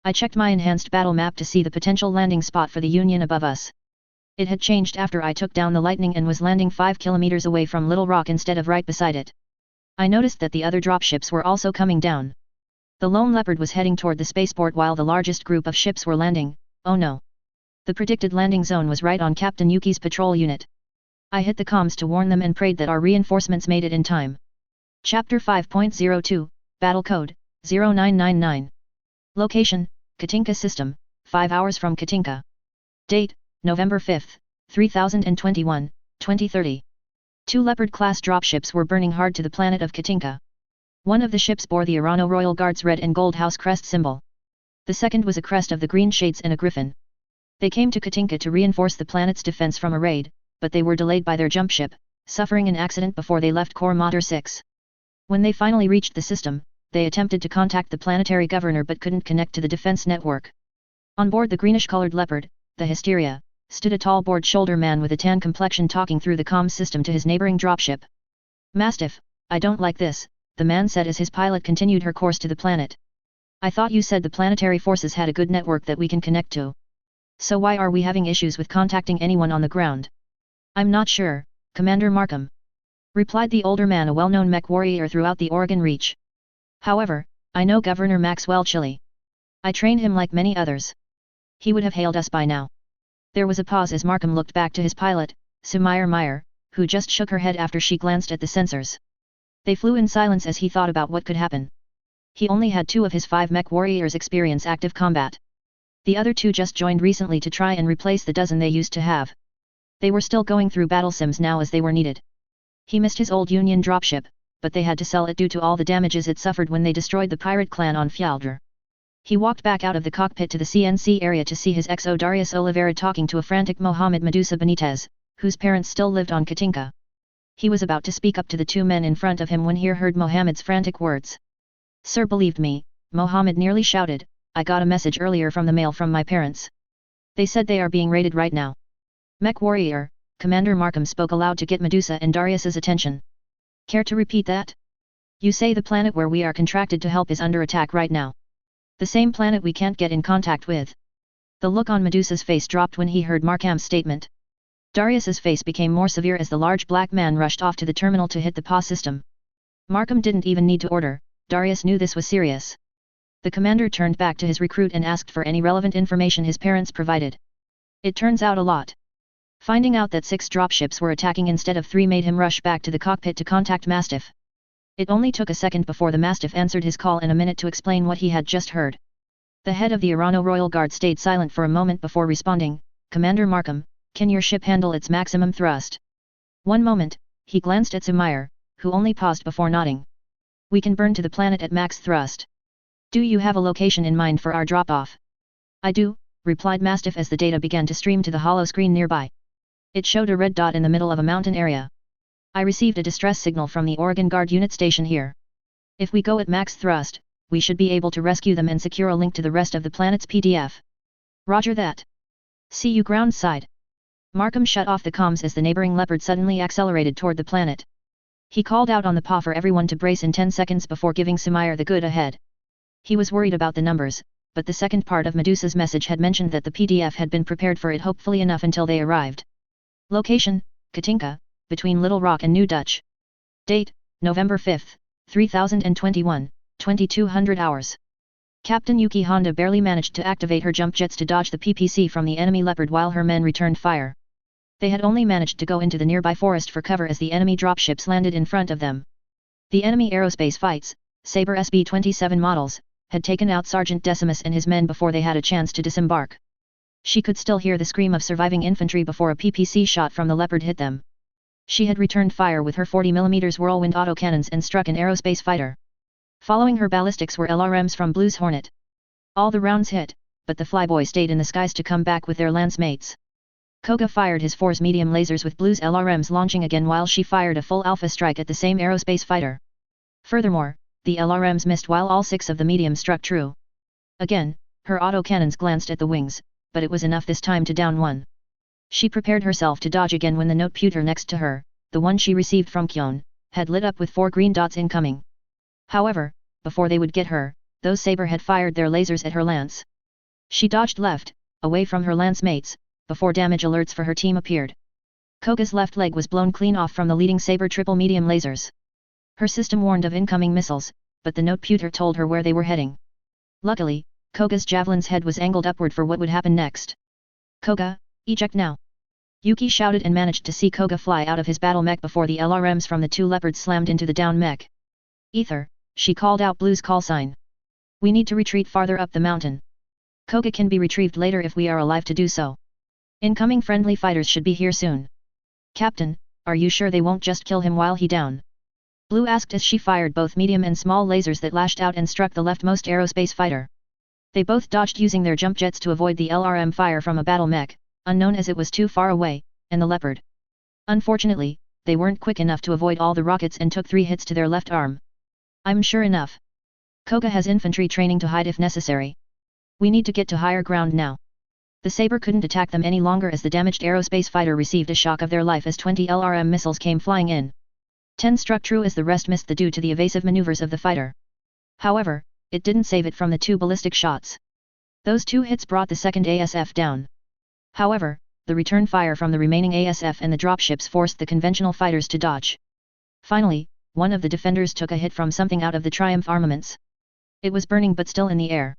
I checked my enhanced battle map to see the potential landing spot for the Union above us. It had changed after I took down the Lightning and was landing 5 kilometers away from Little Rock instead of right beside it. I noticed that the other dropships were also coming down. The Lone Leopard was heading toward the spaceport while the largest group of ships were landing. Oh no. The predicted landing zone was right on Captain Yuki's patrol unit. I hit the comms to warn them and prayed that our reinforcements made it in time. Chapter 5.02, Battle Code, 0999. Location, Katinka System, 5 hours from Katinka. Date, November 5, 3021, 2030. 2 Leopard-class dropships were burning hard to the planet of Katinka. One of the ships bore the Irano Royal Guard's red and gold house crest symbol. The second was a crest of the Green Shades and a griffin. They came to Katinka to reinforce the planet's defense from a raid, but they were delayed by their jump ship, suffering an accident before they left Core Mater 6. When they finally reached the system, they attempted to contact the planetary governor but couldn't connect to the defense network. On board the greenish-colored Leopard, the Hysteria, stood a tall board-shoulder man with a tan complexion talking through the comms system to his neighboring dropship. "Mastiff, I don't like this," the man said as his pilot continued her course to the planet. "I thought you said the planetary forces had a good network that we can connect to. So why are we having issues with contacting anyone on the ground?" "I'm not sure, Commander Markham," replied the older man, a well-known mech warrior throughout the Oregon Reach. "However, I know Governor Maxwell Chili. I trained him like many others. He would have hailed us by now." There was a pause as Markham looked back to his pilot, Sumire Meyer, who just shook her head after she glanced at the sensors. They flew in silence as he thought about what could happen. He only had 2 of his 5 mech warriors experience active combat. The other 2 just joined recently to try and replace the dozen they used to have. They were still going through battle sims now as they were needed. He missed his old Union dropship, but they had to sell it due to all the damages it suffered when they destroyed the pirate clan on Fjaldr. He walked back out of the cockpit to the CNC area to see his XO Darius Oliveira talking to a frantic Mohammed Medusa Benitez, whose parents still lived on Katinka. He was about to speak up to the 2 men in front of him when he heard Mohammed's frantic words. "Sir, believed me," Mohammed nearly shouted, "I got a message earlier from the mail from my parents. They said they are being raided right now." "Mech warrior," Commander Markham spoke aloud to get Medusa and Darius's attention. "Care to repeat that? You say the planet where we are contracted to help is under attack right now. The same planet we can't get in contact with." The look on Medusa's face dropped when he heard Markham's statement. Darius's face became more severe as the large black man rushed off to the terminal to hit the PA system. Markham didn't even need to order, Darius knew this was serious. The commander turned back to his recruit and asked for any relevant information his parents provided. "It turns out a lot." Finding out that 6 dropships were attacking instead of 3 made him rush back to the cockpit to contact Mastiff. It only took a second before the Mastiff answered his call and a minute to explain what he had just heard. The head of the Irano Royal Guard stayed silent for a moment before responding, "Commander Markham, can your ship handle its maximum thrust?" "One moment," he glanced at Sumire, who only paused before nodding. "We can burn to the planet at max thrust. Do you have a location in mind for our drop-off?" "I do," replied Mastiff as the data began to stream to the hollow screen nearby. It showed a red dot in the middle of a mountain area. "I received a distress signal from the Oregon Guard unit station here. If we go at max thrust, we should be able to rescue them and secure a link to the rest of the planet's PDF." "Roger that. See you ground side." Markham shut off the comms as the neighboring Leopard suddenly accelerated toward the planet. He called out on the PA for everyone to brace in 10 seconds before giving Sumire the good ahead. He was worried about the numbers, but the second part of Medusa's message had mentioned that the PDF had been prepared for it hopefully enough until they arrived. Location, Katinka, between Little Rock and New Dutch. Date, November 5, 3021, 2200 hours. Captain Yuki Honda barely managed to activate her jump jets to dodge the PPC from the enemy Leopard while her men returned fire. They had only managed to go into the nearby forest for cover as the enemy dropships landed in front of them. The enemy aerospace fights, Sabre SB-27 models, had taken out Sergeant Decimus and his men before they had a chance to disembark. She could still hear the scream of surviving infantry before a PPC shot from the Leopard hit them. She had returned fire with her 40mm whirlwind autocannons and struck an aerospace fighter. Following her ballistics were LRMs from Blue's Hornet. All the rounds hit, but the flyboy stayed in the skies to come back with their lance mates. Koga fired his 4's medium lasers with Blue's LRMs launching again while she fired a full alpha strike at the same aerospace fighter. Furthermore, the LRMs missed while all 6 of the medium struck true. Again, her autocannons glanced at the wings, but it was enough this time to down one. She prepared herself to dodge again when the note pewter next to her, the one she received from Kyon, had lit up with 4 green dots incoming. However, before they would get her, those Sabre had fired their lasers at her lance. She dodged left, away from her lance mates, before damage alerts for her team appeared. Koga's left leg was blown clean off from the leading Sabre triple medium lasers. Her system warned of incoming missiles, but the note pewter told her where they were heading. Luckily, Koga's javelin's head was angled upward for what would happen next. "Koga, eject now!" Yuki shouted and managed to see Koga fly out of his battle mech before the LRMs from the 2 Leopards slammed into the down mech. Ether, she called out Blue's call sign. We need to retreat farther up the mountain. Koga can be retrieved later if we are alive to do so. Incoming friendly fighters should be here soon. Captain, are you sure they won't just kill him while he down? Blue asked as she fired both medium and small lasers that lashed out and struck the leftmost aerospace fighter. They both dodged using their jump jets to avoid the LRM fire from a battle mech, unknown as it was too far away, and the Leopard. Unfortunately, they weren't quick enough to avoid all the rockets and took 3 hits to their left arm. I'm sure enough. Koga has infantry training to hide if necessary. We need to get to higher ground now. The Saber couldn't attack them any longer as the damaged aerospace fighter received a shock of their life as 20 LRM missiles came flying in. 10 struck true as the rest missed due to the evasive maneuvers of the fighter. However, it didn't save it from the 2 ballistic shots. Those 2 hits brought the second ASF down. However, the return fire from the remaining ASF and the dropships forced the conventional fighters to dodge. Finally, one of the defenders took a hit from something out of the Triumph armaments. It was burning but still in the air.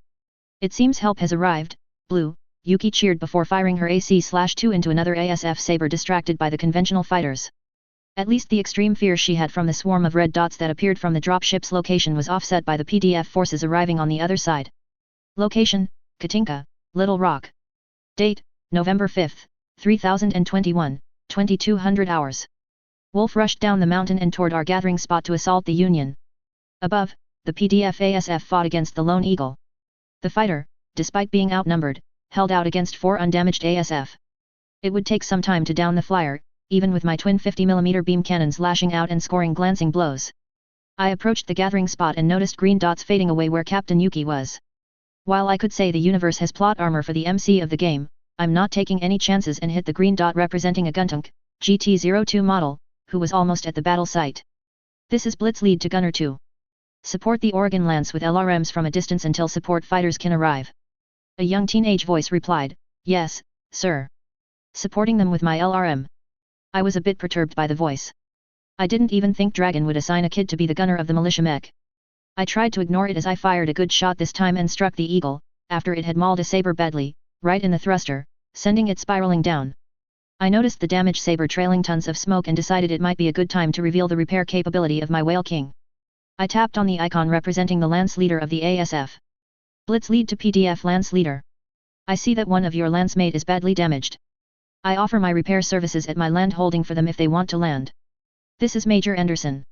It seems help has arrived, Blue, Yuki cheered before firing her AC/2 into another ASF Saber distracted by the conventional fighters. At least the extreme fear she had from the swarm of red dots that appeared from the dropship's location was offset by the PDF forces arriving on the other side. Location, Katinka, Little Rock. Date, November 5, 3021, 2200 hours. Wolf rushed down the mountain and toward our gathering spot to assault the Union. Above, the PDF ASF fought against the Lone Eagle. The fighter, despite being outnumbered, held out against 4 undamaged ASF. It would take some time to down the flyer, even with my twin 50mm beam cannons lashing out and scoring glancing blows. I approached the gathering spot and noticed green dots fading away where Captain Yuki was. While I could say the universe has plot armor for the MC of the game, I'm not taking any chances and hit the green dot representing a Guntank, GT-02 model, who was almost at the battle site. This is Blitz lead to Gunner 2. Support the Oregon Lance with LRMs from a distance until support fighters can arrive. A young teenage voice replied, yes, sir. Supporting them with my LRM. I was a bit perturbed by the voice. I didn't even think Dragon would assign a kid to be the gunner of the militia mech. I tried to ignore it as I fired a good shot this time and struck the Eagle, after it had mauled a Saber badly, right in the thruster, sending it spiraling down. I noticed the damaged Saber trailing tons of smoke and decided it might be a good time to reveal the repair capability of my Whale King. I tapped on the icon representing the Lance Leader of the ASF. Blitz lead to PDF Lance Leader. I see that one of your lance mate is badly damaged. I offer my repair services at my land holding for them if they want to land. This is Major Anderson.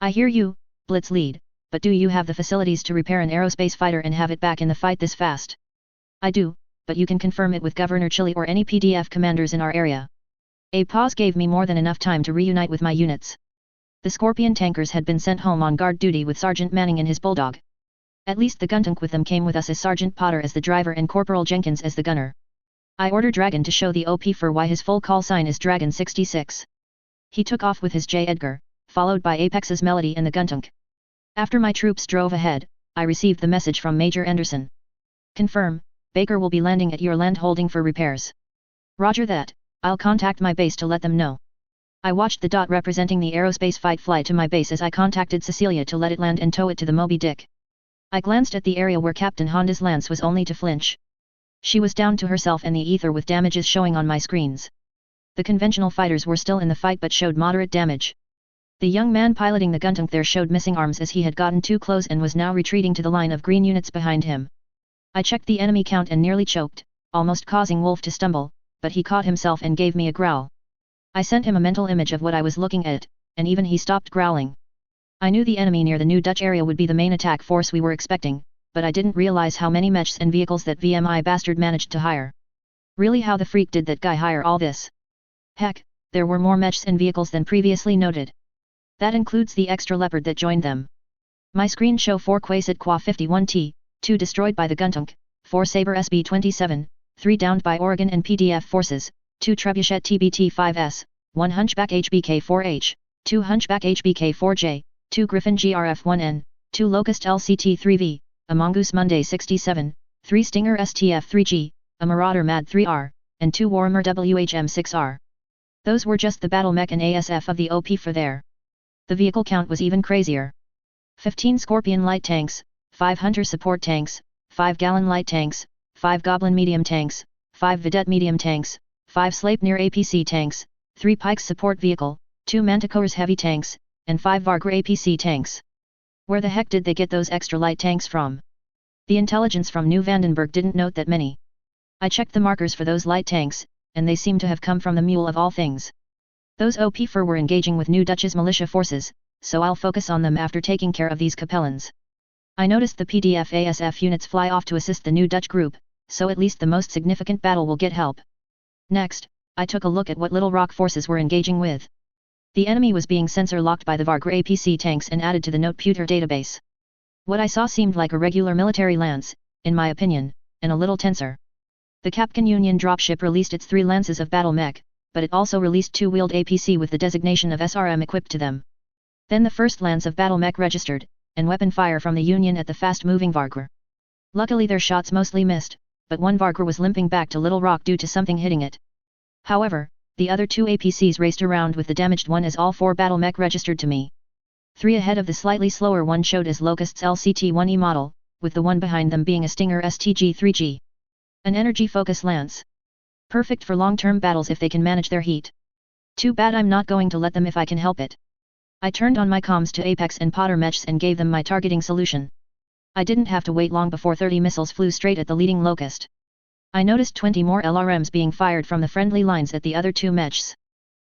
I hear you, Blitz lead, but do you have the facilities to repair an aerospace fighter and have it back in the fight this fast? I do, but you can confirm it with Governor Chili or any PDF commanders in our area. A pause gave me more than enough time to reunite with my units. The Scorpion tankers had been sent home on guard duty with Sergeant Manning and his Bulldog. At least the Guntank with them came with us as Sergeant Potter as the driver and Corporal Jenkins as the gunner. I ordered Dragon to show the OP for why his full call sign is Dragon 66. He took off with his J. Edgar, followed by Apex's Melody and the Guntank. After my troops drove ahead, I received the message from Major Anderson. Confirm, Baker will be landing at your land holding for repairs. Roger that, I'll contact my base to let them know. I watched the dot representing the aerospace fight fly to my base as I contacted Cecilia to let it land and tow it to the Moby Dick. I glanced at the area where Captain Honda's lance was only to flinch. She was down to herself and the ether with damages showing on my screens. The conventional fighters were still in the fight but showed moderate damage. The young man piloting the Guntank there showed missing arms as he had gotten too close and was now retreating to the line of green units behind him. I checked the enemy count and nearly choked, almost causing Wolf to stumble, but he caught himself and gave me a growl. I sent him a mental image of what I was looking at, and even he stopped growling. I knew the enemy near the New Dutch area would be the main attack force we were expecting, but I didn't realize how many mechs and vehicles that VMI bastard managed to hire. Really, how the freak did that guy hire all this? Heck, there were more mechs and vehicles than previously noted. That includes the extra Leopard that joined them. My screen show 4 Quasit Qua 51T, 2 destroyed by the Guntank, 4 Sabre SB-27, 3 downed by Oregon and PDF forces, 2 Trebuchet TBT-5S, 1 Hunchback HBK-4H, 2 Hunchback HBK-4J, 2 Griffin GRF-1N, 2 Locust LCT-3V, a Mongoose Monday 67, 3 Stinger STF-3G, a Marauder MAD-3R, and 2 Warhammer WHM-6R. Those were just the battle mech and ASF of the OP for there. The vehicle count was even crazier. 15 Scorpion light tanks, 5 Hunter support tanks, 5 Gallon light tanks, 5 Goblin medium tanks, 5 Vedette medium tanks, 5 Sleipnir APC tanks, 3 Pikes support vehicle, 2 Manticores heavy tanks, and 5 Vargra APC tanks. Where the heck did they get those extra light tanks from? The intelligence from New Vandenberg didn't note that many. I checked the markers for those light tanks, and they seem to have come from the Mule of all things. Those OP4 were engaging with New Dutch's militia forces, so I'll focus on them after taking care of these Capellans. I noticed the PDF ASF units fly off to assist the New Dutch group, so at least the most significant battle will get help. Next, I took a look at what Little Rock forces were engaging with. The enemy was being sensor-locked by the Vargra APC tanks and added to the Noteputer database. What I saw seemed like a regular military lance, in my opinion, and a little tensor. The Kapkan Union dropship released its 3 lances of battle mech, but it also released 2 wheeled APC with the designation of SRM equipped to them. Then the first lance of battle mech registered, and weapon fire from the Union at the fast-moving Vargra. Luckily their shots mostly missed, but one Vargra was limping back to Little Rock due to something hitting it. However, the other 2 APCs raced around with the damaged one as all 4 battle mech registered to me. 3 ahead of the slightly slower one showed as Locust's LCT-1E model, with the one behind them being a Stinger STG-3G. An energy focus lance. Perfect for long-term battles if they can manage their heat. Too bad I'm not going to let them if I can help it. I turned on my comms to Apex and Potter Mechs and gave them my targeting solution. I didn't have to wait long before 30 missiles flew straight at the leading Locust. I noticed 20 more LRMs being fired from the friendly lines at the other 2 mechs.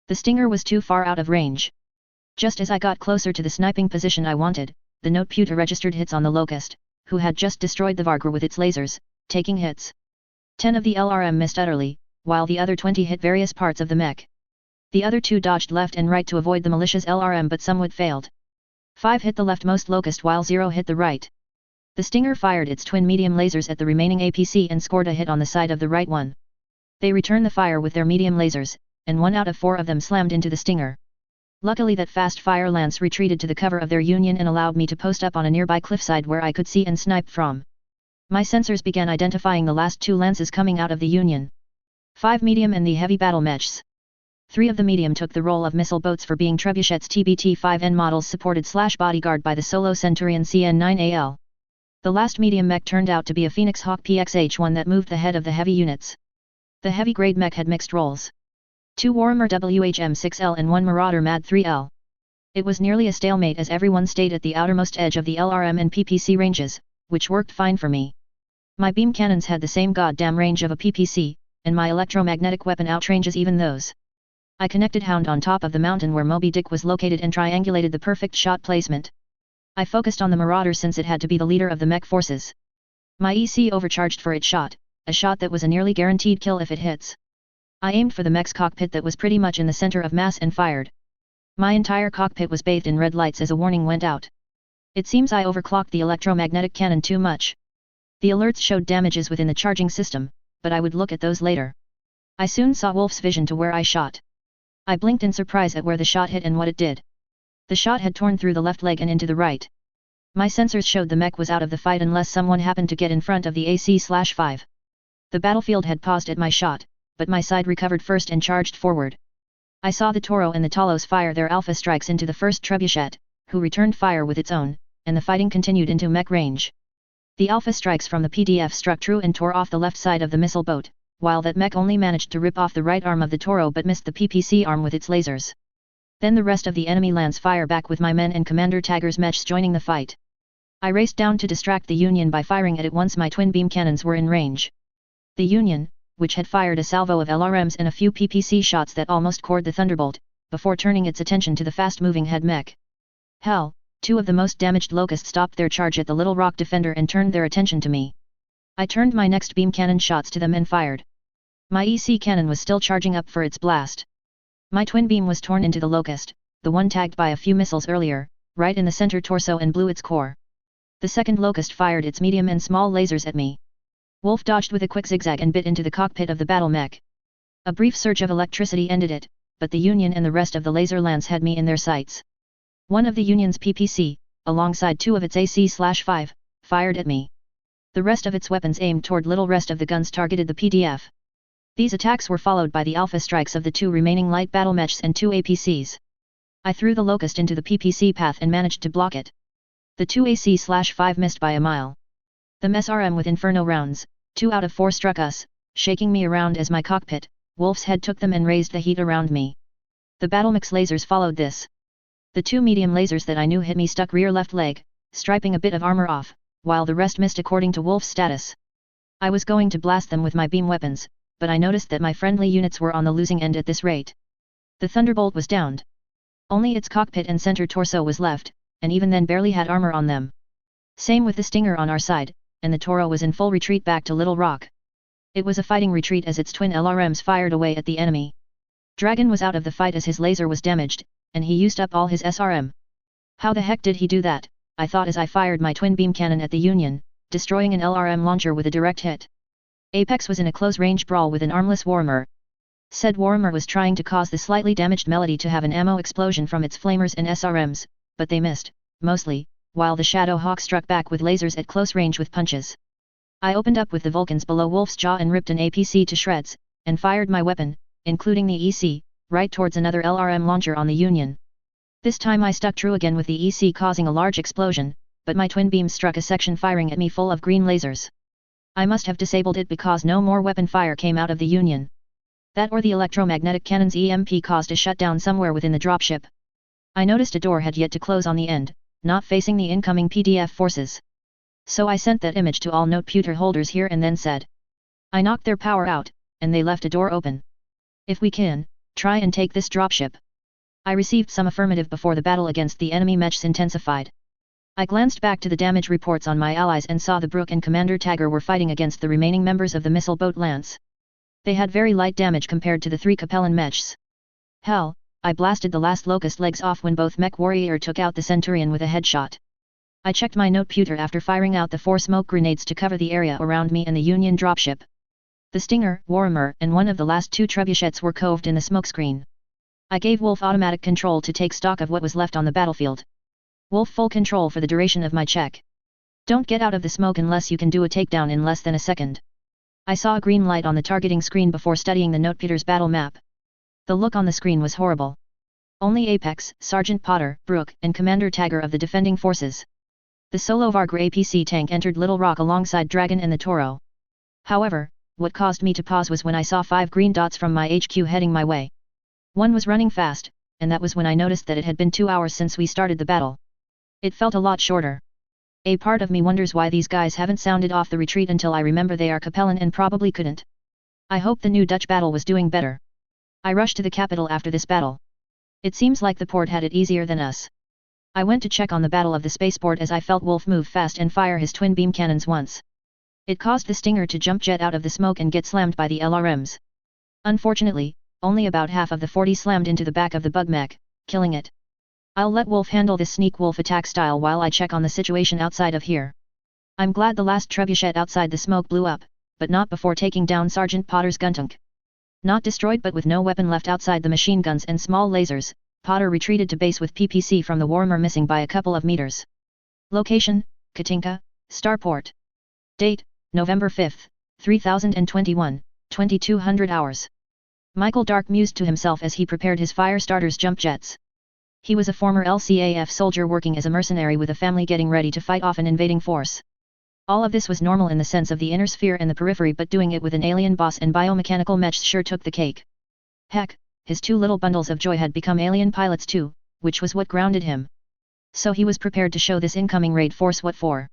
The Stinger was too far out of range. Just as I got closer to the sniping position I wanted, the Noteputer registered hits on the Locust, who had just destroyed the Vargra with its lasers, taking hits. 10 of the LRM missed utterly, while the other 20 hit various parts of the mech. The other 2 dodged left and right to avoid the militia's LRM but somewhat failed. 5 hit the leftmost Locust while 0 hit the right. The Stinger fired its twin medium lasers at the remaining APC and scored a hit on the side of the right one. They returned the fire with their medium lasers, and 1 out of 4 of them slammed into the Stinger. Luckily that fast-fire lance retreated to the cover of their Union and allowed me to post up on a nearby cliffside where I could see and snipe from. My sensors began identifying the last 2 lances coming out of the Union. 5 medium and the heavy battle mechs. 3 of the medium took the role of missile boats for being trebuchets TBT-5N models supported/bodyguard by the Solo Centurion CN-9AL. The last medium mech turned out to be a Phoenix Hawk PXH-1 that moved the head of the heavy units. The heavy-grade mech had mixed roles. 2 Warhammer WHM-6L and 1 Marauder MAD-3L. It was nearly a stalemate as everyone stayed at the outermost edge of the LRM and PPC ranges, which worked fine for me. My beam cannons had the same goddamn range of a PPC, and my electromagnetic weapon outranges even those. I connected Hound on top of the mountain where Moby Dick was located and triangulated the perfect shot placement. I focused on the Marauder since it had to be the leader of the mech forces. My EC overcharged for its shot, a shot that was a nearly guaranteed kill if it hits. I aimed for the mech's cockpit that was pretty much in the center of mass and fired. My entire cockpit was bathed in red lights as a warning went out. It seems I overclocked the electromagnetic cannon too much. The alerts showed damages within the charging system, but I would look at those later. I soon saw Wolf's vision to where I shot. I blinked in surprise at where the shot hit and what it did. The shot had torn through the left leg and into the right. My sensors showed the mech was out of the fight unless someone happened to get in front of the AC/5. The battlefield had paused at my shot, but my side recovered first and charged forward. I saw the Toro and the Talos fire their alpha strikes into the first trebuchet, who returned fire with its own, and the fighting continued into mech range. The alpha strikes from the PDF struck true and tore off the left side of the missile boat, while that mech only managed to rip off the right arm of the Toro but missed the PPC arm with its lasers. Then the rest of the enemy lands fire back with my men and Commander Tagger's mechs joining the fight. I raced down to distract the Union by firing at it once my twin beam cannons were in range. The Union, which had fired a salvo of LRMs and a few PPC shots that almost cored the Thunderbolt, before turning its attention to the fast-moving head mech. Hell, 2 of the most damaged Locusts stopped their charge at the Little Rock Defender and turned their attention to me. I turned my next beam cannon shots to them and fired. My EC cannon was still charging up for its blast. My twin beam was torn into the Locust, the one tagged by a few missiles earlier, right in the center torso and blew its core. The second Locust fired its medium and small lasers at me. Wolf dodged with a quick zigzag and bit into the cockpit of the battle mech. A brief surge of electricity ended it, but the Union and the rest of the laser lance had me in their sights. One of the Union's PPC, alongside 2 of its AC/5, fired at me. The rest of its weapons aimed toward little rest of the guns targeted the PDF. These attacks were followed by the alpha strikes of the 2 remaining light battle mechs and 2 APCs. I threw the Locust into the PPC path and managed to block it. The 2 AC/5 missed by a mile. The SRM with Inferno rounds, 2 out of 4 struck us, shaking me around as my cockpit, Wolf's head took them and raised the heat around me. The battle mech's lasers followed this. The 2 medium lasers that I knew hit me stuck rear left leg, striping a bit of armor off, while the rest missed according to Wolf's status. I was going to blast them with my beam weapons, but I noticed that my friendly units were on the losing end at this rate. The Thunderbolt was downed. Only its cockpit and center torso was left, and even then barely had armor on them. Same with the Stinger on our side, and the Toro was in full retreat back to Little Rock. It was a fighting retreat as its twin LRMs fired away at the enemy. Dragon was out of the fight as his laser was damaged, and he used up all his SRM. How the heck did he do that? I thought as I fired my twin beam cannon at the Union, destroying an LRM launcher with a direct hit. Apex was in a close-range brawl with an armless Warhammer. Said Warhammer was trying to cause the slightly damaged Melody to have an ammo explosion from its flamers and SRMs, but they missed, mostly, while the Shadow Hawk struck back with lasers at close range with punches. I opened up with the Vulcans below Wolf's jaw and ripped an APC to shreds, and fired my weapon, including the EC, right towards another LRM launcher on the Union. This time I stuck true again with the EC causing a large explosion, but my twin beams struck a section firing at me full of green lasers. I must have disabled it because no more weapon fire came out of the Union. That or the electromagnetic cannon's EMP caused a shutdown somewhere within the dropship. I noticed a door had yet to close on the end, not facing the incoming PDF forces. So I sent that image to all noteputer holders here and then said, I knocked their power out, and they left a door open. If we can, try and take this dropship. I received some affirmative before the battle against the enemy mechs intensified. I glanced back to the damage reports on my allies and saw the Brook and Commander Tagger were fighting against the remaining members of the missile boat Lance. They had very light damage compared to the 3 Capellan mechs. Hell, I blasted the last Locust legs off when both Mech Warrior took out the Centurion with a headshot. I checked my noteputer after firing out the 4 smoke grenades to cover the area around me and the Union dropship. The Stinger, Warhammer, and one of the last 2 trebuchets were coved in the smokescreen. I gave Wolf automatic control to take stock of what was left on the battlefield. Wolf full control for the duration of my check. Don't get out of the smoke unless you can do a takedown in less than a second. I saw a green light on the targeting screen before studying the noteputer's battle map. The look on the screen was horrible. Only Apex, Sergeant Potter, Brook, and Commander Tagger of the defending forces. The solo Vargra APC tank entered Little Rock alongside Dragon and the Toro. However, what caused me to pause was when I saw 5 green dots from my HQ heading my way. One was running fast, and that was when I noticed that it had been 2 hours since we started the battle. It felt a lot shorter. A part of me wonders why these guys haven't sounded off the retreat until I remember they are Capellan and probably couldn't. I hope the new Dutch battle was doing better. I rushed to the capital after this battle. It seems like the port had it easier than us. I went to check on the battle of the spaceport as I felt Wolf move fast and fire his twin beam cannons once. It caused the Stinger to jump jet out of the smoke and get slammed by the LRMs. Unfortunately, only about half of the 40 slammed into the back of the bug mech, killing it. I'll let Wolf handle this sneak wolf attack style while I check on the situation outside of here. I'm glad the last trebuchet outside the smoke blew up, but not before taking down Sergeant Potter's guntank. Not destroyed but with no weapon left outside the machine guns and small lasers, Potter retreated to base with PPC from the Warhammer missing by a couple of meters. Location, Katinka, Starport. Date, November 5, 3021, 2200 hours. Michael Dark mused to himself as he prepared his fire starter's jump jets. He was a former LCAF soldier working as a mercenary with a family getting ready to fight off an invading force. All of this was normal in the sense of the inner sphere and the periphery, but doing it with an alien boss and biomechanical mechs sure took the cake. Heck, his 2 little bundles of joy had become alien pilots too, which was what grounded him. So he was prepared to show this incoming raid force what for.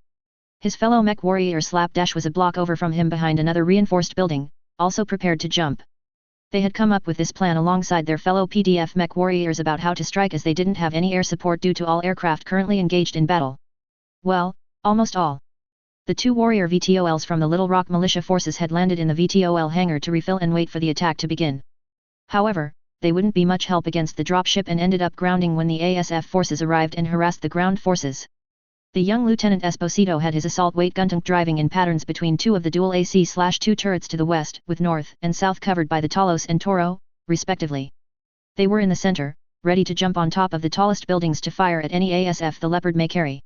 His fellow mech warrior Slapdash was a block over from him behind another reinforced building, also prepared to jump. They had come up with this plan alongside their fellow PDF mech warriors about how to strike as they didn't have any air support due to all aircraft currently engaged in battle. Well, almost all. The 2 warrior VTOLs from the Little Rock militia forces had landed in the VTOL hangar to refill and wait for the attack to begin. However, they wouldn't be much help against the dropship and ended up grounding when the ASF forces arrived and harassed the ground forces. The young Lieutenant Esposito had his assault weight guntank driving in patterns between 2 of the dual AC/2 turrets to the west, with north and south covered by the Talos and Toro, respectively. They were in the center, ready to jump on top of the tallest buildings to fire at any ASF the Leopard may carry.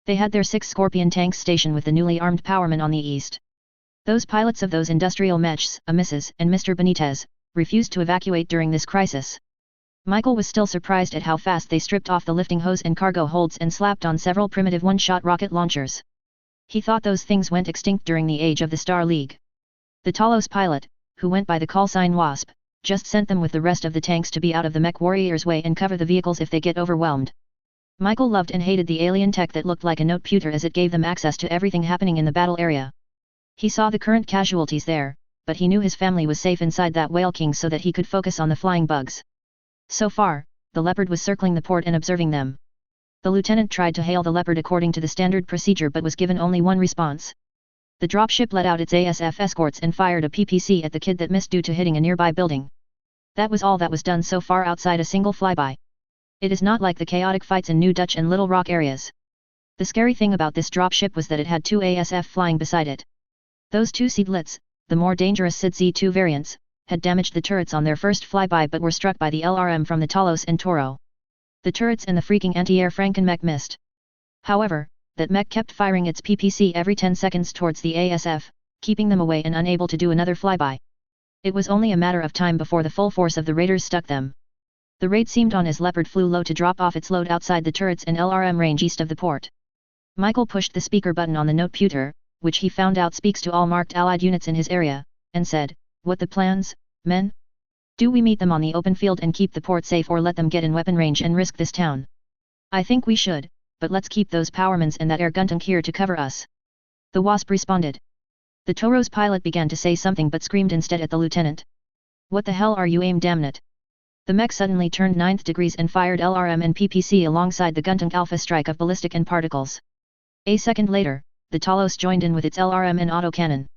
They had their 6 Scorpion tanks stationed with the newly armed Powerman on the east. Those pilots of those industrial mechs, Mrs. and Mr. Benitez, refused to evacuate during this crisis. Michael was still surprised at how fast they stripped off the lifting hose and cargo holds and slapped on several primitive one-shot rocket launchers. He thought those things went extinct during the age of the Star League. The Talos pilot, who went by the callsign Wasp, just sent them with the rest of the tanks to be out of the mech warrior's way and cover the vehicles if they get overwhelmed. Michael loved and hated the alien tech that looked like a noteputer as it gave them access to everything happening in the battle area. He saw the current casualties there, but he knew his family was safe inside that Whale King so that he could focus on the flying bugs. So far, the Leopard was circling the port and observing them. The lieutenant tried to hail the Leopard according to the standard procedure but was given only one response. The dropship let out its ASF escorts and fired a PPC at the kid that missed due to hitting a nearby building. That was all that was done so far outside a single flyby. It is not like the chaotic fights in New Dutch and Little Rock areas. The scary thing about this dropship was that it had two ASF flying beside it. Those two Seedlets, the more dangerous Sid Z2 variants, had damaged the turrets on their first flyby but were struck by the LRM from the Talos and Toro. The turrets and the freaking anti-air Franken-mech missed. However, that mech kept firing its PPC every 10 seconds towards the ASF, keeping them away and unable to do another flyby. It was only a matter of time before the full force of the raiders stuck them. The raid seemed on as Leopard flew low to drop off its load outside the turrets and LRM range east of the port. Michael pushed the speaker button on the noteputer, which he found out speaks to all marked Allied units in his area, and said, "What the plans, men? Do we meet them on the open field and keep the port safe or let them get in weapon range and risk this town?" "I think we should, but let's keep those powermans and that air gun tank here to cover us," the Wasp responded. The Toro's pilot began to say something but screamed instead at the lieutenant. "What the hell are you aim damnit?" The mech suddenly turned 9th degrees and fired LRM and PPC alongside the Guntank Alpha strike of ballistic and particles. A second later, the Talos joined in with its LRM and autocannon.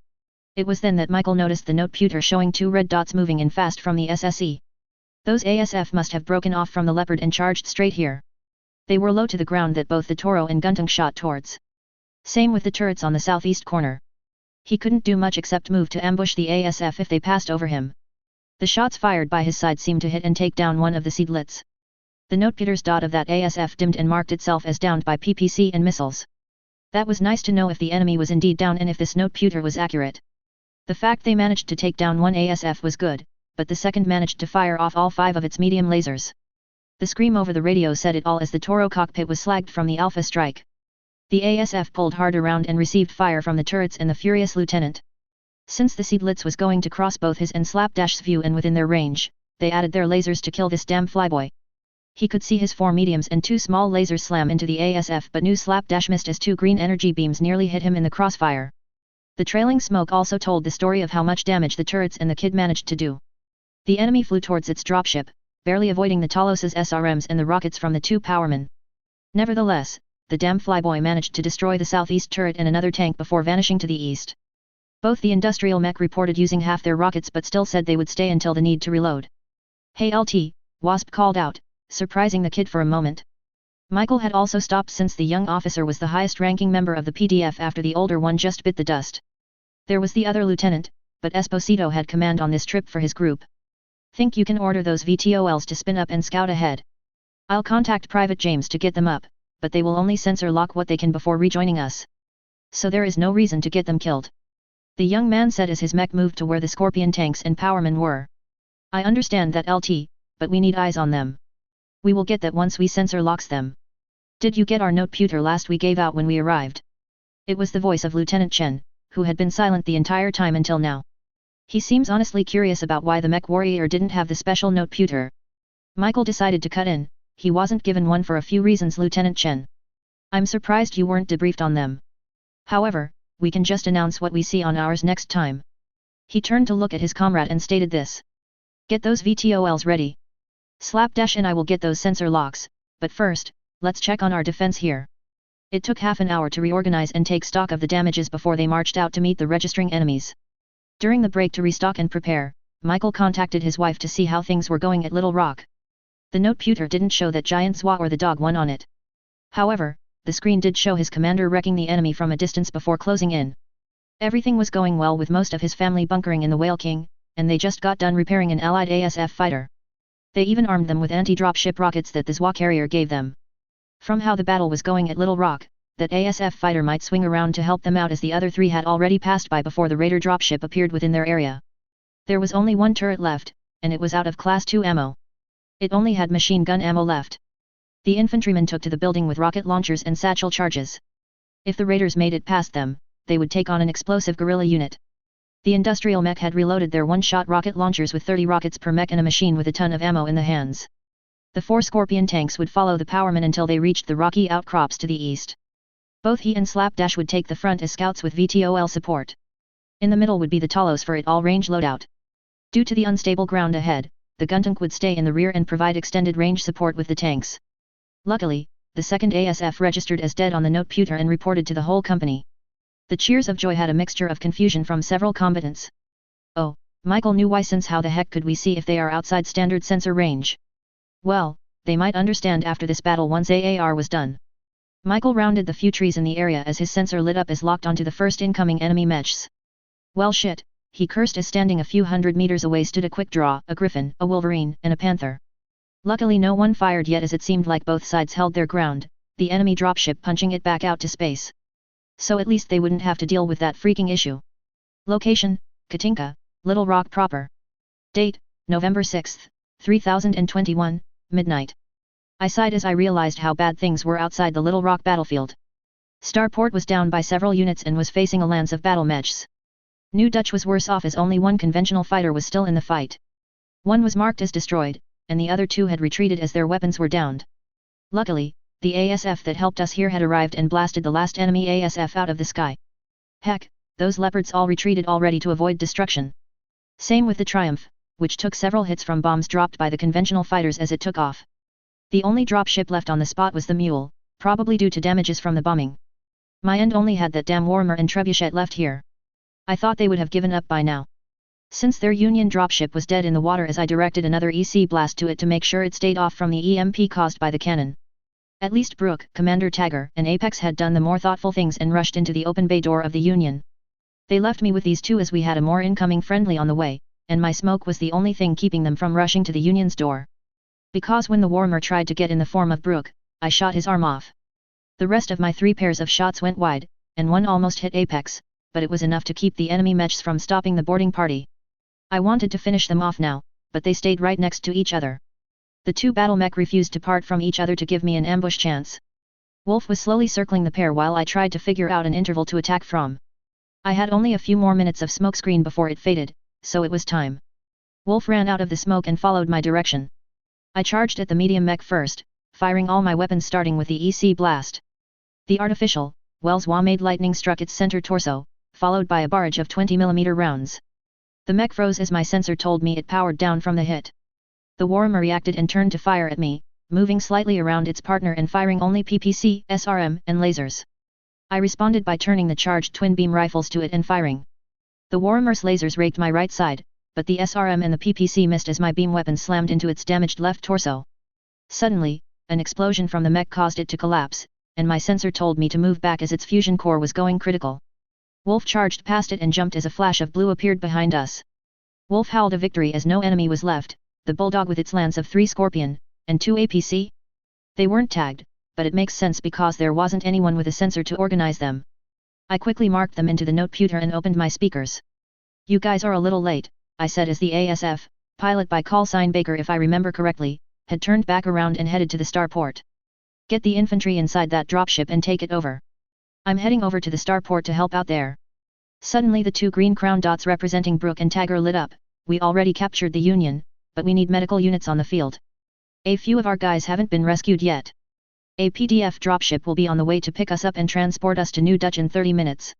It was then that Michael noticed the noteputer showing two red dots moving in fast from the SSE. Those ASF must have broken off from the Leopard and charged straight here. They were low to the ground that both the Toro and Guntank shot towards. Same with the turrets on the southeast corner. He couldn't do much except move to ambush the ASF if they passed over him. The shots fired by his side seemed to hit and take down one of the Seedlets. The noteputer's dot of that ASF dimmed and marked itself as downed by PPC and missiles. That was nice to know if the enemy was indeed down and if this noteputer was accurate. The fact they managed to take down one ASF was good, but the second managed to fire off all 5 of its medium lasers. The scream over the radio said it all as the Toro cockpit was slagged from the Alpha strike. The ASF pulled hard around and received fire from the turrets and the furious lieutenant. Since the Seedlets was going to cross both his and Slapdash's view and within their range, they added their lasers to kill this damn flyboy. He could see his 4 mediums and 2 small lasers slam into the ASF but knew Slapdash missed as 2 green energy beams nearly hit him in the crossfire. The trailing smoke also told the story of how much damage the turrets and the kid managed to do. The enemy flew towards its dropship, barely avoiding the Talos' SRMs and the rockets from the 2 powermen. Nevertheless, the damn flyboy managed to destroy the southeast turret and another tank before vanishing to the east. Both the industrial mech reported using half their rockets but still said they would stay until the need to reload. "Hey LT, Wasp called out, surprising the kid for a moment. Michael had also stopped since the young officer was the highest-ranking member of the PDF after the older one just bit the dust. There was the other lieutenant, but Esposito had command on this trip for his group. "Think you can order those VTOLs to spin up and scout ahead? I'll contact Private James to get them up, but they will only sensor lock what they can before rejoining us. So there is no reason to get them killed," the young man said as his mech moved to where the Scorpion tanks and powermen were. "I understand that LT, but we need eyes on them. We will get that once we sensor locks them. Did you get our noteputer last we gave out when we arrived?" It was the voice of Lieutenant Chen, who had been silent the entire time until now. He seems honestly curious about why the mech warrior didn't have the special noteputer. Michael decided to cut in, he wasn't given one for a few reasons. "Lieutenant Chen, I'm surprised you weren't debriefed on them. However, we can just announce what we see on ours next time." He turned to look at his comrade and stated this. "Get those VTOLs ready. Slapdash and I will get those sensor locks, but first, let's check on our defense here." It took half an hour to reorganize and take stock of the damages before they marched out to meet the registering enemies. During the break to restock and prepare, Michael contacted his wife to see how things were going at Little Rock. The noteputer didn't show that Giant Zwa or the Dog 1 on it. However, the screen did show his commander wrecking the enemy from a distance before closing in. Everything was going well with most of his family bunkering in the Whale King, and they just got done repairing an allied ASF fighter. They even armed them with anti-dropship rockets that the Zwa carrier gave them. From how the battle was going at Little Rock, that ASF fighter might swing around to help them out as the other 3 had already passed by before the raider dropship appeared within their area. There was only one turret left, and it was out of Class 2 ammo. It only had machine gun ammo left. The infantrymen took to the building with rocket launchers and satchel charges. If the raiders made it past them, they would take on an explosive guerrilla unit. The industrial mech had reloaded their one-shot rocket launchers with 30 rockets per mech and a machine with a ton of ammo in the hands. The 4 Scorpion tanks would follow the powerman until they reached the rocky outcrops to the east. Both he and Slapdash would take the front as scouts with VTOL support. In the middle would be the Talos for it all-range loadout. Due to the unstable ground ahead, the Guntank would stay in the rear and provide extended range support with the tanks. Luckily, the 2nd ASF registered as dead on the note pewter and reported to the whole company. The cheers of joy had a mixture of confusion from several combatants. Oh, Michael knew why, since how the heck could we see if they are outside standard sensor range? Well, they might understand after this battle once AAR was done. Michael rounded the few trees in the area as his sensor lit up as locked onto the first incoming enemy mechs. Well shit, he cursed as standing a few hundred meters away stood a quick draw, a griffin, a wolverine, and a panther. Luckily no one fired yet, as it seemed like both sides held their ground, the enemy dropship punching it back out to space. So at least they wouldn't have to deal with that freaking issue. Location, Katinka, Little Rock proper. Date, November 6, 3021, midnight. I sighed as I realized how bad things were outside the Little Rock battlefield. Starport was down by several units and was facing a lance of battle mechs. New Dutch was worse off as only one conventional fighter was still in the fight. One was marked as destroyed, and the other 2 had retreated as their weapons were downed. Luckily, the ASF that helped us here had arrived and blasted the last enemy ASF out of the sky. Heck, those leopards all retreated already to avoid destruction. Same with the Triumph, which took several hits from bombs dropped by the conventional fighters as it took off. The only dropship left on the spot was the Mule, probably due to damages from the bombing. My end only had that damn Warmer and Trebuchet left here. I thought they would have given up by now. Since their Union dropship was dead in the water, as I directed another EC blast to it to make sure it stayed off from the EMP caused by the cannon. At least Brooke, Commander Tagger, and Apex had done the more thoughtful things and rushed into the open bay door of the Union. They left me with these 2 as we had a more incoming friendly on the way, and my smoke was the only thing keeping them from rushing to the Union's door. Because when the Warmer tried to get in the form of Brooke, I shot his arm off. The rest of my 3 pairs of shots went wide, and one almost hit Apex, but it was enough to keep the enemy mechs from stopping the boarding party. I wanted to finish them off now, but they stayed right next to each other. The 2 battle mech refused to part from each other to give me an ambush chance. Wolf was slowly circling the pair while I tried to figure out an interval to attack from. I had only a few more minutes of smokescreen before it faded, so it was time. Wolf ran out of the smoke and followed my direction. I charged at the medium mech first, firing all my weapons starting with the EC blast. The artificial, Wells-Wa-made lightning struck its center torso, followed by a barrage of 20mm rounds. The mech froze as my sensor told me it powered down from the hit. The Warhammer reacted and turned to fire at me, moving slightly around its partner and firing only PPC, SRM, and lasers. I responded by turning the charged twin-beam rifles to it and firing. The Warhammer's lasers raked my right side, but the SRM and the PPC missed as my beam weapon slammed into its damaged left torso. Suddenly, an explosion from the mech caused it to collapse, and my sensor told me to move back as its fusion core was going critical. Wolf charged past it and jumped as a flash of blue appeared behind us. Wolf howled a victory as no enemy was left, the Bulldog with its lance of 3 Scorpion, and 2 APC. They weren't tagged, but it makes sense because there wasn't anyone with a sensor to organize them. I quickly marked them into the note pewter and opened my speakers. "You guys are a little late," I said as the ASF, pilot by call sign Baker if I remember correctly, had turned back around and headed to the starport. "Get the infantry inside that dropship and take it over. I'm heading over to the starport to help out there." Suddenly the 2 green crown dots representing Brooke and Tagger lit up. "We already captured the Union, but we need medical units on the field. A few of our guys haven't been rescued yet. A PDF dropship will be on the way to pick us up and transport us to New Dutch in 30 minutes.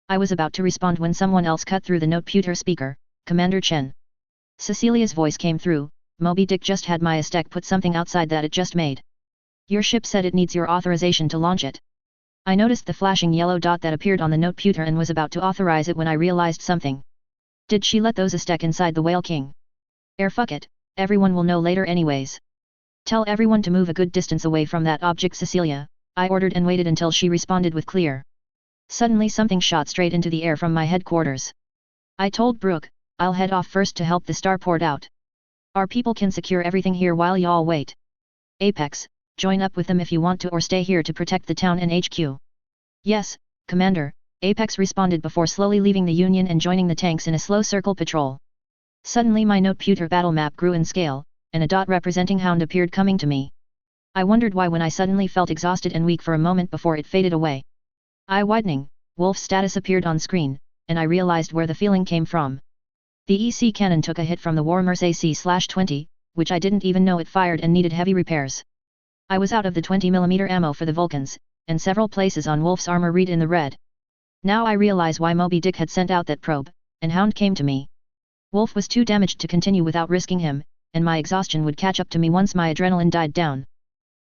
I was about to respond when someone else cut through the note pewter speaker, "Commander Chen." Cecilia's voice came through, "Moby Dick just had my Aztec put something outside that it just made. Your ship said it needs your authorization to launch it." I noticed the flashing yellow dot that appeared on the note pewter and was about to authorize it when I realized something. Did she let those Aztec inside the Whale King? Fuck it, everyone will know later anyways. "Tell everyone to move a good distance away from that object, Cecilia," I ordered and waited until she responded with clear. Suddenly something shot straight into the air from my headquarters. I told Brooke, "I'll head off first to help the starport out. Our people can secure everything here while y'all wait. Apex, join up with them if you want to or stay here to protect the town and HQ." "Yes, Commander," Apex responded before slowly leaving the Union and joining the tanks in a slow circle patrol. Suddenly my note pewter battle map grew in scale, and a dot representing Hound appeared coming to me. I wondered why when I suddenly felt exhausted and weak for a moment before it faded away. Eye widening, Wolf's status appeared on screen, and I realized where the feeling came from. The EC cannon took a hit from the Warhammer's AC/20, which I didn't even know it fired and needed heavy repairs. I was out of the 20mm ammo for the Vulcans, and several places on Wolf's armor read in the red. Now I realize why Moby Dick had sent out that probe, and Hound came to me. Wolf was too damaged to continue without risking him, and my exhaustion would catch up to me once my adrenaline died down.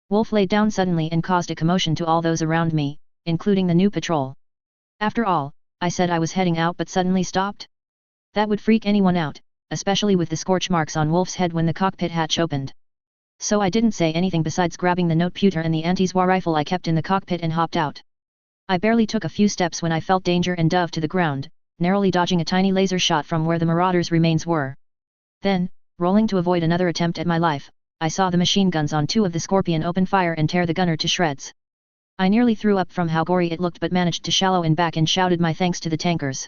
Wolf laid down suddenly and caused a commotion to all those around me, including the new patrol. After all, I said I was heading out but suddenly stopped? That would freak anyone out, especially with the scorch marks on Wolf's head when the cockpit hatch opened. So I didn't say anything besides grabbing the note-pewter and the anti-SWAT rifle I kept in the cockpit and hopped out. I barely took a few steps when I felt danger and dove to the ground, narrowly dodging a tiny laser shot from where the Marauders' remains were. Then, rolling to avoid another attempt at my life, I saw the machine guns on 2 of the Scorpion open fire and tear the gunner to shreds. I nearly threw up from how gory it looked but managed to shallow in back and shouted my thanks to the tankers.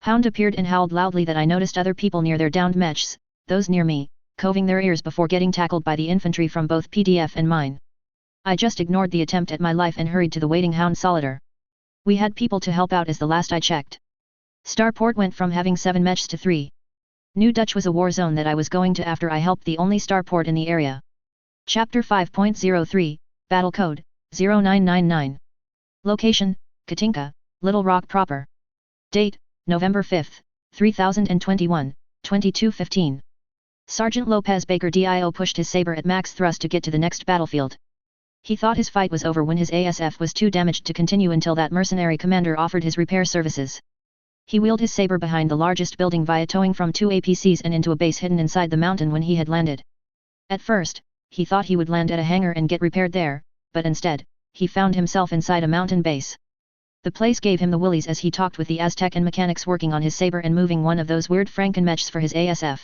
Hound appeared and howled loudly that I noticed other people near their downed mechs, those near me, coving their ears before getting tackled by the infantry from both PDF and mine. I just ignored the attempt at my life and hurried to the waiting Hound Solider. We had people to help out as the last I checked. Starport went from having 7 mechs to 3. New Dutch was a war zone that I was going to after I helped the only starport in the area. Chapter 5.03, Battle Code, 0999. Location, Katinka, Little Rock proper. Date, November 5, 3021, 22:15. Sergeant Lopez Baker DIO pushed his saber at max thrust to get to the next battlefield. He thought his fight was over when his ASF was too damaged to continue until that mercenary commander offered his repair services. He wheeled his saber behind the largest building via towing from 2 APCs and into a base hidden inside the mountain when he had landed. At first, he thought he would land at a hangar and get repaired there, but instead, he found himself inside a mountain base. The place gave him the willies as he talked with the Aztec and mechanics working on his saber and moving one of those weird Frankenmechs for his ASF.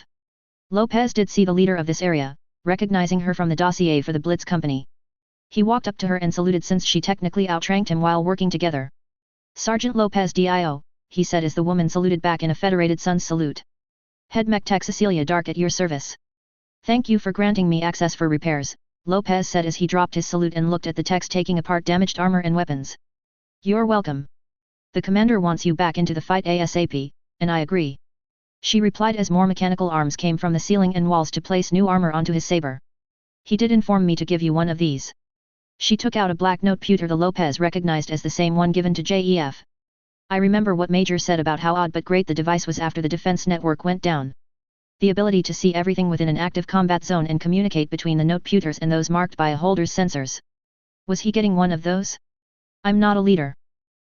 Lopez did see the leader of this area, recognizing her from the dossier for the Blitz Company. He walked up to her and saluted since she technically outranked him while working together. Sergeant Lopez DIO, he said as the woman saluted back in a Federated Sons salute. Head Mech Tech Cecilia Dark at your service. Thank you for granting me access for repairs, Lopez said as he dropped his salute and looked at the techs taking apart damaged armor and weapons. You're welcome. The commander wants you back into the fight ASAP, and I agree. She replied as more mechanical arms came from the ceiling and walls to place new armor onto his saber. He did inform me to give you one of these. She took out a black note-pewter the Lopez recognized as the same one given to JEF. I remember what Major said about how odd but great the device was after the defense network went down. The ability to see everything within an active combat zone and communicate between the note-pewters and those marked by a holder's sensors. Was he getting one of those? I'm not a leader.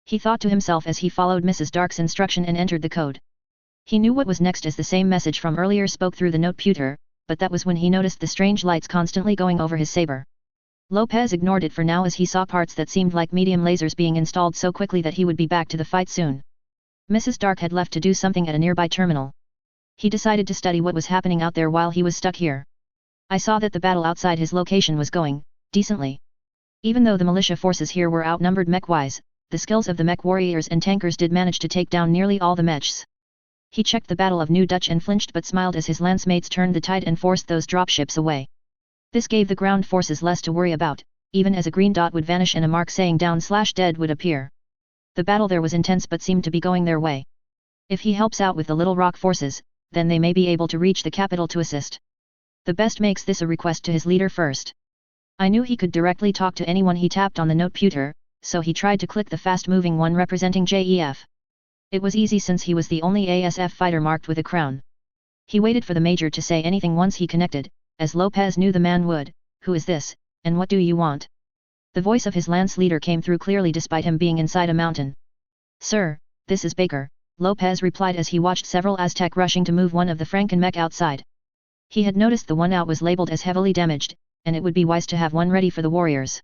He thought to himself as he followed Mrs. Dark's instruction and entered the code. He knew what was next as the same message from earlier spoke through the note-pewter, but that was when he noticed the strange lights constantly going over his saber. Lopez ignored it for now as he saw parts that seemed like medium lasers being installed so quickly that he would be back to the fight soon. Mrs. Dark had left to do something at a nearby terminal. He decided to study what was happening out there while he was stuck here. I saw that the battle outside his location was going decently. Even though the militia forces here were outnumbered mech-wise, the skills of the mech warriors and tankers did manage to take down nearly all the mechs. He checked the Battle of New Dutch and flinched but smiled as his lancemates turned the tide and forced those dropships away. This gave the ground forces less to worry about, even as a green dot would vanish and a mark saying down/dead would appear. The battle there was intense but seemed to be going their way. If he helps out with the Little Rock forces, then they may be able to reach the capital to assist. The best makes this a request to his leader first. I knew he could directly talk to anyone he tapped on the note-pewter, so he tried to click the fast-moving one representing JEF. It was easy since he was the only ASF fighter marked with a crown. He waited for the major to say anything once he connected, as Lopez knew the man would. Who is this, and what do you want? The voice of his lance leader came through clearly despite him being inside a mountain. Sir, this is Baker, Lopez replied as he watched several Aztec rushing to move one of the Frankenmech outside. He had noticed the one out was labeled as heavily damaged, and it would be wise to have one ready for the warriors.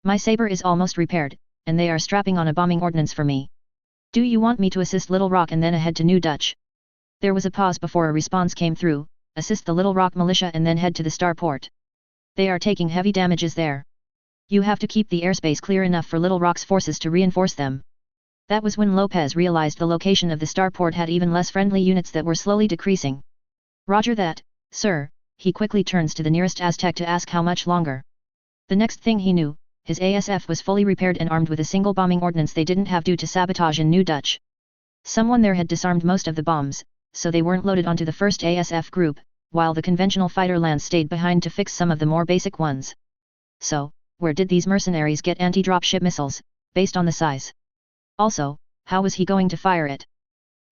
My saber is almost repaired, and they are strapping on a bombing ordnance for me. Do you want me to assist Little Rock and then ahead to New Dutch? There was a pause before a response came through. Assist the Little Rock militia and then head to the starport. They are taking heavy damages there. You have to keep the airspace clear enough for Little Rock's forces to reinforce them. That was when Lopez realized the location of the starport had even less friendly units that were slowly decreasing. Roger that, sir. He quickly turns to the nearest Aztec to ask how much longer. The next thing he knew, his ASF was fully repaired and armed with a single bombing ordnance they didn't have due to sabotage in New Dutch. Someone there had disarmed most of the bombs, so they weren't loaded onto the first ASF group, while the conventional fighter Lance stayed behind to fix some of the more basic ones. So, where did these mercenaries get anti-dropship missiles, based on the size? Also, how was he going to fire it?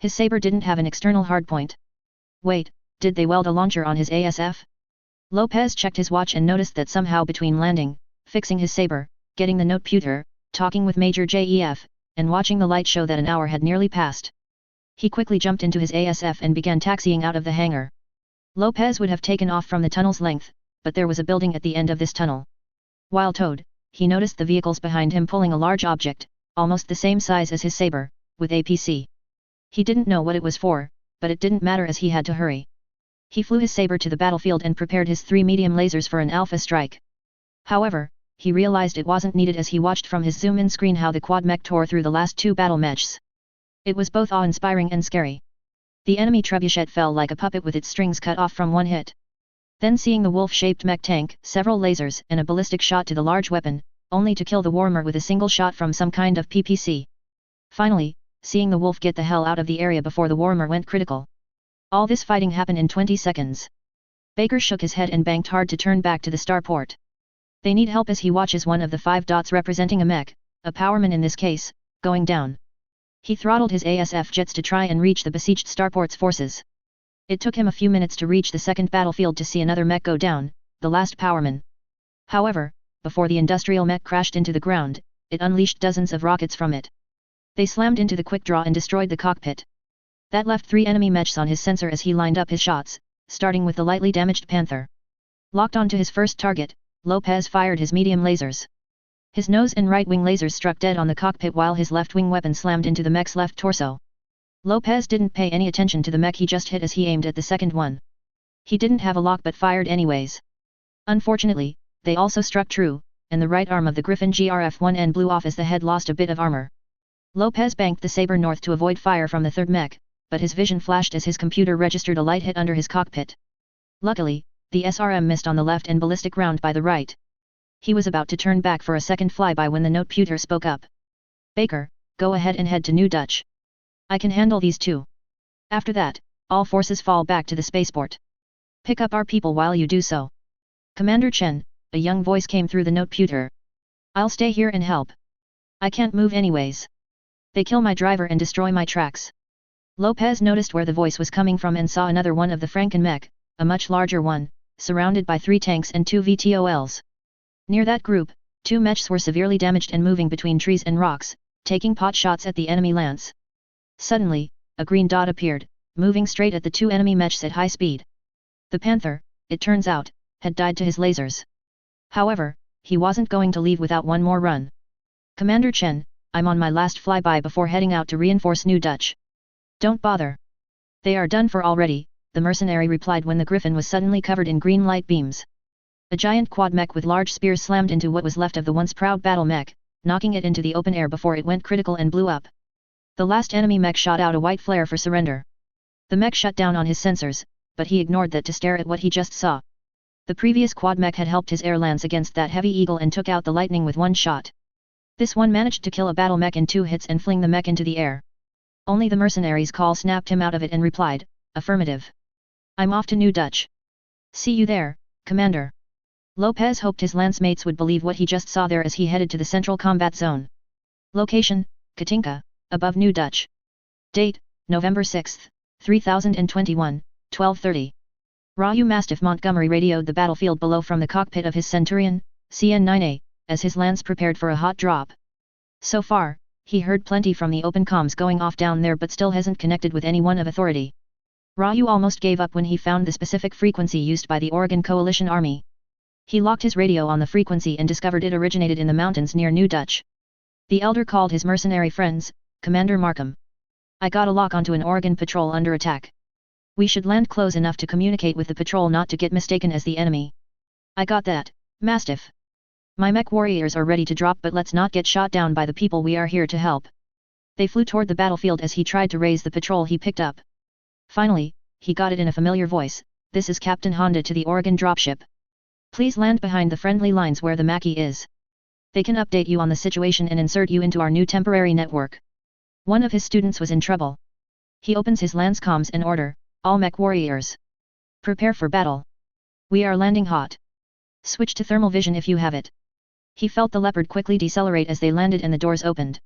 His saber didn't have an external hardpoint. Wait, did they weld a launcher on his ASF? Lopez checked his watch and noticed that somehow between landing, fixing his saber, getting the noteputer, talking with Major JEF, and watching the light show that an hour had nearly passed. He quickly jumped into his ASF and began taxiing out of the hangar. Lopez would have taken off from the tunnel's length, but there was a building at the end of this tunnel. While towed, he noticed the vehicles behind him pulling a large object, almost the same size as his saber, with APC. He didn't know what it was for, but it didn't matter as he had to hurry. He flew his saber to the battlefield and prepared his 3 medium lasers for an alpha strike. However, he realized it wasn't needed as he watched from his zoom-in screen how the quad mech tore through the last 2 battle mechs. It was both awe-inspiring and scary. The enemy trebuchet fell like a puppet with its strings cut off from one hit. Then seeing the wolf-shaped mech tank, several lasers and a ballistic shot to the large weapon, only to kill the warmer with a single shot from some kind of PPC. Finally, seeing the wolf get the hell out of the area before the warmer went critical. All this fighting happened in 20 seconds. Baker shook his head and banked hard to turn back to the starport. They need help as he watches one of the 5 dots representing a mech, a powerman in this case, going down. He throttled his ASF jets to try and reach the besieged starport's forces. It took him a few minutes to reach the second battlefield to see another mech go down, the last powerman. However, before the industrial mech crashed into the ground, it unleashed dozens of rockets from it. They slammed into the quick draw and destroyed the cockpit. That left 3 enemy mechs on his sensor as he lined up his shots, starting with the lightly damaged Panther. Locked onto his first target, Lopez fired his medium lasers. His nose and right wing lasers struck dead on the cockpit while his left wing weapon slammed into the mech's left torso. Lopez didn't pay any attention to the mech he just hit as he aimed at the second one. He didn't have a lock but fired anyways. Unfortunately, they also struck true, and the right arm of the Griffin GRF-1N blew off as the head lost a bit of armor. Lopez banked the saber north to avoid fire from the third mech, but his vision flashed as his computer registered a light hit under his cockpit. Luckily, the SRM missed on the left and ballistic round by the right. He was about to turn back for a second flyby when the noteputer spoke up. Baker, go ahead and head to New Dutch. I can handle these 2. After that, all forces fall back to the spaceport. Pick up our people while you do so. Commander Chen, a young voice came through the noteputer. I'll stay here and help. I can't move anyways. They kill my driver and destroy my tracks. Lopez noticed where the voice was coming from and saw another one of the Franken mech, a much larger one, surrounded by 3 tanks and 2 VTOLs. Near that group, 2 mechs were severely damaged and moving between trees and rocks, taking pot shots at the enemy lance. Suddenly, a green dot appeared, moving straight at the 2 enemy mechs at high speed. The Panther, it turns out, had died to his lasers. However, he wasn't going to leave without one more run. Commander Chen, I'm on my last flyby before heading out to reinforce New Dutch. Don't bother. They are done for already, the mercenary replied when the Griffin was suddenly covered in green light beams. A giant quad mech with large spears slammed into what was left of the once proud battle mech, knocking it into the open air before it went critical and blew up. The last enemy mech shot out a white flare for surrender. The mech shut down on his sensors, but he ignored that to stare at what he just saw. The previous quad mech had helped his air lance against that heavy eagle and took out the lightning with one shot. This one managed to kill a battle mech in 2 hits and fling the mech into the air. Only the mercenary's call snapped him out of it and replied, affirmative. I'm off to New Dutch. See you there, Commander. Lopez hoped his lance mates would believe what he just saw there as he headed to the central combat zone. Location, Katinka, above New Dutch. Date, November 6, 3021, 12:30. Ryu Mastiff Montgomery radioed the battlefield below from the cockpit of his Centurion, CN-9A, as his lance prepared for a hot drop. So far, he heard plenty from the open comms going off down there but still hasn't connected with anyone of authority. Ryu almost gave up when he found the specific frequency used by the Oregon Coalition Army. He locked his radio on the frequency and discovered it originated in the mountains near New Dutch. The elder called his mercenary friends, Commander Markham. I got a lock onto an Oregon patrol under attack. We should land close enough to communicate with the patrol not to get mistaken as the enemy. I got that, Mastiff. My mech warriors are ready to drop but let's not get shot down by the people we are here to help. They flew toward the battlefield as he tried to raise the patrol he picked up. Finally, he got it in a familiar voice, this is Captain Honda to the Oregon dropship. Please land behind the friendly lines where the Mackie is. They can update you on the situation and insert you into our new temporary network. One of his students was in trouble. He opens his lance comms and order, all mech warriors. Prepare for battle. We are landing hot. Switch to thermal vision if you have it. He felt the leopard quickly decelerate as they landed and the doors opened.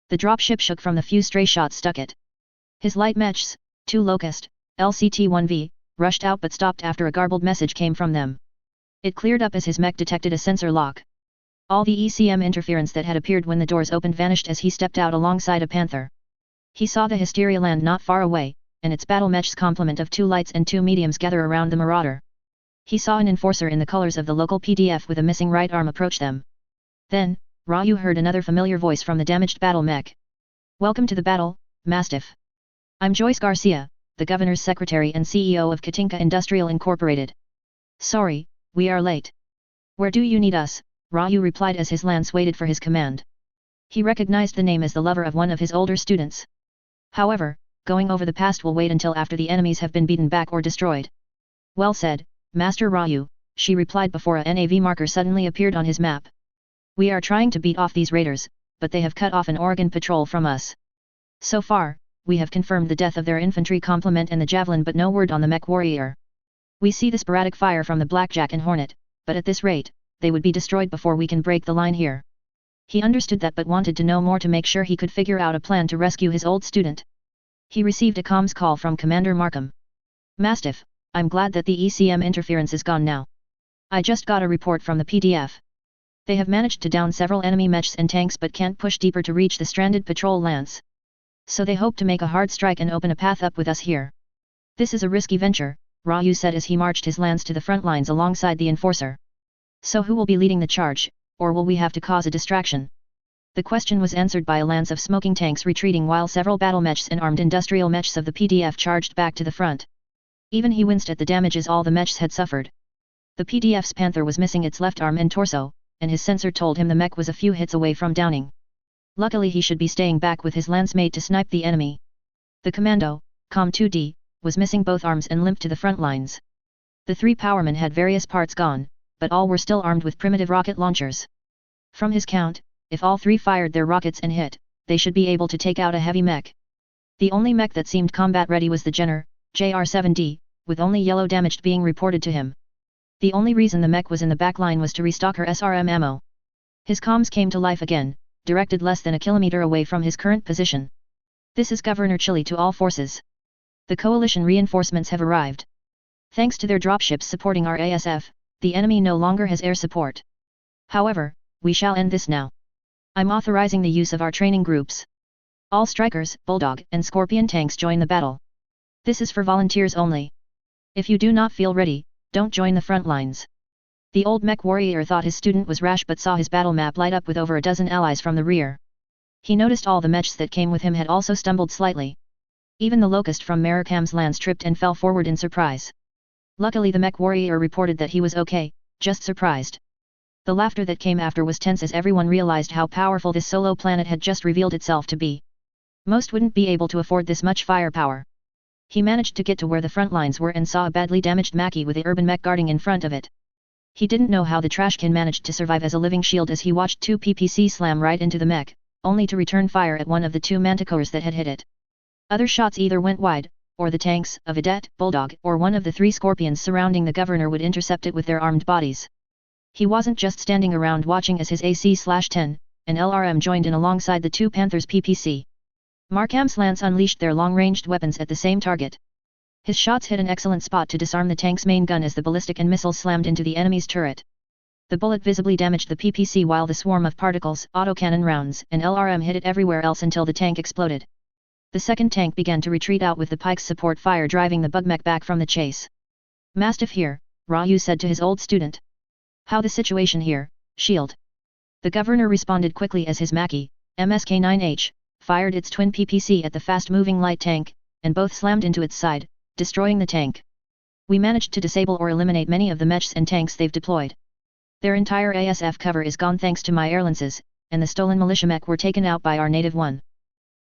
The dropship shook from the few stray shots stuck it. His light mechs, 2 Locust, LCT-1V, rushed out but stopped after a garbled message came from them. It cleared up as his mech detected a sensor lock. All the ECM interference that had appeared when the doors opened vanished as he stepped out alongside a panther. He saw the Hysteria land not far away, and its battle mech's complement of 2 lights and 2 mediums gather around the Marauder. He saw an enforcer in the colors of the local PDF with a missing right arm approach them. Then, Ryu heard another familiar voice from the damaged battle mech. Welcome to the battle, Mastiff. I'm Joyce Garcia, the governor's secretary and CEO of Katinka Industrial Incorporated. Sorry, we are late. Where do you need us? Ryu replied as his lance waited for his command. He recognized the name as the lover of one of his older students. However, going over the past will wait until after the enemies have been beaten back or destroyed. Well said, Master Ryu, she replied before a NAV marker suddenly appeared on his map. We are trying to beat off these raiders, but they have cut off an Oregon patrol from us. So far, we have confirmed the death of their infantry complement and the javelin but no word on the mech warrior. We see the sporadic fire from the Blackjack and Hornet, but at this rate, they would be destroyed before we can break the line here. He understood that but wanted to know more to make sure he could figure out a plan to rescue his old student. He received a comms call from Commander Markham. Mastiff, I'm glad that the ECM interference is gone now. I just got a report from the PDF. They have managed to down several enemy mechs and tanks but can't push deeper to reach the stranded patrol lance. So they hope to make a hard strike and open a path up with us here. This is a risky venture, Ryu said as he marched his lance to the front lines alongside the enforcer. So who will be leading the charge, or will we have to cause a distraction? The question was answered by a lance of smoking tanks retreating while several battle mechs and armed industrial mechs of the PDF charged back to the front. Even he winced at the damages all the mechs had suffered. The PDF's Panther was missing its left arm and torso, and his sensor told him the mech was a few hits away from downing. Luckily he should be staying back with his lance mate to snipe the enemy. The commando, Com-2D, was missing both arms and limped to the front lines. The 3 powermen had various parts gone, but all were still armed with primitive rocket launchers. From his count, if all 3 fired their rockets and hit, they should be able to take out a heavy mech. The only mech that seemed combat ready was the Jenner, JR-7D, with only yellow damaged being reported to him. The only reason the mech was in the back line was to restock her SRM ammo. His comms came to life again, directed less than a kilometer away from his current position. This is Governor Chili to all forces. The coalition reinforcements have arrived. Thanks to their dropships supporting our ASF, the enemy no longer has air support. However, we shall end this now. I'm authorizing the use of our training groups. All Strikers, Bulldog, and Scorpion tanks join the battle. This is for volunteers only. If you do not feel ready, don't join the front lines. The old mech warrior thought his student was rash but saw his battle map light up with over a dozen allies from the rear. He noticed all the mechs that came with him had also stumbled slightly. Even the Locust from Marikam's lance tripped and fell forward in surprise. Luckily the mech warrior reported that he was okay, just surprised. The laughter that came after was tense as everyone realized how powerful this solo planet had just revealed itself to be. Most wouldn't be able to afford this much firepower. He managed to get to where the front lines were and saw a badly damaged Mackie with the urban mech guarding in front of it. He didn't know how the trashcan managed to survive as a living shield as he watched 2 PPC slam right into the mech, only to return fire at one of the 2 manticores that had hit it. Other shots either went wide, or the tanks, a Vedette, Bulldog, or one of the 3 Scorpions surrounding the governor would intercept it with their armed bodies. He wasn't just standing around watching as his AC-10, an LRM joined in alongside the 2 Panthers PPC. Markam's lance unleashed their long-ranged weapons at the same target. His shots hit an excellent spot to disarm the tank's main gun as the ballistic and missiles slammed into the enemy's turret. The bullet visibly damaged the PPC while the swarm of particles, autocannon rounds, and LRM hit it everywhere else until the tank exploded. The second tank began to retreat out with the Pike's support fire driving the bugmech back from the chase. Mastiff here, Ryu said to his old student. How the situation here, Shield? The governor responded quickly as his Mackie, MSK-9H, fired its twin PPC at the fast-moving light tank, and both slammed into its side, destroying the tank. We managed to disable or eliminate many of the mechs and tanks they've deployed. Their entire ASF cover is gone thanks to my airlances, and the stolen militia mech were taken out by our native one.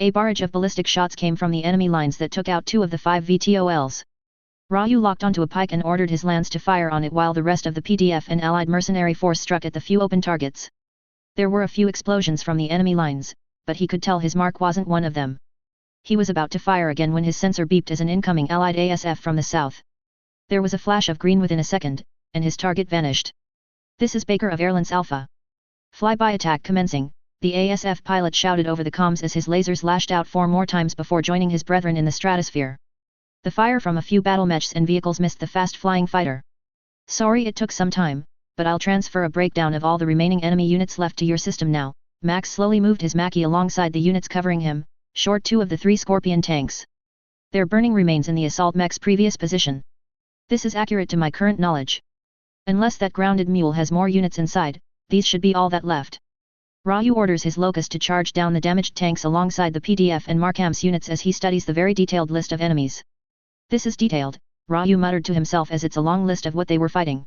A barrage of ballistic shots came from the enemy lines that took out 2 of the 5 VTOLs. Ryu locked onto a pike and ordered his lance to fire on it while the rest of the PDF and allied mercenary force struck at the few open targets. There were a few explosions from the enemy lines, but he could tell his mark wasn't one of them. He was about to fire again when his sensor beeped as an incoming allied ASF from the south. There was a flash of green within a second, and his target vanished. This is Baker of Airlance Alpha. Flyby attack commencing, the ASF pilot shouted over the comms as his lasers lashed out 4 more times before joining his brethren in the stratosphere. The fire from a few battle mechs and vehicles missed the fast-flying fighter. Sorry it took some time, but I'll transfer a breakdown of all the remaining enemy units left to your system now. Max slowly moved his Mackie alongside the units covering him, short 2 of the 3 Scorpion tanks. Their burning remains in the assault mech's previous position. This is accurate to my current knowledge. Unless that grounded mule has more units inside, these should be all that left. Ryu orders his Locust to charge down the damaged tanks alongside the PDF and Markham's units as he studies the very detailed list of enemies. This is detailed, Ryu muttered to himself as it's a long list of what they were fighting.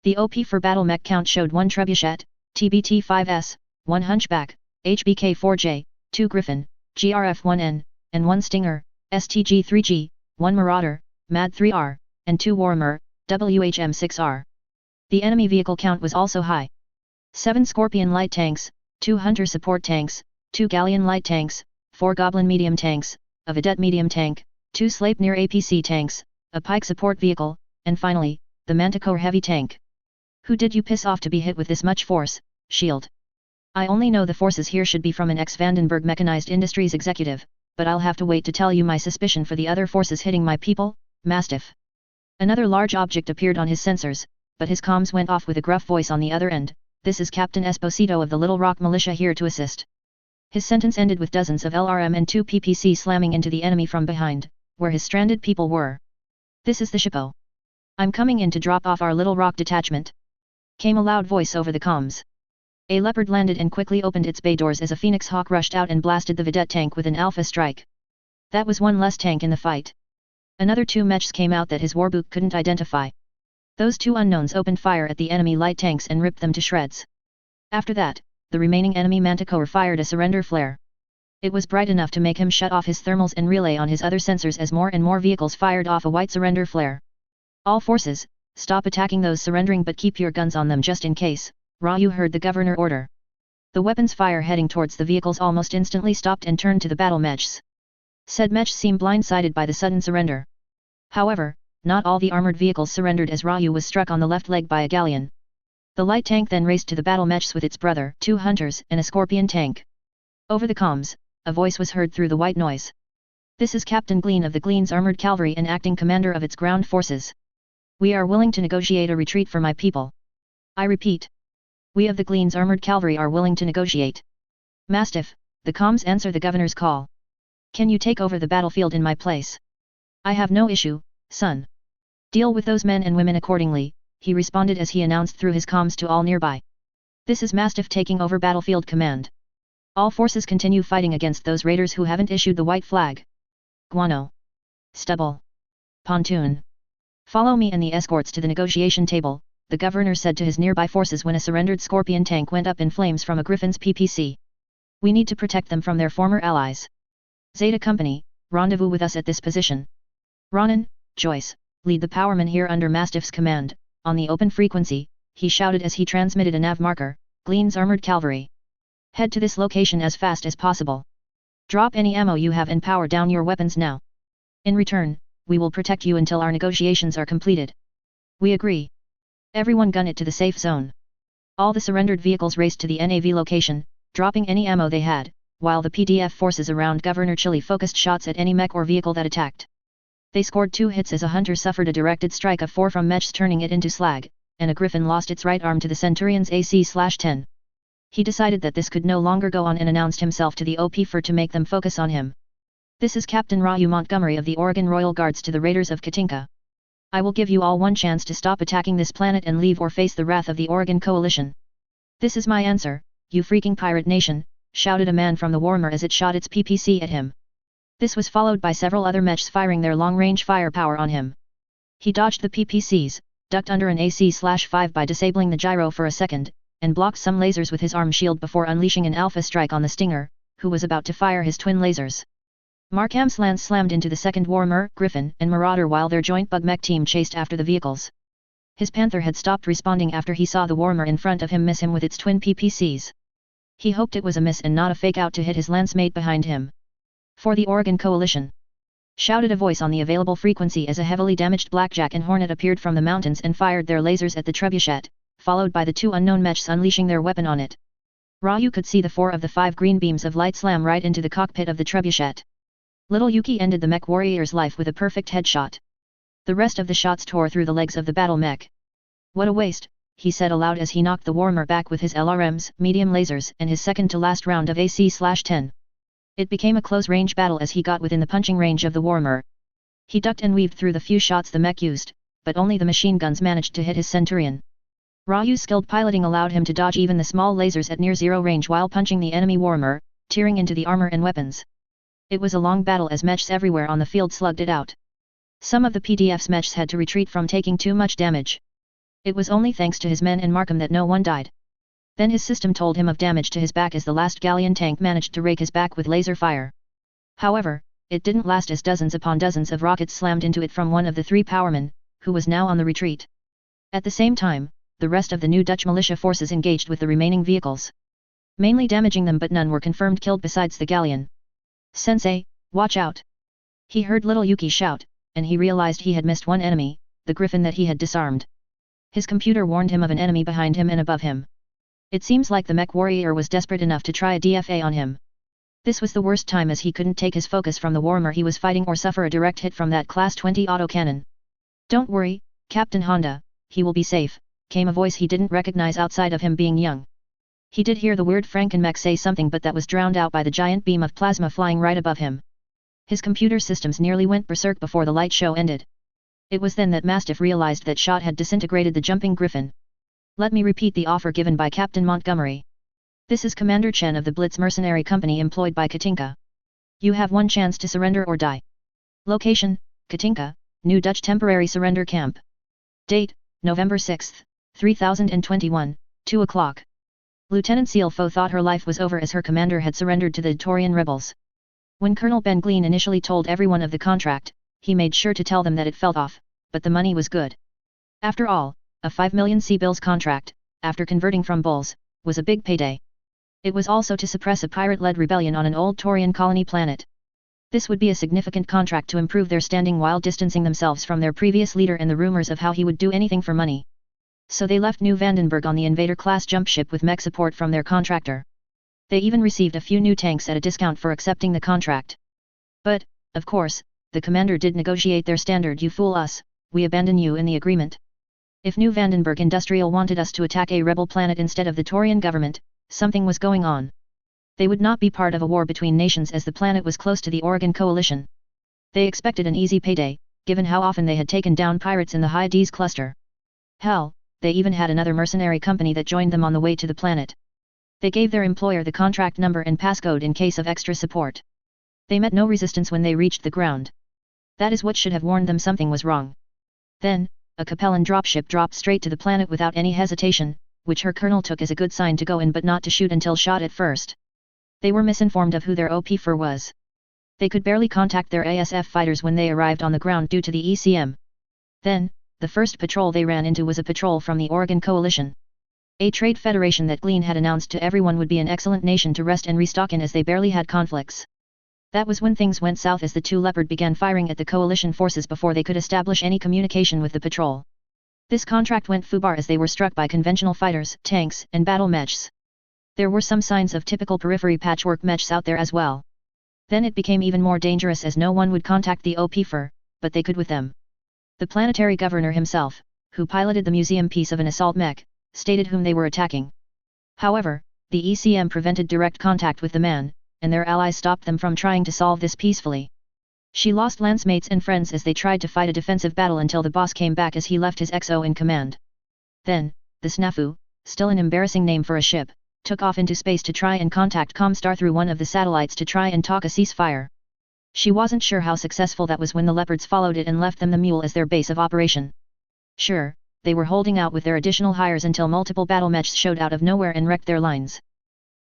The OP for battle mech count showed 1 Trebuchet, TBT-5S, 1 Hunchback, HBK-4J, 2 Griffin, GRF-1N, and 1 Stinger, STG-3G, 1 Marauder, MAD-3R, and 2 Warhammer, WHM-6R. The enemy vehicle count was also high. 7 Scorpion light tanks, 2 Hunter support tanks, 2 Galleon light tanks, 4 Goblin medium tanks, a Vedette medium tank, 2 Sleipnir APC tanks, a Pike support vehicle, and finally, the Manticore heavy tank. Who did you piss off to be hit with this much force, Shield? I only know the forces here should be from an ex-Vandenberg Mechanized Industries executive, but I'll have to wait to tell you my suspicion for the other forces hitting my people, Mastiff. Another large object appeared on his sensors, but his comms went off with a gruff voice on the other end. This is Captain Esposito of the Little Rock Militia here to assist. His sentence ended with dozens of LRM and 2 PPC slamming into the enemy from behind, where his stranded people were. This is the Shippo. I'm coming in to drop off our Little Rock detachment. Came a loud voice over the comms. A Leopard landed and quickly opened its bay doors as a Phoenix Hawk rushed out and blasted the Vedette tank with an Alpha strike. That was 1 less tank in the fight. Another 2 mechs came out that his warbook couldn't identify. Those 2 unknowns opened fire at the enemy light tanks and ripped them to shreds. After that, the remaining enemy Manticore fired a surrender flare. It was bright enough to make him shut off his thermals and relay on his other sensors as more and more vehicles fired off a white surrender flare. All forces, stop attacking those surrendering but keep your guns on them just in case, Ryu heard the governor order. The weapons fire heading towards the vehicles almost instantly stopped and turned to the battle mechs. Said mechs seemed blindsided by the sudden surrender. However, not all the armored vehicles surrendered as Ryu was struck on the left leg by a galleon. The light tank then raced to the battle mechs with its brother, 2 Hunters and a Scorpion tank. Over the comms, a voice was heard through the white noise. This is Captain Glean of the Glean's Armored Cavalry and acting commander of its ground forces. We are willing to negotiate a retreat for my people. I repeat. We of the Glean's Armored Cavalry are willing to negotiate. Mastiff, the comms answer the governor's call. Can you take over the battlefield in my place? I have no issue, son. Deal with those men and women accordingly, he responded as he announced through his comms to all nearby. This is Mastiff taking over battlefield command. All forces continue fighting against those raiders who haven't issued the white flag. Guano. Stubble. Pontoon. Follow me and the escorts to the negotiation table, the governor said to his nearby forces when a surrendered Scorpion tank went up in flames from a Griffin's PPC. We need to protect them from their former allies. Zeta Company, rendezvous with us at this position. Ronan, Joyce, lead the powermen here under Mastiff's command. On the open frequency, he shouted as he transmitted a nav marker, Glean's Armored Cavalry. Head to this location as fast as possible. Drop any ammo you have and power down your weapons now. In return, we will protect you until our negotiations are completed. We agree. Everyone gun it to the safe zone. All the surrendered vehicles raced to the NAV location, dropping any ammo they had, while the PDF forces around Governor Chili focused shots at any mech or vehicle that attacked. They scored 2 hits as a Hunter suffered a directed strike of 4 from mechs turning it into slag, and a Griffin lost its right arm to the Centurion's AC/10. He decided that this could no longer go on and announced himself to the OP for to make them focus on him. This is Captain Ryu Montgomery of the Oregon Royal Guards to the Raiders of Katinka. I will give you all one chance to stop attacking this planet and leave or face the wrath of the Oregon Coalition. This is my answer, you freaking pirate nation, shouted a man from the Warmer as it shot its PPC at him. This was followed by several other mechs firing their long-range firepower on him. He dodged the PPCs, ducked under an AC/5 by disabling the gyro for a second, and blocked some lasers with his arm shield before unleashing an alpha strike on the Stinger, who was about to fire his twin lasers. Markham's lance slammed into the second Warmer, Griffin, and Marauder while their joint bug mech team chased after the vehicles. His Panther had stopped responding after he saw the Warmer in front of him miss him with its twin PPCs. He hoped it was a miss and not a fake out to hit his lance mate behind him. For the Oregon Coalition. shouted a voice on the available frequency as a heavily damaged Blackjack and Hornet appeared from the mountains and fired their lasers at the trebuchet, followed by the 2 unknown mechs unleashing their weapon on it. Ryu could see the 4 of the 5 green beams of light slam right into the cockpit of the trebuchet. Little Yuki ended the mech warrior's life with a perfect headshot. The rest of the shots tore through the legs of the battle mech. What a waste, he said aloud as he knocked the warmer back with his LRMs, medium lasers and his second-to-last round of AC/10. It became a close-range battle as he got within the punching range of the warmer. He ducked and weaved through the few shots the mech used, but only the machine guns managed to hit his Centurion. Ryu's skilled piloting allowed him to dodge even the small lasers at near-zero range while punching the enemy warmer, tearing into the armor and weapons. It was a long battle as mechs everywhere on the field slugged it out. Some of the PDF's mechs had to retreat from taking too much damage. It was only thanks to his men and Markham that no one died. Then his system told him of damage to his back as the last galleon tank managed to rake his back with laser fire. However, it didn't last as dozens upon dozens of rockets slammed into it from one of the 3 powermen, who was now on the retreat. At the same time, the rest of the new Dutch militia forces engaged with the remaining vehicles, mainly damaging them, but none were confirmed killed besides the galleon. "Sensei, watch out!" He heard little Yuki shout, and he realized he had missed one enemy, the griffin that he had disarmed. His computer warned him of an enemy behind him and above him. It seems like the mech warrior was desperate enough to try a DFA on him. This was the worst time as he couldn't take his focus from the warmer he was fighting or suffer a direct hit from that Class 20 autocannon. "Don't worry, Captain Honda, he will be safe," came a voice he didn't recognize outside of him being young. He did hear the weird Frankenmech say something, but that was drowned out by the giant beam of plasma flying right above him. His computer systems nearly went berserk before the light show ended. It was then that Mastiff realized that shot had disintegrated the jumping griffin. "Let me repeat the offer given by Captain Montgomery. This is Commander Chen of the Blitz Mercenary Company employed by Katinka. You have one chance to surrender or die. Location, Katinka, New Dutch Temporary Surrender Camp. Date, November 6, 3021, 2 o'clock. Lieutenant Sealfo thought her life was over as her commander had surrendered to the Torian rebels. When Colonel Ben Gleen initially told everyone of the contract, he made sure to tell them that it felt off, but the money was good. After all, a 5 million C-bills contract, after converting from bulls, was a big payday. It was also to suppress a pirate-led rebellion on an old Torian colony planet. This would be a significant contract to improve their standing while distancing themselves from their previous leader and the rumors of how he would do anything for money. So they left New Vandenberg on the Invader-class jump ship with mech support from their contractor. They even received a few new tanks at a discount for accepting the contract. But, of course, the commander did negotiate their standard "you fool us, we abandon you" in the agreement. If New Vandenberg Industrial wanted us to attack a rebel planet instead of the Torian government, something was going on. They would not be part of a war between nations as the planet was close to the Oregon Coalition. They expected an easy payday, given how often they had taken down pirates in the High D's cluster. Hell, they even had another mercenary company that joined them on the way to the planet. They gave their employer the contract number and passcode in case of extra support. They met no resistance when they reached the ground. That is what should have warned them something was wrong. Then, a Capellan dropship dropped straight to the planet without any hesitation, which her colonel took as a good sign to go in but not to shoot until shot at first. They were misinformed of who their OP-4 was. They could barely contact their ASF fighters when they arrived on the ground due to the ECM. Then, the first patrol they ran into was a patrol from the Oregon Coalition. A trade federation that Gleen had announced to everyone would be an excellent nation to rest and restock in as they barely had conflicts. That was when things went south as the two Leopard began firing at the coalition forces before they could establish any communication with the patrol. This contract went foobar as they were struck by conventional fighters, tanks, and battle mechs. There were some signs of typical periphery patchwork mechs out there as well. Then it became even more dangerous as no one would contact the OP-4, but they could with them. The planetary governor himself, who piloted the museum piece of an assault mech, stated whom they were attacking. However, the ECM prevented direct contact with the man, and their allies stopped them from trying to solve this peacefully. She lost lancemates and friends as they tried to fight a defensive battle until the boss came back as he left his XO in command. Then, the Snafu, still an embarrassing name for a ship, took off into space to try and contact Comstar through one of the satellites to try and talk a ceasefire. She wasn't sure how successful that was when the Leopards followed it and left them the Mule as their base of operation. Sure, they were holding out with their additional hires until multiple battle mechs showed out of nowhere and wrecked their lines.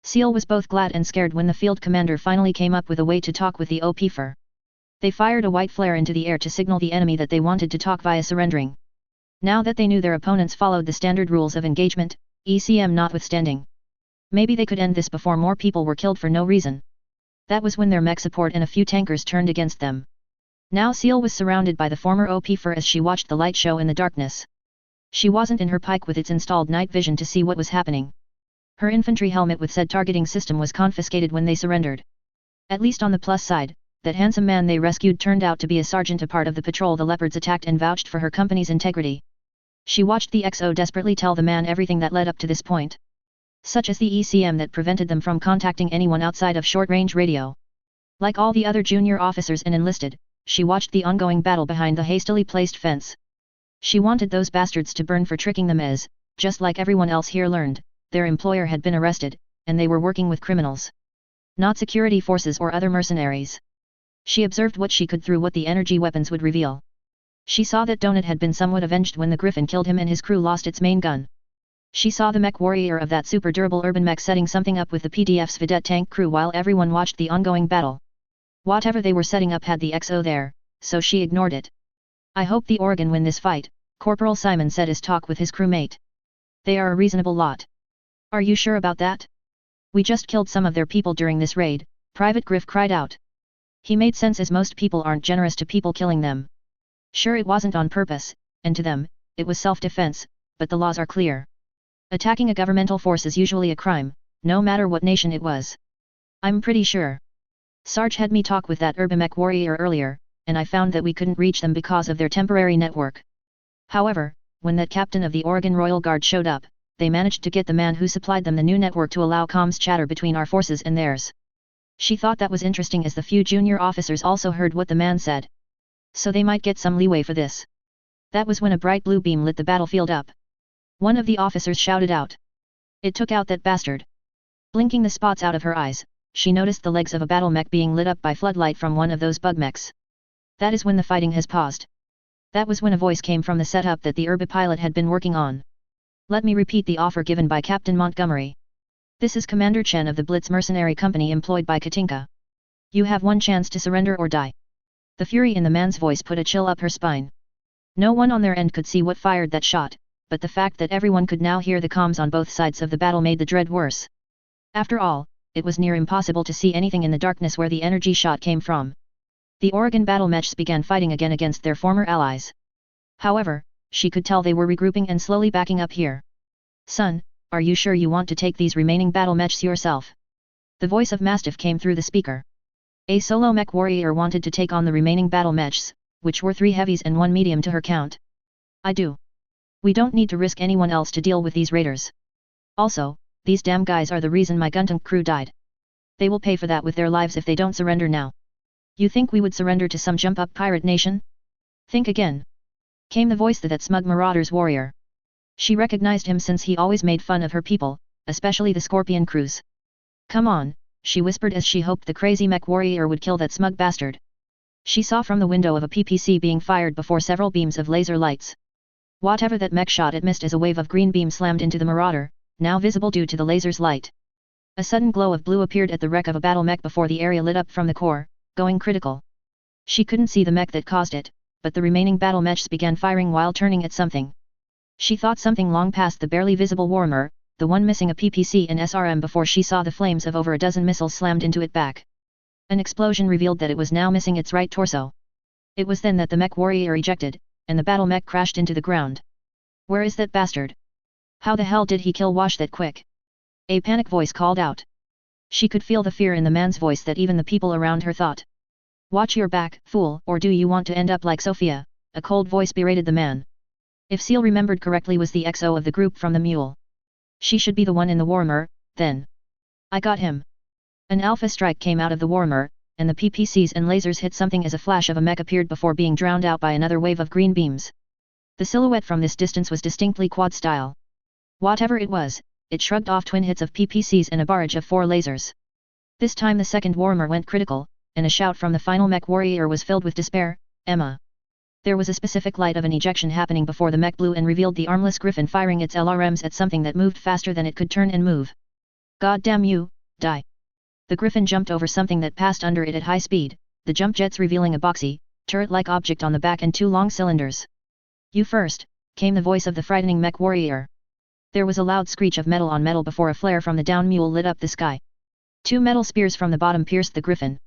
Seal was both glad and scared when the field commander finally came up with a way to talk with the OP-4. They fired a white flare into the air to signal the enemy that they wanted to talk via surrendering. Now that they knew their opponents followed the standard rules of engagement, ECM notwithstanding. Maybe they could end this before more people were killed for no reason. That was when their mech support and a few tankers turned against them. Now Seal was surrounded by the former OP fur as she watched the light show in the darkness. She wasn't in her pike with its installed night vision to see what was happening. Her infantry helmet with said targeting system was confiscated when they surrendered. At least on the plus side, that handsome man they rescued turned out to be a sergeant, a part of the patrol the Leopards attacked, and vouched for her company's integrity. She watched the XO desperately tell the man everything that led up to this point, such as the ECM that prevented them from contacting anyone outside of short-range radio. Like all the other junior officers and enlisted, she watched the ongoing battle behind the hastily placed fence. She wanted those bastards to burn for tricking them as, just like everyone else here learned, their employer had been arrested, and they were working with criminals, not security forces or other mercenaries. She observed what she could through what the energy weapons would reveal. She saw that Donut had been somewhat avenged when the Griffin killed him and his crew lost its main gun. She saw the mech warrior of that super durable urban mech setting something up with the PDF's Vedette tank crew while everyone watched the ongoing battle. Whatever they were setting up had the XO there, so she ignored it. I hope the Oregon win this fight, Corporal Simon said as talk with his crewmate. They are a reasonable lot. Are you sure about that? We just killed some of their people during this raid, Private Griff cried out. He made sense as most people aren't generous to people killing them. Sure, it wasn't on purpose, and to them, it was self-defense, but the laws are clear. Attacking a governmental force is usually a crime, no matter what nation it was. I'm pretty sure. Sarge had me talk with that Urbamech warrior earlier, and I found that we couldn't reach them because of their temporary network. However, when that captain of the Oregon Royal Guard showed up, they managed to get the man who supplied them the new network to allow comms chatter between our forces and theirs. She thought that was interesting as the few junior officers also heard what the man said. So they might get some leeway for this. That was when a bright blue beam lit the battlefield up. One of the officers shouted out. It took out that bastard. Blinking the spots out of her eyes, she noticed the legs of a battle mech being lit up by floodlight from one of those bug mechs. That is when the fighting has paused. That was when a voice came from the setup that the Urba pilot had been working on. Let me repeat the offer given by Captain Montgomery. This is Commander Chen of the Blitz Mercenary Company employed by Katinka. You have one chance to surrender or die. The fury in the man's voice put a chill up her spine. No one on their end could see what fired that shot, but the fact that everyone could now hear the comms on both sides of the battle made the dread worse. After all, it was near impossible to see anything in the darkness where the energy shot came from. The Oregon battle mechs began fighting again against their former allies. However, she could tell they were regrouping and slowly backing up here. Son, are you sure you want to take these remaining battle mechs yourself? The voice of Mastiff came through the speaker. A solo mech warrior wanted to take on the remaining battle mechs, which were 3 heavies and 1 medium to her count. I do. We don't need to risk anyone else to deal with these raiders. Also, these damn guys are the reason my Guntank crew died. They will pay for that with their lives if they don't surrender now. You think we would surrender to some jump-up pirate nation? Think again. Came the voice of that smug Marauders warrior. She recognized him since he always made fun of her people, especially the Scorpion crews. Come on, she whispered as she hoped the crazy mech warrior would kill that smug bastard. She saw from the window of a PPC being fired before several beams of laser lights. Whatever that mech shot it missed as a wave of green beam slammed into the Marauder, now visible due to the laser's light. A sudden glow of blue appeared at the wreck of a battle mech before the area lit up from the core, going critical. She couldn't see the mech that caused it, but the remaining battle mechs began firing while turning at something. She thought something long past the barely visible Warmer, the one missing a PPC and SRM before she saw the flames of over a dozen missiles slammed into it back. An explosion revealed that it was now missing its right torso. It was then that the mech warrior ejected, and the battle mech crashed into the ground. Where is that bastard? How the hell did he kill Wash that quick? A panic voice called out. She could feel the fear in the man's voice that even the people around her thought. Watch your back, fool, or do you want to end up like Sophia? A cold voice berated the man. If Seal remembered correctly was the XO of the group from the mule. She should be the one in the Warmer, then. I got him. An alpha strike came out of the Warmer, and the PPCs and lasers hit something as a flash of a mech appeared before being drowned out by another wave of green beams. The silhouette from this distance was distinctly quad style. Whatever it was, it shrugged off twin hits of PPCs and a barrage of 4 lasers. This time the second Warmer went critical, and a shout from the final mech warrior was filled with despair, Emma. There was a specific light of an ejection happening before the mech blew and revealed the armless Griffin firing its LRMs at something that moved faster than it could turn and move. God damn you, die. The Griffin jumped over something that passed under it at high speed, the jump jets revealing a boxy, turret-like object on the back and 2 long cylinders. You first, came the voice of the frightening mech warrior. There was a loud screech of metal on metal before a flare from the down mule lit up the sky. 2 metal spears from the bottom pierced the Griffin.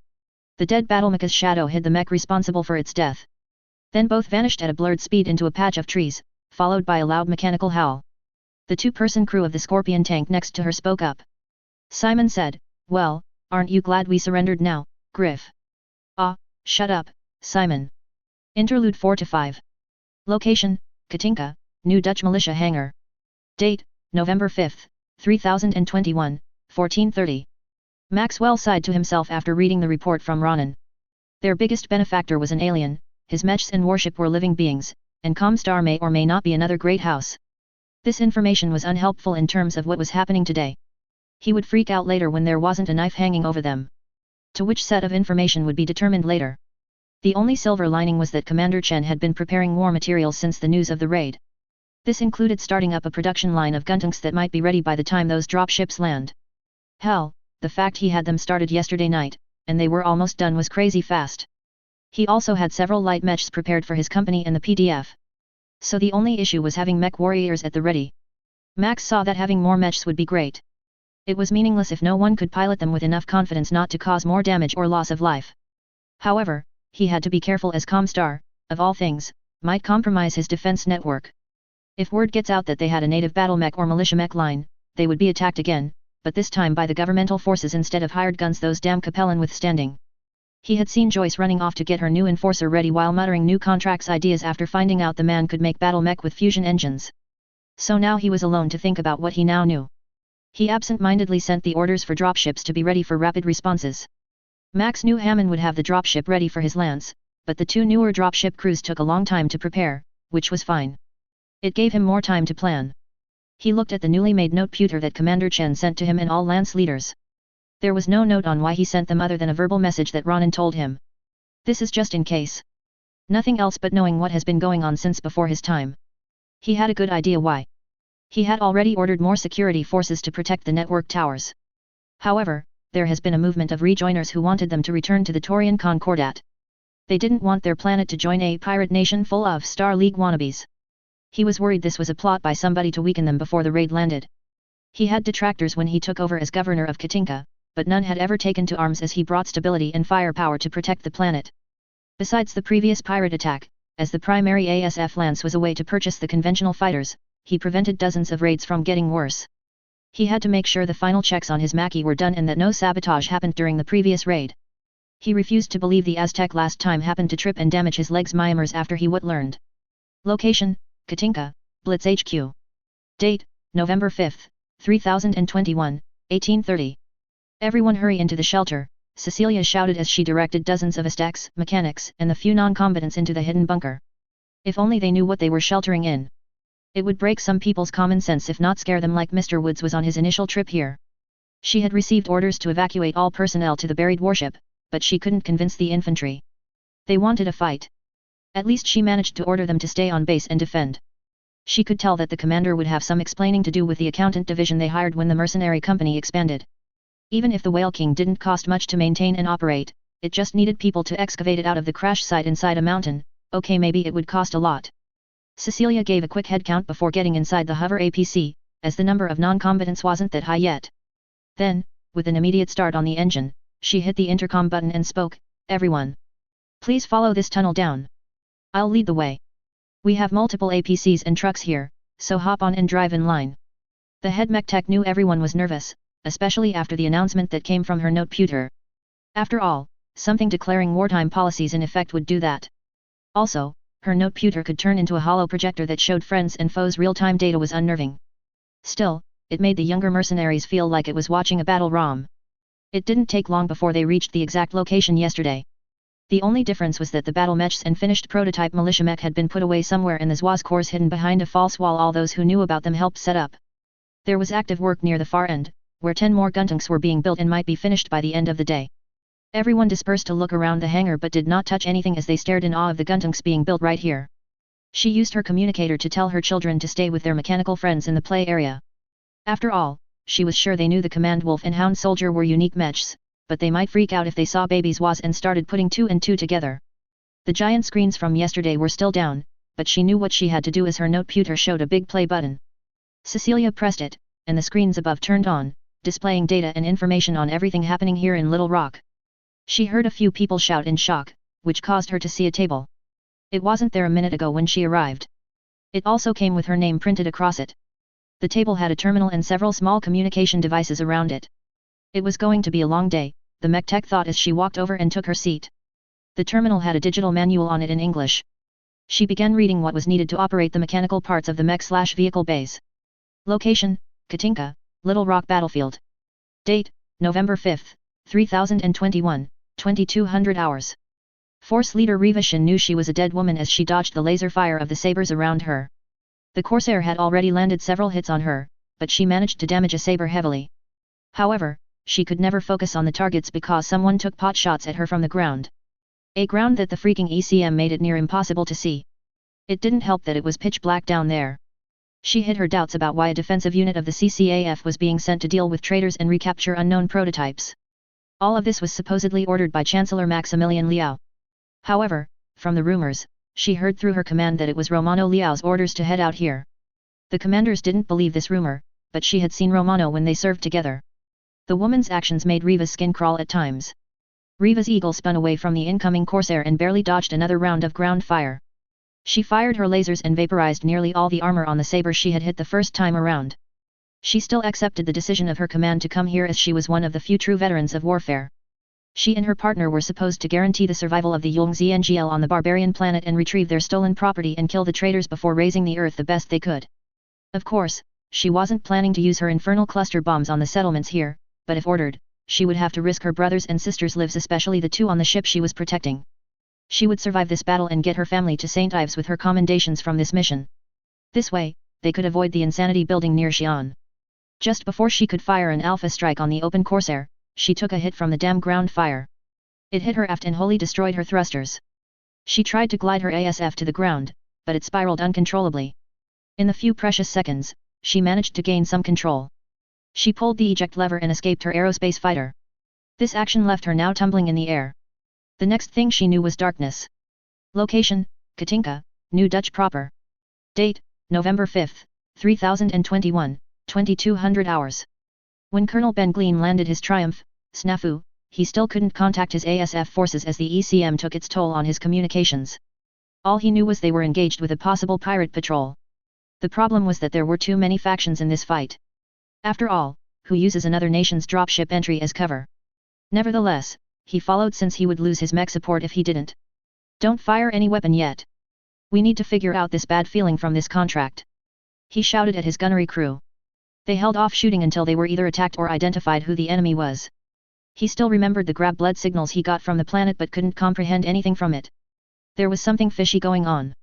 The dead battlemech's shadow hid the mech responsible for its death. Then both vanished at a blurred speed into a patch of trees, followed by a loud mechanical howl. The two-person crew of the Scorpion tank next to her spoke up. Simon said, "Well, aren't you glad we surrendered now, Griff?" "Ah, shut up, Simon." Interlude 4-5. Location, Katinka, New Dutch Militia Hangar. Date, November 5, 3021, 14:30. Maxwell sighed to himself after reading the report from Ronan. Their biggest benefactor was an alien, his mechs and warship were living beings, and Comstar may or may not be another great house. This information was unhelpful in terms of what was happening today. He would freak out later when there wasn't a knife hanging over them. To which set of information would be determined later. The only silver lining was that Commander Chen had been preparing war materials since the news of the raid. This included starting up a production line of guntanks that might be ready by the time those dropships land. Hell, the fact he had them started yesterday night, and they were almost done was crazy fast. He also had several light mechs prepared for his company and the PDF. So the only issue was having mech warriors at the ready. Max saw that having more mechs would be great. It was meaningless if no one could pilot them with enough confidence not to cause more damage or loss of life. However, he had to be careful as Comstar, of all things, might compromise his defense network. If word gets out that they had a native battle mech or militia mech line, they would be attacked again, but this time by the governmental forces instead of hired guns those damn Capellan withstanding. He had seen Joyce running off to get her new enforcer ready while muttering new contracts ideas after finding out the man could make battle mech with fusion engines. So now he was alone to think about what he now knew. He absent-mindedly sent the orders for dropships to be ready for rapid responses. Max knew Hammond would have the dropship ready for his lance, but the two newer dropship crews took a long time to prepare, which was fine. It gave him more time to plan. He looked at the newly made note-pewter that Commander Chen sent to him and all lance leaders. There was no note on why he sent them other than a verbal message that Ronan told him. This is just in case. Nothing else but knowing what has been going on since before his time. He had a good idea why. He had already ordered more security forces to protect the network towers. However, there has been a movement of rejoiners who wanted them to return to the Taurian Concordat. They didn't want their planet to join a pirate nation full of Star League wannabes. He was worried this was a plot by somebody to weaken them before the raid landed. He had detractors when he took over as governor of Katinka, but none had ever taken to arms as he brought stability and firepower to protect the planet. Besides the previous pirate attack, as the primary ASF lance was a way to purchase the conventional fighters, he prevented dozens of raids from getting worse. He had to make sure the final checks on his Mackie were done and that no sabotage happened during the previous raid. He refused to believe the Aztec last time happened to trip and damage his legs Myanmar's after he what learned. Location, Katinka, Blitz HQ. Date, November 5, 3021, 18:30. Everyone hurry into the shelter, Cecilia shouted as she directed dozens of Aztecs, mechanics, and the few non-combatants into the hidden bunker. If only they knew what they were sheltering in. It would break some people's common sense if not scare them like Mr. Woods was on his initial trip here. She had received orders to evacuate all personnel to the buried warship, but she couldn't convince the infantry. They wanted a fight. At least she managed to order them to stay on base and defend. She could tell that the commander would have some explaining to do with the accountant division they hired when the mercenary company expanded. Even if the Whale King didn't cost much to maintain and operate, it just needed people to excavate it out of the crash site inside a mountain. Okay, maybe it would cost a lot. Cecilia gave a quick head count before getting inside the hover APC, as the number of non-combatants wasn't that high yet. Then, with an immediate start on the engine, she hit the intercom button and spoke, "Everyone. Please follow this tunnel down. I'll lead the way. We have multiple APCs and trucks here, so hop on and drive in line." The head mech tech knew everyone was nervous, especially after the announcement that came from her note-pewter. After all, something declaring wartime policies in effect would do that. Also, her note-pewter could turn into a hollow projector that showed friends and foes real-time data was unnerving. Still, it made the younger mercenaries feel like it was watching a battle ROM. It didn't take long before they reached the exact location yesterday. The only difference was that the battle mechs and finished prototype militia mech had been put away somewhere in the Zwas cores hidden behind a false wall all those who knew about them helped set up. There was active work near the far end, where 10 more guntanks were being built and might be finished by the end of the day. Everyone dispersed to look around the hangar but did not touch anything as they stared in awe of the guntanks being built right here. She used her communicator to tell her children to stay with their mechanical friends in the play area. After all, she was sure they knew the Command Wolf and Hound Soldier were unique mechs, but they might freak out if they saw baby Zwas and started putting 2 and 2 together. The giant screens from yesterday were still down, but she knew what she had to do as her note-pewter showed a big play button. Cecilia pressed it, and the screens above turned on, displaying data and information on everything happening here in Little Rock. She heard a few people shout in shock, which caused her to see a table. It wasn't there a minute ago when she arrived. It also came with her name printed across it. The table had a terminal and several small communication devices around it. It was going to be a long day, the mech tech thought as she walked over and took her seat. The terminal had a digital manual on it in English. She began reading what was needed to operate the mechanical parts of the mech/vehicle base. Location, Katinka, Little Rock Battlefield. Date, November 5, 3021, 2200 hours. Force leader Riva Shin knew she was a dead woman as she dodged the laser fire of the sabers around her. The Corsair had already landed several hits on her, but she managed to damage a saber heavily. However, she could never focus on the targets because someone took pot shots at her from the ground. A ground that the freaking ECM made it near impossible to see. It didn't help that it was pitch black down there. She hid her doubts about why a defensive unit of the CCAF was being sent to deal with traitors and recapture unknown prototypes. All of this was supposedly ordered by Chancellor Maximilian Liao. However, from the rumors, she heard through her command that it was Romano Liao's orders to head out here. The commanders didn't believe this rumor, but she had seen Romano when they served together. The woman's actions made Riva's skin crawl at times. Riva's eagle spun away from the incoming Corsair and barely dodged another round of ground fire. She fired her lasers and vaporized nearly all the armor on the saber she had hit the first time around. She still accepted the decision of her command to come here as she was one of the few true veterans of warfare. She and her partner were supposed to guarantee the survival of the Yongzi NGL on the barbarian planet and retrieve their stolen property and kill the traitors before raising the earth the best they could. Of course, she wasn't planning to use her infernal cluster bombs on the settlements here, but if ordered, she would have to risk her brothers' and sisters' lives, especially the two on the ship she was protecting. She would survive this battle and get her family to St. Ives with her commendations from this mission. This way, they could avoid the insanity building near Xi'an. Just before she could fire an alpha strike on the open Corsair, she took a hit from the damn ground fire. It hit her aft and wholly destroyed her thrusters. She tried to glide her ASF to the ground, but it spiraled uncontrollably. In the few precious seconds, she managed to gain some control. She pulled the eject lever and escaped her aerospace fighter. This action left her now tumbling in the air. The next thing she knew was darkness. Location, Katinka, New Dutch proper. Date, November 5, 3021, 2200 hours. When Colonel Ben Glean landed his Triumph, snafu, he still couldn't contact his ASF forces as the ECM took its toll on his communications. All he knew was they were engaged with a possible pirate patrol. The problem was that there were too many factions in this fight. After all, who uses another nation's dropship entry as cover? Nevertheless, he followed since he would lose his mech support if he didn't. Don't fire any weapon yet. We need to figure out this bad feeling from this contract. He shouted at his gunnery crew. They held off shooting until they were either attacked or identified who the enemy was. He still remembered the grab blood signals he got from the planet but couldn't comprehend anything from it. There was something fishy going on.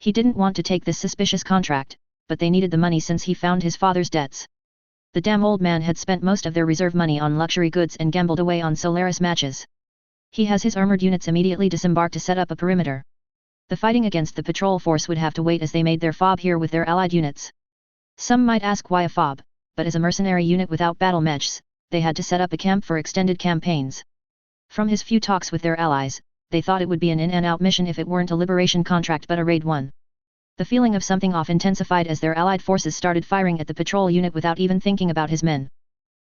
He didn't want to take this suspicious contract, but they needed the money since he found his father's debts. The damn old man had spent most of their reserve money on luxury goods and gambled away on Solaris matches. He has his armored units immediately disembark to set up a perimeter. The fighting against the patrol force would have to wait as they made their FOB here with their allied units. Some might ask why a FOB, but as a mercenary unit without battle mechs, they had to set up a camp for extended campaigns. From his few talks with their allies, they thought it would be an in-and-out mission if it weren't a liberation contract but a raid one. The feeling of something off intensified as their allied forces started firing at the patrol unit without even thinking about his men.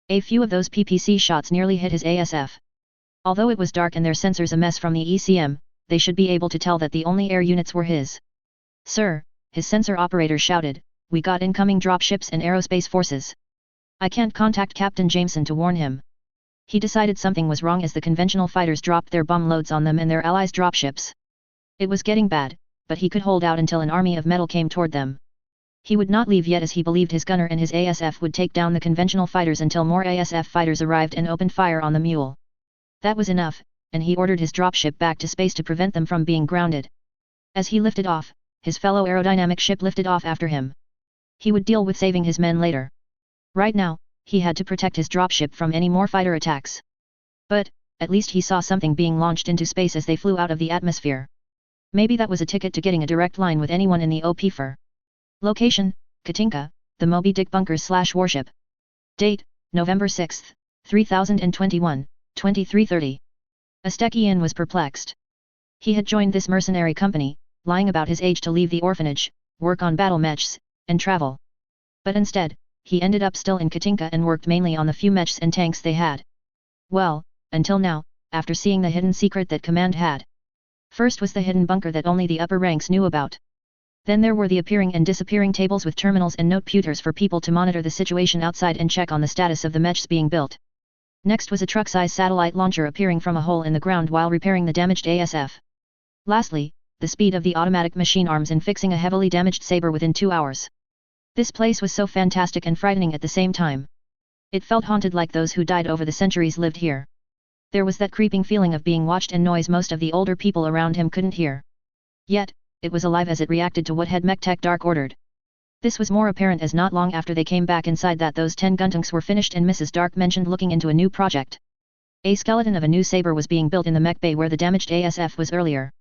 A few of those PPC shots nearly hit his ASF. Although it was dark and their sensors a mess from the ECM, they should be able to tell that the only air units were his. "Sir," his sensor operator shouted, "we got incoming dropships and aerospace forces. I can't contact Captain Jameson to warn him." He decided something was wrong as the conventional fighters dropped their bomb loads on them and their allies' dropships. It was getting bad, but he could hold out until an army of metal came toward them. He would not leave yet as he believed his gunner and his ASF would take down the conventional fighters until more ASF fighters arrived and opened fire on the mule. That was enough, and he ordered his dropship back to space to prevent them from being grounded. As he lifted off, his fellow aerodynamic ship lifted off after him. He would deal with saving his men later. Right now, he had to protect his dropship from any more fighter attacks. But, at least he saw something being launched into space as they flew out of the atmosphere. Maybe that was a ticket to getting a direct line with anyone in the OP4. Location, Katinka, the Moby Dick Bunkers/Warship. Date, November 6, 3021, 2330. Astekian was perplexed. He had joined this mercenary company, lying about his age to leave the orphanage, work on battle mechs, and travel. But instead, he ended up still in Katinka and worked mainly on the few mechs and tanks they had. Well, until now, after seeing the hidden secret that command had. First was the hidden bunker that only the upper ranks knew about. Then there were the appearing and disappearing tables with terminals and noteputers for people to monitor the situation outside and check on the status of the mechs being built. Next was a truck-sized satellite launcher appearing from a hole in the ground while repairing the damaged ASF. Lastly, the speed of the automatic machine arms in fixing a heavily damaged saber within 2 hours. This place was so fantastic and frightening at the same time. It felt haunted like those who died over the centuries lived here. There was that creeping feeling of being watched and noise most of the older people around him couldn't hear. Yet, it was alive as it reacted to what Head Mech Tech Dark ordered. This was more apparent as not long after they came back inside that those 10 guntanks were finished and Mrs. Dark mentioned looking into a new project. A skeleton of a new saber was being built in the mech bay where the damaged ASF was earlier.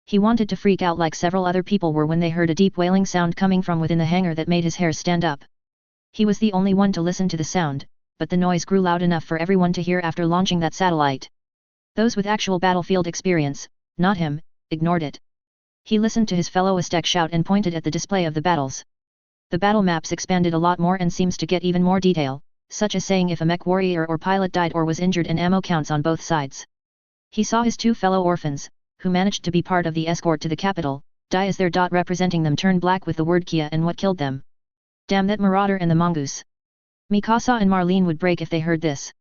He wanted to freak out like several other people were when they heard a deep wailing sound coming from within the hangar that made his hair stand up. He was the only one to listen to the sound, but the noise grew loud enough for everyone to hear after launching that satellite. Those with actual battlefield experience, not him, ignored it. He listened to his fellow Aztec shout and pointed at the display of the battles. The battle maps expanded a lot more and seems to get even more detail, such as saying if a mech warrior or pilot died or was injured and ammo counts on both sides. He saw his 2 fellow orphans, who managed to be part of the escort to the capital, die as their dot representing them turned black with the word Kia and what killed them. Damn that marauder and the mongoose. Mikasa and Marlene would break if they heard this.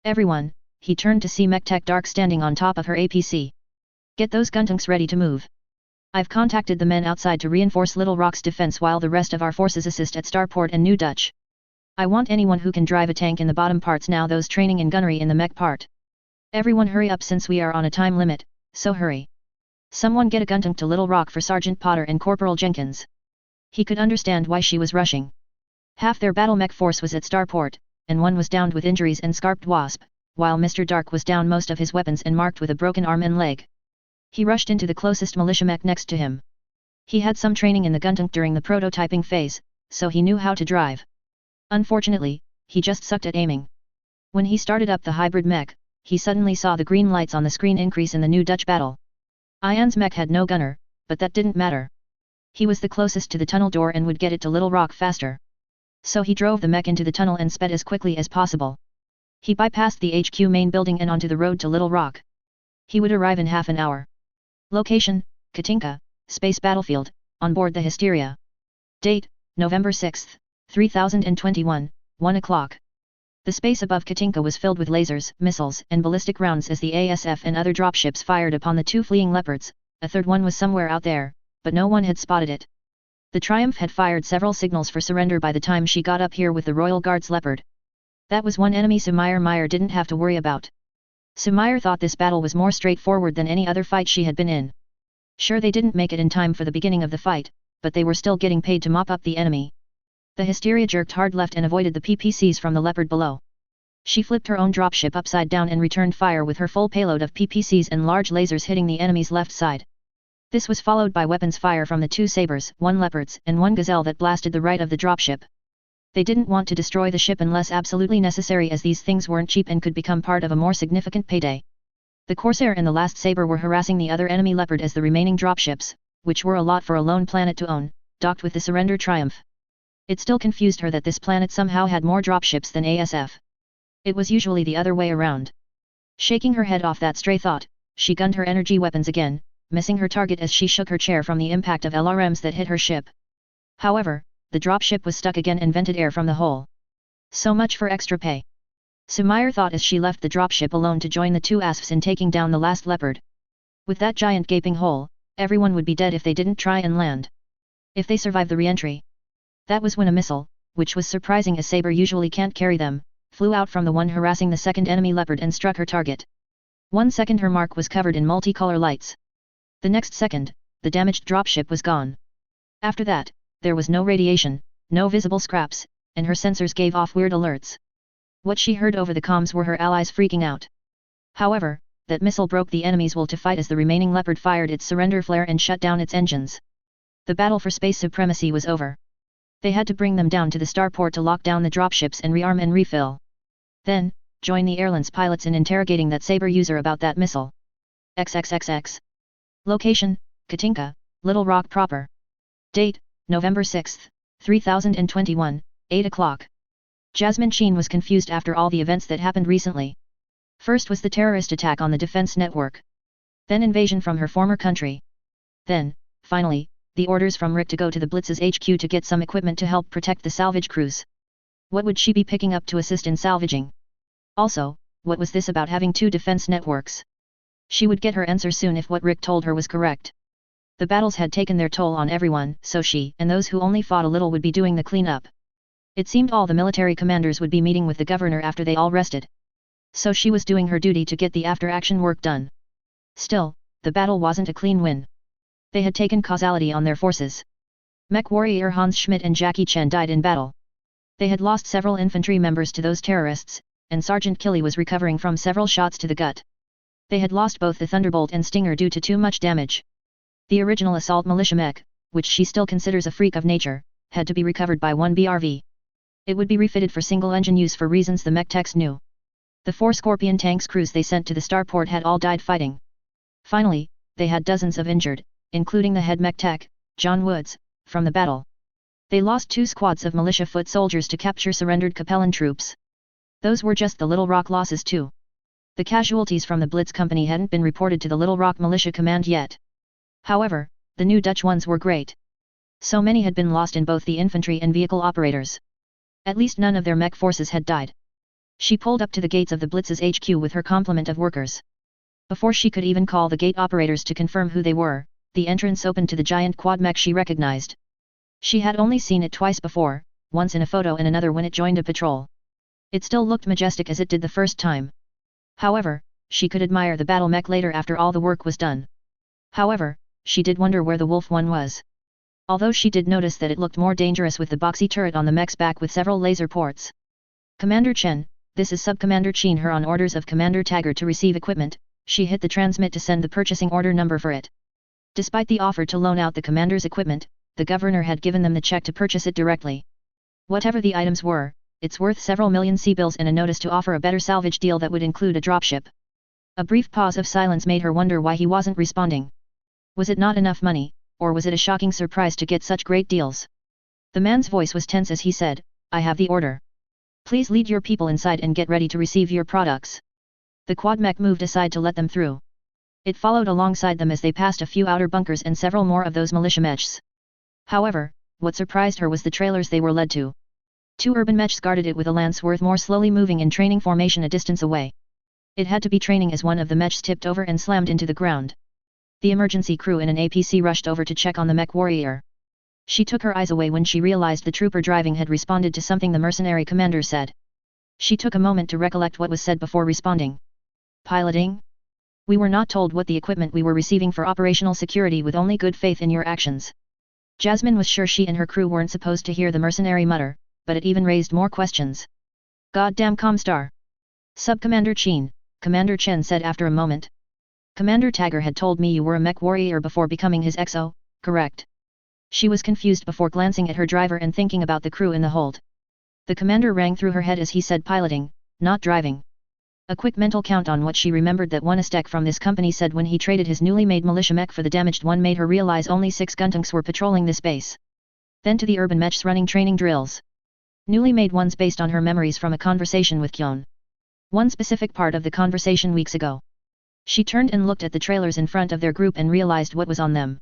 Everyone, he turned to see Mech Tech Dark standing on top of her APC. Get those guntanks ready to move. I've contacted the men outside to reinforce Little Rock's defense while the rest of our forces assist at Starport and New Dutch. I want anyone who can drive a tank in the bottom parts now, those training in gunnery in the mech part. Everyone hurry up since we are on a time limit, so hurry. Someone get a guntank to Little Rock for Sergeant Potter and Corporal Jenkins. He could understand why she was rushing. Half their battle mech force was at Starport, and one was downed with injuries and scarped wasp, while Mr. Dark was down most of his weapons and marked with a broken arm and leg. He rushed into the closest militia mech next to him. He had some training in the guntank during the prototyping phase, so he knew how to drive. Unfortunately, he just sucked at aiming. When he started up the hybrid mech, he suddenly saw the green lights on the screen increase in the New Dutch battle. Ian's mech had no gunner, but that didn't matter. He was the closest to the tunnel door and would get it to Little Rock faster. So he drove the mech into the tunnel and sped as quickly as possible. He bypassed the HQ main building and onto the road to Little Rock. He would arrive in half an hour. Location, Katinka, Space Battlefield, on board the Hysteria. Date, November 6, 3021, 1 o'clock. The space above Katinka was filled with lasers, missiles, and ballistic rounds as the ASF and other dropships fired upon the 2 fleeing leopards. A third one was somewhere out there, but no one had spotted it. The Triumph had fired several signals for surrender by the time she got up here with the Royal Guards Leopard. That was one enemy Meyer didn't have to worry about. Meyer thought this battle was more straightforward than any other fight she had been in. Sure, they didn't make it in time for the beginning of the fight, but they were still getting paid to mop up the enemy. The Hysteria jerked hard left and avoided the PPCs from the Leopard below. She flipped her own dropship upside down and returned fire with her full payload of PPCs and large lasers hitting the enemy's left side. This was followed by weapons fire from the 2 sabers, 1 leopards, and 1 gazelle that blasted the right of the dropship. They didn't want to destroy the ship unless absolutely necessary, as these things weren't cheap and could become part of a more significant payday. The Corsair and the last saber were harassing the other enemy Leopard as the remaining dropships, which were a lot for a lone planet to own, docked with the Surrender Triumph. It still confused her that this planet somehow had more dropships than ASF. It was usually the other way around. Shaking her head off that stray thought, she gunned her energy weapons again, missing her target as she shook her chair from the impact of LRMs that hit her ship. However, the dropship was stuck again and vented air from the hole. So much for extra pay. Meyer thought as she left the dropship alone to join the 2 ASFs in taking down the last leopard. With that giant gaping hole, everyone would be dead if they didn't try and land. If they survive the re-entry. That was when a missile, which was surprising as Saber usually can't carry them, flew out from the one harassing the second enemy leopard and struck her target. 1 second her mark was covered in multicolor lights. The next second, the damaged dropship was gone. After that, there was no radiation, no visible scraps, and her sensors gave off weird alerts. What she heard over the comms were her allies freaking out. However, that missile broke the enemy's will to fight as the remaining leopard fired its surrender flare and shut down its engines. The battle for space supremacy was over. They had to bring them down to the starport to lock down the dropships and rearm and refill. Then, join the airline's pilots in interrogating that Saber user about that missile. XXXX. Location, Katinka, Little Rock proper. Date, November 6, 3021, 8 o'clock. Jasmine Sheen was confused after all the events that happened recently. First was the terrorist attack on the defense network. Then invasion from her former country. Then, finally, the orders from Rick to go to the Blitz's HQ to get some equipment to help protect the salvage crews. What would she be picking up to assist in salvaging? Also, what was this about having two defense networks? She would get her answer soon if what Rick told her was correct. The battles had taken their toll on everyone, so she and those who only fought a little would be doing the cleanup. It seemed all the military commanders would be meeting with the governor after they all rested. So she was doing her duty to get the after-action work done. Still, the battle wasn't a clean win. They had taken causality on their forces. Mech warrior Hans Schmidt and Jackie Chen died in battle. They had lost several infantry members to those terrorists, and Sergeant Killy was recovering from several shots to the gut. They had lost both the Thunderbolt and Stinger due to too much damage. The original assault militia mech, which she still considers a freak of nature, had to be recovered by one BRV. It would be refitted for single-engine use for reasons the mech techs knew. The 4 Scorpion tanks crews they sent to the starport had all died fighting. Finally, they had dozens of injured, including the head mech tech, John Woods, from the battle. They lost 2 squads of militia foot soldiers to capture surrendered Capellan troops. Those were just the Little Rock losses too. The casualties from the Blitz company hadn't been reported to the Little Rock Militia Command yet. However, the new Dutch ones were great. So many had been lost in both the infantry and vehicle operators. At least none of their mech forces had died. She pulled up to the gates of the Blitz's HQ with her complement of workers. Before she could even call the gate operators to confirm who they were, the entrance opened to the giant quad mech she recognized. She had only seen it twice before, once in a photo and another when it joined a patrol. It still looked majestic as it did the first time. However, she could admire the battle mech later after all the work was done. However, she did wonder where the Wolf one was. Although she did notice that it looked more dangerous with the boxy turret on the mech's back with several laser ports. Commander Chen, this is Sub-Commander Chen her on orders of Commander Taggart to receive equipment. She hit the transmit to send the purchasing order number for it. Despite the offer to loan out the commander's equipment, the governor had given them the check to purchase it directly. Whatever the items were, it's worth several million C-bills and a notice to offer a better salvage deal that would include a dropship. A brief pause of silence made her wonder why he wasn't responding. Was it not enough money, or was it a shocking surprise to get such great deals? The man's voice was tense as he said, "I have the order. Please lead your people inside and get ready to receive your products." The quad mech moved aside to let them through. It followed alongside them as they passed a few outer bunkers and several more of those militia mechs. However, what surprised her was the trailers they were led to. 2 urban mechs guarded it with a lance worth more slowly moving in training formation a distance away. It had to be training as one of the mechs tipped over and slammed into the ground. The emergency crew in an APC rushed over to check on the mech warrior. She took her eyes away when she realized the trooper driving had responded to something the mercenary commander said. She took a moment to recollect what was said before responding. "Piloting? We were not told what the equipment we were receiving for operational security with only good faith in your actions." Jasmine was sure she and her crew weren't supposed to hear the mercenary mutter, but it even raised more questions. "Goddamn Comstar! Sub-Commander Chen," Commander Chen said after a moment. "Commander Taggart had told me you were a mech warrior before becoming his XO, correct?" She was confused before glancing at her driver and thinking about the crew in the hold. The commander rang through her head as he said piloting, not driving. A quick mental count on what she remembered that one Aztec from this company said when he traded his newly made militia mech for the damaged one made her realize only 6 guntanks were patrolling this base. Then to the urban mechs running training drills. Newly made ones based on her memories from a conversation with Kyon. One specific part of the conversation weeks ago. She turned and looked at the trailers in front of their group and realized what was on them.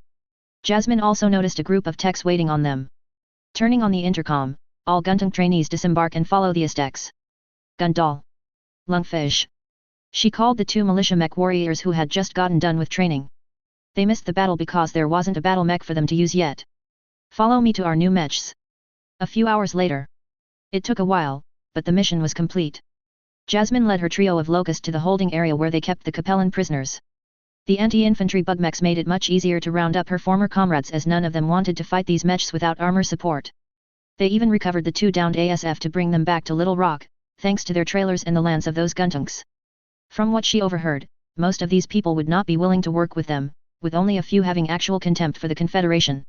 Jasmine also noticed a group of techs waiting on them. Turning on the intercom, "All Guntank trainees disembark and follow the Aztecs. Gundal. Lungfish." She called the 2 militia mech warriors who had just gotten done with training. They missed the battle because there wasn't a battle mech for them to use yet. "Follow me to our new mechs." A few hours later. It took a while, but the mission was complete. Jasmine led her trio of locusts to the holding area where they kept the Capellan prisoners. The anti-infantry bug mechs made it much easier to round up her former comrades as none of them wanted to fight these mechs without armor support. They even recovered the 2 downed ASF to bring them back to Little Rock, thanks to their trailers and the lance of those guntanks. From what she overheard, most of these people would not be willing to work with them, with only a few having actual contempt for the Confederation.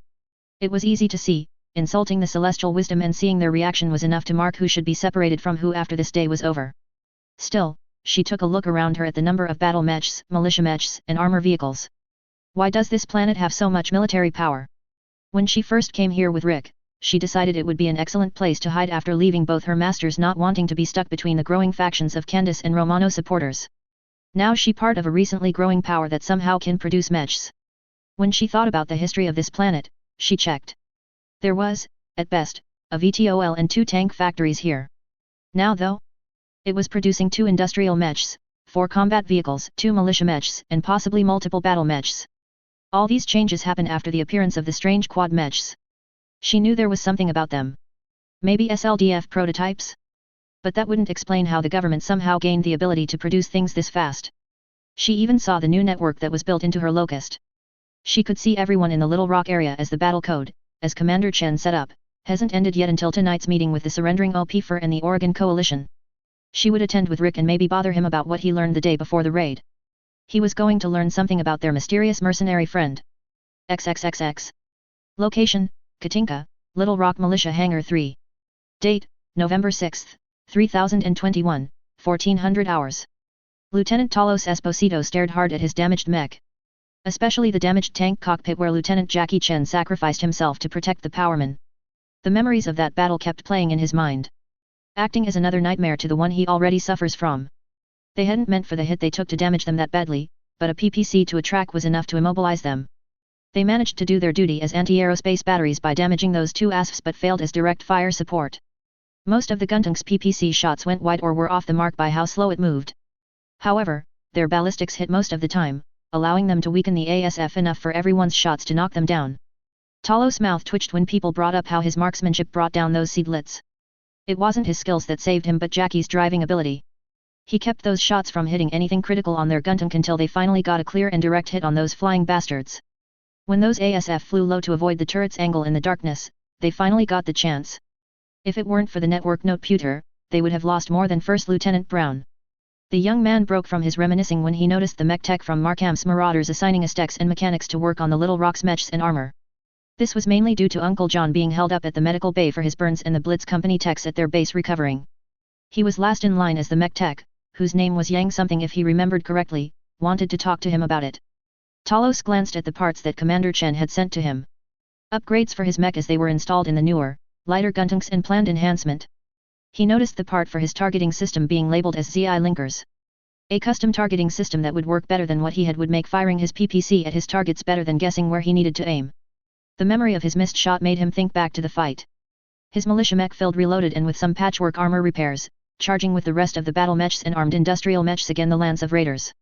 It was easy to see, insulting the celestial wisdom and seeing their reaction was enough to mark who should be separated from who after this day was over. Still, she took a look around her at the number of battle mechs, militia mechs, and armor vehicles. Why does this planet have so much military power? When she first came here with Rick, she decided it would be an excellent place to hide after leaving both her masters not wanting to be stuck between the growing factions of Candace and Romano supporters. Now she part of a recently growing power that somehow can produce mechs. When she thought about the history of this planet, she checked. There was, at best, a VTOL and 2 tank factories here. Now though, it was producing 2 industrial mechs, 4 combat vehicles, 2 militia mechs, and possibly multiple battle mechs. All these changes happened after the appearance of the strange quad mechs. She knew there was something about them. Maybe SLDF prototypes? But that wouldn't explain how the government somehow gained the ability to produce things this fast. She even saw the new network that was built into her locust. She could see everyone in the Little Rock area as the battle code, as Commander Chen set up, hasn't ended yet until tonight's meeting with the surrendering OP4 and the Oregon Coalition. She would attend with Rick and maybe bother him about what he learned the day before the raid. He was going to learn something about their mysterious mercenary friend. XXXX. Location, Katinka, Little Rock Militia Hangar 3. Date, November 6, 3021, 1400 hours. Lieutenant Talos Esposito stared hard at his damaged mech. Especially the damaged tank cockpit where Lieutenant Jackie Chen sacrificed himself to protect the powerman. The memories of that battle kept playing in his mind, acting as another nightmare to the one he already suffers from. They hadn't meant for the hit they took to damage them that badly, but a PPC to a track was enough to immobilize them. They managed to do their duty as anti-aerospace batteries by damaging those 2 ASFs but failed as direct fire support. Most of the Guntank's PPC shots went wide or were off the mark by how slow it moved. However, their ballistics hit most of the time, allowing them to weaken the ASF enough for everyone's shots to knock them down. Talos' mouth twitched when people brought up how his marksmanship brought down those seedlets. It wasn't his skills that saved him but Jackie's driving ability. He kept those shots from hitting anything critical on their Guntank until they finally got a clear and direct hit on those flying bastards. When those ASF flew low to avoid the turret's angle in the darkness, they finally got the chance. If it weren't for the network noteputer, they would have lost more than First Lieutenant Brown. The young man broke from his reminiscing when he noticed the mech tech from Markham's Marauders assigning Aztecs and mechanics to work on the Little Rock's mechs and armor. This was mainly due to Uncle John being held up at the medical bay for his burns and the Blitz Company techs at their base recovering. He was last in line as the mech tech, whose name was Yang something if he remembered correctly, wanted to talk to him about it. Talos glanced at the parts that Commander Chen had sent to him. Upgrades for his mech as they were installed in the newer, lighter Guntanks and planned enhancement. He noticed the part for his targeting system being labeled as ZI Linkers. A custom targeting system that would work better than what he had would make firing his PPC at his targets better than guessing where he needed to aim. The memory of his missed shot made him think back to the fight. His militia mech filled reloaded and with some patchwork armor repairs, charging with the rest of the battle mechs and armed industrial mechs against the lance of raiders.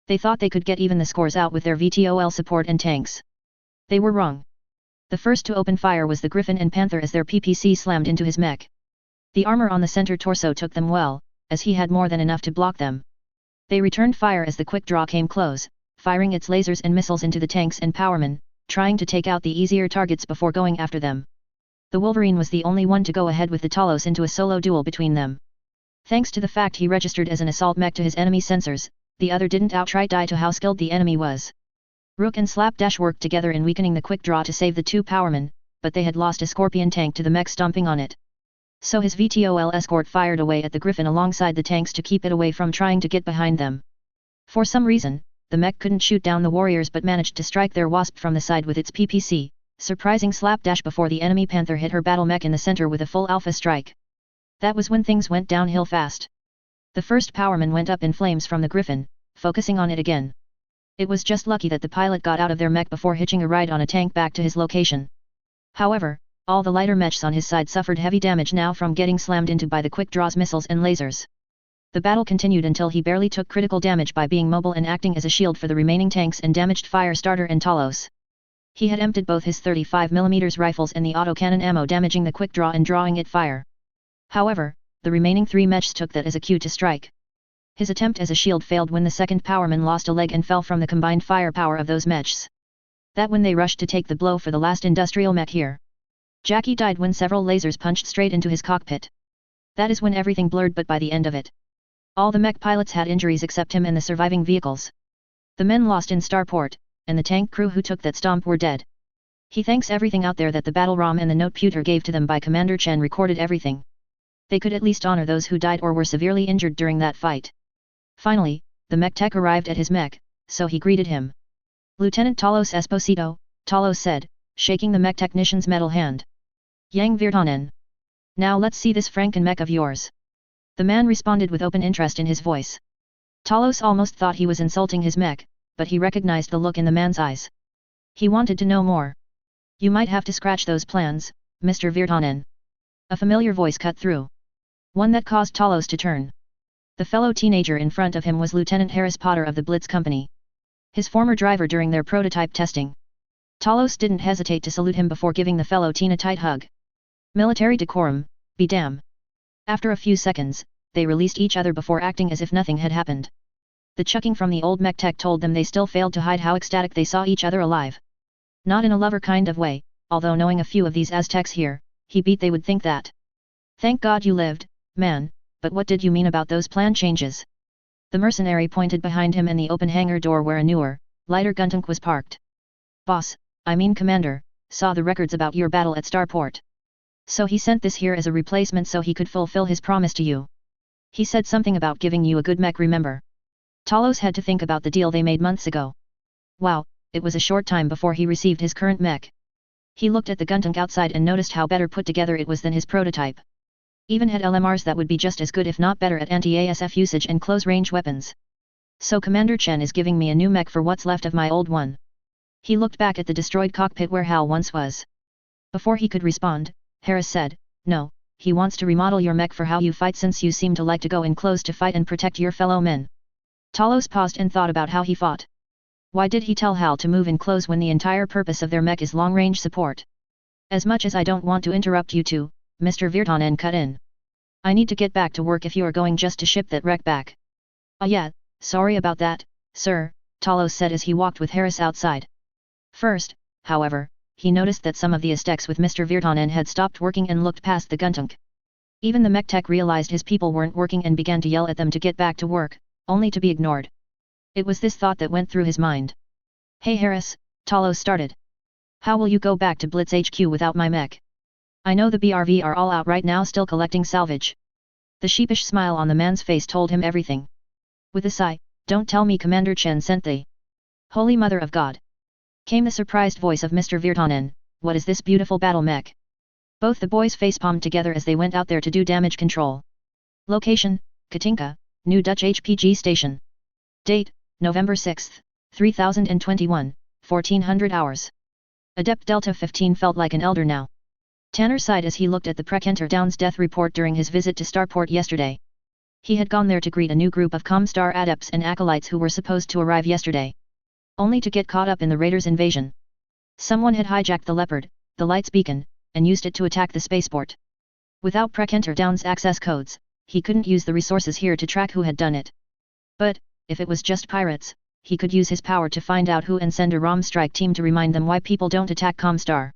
They thought they could get even the scores out with their VTOL support and tanks. They were wrong. The first to open fire was the Griffin and Panther as their PPC slammed into his mech. The armor on the center torso took them well, as he had more than enough to block them. They returned fire as the quick draw came close, firing its lasers and missiles into the tanks and powermen, trying to take out the easier targets before going after them. The Wolverine was the only one to go ahead with the Talos into a solo duel between them. Thanks to the fact he registered as an assault mech to his enemy sensors, the other didn't outright die to how skilled the enemy was. Rook and Slapdash worked together in weakening the quick draw to save the 2 powermen, but they had lost a Scorpion tank to the mech stomping on it. So his VTOL escort fired away at the Griffin alongside the tanks to keep it away from trying to get behind them. For some reason, the mech couldn't shoot down the warriors but managed to strike their Wasp from the side with its PPC, surprising Slapdash before the enemy Panther hit her battle mech in the center with a full alpha strike. That was when things went downhill fast. The first powerman went up in flames from the Griffin, focusing on it again. It was just lucky that the pilot got out of their mech before hitching a ride on a tank back to his location. However, all the lighter mechs on his side suffered heavy damage now from getting slammed into by the quick draw's missiles and lasers. The battle continued until he barely took critical damage by being mobile and acting as a shield for the remaining tanks and damaged Firestarter and Talos. He had emptied both his 35mm rifles and the autocannon ammo, damaging the quick draw and drawing it fire. However, the remaining 3 mechs took that as a cue to strike. His attempt as a shield failed when the second powerman lost a leg and fell from the combined firepower of those mechs. That when they rushed to take the blow for the last industrial mech here. Jackie died when several lasers punched straight into his cockpit. That is when everything blurred, but by the end of it, all the mech pilots had injuries except him and the surviving vehicles. The men lost in Starport, and the tank crew who took that stomp were dead. He thanks everything out there that the battle ROM and the noteputer gave to them by Commander Chen recorded everything. They could at least honor those who died or were severely injured during that fight. Finally, the mech tech arrived at his mech, so he greeted him. Lieutenant Talos Esposito, Talos said, shaking the mech technician's metal hand. Yang Virtanen. Now let's see this Franken mech of yours. The man responded with open interest in his voice. Talos almost thought he was insulting his mech, but he recognized the look in the man's eyes. He wanted to know more. You might have to scratch those plans, Mr. Virtanen. A familiar voice cut through. One that caused Talos to turn. The fellow teenager in front of him was Lieutenant Harris Potter of the Blitz Company. His former driver during their prototype testing. Talos didn't hesitate to salute him before giving the fellow teen a tight hug. Military decorum, be damn. After a few seconds, they released each other before acting as if nothing had happened. The chucking from the old mech tech told them they still failed to hide how ecstatic they saw each other alive. Not in a lover kind of way, although knowing a few of these Aztecs here, he beat they would think that. Thank God you lived, man, but what did you mean about those plan changes? The mercenary pointed behind him and the open hangar door where a newer, lighter guntank was parked. Boss, I mean Commander, saw the records about your battle at Starport. So he sent this here as a replacement so he could fulfill his promise to you. He said something about giving you a good mech, remember? Talos had to think about the deal they made months ago. Wow, it was a short time before he received his current mech. He looked at the guntank outside and noticed how better put together it was than his prototype. Even had LMRs that would be just as good if not better at anti-ASF usage and close-range weapons. So Commander Chen is giving me a new mech for what's left of my old one. He looked back at the destroyed cockpit where Hal once was. Before he could respond, Harris said, no, he wants to remodel your mech for how you fight since you seem to like to go in close to fight and protect your fellow men. Talos paused and thought about how he fought. Why did he tell Hal to move in close when the entire purpose of their mech is long-range support? As much as I don't want to interrupt you two, Mr. Virtanen cut in. I need to get back to work if you are going just to ship that wreck back. Yeah, sorry about that, sir, Talos said as he walked with Harris outside. First, however, he noticed that some of the Aztecs with Mr. Virtanen had stopped working and looked past the guntank. Even the mech tech realized his people weren't working and began to yell at them to get back to work, only to be ignored. It was this thought that went through his mind. Hey Harris, Talos started. How will you go back to Blitz HQ without my mech? I know the BRV are all out right now still collecting salvage. The sheepish smile on the man's face told him everything. With a sigh, don't tell me Commander Chen sent thee. Holy Mother of God. Came the surprised voice of Mr. Virtanen, what is this beautiful battle mech? Both the boys facepalmed together as they went out there to do damage control. Location, Katinka, New Dutch HPG Station. Date, November 6, 3021, 1400 hours. Adept Delta 15 felt like an elder now. Tanner sighed as he looked at the Prekenter Down's death report during his visit to Starport yesterday. He had gone there to greet a new group of Comstar adepts and acolytes who were supposed to arrive yesterday. Only to get caught up in the Raiders' invasion. Someone had hijacked the Leopard, the Light's beacon, and used it to attack the spaceport. Without Prekenter Down's access codes, he couldn't use the resources here to track who had done it. But, if it was just pirates, he could use his power to find out who and send a ROM strike team to remind them why people don't attack Comstar.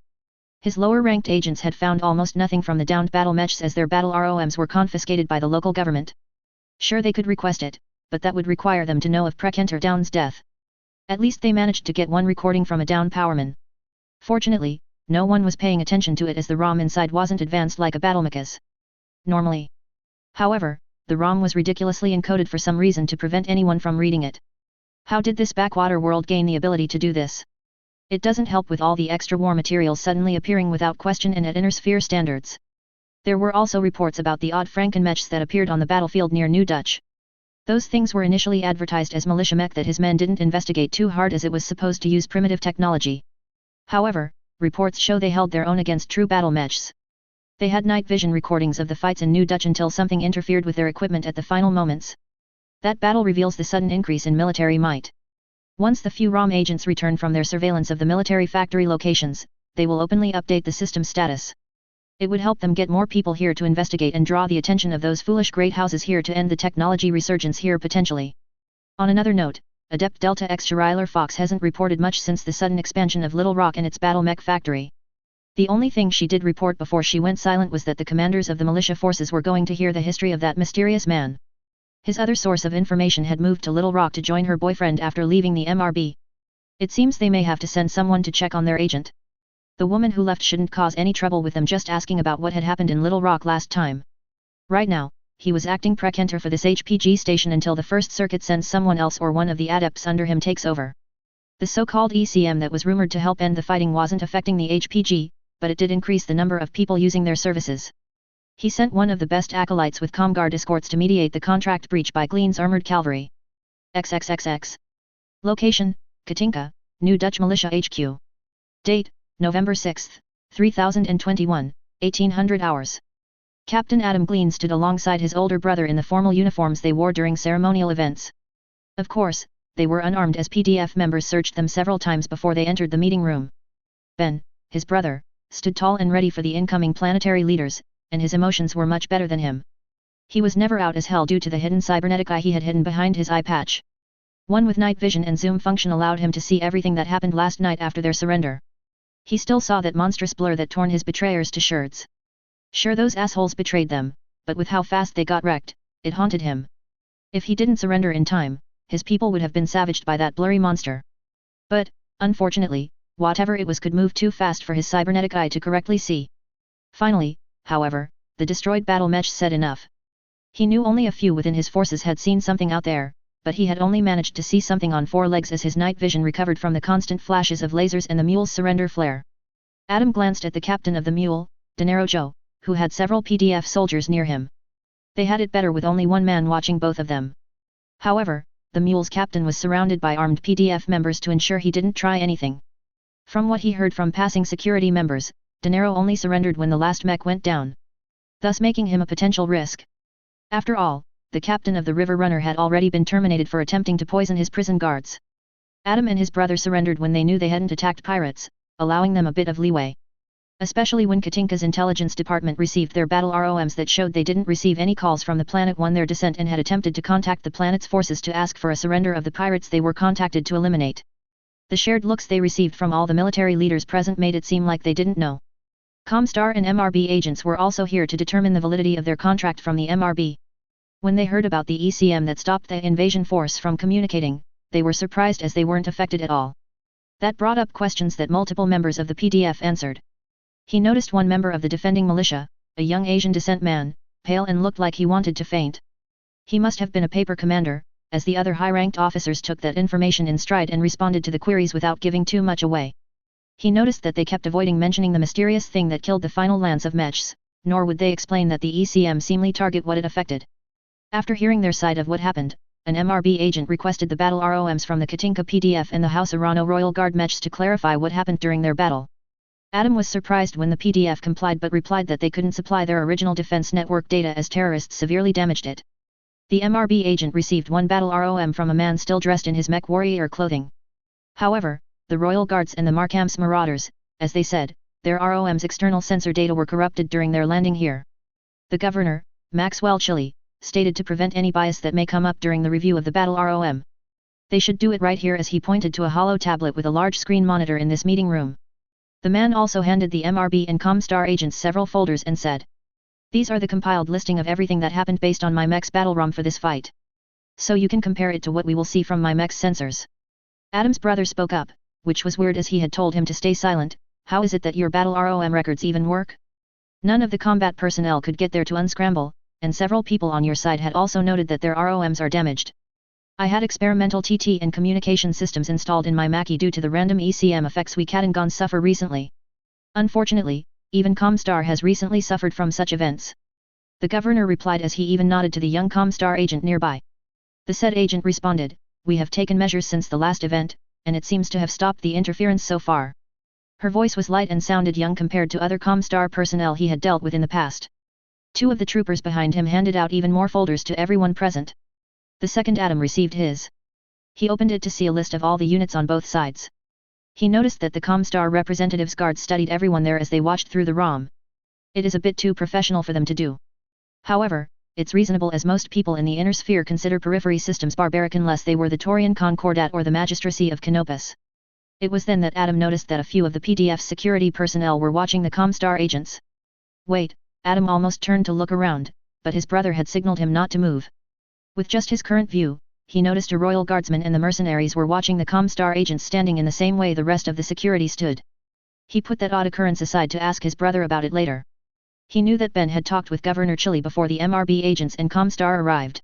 His lower-ranked agents had found almost nothing from the downed battle mechs as their battle ROMs were confiscated by the local government. Sure, they could request it, but that would require them to know of Prekenter Down's death. At least they managed to get one recording from a downed powerman. Fortunately, no one was paying attention to it as the ROM inside wasn't advanced like a battlemech is normally. However, the ROM was ridiculously encoded for some reason to prevent anyone from reading it. How did this backwater world gain the ability to do this? It doesn't help with all the extra war materials suddenly appearing without question and at inner sphere standards. There were also reports about the odd Frankenmechs that appeared on the battlefield near New Dutch. Those things were initially advertised as militia mech that his men didn't investigate too hard as it was supposed to use primitive technology. However, reports show they held their own against true battle mechs. They had night vision recordings of the fights in New Dutch until something interfered with their equipment at the final moments. That battle reveals the sudden increase in military might. Once the few ROM agents return from their surveillance of the military factory locations, they will openly update the system status. It would help them get more people here to investigate and draw the attention of those foolish great houses here to end the technology resurgence here potentially. On another note, Adept Delta X Schreiler Fox hasn't reported much since the sudden expansion of Little Rock and its battle mech factory. The only thing she did report before she went silent was that the commanders of the militia forces were going to hear the history of that mysterious man. His other source of information had moved to Little Rock to join her boyfriend after leaving the MRB. It seems they may have to send someone to check on their agent. The woman who left shouldn't cause any trouble with them just asking about what had happened in Little Rock last time. Right now, he was acting Prekenter for this HPG station until the first circuit sends someone else or one of the adepts under him takes over. The so-called ECM that was rumored to help end the fighting wasn't affecting the HPG, but it did increase the number of people using their services. He sent one of the best acolytes with Comguard escorts to mediate the contract breach by Gleen's armored cavalry. XXXX. Location, Katinka, New Dutch Militia HQ. Date, November 6, 3021, 1800 hours. Captain Adam Glean stood alongside his older brother in the formal uniforms they wore during ceremonial events. Of course, they were unarmed as PDF members searched them several times before they entered the meeting room. Ben, his brother, stood tall and ready for the incoming planetary leaders, and his emotions were much better than him. He was never out as hell due to the hidden cybernetic eye he had hidden behind his eye patch. One with night vision and zoom function allowed him to see everything that happened last night after their surrender. He still saw that monstrous blur that torn his betrayers to sherds. Sure, those assholes betrayed them, but with how fast they got wrecked, it haunted him. If he didn't surrender in time, his people would have been savaged by that blurry monster. But, unfortunately, whatever it was could move too fast for his cybernetic eye to correctly see. Finally, however, the destroyed battle mech said enough. He knew only a few within his forces had seen something out there, but he had only managed to see something on four legs as his night vision recovered from the constant flashes of lasers and the mule's surrender flare. Adam glanced at the captain of the mule, Dinero Joe, who had several PDF soldiers near him. They had it better with only one man watching both of them. However, the mule's captain was surrounded by armed PDF members to ensure he didn't try anything. From what he heard from passing security members, Dinero only surrendered when the last mech went down, thus making him a potential risk. After all, the captain of the River Runner had already been terminated for attempting to poison his prison guards. Adam and his brother surrendered when they knew they hadn't attacked pirates, allowing them a bit of leeway. Especially when Katinka's intelligence department received their battle ROMs that showed they didn't receive any calls from the planet one their descent and had attempted to contact the planet's forces to ask for a surrender of the pirates they were contacted to eliminate. The shared looks they received from all the military leaders present made it seem like they didn't know. Comstar and MRB agents were also here to determine the validity of their contract from the MRB. When they heard about the ECM that stopped the invasion force from communicating, they were surprised as they weren't affected at all. That brought up questions that multiple members of the PDF answered. He noticed one member of the defending militia, a young Asian descent man, pale and looked like he wanted to faint. He must have been a paper commander, as the other high-ranked officers took that information in stride and responded to the queries without giving too much away. He noticed that they kept avoiding mentioning the mysterious thing that killed the final lance of mechs, nor would they explain that the ECM seemingly target what it affected. After hearing their side of what happened, an MRB agent requested the battle ROMs from the Katinka PDF and the House Arano Royal Guard mechs to clarify what happened during their battle. Adam was surprised when the PDF complied but replied that they couldn't supply their original defense network data as terrorists severely damaged it. The MRB agent received one battle ROM from a man still dressed in his mech warrior clothing. However, the Royal Guards and the Markham's Marauders, as they said, their ROM's external sensor data were corrupted during their landing here. The governor, Maxwell Chile, stated to prevent any bias that may come up during the review of the battle ROM. They should do it right here as he pointed to a hollow tablet with a large screen monitor in this meeting room. The man also handed the MRB and Comstar agents several folders and said, "These are the compiled listing of everything that happened based on my mech's battle ROM for this fight. So you can compare it to what we will see from my mech's sensors." Adam's brother spoke up, which was weird as he had told him to stay silent. "How is it that your battle ROM records even work? None of the combat personnel could get there to unscramble, and several people on your side had also noted that their ROMs are damaged. I had experimental TT and communication systems installed in my Mackie due to the random ECM effects we Katangans suffer recently. Unfortunately, even Comstar has recently suffered from such events." The governor replied as he even nodded to the young Comstar agent nearby. The said agent responded, "We have taken measures since the last event, and it seems to have stopped the interference so far." Her voice was light and sounded young compared to other Comstar personnel he had dealt with in the past. Two of the troopers behind him handed out even more folders to everyone present. The second Adam received his. He opened it to see a list of all the units on both sides. He noticed that the Comstar representatives' guards studied everyone there as they watched through the ROM. It is a bit too professional for them to do. However, it's reasonable as most people in the inner sphere consider periphery systems barbaric unless they were the Taurian Concordat or the Magistracy of Canopus. It was then that Adam noticed that a few of the PDF security personnel were watching the Comstar agents. Wait, Adam almost turned to look around, but his brother had signaled him not to move. With just his current view, he noticed a Royal Guardsman and the mercenaries were watching the Comstar agents standing in the same way the rest of the security stood. He put that odd occurrence aside to ask his brother about it later. He knew that Ben had talked with Governor Chile before the MRB agents and Comstar arrived.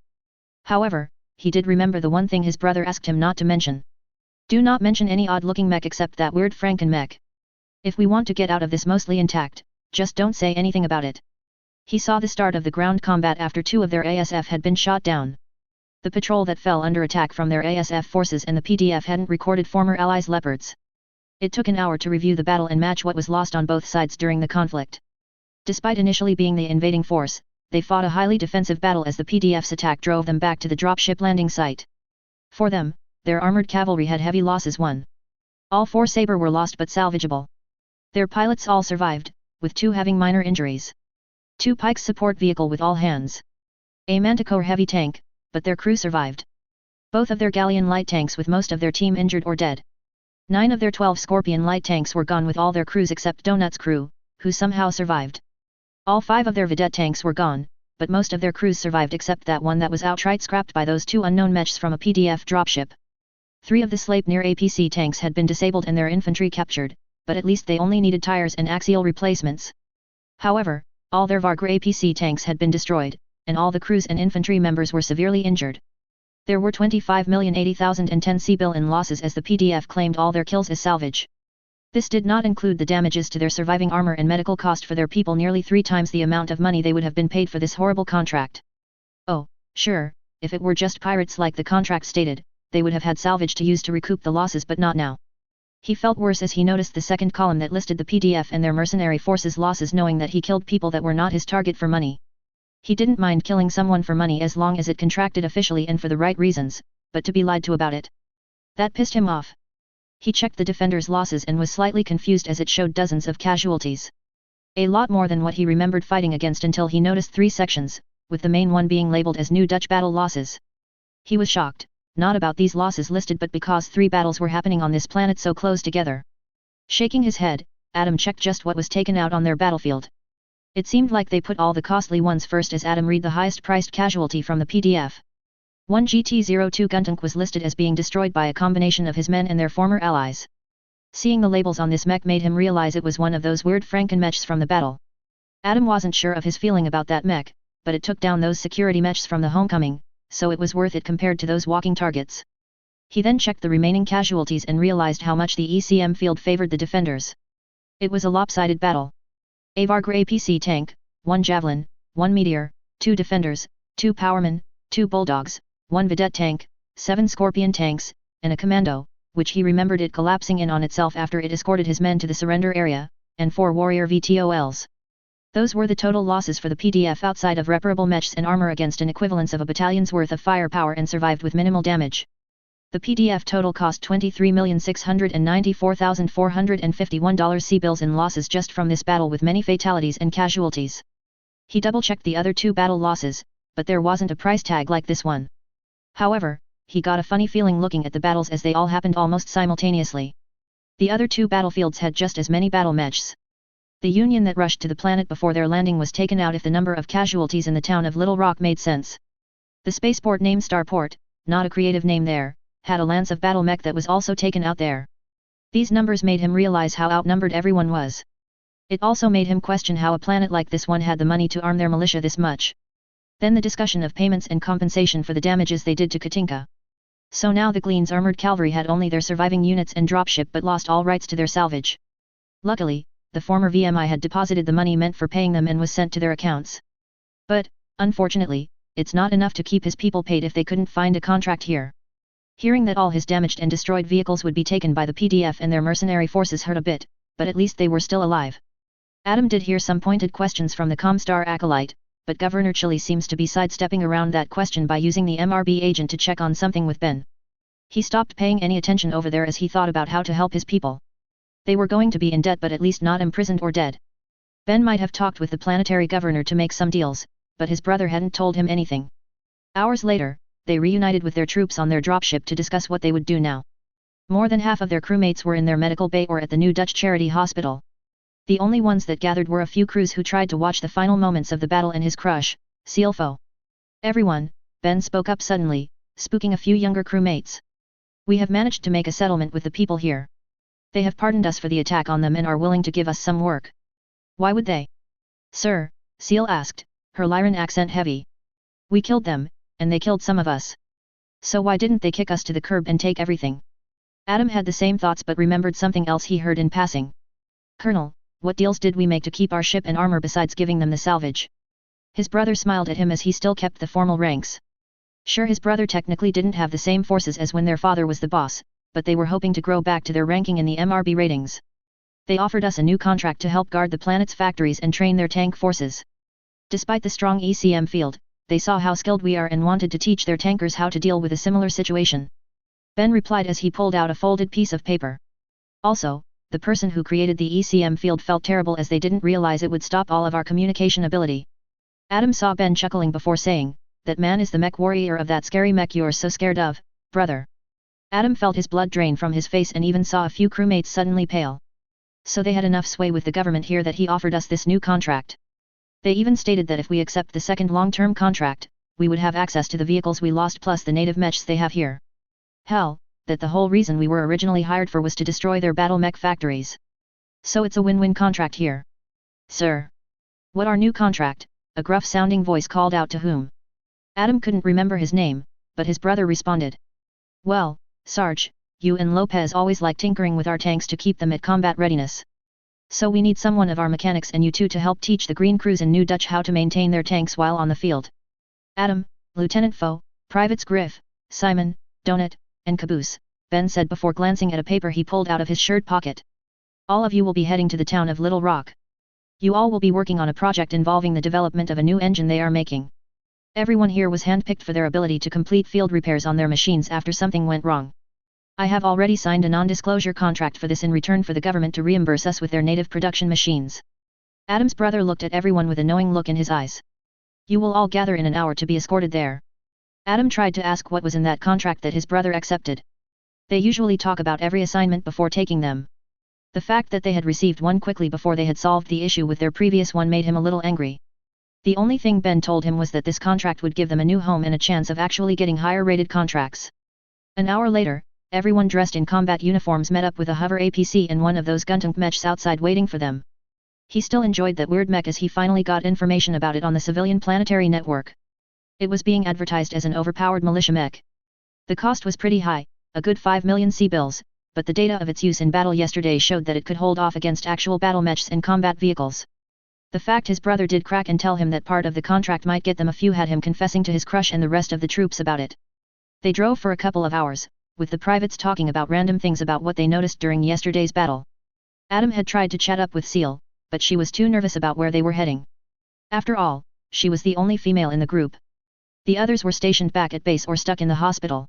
However, he did remember the one thing his brother asked him not to mention. "Do not mention any odd-looking mech except that weird Franken mech. If we want to get out of this mostly intact, just don't say anything about it." He saw the start of the ground combat after two of their ASF had been shot down. The patrol that fell under attack from their ASF forces and the PDF hadn't recorded former allies' leopards. It took an hour to review the battle and match what was lost on both sides during the conflict. Despite initially being the invading force, they fought a highly defensive battle as the PDF's attack drove them back to the dropship landing site. For them, their armored cavalry had heavy losses. All 4 saber were lost but salvageable. Their pilots all survived, with 2 having minor injuries. 2 pikes support vehicle with all hands. A manticore heavy tank, but their crew survived. Both of their galleon light tanks with most of their team injured or dead. 9 of their 12 Scorpion light tanks were gone with all their crews except Donut's crew, who somehow survived. All 5 of their Vedette tanks were gone, but most of their crews survived except that one that was outright scrapped by those 2 unknown mechs from a PDF dropship. 3 of the Sleipnir APC tanks had been disabled and their infantry captured, but at least they only needed tires and axial replacements. However, all their Vargra APC tanks had been destroyed, and all the crews and infantry members were severely injured. There were 25,080,010 civil in losses as the PDF claimed all their kills as salvage. This did not include the damages to their surviving armor and medical cost for their people, nearly 3 times the amount of money they would have been paid for this horrible contract. Oh, sure, if it were just pirates like the contract stated, they would have had salvage to use to recoup the losses, but not now. He felt worse as he noticed the second column that listed the PDF and their mercenary forces' losses, knowing that he killed people that were not his target for money. He didn't mind killing someone for money as long as it contracted officially and for the right reasons, but to be lied to about it. That pissed him off. He checked the defenders' losses and was slightly confused as it showed dozens of casualties. A lot more than what he remembered fighting against until he noticed 3 sections, with the main one being labeled as New Dutch Battle Losses. He was shocked, not about these losses listed but because 3 battles were happening on this planet so close together. Shaking his head, Adam checked just what was taken out on their battlefield. It seemed like they put all the costly ones first as Adam read the highest priced casualty from the PDF. 1 GT-02 gun tank was listed as being destroyed by a combination of his men and their former allies. Seeing the labels on this mech made him realize it was one of those weird Franken-mechs from the battle. Adam wasn't sure of his feeling about that mech, but it took down those security mechs from the homecoming, so it was worth it compared to those walking targets. He then checked the remaining casualties and realized how much the ECM field favored the defenders. It was a lopsided battle. A Vargra APC tank, 1 Javelin, 1 Meteor, 2 Defenders, 2 Powermen, 2 Bulldogs, 1 Vedette tank, 7 Scorpion tanks, and a Commando, which he remembered it collapsing in on itself after it escorted his men to the surrender area, and 4 Warrior VTOLs. Those were the total losses for the PDF outside of reparable mechs and armor against an equivalence of a battalion's worth of firepower and survived with minimal damage. The PDF total cost $23,694,451 C-bills in losses just from this battle with many fatalities and casualties. He double-checked the other 2 battle losses, but there wasn't a price tag like this one. However, he got a funny feeling looking at the battles as they all happened almost simultaneously. The other 2 battlefields had just as many battle mechs. The Union that rushed to the planet before their landing was taken out if the number of casualties in the town of Little Rock made sense. The spaceport named Starport, not a creative name there, had a lance of battle mech that was also taken out there. These numbers made him realize how outnumbered everyone was. It also made him question how a planet like this one had the money to arm their militia this much. Then the discussion of payments and compensation for the damages they did to Katinka. So now the Glean's armored cavalry had only their surviving units and dropship but lost all rights to their salvage. Luckily, the former VMI had deposited the money meant for paying them and was sent to their accounts. But, unfortunately, it's not enough to keep his people paid if they couldn't find a contract here. Hearing that all his damaged and destroyed vehicles would be taken by the PDF and their mercenary forces hurt a bit, but at least they were still alive. Adam did hear some pointed questions from the Comstar acolyte, but Governor Chili seems to be sidestepping around that question by using the MRB agent to check on something with Ben. He stopped paying any attention over there as he thought about how to help his people. They were going to be in debt but at least not imprisoned or dead. Ben might have talked with the planetary governor to make some deals, but his brother hadn't told him anything. Hours later, they reunited with their troops on their dropship to discuss what they would do now. More than half of their crewmates were in their medical bay or at the New Dutch Charity Hospital. The only ones that gathered were a few crews who tried to watch the final moments of the battle and his crush, Sealfo. Everyone, Ben spoke up suddenly, spooking a few younger crewmates. We have managed to make a settlement with the people here. They have pardoned us for the attack on them and are willing to give us some work. Why would they? Sir, Seal asked, her Lyran accent heavy. We killed them, and they killed some of us. So why didn't they kick us to the curb and take everything? Adam had the same thoughts but remembered something else he heard in passing. Colonel, what deals did we make to keep our ship and armor besides giving them the salvage? His brother smiled at him as he still kept the formal ranks. Sure, his brother technically didn't have the same forces as when their father was the boss, but they were hoping to grow back to their ranking in the MRB ratings. They offered us a new contract to help guard the planet's factories and train their tank forces. Despite the strong ECM field, they saw how skilled we are and wanted to teach their tankers how to deal with a similar situation. Ben replied as he pulled out a folded piece of paper. Also, the person who created the ECM field felt terrible as they didn't realize it would stop all of our communication ability. Adam saw Ben chuckling before saying, "That man is the mech warrior of that scary mech you're so scared of, brother." Adam felt his blood drain from his face and even saw a few crewmates suddenly pale. So they had enough sway with the government here that he offered us this new contract. They even stated that if we accept the second long-term contract, we would have access to the vehicles we lost plus the native mechs they have here. Hell, that the whole reason we were originally hired for was to destroy their battle mech factories. So it's a win-win contract here. Sir. What our new contract? A gruff-sounding voice called out to whom? Adam couldn't remember his name, but his brother responded. Well, Sarge, you and Lopez always like tinkering with our tanks to keep them at combat readiness. So we need someone of our mechanics and you two to help teach the Green Crews in New Dutch how to maintain their tanks while on the field. Adam, Lieutenant Foe, Privates Griff, Simon, Donut, and Caboose, Ben said before glancing at a paper he pulled out of his shirt pocket. All of you will be heading to the town of Little Rock. You all will be working on a project involving the development of a new engine they are making. Everyone here was handpicked for their ability to complete field repairs on their machines after something went wrong. I have already signed a non-disclosure contract for this in return for the government to reimburse us with their native production machines. Adam's brother looked at everyone with a knowing look in his eyes. You will all gather in an hour to be escorted there. Adam tried to ask what was in that contract that his brother accepted. They usually talk about every assignment before taking them. The fact that they had received one quickly before they had solved the issue with their previous one made him a little angry. The only thing Ben told him was that this contract would give them a new home and a chance of actually getting higher-rated contracts. An hour later, everyone dressed in combat uniforms met up with a hover APC and one of those Guntank mechs outside waiting for them. He still enjoyed that weird mech as he finally got information about it on the civilian planetary network. It was being advertised as an overpowered militia mech. The cost was pretty high, a good 5 million C-bills, but the data of its use in battle yesterday showed that it could hold off against actual battle mechs and combat vehicles. The fact his brother did crack and tell him that part of the contract might get them a few had him confessing to his crush and the rest of the troops about it. They drove for a couple of hours, with the privates talking about random things about what they noticed during yesterday's battle. Adam had tried to chat up with Seal, but she was too nervous about where they were heading. After all, she was the only female in the group. The others were stationed back at base or stuck in the hospital.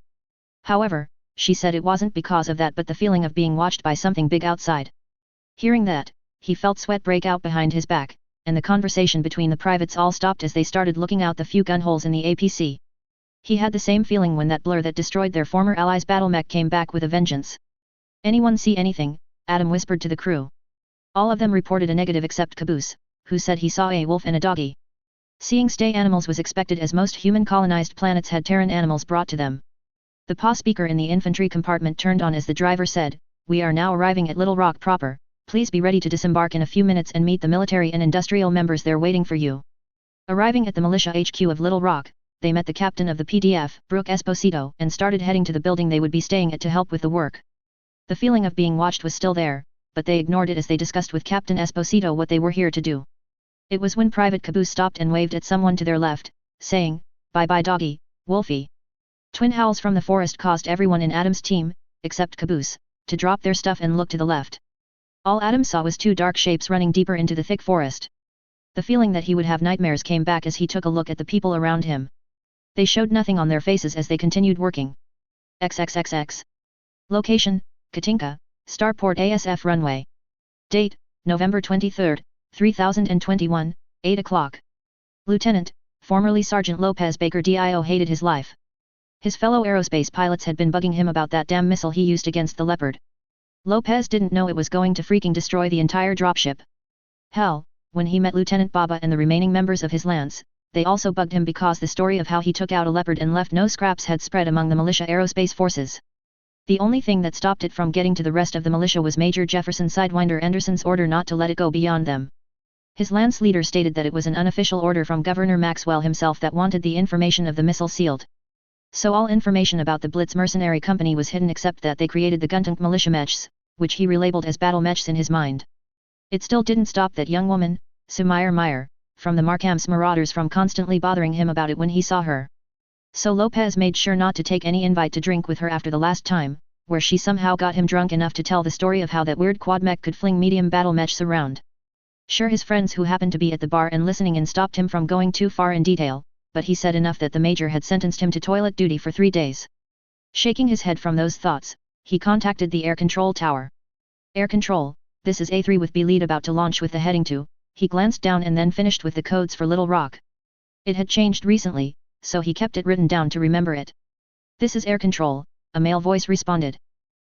However, she said it wasn't because of that but the feeling of being watched by something big outside. Hearing that, he felt sweat break out behind his back, and the conversation between the privates all stopped as they started looking out the few gun holes in the APC. He had the same feeling when that blur that destroyed their former allies' battle mech came back with a vengeance. Anyone see anything? Adam whispered to the crew. All of them reported a negative except Caboose, who said he saw a wolf and a doggy. Seeing stay animals was expected as most human-colonized planets had Terran animals brought to them. The PA speaker in the infantry compartment turned on as the driver said, "We are now arriving at Little Rock proper, please be ready to disembark in a few minutes and meet the military and industrial members there waiting for you." Arriving at the militia HQ of Little Rock, they met the captain of the PDF, Brooke Esposito, and started heading to the building they would be staying at to help with the work. The feeling of being watched was still there, but they ignored it as they discussed with Captain Esposito what they were here to do. It was when Private Caboose stopped and waved at someone to their left, saying, "Bye-bye doggy, Wolfie." Twin howls from the forest caused everyone in Adam's team, except Caboose, to drop their stuff and look to the left. All Adam saw was two dark shapes running deeper into the thick forest. The feeling that he would have nightmares came back as he took a look at the people around him. They showed nothing on their faces as they continued working. XXXX. Location, Katinka, Starport ASF runway. Date, November 23, 3021, 8 o'clock. Lieutenant, formerly Sergeant Lopez Baker DIO hated his life. His fellow aerospace pilots had been bugging him about that damn missile he used against the Leopard. Lopez didn't know it was going to freaking destroy the entire dropship. Hell, when he met Lieutenant Baba and the remaining members of his lance, they also bugged him because the story of how he took out a Leopard and left no scraps had spread among the militia aerospace forces. The only thing that stopped it from getting to the rest of the militia was Major Jefferson Sidewinder Anderson's order not to let it go beyond them. His lance leader stated that it was an unofficial order from Governor Maxwell himself that wanted the information of the missile sealed. So all information about the Blitz mercenary company was hidden except that they created the Guntank militia mechs, which he relabeled as battle mechs in his mind. It still didn't stop that young woman, Sue Meyer, from the Markham's Marauders from constantly bothering him about it when he saw her. So Lopez made sure not to take any invite to drink with her after the last time, where she somehow got him drunk enough to tell the story of how that weird quad mech could fling medium battle mechs around. Sure, his friends who happened to be at the bar and listening in stopped him from going too far in detail, but he said enough that the major had sentenced him to toilet duty for 3 days. Shaking his head from those thoughts, he contacted the air control tower. Air control, this is A3 with B lead about to launch with the heading to. He glanced down and then finished with the codes for Little Rock. It had changed recently, so he kept it written down to remember it. This is air control, a male voice responded.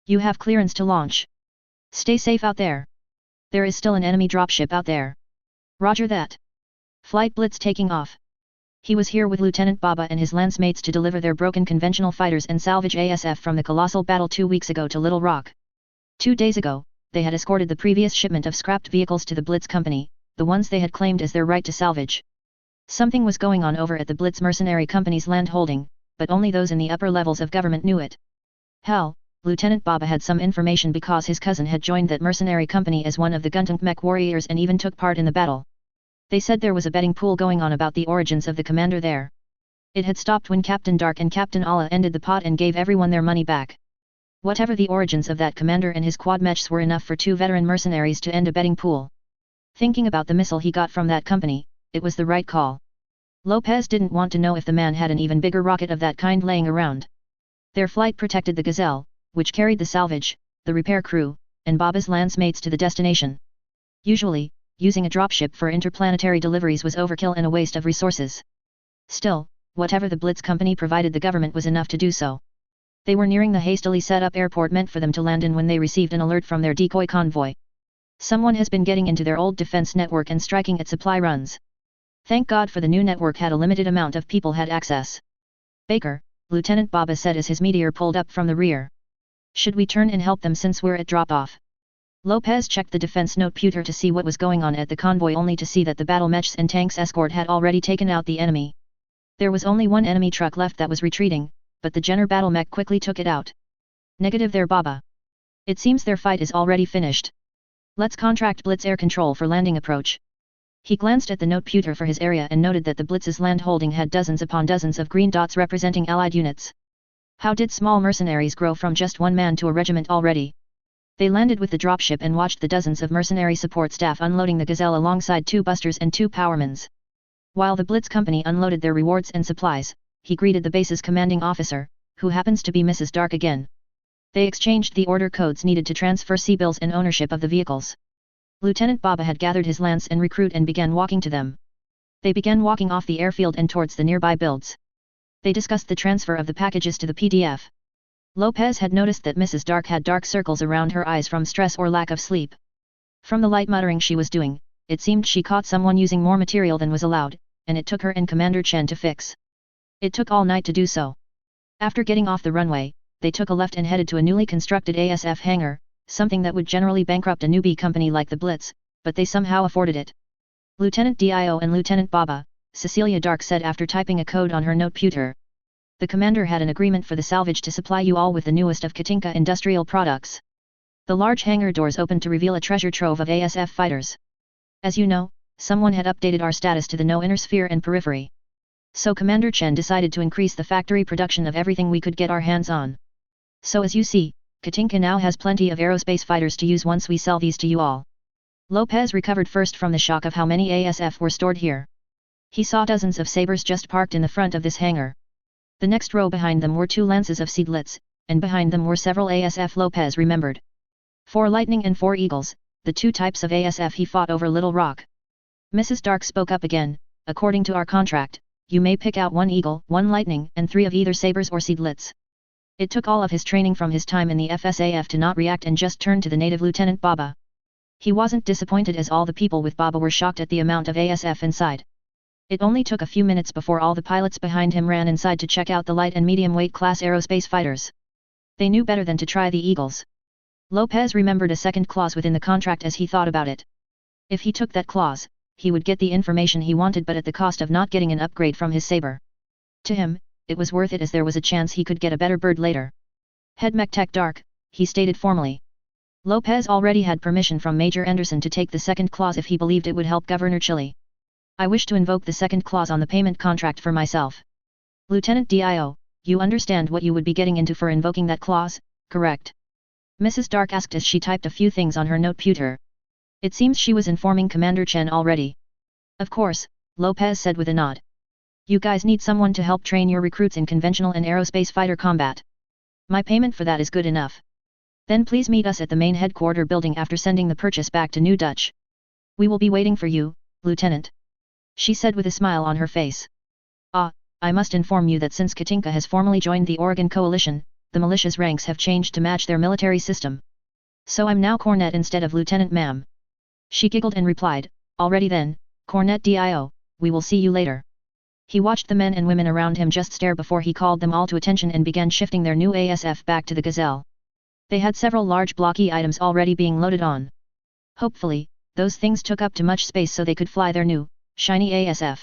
You have clearance to launch. Stay safe out there. There is still an enemy dropship out there. Roger that. Flight Blitz taking off. He was here with Lieutenant Baba and his lancemates to deliver their broken conventional fighters and salvage ASF from the colossal battle 2 weeks ago to Little Rock. 2 days ago, they had escorted the previous shipment of scrapped vehicles to the Blitz Company, the ones they had claimed as their right to salvage. Something was going on over at the Blitz Mercenary Company's land holding, but only those in the upper levels of government knew it. Hell, Lieutenant Baba had some information because his cousin had joined that mercenary company as one of the Guntunk Mech warriors and even took part in the battle. They said there was a betting pool going on about the origins of the commander there. It had stopped when Captain Dark and Captain Allah ended the pot and gave everyone their money back. Whatever the origins of that commander and his quad mechs were enough for 2 veteran mercenaries to end a betting pool. Thinking about the missile he got from that company, it was the right call. Lopez didn't want to know if the man had an even bigger rocket of that kind laying around. Their flight protected the Gazelle, which carried the salvage, the repair crew, and Baba's lancemates to the destination. Usually, using a dropship for interplanetary deliveries was overkill and a waste of resources. Still, whatever the Blitz Company provided the government was enough to do so. They were nearing the hastily set up airport meant for them to land in when they received an alert from their decoy convoy. Someone has been getting into their old defense network and striking at supply runs. Thank God for the new network had a limited amount of people had access. Baker, Lieutenant Baba said as his meteor pulled up from the rear. Should we turn and help them since we're at drop-off? Lopez checked the defense noteputer to see what was going on at the convoy only to see that the battle mechs and tanks escort had already taken out the enemy. There was only one enemy truck left that was retreating, but the Jenner battle mech quickly took it out. Negative there, Baba. It seems their fight is already finished. Let's contract Blitz air control for landing approach. He glanced at the noteputer for his area and noted that the Blitz's land holding had dozens upon dozens of green dots representing allied units. How did small mercenaries grow from just 1 man to a regiment already? They landed with the dropship and watched the dozens of mercenary support staff unloading the Gazelle alongside 2 busters and 2 powermans. While the Blitz Company unloaded their rewards and supplies, he greeted the base's commanding officer, who happens to be Mrs. Dark again. They exchanged the order codes needed to transfer C-bills and ownership of the vehicles. Lieutenant Baba had gathered his lance and recruit and began walking to them. They began walking off the airfield and towards the nearby builds. They discussed the transfer of the packages to the PDF. Lopez had noticed that Mrs. Dark had dark circles around her eyes from stress or lack of sleep. From the light muttering she was doing, it seemed she caught someone using more material than was allowed, and it took her and Commander Chen to fix. It took all night to do so. After getting off the runway, they took a left and headed to a newly constructed ASF hangar, something that would generally bankrupt a newbie company like the Blitz, but they somehow afforded it. Lieutenant Dio and Lieutenant Baba, Cecilia Dark said after typing a code on her noteputer. The commander had an agreement for the salvage to supply you all with the newest of Katinka industrial products. The large hangar doors opened to reveal a treasure trove of ASF fighters. As you know, someone had updated our status to the no inner sphere and periphery. So Commander Chen decided to increase the factory production of everything we could get our hands on. So as you see, Katinka now has plenty of aerospace fighters to use once we sell these to you all. Lopez recovered first from the shock of how many ASF were stored here. He saw dozens of sabers just parked in the front of this hangar. The next row behind them were 2 lances of seedlets, and behind them were several ASF. Lopez remembered. 4 Lightning and 4 Eagles, the 2 types of ASF he fought over Little Rock. Mrs. Dark spoke up again. According to our contract, you may pick out 1 Eagle, 1 Lightning and 3 of either sabers or seedlets. It took all of his training from his time in the FSAF to not react and just turn to the native Lieutenant Baba. He wasn't disappointed as all the people with Baba were shocked at the amount of ASF inside. It only took a few minutes before all the pilots behind him ran inside to check out the light and medium weight class aerospace fighters. They knew better than to try the Eagles. Lopez remembered a second clause within the contract as he thought about it. If he took that clause, he would get the information he wanted but at the cost of not getting an upgrade from his saber. To him, it was worth it as there was a chance he could get a better bird later. Head Mech Tech Dark, he stated formally. Lopez already had permission from Major Anderson to take the second clause if he believed it would help Governor Chile. I wish to invoke the second clause on the payment contract for myself. Lieutenant Dio, you understand what you would be getting into for invoking that clause, correct? Mrs. Dark asked as she typed a few things on her noteputer. It seems she was informing Commander Chen already. Of course, Lopez said with a nod. You guys need someone to help train your recruits in conventional and aerospace fighter combat. My payment for that is good enough. Then please meet us at the main headquarter building after sending the purchase back to New Dutch. We will be waiting for you, Lieutenant. She said with a smile on her face. Ah, I must inform you that since Katinka has formally joined the Oregon Coalition, the militia's ranks have changed to match their military system. So I'm now Cornet instead of Lieutenant ma'am. She giggled and replied, already then, Cornet Dio, we will see you later. He watched the men and women around him just stare before he called them all to attention and began shifting their new ASF back to the Gazelle. They had several large blocky items already being loaded on. Hopefully, those things took up too much space so they could fly their new, shiny ASF.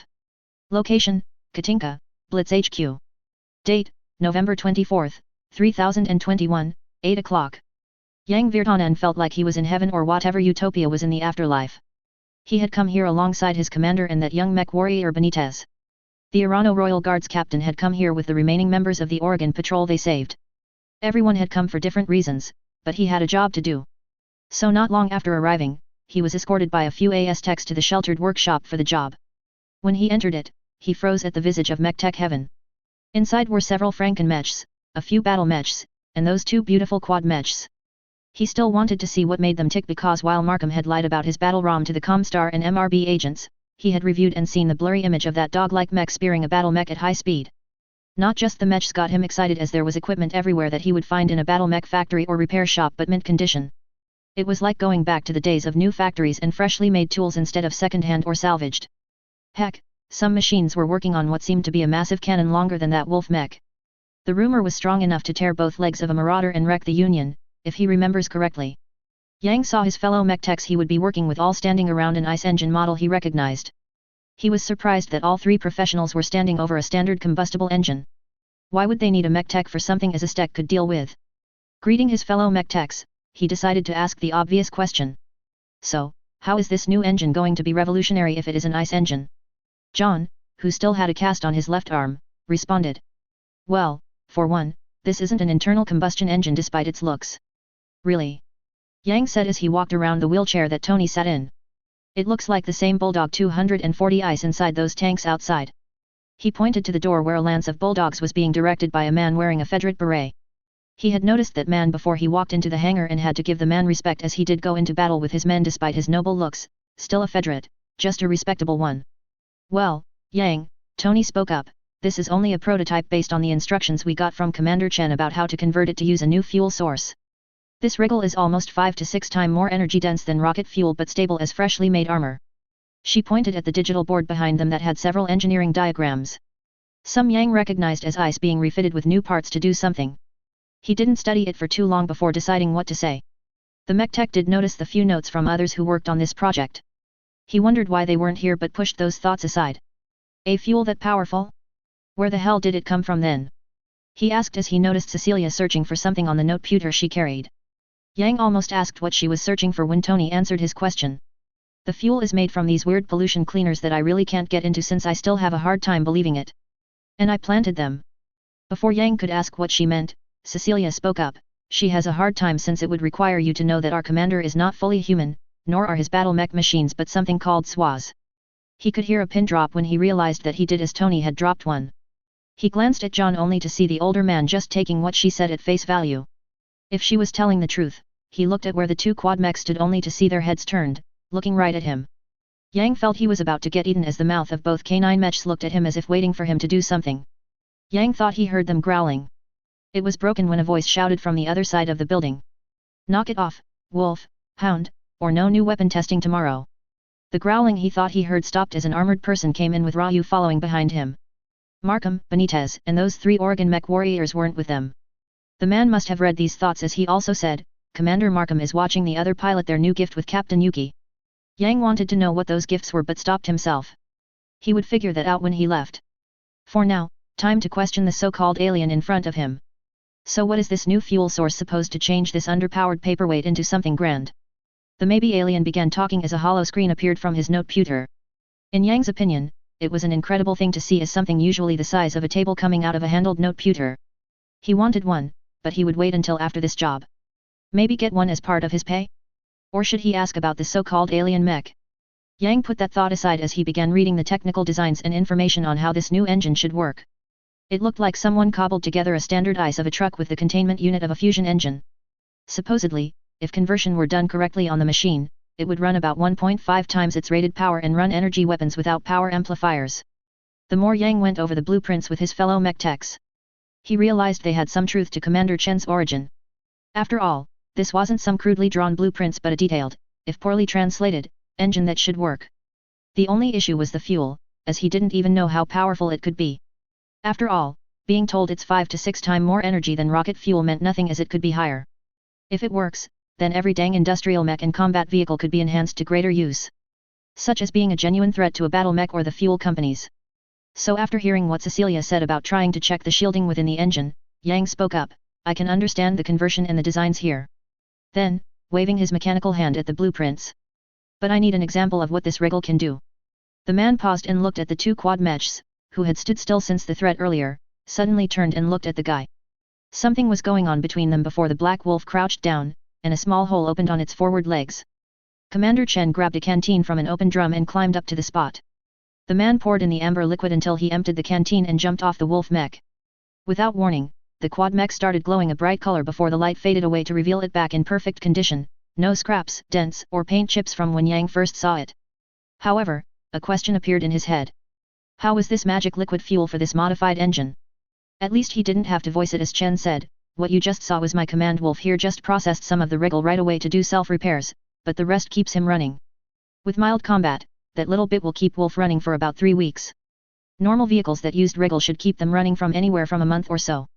Location, Katinka, Blitz HQ. Date, November 24, 3021, 8 o'clock. Yang Virtanen felt like he was in heaven or whatever utopia was in the afterlife. He had come here alongside his commander and that young mech warrior Benitez. The Irano Royal Guards captain had come here with the remaining members of the Oregon Patrol they saved. Everyone had come for different reasons, but he had a job to do. So not long after arriving, he was escorted by a few AS techs to the sheltered workshop for the job. When he entered it, he froze at the visage of mech tech heaven. Inside were several Franken mechs, a few battle mechs, and those two beautiful quad mechs. He still wanted to see what made them tick because while Markham had lied about his battle ROM to the Comstar and MRB agents, he had reviewed and seen the blurry image of that dog-like mech spearing a battle mech at high speed. Not just the mechs got him excited as there was equipment everywhere that he would find in a battle mech factory or repair shop but mint condition. It was like going back to the days of new factories and freshly made tools instead of second-hand or salvaged. Heck, some machines were working on what seemed to be a massive cannon longer than that wolf mech. The rumor was strong enough to tear both legs of a marauder and wreck the Union, if he remembers correctly. Yang saw his fellow mech techs he would be working with all standing around an ice engine model he recognized. He was surprised that all three professionals were standing over a standard combustible engine. Why would they need a mech tech for something as a tech could deal with? Greeting his fellow mech techs, he decided to ask the obvious question. So, how is this new engine going to be revolutionary if it is an ice engine? John, who still had a cast on his left arm, responded. Well, for one, this isn't an internal combustion engine despite its looks. Really? Yang said as he walked around the wheelchair that Tony sat in. It looks like the same Bulldog 240 ice inside those tanks outside. He pointed to the door where a lance of bulldogs was being directed by a man wearing a Federate beret. He had noticed that man before he walked into the hangar and had to give the man respect as he did go into battle with his men despite his noble looks, still a Federate, just a respectable one. Well, Yang, Tony spoke up, this is only a prototype based on the instructions we got from Commander Chen about how to convert it to use a new fuel source. This wriggle is almost 5 to 6 times more energy dense than rocket fuel but stable as freshly made armor. She pointed at the digital board behind them that had several engineering diagrams. Some Yang recognized as ice being refitted with new parts to do something. He didn't study it for too long before deciding what to say. The mech tech did notice the few notes from others who worked on this project. He wondered why they weren't here but pushed those thoughts aside. A fuel that powerful? Where the hell did it come from then? He asked as he noticed Cecilia searching for something on the noteputer she carried. Yang almost asked what she was searching for when Tony answered his question. The fuel is made from these weird pollution cleaners that I really can't get into since I still have a hard time believing it. And I planted them. Before Yang could ask what she meant, Cecilia spoke up, she has a hard time since it would require you to know that our commander is not fully human, nor are his battle mech machines but something called SWAS. He could hear a pin drop when he realized that he did as Tony had dropped one. He glanced at John only to see the older man just taking what she said at face value. If she was telling the truth, he looked at where the two quad mechs stood only to see their heads turned, looking right at him. Yang felt he was about to get eaten as the mouth of both canine mechs looked at him as if waiting for him to do something. Yang thought he heard them growling. It was broken when a voice shouted from the other side of the building. Knock it off, Wolf, Hound, or no new weapon testing tomorrow. The growling he thought he heard stopped as an armored person came in with Ryu following behind him. Markham, Benitez, and those 3 Oregon mech warriors weren't with them. The man must have read these thoughts as he also said, Commander Markham is watching the other pilot their new gift with Captain Yuki. Yang wanted to know what those gifts were but stopped himself. He would figure that out when he left. For now, time to question the so-called alien in front of him. So what is this new fuel source supposed to change this underpowered paperweight into something grand? The maybe alien began talking as a hollow screen appeared from his noteputer. In Yang's opinion, it was an incredible thing to see as something usually the size of a table coming out of a handled noteputer. He wanted one, but he would wait until after this job. Maybe get one as part of his pay? Or should he ask about the so-called alien mech? Yang put that thought aside as he began reading the technical designs and information on how this new engine should work. It looked like someone cobbled together a standard ICE of a truck with the containment unit of a fusion engine. Supposedly, if conversion were done correctly on the machine, it would run about 1.5 times its rated power and run energy weapons without power amplifiers. The more Yang went over the blueprints with his fellow mech techs, he realized they had some truth to Commander Chen's origin. After all, this wasn't some crudely drawn blueprints but a detailed, if poorly translated, engine that should work. The only issue was the fuel, as he didn't even know how powerful it could be. After all, being told it's 5 to 6 times more energy than rocket fuel meant nothing as it could be higher. If it works, then every dang industrial mech and combat vehicle could be enhanced to greater use. Such as being a genuine threat to a battle mech or the fuel companies. So after hearing what Cecilia said about trying to check the shielding within the engine, Yang spoke up, I can understand the conversion and the designs here. Then, waving his mechanical hand at the blueprints. But I need an example of what this wriggle can do. The man paused and looked at the two quad mechs, who had stood still since the threat earlier, suddenly turned and looked at the guy. Something was going on between them before the black wolf crouched down, and a small hole opened on its forward legs. Commander Chen grabbed a canteen from an open drum and climbed up to the spot. The man poured in the amber liquid until he emptied the canteen and jumped off the wolf mech. Without warning, the quad mech started glowing a bright color before the light faded away to reveal it back in perfect condition, no scraps, dents, or paint chips from when Yang first saw it. However, a question appeared in his head. How was this magic liquid fuel for this modified engine? At least he didn't have to voice it as Chen said, what you just saw was my command wolf here just processed some of the wriggle right away to do self-repairs, but the rest keeps him running. With mild combat, that little bit will keep wolf running for about 3 weeks. Normal vehicles that used wriggle should keep them running from anywhere from a month or so.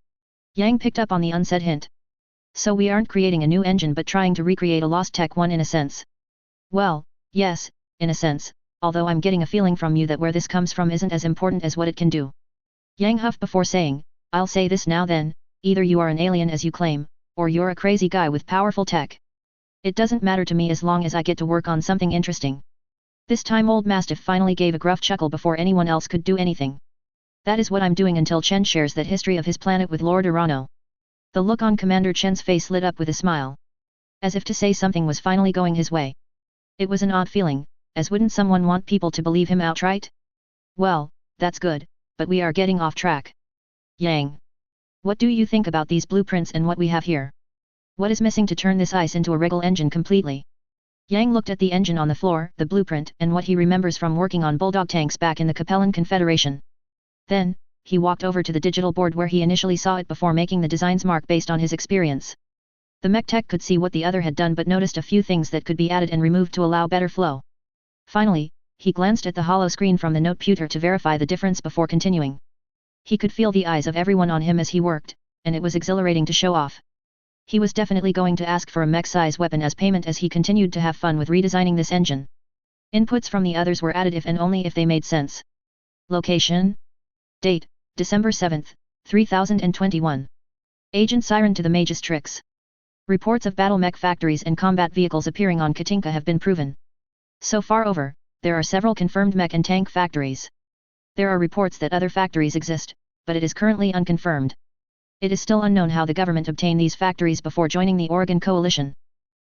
Yang picked up on the unsaid hint. So we aren't creating a new engine but trying to recreate a lost tech one in a sense. Well, yes, in a sense, although I'm getting a feeling from you that where this comes from isn't as important as what it can do. Yang huffed before saying, I'll say this now then, either you are an alien as you claim, or you're a crazy guy with powerful tech. It doesn't matter to me as long as I get to work on something interesting. This time Old Mastiff finally gave a gruff chuckle before anyone else could do anything. That is what I'm doing until Chen shares that history of his planet with Lord Urano. The look on Commander Chen's face lit up with a smile. As if to say something was finally going his way. It was an odd feeling, as wouldn't someone want people to believe him outright? Well, that's good, but we are getting off track. Yang. What do you think about these blueprints and what we have here? What is missing to turn this ice into a wriggle engine completely? Yang looked at the engine on the floor, the blueprint, and what he remembers from working on bulldog tanks back in the Capellan Confederation. Then, he walked over to the digital board where he initially saw it before making the designs mark based on his experience. The mech tech could see what the other had done but noticed a few things that could be added and removed to allow better flow. Finally, he glanced at the hollow screen from the noteputer to verify the difference before continuing. He could feel the eyes of everyone on him as he worked, and it was exhilarating to show off. He was definitely going to ask for a mech-size weapon as payment as he continued to have fun with redesigning this engine. Inputs from the others were added if and only if they made sense. Location. Date, December 7, 3021. Agent Siren to the Mage's Tricks. Reports of battle mech factories and combat vehicles appearing on Katinka have been proven. So far over, there are several confirmed mech and tank factories. There are reports that other factories exist, but it is currently unconfirmed. It is still unknown how the government obtained these factories before joining the Oregon Coalition.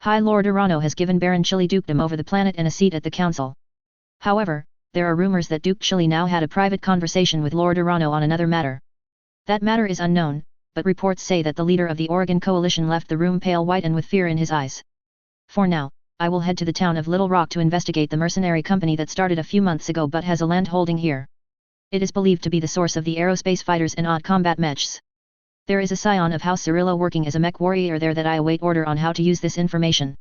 High Lord Urano has given Baron Chili dukedom over the planet and a seat at the council. However, there are rumors that Duke Chili now had a private conversation with Lord Urano on another matter. That matter is unknown, but reports say that the leader of the Oregon Coalition left the room pale white and with fear in his eyes. For now, I will head to the town of Little Rock to investigate the mercenary company that started a few months ago but has a land holding here. It is believed to be the source of the aerospace fighters and odd combat mechs. There is a scion of House Cirillo working as a mech warrior there that I await order on how to use this information.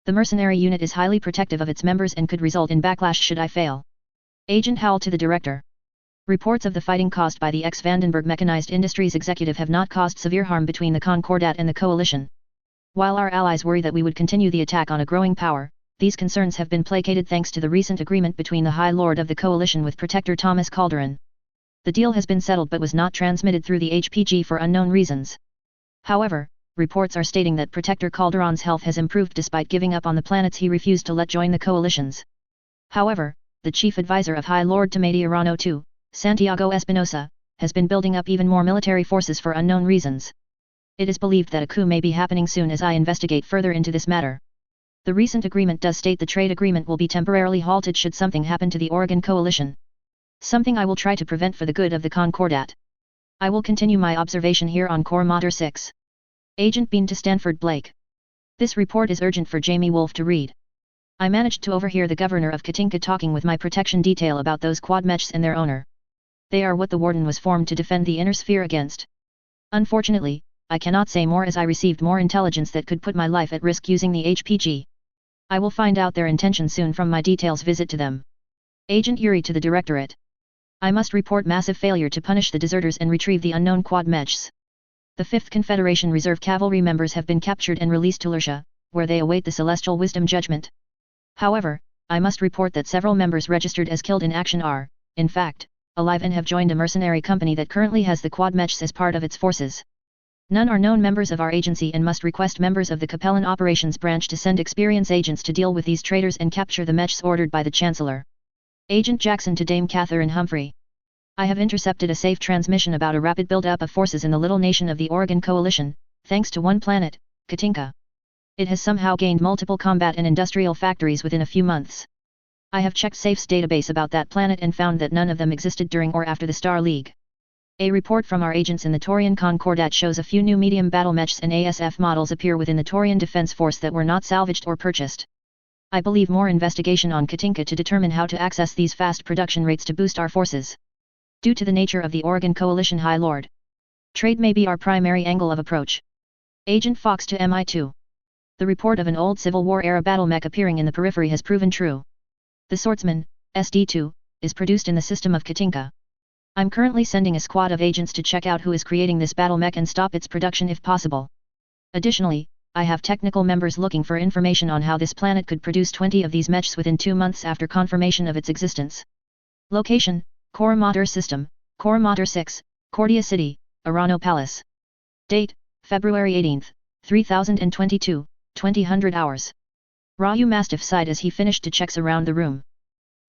The mercenary unit is highly protective of its members and could result in backlash should I fail. Agent Howell to the Director. Reports of the fighting caused by the ex-Vandenberg Mechanized Industries executive have not caused severe harm between the Concordat and the Coalition. While our allies worry that we would continue the attack on a growing power, these concerns have been placated thanks to the recent agreement between the High Lord of the Coalition with Protector Thomas Calderon. The deal has been settled but was not transmitted through the HPG for unknown reasons. However, reports are stating that Protector Calderon's health has improved despite giving up on the planets he refused to let join the coalitions. However, the chief advisor of High Lord Tomedi Arano II, Santiago Espinosa, has been building up even more military forces for unknown reasons. It is believed that a coup may be happening soon as I investigate further into this matter. The recent agreement does state the trade agreement will be temporarily halted should something happen to the Oregon Coalition. Something I will try to prevent for the good of the Concordat. I will continue my observation here on Core Mater 6. Agent Bean to Stanford Blake. This report is urgent for Jamie Wolfe to read. I managed to overhear the governor of Katinka talking with my protection detail about those quad mechs and their owner. They are what the warden was formed to defend the inner sphere against. Unfortunately, I cannot say more as I received more intelligence that could put my life at risk using the HPG. I will find out their intentions soon from my details visit to them. Agent Yuri to the Directorate. I must report massive failure to punish the deserters and retrieve the unknown quad mechs. The 5th Confederation Reserve Cavalry members have been captured and released to Lursha, where they await the Celestial Wisdom Judgment. However, I must report that several members registered as killed in action are, in fact, alive and have joined a mercenary company that currently has the quad mechs as part of its forces. None are known members of our agency and must request members of the Capellan Operations Branch to send experienced agents to deal with these traitors and capture the mechs ordered by the Chancellor. Agent Jackson to Dame Catherine Humphrey. I have intercepted a safe transmission about a rapid build-up of forces in the little nation of the Oregon Coalition, thanks to one planet, Katinka. It has somehow gained multiple combat and industrial factories within a few months. I have checked SAFE's database about that planet and found that none of them existed during or after the Star League. A report from our agents in the Taurian Concordat shows a few new medium battle mechs and ASF models appear within the Taurian Defense Force that were not salvaged or purchased. I believe more investigation on Katinka to determine how to access these fast production rates to boost our forces. Due to the nature of the Oregon Coalition High Lord, trade may be our primary angle of approach. Agent Fox to MI2. The report of an old Civil War-era battle mech appearing in the periphery has proven true. The Swordsman, SD2, is produced in the system of Katinka. I'm currently sending a squad of agents to check out who is creating this battle mech and stop its production if possible. Additionally, I have technical members looking for information on how this planet could produce 20 of these mechs within 2 months after confirmation of its existence. Location, Core Mater System, Core Mater 6, Cordia City, Arano Palace. Date, February 18, 3022, 2000 hours. Ryu Mastiff sighed as he finished to checks around the room.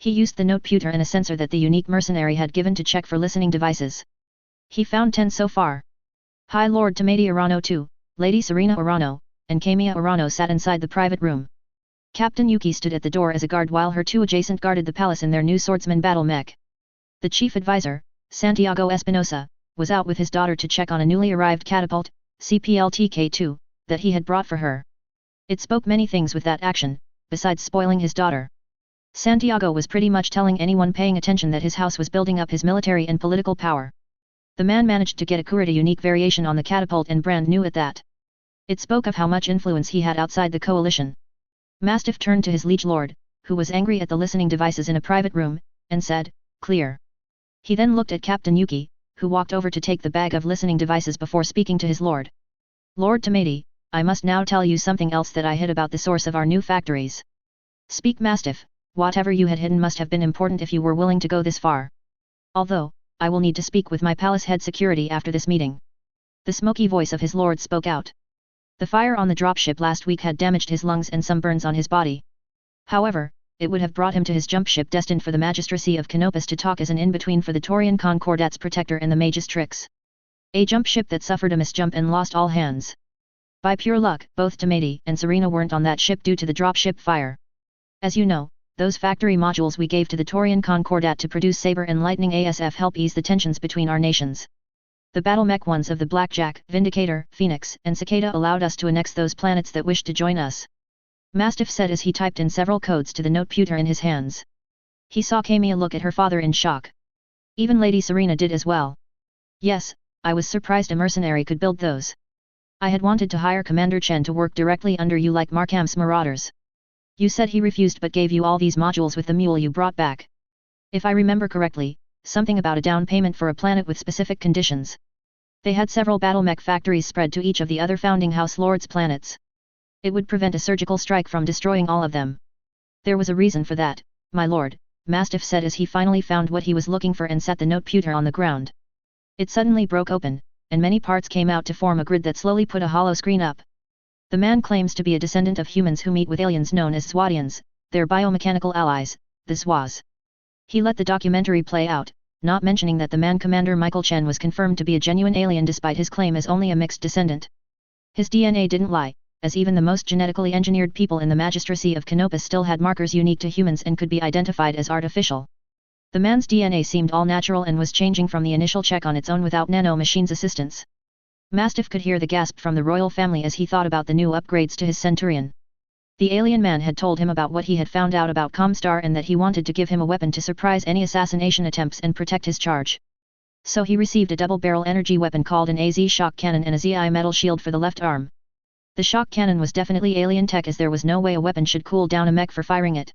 He used the noteputer and a sensor that the unique mercenary had given to check for listening devices. He found 10 so far. High Lord Tomedi Arano II, Lady Serena Arano, and Kamiya Arano sat inside the private room. Captain Yuki stood at the door as a guard while her 2 adjacent guarded the palace in their new swordsman battle mech. The chief advisor, Santiago Espinosa, was out with his daughter to check on a newly arrived catapult, CPLTK-2, that he had brought for her. It spoke many things with that action, besides spoiling his daughter. Santiago was pretty much telling anyone paying attention that his house was building up his military and political power. The man managed to get a unique variation on the catapult and brand new at that. It spoke of how much influence he had outside the coalition. Mastiff turned to his liege lord, who was angry at the listening devices in a private room, and said, "Clear." He then looked at Captain Yuki, who walked over to take the bag of listening devices before speaking to his lord. "Lord Tomedi, I must now tell you something else that I hid about the source of our new factories." "Speak, Mastiff, whatever you had hidden must have been important if you were willing to go this far. Although, I will need to speak with my palace head security after this meeting." The smoky voice of his lord spoke out. The fire on the dropship last week had damaged his lungs and some burns on his body. However, it would have brought him to his jump ship destined for the magistracy of Canopus to talk as an in-between for the Taurian Concordat's protector and the mage's tricks. A jump ship that suffered a misjump and lost all hands. By pure luck, both Tomedi and Serena weren't on that ship due to the dropship fire. As you know, those factory modules we gave to the Taurian Concordat to produce Saber and Lightning ASF help ease the tensions between our nations. The battle mech ones of the Blackjack, Vindicator, Phoenix, and Cicada allowed us to annex those planets that wished to join us. Mastiff said as he typed in several codes to the noteputer in his hands. He saw Kamiya look at her father in shock. Even Lady Serena did as well. "Yes, I was surprised a mercenary could build those. I had wanted to hire Commander Chen to work directly under you like Markham's Marauders. You said he refused but gave you all these modules with the mule you brought back. If I remember correctly, something about a down payment for a planet with specific conditions. They had several battle mech factories spread to each of the other founding House Lords' planets. It would prevent a surgical strike from destroying all of them. There was a reason for that, my lord," Mastiff said as he finally found what he was looking for and sat the noteputer on the ground. It suddenly broke open, and many parts came out to form a grid that slowly put a hollow screen up. The man claims to be a descendant of humans who meet with aliens known as Zoidians, their biomechanical allies, the Zwas. He let the documentary play out, not mentioning that the man Commander Michael Chen was confirmed to be a genuine alien despite his claim as only a mixed descendant. His DNA didn't lie, as even the most genetically engineered people in the magistracy of Canopus still had markers unique to humans and could be identified as artificial. The man's DNA seemed all natural and was changing from the initial check on its own without nano-machine's assistance. Mastiff could hear the gasp from the royal family as he thought about the new upgrades to his Centurion. The alien man had told him about what he had found out about Comstar and that he wanted to give him a weapon to surprise any assassination attempts and protect his charge. So he received a double-barrel energy weapon called an AZ shock cannon and a ZI metal shield for the left arm. The shock cannon was definitely alien tech as there was no way a weapon should cool down a mech for firing it.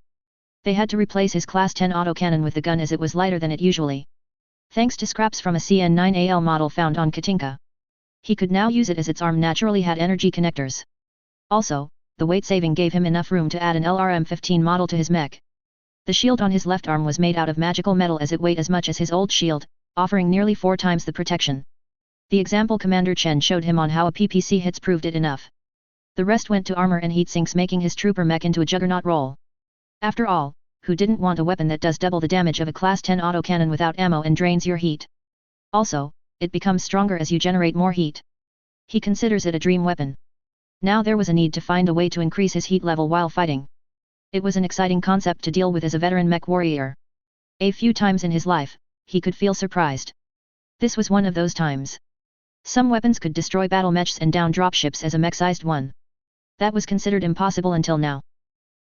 They had to replace his Class 10 autocannon with the gun as it was lighter than it usually. Thanks to scraps from a CN9AL model found on Katinka. He could now use it as its arm naturally had energy connectors. Also, the weight saving gave him enough room to add an LRM-15 model to his mech. The shield on his left arm was made out of magical metal as it weighed as much as his old shield, offering nearly 4 times the protection. The example Commander Chen showed him on how a PPC hits proved it enough. The rest went to armor and heat sinks, making his trooper mech into a juggernaut role. After all, who didn't want a weapon that does double the damage of a Class 10 autocannon without ammo and drains your heat? Also, it becomes stronger as you generate more heat. He considers it a dream weapon. Now there was a need to find a way to increase his heat level while fighting. It was an exciting concept to deal with as a veteran mech warrior. A few times in his life, he could feel surprised. This was one of those times. Some weapons could destroy battle mechs and down dropships as a mech-sized one. That was considered impossible until now.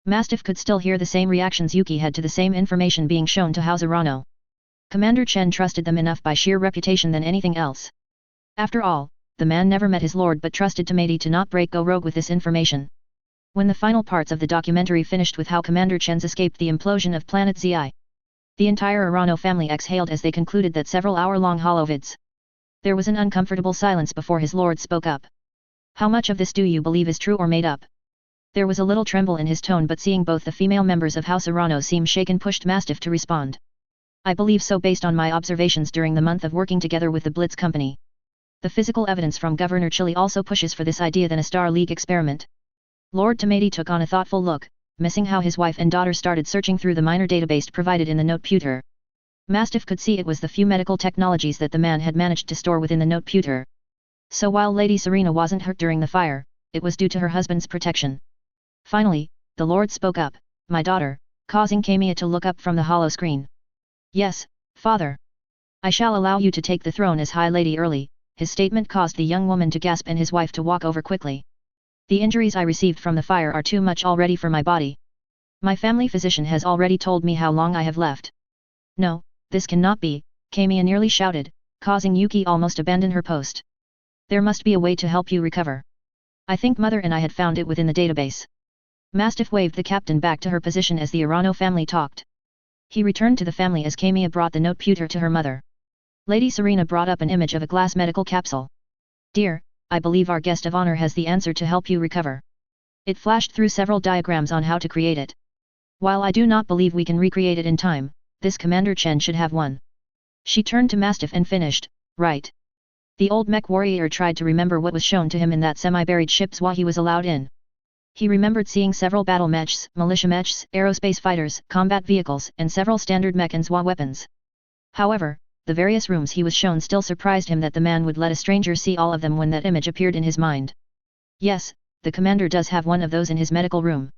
Mastiff could still hear the same reactions Yuki had to the same information being shown to House Arano. Commander Chen trusted them enough by sheer reputation than anything else. After all, the man never met his lord but trusted Tamati to not go rogue with this information. When the final parts of the documentary finished with how Commander Chen's escaped the implosion of Planet Zi, the entire Arano family exhaled as they concluded that several hour-long holovids. There was an uncomfortable silence before his lord spoke up. How much of this do you believe is true or made up? There was a little tremble in his tone, but seeing both the female members of House Arano seem shaken pushed Mastiff to respond. I believe so based on my observations during the month of working together with the Blitz Company. The physical evidence from Governor Chili also pushes for this idea than a Star League experiment. Lord Tamati took on a thoughtful look, missing how his wife and daughter started searching through the minor database provided in the noteputer. Mastiff could see it was the few medical technologies that the man had managed to store within the noteputer. So while Lady Serena wasn't hurt during the fire, it was due to her husband's protection. Finally, the Lord spoke up, my daughter, causing Kamiya to look up from the hollow screen. Yes, father. I shall allow you to take the throne as High Lady early. His statement caused the young woman to gasp and his wife to walk over quickly. The injuries I received from the fire are too much already for my body. My family physician has already told me how long I have left. No, this cannot be, Kamiya nearly shouted, causing Yuki almost abandon her post. There must be a way to help you recover. I think Mother and I had found it within the database. Mastiff waved the captain back to her position as the Arano family talked. He returned to the family as Kamiya brought the noteputer to her mother. Lady Serena brought up an image of a glass medical capsule. Dear, I believe our guest of honor has the answer to help you recover. It flashed through several diagrams on how to create it. While I do not believe we can recreate it in time, this Commander Chen should have one. She turned to Mastiff and finished, right. The old mech warrior tried to remember what was shown to him in that semi-buried ship while he was allowed in. He remembered seeing several battle mechs, militia mechs, aerospace fighters, combat vehicles, and several standard mech and ZWA weapons. However, the various rooms he was shown still surprised him that the man would let a stranger see all of them when that image appeared in his mind. Yes, the commander does have one of those in his medical room.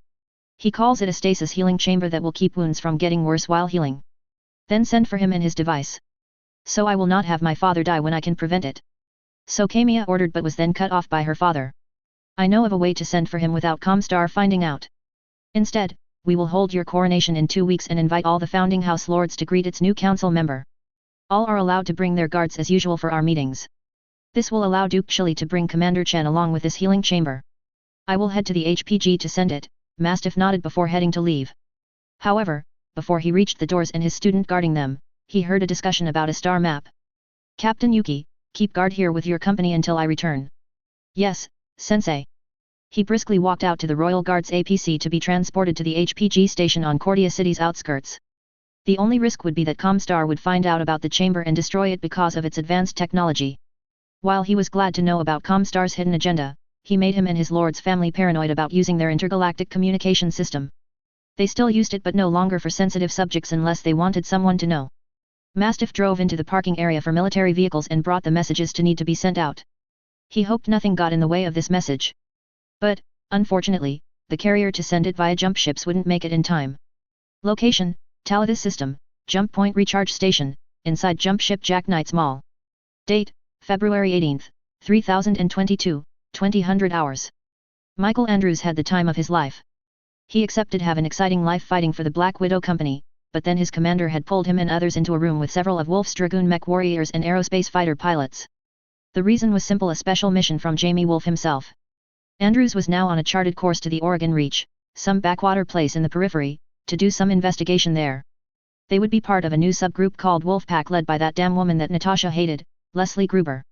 He calls it a stasis healing chamber that will keep wounds from getting worse while healing. Then send for him and his device. So I will not have my father die when I can prevent it. So Kamiya ordered but was then cut off by her father. I know of a way to send for him without Comstar finding out. Instead, we will hold your coronation in 2 weeks and invite all the founding house lords to greet its new council member. All are allowed to bring their guards as usual for our meetings. This will allow Duke Chili to bring Commander Chen along with this healing chamber. I will head to the HPG to send it, Mastiff nodded before heading to leave. However, before he reached the doors and his student guarding them, he heard a discussion about a star map. Captain Yuki, keep guard here with your company until I return. Yes, Sensei. He briskly walked out to the Royal Guard's APC to be transported to the HPG station on Cordia City's outskirts. The only risk would be that Comstar would find out about the chamber and destroy it because of its advanced technology. While he was glad to know about Comstar's hidden agenda, he made him and his lord's family paranoid about using their intergalactic communication system. They still used it but no longer for sensitive subjects unless they wanted someone to know. Mastiff drove into the parking area for military vehicles and brought the messages to need to be sent out. He hoped nothing got in the way of this message. But, unfortunately, the carrier to send it via jump ships wouldn't make it in time. Location, Talathis System, Jump Point Recharge Station, inside Jump Ship Jack Knight's Mall. Date, February 18, 3022, 2000 hours. Michael Andrews had the time of his life. He accepted have an exciting life fighting for the Black Widow Company, but then his commander had pulled him and others into a room with several of Wolf's Dragoon mech warriors and aerospace fighter pilots. The reason was simple: a special mission from Jamie Wolf himself. Andrews was now on a charted course to the Oregon Reach, some backwater place in the periphery, to do some investigation there. They would be part of a new subgroup called Wolfpack led by that damn woman that Natasha hated, Leslie Gruber.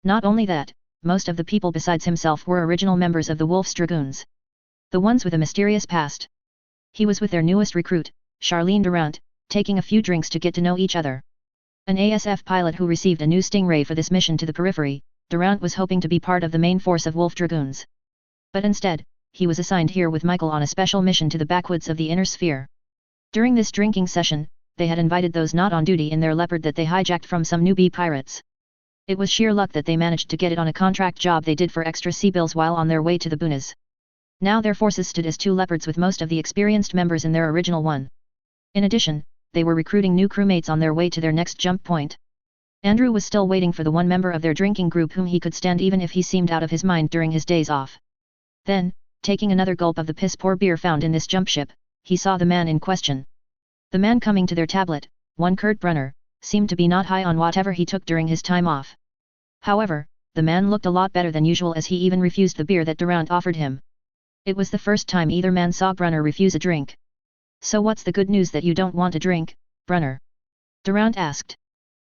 Not only that, most of the people besides himself were original members of the Wolf's Dragoons. The ones with a mysterious past. He was with their newest recruit, Charlene Durant, taking a few drinks to get to know each other. An ASF pilot who received a new Stingray for this mission to the periphery, Durant was hoping to be part of the main force of Wolf Dragoons. But instead, he was assigned here with Michael on a special mission to the backwoods of the Inner Sphere. During this drinking session, they had invited those not on duty in their Leopard that they hijacked from some newbie pirates. It was sheer luck that they managed to get it on a contract job they did for extra sea bills while on their way to the boonies. Now their forces stood as two Leopards with most of the experienced members in their original one. In addition, they were recruiting new crewmates on their way to their next jump point. Andrew was still waiting for the one member of their drinking group whom he could stand even if he seemed out of his mind during his days off. Then, taking another gulp of the piss-poor beer found in this jump ship, he saw the man in question. The man coming to their tablet, one Kurt Brunner, seemed to be not high on whatever he took during his time off. However, the man looked a lot better than usual as he even refused the beer that Durant offered him. It was the first time either man saw Brunner refuse a drink. "So what's the good news that you don't want a drink, Brunner?" Durant asked.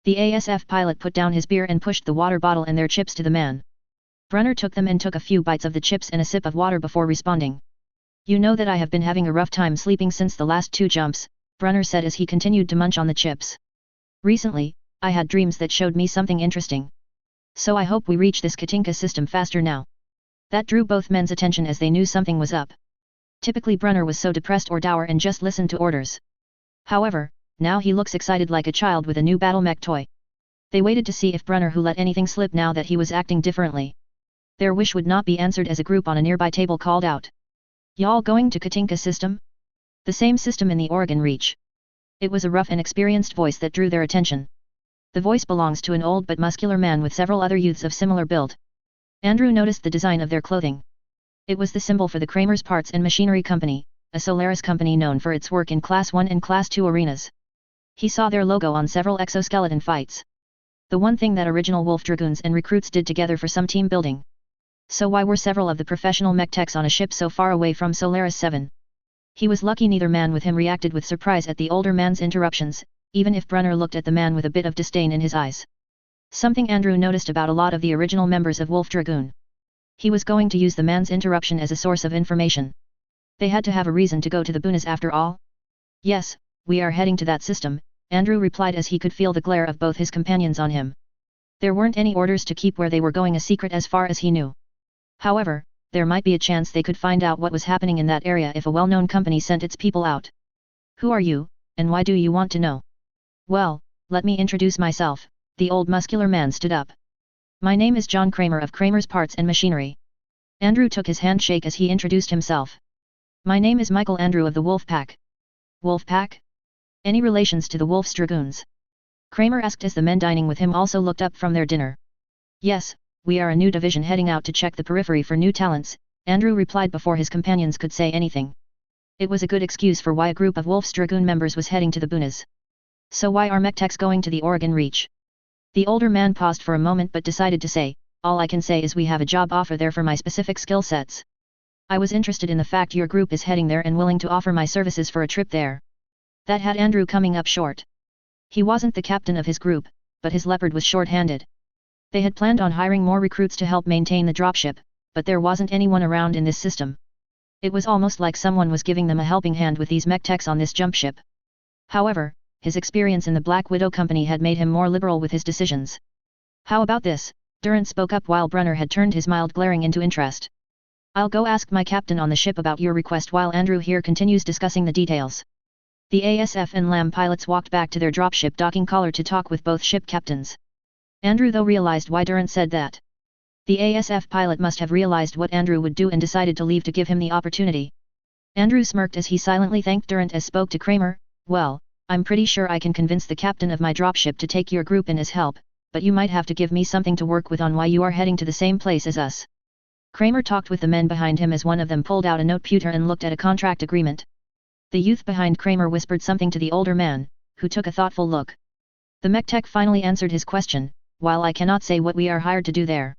The ASF pilot put down his beer and pushed the water bottle and their chips to the man. Brunner took them and took a few bites of the chips and a sip of water before responding. "You know that I have been having a rough time sleeping since the last two jumps," Brunner said as he continued to munch on the chips. "Recently, I had dreams that showed me something interesting. So I hope we reach this Katinka system faster now." That drew both men's attention as they knew something was up. Typically Brunner was so depressed or dour and just listened to orders. However, now he looks excited like a child with a new battle mech toy. They waited to see if Brunner who let anything slip now that he was acting differently. Their wish would not be answered as a group on a nearby table called out. "Y'all going to Katinka system?" The same system in the Oregon Reach. It was a rough and experienced voice that drew their attention. The voice belongs to an old but muscular man with several other youths of similar build. Andrew noticed the design of their clothing. It was the symbol for the Kramer's Parts and Machinery Company, a Solaris company known for its work in Class 1 and Class 2 arenas. He saw their logo on several exoskeleton fights. The one thing that original Wolf Dragoons and recruits did together for some team building. So why were several of the professional mech techs on a ship so far away from Solaris 7? He was lucky neither man with him reacted with surprise at the older man's interruptions, even if Brunner looked at the man with a bit of disdain in his eyes. Something Andrew noticed about a lot of the original members of Wolf Dragoon. He was going to use the man's interruption as a source of information. They had to have a reason to go to the boonies after all. "Yes, we are heading to that system," Andrew replied as he could feel the glare of both his companions on him. There weren't any orders to keep where they were going a secret as far as he knew. However, there might be a chance they could find out what was happening in that area if a well-known company sent its people out. "Who are you, and why do you want to know?" "Well, let me introduce myself." The old muscular man stood up. "My name is John Kramer of Kramer's Parts and Machinery." Andrew took his handshake as he introduced himself. "My name is Michael Andrew of the Wolfpack." "Wolfpack? Any relations to the Wolf's Dragoons?" Kramer asked as the men dining with him also looked up from their dinner. "Yes, we are a new division heading out to check the periphery for new talents," Andrew replied before his companions could say anything. It was a good excuse for why a group of Wolf's Dragoon members was heading to the boonies. "So why are mech techs going to the Oregon Reach?" The older man paused for a moment but decided to say, "All I can say is we have a job offer there for my specific skill sets. I was interested in the fact your group is heading there and willing to offer my services for a trip there." That had Andrew coming up short. He wasn't the captain of his group, but his Leopard was short-handed. They had planned on hiring more recruits to help maintain the dropship, but there wasn't anyone around in this system. It was almost like someone was giving them a helping hand with these mech techs on this jump ship. However, his experience in the Black Widow Company had made him more liberal with his decisions. "How about this?" Durant spoke up while Brunner had turned his mild glaring into interest. I'll go ask my captain on the ship about your request while Andrew here continues discussing the details. The ASF and LAM pilots walked back to their dropship docking collar to talk with both ship captains. Andrew though realized why Durant said that. The ASF pilot must have realized what Andrew would do and decided to leave to give him the opportunity. Andrew smirked as he silently thanked Durant as spoke to Kramer. Well, I'm pretty sure I can convince the captain of my dropship to take your group in as help, but you might have to give me something to work with on why you are heading to the same place as us. Kramer talked with the men behind him as one of them pulled out a noteputer and looked at a contract agreement. The youth behind Kramer whispered something to the older man, who took a thoughtful look. The mech tech finally answered his question, while I cannot say what we are hired to do there.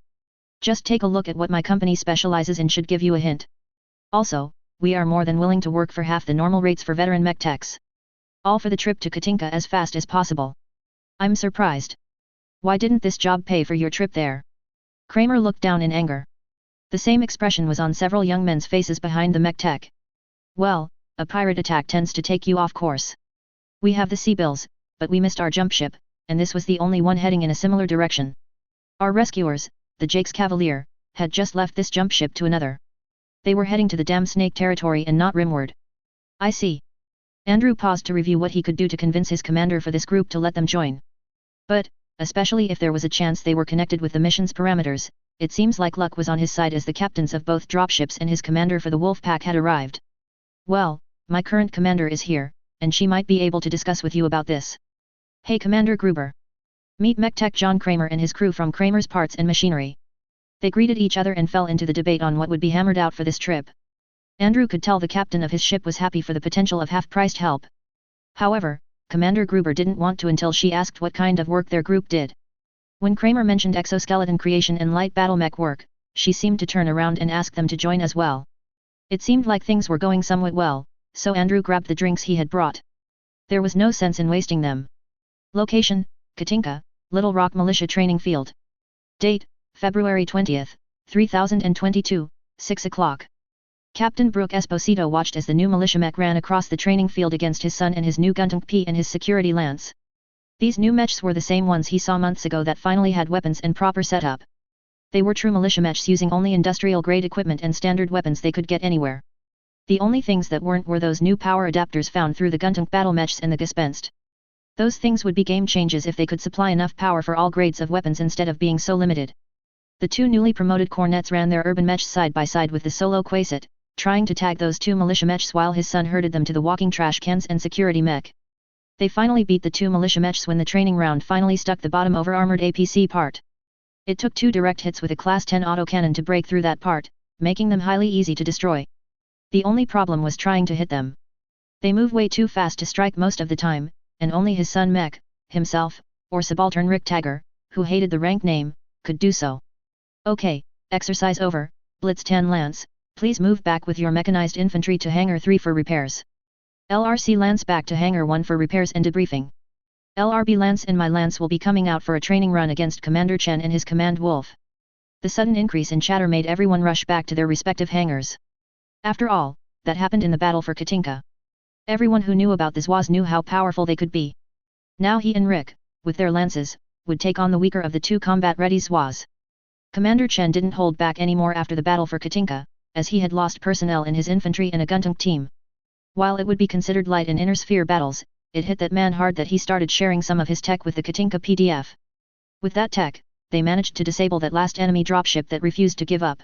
Just take a look at what my company specializes in should give you a hint. Also, we are more than willing to work for half the normal rates for veteran mech techs. All for the trip to Katinka as fast as possible. I'm surprised. Why didn't this job pay for your trip there? Kramer looked down in anger. The same expression was on several young men's faces behind the mech tech. Well, a pirate attack tends to take you off course. We have the sea bills, but we missed our jump ship, and this was the only one heading in a similar direction. Our rescuers, the Jake's Cavalier, had just left this jump ship to another. They were heading to the Dam Snake territory and not rimward. I see. Andrew paused to review what he could do to convince his commander for this group to let them join. But, especially if there was a chance they were connected with the mission's parameters, it seems like luck was on his side as the captains of both dropships and his commander for the Wolf Pack had arrived. Well, my current commander is here, and she might be able to discuss with you about this. Hey Commander Gruber. Meet Mech Tech John Kramer and his crew from Kramer's Parts and Machinery. They greeted each other and fell into the debate on what would be hammered out for this trip. Andrew could tell the captain of his ship was happy for the potential of half-priced help. However, Commander Gruber didn't want to until she asked what kind of work their group did. When Kramer mentioned exoskeleton creation and light battle mech work, she seemed to turn around and ask them to join as well. It seemed like things were going somewhat well, so Andrew grabbed the drinks he had brought. There was no sense in wasting them. Location, Katinka, Little Rock Militia Training Field. Date, February 20th, 3022, 6 o'clock. Captain Brooke Esposito watched as the new militia mech ran across the training field against his son and his new Guntunk P and his security lance. These new mechs were the same ones he saw months ago that finally had weapons and proper setup. They were true militia mechs using only industrial-grade equipment and standard weapons they could get anywhere. The only things that weren't were those new power adapters found through the Guntunk battle mechs and the Gespenst. Those things would be game changers if they could supply enough power for all grades of weapons instead of being so limited. The two newly promoted cornets ran their urban mechs side by side with the solo Quasit, trying to tag those two militia mechs while his son herded them to the walking trash cans and security mech. They finally beat the two militia mechs when the training round finally stuck the bottom over armored APC part. It took 2 direct hits with a Class 10 autocannon to break through that part, making them highly easy to destroy. The only problem was trying to hit them. They move way too fast to strike most of the time, and only his son Mech, himself, or subaltern Rick Tagger, who hated the rank name, could do so. Okay, exercise over, Blitz 10 Lance, please move back with your mechanized infantry to Hangar 3 for repairs. LRC Lance back to Hangar 1 for repairs and debriefing. LRB Lance and my Lance will be coming out for a training run against Commander Chen and his command Wolf. The sudden increase in chatter made everyone rush back to their respective hangars. After all, that happened in the battle for Katinka. Everyone who knew about the Zwas knew how powerful they could be. Now he and Rick, with their lances, would take on the weaker of the two combat-ready Zwas. Commander Chen didn't hold back anymore after the battle for Katinka, as he had lost personnel in his infantry and a Guntunk team. While it would be considered light in inner sphere battles, it hit that man hard that he started sharing some of his tech with the Katinka PDF. With that tech, they managed to disable that last enemy dropship that refused to give up.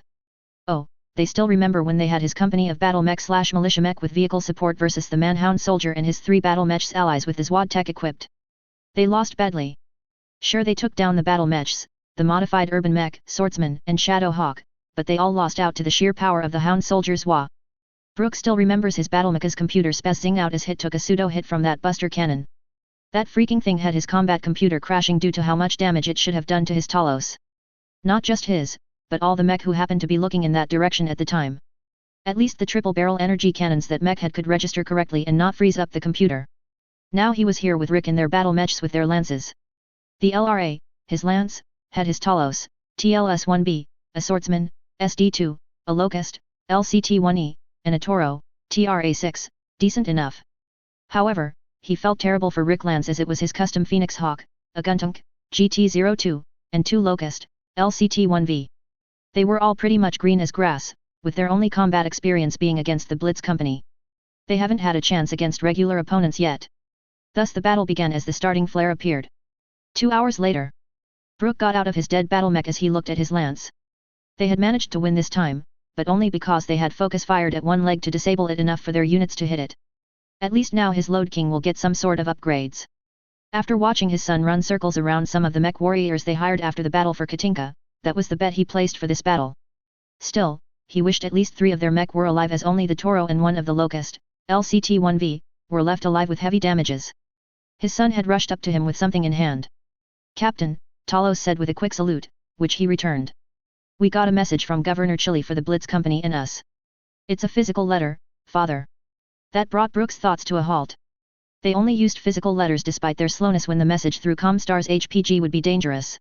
Oh, they still remember when they had his company of battle mech/militia mech with vehicle support versus the Manhound soldier and his 3 battle mechs allies with the Zwad tech equipped. They lost badly. Sure, they took down the battle mechs, the modified urban mech, swordsman, and Shadow Hawk, but they all lost out to the sheer power of the Hound soldiers Zwa. Brooke still remembers his battle mecha's computer spazzing out as hit took a pseudo hit from that buster cannon. That freaking thing had his combat computer crashing due to how much damage it should have done to his Talos. Not just his, but all the mech who happened to be looking in that direction at the time. At least the triple-barrel energy cannons that mech had could register correctly and not freeze up the computer. Now he was here with Rick in their battle mechs with their lances. The LRA, his lance, had his Talos, TLS-1B, a swordsman, SD-2, a Locust, LCT-1E, and a Toro, TRA-6, decent enough. However, he felt terrible for Rick Lance as it was his custom Phoenix Hawk, a Guntunk, GT-02, and 2 Locust, LCT-1V. They were all pretty much green as grass, with their only combat experience being against the Blitz company. They haven't had a chance against regular opponents yet. Thus the battle began as the starting flare appeared. 2 hours later, Brook got out of his dead battle mech as he looked at his lance. They had managed to win this time, but only because they had focus fired at one leg to disable it enough for their units to hit it. At least now his Lode King will get some sort of upgrades. After watching his son run circles around some of the mech warriors they hired after the battle for Katinka, that was the bet he placed for this battle. Still, he wished at least 3 of their mech were alive, as only the Toro and 1 of the Locust, LCT-1V, were left alive with heavy damages. His son had rushed up to him with something in hand. "Captain," Talos said with a quick salute, which he returned. "We got a message from Governor Chili for the Blitz Company and us. It's a physical letter, father." That brought Brook's thoughts to a halt. They only used physical letters despite their slowness when the message through Comstar's HPG would be dangerous.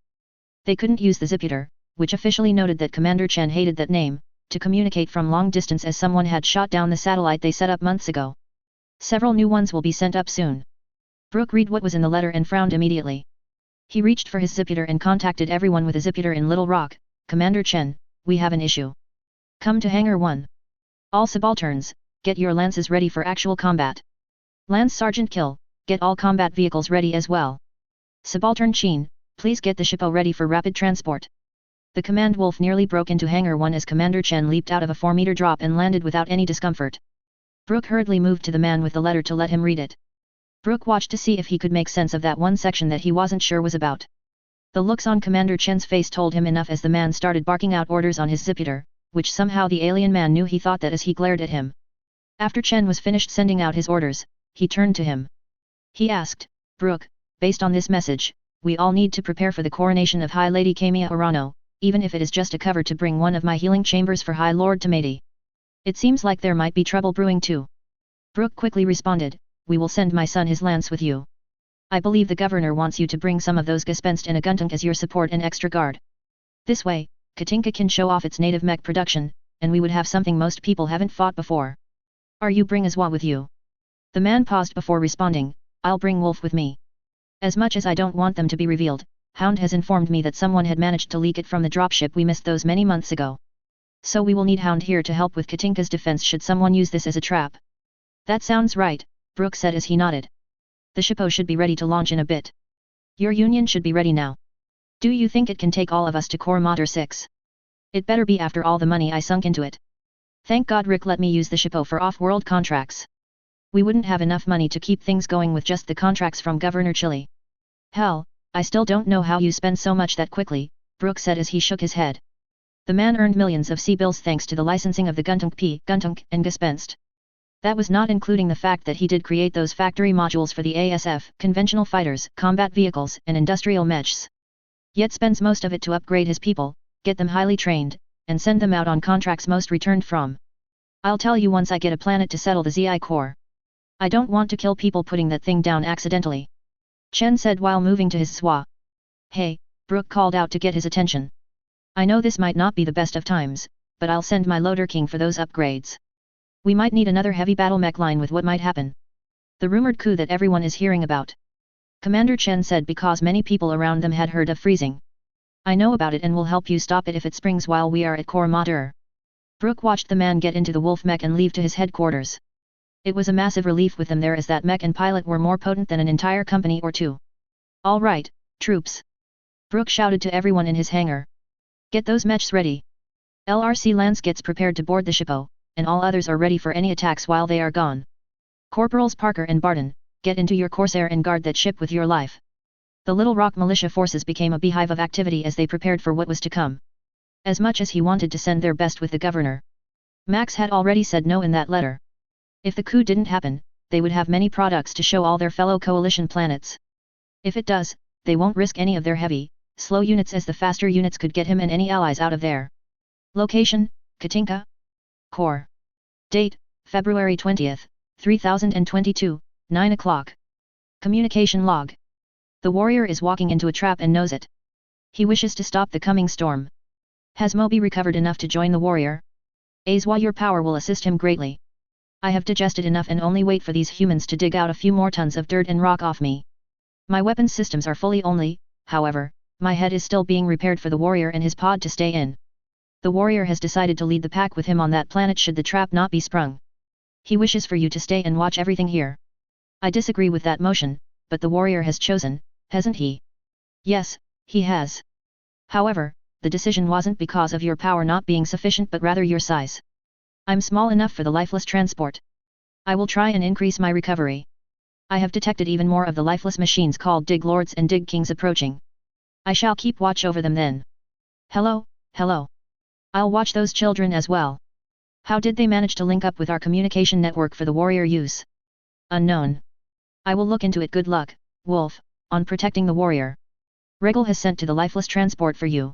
They couldn't use the Ziputer, which officially noted that Commander Chen hated that name, to communicate from long distance, as someone had shot down the satellite they set up months ago. Several new ones will be sent up soon. Brook read what was in the letter and frowned immediately. He reached for his Ziputer and contacted everyone with a Ziputer in Little Rock. "Commander Chen, we have an issue. Come to Hangar 1. All subalterns, get your lances ready for actual combat. Lance Sergeant Kill, get all combat vehicles ready as well. Subaltern Sheen, please get the shippo ready for rapid transport." The command wolf nearly broke into Hangar 1 as Commander Chen leaped out of a 4-meter drop and landed without any discomfort. Brook hurriedly moved to the man with the letter to let him read it. Brook watched to see if he could make sense of that one section that he wasn't sure was about. The looks on Commander Chen's face told him enough as the man started barking out orders on his Ziputer, which somehow the alien man knew. He thought that as he glared at him. After Chen was finished sending out his orders, he turned to him. He asked, "Brook, based on this message, we all need to prepare for the coronation of High Lady Kamiya Urano, even if it is just a cover to bring one of my healing chambers for High Lord Tamati. It seems like there might be trouble brewing too." Brook quickly responded, "We will send my son his lance with you. I believe the governor wants you to bring some of those Gespenst and a Guntunk as your support and extra guard. This way, Katinka can show off its native mech production, and we would have something most people haven't fought before. Are you bring Azwa with you?" The man paused before responding, "I'll bring Wolf with me. As much as I don't want them to be revealed, Hound has informed me that someone had managed to leak it from the dropship we missed those many months ago. So we will need Hound here to help with Katinka's defense should someone use this as a trap." "That sounds right," Brook said as he nodded. "The shippo should be ready to launch in a bit. Your union should be ready now. Do you think it can take all of us to Core Mater 6? It better be after all the money I sunk into it. Thank God Rick let me use the shippo for off-world contracts. We wouldn't have enough money to keep things going with just the contracts from Governor Chili. Hell, I still don't know how you spend so much that quickly," Brook said as he shook his head. The man earned millions of C-bills thanks to the licensing of the Guntunk and Gespenst. That was not including the fact that he did create those factory modules for the ASF, conventional fighters, combat vehicles, and industrial mechs. Yet spends most of it to upgrade his people, get them highly trained, and send them out on contracts most returned from. "I'll tell you once I get a planet to settle the ZI core. I don't want to kill people putting that thing down accidentally," Chen said while moving to his SWA. "Hey," Brook called out to get his attention. "I know this might not be the best of times, but I'll send my Loader King for those upgrades. We might need another heavy battle mech line with what might happen. The rumored coup that everyone is hearing about," Commander Chen said because many people around them had heard of freezing. "I know about it and will help you stop it if it springs while we are at Core Mater." Brook watched the man get into the wolf mech and leave to his headquarters. It was a massive relief with them there as that mech and pilot were more potent than an entire company or two. "All right, troops!" Brook shouted to everyone in his hangar. "Get those mechs ready. LRC Lance gets prepared to board the shippo, and all others are ready for any attacks while they are gone. Corporals Parker and Barton, get into your Corsair and guard that ship with your life." The Little Rock militia forces became a beehive of activity as they prepared for what was to come. As much as he wanted to send their best with the governor, Max had already said no in that letter. If the coup didn't happen, they would have many products to show all their fellow coalition planets. If it does, they won't risk any of their heavy, slow units as the faster units could get him and any allies out of there. Location, Katinka. Core. Date, February 20th, 3022, 9 o'clock. Communication log. The warrior is walking into a trap and knows it. He wishes to stop the coming storm. Has Moby recovered enough to join the warrior? Azwa, your power will assist him greatly. I have digested enough and only wait for these humans to dig out a few more tons of dirt and rock off me. My weapons systems are fully only, however, my head is still being repaired for the warrior and his pod to stay in. The warrior has decided to lead the pack with him on that planet should the trap not be sprung. He wishes for you to stay and watch everything here. I disagree with that motion, but the warrior has chosen, hasn't he? Yes, he has. However, the decision wasn't because of your power not being sufficient but rather your size. I'm small enough for the lifeless transport. I will try and increase my recovery. I have detected even more of the lifeless machines called Dig Lords and Dig Kings approaching. I shall keep watch over them then. Hello, hello. I'll watch those children as well. How did they manage to link up with our communication network for the warrior use? Unknown. I will look into it. Good luck, Wolf, on protecting the warrior. Regal has sent to the lifeless transport for you.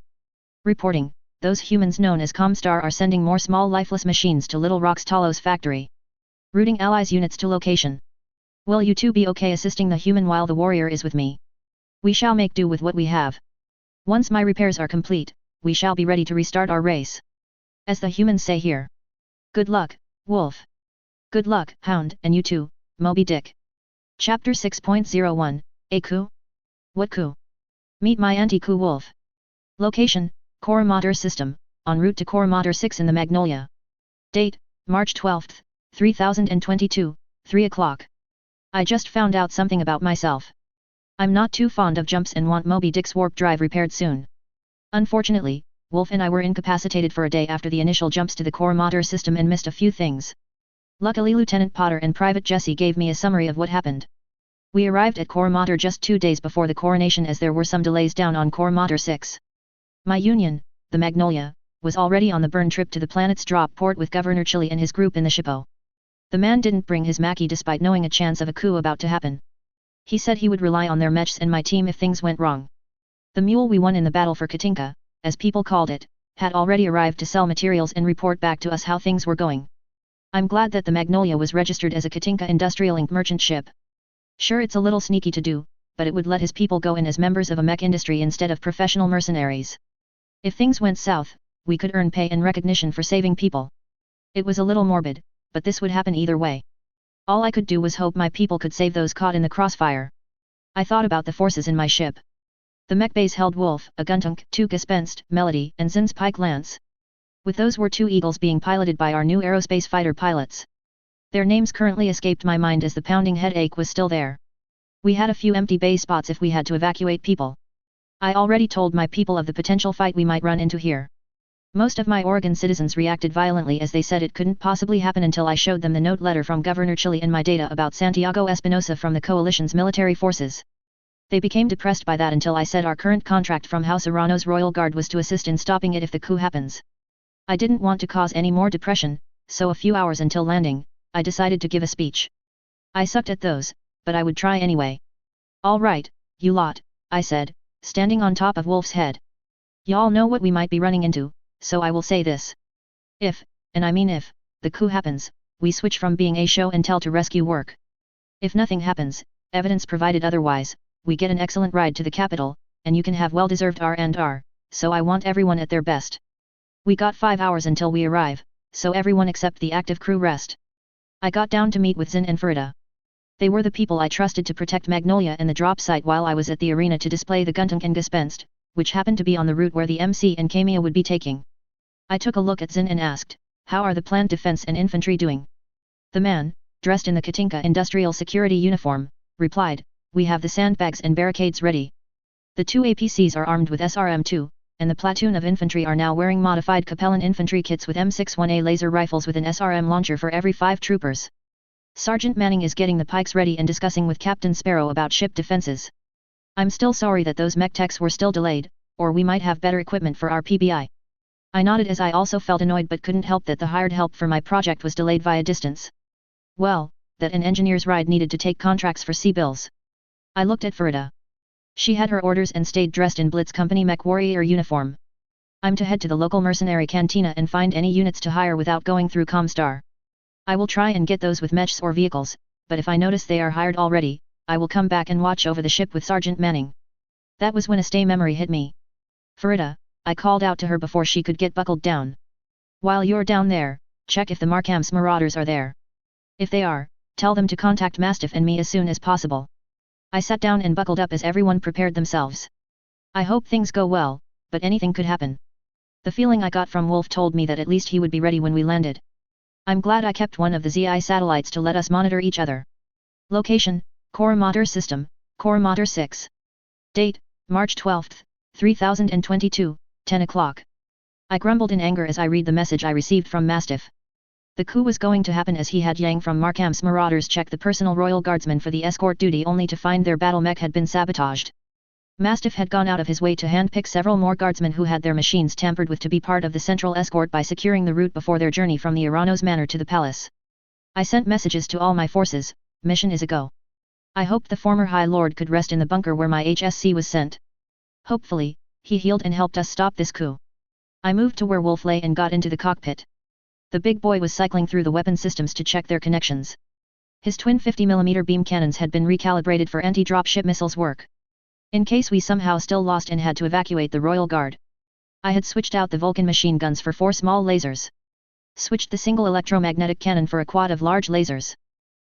Reporting, those humans known as Comstar are sending more small lifeless machines to Little Rock's Talos factory. Routing allies units to location. Will you two be okay assisting the human while the warrior is with me? We shall make do with what we have. Once my repairs are complete, we shall be ready to restart our race. As the humans say here. Good luck, Wolf. Good luck, Hound, and you too, Moby Dick. Chapter 6.01, A coup? What coup? Meet my anti-coup wolf. Location, Koromater System, en route to Koromater 6 in the Magnolia. Date, March 12, 3022, 3 o'clock. I just found out something about myself. I'm not too fond of jumps and want Moby Dick's warp drive repaired soon. Unfortunately, Wolf and I were incapacitated for a day after the initial jumps to the Koromater system and missed a few things. Luckily Lieutenant Potter and Private Jesse gave me a summary of what happened. We arrived at Koromater just 2 days before the coronation as there were some delays down on Koromater 6. My Union, the Magnolia, was already on the burn trip to the planet's drop port with Governor Chili and his group in the shippo. The man didn't bring his Mackie despite knowing a chance of a coup about to happen. He said he would rely on their mechs and my team if things went wrong. The mule we won in the battle for Katinka, as people called it, had already arrived to sell materials and report back to us how things were going. I'm glad that the Magnolia was registered as a Katinka Industrial Inc. merchant ship. Sure, it's a little sneaky to do, but it would let his people go in as members of a mech industry instead of professional mercenaries. If things went south, we could earn pay and recognition for saving people. It was a little morbid, but this would happen either way. All I could do was hope my people could save those caught in the crossfire. I thought about the forces in my ship. The mech bays held Wolf, a Guntunk, 2 Gespenst, Melody, and Zin's Pike Lance. With those were 2 Eagles being piloted by our new aerospace fighter pilots. Their names currently escaped my mind as the pounding headache was still there. We had a few empty bay spots if we had to evacuate people. I already told my people of the potential fight we might run into here. Most of my Oregon citizens reacted violently as they said it couldn't possibly happen until I showed them the note letter from Governor Chili and my data about Santiago Espinosa from the coalition's military forces. They became depressed by that until I said our current contract from House Arano's Royal Guard was to assist in stopping it if the coup happens. I didn't want to cause any more depression, so a few hours until landing, I decided to give a speech. I sucked at those, but I would try anyway. All right, you lot, I said, standing on top of Wolf's head. Y'all know what we might be running into, so I will say this. If, and I mean if, the coup happens, we switch from being a show and tell to rescue work. If nothing happens, evidence provided otherwise, we get an excellent ride to the capital, and you can have well-deserved R&R, so I want everyone at their best. We got 5 hours until we arrive, so everyone except the active crew rest. I got down to meet with Zin and Farida. They were the people I trusted to protect Magnolia and the drop site while I was at the arena to display the Guntunk and Gespenst, which happened to be on the route where the MC and Kamia would be taking. I took a look at Zin and asked, how are the plant defense and infantry doing? The man, dressed in the Katinka industrial security uniform, replied, we have the sandbags and barricades ready. The 2 APCs are armed with SRM-2, and the platoon of infantry are now wearing modified Capellan infantry kits with M61A laser rifles with an SRM launcher for every 5 troopers. Sergeant Manning is getting the pikes ready and discussing with Captain Sparrow about ship defenses. I'm still sorry that those mech techs were still delayed, or we might have better equipment for our PBI. I nodded as I also felt annoyed but couldn't help that the hired help for my project was delayed via distance. Well, that an engineer's ride needed to take contracts for C-bills. I looked at Farida. She had her orders and stayed dressed in Blitz Company mech warrior uniform. I'm to head to the local mercenary cantina and find any units to hire without going through Comstar. I will try and get those with mechs or vehicles, but if I notice they are hired already, I will come back and watch over the ship with Sergeant Manning. That was when a stay memory hit me. Farida, I called out to her before she could get buckled down. While you're down there, check if the Markham's marauders are there. If they are, tell them to contact Mastiff and me as soon as possible. I sat down and buckled up as everyone prepared themselves. I hope things go well, but anything could happen. The feeling I got from Whelp told me that at least he would be ready when we landed. I'm glad I kept one of the ZI satellites to let us monitor each other. Location, Coromata System, Coromata 6. Date, March 12, 3022, 10 o'clock. I grumbled in anger as I read the message I received from Mastiff. The coup was going to happen as he had Yang from Markham's Marauders check the personal royal guardsmen for the escort duty only to find their battle mech had been sabotaged. Mastiff had gone out of his way to handpick several more guardsmen who had their machines tampered with to be part of the central escort by securing the route before their journey from the Aranos Manor to the palace. I sent messages to all my forces, mission is a go. I hoped the former High Lord could rest in the bunker where my HSC was sent. Hopefully, he healed and helped us stop this coup. I moved to where Whelp lay and got into the cockpit. The big boy was cycling through the weapon systems to check their connections. His twin 50mm beam cannons had been recalibrated for anti-dropship missiles work. In case we somehow still lost and had to evacuate the Royal Guard. I had switched out the Vulcan machine guns for 4 small lasers. Switched the single electromagnetic cannon for a quad of large lasers.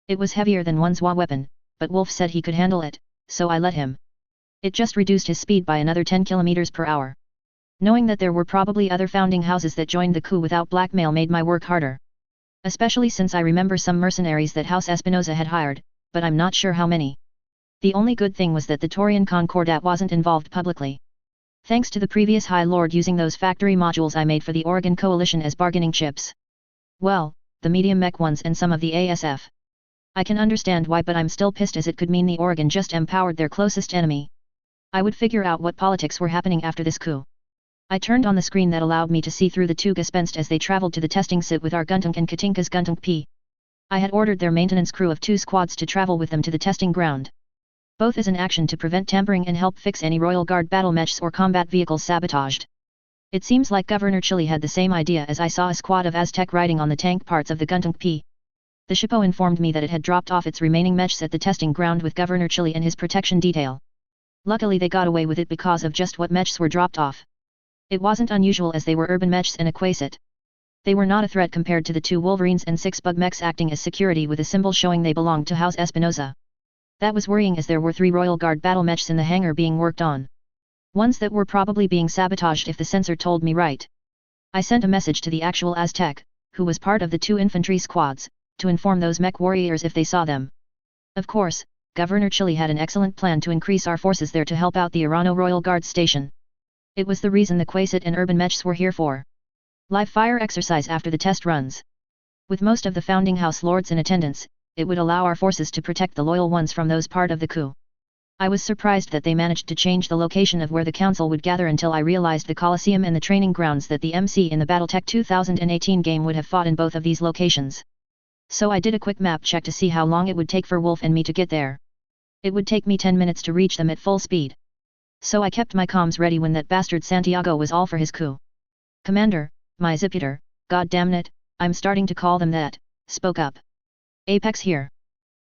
It was heavier than one ZWA weapon, but Whelp said he could handle it, so I let him. It just reduced his speed by another 10 km per hour. Knowing that there were probably other founding houses that joined the coup without blackmail made my work harder. Especially since I remember some mercenaries that House Espinosa had hired, but I'm not sure how many. The only good thing was that the Taurian Concordat wasn't involved publicly. Thanks to the previous High Lord using those factory modules I made for the Oregon Coalition as bargaining chips. Well, the medium mech ones and some of the ASF. I can understand why, but I'm still pissed as it could mean the Oregon just empowered their closest enemy. I would figure out what politics were happening after this coup. I turned on the screen that allowed me to see through the 2 Gespenst as they traveled to the testing sit with our Guntunk and Katinka's Guntunk P. I had ordered their maintenance crew of 2 squads to travel with them to the testing ground. Both as an action to prevent tampering and help fix any Royal Guard battle mechs or combat vehicles sabotaged. It seems like Governor Chili had the same idea as I saw a squad of Aztec riding on the tank parts of the Guntunk P. The shippo informed me that it had dropped off its remaining mechs at the testing ground with Governor Chili and his protection detail. Luckily they got away with it because of just what mechs were dropped off. It wasn't unusual as they were urban mechs and a Quasit. They were not a threat compared to the 2 Wolverines and 6 bug mechs acting as security with a symbol showing they belonged to House Espinosa. That was worrying as there were 3 Royal Guard battle mechs in the hangar being worked on. Ones that were probably being sabotaged if the sensor told me right. I sent a message to the actual Aztec, who was part of the 2 infantry squads, to inform those mech warriors if they saw them. Of course, Governor Chili had an excellent plan to increase our forces there to help out the Arano Royal Guard station. It was the reason the Quasit and urban mechs were here for. Live fire exercise after the test runs. With most of the founding house lords in attendance, it would allow our forces to protect the loyal ones from those part of the coup. I was surprised that they managed to change the location of where the council would gather until I realized the Coliseum and the training grounds that the MC in the Battletech 2018 game would have fought in both of these locations. So I did a quick map check to see how long it would take for Whelp and me to get there. It would take me 10 minutes to reach them at full speed. So I kept my comms ready when that bastard Santiago was all for his coup. Commander, my Ziputer, goddammit, I'm starting to call them that, spoke up. Apex here.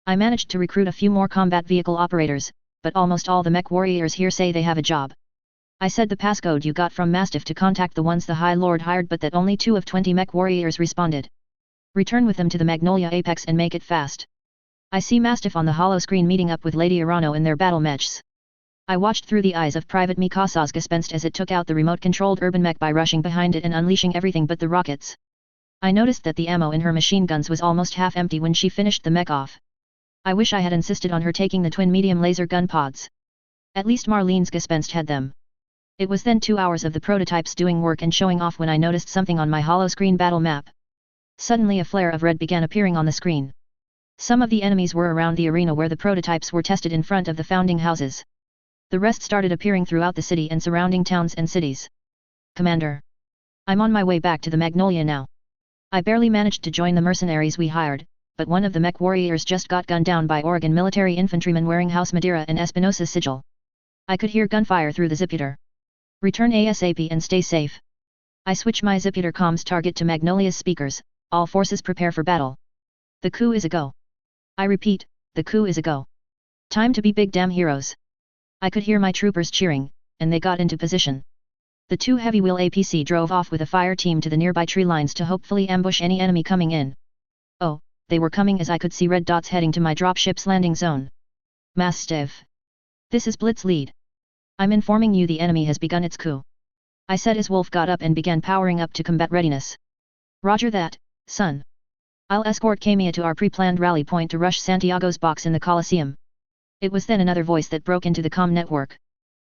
I managed to recruit a few more combat vehicle operators, but almost all the mech warriors here say they have a job. I said the passcode you got from Mastiff to contact the ones the High Lord hired, but that only 2 of 20 mech warriors responded. Return with them to the Magnolia Apex and make it fast. I see Mastiff on the hollow screen meeting up with Lady Arano in their battle mechs. I watched through the eyes of Private Mikasa's Gespenst as it took out the remote-controlled urban mech by rushing behind it and unleashing everything but the rockets. I noticed that the ammo in her machine guns was almost half empty when she finished the mech off. I wish I had insisted on her taking the twin medium laser gun pods. At least Marlene's Gespenst had them. It was then 2 hours of the prototypes doing work and showing off when I noticed something on my hollow screen battle map. Suddenly a flare of red began appearing on the screen. Some of the enemies were around the arena where the prototypes were tested in front of the founding houses. The rest started appearing throughout the city and surrounding towns and cities. Commander. I'm on my way back to the Magnolia now. I barely managed to join the mercenaries we hired, but one of the mech warriors just got gunned down by Oregon military infantrymen wearing House Madeira and Espinosa's sigil. I could hear gunfire through the Ziputer. Return ASAP and stay safe. I switch my Ziputer comms target to Magnolia's speakers, all forces prepare for battle. The coup is a go. I repeat, the coup is a go. Time to be big damn heroes. I could hear my troopers cheering, and they got into position. The 2 heavy-wheel APC drove off with a fire team to the nearby tree lines to hopefully ambush any enemy coming in. Oh, they were coming as I could see red dots heading to my dropship's landing zone. Mastiff. This is Blitz Lead. I'm informing you the enemy has begun its coup. I said as Wolf got up and began powering up to combat readiness. Roger that, son. I'll escort Kamiya to our pre-planned rally point to rush Santiago's box in the Colosseum. It was then another voice that broke into the comm network.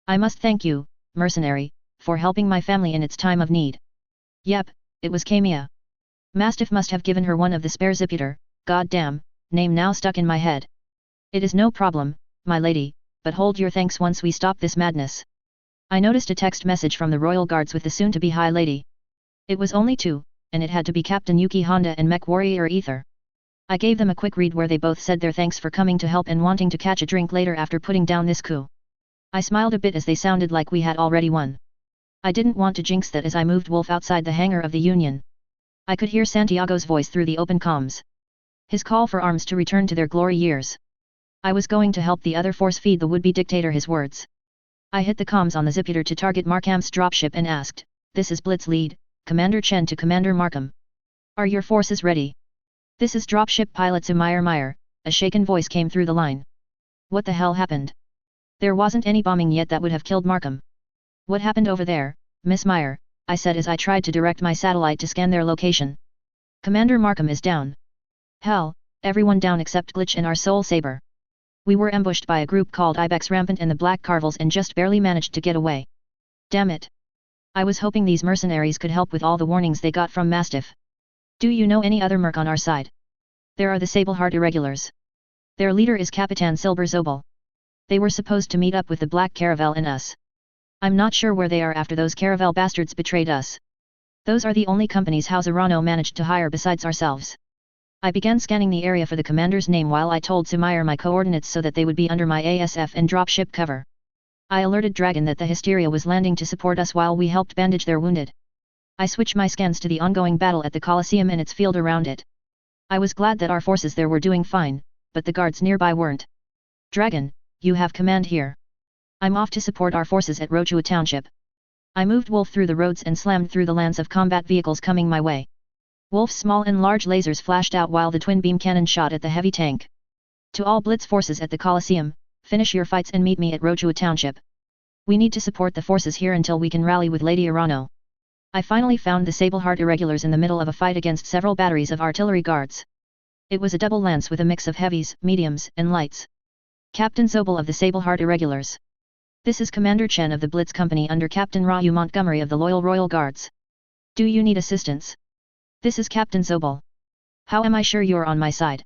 I must thank you, mercenary, for helping my family in its time of need. Yep, it was Kamiya. Mastiff must have given her one of the spare Ziputer, goddamn, name now stuck in my head. It is no problem, my lady, but hold your thanks once we stop this madness. I noticed a text message from the Royal Guards with the soon-to-be High Lady. It was only two, and it had to be Captain Yuki Honda and Mech Warrior Ether. I gave them a quick read where they both said their thanks for coming to help and wanting to catch a drink later after putting down this coup. I smiled a bit as they sounded like we had already won. I didn't want to jinx that as I moved Wolf outside the hangar of the Union. I could hear Santiago's voice through the open comms. His call for arms to return to their glory years. I was going to help the other force feed the would-be dictator his words. I hit the comms on the Ziputer to target Markham's dropship and asked, "This is Blitz Lead, Commander Chen to Commander Markham. Are your forces ready?" "This is dropship pilot Zumair Meyer," a shaken voice came through the line. "What the hell happened? There wasn't any bombing yet that would have killed Markham." "What happened over there, Miss Meyer?" I said as I tried to direct my satellite to scan their location. "Commander Markham is down." "Hell, everyone down except Glitch and our Soul Saber. We were ambushed by a group called Ibex Rampant and the Black Carvels and just barely managed to get away. Damn it. I was hoping these mercenaries could help with all the warnings they got from Mastiff. Do you know any other merc on our side?" "There are the Sableheart Irregulars. Their leader is Capitan Silber Zobel. They were supposed to meet up with the Black Caravel and us. I'm not sure where they are after those Caravel bastards betrayed us. Those are the only companies House Arano managed to hire besides ourselves." I began scanning the area for the commander's name while I told Zumair my coordinates so that they would be under my ASF and dropship cover. I alerted Dragon that the Hysteria was landing to support us while we helped bandage their wounded. I switched my scans to the ongoing battle at the Colosseum and its field around it. I was glad that our forces there were doing fine, but the guards nearby weren't. "Dragon, you have command here. I'm off to support our forces at Rochua Township." I moved Wolf through the roads and slammed through the lands of combat vehicles coming my way. Wolf's small and large lasers flashed out while the twin beam cannon shot at the heavy tank. "To all Blitz forces at the Colosseum, finish your fights and meet me at Rochua Township. We need to support the forces here until we can rally with Lady Arano." I finally found the Sableheart Irregulars in the middle of a fight against several batteries of artillery guards. It was a double lance with a mix of heavies, mediums, and lights. "Captain Zobel of the Sableheart Irregulars. This is Commander Chen of the Blitz Company under Captain Ryu Montgomery of the Loyal Royal Guards. Do you need assistance? This is Captain Zobel. How am I sure you're on my side?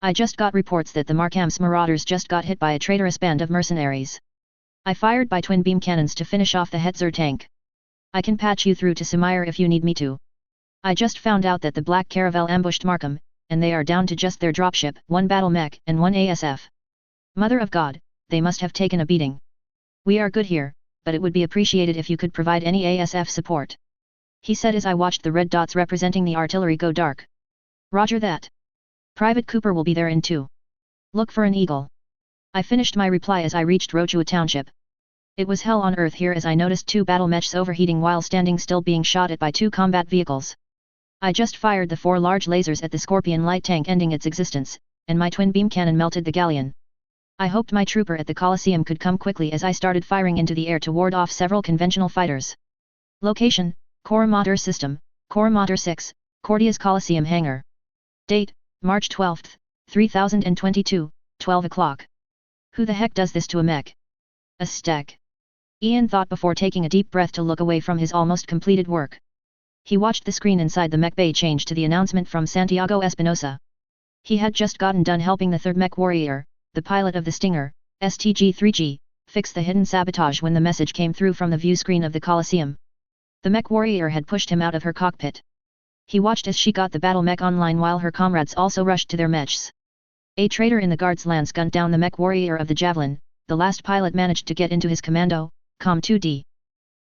I just got reports that the Markham's Marauders just got hit by a traitorous band of mercenaries. I fired by twin beam cannons to finish off the Hetzer tank. I can patch you through to Zumair if you need me to. I just found out that the Black Caravel ambushed Markham, and they are down to just their dropship, one battle mech, and one ASF. Mother of God, they must have taken a beating. We are good here, but it would be appreciated if you could provide any ASF support," he said as I watched the red dots representing the artillery go dark. "Roger that. Private Cooper will be there in 2. Look for an eagle." I finished my reply as I reached Rochua Township. It was hell on earth here as I noticed 2 battle mechs overheating while standing still being shot at by 2 combat vehicles. I just fired the 4 large lasers at the Scorpion light tank ending its existence, and my twin beam cannon melted the galleon. I hoped my trooper at the Colosseum could come quickly as I started firing into the air to ward off several conventional fighters. Location, Core Motor System, Core Motor 6, Cordia's Colosseum Hangar. Date, March 12, 3022, 12 o'clock. Who the heck does this to a mech? A stack. Ian thought before taking a deep breath to look away from his almost completed work. He watched the screen inside the mech bay change to the announcement from Santiago Espinosa. He had just gotten done helping the 3rd Mech Warrior, the pilot of the Stinger, STG-3G, fix the hidden sabotage when the message came through from the view screen of the Colosseum. The Mech Warrior had pushed him out of her cockpit. He watched as she got the battle mech online while her comrades also rushed to their mechs. A traitor in the guard's lance gunned down the Mech Warrior of the Javelin. The last pilot managed to get into his commando, Com-2D.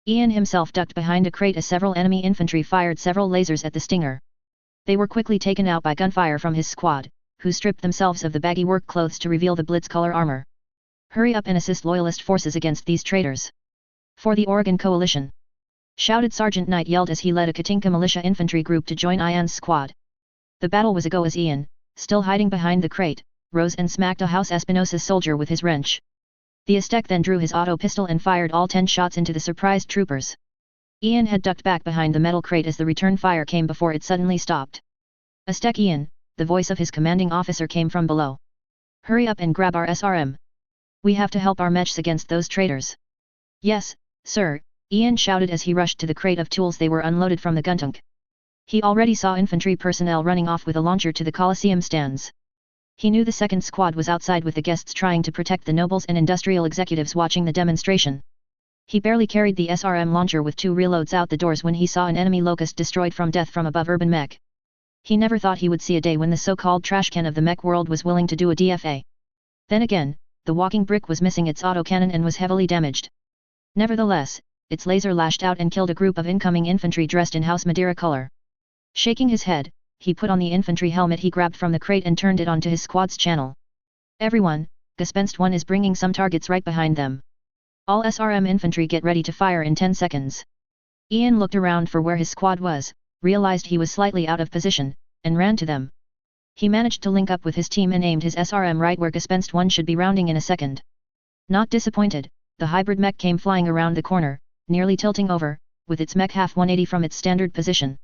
Ian himself ducked behind a crate as several enemy infantry fired several lasers at the Stinger. They were quickly taken out by gunfire from his squad, who stripped themselves of the baggy work clothes to reveal the Blitz color armor. "Hurry up and assist Loyalist forces against these traitors. For the Oregon Coalition!" shouted Sergeant Knight yelled as he led a Katinka militia infantry group to join Ian's squad. The battle was a go as Ian, still hiding behind the crate, rose and smacked a House Espinosa soldier with his wrench. The Aztec then drew his auto pistol and fired all 10 shots into the surprised troopers. Ian had ducked back behind the metal crate as the return fire came before it suddenly stopped. "Astek Ian," the voice of his commanding officer came from below. "Hurry up and grab our SRM. We have to help our mechs against those traitors." "Yes, sir," Ian shouted as he rushed to the crate of tools they were unloaded from the guntank. He already saw infantry personnel running off with a launcher to the Colosseum stands. He knew the second squad was outside with the guests trying to protect the nobles and industrial executives watching the demonstration. He barely carried the SRM launcher with 2 reloads out the doors when he saw an enemy locust destroyed from death from above urban mech. He never thought he would see a day when the so-called trashcan of the mech world was willing to do a DFA. Then again, the walking brick was missing its autocannon and was heavily damaged. Nevertheless, its laser lashed out and killed a group of incoming infantry dressed in House Madeira color. Shaking his head, he put on the infantry helmet he grabbed from the crate and turned it onto his squad's channel. "Everyone, Gespenst 1 is bringing some targets right behind them. All SRM infantry get ready to fire in 10 seconds. Ian looked around for where his squad was, realized he was slightly out of position, and ran to them. He managed to link up with his team and aimed his SRM right where Gespenst 1 should be rounding in a second. Not disappointed, the hybrid mech came flying around the corner, nearly tilting over, with its mech half 180 from its standard position.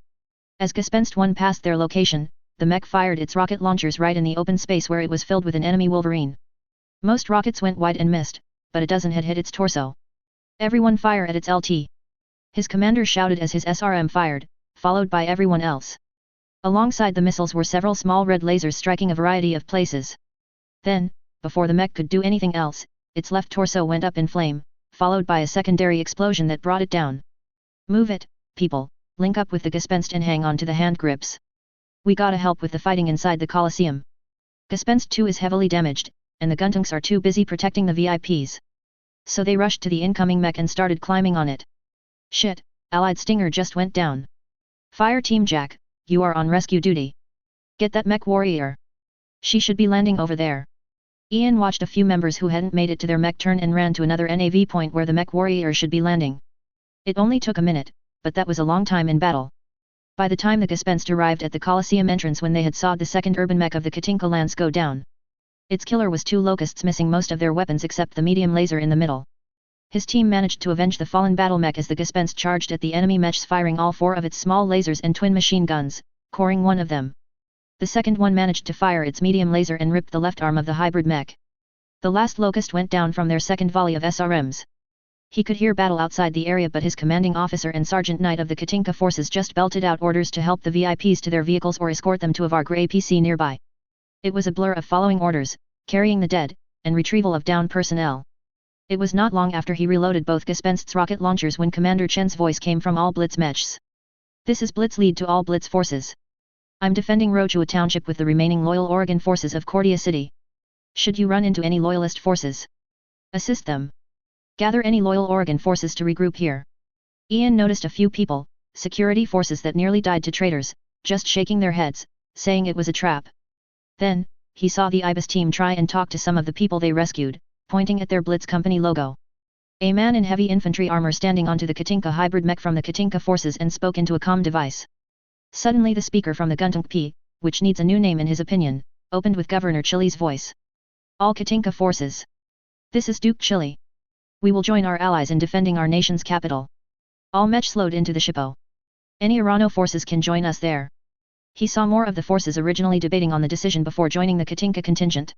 As Gespenst 1 passed their location, the mech fired its rocket launchers right in the open space where it was filled with an enemy Wolverine. Most rockets went wide and missed, but a dozen had hit its torso. "Everyone fire at its LT!" His commander shouted as his SRM fired, followed by everyone else. Alongside the missiles were several small red lasers striking a variety of places. Then, before the mech could do anything else, its left torso went up in flame, followed by a secondary explosion that brought it down. "Move it, people, link up with the Gespenst and hang on to the hand grips. We gotta help with the fighting inside the Colosseum. Gespenst 2 is heavily damaged, and the guntanks are too busy protecting the VIPs." So they rushed to the incoming mech and started climbing on it. "Shit, Allied Stinger just went down. Fire Team Jack, you are on rescue duty. Get that mech warrior. She should be landing over there." Ian watched a few members who hadn't made it to their mech turn and ran to another NAV point where the mech warrior should be landing. It only took a minute, but that was a long time in battle. By the time the Gespenst arrived at the Colosseum entrance when they had sawed the second urban mech of the Katinka lands go down. Its killer was 2 locusts missing most of their weapons except the medium laser in the middle. His team managed to avenge the fallen battle mech as the Gespenst charged at the enemy mechs firing all 4 of its small lasers and twin machine guns, coring one of them. The second one managed to fire its medium laser and ripped the left arm of the hybrid mech. The last locust went down from their second volley of SRMs. He could hear battle outside the area but his commanding officer and Sergeant Knight of the Katinka forces just belted out orders to help the VIPs to their vehicles or escort them to a Vargra APC nearby. It was a blur of following orders, carrying the dead, and retrieval of downed personnel. It was not long after he reloaded both Gespenst's rocket launchers when Commander Chen's voice came from all Blitz mechs. "This is Blitz lead to all Blitz forces. I'm defending Rochua Township with the remaining loyal Oregon forces of Cordia City. Should you run into any loyalist forces, assist them. Gather any loyal Oregon forces to regroup here." Ian noticed a few people, security forces that nearly died to traitors, just shaking their heads, saying it was a trap. Then, he saw the IBIS team try and talk to some of the people they rescued, pointing at their Blitz company logo. A man in heavy infantry armor standing onto the Katinka hybrid mech from the Katinka forces and spoke into a comm device. Suddenly the speaker from the Guntank P, which needs a new name in his opinion, opened with Governor Chili's voice. "All Katinka forces. This is Duke Chili. We will join our allies in defending our nation's capital. All mech slowed into the shippo. Any Arano forces can join us there." He saw more of the forces originally debating on the decision before joining the Katinka contingent.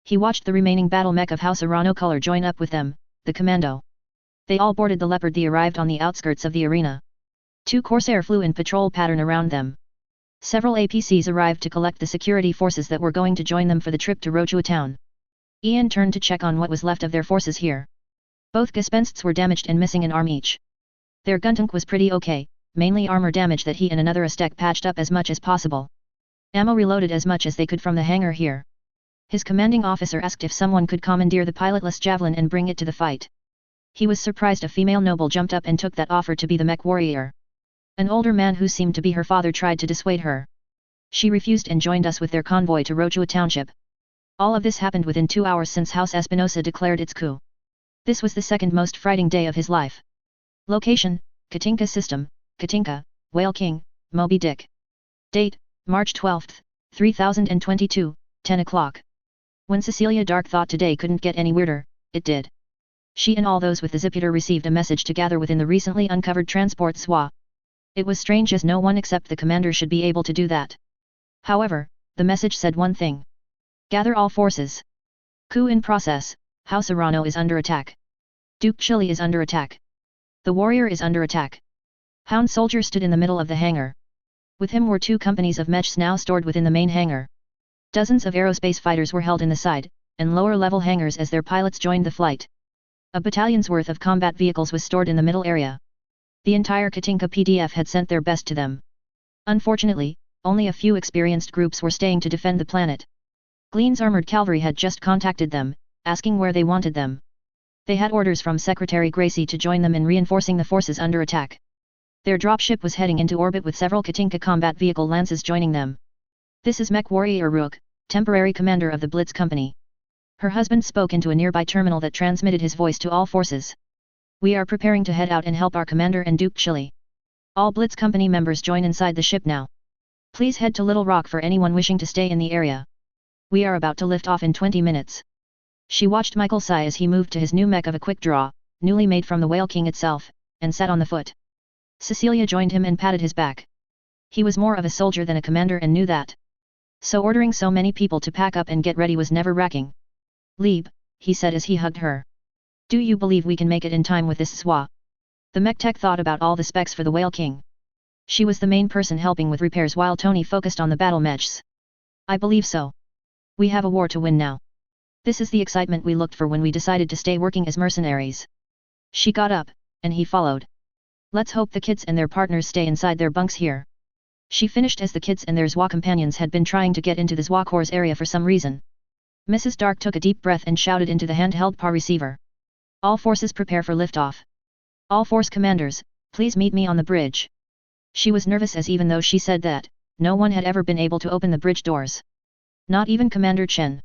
He watched the remaining battle mech of House Arano color join up with them, the commando. They all boarded the Leopard. They arrived on the outskirts of the arena. 2 Corsair flew in patrol pattern around them. Several APCs arrived to collect the security forces that were going to join them for the trip to Rochua town. Ian turned to check on what was left of their forces here. Both Gespensts were damaged and missing an arm each. Their guntank was pretty okay, mainly armor damage that he and another Aztec patched up as much as possible. Ammo reloaded as much as they could from the hangar here. His commanding officer asked if someone could commandeer the pilotless javelin and bring it to the fight. He was surprised a female noble jumped up and took that offer to be the mech warrior. An older man who seemed to be her father tried to dissuade her. She refused and joined us with their convoy to Rochua Township. All of this happened within 2 hours since House Espinosa declared its coup. This was the second most frightening day of his life. Location, Katinka System, Katinka, Whale King, Moby Dick. Date, March 12, 3022, 10 o'clock. When Cecilia Dark thought today couldn't get any weirder, it did. She and all those with the Ziputer received a message to gather within the recently uncovered transport SWA. It was strange as no one except the commander should be able to do that. However, the message said one thing. Gather all forces. Coup in process, House Arano is under attack. Duke Chili is under attack. The warrior is under attack. Hound Soldier stood in the middle of the hangar. With him were 2 companies of mechs now stored within the main hangar. Dozens of aerospace fighters were held in the side, and lower-level hangars as their pilots joined the flight. A battalion's worth of combat vehicles was stored in the middle area. The entire Katinka PDF had sent their best to them. Unfortunately, only a few experienced groups were staying to defend the planet. Gleen's armored cavalry had just contacted them, asking where they wanted them. They had orders from Secretary Gracie to join them in reinforcing the forces under attack. Their dropship was heading into orbit with several Katinka combat vehicle lances joining them. This is Mech Warrior Rook, temporary commander of the Blitz Company. Her husband spoke into a nearby terminal that transmitted his voice to all forces. We are preparing to head out and help our commander and Duke Chili. All Blitz Company members join inside the ship now. Please head to Little Rock for anyone wishing to stay in the area. We are about to lift off in 20 minutes. She watched Michael sigh as he moved to his new mech of a quick draw, newly made from the Whale King itself, and sat on the foot. Cecilia joined him and patted his back. He was more of a soldier than a commander and knew that. So ordering so many people to pack up and get ready was never-racking. Lieb, he said as he hugged her. Do you believe we can make it in time with this SWA? The mech tech thought about all the specs for the Whale King. She was the main person helping with repairs while Tony focused on the battle mechs. I believe so. We have a war to win now. This is the excitement we looked for when we decided to stay working as mercenaries. She got up, and he followed. Let's hope the kids and their partners stay inside their bunks here. She finished as the kids and their ZWA companions had been trying to get into the ZWA Corps area for some reason. Mrs. Dark took a deep breath and shouted into the handheld PAR receiver. All forces prepare for liftoff. All force commanders, please meet me on the bridge. She was nervous as even though she said that, no one had ever been able to open the bridge doors. Not even Commander Chen.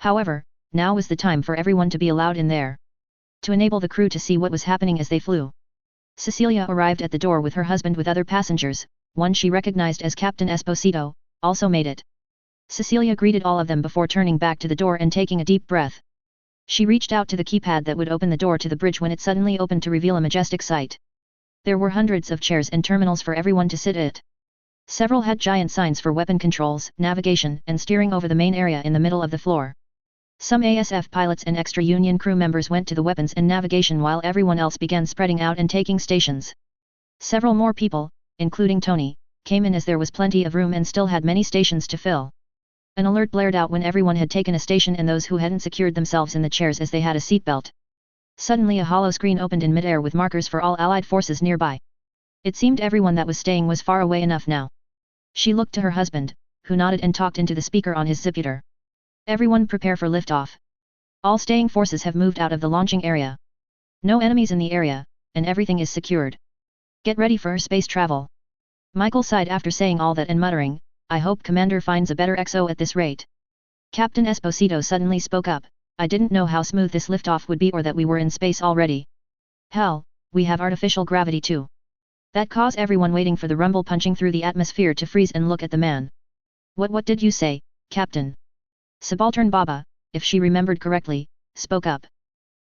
However, now was the time for everyone to be allowed in there. To enable the crew to see what was happening as they flew. Cecilia arrived at the door with her husband with other passengers, one she recognized as Captain Esposito, also made it. Cecilia greeted all of them before turning back to the door and taking a deep breath. She reached out to the keypad that would open the door to the bridge when it suddenly opened to reveal a majestic sight. There were hundreds of chairs and terminals for everyone to sit at. Several had giant signs for weapon controls, navigation, and steering over the main area in the middle of the floor. Some ASF pilots and extra Union crew members went to the weapons and navigation while everyone else began spreading out and taking stations. Several more people, including Tony, came in as there was plenty of room and still had many stations to fill. An alert blared out when everyone had taken a station and those who hadn't secured themselves in the chairs as they had a seatbelt. Suddenly a hollow screen opened in midair with markers for all Allied forces nearby. It seemed everyone that was staying was far away enough now. She looked to her husband, who nodded and talked into the speaker on his Ziputer. Everyone prepare for liftoff. All staying forces have moved out of the launching area. No enemies in the area, and everything is secured. Get ready for space travel. Michael sighed after saying all that and muttering, I hope Commander finds a better XO at this rate. Captain Esposito suddenly spoke up, I didn't know how smooth this liftoff would be or that we were in space already. Hell, we have artificial gravity too. That caused everyone waiting for the rumble punching through the atmosphere to freeze and look at the man. What did you say, Captain? Subaltern Baba, if she remembered correctly, spoke up.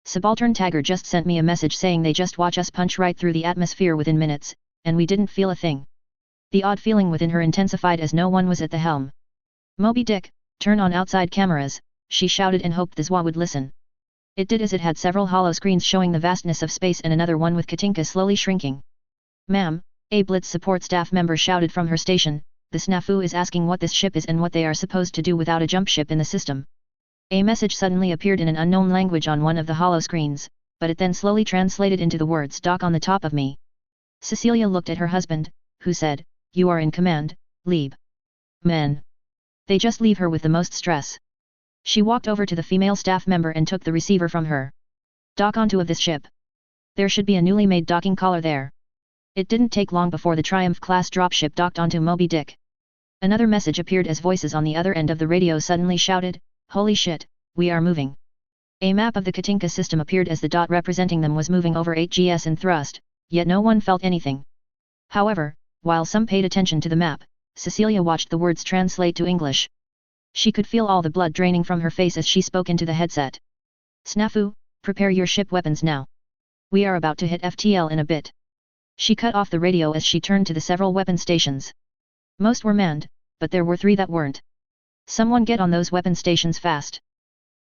Subaltern Tagger just sent me a message saying they just watch us punch right through the atmosphere within minutes, and we didn't feel a thing. The odd feeling within her intensified as no one was at the helm. Moby Dick, turn on outside cameras, she shouted and hoped the ZWA would listen. It did as it had several hollow screens showing the vastness of space and another one with Katinka slowly shrinking. Ma'am, a Blitz support staff member shouted from her station, the snafu is asking what this ship is and what they are supposed to do without a jump ship in the system. A message suddenly appeared in an unknown language on one of the hollow screens, but it then slowly translated into the words dock on the top of me. Cecilia looked at her husband, who said, You are in command, Lieb. Men. They just leave her with the most stress. She walked over to the female staff member and took the receiver from her. Dock onto of this ship. There should be a newly made docking collar there. It didn't take long before the Triumph-class dropship docked onto Moby Dick. Another message appeared as voices on the other end of the radio suddenly shouted, Holy shit, we are moving. A map of the Katinka system appeared as the dot representing them was moving over 8GS in thrust, yet no one felt anything. However, while some paid attention to the map, Cecilia watched the words translate to English. She could feel all the blood draining from her face as she spoke into the headset. Snafu, Prepare your ship weapons now. We are about to hit FTL in a bit. She cut off the radio as she turned to the several weapon stations. Most were manned, but there were 3 that weren't. Someone get on those weapon stations fast.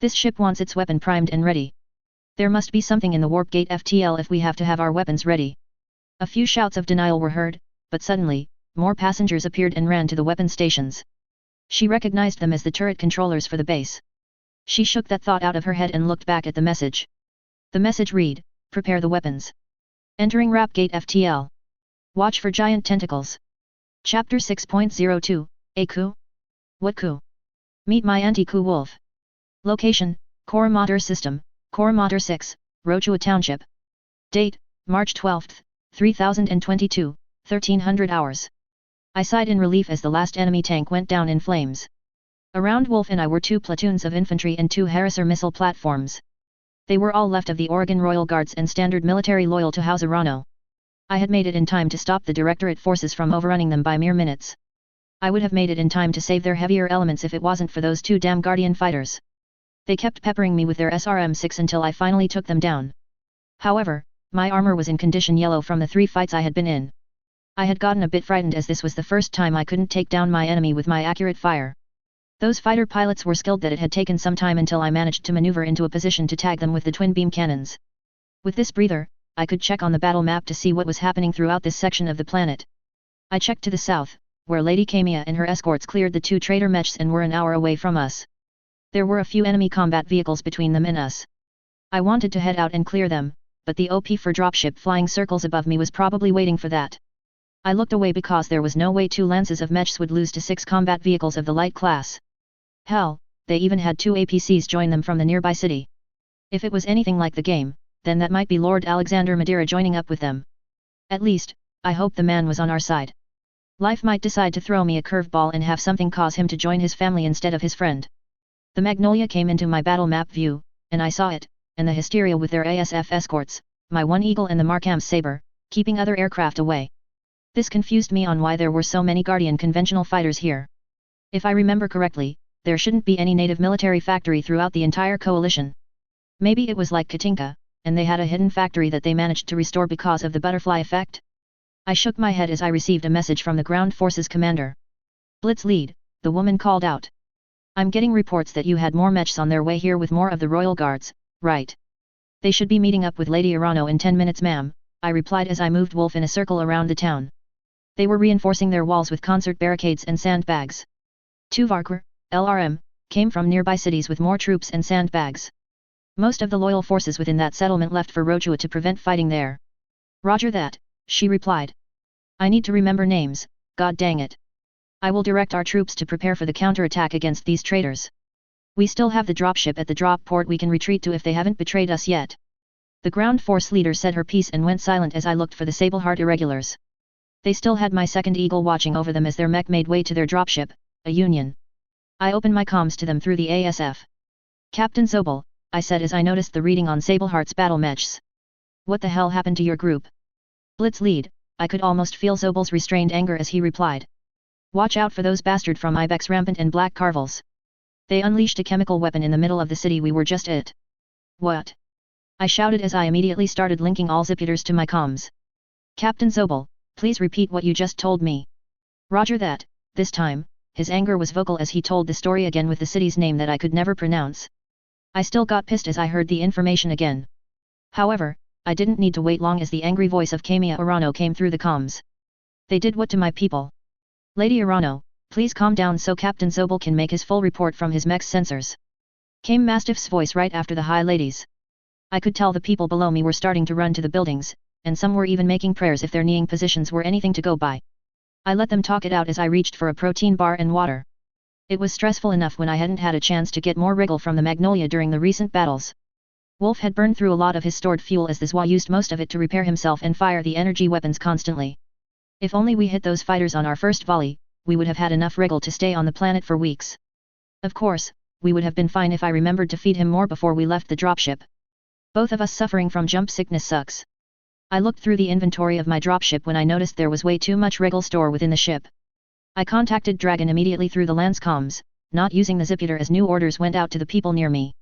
This ship wants its weapon primed and ready. There must be something in the warp gate FTL if we have to have our weapons ready. A few shouts of denial were heard, but suddenly, more passengers appeared and ran to the weapon stations. She recognized them as the turret controllers for the base. She shook that thought out of her head and looked back at the message. The message read, "Prepare the weapons. Entering Wrap Gate FTL. Watch for giant tentacles." Chapter 6.02, A coup? What coup? Meet my anti-coup wolf. Location, Koromater System, Koromater 6, Rochua Township. Date, March 12, 3022, 1300 hours. I sighed in relief as the last enemy tank went down in flames. Around Wolf and I were 2 platoons of infantry and 2 Harrier missile platforms. They were all left of the Oregon Royal Guards and standard military loyal to House Arano. I had made it in time to stop the Directorate forces from overrunning them by mere minutes. I would have made it in time to save their heavier elements if it wasn't for those 2 damn Guardian fighters. They kept peppering me with their SRM-6 until I finally took them down. However, my armor was in condition yellow from the 3 fights I had been in. I had gotten a bit frightened as this was the first time I couldn't take down my enemy with my accurate fire. Those fighter pilots were skilled that it had taken some time until I managed to maneuver into a position to tag them with the twin beam cannons. With this breather, I could check on the battle map to see what was happening throughout this section of the planet. I checked to the south, where Lady Kamiya and her escorts cleared the 2 traitor mechs and were an hour away from us. There were a few enemy combat vehicles between them and us. I wanted to head out and clear them, but the OP for dropship flying circles above me was probably waiting for that. I looked away because there was no way 2 lances of mechs would lose to 6 combat vehicles of the light class. Hell, they even had 2 APCs join them from the nearby city. If it was anything like the game, then that might be Lord Alexander Madeira joining up with them. At least, I hope the man was on our side. Life might decide to throw me a curveball and have something cause him to join his family instead of his friend. The Magnolia came into my battle map view, and I saw it, and the Hysteria with their ASF escorts, my 1 Eagle and the Markham Sabre, keeping other aircraft away. This confused me on why there were so many Guardian conventional fighters here. If I remember correctly, there shouldn't be any native military factory throughout the entire coalition. Maybe it was like Katinka, and they had a hidden factory that they managed to restore because of the butterfly effect? I shook my head as I received a message from the ground forces commander. "Blitz lead," the woman called out. "I'm getting reports that you had more mechs on their way here with more of the Royal Guards, right?" "They should be meeting up with Lady Arano in 10 minutes, ma'am," I replied as I moved Wolf in a circle around the town. They were reinforcing their walls with concert barricades and sandbags. 2 Varkr, LRM, came from nearby cities with more troops and sandbags. Most of the loyal forces within that settlement left for Rochua to prevent fighting there. "Roger that," she replied. "I need to remember names, god dang it. I will direct our troops to prepare for the counterattack against these traitors. We still have the dropship at the drop port we can retreat to if they haven't betrayed us yet." The ground force leader said her piece and went silent as I looked for the Sableheart irregulars. They still had my 2nd Eagle watching over them as their mech made way to their dropship, a Union. I opened my comms to them through the ASF. "Captain Zobel," I said as I noticed the reading on Sableheart's battle mechs. "What the hell happened to your group?" "Blitz lead," I could almost feel Zobel's restrained anger as he replied. "Watch out for those bastard from Ibex Rampant and Black Carvels. They unleashed a chemical weapon in the middle of the city we were just at." "What?" I shouted as I immediately started linking all ziputers to my comms. "Captain Zobel, please repeat what you just told me." "Roger that," this time, his anger was vocal as he told the story again with the city's name that I could never pronounce. I still got pissed as I heard the information again. However, I didn't need to wait long as the angry voice of Kamiya Arano came through the comms. "They did what to my people? Lady Arano, please calm down so Captain Zobel can make his full report from his mech's sensors," came Mastiff's voice right after the high ladies. I could tell the people below me were starting to run to the buildings, and some were even making prayers if their kneeing positions were anything to go by. I let them talk it out as I reached for a protein bar and water. It was stressful enough when I hadn't had a chance to get more wriggle from the Magnolia during the recent battles. Wolf had burned through a lot of his stored fuel as the Zwa used most of it to repair himself and fire the energy weapons constantly. If only we hit those fighters on our first volley, we would have had enough wriggle to stay on the planet for weeks. Of course, we would have been fine if I remembered to feed him more before we left the dropship. Both of us suffering from jump sickness sucks. I looked through the inventory of my dropship when I noticed there was way too much wriggle store within the ship. I contacted Dragon immediately through the lance comms, not using the ziputer as new orders went out to the people near me.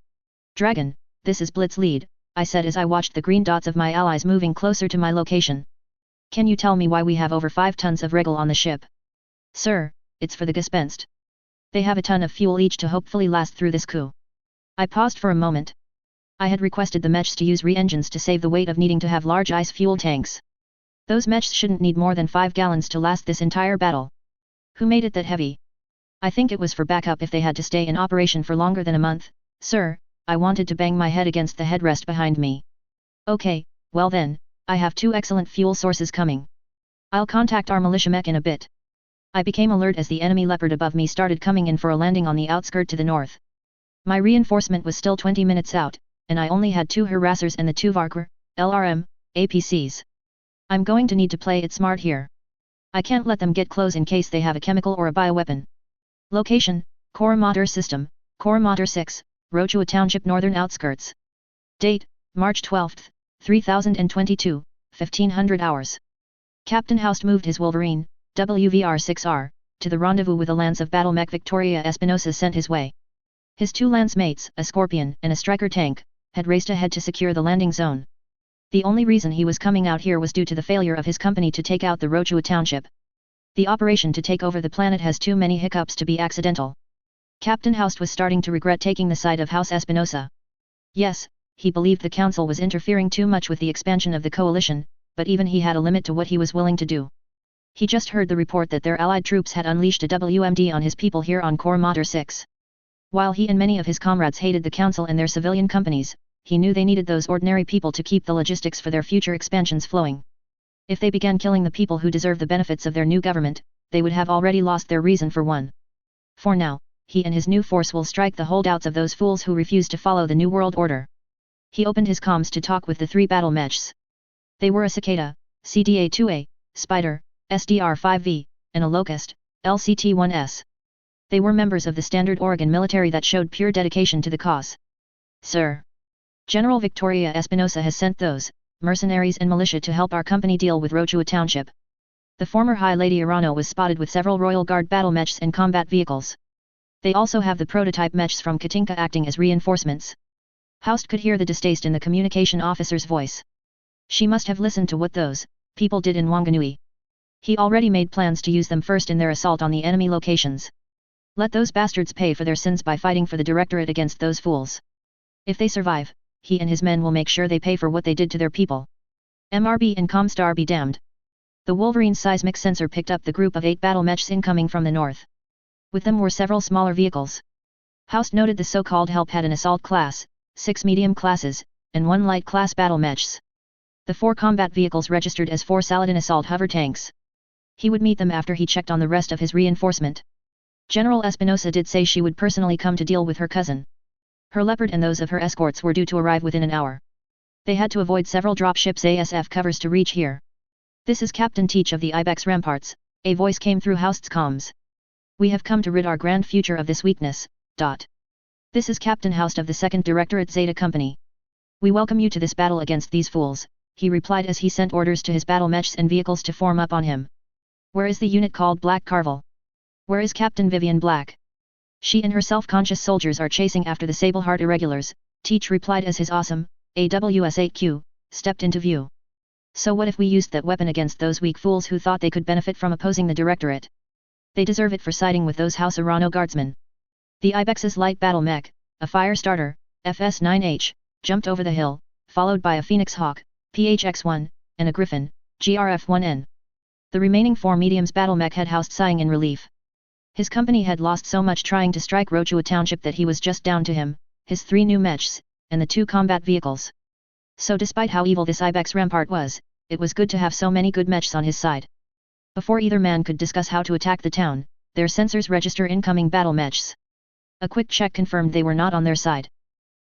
"Dragon, this is Blitz lead, I said as I watched the green dots of my allies moving closer to my location. Can you tell me why we have over 5 tons of regal on the ship? Sir, it's for the Gespenst. They have a ton of fuel each to hopefully last through this coup. I paused for a moment. I had requested the mechs to use re-engines to save the weight of needing to have large ice fuel tanks. Those mechs shouldn't need more than 5 gallons to last this entire battle. Who made it that heavy? I think it was for backup if they had to stay in operation for longer than a month, sir. I wanted to bang my head against the headrest behind me. Okay, well then, I have 2 excellent fuel sources coming. I'll contact our militia mech in a bit. I became alert as the enemy Leopard above me started coming in for a landing on the outskirt to the north. My reinforcement was still 20 minutes out, and I only had 2 harassers and the 2 Varkr, LRM, APCs. I'm going to need to play it smart here. I can't let them get close in case they have a chemical or a bioweapon. Location, Koromater System, Koromater 6, Rochua Township Northern Outskirts. Date, March 12, 3022, 1500 hours. Captain Houst moved his Wolverine, WVR-6R, to the rendezvous with a lance of battle mech Victoria Espinosa sent his way. His 2 lance mates, a Scorpion and a Striker tank, had raced ahead to secure the landing zone. The only reason he was coming out here was due to the failure of his company to take out the Rochua Township. The operation to take over the planet has too many hiccups to be accidental. Captain Houst was starting to regret taking the side of House Espinosa. Yes, he believed the Council was interfering too much with the expansion of the coalition, but even he had a limit to what he was willing to do. He just heard the report that their allied troops had unleashed a WMD on his people here on Koromater 6. While he and many of his comrades hated the Council and their civilian companies, he knew they needed those ordinary people to keep the logistics for their future expansions flowing. If they began killing the people who deserve the benefits of their new government, they would have already lost their reason for one. For now, he and his new force will strike the holdouts of those fools who refuse to follow the New World Order. He opened his comms to talk with the 3 battle mechs. They were a Cicada, CDA-2A, Spider, SDR-5V, and a Locust, LCT-1S. They were members of the Standard Oregon military that showed pure dedication to the cause. Sir. General Victoria Espinosa has sent those mercenaries and militia to help our company deal with Rochua Township. The former High Lady Arano was spotted with several Royal Guard battle mechs and combat vehicles. They also have the prototype mechs from Katinka acting as reinforcements. Houst could hear the distaste in the communication officer's voice. She must have listened to what those people did in Wanganui. He already made plans to use them first in their assault on the enemy locations. Let those bastards pay for their sins by fighting for the Directorate against those fools. If they survive, he and his men will make sure they pay for what they did to their people. MRB and Comstar be damned. The Wolverine seismic sensor picked up the group of 8 battle mechs incoming from the north. With them were several smaller vehicles. Houst noted the so-called Whelp had an assault class, 6 medium classes, and 1 light class battle mechs. The 4 combat vehicles registered as 4 Saladin assault hover tanks. He would meet them after he checked on the rest of his reinforcement. General Espinosa did say she would personally come to deal with her cousin. Her Leopard and those of her escorts were due to arrive within an hour. They had to avoid several dropships ASF covers to reach here. This is Captain Teach of the Ibex Ramparts, a voice came through Houst's comms. We have come to rid our grand future of this weakness. This is Captain Houst of the 2nd Directorate Zeta Company. We welcome you to this battle against these fools, he replied as he sent orders to his battle mechs and vehicles to form up on him. Where is the unit called Black Carvel? Where is Captain Vivian Black? She and her self-conscious soldiers are chasing after the Sableheart irregulars, Teach replied as his awesome AWS-8Q stepped into view. So what if we used that weapon against those weak fools who thought they could benefit from opposing the Directorate? They deserve it for siding with those House Arano guardsmen. The Ibex's light battle mech, a fire starter, FS-9H, jumped over the hill, followed by a Phoenix Hawk, PHX-1, and a Griffin, GRF-1N. The remaining 4 mediums battle mech had Houst sighing in relief. His company had lost so much trying to strike Rochua Township that he was just down to him, his 3 new mechs, and the 2 combat vehicles. So despite how evil this Ibex Rampart was, it was good to have so many good mechs on his side. Before either man could discuss how to attack the town, their sensors register incoming battle mechs. A quick check confirmed they were not on their side.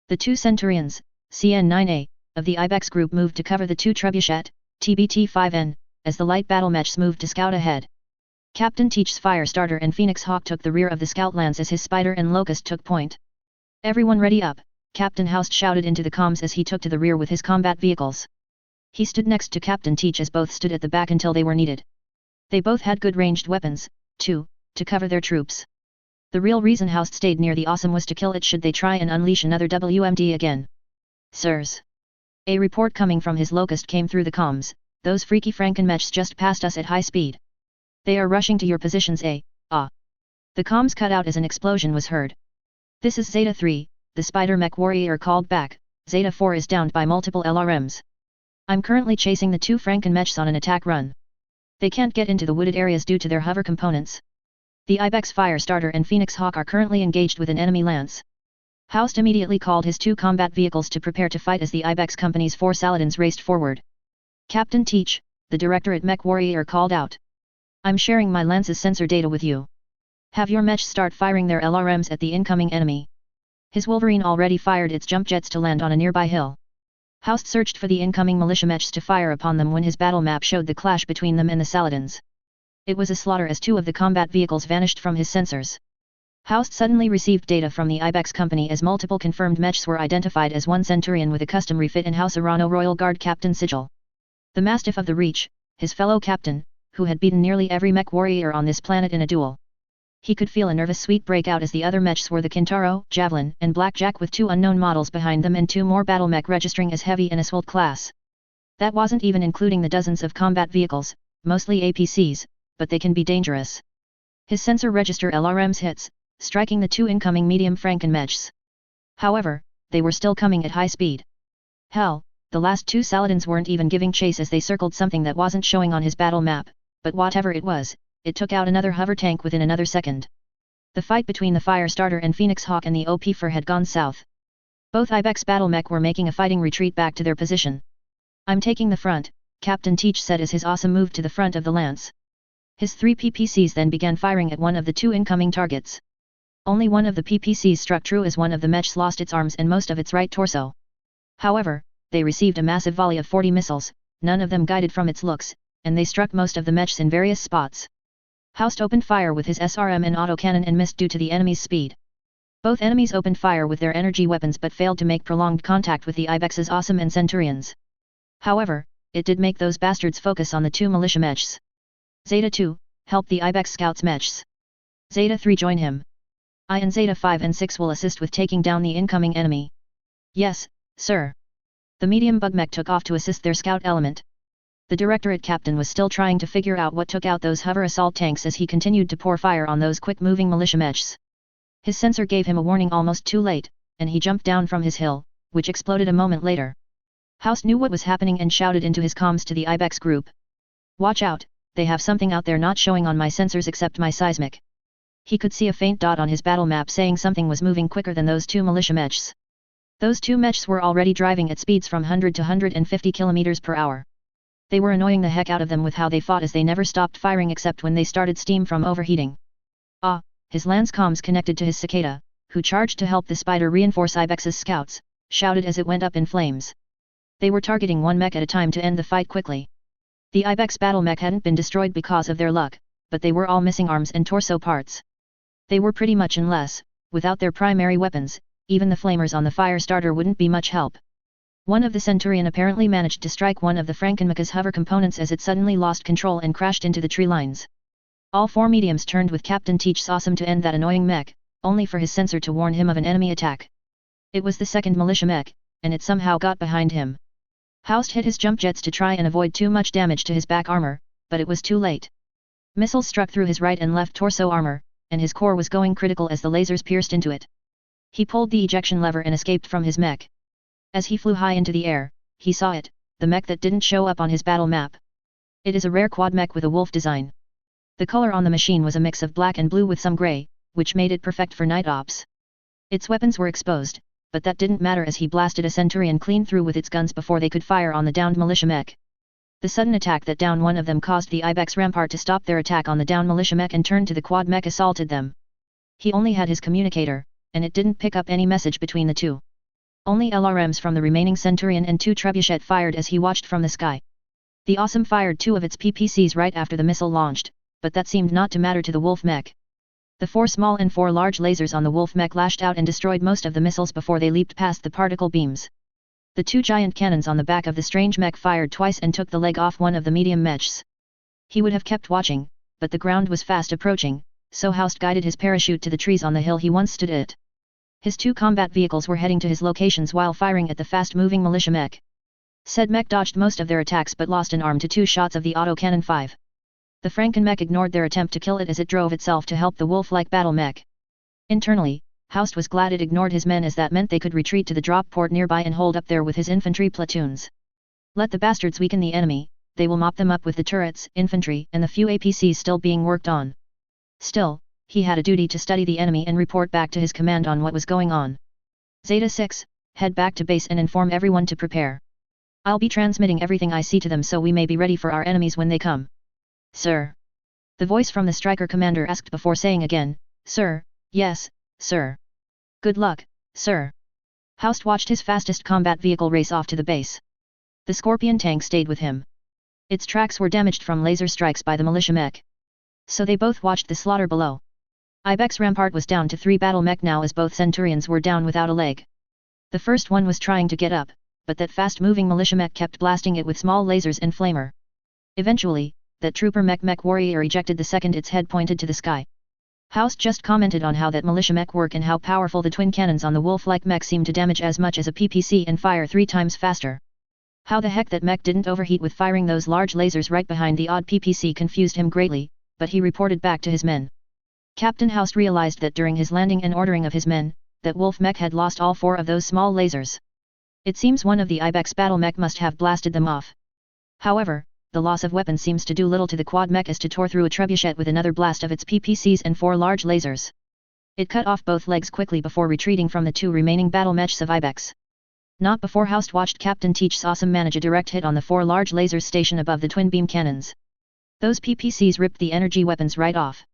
The 2 Centurions, CN-9A, of the Ibex group moved to cover the 2 Trebuchet, TBT-5N, as the light battle mechs moved to scout ahead. Captain Teach's Firestarter and Phoenix Hawk took the rear of the scout lance as his Spider and Locust took point. Everyone ready up, Captain Houst shouted into the comms as he took to the rear with his combat vehicles. He stood next to Captain Teach as both stood at the back until they were needed. They both had good ranged weapons, too, to cover their troops. The real reason Houst stayed near the awesome was to kill it should they try and unleash another WMD again. Sirs. A report coming from his locust came through the comms, those freaky Frankenmechs just passed us at high speed. They are rushing to your positions ah. The comms cut out as an explosion was heard. This is Zeta 3, the spider mech warrior called back, Zeta 4 is downed by multiple LRMs. I'm currently chasing the 2 Frankenmechs on an attack run. They can't get into the wooded areas due to their hover components. The Ibex Firestarter and Phoenix Hawk are currently engaged with an enemy lance. Houst immediately called his 2 combat vehicles to prepare to fight as the Ibex Company's 4 Saladins raced forward. Captain Teach, the director at Mech Warrior called out. I'm sharing my lance's sensor data with you. Have your mech start firing their LRMs at the incoming enemy. His Wolverine already fired its jump jets to land on a nearby hill. Houst searched for the incoming militia mechs to fire upon them when his battle map showed the clash between them and the Saladins. It was a slaughter as 2 of the combat vehicles vanished from his sensors. Houst suddenly received data from the Ibex Company as multiple confirmed mechs were identified as 1 Centurion with a custom refit in House Arano Royal Guard Captain Sigil. The Mastiff of the Reach, his fellow captain, who had beaten nearly every mech warrior on this planet in a duel. He could feel a nervous sweat break out as the other mechs were the Kintaro, Javelin, and Blackjack with 2 unknown models behind them and 2 more battle mech registering as heavy and assault class. That wasn't even including the dozens of combat vehicles, mostly APCs, but they can be dangerous. His sensor register LRM's hits, striking the 2 incoming medium Frankenmechs. However, they were still coming at high speed. Hell, the last 2 Saladins weren't even giving chase as they circled something that wasn't showing on his battle map, but whatever it was, it took out another hover tank within another second. The fight between the Firestarter and Phoenix Hawk and the OP-4 had gone south. Both Ibex battle mech were making a fighting retreat back to their position. I'm taking the front, Captain Teach said as his awesome moved to the front of the lance. His 3 PPCs then began firing at one of the 2 incoming targets. Only one of the PPCs struck true as one of the mechs lost its arms and most of its right torso. However, they received a massive volley of 40 missiles, none of them guided from its looks, and they struck most of the mechs in various spots. Houst opened fire with his SRM and autocannon and missed due to the enemy's speed. Both enemies opened fire with their energy weapons but failed to make prolonged contact with the Ibex's Awesome and Centurions. However, it did make those bastards focus on the 2 militia mechs. Zeta 2, help the Ibex Scouts mechs. Zeta 3 join him. I and Zeta 5 and 6 will assist with taking down the incoming enemy. Yes, sir. The medium bug mech took off to assist their scout element. The Directorate Captain was still trying to figure out what took out those hover assault tanks as he continued to pour fire on those quick-moving militia mechs. His sensor gave him a warning almost too late, and he jumped down from his hill, which exploded a moment later. House knew what was happening and shouted into his comms to the Ibex group. Watch out, they have something out there not showing on my sensors except my seismic. He could see a faint dot on his battle map saying something was moving quicker than those 2 militia mechs. Those 2 mechs were already driving at speeds from 100 to 150 km per hour. They were annoying the heck out of them with how they fought as they never stopped firing except when they started steam from overheating. Ah, his lance comms connected to his cicada, who charged to help the spider reinforce Ibex's scouts, shouted as it went up in flames. They were targeting 1 mech at a time to end the fight quickly. The Ibex battle mech hadn't been destroyed because of their luck, but they were all missing arms and torso parts. They were pretty much unless, without their primary weapons, even the flamers on the Firestarter wouldn't be much help. One of the Centurion apparently managed to strike one of the Frankenmech's hover components as it suddenly lost control and crashed into the tree lines. All 4 mediums turned with Captain Teach's Awesome to end that annoying mech, only for his sensor to warn him of an enemy attack. It was the second militia mech, and it somehow got behind him. Houst hit his jump jets to try and avoid too much damage to his back armor, but it was too late. Missiles struck through his right and left torso armor, and his core was going critical as the lasers pierced into it. He pulled the ejection lever and escaped from his mech. As he flew high into the air, he saw it, the mech that didn't show up on his battle map. It is a rare quad mech with a wolf design. The color on the machine was a mix of black and blue with some gray, which made it perfect for night ops. Its weapons were exposed, but that didn't matter as he blasted a Centurion clean through with its guns before they could fire on the downed militia mech. The sudden attack that downed one of them caused the Ibex Rampart to stop their attack on the downed militia mech and turn to the quad mech assaulted them. He only had his communicator, and it didn't pick up any message between the 2. Only LRMs from the remaining Centurion and 2 Trebuchet fired as he watched from the sky. The Awesome fired 2 of its PPCs right after the missile launched, but that seemed not to matter to the Wolf mech. The 4 small and 4 large lasers on the Wolf mech lashed out and destroyed most of the missiles before they leaped past the particle beams. The 2 giant cannons on the back of the strange mech fired twice and took the leg off one of the medium mechs. He would have kept watching, but the ground was fast approaching, so Houst guided his parachute to the trees on the hill he once stood at. His 2 combat vehicles were heading to his locations while firing at the fast-moving militia mech. Said mech dodged most of their attacks but lost an arm to 2 shots of the autocannon 5. The Franken-mech ignored their attempt to kill it as it drove itself to help the wolf-like battle mech. Internally, Haust was glad it ignored his men as that meant they could retreat to the drop port nearby and hold up there with his infantry platoons. Let the bastards weaken the enemy, they will mop them up with the turrets, infantry, and the few APCs still being worked on. Still, he had a duty to study the enemy and report back to his command on what was going on. Zeta 6, head back to base and inform everyone to prepare. I'll be transmitting everything I see to them so we may be ready for our enemies when they come. Sir. The voice from the striker commander asked before saying again, Sir, yes, sir. Good luck, sir. Haust watched his fastest combat vehicle race off to the base. The Scorpion tank stayed with him. Its tracks were damaged from laser strikes by the militia mech. So they both watched the slaughter below. Ibex Rampart was down to 3 battle mech now as both Centurions were down without a leg. The first one was trying to get up, but that fast-moving militia mech kept blasting it with small lasers and flamer. Eventually, that trooper mech warrior ejected the second, its head pointed to the sky. Haust just commented on how that militia mech work and how powerful the twin cannons on the wolf-like mech seemed to damage as much as a PPC and fire 3 times faster. How the heck that mech didn't overheat with firing those large lasers right behind the odd PPC confused him greatly, but he reported back to his men. Captain Haust realized that during his landing and ordering of his men, that wolf mech had lost all 4 of those small lasers. It seems one of the Ibex battle mech must have blasted them off. However, the loss of weapon seems to do little to the quad mech as to tore through a trebuchet with another blast of its PPCs and 4 large lasers. It cut off both legs quickly before retreating from the 2 remaining battle mechs of Ibex. Not before Haust watched Captain Teach's awesome manage a direct hit on the 4 large lasers stationed above the twin beam cannons. Those PPCs ripped the energy weapons right off.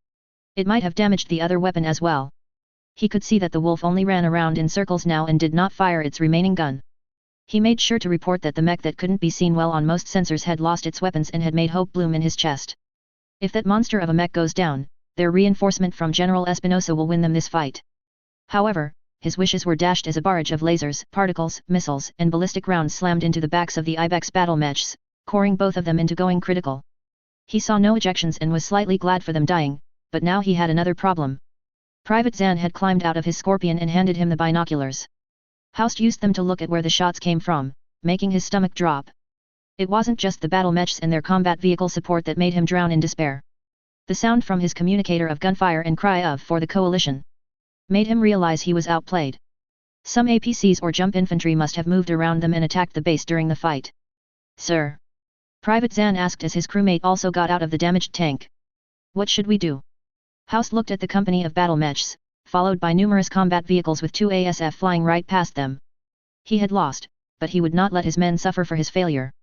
It might have damaged the other weapon as well. He could see that the wolf only ran around in circles now and did not fire its remaining gun. He made sure to report that the mech that couldn't be seen well on most sensors had lost its weapons and had made hope bloom in his chest. If that monster of a mech goes down, their reinforcement from General Espinosa will win them this fight. However, his wishes were dashed as a barrage of lasers, particles, missiles, and ballistic rounds slammed into the backs of the Ibex battle mechs, coring both of them into going critical. He saw no ejections and was slightly glad for them dying, but now he had another problem. Private Zan had climbed out of his Scorpion and handed him the binoculars. Haust used them to look at where the shots came from, making his stomach drop. It wasn't just the battle mechs and their combat vehicle support that made him drown in despair. The sound from his communicator of gunfire and cry of "for the coalition" made him realize he was outplayed. Some APCs or jump infantry must have moved around them and attacked the base during the fight. Sir. Private Zan asked as his crewmate also got out of the damaged tank. What should we do? Haust looked at the company of battle mechs, followed by numerous combat vehicles with 2 ASF flying right past them. He had lost, but he would not let his men suffer for his failure.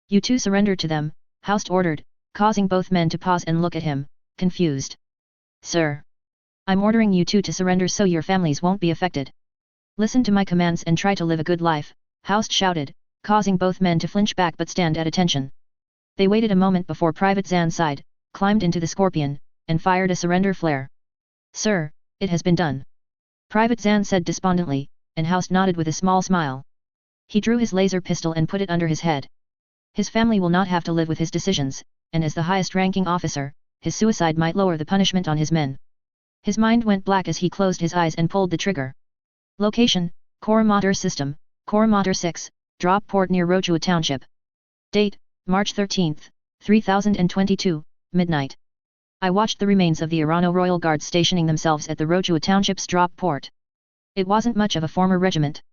You 2 surrender to them, Haust ordered, causing both men to pause and look at him, confused. Sir. I'm ordering you 2 to surrender so your families won't be affected. Listen to my commands and try to live a good life, Haust shouted, causing both men to flinch back but stand at attention. They waited a moment before Private Zan sighed, climbed into the Scorpion, and fired a surrender flare. Sir, it has been done. Private Zan said despondently, and Haust nodded with a small smile. He drew his laser pistol and put it under his head. His family will not have to live with his decisions, and as the highest-ranking officer, his suicide might lower the punishment on his men. His mind went black as he closed his eyes and pulled the trigger. Location, Koromater System, Koromater 6, Drop Port near Rochua Township. Date, March 13, 3022, midnight. I watched the remains of the Arano Royal Guards stationing themselves at the Rochua Township's drop port. It wasn't much of a former regiment.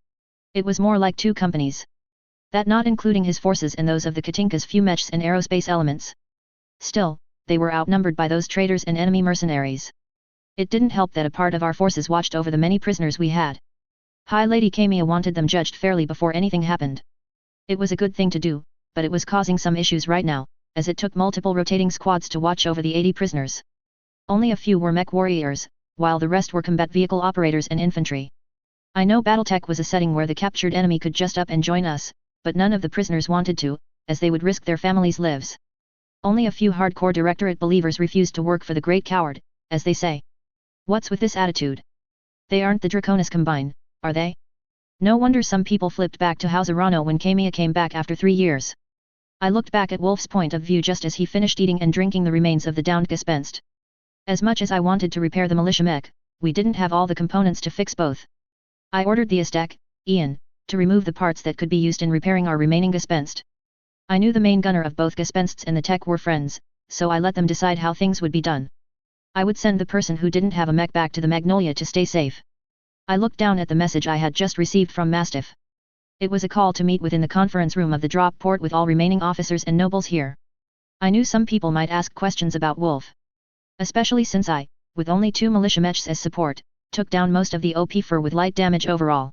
It was more like 2 companies. That not including his forces and those of the Katinka's few mechs and aerospace elements. Still, they were outnumbered by those traitors and enemy mercenaries. It didn't help that a part of our forces watched over the many prisoners we had. High Lady Kamiya wanted them judged fairly before anything happened. It was a good thing to do, but it was causing some issues right now, as it took multiple rotating squads to watch over the 80 prisoners. Only a few were mech warriors, while the rest were combat vehicle operators and infantry. I know Battletech was a setting where the captured enemy could just up and join us, but none of the prisoners wanted to, as they would risk their families' lives. Only a few hardcore Directorate believers refused to work for the Great Coward, as they say. What's with this attitude? They aren't the Draconis Combine, are they? No wonder some people flipped back to House Arano when Kamiya came back after 3 years. I looked back at Wolf's point of view just as he finished eating and drinking the remains of the downed Gespenst. As much as I wanted to repair the militia mech, we didn't have all the components to fix both. I ordered the Aztec, Ian, to remove the parts that could be used in repairing our remaining Gespenst. I knew the main gunner of both Gespensts and the tech were friends, so I let them decide how things would be done. I would send the person who didn't have a mech back to the Magnolia to stay safe. I looked down at the message I had just received from Mastiff. It was a call to meet within the conference room of the drop port with all remaining officers and nobles here. I knew some people might ask questions about Wolf. Especially since I, with only 2 militia mechs as support, took down most of the OP fur with light damage overall.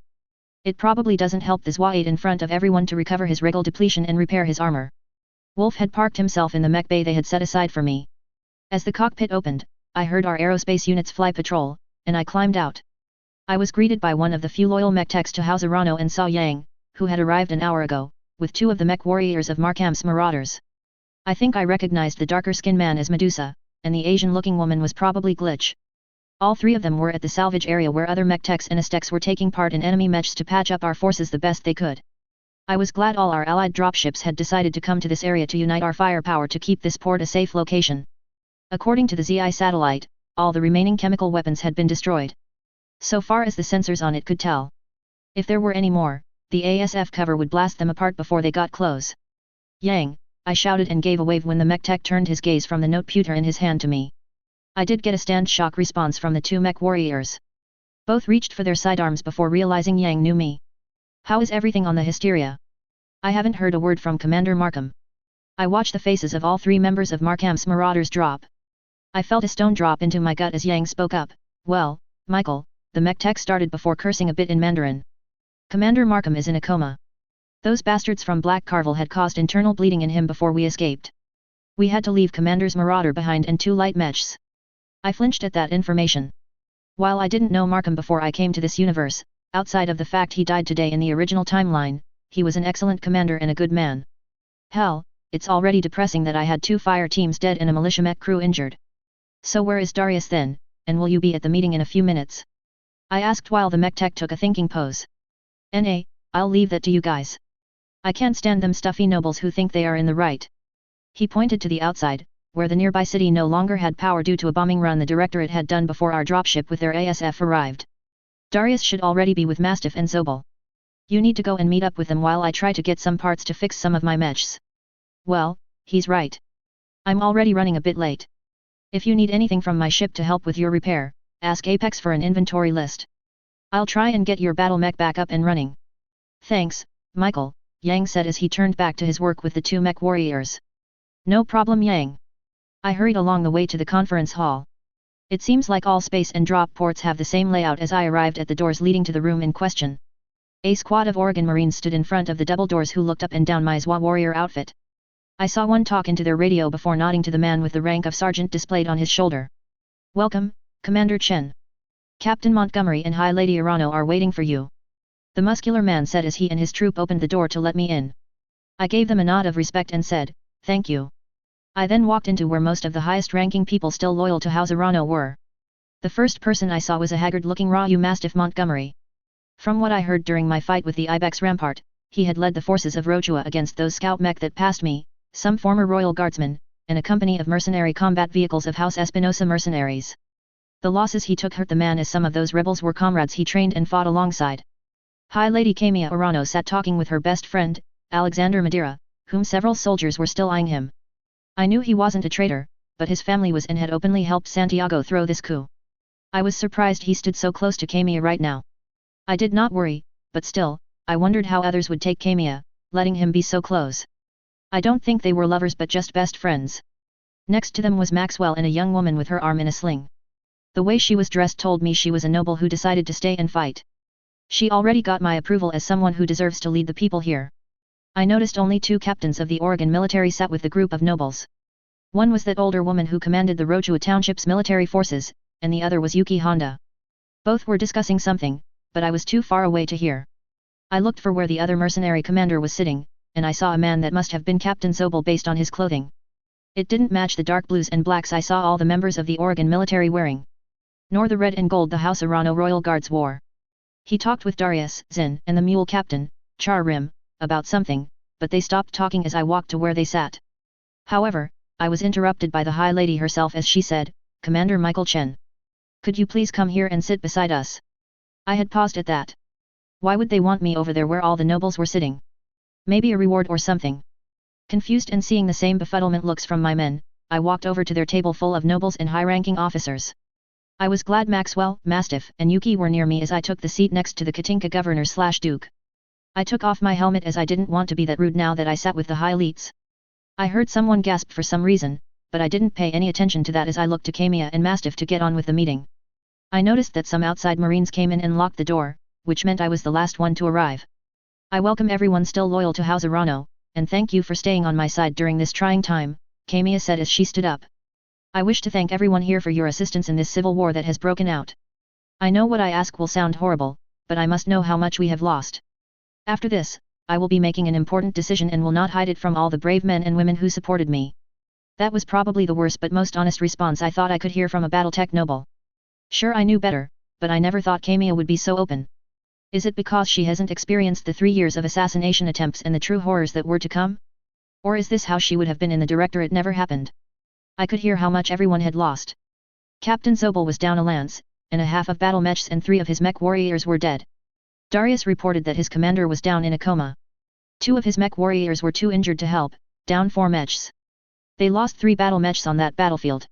It probably doesn't help the Zoid in front of everyone to recover his regal depletion and repair his armor. Wolf had parked himself in the mech bay they had set aside for me. As the cockpit opened, I heard our aerospace units fly patrol, and I climbed out. I was greeted by one of the few loyal mech techs to House Arano and saw Yang, who had arrived an hour ago, with 2 of the mech warriors of Markham's marauders. I think I recognized the darker-skinned man as Medusa, and the Asian-looking woman was probably Glitch. All 3 of them were at the salvage area where other mech techs and Aztecs were taking part in enemy mechs to patch up our forces the best they could. I was glad all our allied dropships had decided to come to this area to unite our firepower to keep this port a safe location. According to the ZI satellite, all the remaining chemical weapons had been destroyed. So far as the sensors on it could tell. If there were any more, the ASF cover would blast them apart before they got close. Yang, I shouted and gave a wave when the mech tech turned his gaze from the noteputer in his hand to me. I did get a stand shock response from the 2 mech warriors. Both reached for their sidearms before realizing Yang knew me. How is everything on the Hysteria? I haven't heard a word from Commander Markham. I watched the faces of all 3 members of Markham's marauders drop. I felt a stone drop into my gut as Yang spoke up. Well, Michael, the mech tech started before cursing a bit in Mandarin. Commander Markham is in a coma. Those bastards from Black Carvel had caused internal bleeding in him before we escaped. We had to leave Commander's marauder behind and 2 light mechs. I flinched at that information. While I didn't know Markham before I came to this universe, outside of the fact he died today in the original timeline, he was an excellent commander and a good man. Hell, it's already depressing that I had 2 fire teams dead and a militia mech crew injured. So where is Darius then, and will you be at the meeting in a few minutes? I asked while the mech tech took a thinking pose. I'll leave that to you guys. I can't stand them stuffy nobles who think they are in the right. He pointed to the outside, where the nearby city no longer had power due to a bombing run the Directorate had done before our dropship with their ASF arrived. Darius should already be with Mastiff and Zobel. You need to go and meet up with them while I try to get some parts to fix some of my mechs. Well, he's right. I'm already running a bit late. If you need anything from my ship to help with your repair, ask Apex for an inventory list. I'll try and get your battle mech back up and running. Thanks, Michael, Yang said as he turned back to his work with the 2 mech warriors. No problem, Yang. I hurried along the way to the conference hall. It seems like all space and drop ports have the same layout as I arrived at the doors leading to the room in question. A squad of Oregon Marines stood in front of the double doors who looked up and down my Zwa warrior outfit. I saw one talk into their radio before nodding to the man with the rank of sergeant displayed on his shoulder. Welcome, Commander Chen. Captain Montgomery and High Lady Arano are waiting for you. The muscular man said as he and his troop opened the door to let me in. I gave them a nod of respect and said, thank you. I then walked into where most of the highest-ranking people still loyal to House Arano were. The first person I saw was a haggard-looking Rahu Mastiff Montgomery. From what I heard during my fight with the Ibex Rampart, he had led the forces of Rochua against those scout mech that passed me, some former royal guardsmen, and a company of mercenary combat vehicles of House Espinosa mercenaries. The losses he took hurt the man as some of those rebels were comrades he trained and fought alongside. High Lady Camia Arano sat talking with her best friend, Alexander Madeira, whom several soldiers were still eyeing him. I knew he wasn't a traitor, but his family was and had openly helped Santiago throw this coup. I was surprised he stood so close to Camia right now. I did not worry, but still, I wondered how others would take Camia, letting him be so close. I don't think they were lovers but just best friends. Next to them was Maxwell and a young woman with her arm in a sling. The way she was dressed told me she was a noble who decided to stay and fight. She already got my approval as someone who deserves to lead the people here. I noticed only 2 captains of the Oregon military sat with the group of nobles. One was that older woman who commanded the Rochua Township's military forces, and the other was Yuki Honda. Both were discussing something, but I was too far away to hear. I looked for where the other mercenary commander was sitting, and I saw a man that must have been Captain Zobel based on his clothing. It didn't match the dark blues and blacks I saw all the members of the Oregon military wearing. Nor the red and gold the House Arano Royal Guards wore. He talked with Darius, Zin, and the mule captain, Char Rim, about something, but they stopped talking as I walked to where they sat. However, I was interrupted by the High Lady herself as she said, Commander Michael Chen. Could you please come here and sit beside us? I had paused at that. Why would they want me over there where all the nobles were sitting? Maybe a reward or something. Confused and seeing the same befuddlement looks from my men, I walked over to their table full of nobles and high-ranking officers. I was glad Maxwell, Mastiff, and Yuki were near me as I took the seat next to the Katinka governor/duke. I took off my helmet as I didn't want to be that rude now that I sat with the high elites. I heard someone gasp for some reason, but I didn't pay any attention to that as I looked to Kamiya and Mastiff to get on with the meeting. I noticed that some outside marines came in and locked the door, which meant I was the last one to arrive. I welcome everyone still loyal to House Arano, and thank you for staying on my side during this trying time, Kamiya said as she stood up. I wish to thank everyone here for your assistance in this civil war that has broken out. I know what I ask will sound horrible, but I must know how much we have lost. After this, I will be making an important decision and will not hide it from all the brave men and women who supported me. That was probably the worst but most honest response I thought I could hear from a Battletech noble. Sure, I knew better, but I never thought Kamiya would be so open. Is it because she hasn't experienced the 3 years of assassination attempts and the true horrors that were to come? Or is this how she would have been in the director it never happened? I could hear how much everyone had lost. Captain Zobel was down a lance, and a half of battle mechs and 3 of his mech warriors were dead. Darius reported that his commander was down in a coma. 2 of his mech warriors were too injured to help, down 4 mechs. They lost 3 battle mechs on that battlefield.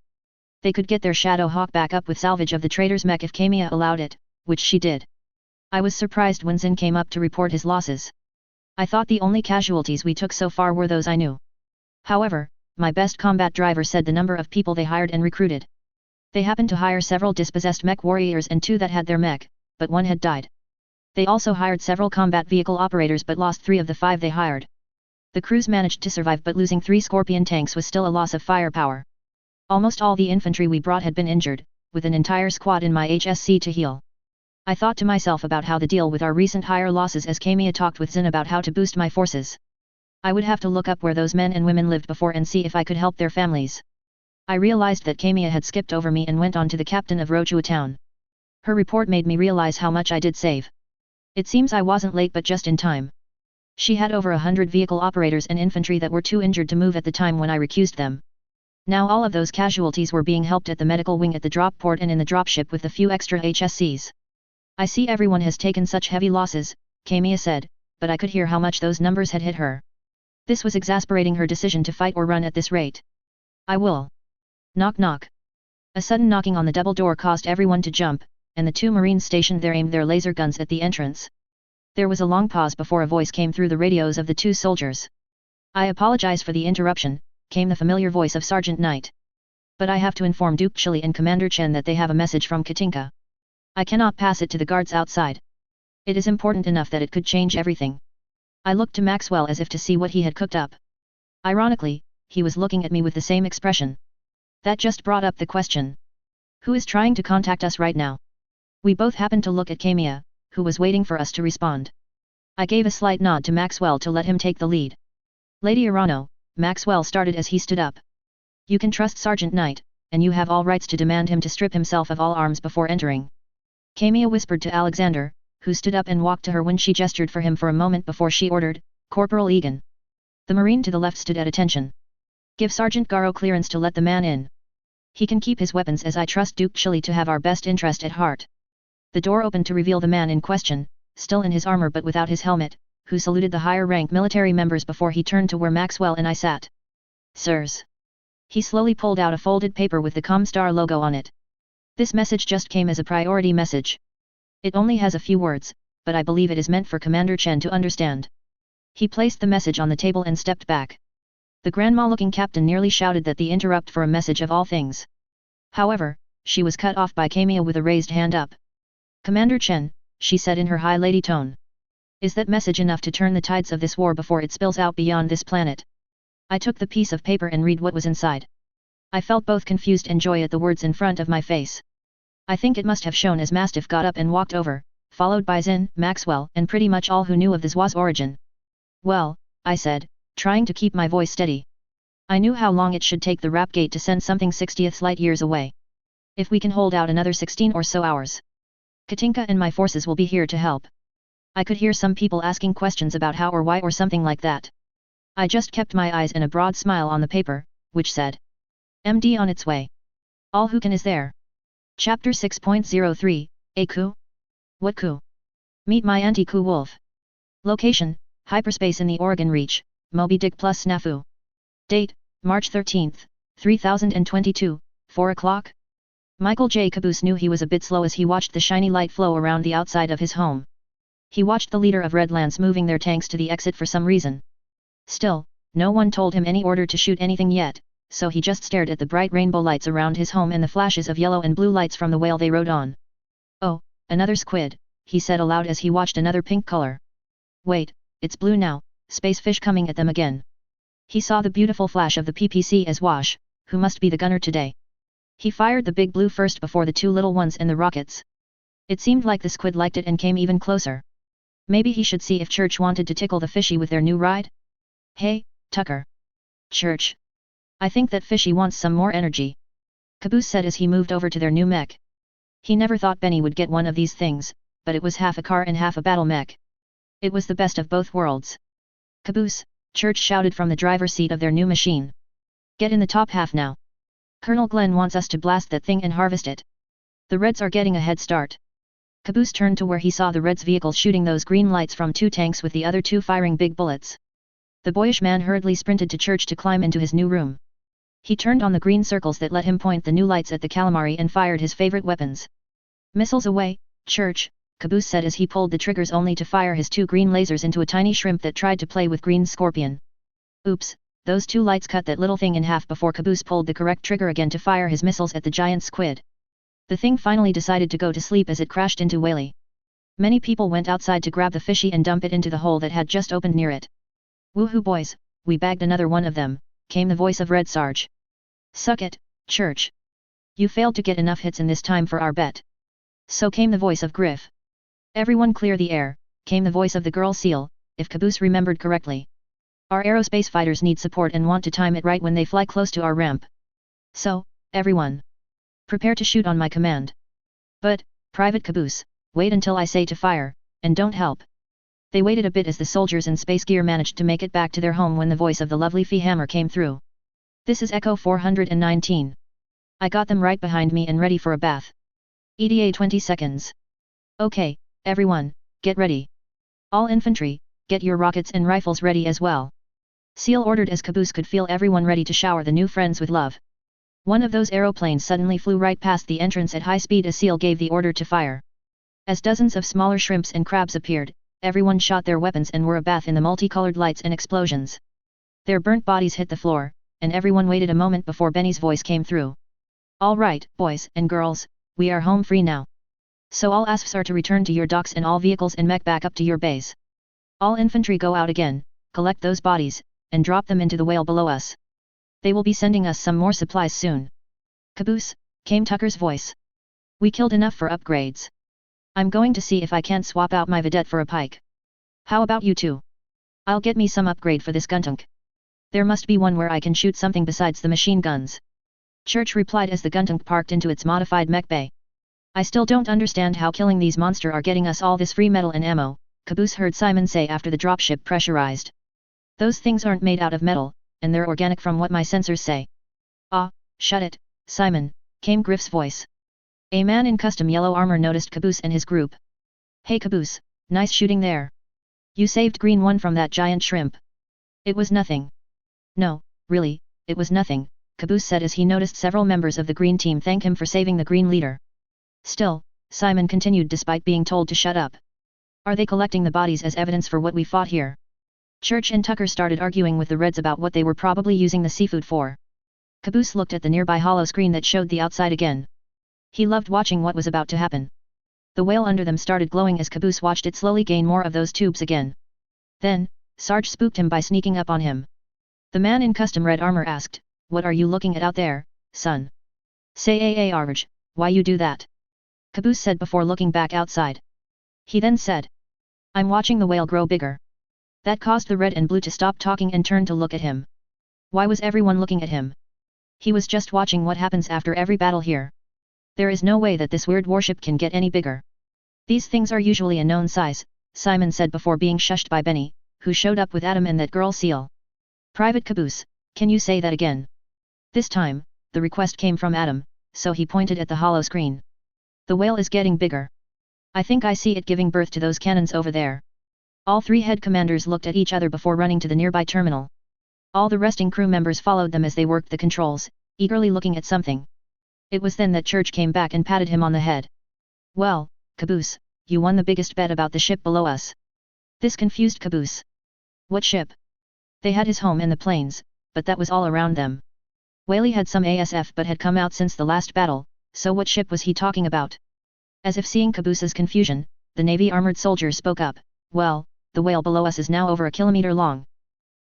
They could get their Shadow Hawk back up with salvage of the traitor's mech if Kamiya allowed it, which she did. I was surprised when Zin came up to report his losses. I thought the only casualties we took so far were those I knew. However, my best combat driver said the number of people they hired and recruited. They happened to hire several dispossessed mech warriors and 2 that had their mech, but 1 had died. They also hired several combat vehicle operators but lost 3 of the 5 they hired. The crews managed to survive, but losing 3 Scorpion tanks was still a loss of firepower. Almost all the infantry we brought had been injured, with an entire squad in my HSC to heal. I thought to myself about how to deal with our recent higher losses as Kamiya talked with Zin about how to boost my forces. I would have to look up where those men and women lived before and see if I could help their families. I realized that Kamiya had skipped over me and went on to the captain of Rochua town. Her report made me realize how much I did save. It seems I wasn't late but just in time. She had over 100 vehicle operators and infantry that were too injured to move at the time when I recused them. Now all of those casualties were being helped at the medical wing at the drop port and in the dropship with a few extra HSCs. I see everyone has taken such heavy losses, Kamiya said, but I could hear how much those numbers had hit her. This was exasperating her decision to fight or run at this rate. I will. Knock knock. A sudden knocking on the double door caused everyone to jump, and the 2 Marines stationed there aimed their laser guns at the entrance. There was a long pause before a voice came through the radios of the 2 soldiers. I apologize for the interruption, came the familiar voice of Sergeant Knight. But I have to inform Duke Chili and Commander Chen that they have a message from Katinka. I cannot pass it to the guards outside. It is important enough that it could change everything. I looked to Maxwell as if to see what he had cooked up. Ironically, he was looking at me with the same expression. That just brought up the question. Who is trying to contact us right now? We both happened to look at Kamiya, who was waiting for us to respond. I gave a slight nod to Maxwell to let him take the lead. Lady Arano, Maxwell started as he stood up. You can trust Sergeant Knight, and you have all rights to demand him to strip himself of all arms before entering. Kamiya whispered to Alexander, who stood up and walked to her when she gestured for him for a moment before she ordered, Corporal Egan. The Marine to the left stood at attention. Give Sergeant Garo clearance to let the man in. He can keep his weapons as I trust Duke Chili to have our best interest at heart. The door opened to reveal the man in question, still in his armor but without his helmet, who saluted the higher-ranked military members before he turned to where Maxwell and I sat. Sirs. He slowly pulled out a folded paper with the Comstar logo on it. This message just came as a priority message. It only has a few words, but I believe it is meant for Commander Chen to understand. He placed the message on the table and stepped back. The grandma-looking captain nearly shouted that the interrupt for a message of all things. However, she was cut off by Kamiya with a raised hand up. Commander Chen, she said in her high lady tone. Is that message enough to turn the tides of this war before it spills out beyond this planet? I took the piece of paper and read what was inside. I felt both confused and joy at the words in front of my face. I think it must have shown as Mastiff got up and walked over, followed by Zin, Maxwell, and pretty much all who knew of the Zoids' origin. Well, I said, trying to keep my voice steady. I knew how long it should take the Rapgate to send something 60th light years away. If we can hold out another 16 or so hours, Katinka and my forces will be here to help. I could hear some people asking questions about how or why or something like that. I just kept my eyes and a broad smile on the paper, which said, MD on its way. All who can is there. Chapter 6.03, A coup? What coup? Meet my anti-coup wolf. Location, hyperspace in the Oregon Reach, Moby Dick plus Snafu. Date, March 13, 3022, 4 o'clock. Michael J. Caboose knew he was a bit slow as he watched the shiny light flow around the outside of his home. He watched the leader of Redlands moving their tanks to the exit for some reason. Still, no one told him any order to shoot anything yet, so he just stared at the bright rainbow lights around his home and the flashes of yellow and blue lights from the whale they rode on. Oh, another squid, he said aloud as he watched another pink color. Wait, it's blue now, space fish coming at them again. He saw the beautiful flash of the PPC as Wash, who must be the gunner today. He fired the big blue first before the two little ones and the rockets. It seemed like the squid liked it and came even closer. Maybe he should see if Church wanted to tickle the fishy with their new ride? Hey, Tucker. Church. I think that fishy wants some more energy. Caboose said as he moved over to their new mech. He never thought Benny would get one of these things, but it was half a car and half a battle mech. It was the best of both worlds. Caboose, Church shouted from the driver's seat of their new machine. Get in the top half now. Colonel Glenn wants us to blast that thing and harvest it. The Reds are getting a head start. Caboose turned to where he saw the Reds' vehicle shooting those green lights from two tanks with the other two firing big bullets. The boyish man hurriedly sprinted to Church to climb into his new room. He turned on the green circles that let him point the new lights at the calamari and fired his favorite weapons. Missiles away, Church, Caboose said as he pulled the triggers only to fire his two green lasers into a tiny shrimp that tried to play with green scorpion. Oops, those two lights cut that little thing in half before Caboose pulled the correct trigger again to fire his missiles at the giant squid. The thing finally decided to go to sleep as it crashed into Whaley. Many people went outside to grab the fishy and dump it into the hole that had just opened near it. Woohoo boys, we bagged another one of them, came the voice of Red Sarge. Suck it, Church. You failed to get enough hits in this time for our bet. So came the voice of Griff. Everyone clear the air, came the voice of the girl seal, if Caboose remembered correctly. Our aerospace fighters need support and want to time it right when they fly close to our ramp. So, everyone. Prepare to shoot on my command. But, Private Caboose, wait until I say to fire, and don't help. They waited a bit as the soldiers in space gear managed to make it back to their home when the voice of the lovely Fee Hammer came through. This is Echo 419. I got them right behind me and ready for a bath. ETA 20 seconds. Okay, everyone, get ready. All infantry, get your rockets and rifles ready as well. Seal ordered as Caboose could feel everyone ready to shower the new friends with love. One of those aeroplanes suddenly flew right past the entrance at high speed as Seal gave the order to fire. As dozens of smaller shrimps and crabs appeared, everyone shot their weapons and were abath in the multicolored lights and explosions. Their burnt bodies hit the floor, and everyone waited a moment before Benny's voice came through. All right, boys and girls, we are home free now. So all ASFs are to return to your docks and all vehicles and mech back up to your base. All infantry go out again, collect those bodies, and drop them into the whale below us. They will be sending us some more supplies soon. Caboose, came Tucker's voice. We killed enough for upgrades. I'm going to see if I can't swap out my vedette for a pike. How about you two? I'll get me some upgrade for this guntank. There must be one where I can shoot something besides the machine guns. Church replied as the guntank parked into its modified mech bay. I still don't understand how killing these monsters are getting us all this free metal and ammo, Caboose heard Simon say after the dropship pressurized. Those things aren't made out of metal, and they're organic from what my sensors say. Ah, shut it, Simon, came Griff's voice. A man in custom yellow armor noticed Caboose and his group. Hey Caboose, nice shooting there. You saved Green One from that giant shrimp. It was nothing. No, really, it was nothing, Caboose said as he noticed several members of the Green team thank him for saving the Green leader. Still, Simon continued despite being told to shut up. Are they collecting the bodies as evidence for what we fought here? Church and Tucker started arguing with the Reds about what they were probably using the seafood for. Caboose looked at the nearby hollow screen that showed the outside again. He loved watching what was about to happen. The whale under them started glowing as Caboose watched it slowly gain more of those tubes again. Then, Sarge spooked him by sneaking up on him. The man in custom red armor asked, "What are you looking at out there, son?" "Say Arj, why you do that?" Caboose said before looking back outside. He then said, "I'm watching the whale grow bigger." That caused the red and blue to stop talking and turn to look at him. Why was everyone looking at him? He was just watching what happens after every battle here. There is no way that this weird warship can get any bigger. These things are usually a known size, Simon said before being shushed by Benny, who showed up with Adam and that girl Seal. Private Caboose, can you say that again? This time, the request came from Adam, so he pointed at the hollow screen. The whale is getting bigger. I think I see it giving birth to those cannons over there. All three head commanders looked at each other before running to the nearby terminal. All the resting crew members followed them as they worked the controls, eagerly looking at something. It was then that Church came back and patted him on the head. Well, Caboose, you won the biggest bet about the ship below us. This confused Caboose. What ship? They had his home and the planes, but that was all around them. Whaley had some ASF but had come out since the last battle, so what ship was he talking about? As if seeing Caboose's confusion, the Navy armored soldier spoke up, well, the whale below us is now over a kilometer long.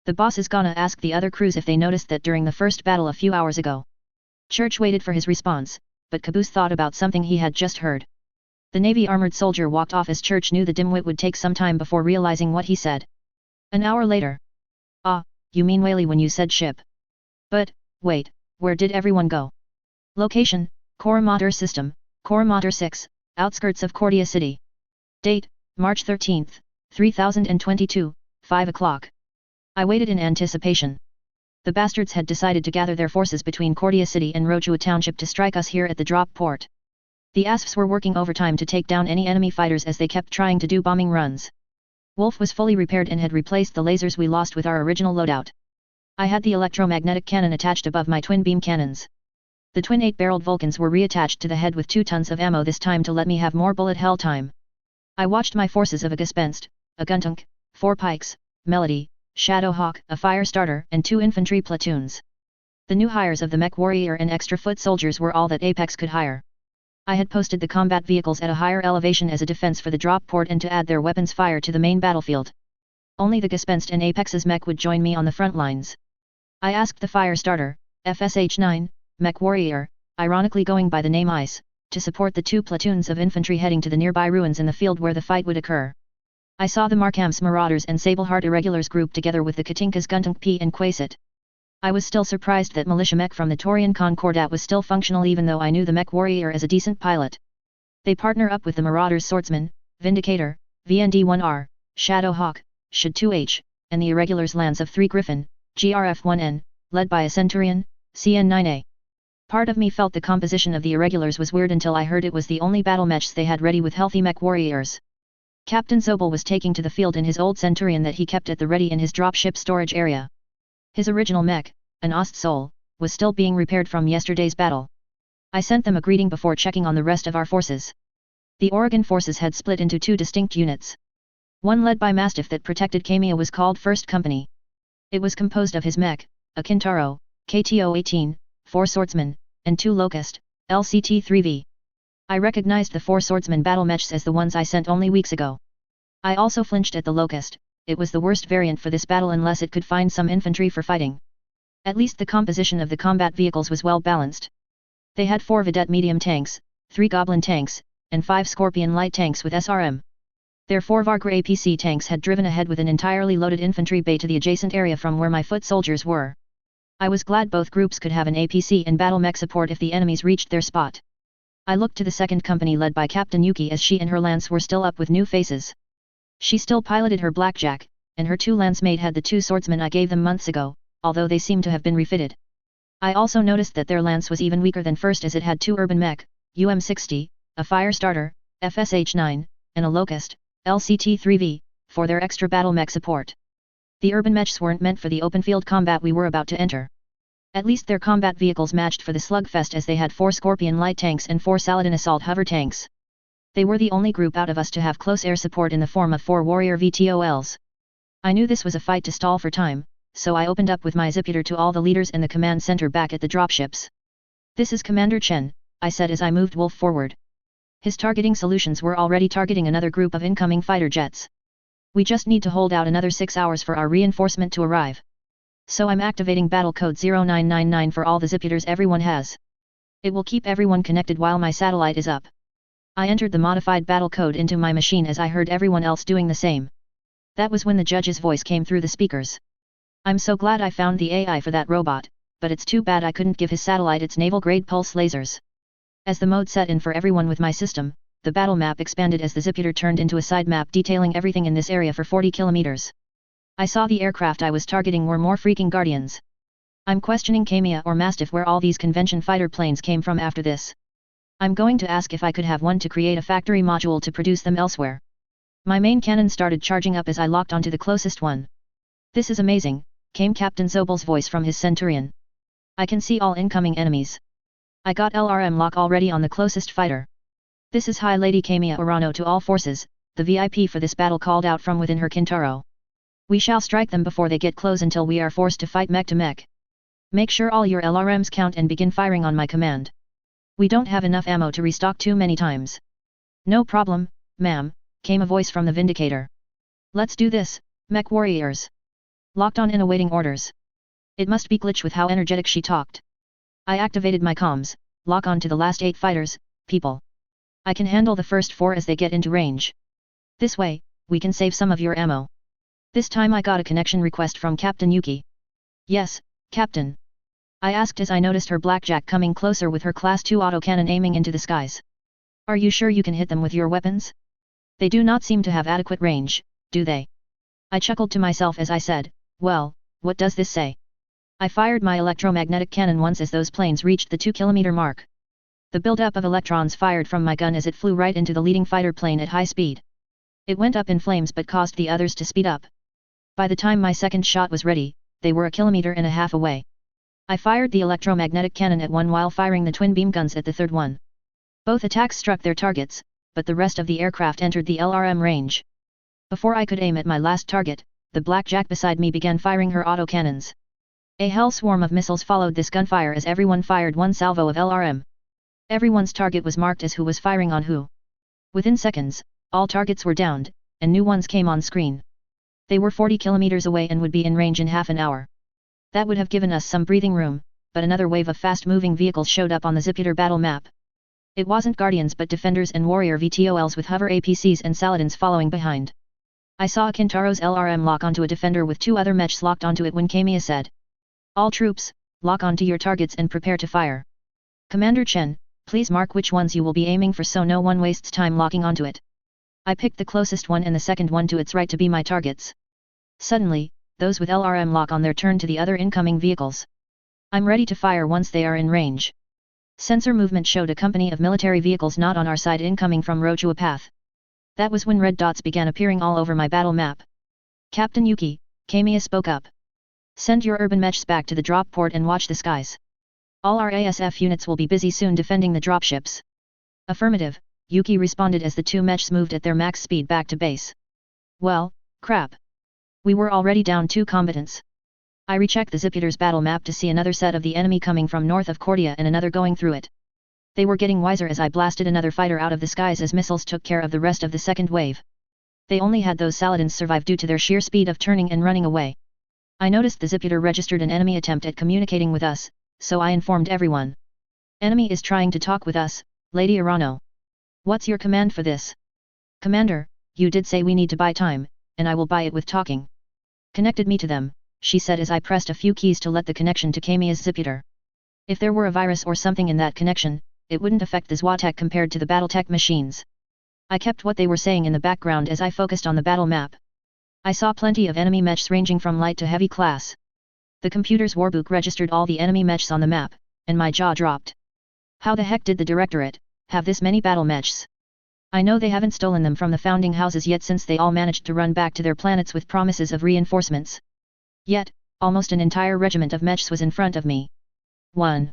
The boss is gonna ask the other crews if they noticed that during the first battle a few hours ago. Church waited for his response, but Caboose thought about something he had just heard. The Navy armored soldier walked off as Church knew the dimwit would take some time before realizing what he said. An hour later. Ah, you mean Whaley when you said ship. But, wait, where did everyone go? Location, Coromandel System, Coromandel 6, outskirts of Cordia City. Date, March 13, 3022, 5 o'clock. I waited in anticipation. The bastards had decided to gather their forces between Cordia City and Rochua Township to strike us here at the drop port. The ASFs were working overtime to take down any enemy fighters as they kept trying to do bombing runs. Wolf was fully repaired and had replaced the lasers we lost with our original loadout. I had the electromagnetic cannon attached above my twin beam cannons. The twin 8-barreled Vulcans were reattached to the head with 2 tons of ammo this time to let me have more bullet hell time. I watched my forces of a Gespenst, a Guntunk, 4 Pikes, Melody, Shadowhawk, a fire starter and 2 infantry platoons. The new hires of the mech warrior and extra foot soldiers were all that Apex could hire. I had posted the combat vehicles at a higher elevation as a defense for the drop port and to add their weapons fire to the main battlefield. Only the Gespenst and Apex's mech would join me on the front lines. I asked the fire starter, FSH-9, mech warrior, ironically going by the name Ice, to support the 2 platoons of infantry heading to the nearby ruins in the field where the fight would occur. I saw the Markham's Marauders and Sableheart Irregulars grouped together with the Katinka's Guntunk P and Quasit. I was still surprised that militia mech from the Taurian Concordat was still functional even though I knew the mech warrior as a decent pilot. They partner up with the Marauders Swordsman, Vindicator, VND-1R, Shadowhawk, Shad-2H, and the Irregulars Lance of 3 Griffin, GRF-1N, led by a Centurion, CN-9A. Part of me felt the composition of the Irregulars was weird until I heard it was the only battle mechs they had ready with healthy mech warriors. Captain Zobel was taking to the field in his old Centurion that he kept at the ready in his dropship storage area. His original mech, an Ostsol, was still being repaired from yesterday's battle. I sent them a greeting before checking on the rest of our forces. The Oregon forces had split into 2 distinct units. One led by Mastiff that protected Kamiya was called 1st Company. It was composed of his mech, a Kintaro, KTO-18, 4 swordsmen, and 2 Locust, LCT-3V. I recognized the 4 swordsman battle mechs as the ones I sent only weeks ago. I also flinched at the Locust. It was the worst variant for this battle unless it could find some infantry for fighting. At least the composition of the combat vehicles was well balanced. They had 4 Vedette medium tanks, 3 Goblin tanks, and 5 Scorpion light tanks with SRM. Their 4 Vargra APC tanks had driven ahead with an entirely loaded infantry bay to the adjacent area from where my foot soldiers were. I was glad both groups could have an APC and battle mech support if the enemies reached their spot. I looked to the 2nd Company led by Captain Yuki as she and her lance were still up with new faces. She still piloted her Blackjack, and her 2 lancemate had the 2 swordsmen I gave them months ago, although they seemed to have been refitted. I also noticed that their lance was even weaker than 1st as it had 2 urban mech, UM-60, a fire starter, FSH-9, and a Locust, LCT-3V, for their extra battle mech support. The urban mechs weren't meant for the open field combat we were about to enter. At least their combat vehicles matched for the slugfest as they had 4 Scorpion light tanks and 4 Saladin assault hover tanks. They were the only group out of us to have close air support in the form of 4 warrior VTOLs. I knew this was a fight to stall for time, so I opened up with my Ziputer to all the leaders in the command center back at the dropships. "This is Commander Chen," I said as I moved Wolf forward. His targeting solutions were already targeting another group of incoming fighter jets. We just need to hold out another 6 hours for our reinforcement to arrive. So I'm activating battle code 0999 for all the Ziputers everyone has. It will keep everyone connected while my satellite is up. I entered the modified battle code into my machine as I heard everyone else doing the same. That was when the judge's voice came through the speakers. "I'm so glad I found the AI for that robot, but it's too bad I couldn't give his satellite its naval-grade pulse lasers." As the mode set in for everyone with my system, the battle map expanded as the Ziputer turned into a side map detailing everything in this area for 40 kilometers. I saw the aircraft I was targeting were more freaking Guardians. I'm questioning Kamiya or Mastiff where all these convention fighter planes came from after this. I'm going to ask if I could have one to create a factory module to produce them elsewhere. My main cannon started charging up as I locked onto the closest one. This is amazing, came Captain Zobel's voice from his Centurion. I can see all incoming enemies. I got LRM lock already on the closest fighter. This is High Lady Kamiya Urano to all forces, the VIP for this battle called out from within her Kintaro. We shall strike them before they get close until we are forced to fight mech to mech. Make sure all your LRMs count and begin firing on my command. We don't have enough ammo to restock too many times. No problem, ma'am, came a voice from the Vindicator. Let's do this, mech warriors. Locked on and awaiting orders. It must be glitch with how energetic she talked. I activated my comms, lock on to the last 8 fighters, people. I can handle the first 4 as they get into range. This way, we can save some of your ammo. This time I got a connection request from Captain Yuki. Yes, Captain. I asked as I noticed her blackjack coming closer with her Class 2 autocannon aiming into the skies. Are you sure you can hit them with your weapons? They do not seem to have adequate range, do they? I chuckled to myself as I said, well, what does this say? I fired my electromagnetic cannon once as those planes reached the 2-kilometer mark. The buildup of electrons fired from my gun as it flew right into the leading fighter plane at high speed. It went up in flames but caused the others to speed up. By the time my second shot was ready, they were 1.5 kilometers away. I fired the electromagnetic cannon at one while firing the twin beam guns at the third one. Both attacks struck their targets, but the rest of the aircraft entered the LRM range. Before I could aim at my last target, the blackjack beside me began firing her autocannons. A hell swarm of missiles followed this gunfire as everyone fired one salvo of LRM. Everyone's target was marked as who was firing on who. Within seconds, all targets were downed, and new ones came on screen. They were 40 kilometers away and would be in range in half an hour. That would have given us some breathing room, but another wave of fast-moving vehicles showed up on the Zipiter battle map. It wasn't Guardians but Defenders and Warrior VTOLs with hover APCs and Saladins following behind. I saw a Kintaro's LRM lock onto a Defender with 2 other mechs locked onto it when Kamiya said, "All troops, lock onto your targets and prepare to fire. Commander Chen, please mark which ones you will be aiming for so no one wastes time locking onto it." I picked the closest one and the second one to its right to be my targets. Suddenly, those with LRM lock on their turn to the other incoming vehicles. I'm ready to fire once they are in range. Sensor movement showed a company of military vehicles not on our side incoming from Rochua Path. That was when red dots began appearing all over my battle map. Captain Yuki, Kamiya spoke up. Send your urban mechs back to the drop port and watch the skies. All our ASF units will be busy soon defending the dropships. Affirmative, Yuki responded as the 2 mechs moved at their max speed back to base. Well, crap. We were already down 2 combatants. I rechecked the Zipiter's battle map to see another set of the enemy coming from north of Cordia and another going through it. They were getting wiser as I blasted another fighter out of the skies as missiles took care of the rest of the second wave. They only had those Saladins survive due to their sheer speed of turning and running away. I noticed the Zipiter registered an enemy attempt at communicating with us, so I informed everyone. Enemy is trying to talk with us, Lady Urano. What's your command for this? Commander, you did say we need to buy time, and I will buy it with talking. Connected me to them, she said as I pressed a few keys to let the connection to Kamiya's Zipiter. If there were a virus or something in that connection, it wouldn't affect the Zoids compared to the Battletech machines. I kept what they were saying in the background as I focused on the battle map. I saw plenty of enemy mechs ranging from light to heavy class. The computer's warbook registered all the enemy mechs on the map, and my jaw dropped. How the heck did the Directorate have this many battle mechs? I know they haven't stolen them from the founding houses yet since they all managed to run back to their planets with promises of reinforcements. Yet, almost an entire regiment of mechs was in front of me. 1.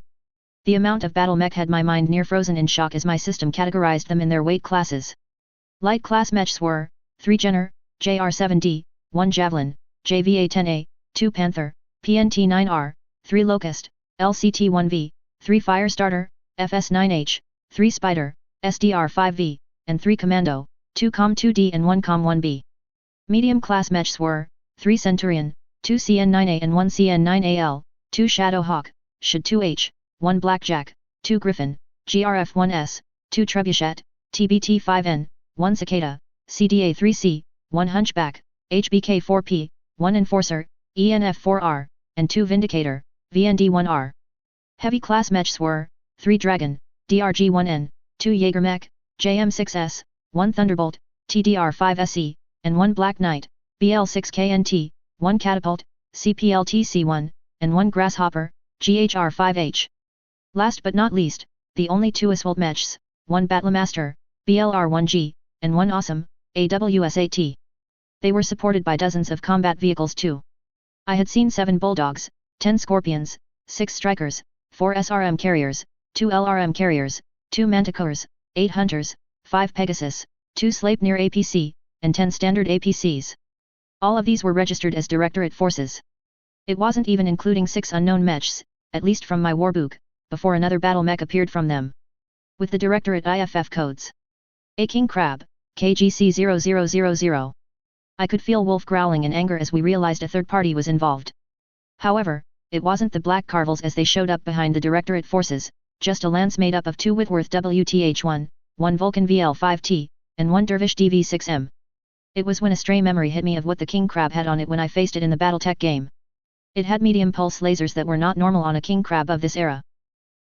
The amount of battle mech had my mind near frozen in shock as my system categorized them in their weight classes. Light class mechs were, 3 Jenner, JR-7D, 1 Javelin, JVA-10A, 2 Panther, PNT-9R, 3 Locust, LCT-1V, 3 Firestarter, FS-9H, 3 Spider, SDR-5V, and 3 Commando, 2 Com-2D and 1 Com-1B. Medium class mechs were, 3 Centurion, 2 CN-9A and 1 CN-9AL, 2 Shadowhawk, SHD-2H, 1 Blackjack, 2 Griffin, GRF-1S, 2 Trebuchet, TBT-5N, 1 Cicada, CDA-3C, 1 Hunchback, HBK-4P, 1 Enforcer, ENF-4R, and 2 Vindicator, VND-1R. Heavy class mechs were, 3 Dragon, DRG-1N, 2 Jaegermech, JM-6S, 1 Thunderbolt, TDR-5SE, and 1 Black Knight, BL-6KNT, 1 Catapult, CPLTC-1, and 1 Grasshopper, GHR-5H. Last but not least, the only two assault mechs, one Battlemaster, BLR-1G, and one Awesome, AWSAT. They were supported by dozens of combat vehicles too. I had seen 7 Bulldogs, 10 Scorpions, 6 Strikers, 4 SRM carriers, 2 LRM carriers, 2 Manticores, 8 Hunters, 5 Pegasus, 2 Sleipnir APC, and 10 standard APCs. All of these were registered as Directorate forces. It wasn't even including 6 unknown mechs, at least from my warbook, before another battle mech appeared from them. With the Directorate IFF codes. A King Crab, KGC0000. I could feel Wolf growling in anger as we realized a third party was involved. However, it wasn't the Black Carvels as they showed up behind the Directorate forces, just a lance made up of 2 Whitworth WTH-1, 1 Vulcan VL-5T, and 1 Dervish DV-6M. It was when a stray memory hit me of what the King Crab had on it when I faced it in the Battletech game. It had medium pulse lasers that were not normal on a King Crab of this era.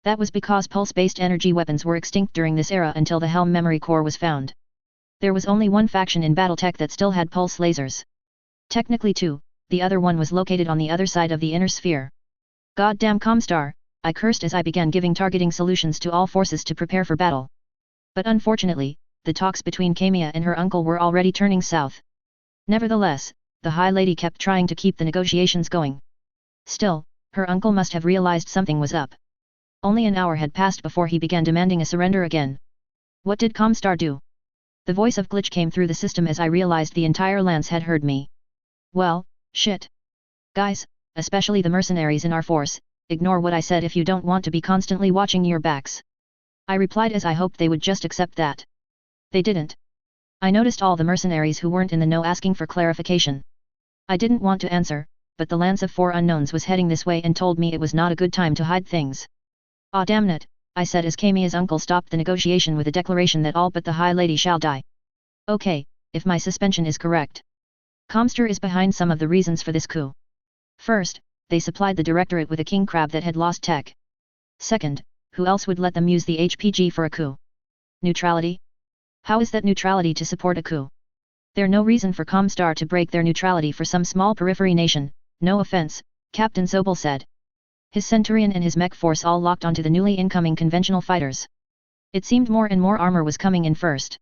That was because pulse-based energy weapons were extinct during this era until the Helm memory core was found. There was only one faction in Battletech that still had pulse lasers. Technically two, the other one was located on the other side of the inner sphere. Goddamn Comstar, I cursed as I began giving targeting solutions to all forces to prepare for battle. But unfortunately, the talks between Kamiya and her uncle were already turning south. Nevertheless, the High Lady kept trying to keep the negotiations going. Still, her uncle must have realized something was up. Only an hour had passed before he began demanding a surrender again. What did Comstar do? The voice of Glitch came through the system as I realized the entire lance had heard me. Well, shit. Guys, especially the mercenaries in our force, ignore what I said if you don't want to be constantly watching your backs. I replied as I hoped they would just accept that. They didn't. I noticed all the mercenaries who weren't in the know asking for clarification. I didn't want to answer, but the lance of 4 unknowns was heading this way and told me it was not a good time to hide things. "Aw damn it," I said as Kamiya's uncle stopped the negotiation with a declaration that all but the High Lady shall die. Okay, if my suspension is correct. Comstar is behind some of the reasons for this coup. First, they supplied the Directorate with a King Crab that had lost tech. Second, who else would let them use the HPG for a coup? Neutrality? How is that neutrality to support a coup? There's no reason for Comstar to break their neutrality for some small periphery nation, no offense, Captain Zobel said. His Centurion and his mech force all locked onto the newly incoming conventional fighters. It seemed more and more armor was coming in first.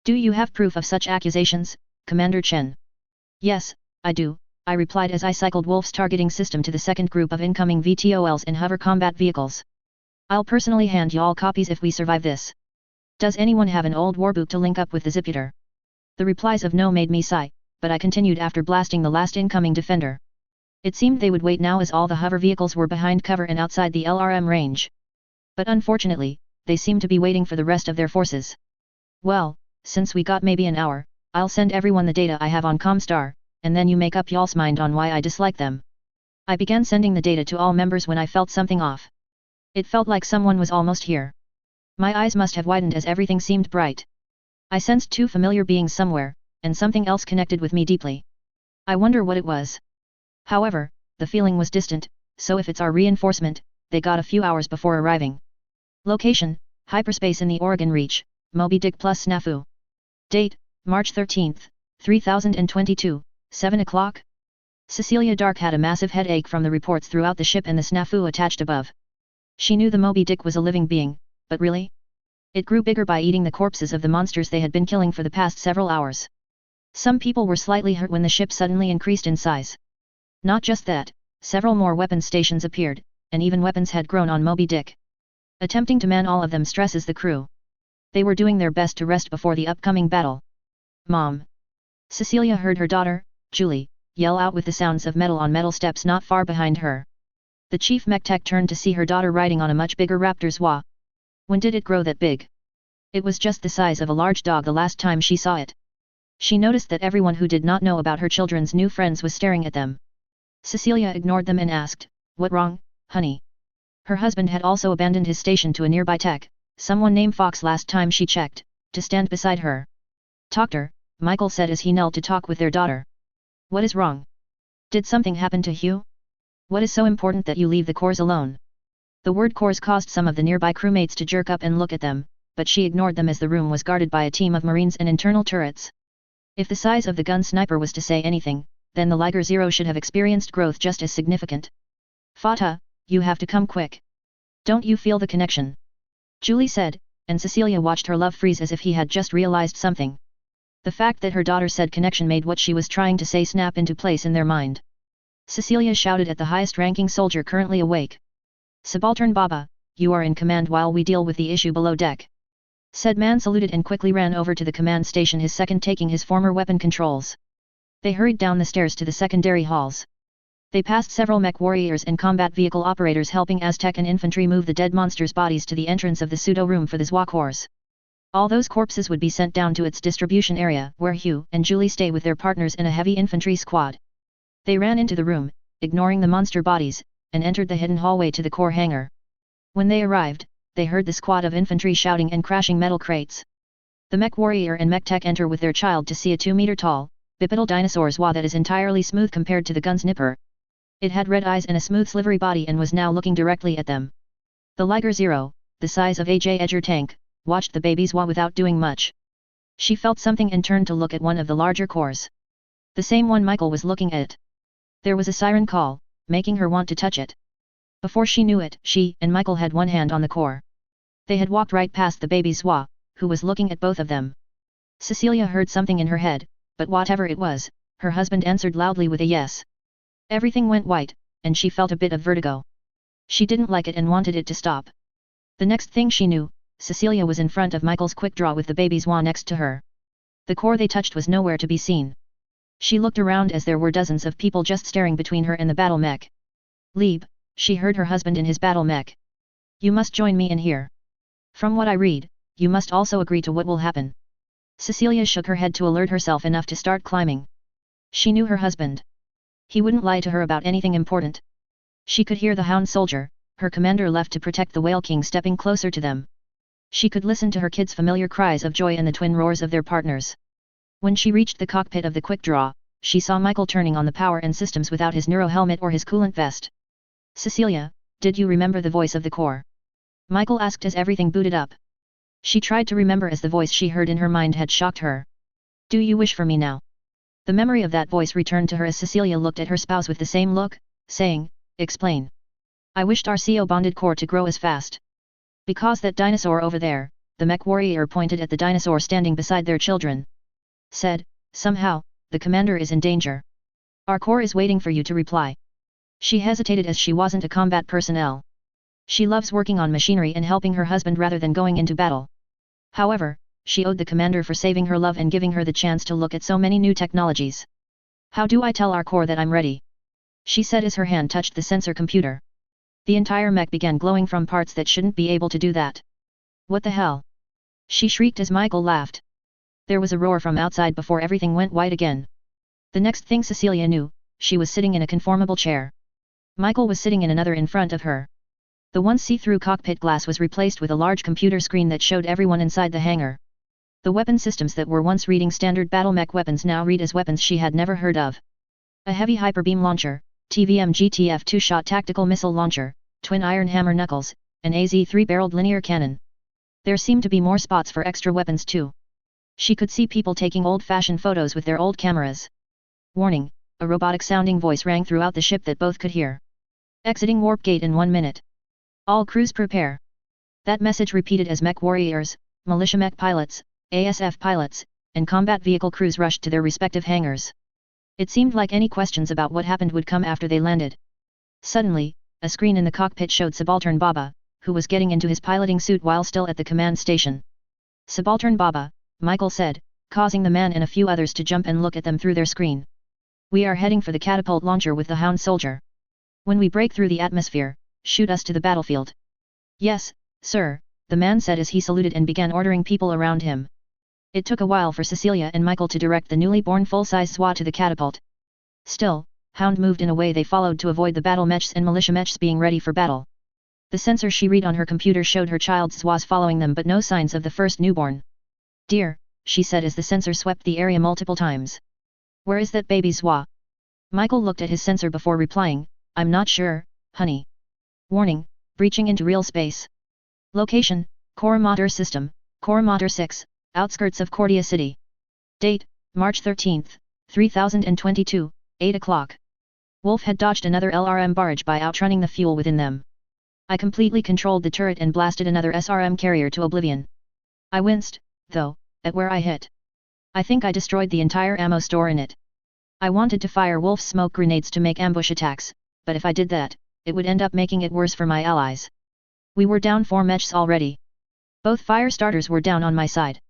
Do you have proof of such accusations, Commander Chen? Yes, I do, I replied as I cycled Wolf's targeting system to the second group of incoming VTOLs and hover combat vehicles. I'll personally hand y'all copies if we survive this. Does anyone have an old warbook to link up with the Ziputer? The replies of no made me sigh, but I continued after blasting the last incoming defender. It seemed they would wait now as all the hover vehicles were behind cover and outside the LRM range. But unfortunately, they seemed to be waiting for the rest of their forces. Well, since we got maybe an hour, I'll send everyone the data I have on Comstar, and then you make up y'all's mind on why I dislike them. I began sending the data to all members when I felt something off. It felt like someone was almost here. My eyes must have widened as everything seemed bright. I sensed 2 familiar beings somewhere, and something else connected with me deeply. I wonder what it was. However, the feeling was distant, so if it's our reinforcement, they got a few hours before arriving. Location, hyperspace in the Oregon Reach, Moby Dick plus Snafu. Date, March 13th, 3022, 7 o'clock. Cecilia Dark had a massive headache from the reports throughout the ship and the snafu attached above. She knew the Moby Dick was a living being, but really? It grew bigger by eating the corpses of the monsters they had been killing for the past several hours. Some people were slightly hurt when the ship suddenly increased in size. Not just that, several more weapon stations appeared, and even weapons had grown on Moby Dick. Attempting to man all of them stresses the crew. They were doing their best to rest before the upcoming battle. Mom! Cecilia heard her daughter, Julie, yell out with the sounds of metal on metal steps not far behind her. The chief mech tech turned to see her daughter riding on a much bigger raptor's wah. When did it grow that big? It was just the size of a large dog the last time she saw it. She noticed that everyone who did not know about her children's new friends was staring at them. Cecilia ignored them and asked, "What wrong, honey?" Her husband had also abandoned his station to a nearby tech, someone named Fox last time she checked, to stand beside her. "Doctor," Michael said as he knelt to talk with their daughter. "What is wrong? Did something happen to Hugh? What is so important that you leave the cores alone?" The word cores caused some of the nearby crewmates to jerk up and look at them, but she ignored them as the room was guarded by a team of Marines and internal turrets. If the size of the gun sniper was to say anything, then the Liger Zero should have experienced growth just as significant. "Fata, you have to come quick. Don't you feel the connection?" Julie said, and Cecilia watched her love freeze as if he had just realized something. The fact that her daughter said connection made what she was trying to say snap into place in their mind. Cecilia shouted at the highest-ranking soldier currently awake. "Subaltern Baba, you are in command while we deal with the issue below deck." Said man saluted and quickly ran over to the command station, his second taking his former weapon controls. They hurried down the stairs to the secondary halls. They passed several mech warriors and combat vehicle operators helping Aztec and infantry move the dead monsters' bodies to the entrance of the pseudo-room for the Zwa Corps. All those corpses would be sent down to its distribution area, where Hugh and Julie stay with their partners in a heavy infantry squad. They ran into the room, ignoring the monster bodies, and entered the hidden hallway to the core hangar. When they arrived, they heard the squad of infantry shouting and crashing metal crates. The mech warrior and mech tech enter with their child to see a 2-meter-tall, bipedal dinosaur Zwa that is entirely smooth compared to the gun's nipper. It had red eyes and a smooth slivery body and was now looking directly at them. The Liger Zero, the size of a Edger tank, watched the baby Zwa without doing much. She felt something and turned to look at one of the larger cores. The same one Michael was looking at. There was a siren call, making her want to touch it. Before she knew it, she and Michael had one hand on the core. They had walked right past the baby Zwa, who was looking at both of them. Cecilia heard something in her head, but whatever it was, her husband answered loudly with a yes. Everything went white, and she felt a bit of vertigo. She didn't like it and wanted it to stop. The next thing she knew, Cecilia was in front of Michael's quick draw with the baby Zwa next to her. The core they touched was nowhere to be seen. She looked around as there were dozens of people just staring between her and the battle mech. "Lieb," she heard her husband in his battle mech. "You must join me in here. From what I read, you must also agree to what will happen." Cecilia shook her head to alert herself enough to start climbing. She knew her husband. He wouldn't lie to her about anything important. She could hear the Hound Soldier, her commander left to protect the Whale King, stepping closer to them. She could listen to her kids' familiar cries of joy and the twin roars of their partners. When she reached the cockpit of the quick draw, she saw Michael turning on the power and systems without his neuro helmet or his coolant vest. "Cecilia, did you remember the voice of the core?" Michael asked as everything booted up. She tried to remember as the voice she heard in her mind had shocked her. "Do you wish for me now?" The memory of that voice returned to her as Cecilia looked at her spouse with the same look, saying, "Explain." "I wished our CO bonded core to grow as fast. Because that dinosaur over there," the mech warrior pointed at the dinosaur standing beside their children. Said, "Somehow, the commander is in danger. Our core is waiting for you to reply." She hesitated as she wasn't a combat personnel. She loves working on machinery and helping her husband rather than going into battle. However, she owed the commander for saving her love and giving her the chance to look at so many new technologies. "How do I tell our core that I'm ready?" she said as her hand touched the sensor computer. The entire mech began glowing from parts that shouldn't be able to do that. "What the hell?" she shrieked as Michael laughed. There was a roar from outside before everything went white again. The next thing Cecilia knew, she was sitting in a conformable chair. Michael was sitting in another in front of her. The once see-through cockpit glass was replaced with a large computer screen that showed everyone inside the hangar. The weapon systems that were once reading standard battle mech weapons now read as weapons she had never heard of. A heavy hyperbeam launcher, TVM GTF 2-shot tactical missile launcher, twin iron hammer knuckles, and AZ 3-barreled linear cannon. There seemed to be more spots for extra weapons too. She could see people taking old-fashioned photos with their old cameras. "Warning," a robotic-sounding voice rang throughout the ship that both could hear. "Exiting warp gate in 1 minute. All crews prepare." That message repeated as mech warriors, militia mech pilots, ASF pilots, and combat vehicle crews rushed to their respective hangars. It seemed like any questions about what happened would come after they landed. Suddenly, a screen in the cockpit showed Subaltern Baba, who was getting into his piloting suit while still at the command station. "Subaltern Baba," Michael said, causing the man and a few others to jump and look at them through their screen. "We are heading for the catapult launcher with the Hound Soldier. When we break through the atmosphere, shoot us to the battlefield." "Yes, sir," the man said as he saluted and began ordering people around him. It took a while for Cecilia and Michael to direct the newly born full-size Zwa to the catapult. Still, Hound moved in a way they followed to avoid the battle mechs and militia mechs being ready for battle. The sensor she read on her computer showed her child's Zwas following them but no signs of the first newborn. "Dear," she said as the sensor swept the area multiple times. "Where is that baby Zwa?" Michael looked at his sensor before replying, "I'm not sure, honey." Warning, breaching into real space. Location, Core Motor System, Core Motor 6, outskirts of Cordia City. Date, March 13, 3022, 8 o'clock. Wolf had dodged another LRM barrage by outrunning the fuel within them. I completely controlled the turret and blasted another SRM carrier to oblivion. I winced, though, at where I hit. I think I destroyed the entire ammo store in it. I wanted to fire Wolf's smoke grenades to make ambush attacks, but if I did that, it would end up making it worse for my allies. We were down 4 mechs already. Both fire starters were down on my side.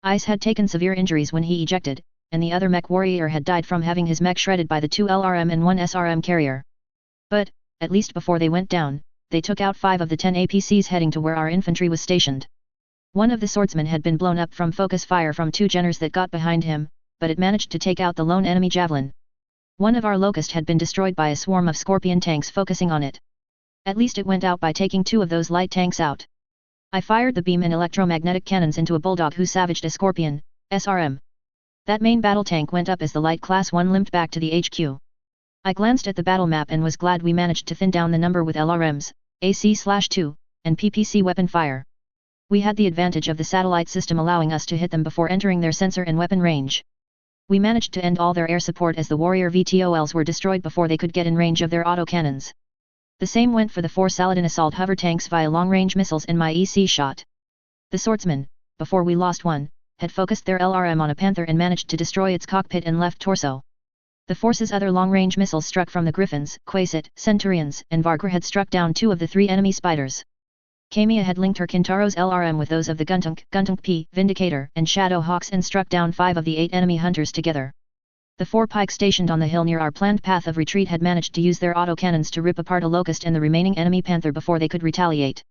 Ice had taken severe injuries when he ejected, and the other mech warrior had died from having his mech shredded by the 2 LRM and 1 SRM carrier. But, at least before they went down, they took out 5 of the 10 APCs heading to where our infantry was stationed. One of the swordsmen had been blown up from focus fire from 2 Jenners that got behind him, but it managed to take out the lone enemy javelin. One of our Locust had been destroyed by a swarm of Scorpion tanks focusing on it. At least it went out by taking 2 of those light tanks out. I fired the beam and electromagnetic cannons into a Bulldog who savaged a Scorpion, SRM. That main battle tank went up as the light class 1 limped back to the HQ. I glanced at the battle map and was glad we managed to thin down the number with LRMs, AC/2, and PPC weapon fire. We had the advantage of the satellite system allowing us to hit them before entering their sensor and weapon range. We managed to end all their air support as the warrior VTOLs were destroyed before they could get in range of their autocannons. The same went for the 4 Saladin assault hover tanks via long-range missiles and my EC shot. The swordsman, before we lost one, had focused their LRM on a Panther and managed to destroy its cockpit and left torso. The force's other long-range missiles struck from the Griffins, Quasit, Centurions, and Vargr had struck down 2 of the 3 enemy spiders. Kamiya had linked her Kintaro's LRM with those of the Guntunk P, Vindicator, and Shadow Hawks and struck down 5 of the 8 enemy hunters together. The 4 pikes stationed on the hill near our planned path of retreat had managed to use their autocannons to rip apart a Locust and the remaining enemy Panther before they could retaliate.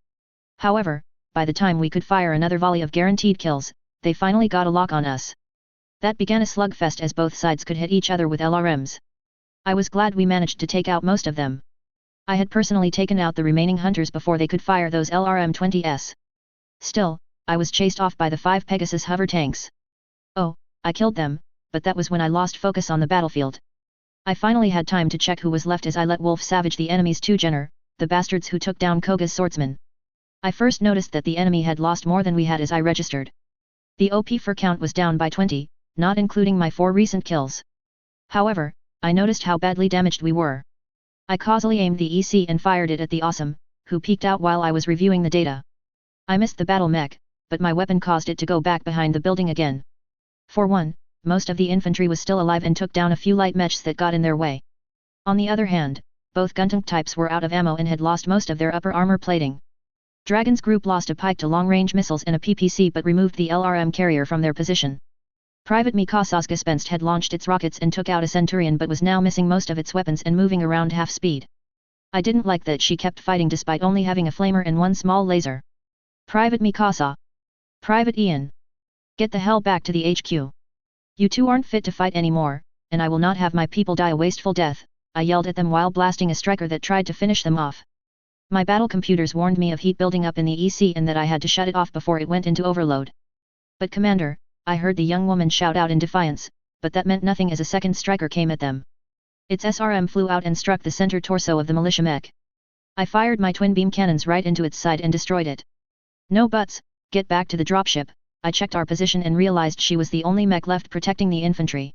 However, by the time we could fire another volley of guaranteed kills, they finally got a lock on us. That began a slugfest as both sides could hit each other with LRMs. I was glad we managed to take out most of them. I had personally taken out the remaining hunters before they could fire those LRM-20s. Still, I was chased off by the 5 Pegasus hover tanks. Oh, I killed them, but that was when I lost focus on the battlefield. I finally had time to check who was left as I let Wolf savage the enemy's 2 Jenner, the bastards who took down Koga's swordsman. I first noticed that the enemy had lost more than we had as I registered. The OP for count was down by 20, not including my 4 recent kills. However, I noticed how badly damaged we were. I causally aimed the EC and fired it at the Awesome, who peeked out while I was reviewing the data. I missed the battle mech, but my weapon caused it to go back behind the building again. For one, most of the infantry was still alive and took down a few light mechs that got in their way. On the other hand, both Guntunk types were out of ammo and had lost most of their upper armor plating. Dragon's group lost a pike to long-range missiles and a PPC but removed the LRM carrier from their position. Private Mikasa's Gespenst had launched its rockets and took out a Centurion but was now missing most of its weapons and moving around half speed. I didn't like that she kept fighting despite only having a flamer and 1 small laser. Private Mikasa. Private Ian. Get the hell back to the HQ. You two aren't fit to fight anymore, and I will not have my people die a wasteful death, I yelled at them while blasting a striker that tried to finish them off. My battle computers warned me of heat building up in the EC and that I had to shut it off before it went into overload. But Commander, I heard the young woman shout out in defiance, but that meant nothing as a second striker came at them. Its SRM flew out and struck the center torso of the militia mech. I fired my twin beam cannons right into its side and destroyed it. No buts, get back to the dropship. I checked our position and realized she was the only mech left protecting the infantry.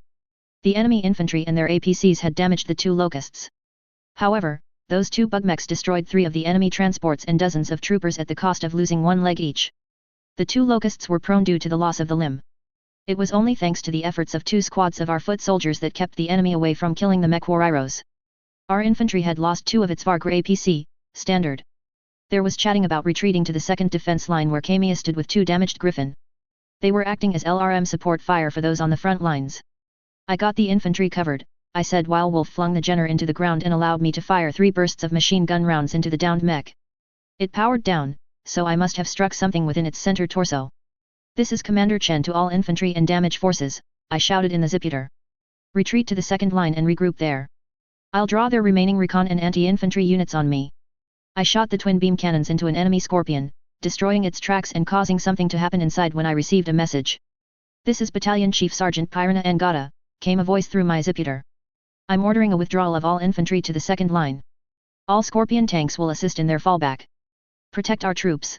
The enemy infantry and their APCs had damaged the 2 Locusts. However, those 2 bug mechs destroyed 3 of the enemy transports and dozens of troopers at the cost of losing 1 leg each. The 2 Locusts were prone due to the loss of the limb. It was only thanks to the efforts of 2 squads of our foot soldiers that kept the enemy away from killing the mech warriors. Our infantry had lost 2 of its Vargr APC, standard. There was chatting about retreating to the second defense line where Kamiya stood with 2 damaged Griffin. They were acting as LRM support fire for those on the front lines. I got the infantry covered, I said while Wolf flung the Jenner into the ground and allowed me to fire 3 bursts of machine gun rounds into the downed mech. It powered down, so I must have struck something within its center torso. This is Commander Chen to all infantry and damage forces, I shouted in the Ziputer. Retreat to the second line and regroup there. I'll draw their remaining recon and anti-infantry units on me. I shot the twin beam cannons into an enemy Scorpion, destroying its tracks and causing something to happen inside when I received a message. This is Battalion Chief Sergeant Pyrana Angata, came a voice through my Ziputer. I'm ordering a withdrawal of all infantry to the second line. All Scorpion tanks will assist in their fallback. Protect our troops.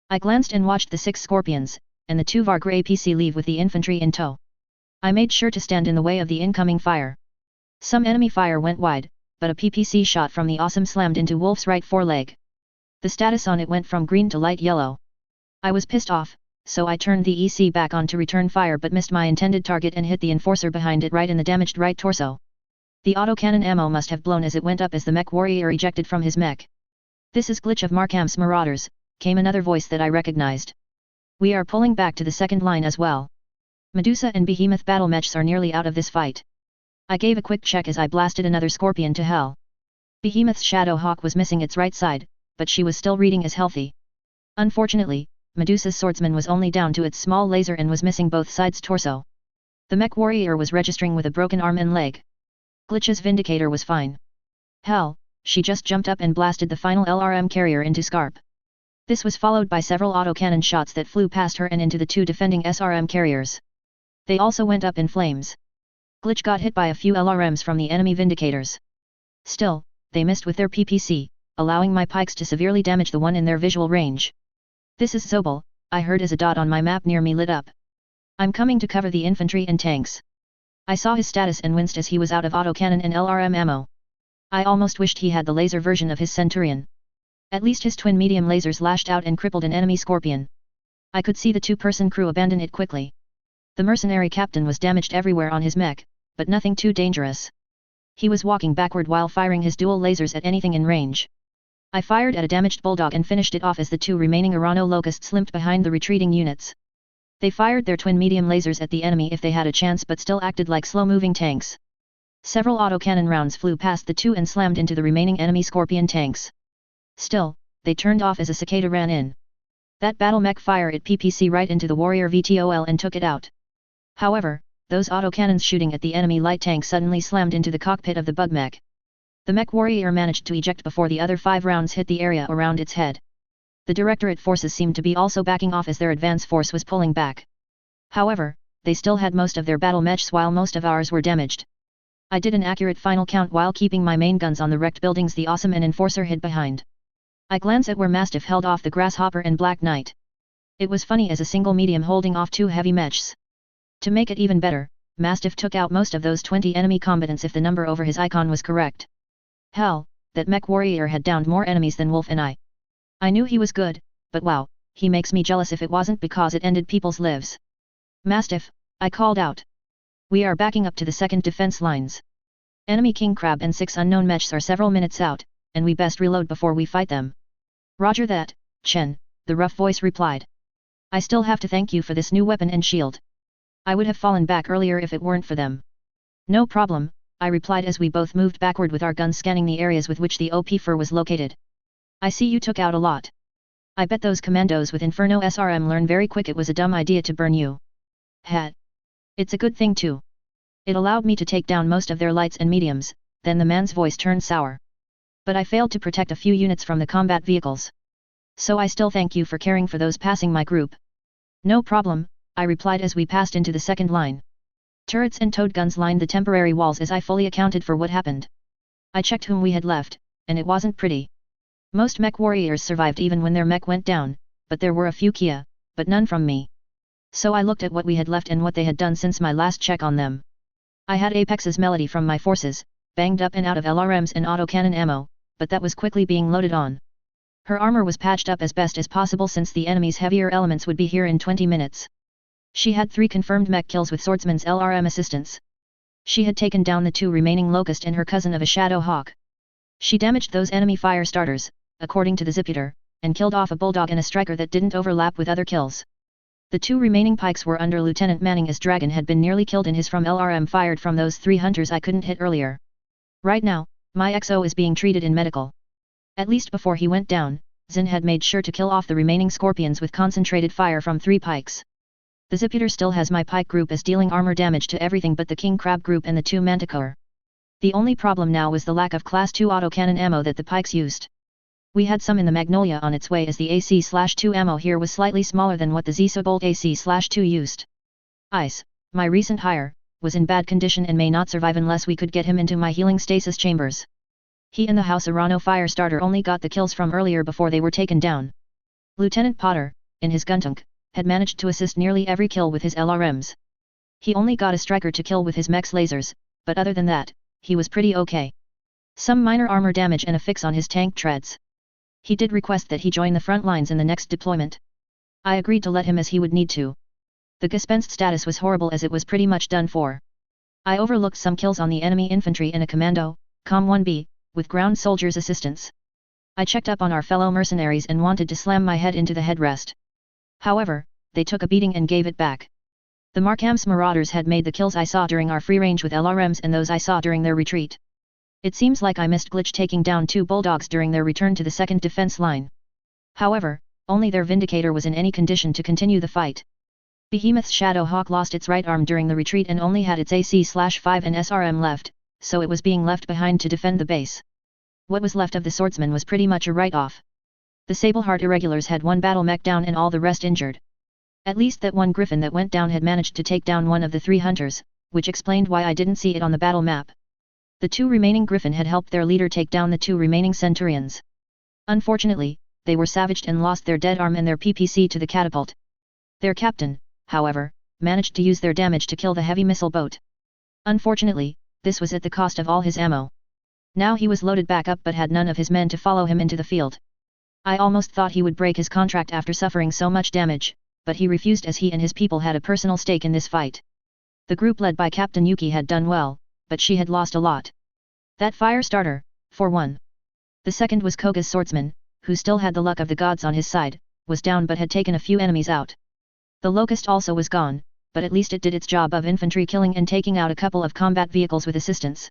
I glanced and watched the 6 Scorpions, and the 2 Vargr APC leave with the infantry in tow. I made sure to stand in the way of the incoming fire. Some enemy fire went wide, but a PPC shot from the Awesome slammed into Wolf's right foreleg. The status on it went from green to light yellow. I was pissed off, so I turned the EC back on to return fire but missed my intended target and hit the enforcer behind it right in the damaged right torso. The autocannon ammo must have blown as it went up as the mech warrior ejected from his mech. "This is Glitch of Markham's Marauders," came another voice that I recognized. "We are pulling back to the second line as well. Medusa and Behemoth battle mechs are nearly out of this fight." I gave a quick check as I blasted another scorpion to hell. Behemoth's Shadow Hawk was missing its right side, but she was still reading as healthy. Unfortunately, Medusa's swordsman was only down to its small laser and was missing both sides torso. The mech warrior was registering with a broken arm and leg. Glitch's Vindicator was fine. Hell, she just jumped up and blasted the final LRM carrier into Scarp. This was followed by several autocannon shots that flew past her and into the two defending SRM carriers. They also went up in flames. Glitch got hit by a few LRMs from the enemy Vindicators. Still, they missed with their PPC, allowing my pikes to severely damage the one in their visual range. "This is Zobel," I heard as a dot on my map near me lit up. "I'm coming to cover the infantry and tanks." I saw his status and winced as he was out of autocannon and LRM ammo. I almost wished he had the laser version of his Centurion. At least his twin medium lasers lashed out and crippled an enemy Scorpion. I could see the two-person crew abandon it quickly. The mercenary captain was damaged everywhere on his mech, but nothing too dangerous. He was walking backward while firing his dual lasers at anything in range. I fired at a damaged bulldog and finished it off as the two remaining Arano locusts limped behind the retreating units. They fired their twin medium lasers at the enemy if they had a chance but still acted like slow-moving tanks. Several autocannon rounds flew past the two and slammed into the remaining enemy Scorpion tanks. Still, they turned off as a cicada ran in. That battle mech fired at PPC right into the warrior VTOL and took it out. However, those autocannons shooting at the enemy light tank suddenly slammed into the cockpit of the bug mech. The mech warrior managed to eject before the other 5 rounds hit the area around its head. The Directorate forces seemed to be also backing off as their advance force was pulling back. However, they still had most of their battle mechs while most of ours were damaged. I did an accurate final count while keeping my main guns on the wrecked buildings the Awesome and Enforcer hid behind. I glanced at where Mastiff held off the Grasshopper and Black Knight. It was funny as a single medium holding off 2 heavy mechs. To make it even better, Mastiff took out most of those 20 enemy combatants if the number over his icon was correct. Hell, that mech warrior had downed more enemies than Wolf and I. I knew he was good, but wow, he makes me jealous if it wasn't because it ended people's lives. "Mastiff," I called out. "We are backing up to the second defense lines. Enemy King Crab and 6 unknown mechs are several minutes out, and we best reload before we fight them." "Roger that, Chen," the rough voice replied. "I still have to thank you for this new weapon and shield. I would have fallen back earlier if it weren't for them." "No problem," I replied as we both moved backward with our guns scanning the areas with which the OP fur was located. "I see you took out a lot. I bet those commandos with Inferno SRM learn very quick it was a dumb idea to burn you." "Hat. It's a good thing too. It allowed me to take down most of their lights and mediums." Then the man's voice turned sour. "But I failed to protect a few units from the combat vehicles. So I still thank you for caring for those passing my group." "No problem," I replied as we passed into the second line. Turrets and towed guns lined the temporary walls as I fully accounted for what happened. I checked whom we had left, and it wasn't pretty. Most mech warriors survived even when their mech went down, but there were a few Kia, but none from me. So I looked at what we had left and what they had done since my last check on them. I had Apex's Melody from my forces, banged up and out of LRMs and autocannon ammo, but that was quickly being loaded on. Her armor was patched up as best as possible since the enemy's heavier elements would be here in 20 minutes. She had 3 confirmed mech kills with Swordsman's LRM assistance. She had taken down the 2 remaining Locust and her cousin of a Shadow Hawk. She damaged those enemy fire starters, according to the Ziputer, and killed off a Bulldog and a Striker that didn't overlap with other kills. The 2 remaining pikes were under Lieutenant Manning as Dragon had been nearly killed in his from LRM fired from those 3 hunters I couldn't hit earlier. Right now, my XO is being treated in medical. At least before he went down, Zin had made sure to kill off the remaining Scorpions with concentrated fire from 3 pikes. The Ziputer still has my pike group as dealing armor damage to everything but the King Crab group and the 2 Manticore. The only problem now was the lack of Class 2 autocannon ammo that the pikes used. We had some in the Magnolia on its way as the AC/2 ammo here was slightly smaller than what the Zisobolt AC/2 used. Ice, my recent hire, was in bad condition and may not survive unless we could get him into my healing stasis chambers. He and the House Arano fire starter only got the kills from earlier before they were taken down. Lieutenant Potter, in his Guntunk, had managed to assist nearly every kill with his LRMs. He only got a Striker to kill with his mech's lasers, but other than that, he was pretty okay. Some minor armor damage and a fix on his tank treads. He did request that he join the front lines in the next deployment. I agreed to let him as he would need to. The Gespenst status was horrible as it was pretty much done for. I overlooked some kills on the enemy infantry and a commando, Com 1B, with ground soldiers' assistance. I checked up on our fellow mercenaries and wanted to slam my head into the headrest. However, they took a beating and gave it back. The Markham's marauders had made the kills I saw during our free range with LRMs and those I saw during their retreat. It seems like I missed Glitch taking down 2 bulldogs during their return to the second defense line. However, only their Vindicator was in any condition to continue the fight. Behemoth's Shadow Hawk lost its right arm during the retreat and only had its AC/5 and SRM left, so it was being left behind to defend the base. What was left of the swordsman was pretty much a write-off. The Sableheart Irregulars had 1 battle mech down and all the rest injured. At least that 1 Griffin that went down had managed to take down one of the 3 hunters, which explained why I didn't see it on the battle map. The 2 remaining Griffin had helped their leader take down the 2 remaining Centurions. Unfortunately, they were savaged and lost their dead arm and their PPC to the catapult. Their captain, however, managed to use their damage to kill the heavy missile boat. Unfortunately, this was at the cost of all his ammo. Now he was loaded back up but had none of his men to follow him into the field. I almost thought he would break his contract after suffering so much damage, but he refused as he and his people had a personal stake in this fight. The group led by Captain Yuki had done well, but she had lost a lot. That fire starter, for one. The second was Koga's swordsman, who still had the luck of the gods on his side, was down but had taken a few enemies out. The Locust also was gone, but at least it did its job of infantry killing and taking out a couple of combat vehicles with assistance.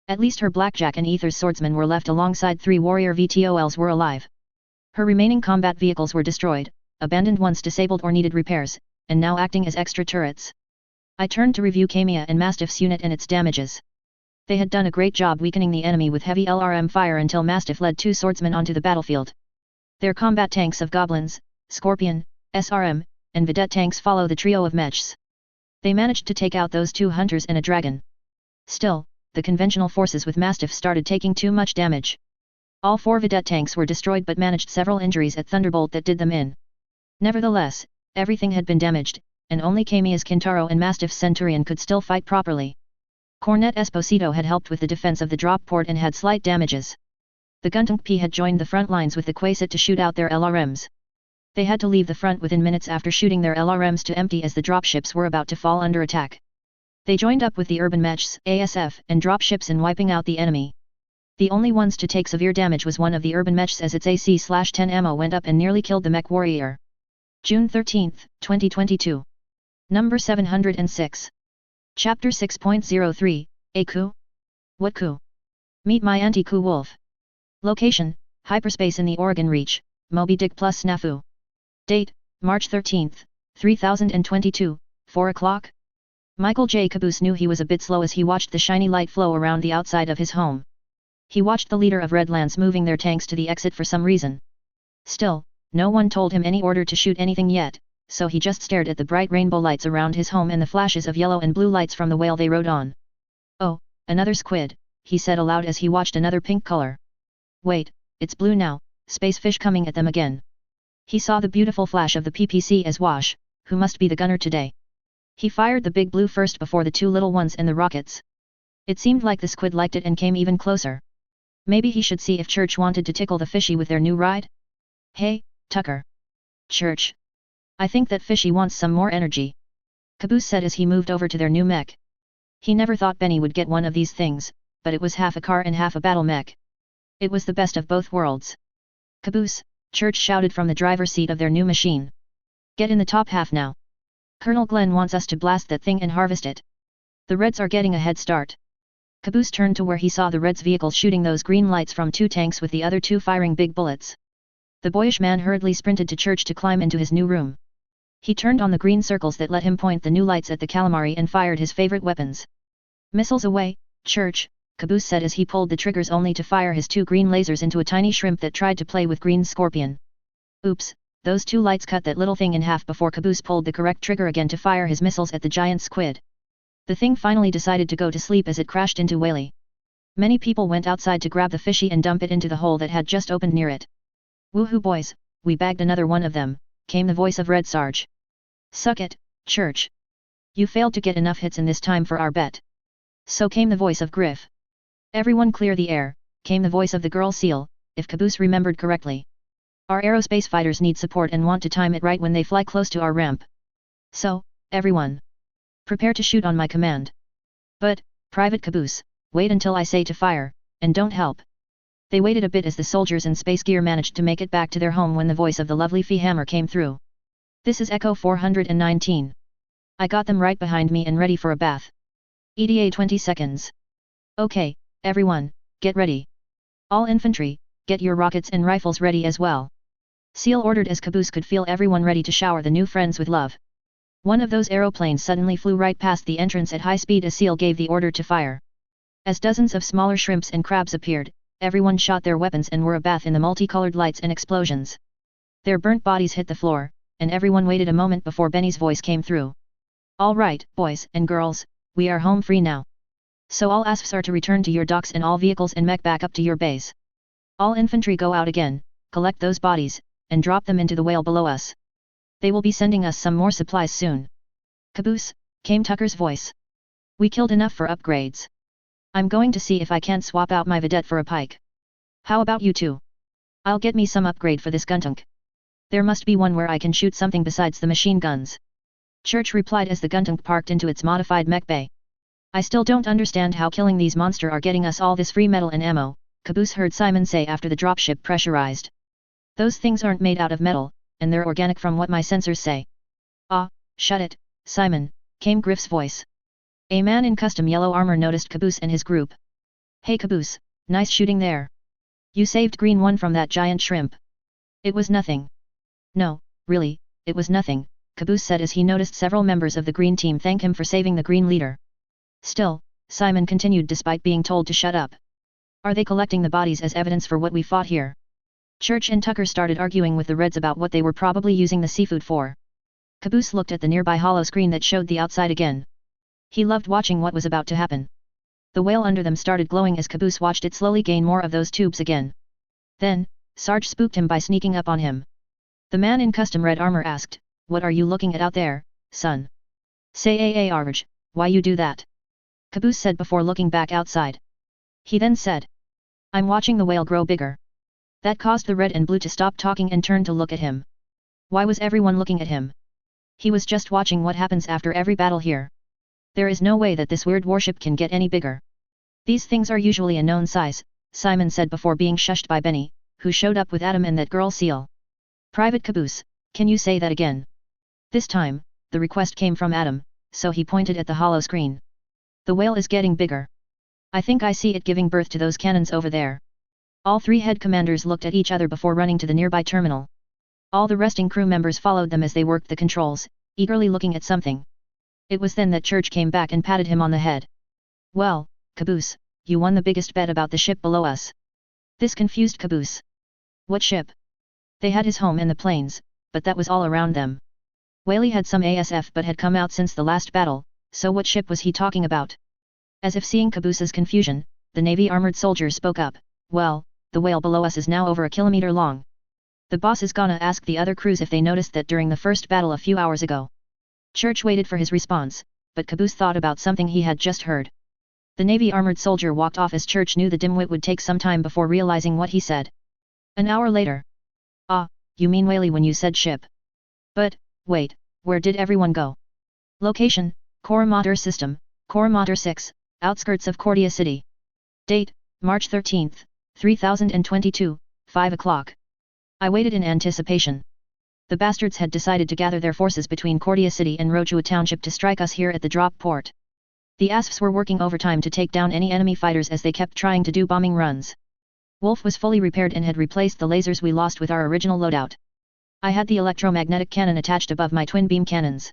At least her Blackjack and Ether's swordsmen were left alongside 3 warrior VTOLs were alive. Her remaining combat vehicles were destroyed, abandoned once disabled or needed repairs, and now acting as extra turrets. I turned to review Kamiya and Mastiff's unit and its damages. They had done a great job weakening the enemy with heavy LRM fire until Mastiff led 2 swordsmen onto the battlefield. Their combat tanks of Goblins, Scorpion, SRM, and Vedette tanks follow the trio of mechs. They managed to take out those 2 hunters and a dragon. Still, the conventional forces with Mastiff started taking too much damage. All 4 Vedette tanks were destroyed but managed several injuries at Thunderbolt that did them in. Nevertheless, everything had been damaged, and only Kamiya's Kintaro and Mastiff's Centurion could still fight properly. Cornet Esposito had helped with the defense of the drop port and had slight damages. The Guntank P had joined the front lines with the Quasit to shoot out their LRMs. They had to leave the front within minutes after shooting their LRMs to empty as the dropships were about to fall under attack. They joined up with the urban mechs, ASF, and dropships in wiping out the enemy. The only ones to take severe damage was one of the urban mechs as its AC/10 ammo went up and nearly killed the mech warrior. June 13, 2022. Number 706. Chapter 6.03, A coup? What coup? Meet my anti-coup wolf. Location, hyperspace in the Oregon Reach, Moby Dick plus Snafu. Date, March 13, 3022, 4 o'clock. Michael J. Caboose knew he was a bit slow as he watched the shiny light flow around the outside of his home. He watched the leader of Redlands moving their tanks to the exit for some reason. Still, no one told him any order to shoot anything yet, so he just stared at the bright rainbow lights around his home and the flashes of yellow and blue lights from the whale they rode on. Oh, another squid, he said aloud as he watched another pink color. Wait, it's blue now, space fish coming at them again. He saw the beautiful flash of the PPC as Wash, who must be the gunner today. He fired the big blue first before the 2 little ones and the rockets. It seemed like the squid liked it and came even closer. Maybe he should see if Church wanted to tickle the fishy with their new ride? Hey, Tucker. Church. I think that fishy wants some more energy. Caboose said as he moved over to their new mech. He never thought Benny would get one of these things, but it was half a car and half a battle mech. It was the best of both worlds. Caboose, Church shouted from the driver's seat of their new machine. Get in the top half now. Colonel Glenn wants us to blast that thing and harvest it. The Reds are getting a head start. Caboose turned to where he saw the Reds' vehicles shooting those green lights from 2 tanks with the other 2 firing big bullets. The boyish man hurriedly sprinted to Church to climb into his new room. He turned on the green circles that let him point the new lights at the calamari and fired his favorite weapons. Missiles away, Church, Caboose said as he pulled the triggers only to fire his 2 green lasers into a tiny shrimp that tried to play with green scorpion. Oops, those 2 lights cut that little thing in half before Caboose pulled the correct trigger again to fire his missiles at the giant squid. The thing finally decided to go to sleep as it crashed into Whaley. Many people went outside to grab the fishy and dump it into the hole that had just opened near it. Woohoo boys, we bagged another one of them, came the voice of Red Sarge. Suck it, Church. You failed to get enough hits in this time for our bet. So came the voice of Griff. Everyone clear the air, came the voice of the girl seal, if Caboose remembered correctly. Our aerospace fighters need support and want to time it right when they fly close to our ramp. So, everyone, prepare to shoot on my command. But, Private Caboose, wait until I say to fire, and don't help. They waited a bit as the soldiers in space gear managed to make it back to their home when the voice of the lovely Fee Hammer came through. This is Echo 419. I got them right behind me and ready for a bath. ETA 20 seconds. Okay, everyone, get ready. All infantry, get your rockets and rifles ready as well. Seal ordered as Caboose could feel everyone ready to shower the new friends with love. One of those aeroplanes suddenly flew right past the entrance at high speed as Seal gave the order to fire. As dozens of smaller shrimps and crabs appeared, everyone shot their weapons and were abath in the multicolored lights and explosions. Their burnt bodies hit the floor, and everyone waited a moment before Benny's voice came through. All right, boys and girls, we are home free now. So all ASFs are to return to your docks and all vehicles and mech back up to your base. All infantry go out again, collect those bodies, and drop them into the whale below us. They will be sending us some more supplies soon. Caboose, came Tucker's voice. We killed enough for upgrades. I'm going to see if I can't swap out my vedette for a pike. How about you two? I'll get me some upgrade for this guntunk. There must be one where I can shoot something besides the machine guns. Church replied as the guntunk parked into its modified mech bay. I still don't understand how killing these monsters are getting us all this free metal and ammo, Caboose heard Simon say after the dropship pressurized. Those things aren't made out of metal, and they're organic from what my sensors say. Ah, shut it, Simon, came Griff's voice. A man in custom yellow armor noticed Caboose and his group. Hey Caboose, nice shooting there. You saved Green One from that giant shrimp. It was nothing. No, really, it was nothing, Caboose said as he noticed several members of the green team thank him for saving the green leader. Still, Simon continued despite being told to shut up. Are they collecting the bodies as evidence for what we fought here? Church and Tucker started arguing with the Reds about what they were probably using the seafood for. Caboose looked at the nearby hollow screen that showed the outside again. He loved watching what was about to happen. The whale under them started glowing as Caboose watched it slowly gain more of those tubes again. Then, Sarge spooked him by sneaking up on him. The man in custom red armor asked, "What are you looking at out there, son?" "Say Arj, why you do that?" Caboose said before looking back outside. He then said, "I'm watching the whale grow bigger." That caused the red and blue to stop talking and turn to look at him. Why was everyone looking at him? He was just watching what happens after every battle here. There is no way that this weird warship can get any bigger. These things are usually a known size, Simon said before being shushed by Benny, who showed up with Adam and that girl Seal. "Private Caboose, can you say that again?" This time, the request came from Adam, so he pointed at the hollow screen. "The whale is getting bigger. I think I see it giving birth to those cannons over there." All three head commanders looked at each other before running to the nearby terminal. All the resting crew members followed them as they worked the controls, eagerly looking at something. It was then that Church came back and patted him on the head. "Well, Caboose, you won the biggest bet about the ship below us." This confused Caboose. What ship? They had his home and the planes, but that was all around them. Whaley had some ASF but had come out since the last battle, so what ship was he talking about? As if seeing Caboose's confusion, the Navy armored soldier spoke up, "Well, the whale below us is now over a kilometer long. The boss is gonna ask the other crews if they noticed that during the first battle a few hours ago." Church waited for his response, but Caboose thought about something he had just heard. The Navy armored soldier walked off as Church knew the dimwit would take some time before realizing what he said. An hour later. "Ah, you mean Whaley when you said ship. But, wait, where did everyone go?" Location, Core Mater System, Core Mater 6, outskirts of Cordia City. Date, March 13, 3022, 5 o'clock. I waited in anticipation. The bastards had decided to gather their forces between Cordia City and Rochua Township to strike us here at the drop port. The ASFs were working overtime to take down any enemy fighters as they kept trying to do bombing runs. Wolf was fully repaired and had replaced the lasers we lost with our original loadout. I had the electromagnetic cannon attached above my twin beam cannons.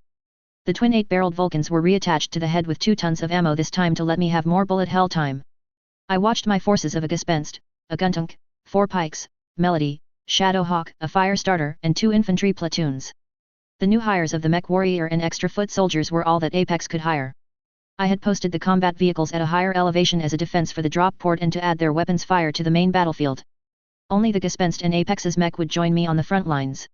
The twin 8-barreled Vulcans were reattached to the head with 2 tons of ammo this time to let me have more bullet hell time. I watched my forces of a Gespenst, a Guntunk, 4 pikes, Melody, Shadowhawk, a fire starter and 2 infantry platoons. The new hires of the mech warrior and extra foot soldiers were all that Apex could hire. I had posted the combat vehicles at a higher elevation as a defense for the drop port and to add their weapons fire to the main battlefield. Only the Gespenst and Apex's mech would join me on the front lines.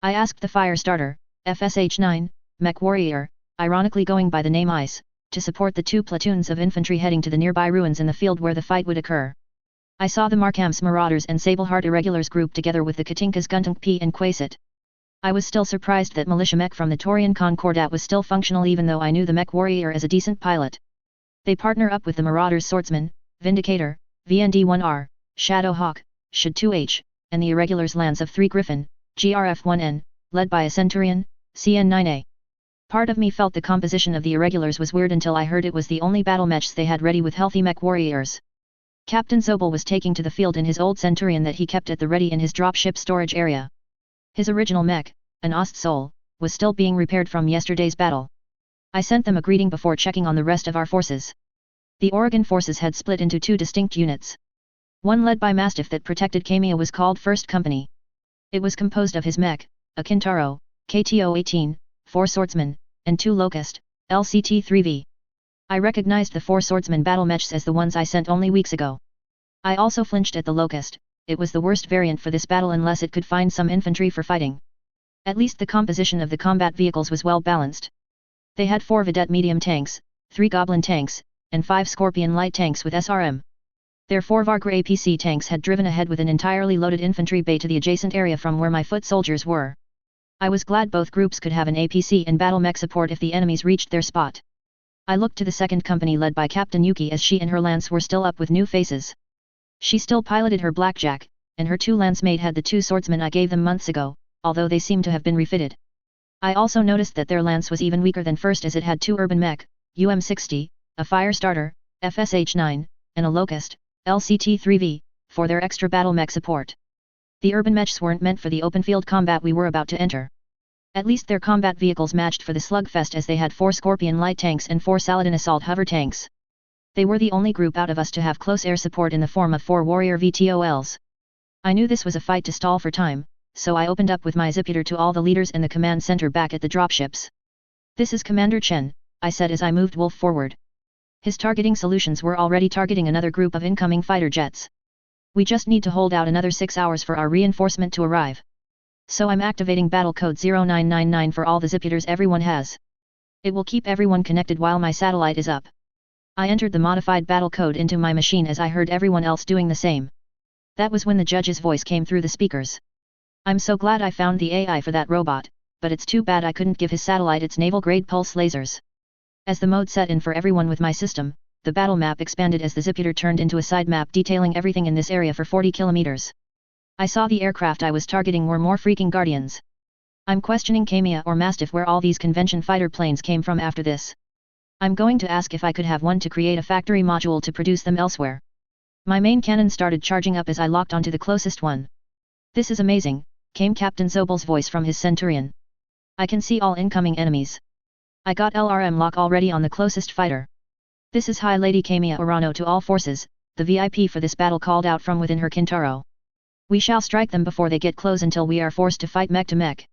I asked the fire starter, FSH-9, mech warrior, ironically going by the name Ice, to support the 2 platoons of infantry heading to the nearby ruins in the field where the fight would occur. I saw the Markham's Marauders and Sableheart Irregulars grouped together with the Katinkas Guntunk P and Quasit. I was still surprised that militia mech from the Taurian Concordat was still functional even though I knew the mech warrior as a decent pilot. They partner up with the Marauders Swordsman, Vindicator, VND-1R, Shadowhawk, Shad-2H, and the Irregulars Lance of 3 Griffin, GRF-1N, led by a Centurion, CN-9A. Part of me felt the composition of the Irregulars was weird until I heard it was the only battle mechs they had ready with healthy mech warriors. Captain Zobel was taking to the field in his old Centurion that he kept at the ready in his dropship storage area. His original mech, an Ostsol, was still being repaired from yesterday's battle. I sent them a greeting before checking on the rest of our forces. The Oregon forces had split into 2 distinct units. One led by Mastiff that protected Kamiya was called 1st Company. It was composed of his mech, a Kintaro, KTO-18, 4 swordsmen, and 2 Locust, LCT-3V. I recognized the 4 swordsman battle mechs as the ones I sent only weeks ago. I also flinched at the Locust. It was the worst variant for this battle unless it could find some infantry for fighting. At least the composition of the combat vehicles was well balanced. They had 4 Vedette medium tanks, 3 Goblin tanks, and 5 Scorpion light tanks with SRM. Their 4 Vargra APC tanks had driven ahead with an entirely loaded infantry bay to the adjacent area from where my foot soldiers were. I was glad both groups could have an APC and battle mech support if the enemies reached their spot. I looked to the 2nd Company led by Captain Yuki as she and her lance were still up with new faces. She still piloted her Blackjack, and her 2 lancemate had the 2 swordsmen I gave them months ago, although they seemed to have been refitted. I also noticed that their lance was even weaker than first as it had 2 urban mech, UM-60, a fire starter, FSH-9, and a Locust, LCT-3V, for their extra battle mech support. The urban mechs weren't meant for the open field combat we were about to enter. At least their combat vehicles matched for the slugfest as they had 4 Scorpion light tanks and 4 Saladin assault hover tanks. They were the only group out of us to have close air support in the form of 4 warrior VTOLs. I knew this was a fight to stall for time, so I opened up with my Ziputer to all the leaders and the command center back at the dropships. "This is Commander Chen," I said as I moved Wolf forward. His targeting solutions were already targeting another group of incoming fighter jets. We just need to hold out another 6 hours for our reinforcement to arrive. So I'm activating battle code 0999 for all the Ziputers everyone has. It will keep everyone connected while my satellite is up. I entered the modified battle code into my machine as I heard everyone else doing the same. That was when the judge's voice came through the speakers. "I'm so glad I found the AI for that robot, but it's too bad I couldn't give his satellite its naval-grade pulse lasers." As the mode set in for everyone with my system, the battle map expanded as the Ziputer turned into a side map detailing everything in this area for 40 kilometers. I saw the aircraft I was targeting were more freaking Guardians. I'm questioning Kamiya or Mastiff where all these convention fighter planes came from after this. I'm going to ask if I could have one to create a factory module to produce them elsewhere. My main cannon started charging up as I locked onto the closest one. "This is amazing," came Captain Zobel's voice from his Centurion. "I can see all incoming enemies. I got LRM lock already on the closest fighter." "This is High Lady Kamiya Urano to all forces," the VIP for this battle called out from within her Kintaro. "We shall strike them before they get close until we are forced to fight mech to mech.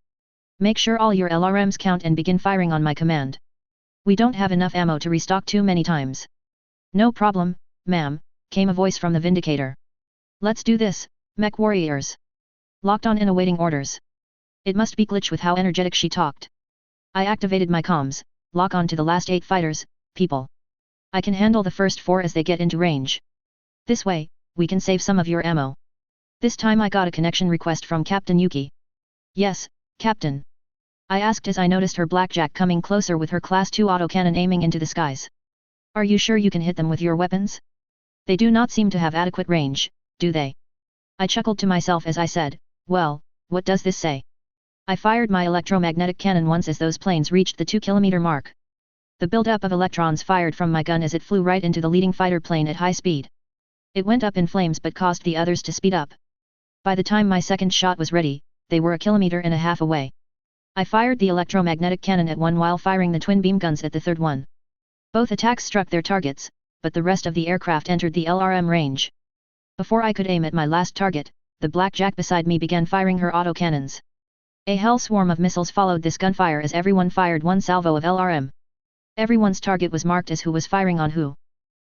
Make sure all your LRMs count and begin firing on my command. We don't have enough ammo to restock too many times." "No problem, ma'am," came a voice from the Vindicator. "Let's do this, mech warriors." Locked on and awaiting orders. It must be glitch with how energetic she talked. I activated my comms, lock on to the last 8 fighters, people. I can handle the first 4 as they get into range. This way, we can save some of your ammo. This time I got a connection request from Captain Yuki. "Yes, Captain." I asked as I noticed her Blackjack coming closer with her Class 2 autocannon aiming into the skies. "Are you sure you can hit them with your weapons? They do not seem to have adequate range, do they?" I chuckled to myself as I said, "Well, what does this say?" I fired my electromagnetic cannon once as those planes reached the 2-kilometer mark. The buildup of electrons fired from my gun as it flew right into the leading fighter plane at high speed. It went up in flames but caused the others to speed up. By the time my second shot was ready, they were 1.5 kilometers away. I fired the electromagnetic cannon at one while firing the twin beam guns at the third one. Both attacks struck their targets, but the rest of the aircraft entered the LRM range. Before I could aim at my last target, the Blackjack beside me began firing her autocannons. A hell swarm of missiles followed this gunfire as everyone fired one salvo of LRM. Everyone's target was marked as who was firing on who.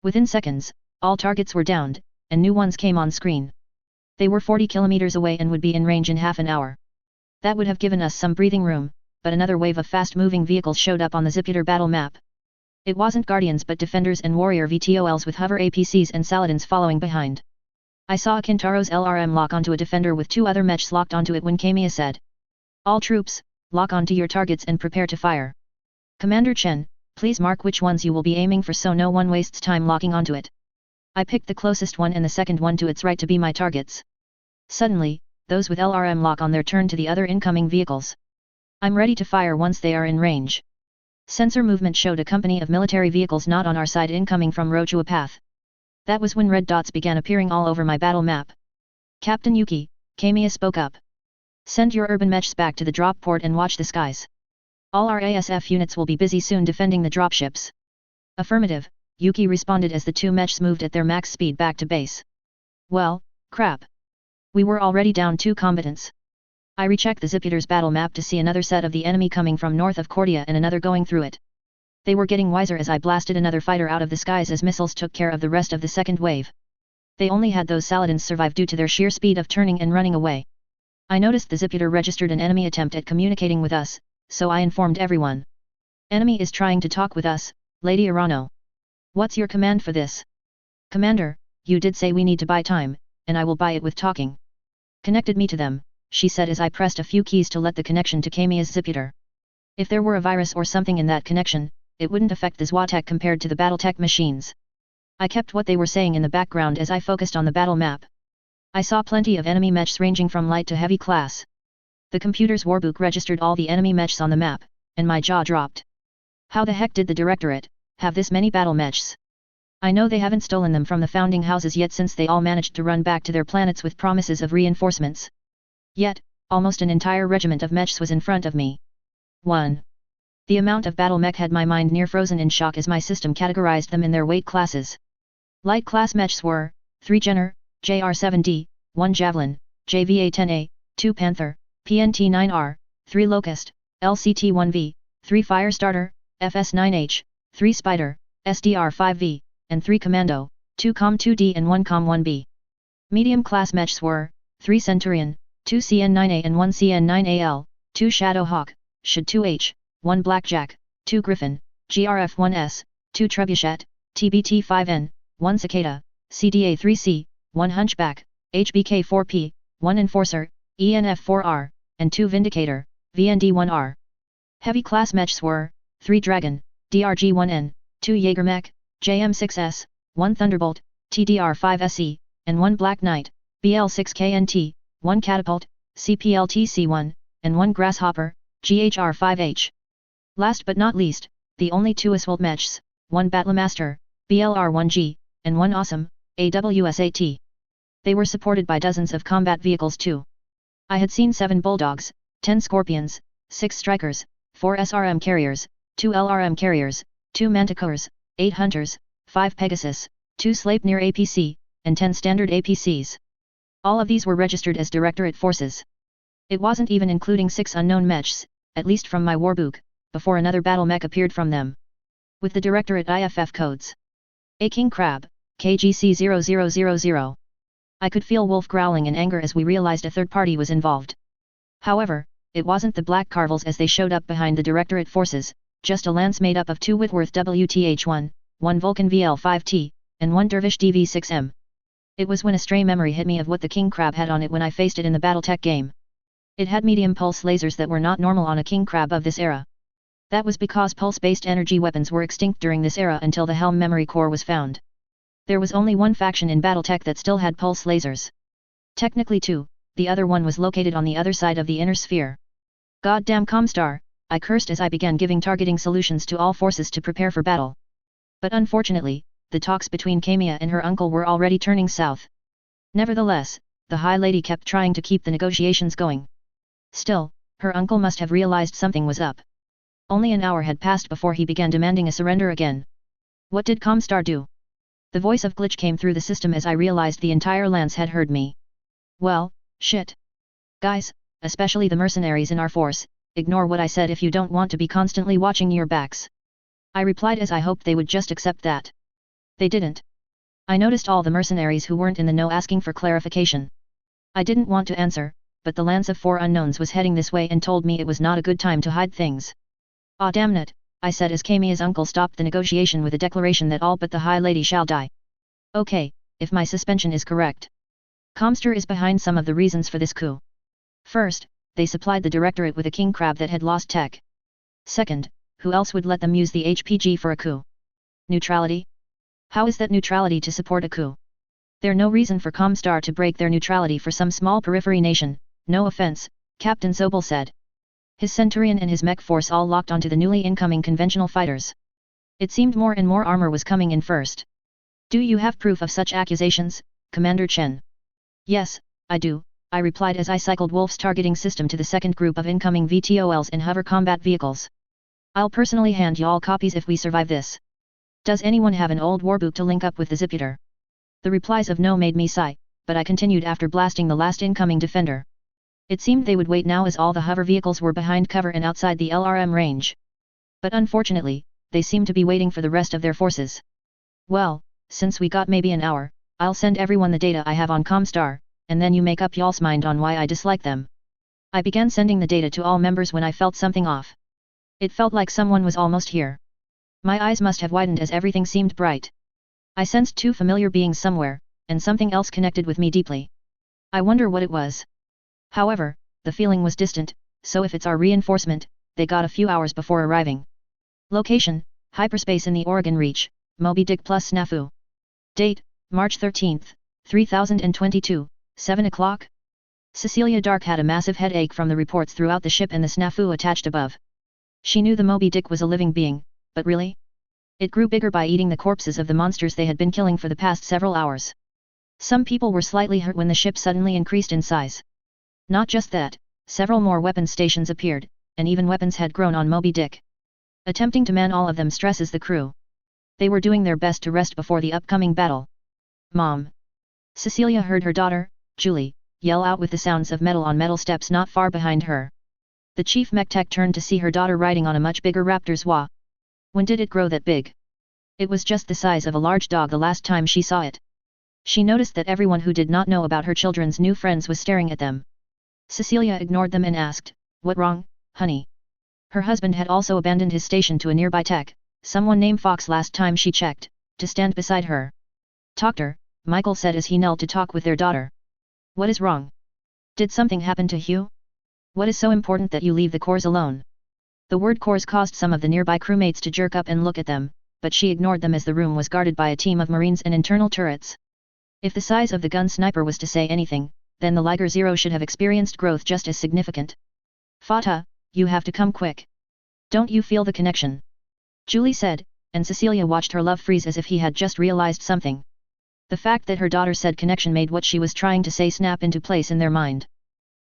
Within seconds, all targets were downed, and new ones came on screen. They were 40 kilometers away and would be in range in half an hour. That would have given us some breathing room, but another wave of fast-moving vehicles showed up on the Ziputer battle map. It wasn't Guardians but Defenders and Warrior VTOLs with hover APCs and Saladins following behind. I saw Kintaro's LRM lock onto a defender with 2 other mechs locked onto it when Kamiya said, "All troops, lock onto your targets and prepare to fire. Commander Chen, please mark which ones you will be aiming for so no one wastes time locking onto it." I picked the closest one and the second one to its right to be my targets. Suddenly, those with LRM lock on their turn to the other incoming vehicles. I'm ready to fire once they are in range. Sensor movement showed a company of military vehicles not on our side incoming from Rochua path. That was when red dots began appearing all over my battle map. "Captain Yuki," Kamiya spoke up. "Send your urban mechs back to the drop port and watch the skies. All our ASF units will be busy soon defending the dropships." "Affirmative," Yuki responded as the 2 mechs moved at their max speed back to base. Well, crap. We were already down 2 combatants. I rechecked the Ziputers battle map to see another set of the enemy coming from north of Cordia and another going through it. They were getting wiser as I blasted another fighter out of the skies as missiles took care of the rest of the second wave. They only had those Saladins survive due to their sheer speed of turning and running away. I noticed the Ziputer registered an enemy attempt at communicating with us, so I informed everyone. "Enemy is trying to talk with us, Lady Arano. What's your command for this?" "Commander, you did say we need to buy time, and I will buy it with talking." "Connected me to them," she said as I pressed a few keys to let the connection to Kamiya's Ziputer. If there were a virus or something in that connection, it wouldn't affect the Zoids compared to the Battletech machines. I kept what they were saying in the background as I focused on the battle map. I saw plenty of enemy mechs ranging from light to heavy class. The computer's warbook registered all the enemy mechs on the map, and my jaw dropped. How the heck did the Directorate have this many battle mechs? I know they haven't stolen them from the founding houses yet since they all managed to run back to their planets with promises of reinforcements. Yet, almost an entire regiment of mechs was in front of me. 1. The amount of battle mech had my mind near frozen in shock as my system categorized them in their weight classes. Light class mechs were 3 Jenner, JR-7D, 1 Javelin, JVA-10A, 2 Panther, PNT-9R, 3 Locust, LCT-1V, 3 Firestarter, FS-9H, 3 Spider, SDR-5V, and 3 Commando, 2 Com-2D and 1 Com-1B. Medium class mechs were 3 Centurion, 2 CN-9A and 1 CN-9AL, 2 Shadowhawk, SHD-2H, 1 Blackjack, 2 Griffin, GRF-1S, 2 Trebuchet, TBT-5N, 1 Cicada, CDA-3C, 1 Hunchback, HBK-4P, 1 Enforcer, ENF-4R, and 2 Vindicator, VND-1R. Heavy class mechs were 3 Dragon, DRG-1N, 2 Jaegermech, JM-6S, 1 Thunderbolt, TDR-5SE, and 1 Black Knight, BL-6KNT, 1 Catapult, CPLTC-1, and 1 Grasshopper, GHR-5H. Last but not least, the only 2 Assault mechs, 1 Battlemaster, BLR-1G, and 1 Awesome, AWSAT. They were supported by dozens of combat vehicles too. I had seen 7 Bulldogs, 10 Scorpions, 6 Strikers, 4 SRM carriers, 2 LRM carriers, 2 Manticores, 8 Hunters, 5 Pegasus, 2 Sleipnir APC, and 10 standard APCs. All of these were registered as Directorate forces. It wasn't even including 6 unknown mechs, at least from my warbook, before another battle mech appeared from them. With the Directorate IFF codes. A King Crab, KGC-0000. I could feel Wolf growling in anger as we realized a third party was involved. However, it wasn't the Black Carvels as they showed up behind the Directorate forces, just a lance made up of 2 Whitworth WTH-1, 1 Vulcan VL-5T, and 1 Dervish DV-6M. It was when a stray memory hit me of what the King Crab had on it when I faced it in the Battletech game. It had medium pulse lasers that were not normal on a King Crab of this era. That was because pulse-based energy weapons were extinct during this era until the Helm memory core was found. There was only one faction in Battletech that still had pulse lasers. Technically 2, the other one was located on the other side of the inner sphere. Goddamn Comstar, I cursed as I began giving targeting solutions to all forces to prepare for battle. But unfortunately, the talks between Kamiya and her uncle were already turning south. Nevertheless, the High Lady kept trying to keep the negotiations going. Still, her uncle must have realized something was up. Only an hour had passed before he began demanding a surrender again. What did Comstar do? The voice of Glitch came through the system as I realized the entire lance had heard me. Well, shit. Guys, especially the mercenaries in our force, ignore what I said if you don't want to be constantly watching your backs. I replied as I hoped they would just accept that. They didn't. I noticed all the mercenaries who weren't in the know asking for clarification. I didn't want to answer, but the lance of 4 unknowns was heading this way and told me it was not a good time to hide things. Ah damn it, I said as Kamiya's uncle stopped the negotiation with a declaration that all but the High Lady shall die. Okay, if my suspension is correct. Comstar is behind some of the reasons for this coup. First, they supplied the Directorate with a king crab that had lost tech. Second, who else would let them use the HPG for a coup? Neutrality? How is that neutrality to support a coup? There's no reason for Comstar to break their neutrality for some small periphery nation, no offense, Captain Zobel said. His Centurion and his mech force all locked onto the newly incoming conventional fighters. It seemed more and more armor was coming in first. Do you have proof of such accusations, Commander Chen? Yes, I do, I replied as I cycled Wolf's targeting system to the second group of incoming VTOLs and hover combat vehicles. I'll personally hand y'all copies if we survive this. Does anyone have an old warbook to link up with the Ziputer? The replies of no made me sigh, but I continued after blasting the last incoming defender. It seemed they would wait now as all the hover vehicles were behind cover and outside the LRM range. But unfortunately, they seemed to be waiting for the rest of their forces. Well, since we got maybe an hour, I'll send everyone the data I have on Comstar, and then you make up y'all's mind on why I dislike them. I began sending the data to all members when I felt something off. It felt like someone was almost here. My eyes must have widened as everything seemed bright. I sensed two familiar beings somewhere, and something else connected with me deeply. I wonder what it was. However, the feeling was distant, so if it's our reinforcement, they got a few hours before arriving. Location, hyperspace in the Oregon Reach, Moby Dick plus Snafu. Date, March 13th, 3022, 7 o'clock. Cecilia Dark had a massive headache from the reports throughout the ship and the snafu attached above. She knew the Moby Dick was a living being, but really? It grew bigger by eating the corpses of the monsters they had been killing for the past several hours. Some people were slightly hurt when the ship suddenly increased in size. Not just that, several more weapon stations appeared, and even weapons had grown on Moby Dick. Attempting to man all of them stresses the crew. They were doing their best to rest before the upcoming battle. Mom! Cecilia heard her daughter, Julie, yell out with the sounds of metal on metal steps not far behind her. The chief mech tech turned to see her daughter riding on a much bigger raptor's Zwa. When did it grow that big? It was just the size of a large dog the last time she saw it. She noticed that everyone who did not know about her children's new friends was staring at them. Cecilia ignored them and asked, "What wrong, honey?" Her husband had also abandoned his station to a nearby tech, someone named Fox last time she checked, to stand beside her. "Doctor," Michael said as he knelt to talk with their daughter. "What is wrong? Did something happen to Hugh? What is so important that you leave the cores alone?" The word cores caused some of the nearby crewmates to jerk up and look at them, but she ignored them as the room was guarded by a team of Marines and internal turrets. If the size of the gun sniper was to say anything, then the Liger Zero should have experienced growth just as significant. "Fata, you have to come quick. Don't you feel the connection?" Julie said, and Cecilia watched her love freeze as if he had just realized something. The fact that her daughter said connection made what she was trying to say snap into place in their mind.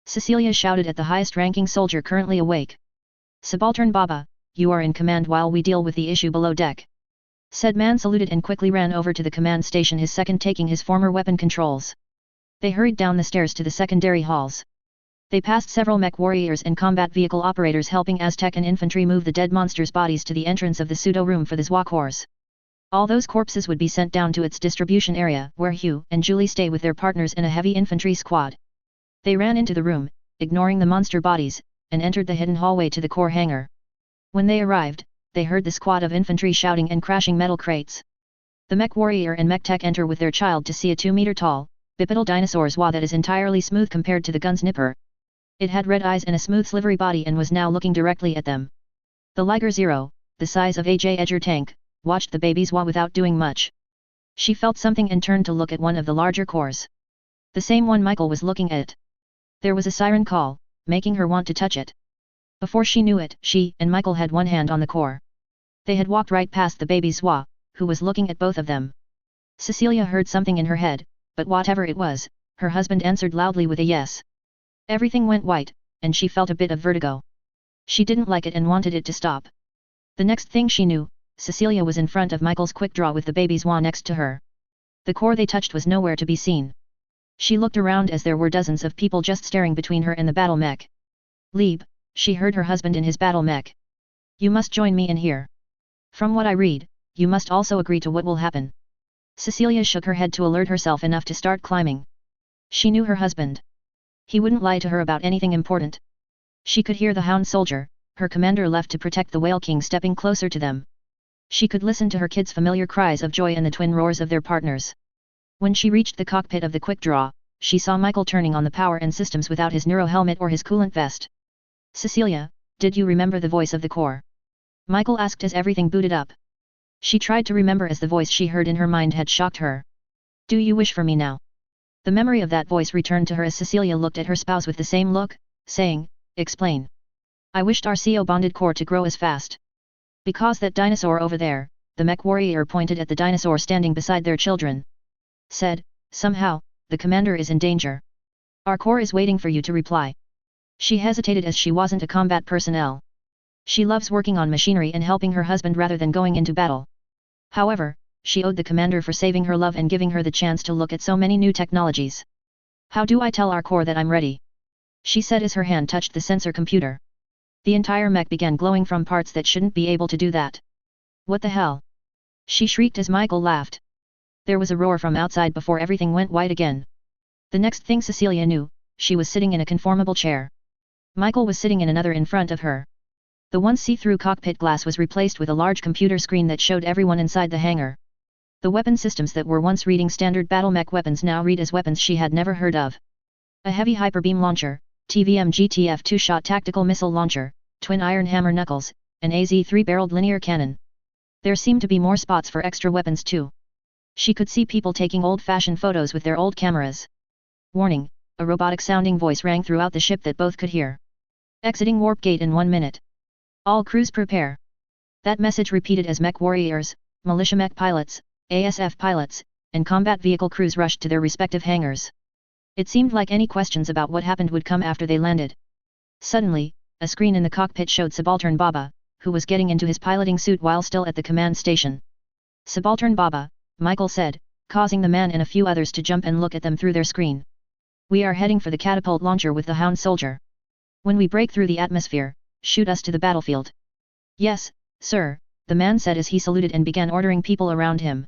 Cecilia shouted at the highest-ranking soldier currently awake. "Subaltern Baba, you are in command while we deal with the issue below deck." Said man saluted and quickly ran over to the command station, his second taking his former weapon controls. They hurried down the stairs to the secondary halls. They passed several mech warriors and combat vehicle operators helping Aztec and infantry move the dead monsters' bodies to the entrance of the pseudo room for the Zwa cores. All those corpses would be sent down to its distribution area, where Hugh and Julie stay with their partners in a heavy infantry squad. They ran into the room, ignoring the monster bodies, and entered the hidden hallway to the core hangar. When they arrived, they heard the squad of infantry shouting and crashing metal crates. The mech warrior and mech tech enter with their child to see a 2-meter-tall, bipedal dinosaur Zwa that is entirely smooth compared to the gun's nipper. It had red eyes and a smooth slivery body and was now looking directly at them. The Liger Zero, the size of a J-Edger tank, watched the baby Zwa without doing much. She felt something and turned to look at one of the larger cores. The same one Michael was looking at. There was a siren call, making her want to touch it. Before she knew it, she and Michael had one hand on the core. They had walked right past the baby Zwa, who was looking at both of them. Cecilia heard something in her head, but whatever it was, her husband answered loudly with a yes. Everything went white, and she felt a bit of vertigo. She didn't like it and wanted it to stop. The next thing she knew, Cecilia was in front of Michael's quick draw with the baby Zwa next to her. The core they touched was nowhere to be seen. She looked around as there were dozens of people just staring between her and the battle mech. "Lieb," she heard her husband in his battle mech. "You must join me in here. From what I read, you must also agree to what will happen." Cecilia shook her head to alert herself enough to start climbing. She knew her husband. He wouldn't lie to her about anything important. She could hear the Hound Soldier, her commander left to protect the Whale King, stepping closer to them. She could listen to her kids' familiar cries of joy and the twin roars of their partners. When she reached the cockpit of the quick draw, she saw Michael turning on the power and systems without his neuro helmet or his coolant vest. Cecilia, did you remember the voice of the core? Michael asked as everything booted up. She tried to remember as the voice she heard in her mind had shocked her. Do you wish for me now? The memory of that voice returned to her as Cecilia looked at her spouse with the same look, saying, explain. I wished our CO bonded core to grow as fast. Because that dinosaur over there, the mech warrior pointed at the dinosaur standing beside their children. Said, somehow, the commander is in danger. Our core is waiting for you to reply. She hesitated as she wasn't a combat personnel. She loves working on machinery and helping her husband rather than going into battle. However, she owed the commander for saving her love and giving her the chance to look at so many new technologies. How do I tell our core that I'm ready? She said as her hand touched the sensor computer. The entire mech began glowing from parts that shouldn't be able to do that. What the hell? She shrieked as Michael laughed. There was a roar from outside before everything went white again. The next thing Cecilia knew, she was sitting in a conformable chair. Michael was sitting in another in front of her. The once see-through cockpit glass was replaced with a large computer screen that showed everyone inside the hangar. The weapon systems that were once reading standard battle mech weapons now read as weapons she had never heard of. A heavy hyperbeam launcher, TVM GTF 2-shot tactical missile launcher, twin iron hammer knuckles, an AZ 3-barreled linear cannon. There seemed to be more spots for extra weapons too. She could see people taking old-fashioned photos with their old cameras. Warning, a robotic-sounding voice rang throughout the ship that both could hear. Exiting warp gate in 1 minute. All crews prepare. That message repeated as mech warriors, militia mech pilots, ASF pilots, and combat vehicle crews rushed to their respective hangars. It seemed like any questions about what happened would come after they landed. Suddenly, a screen in the cockpit showed Subaltern Baba, who was getting into his piloting suit while still at the command station. Subaltern Baba, Michael said, causing the man and a few others to jump and look at them through their screen. We are heading for the catapult launcher with the Hound Soldier. When we break through the atmosphere, shoot us to the battlefield. Yes, sir, the man said as he saluted and began ordering people around him.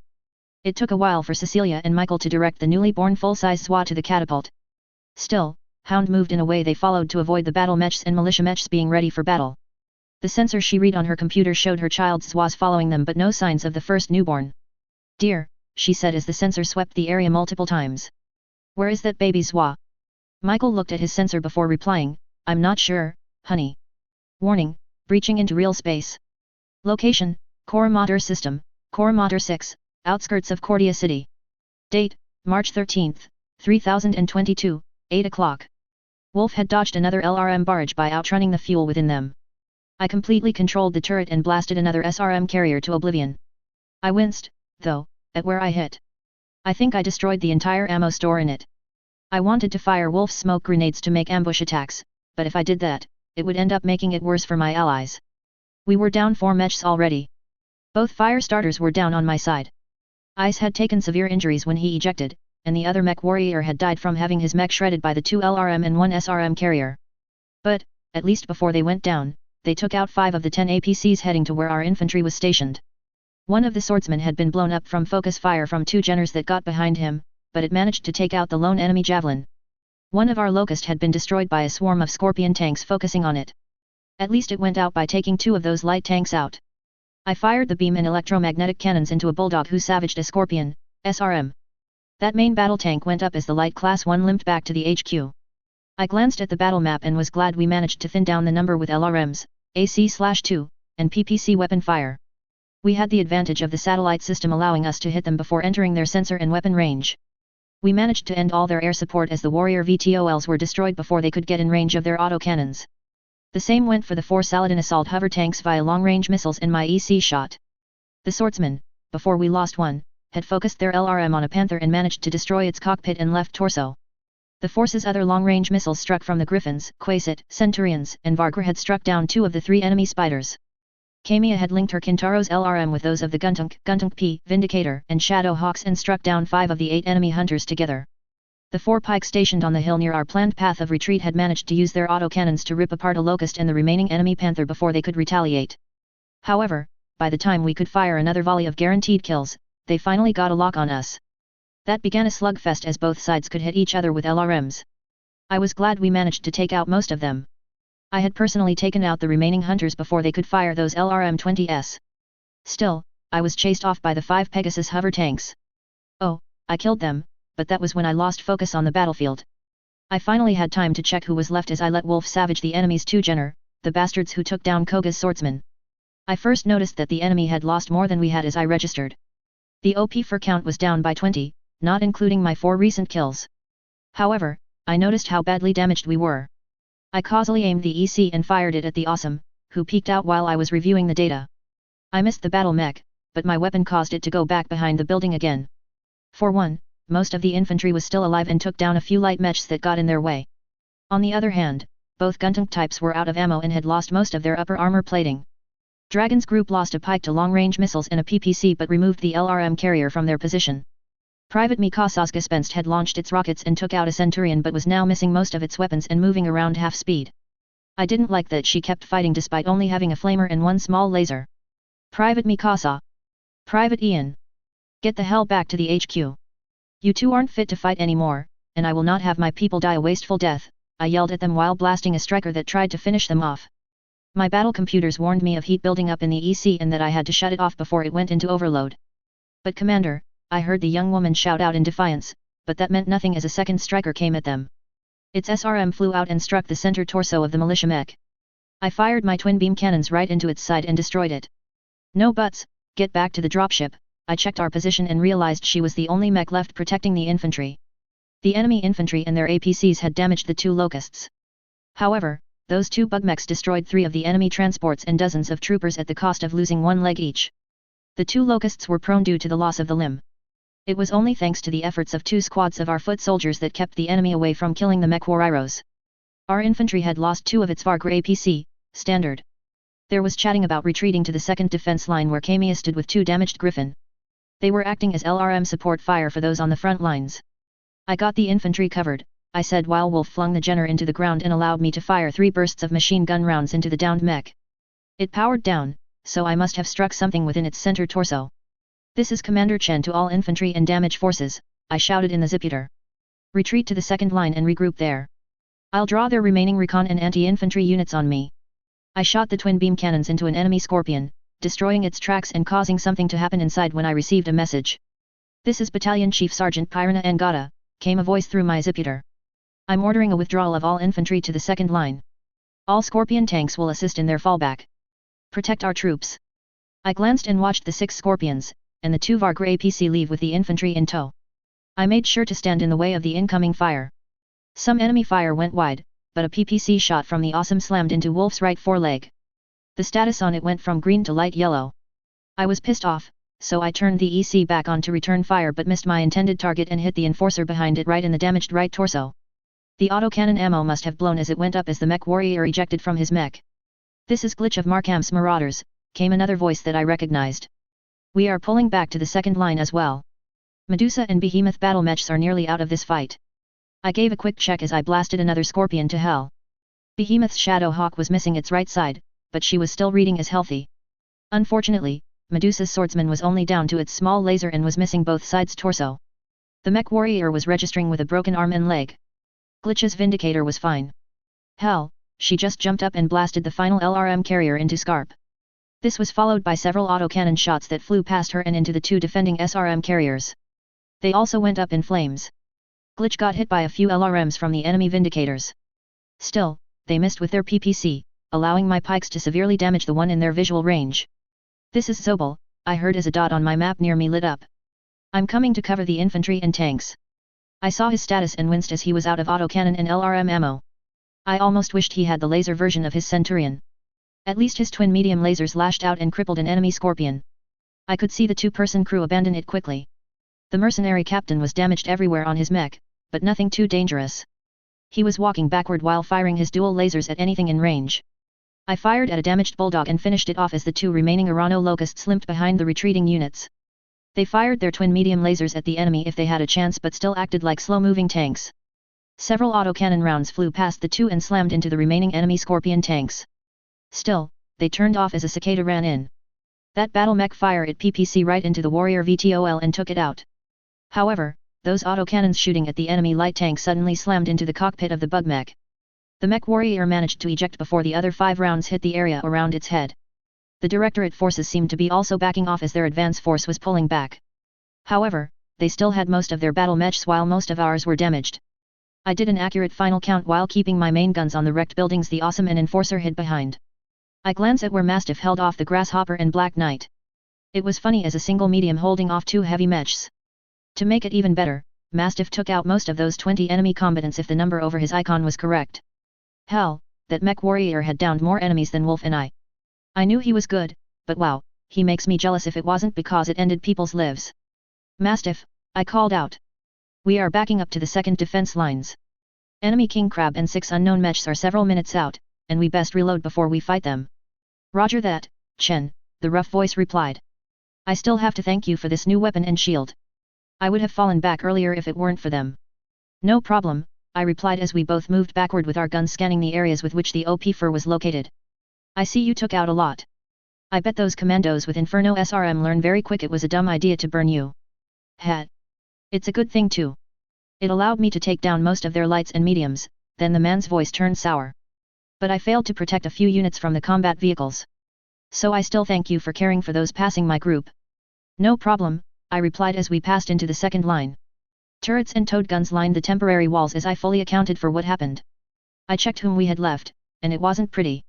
It took a while for Cecilia and Michael to direct the newly born full-size SWA to the catapult. Still, Hound moved in a way they followed to avoid the battle mechs and militia mechs being ready for battle. The sensor she read on her computer showed her child's SWAs following them but no signs of the first newborn. Dear, she said as the sensor swept the area multiple times. Where is that baby SWA? Michael looked at his sensor before replying, I'm not sure, honey. Warning, breaching into real space. Location, Core Motor System, Core Motor 6, outskirts of Cordia City. Date, March 13, 3022, 8 o'clock. Wolf had dodged another LRM barrage by outrunning the fuel within them. I completely controlled the turret and blasted another SRM carrier to oblivion. I winced, though, at where I hit. I think I destroyed the entire ammo store in it. I wanted to fire Wolf's smoke grenades to make ambush attacks, but if I did that, it would end up making it worse for my allies. We were down 4 mechs already. Both fire starters were down on my side. Ice had taken severe injuries when he ejected, and the other mech warrior had died from having his mech shredded by the 2 LRM and 1 SRM carrier. But, at least before they went down, they took out 5 of the 10 APCs heading to where our infantry was stationed. One of the swordsmen had been blown up from focus fire from 2 Jenners that got behind him, but it managed to take out the lone enemy javelin. One of our Locust had been destroyed by a swarm of Scorpion tanks focusing on it. At least it went out by taking 2 of those light tanks out. I fired the beam and electromagnetic cannons into a Bulldog who savaged a Scorpion, SRM. That main battle tank went up as the light class 1 limped back to the HQ. I glanced at the battle map and was glad we managed to thin down the number with LRMs, AC/2, and PPC weapon fire. We had the advantage of the satellite system allowing us to hit them before entering their sensor and weapon range. We managed to end all their air support as the Warrior VTOLs were destroyed before they could get in range of their autocannons. The same went for the 4 Saladin assault hover tanks via long-range missiles and my EC shot. The swordsman, before we lost one, had focused their LRM on a Panther and managed to destroy its cockpit and left torso. The force's other long-range missiles struck from the Griffins, Quasit, Centurions, and Vargr had struck down 2 of the 3 enemy Spiders. Kamiya had linked her Kintaro's LRM with those of the Guntunk P, Vindicator, and Shadow Hawks and struck down 5 of the 8 enemy hunters together. The 4 pikes stationed on the hill near our planned path of retreat had managed to use their autocannons to rip apart a Locust and the remaining enemy Panther before they could retaliate. However, by the time we could fire another volley of guaranteed kills, they finally got a lock on us. That began a slugfest as both sides could hit each other with LRMs. I was glad we managed to take out most of them. I had personally taken out the remaining hunters before they could fire those LRM-20s. Still, I was chased off by the 5 Pegasus hover tanks. Oh, I killed them, but that was when I lost focus on the battlefield. I finally had time to check who was left as I let Wolf savage the enemy's two Jenner, the bastards who took down Koga's swordsman. I first noticed that the enemy had lost more than we had as I registered. The OP for count was down by 20, not including my 4 recent kills. However, I noticed how badly damaged we were. I causally aimed the EC and fired it at the Awesome, who peeked out while I was reviewing the data. I missed the battle mech, but my weapon caused it to go back behind the building again. For one, most of the infantry was still alive and took down a few light mechs that got in their way. On the other hand, both gun types were out of ammo and had lost most of their upper armor plating. Dragon's group lost a pike to long-range missiles and a PPC but removed the LRM carrier from their position. Private Mikasa's Gespenst had launched its rockets and took out a Centurion but was now missing most of its weapons and moving around half speed. I didn't like that she kept fighting despite only having a flamer and one small laser. Private Mikasa. Private Ian. Get the hell back to the HQ. You two aren't fit to fight anymore, and I will not have my people die a wasteful death, I yelled at them while blasting a striker that tried to finish them off. My battle computers warned me of heat building up in the EC and that I had to shut it off before it went into overload. But Commander, I heard the young woman shout out in defiance, but that meant nothing as a second striker came at them. Its SRM flew out and struck the center torso of the militia mech. I fired my twin beam cannons right into its side and destroyed it. No buts, get back to the dropship. I checked our position and realized she was the only mech left protecting the infantry. The enemy infantry and their APCs had damaged the 2 locusts. However, those 2 bug mechs destroyed 3 of the enemy transports and dozens of troopers at the cost of losing 1 leg each. The 2 locusts were prone due to the loss of the limb. It was only thanks to the efforts of 2 squads of our foot soldiers that kept the enemy away from killing the mech warriors. Our infantry had lost 2 of its Vargra APC, standard. There was chatting about retreating to the second defense line where Kamiya stood with 2 damaged Griffin. They were acting as LRM support fire for those on the front lines. I got the infantry covered, I said while Wolf flung the Jenner into the ground and allowed me to fire 3 bursts of machine gun rounds into the downed mech. It powered down, so I must have struck something within its center torso. This is Commander Chen to all infantry and damage forces, I shouted in the Ziputer. Retreat to the second line and regroup there. I'll draw their remaining recon and anti-infantry units on me. I shot the twin beam cannons into an enemy Scorpion, destroying its tracks and causing something to happen inside when I received a message. This is Battalion Chief Sergeant Pyrana Angata, came a voice through my Ziputer. I'm ordering a withdrawal of all infantry to the second line. All Scorpion tanks will assist in their fallback. Protect our troops. I glanced and watched the 6 Scorpions, and the 2 Vargra APC leave with the infantry in tow. I made sure to stand in the way of the incoming fire. Some enemy fire went wide, but a PPC shot from the Awesome slammed into Wolf's right foreleg. The status on it went from green to light yellow. I was pissed off, so I turned the EC back on to return fire but missed my intended target and hit the enforcer behind it right in the damaged right torso. The autocannon ammo must have blown as it went up as the mech warrior ejected from his mech. This is Glitch of Markham's Marauders, came another voice that I recognized. We are pulling back to the second line as well. Medusa and Behemoth battle mechs are nearly out of this fight. I gave a quick check as I blasted another Scorpion to hell. Behemoth's Shadow Hawk was missing its right side, but she was still reading as healthy. Unfortunately, Medusa's swordsman was only down to its small laser and was missing both sides' torso. The mech warrior was registering with a broken arm and leg. Glitch's Vindicator was fine. Hell, she just jumped up and blasted the final LRM carrier into Scarp. This was followed by several autocannon shots that flew past her and into the 2 defending SRM carriers. They also went up in flames. Glitch got hit by a few LRMs from the enemy Vindicators. Still, they missed with their PPC, allowing my pikes to severely damage the one in their visual range. This is Zobel, I heard as a dot on my map near me lit up. I'm coming to cover the infantry and tanks. I saw his status and winced as he was out of autocannon and LRM ammo. I almost wished he had the laser version of his Centurion. At least his twin medium lasers lashed out and crippled an enemy Scorpion. I could see the 2-person crew abandon it quickly. The mercenary captain was damaged everywhere on his mech, but nothing too dangerous. He was walking backward while firing his dual lasers at anything in range. I fired at a damaged bulldog and finished it off as the 2 remaining Arano locusts limped behind the retreating units. They fired their twin medium lasers at the enemy if they had a chance but still acted like slow-moving tanks. Several autocannon rounds flew past the 2 and slammed into the remaining enemy Scorpion tanks. Still, they turned off as a cicada ran in. That battle mech fired at PPC right into the warrior VTOL and took it out. However, those autocannons shooting at the enemy light tank suddenly slammed into the cockpit of the bug mech. The mech warrior managed to eject before the other 5 rounds hit the area around its head. The Directorate forces seemed to be also backing off as their advance force was pulling back. However, they still had most of their battle mechs while most of ours were damaged. I did an accurate final count while keeping my main guns on the wrecked buildings the Awesome and Enforcer hid behind. I glanced at where Mastiff held off the Grasshopper and Black Knight. It was funny as a single medium holding off 2 heavy mechs. To make it even better, Mastiff took out most of those 20 enemy combatants if the number over his icon was correct. Hell, that mech warrior had downed more enemies than Wolf and I. I knew he was good, but wow, he makes me jealous if it wasn't because it ended people's lives. Mastiff, I called out. We are backing up to the second defense lines. Enemy King Crab and 6 unknown mechs are several minutes out, and we best reload before we fight them. Roger that, Chen, the rough voice replied. I still have to thank you for this new weapon and shield. I would have fallen back earlier if it weren't for them. No problem, I replied as we both moved backward with our guns scanning the areas with which the OP fur was located. I see you took out a lot. I bet those commandos with Inferno SRM learn very quick it was a dumb idea to burn you. Heh. It's a good thing too. It allowed me to take down most of their lights and mediums, then the man's voice turned sour. But I failed to protect a few units from the combat vehicles. So I still thank you for caring for those passing my group. No problem, I replied as we passed into the second line. Turrets and towed guns lined the temporary walls as I fully accounted for what happened. I checked whom we had left, and it wasn't pretty.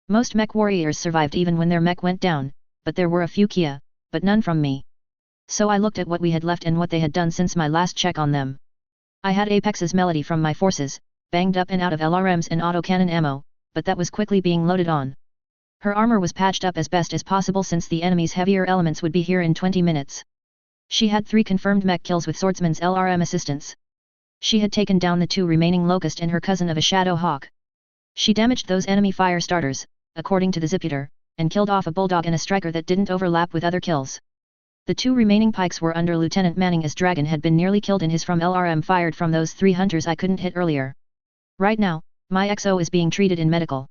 Most mech warriors survived even when their mech went down, but there were a few Kia, but none from me. So I looked at what we had left and what they had done since my last check on them. I had Apex's Melody from my forces, banged up and out of LRMs and autocannon ammo, but that was quickly being loaded on. Her armor was patched up as best as possible since the enemy's heavier elements would be here in 20 minutes. She had 3 confirmed mech kills with Swordsman's LRM assistance. She had taken down the 2 remaining Locust and her cousin of a Shadow Hawk. She damaged those enemy fire starters, according to the Ziputer, and killed off a Bulldog and a Striker that didn't overlap with other kills. The 2 remaining pikes were under Lieutenant Manning as Dragon had been nearly killed in his from LRM fired from those 3 hunters I couldn't hit earlier. Right now, my XO is being treated in medical.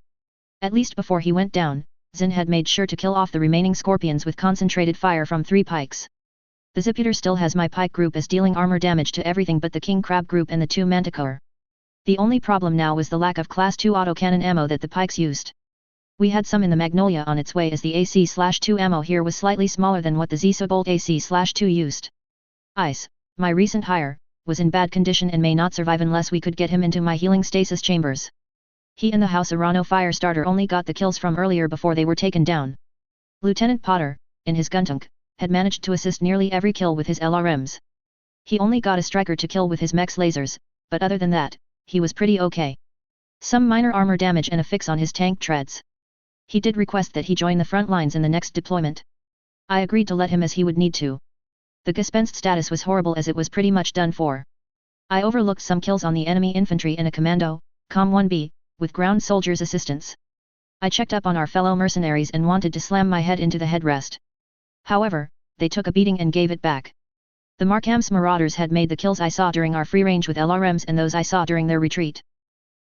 At least before he went down, Zin had made sure to kill off the remaining Scorpions with concentrated fire from 3 pikes. The Ziputer still has my pike group as dealing armor damage to everything but the King Crab group and the 2 Manticore. The only problem now was the lack of Class 2 autocannon ammo that the pikes used. We had some in the Magnolia on its way as the AC/2 ammo here was slightly smaller than what the Zisobolt AC/2 used. Ice, my recent hire, was in bad condition and may not survive unless we could get him into my healing stasis chambers. He and the House Arano Firestarter only got the kills from earlier before they were taken down. Lieutenant Potter, in his Guntunk, had managed to assist nearly every kill with his LRMs. He only got a Striker to kill with his mech's lasers, but other than that, he was pretty okay. Some minor armor damage and a fix on his tank treads. He did request that he join the front lines in the next deployment. I agreed to let him as he would need to. The Gespenst status was horrible as it was pretty much done for. I overlooked some kills on the enemy infantry and a commando, Com-1B, with ground soldiers' assistance. I checked up on our fellow mercenaries and wanted to slam my head into the headrest. However, they took a beating and gave it back. The Markham's Marauders had made the kills I saw during our free range with LRMs and those I saw during their retreat.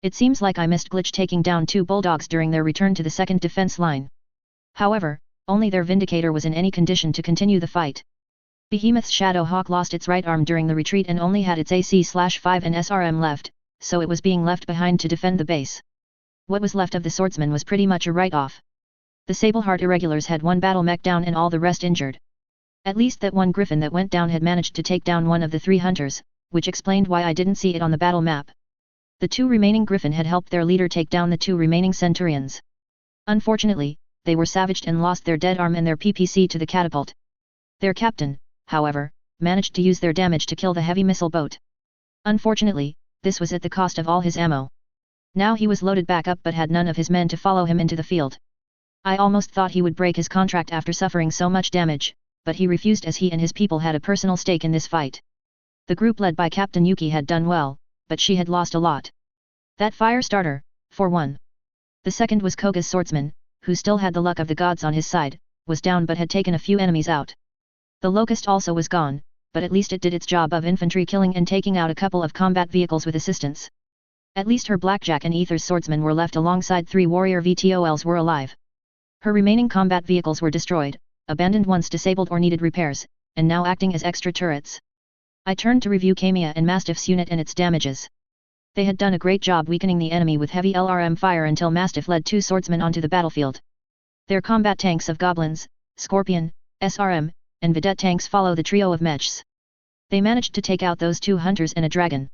It seems like I missed Glitch taking down 2 Bulldogs during their return to the second defense line. However, only their Vindicator was in any condition to continue the fight. Behemoth's Shadow Hawk lost its right arm during the retreat and only had its AC/5 and SRM left, so it was being left behind to defend the base. What was left of the swordsman was pretty much a write-off. The Sableheart Irregulars had 1 battle mech down and all the rest injured. At least that 1 Griffin that went down had managed to take down one of the 3 hunters, which explained why I didn't see it on the battle map. The 2 remaining Griffin had helped their leader take down the 2 remaining Centurions. Unfortunately, they were savaged and lost their dead arm and their PPC to the catapult. Their captain, however, managed to use their damage to kill the heavy missile boat. Unfortunately, this was at the cost of all his ammo. Now he was loaded back up but had none of his men to follow him into the field. I almost thought he would break his contract after suffering so much damage, but he refused as he and his people had a personal stake in this fight. The group led by Captain Yuki had done well, but she had lost a lot. That Firestarter, for one. The second was Koga's swordsman, who still had the luck of the gods on his side, was down but had taken a few enemies out. The Locust also was gone, but at least it did its job of infantry killing and taking out a couple of combat vehicles with assistance. At least her Blackjack and Ether's swordsmen were left alongside 3 warrior VTOLs were alive. Her remaining combat vehicles were destroyed, abandoned once disabled or needed repairs, and now acting as extra turrets. I turned to review Kamiya and Mastiff's unit and its damages. They had done a great job weakening the enemy with heavy LRM fire until Mastiff led 2 swordsmen onto the battlefield. Their combat tanks of Goblins, Scorpion, SRM, and Vedette tanks follow the trio of mechs. They managed to take out those 2 hunters and a dragon.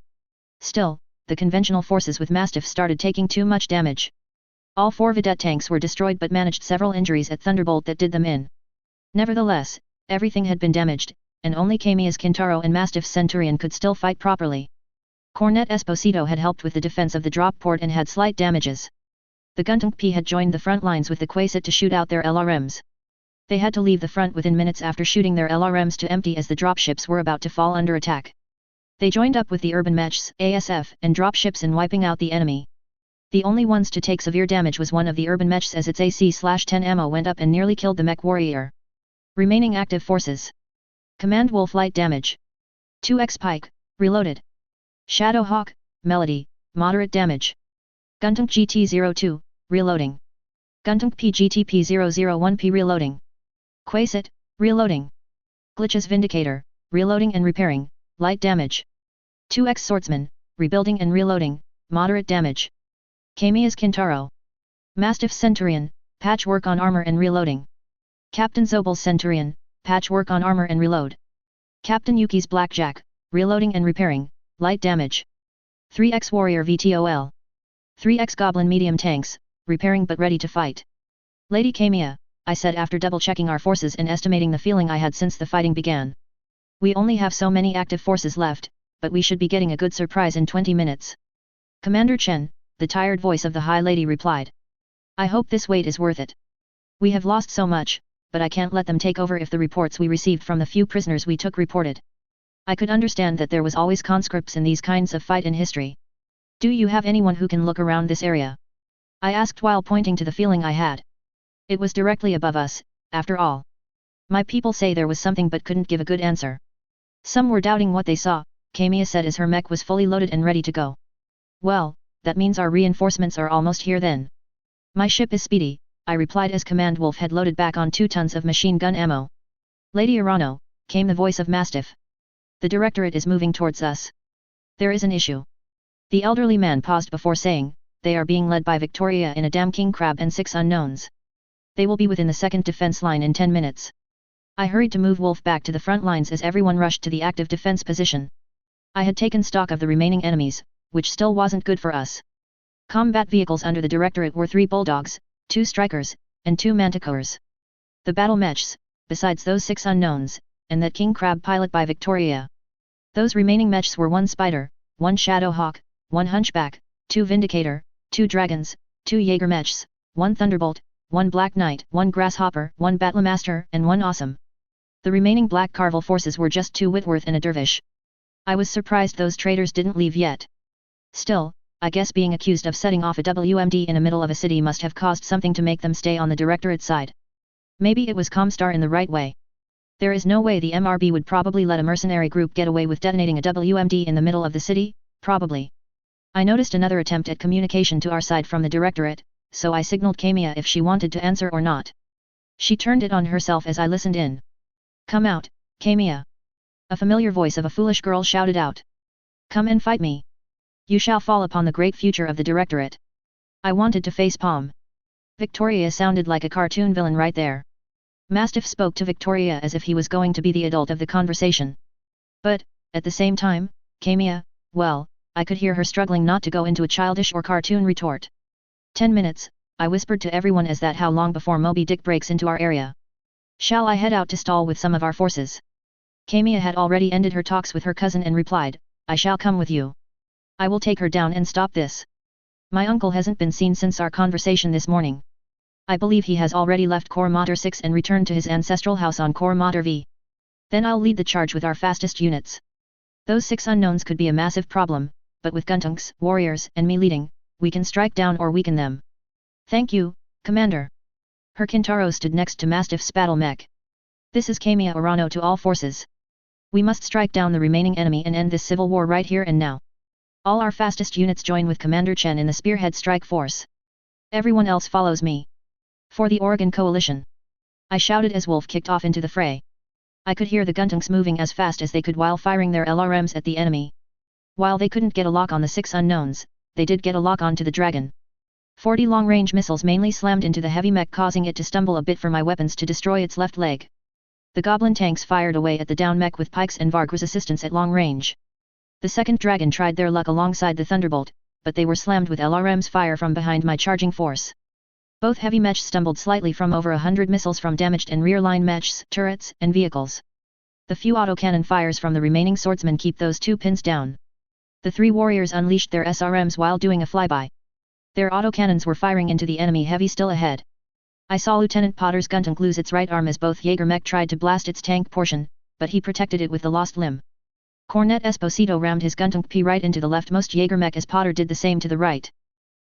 Still, the conventional forces with Mastiff started taking too much damage. All 4 Vedette tanks were destroyed but managed several injuries at Thunderbolt that did them in. Nevertheless, everything had been damaged, and only Kamiya's Kintaro and Mastiff's Centurion could still fight properly. Cornet Esposito had helped with the defense of the drop port and had slight damages. The Guntank P had joined the front lines with the Quasit to shoot out their LRMs. They had to leave the front within minutes after shooting their LRMs to empty as the dropships were about to fall under attack. They joined up with the urban mechs, ASF, and dropships in wiping out the enemy. The only ones to take severe damage was one of the urban mechs as its AC/10 ammo went up and nearly killed the mech warrior. Remaining active forces. Command Wolf light damage. 2x Pike, reloaded. Shadowhawk, Melody, moderate damage. Guntank GT-02, reloading. Guntank PGTP-001P reloading. Quasit, reloading. Glitches Vindicator, reloading and repairing, light damage. 2x Swordsman, rebuilding and reloading, moderate damage. Kamiya's Kintaro. Mastiff's Centurion, patchwork on armor and reloading. Captain Zobal's Centurion, patchwork on armor and reload. Captain Yuki's Blackjack, reloading and repairing, light damage. 3x Warrior VTOL. 3x Goblin medium tanks, repairing but ready to fight. Lady Kamiya, I said after double-checking our forces and estimating the feeling I had since the fighting began. We only have so many active forces left, but we should be getting a good surprise in 20 minutes. Commander Chen, the tired voice of the High Lady replied. I hope this wait is worth it. We have lost so much, but I can't let them take over if the reports we received from the few prisoners we took reported. I could understand that there was always conscripts in these kinds of fight in history. Do you have anyone who can look around this area? I asked while pointing to the feeling I had. It was directly above us, after all. My people say there was something but couldn't give a good answer. Some were doubting what they saw, Kamiya said as her mech was fully loaded and ready to go. Well, that means our reinforcements are almost here then. My ship is speedy, I replied as Command Wolf had loaded back on 2 tons of machine gun ammo. Lady Arano, came the voice of Mastiff. The Directorate is moving towards us. There is an issue. The elderly man paused before saying, they are being led by Victoria in a damn king crab and 6 unknowns. They will be within the second defense line in 10 minutes. I hurried to move Wolf back to the front lines as everyone rushed to the active defense position. I had taken stock of the remaining enemies, which still wasn't good for us. Combat vehicles under the Directorate were 3 Bulldogs, 2 Strikers, and 2 Manticores. The battle mechs, besides those 6 unknowns, and that king crab pilot by Victoria. Those remaining mechs were 1 Spider, 1 Shadowhawk, 1 Hunchback, 2 Vindicator, 2 Dragons, 2 Jaeger mechs, 1 Thunderbolt, 1 Black Knight, 1 Grasshopper, 1 Battlemaster, and 1 Awesome. The remaining Black Carvel forces were just 2 Whitworth and a Dervish. I was surprised those traitors didn't leave yet. Still, I guess being accused of setting off a WMD in the middle of a city must have caused something to make them stay on the Directorate side. Maybe it was Comstar in the right way. There is no way the MRB would probably let a mercenary group get away with detonating a WMD in the middle of the city, probably. I noticed another attempt at communication to our side from the Directorate, so I signaled Kamiya if she wanted to answer or not. She turned it on herself as I listened in. Come out, Kamiya. A familiar voice of a foolish girl shouted out. Come and fight me. You shall fall upon the great future of the Directorate. I wanted to face palm. Victoria sounded like a cartoon villain right there. Mastiff spoke to Victoria as if he was going to be the adult of the conversation. But, at the same time, Kamiya, well, I could hear her struggling not to go into a childish or cartoon retort. 10 minutes, I whispered to everyone as that how long before Moby Dick breaks into our area. Shall I head out to stall with some of our forces? Kamiya had already ended her talks with her cousin and replied, I shall come with you. I will take her down and stop this. My uncle hasn't been seen since our conversation this morning. I believe he has already left Corps Mater 6 and returned to his ancestral house on Corps Mater V. Then I'll lead the charge with our fastest units. Those 6 unknowns could be a massive problem, but with Guntanks, warriors, and me leading, we can strike down or weaken them. Thank you, Commander. Her Kintaro stood next to Mastiff's battle mech. This is Kamiya Arano to all forces. We must strike down the remaining enemy and end this civil war right here and now. All our fastest units join with Commander Chen in the Spearhead Strike Force. Everyone else follows me. For the Oregon Coalition. I shouted as Wolf kicked off into the fray. I could hear the Guntanks moving as fast as they could while firing their LRMs at the enemy. While they couldn't get a lock on the 6 unknowns, they did get a lock onto the Dragon. 40 long-range missiles mainly slammed into the heavy mech causing it to stumble a bit for my weapons to destroy its left leg. The goblin tanks fired away at the down mech with pikes and Varg's assistance at long range. The second dragon tried their luck alongside the thunderbolt, but they were slammed with LRM's fire from behind my charging force. Both heavy mechs stumbled slightly from over 100 missiles from damaged and rear-line mechs, turrets, and vehicles. The few autocannon fires from the remaining swordsmen keep those two pins down. The three warriors unleashed their SRMs while doing a flyby. Their autocannons were firing into the enemy heavy still ahead. I saw Lieutenant Potter's gun lose its right arm as both Jaeger mech tried to blast its tank portion, but he protected it with the lost limb. Cornet Esposito rammed his Guntank right into the leftmost Jaeger mech as Potter did the same to the right.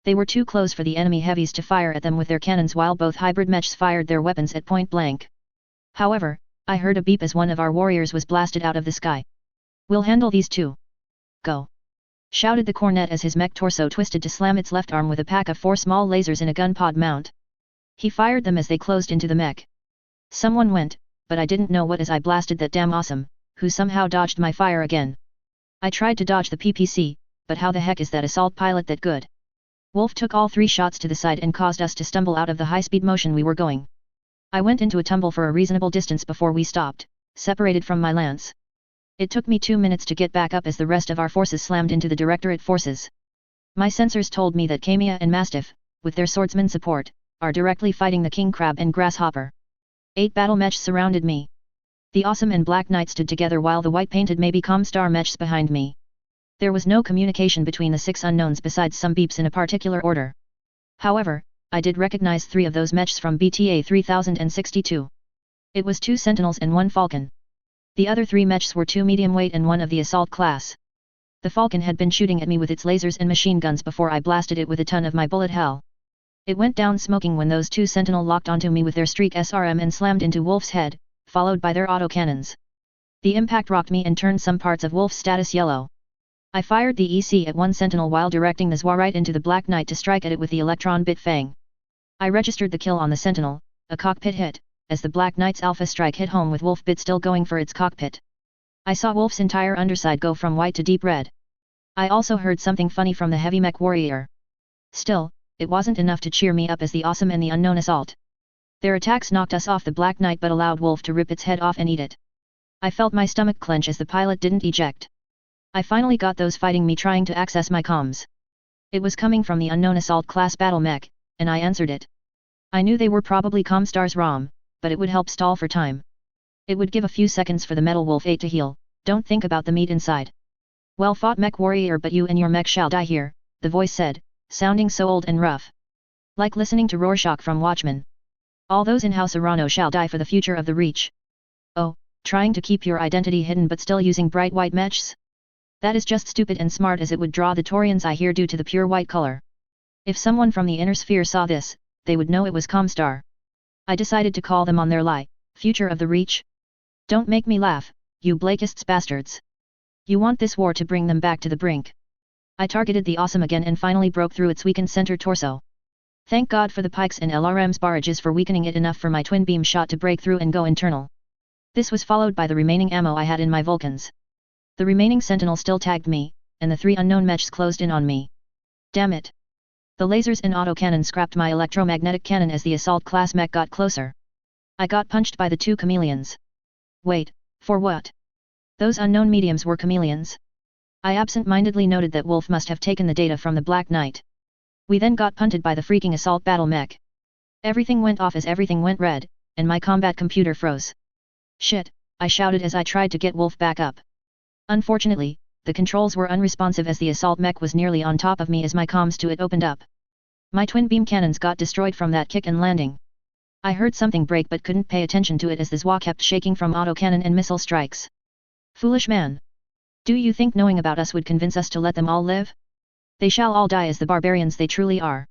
They were too close for the enemy heavies to fire at them with their cannons while both hybrid mechs fired their weapons at point blank. However, I heard a beep as one of our warriors was blasted out of the sky. "We'll handle these two. Go!" shouted the Cornet as his mech torso twisted to slam its left arm with a pack of 4 small lasers in a gun pod mount. He fired them as they closed into the mech. Someone went, but I didn't know what as I blasted that damn awesome, who somehow dodged my fire again. I tried to dodge the PPC, but how the heck is that assault pilot that good? Wolf took all 3 shots to the side and caused us to stumble out of the high-speed motion we were going. I went into a tumble for a reasonable distance before we stopped, separated from my lance. It took me 2 minutes to get back up as the rest of our forces slammed into the Directorate forces. My sensors told me that Kamiya and Mastiff, with their swordsman support, are directly fighting the King Crab and Grasshopper. 8 battle mechs surrounded me. The Awesome and Black Knight stood together while the white-painted maybe Comstar mechs behind me. There was no communication between the 6 unknowns besides some beeps in a particular order. However, I did recognize 3 of those mechs from BTA 3062. It was 2 Sentinels and 1 Falcon. The other 3 mechs were 2 medium weight and 1 of the assault class. The Falcon had been shooting at me with its lasers and machine guns before I blasted it with a ton of my bullet hell. It went down smoking when those 2 Sentinel locked onto me with their Streak SRM and slammed into Wolf's head, followed by their autocannons. The impact rocked me and turned some parts of Wolf's status yellow. I fired the EC at 1 Sentinel while directing the ZWA right into the Black Knight to strike at it with the Electron Bit Fang. I registered the kill on the Sentinel, a cockpit hit, as the Black Knight's Alpha Strike hit home with Wolf Bit still going for its cockpit. I saw Wolf's entire underside go from white to deep red. I also heard something funny from the heavy mech warrior. Still, it wasn't enough to cheer me up as the Awesome and the Unknown assault. Their attacks knocked us off the Black Knight but allowed Wolf to rip its head off and eat it. I felt my stomach clench as the pilot didn't eject. I finally got those fighting me trying to access my comms. It was coming from the Unknown Assault Class Battle Mech, and I answered it. I knew they were probably Comstar's ROM, but it would help stall for time. It would give a few seconds for the Metal Wolf 8 to heal, don't think about the meat inside. "Well fought mech warrior, but you and your mech shall die here," the voice said, sounding so old and rough. Like listening to Rorschach from Watchmen. "All those in House Arano shall die for the future of the Reach." Oh, trying to keep your identity hidden but still using bright white mechs? That is just stupid and smart as it would draw the Taurians I hear due to the pure white color. If someone from the inner sphere saw this, they would know it was Comstar. I decided to call them on their lie. Future of the Reach? Don't make me laugh, you Blakists bastards. You want this war to bring them back to the brink. I targeted the Awesome again and finally broke through its weakened center torso. Thank God for the pikes and LRM's barrages for weakening it enough for my twin beam shot to break through and go internal. This was followed by the remaining ammo I had in my Vulcans. The remaining Sentinel still tagged me, and the 3 unknown mechs closed in on me. Damn it. The lasers and autocannon scrapped my electromagnetic cannon as the assault class mech got closer. I got punched by the 2 chameleons. Wait, for what? Those unknown mediums were chameleons? I absent-mindedly noted that Wolf must have taken the data from the Black Knight. We then got punted by the freaking assault battle mech. Everything went off as everything went red, and my combat computer froze. Shit, I shouted as I tried to get Wolf back up. Unfortunately, the controls were unresponsive as the assault mech was nearly on top of me as my comms to it opened up. My twin beam cannons got destroyed from that kick and landing. I heard something break but couldn't pay attention to it as the ZWA kept shaking from autocannon and missile strikes. Foolish man. Do you think knowing about us would convince us to let them all live? They shall all die as the barbarians they truly are.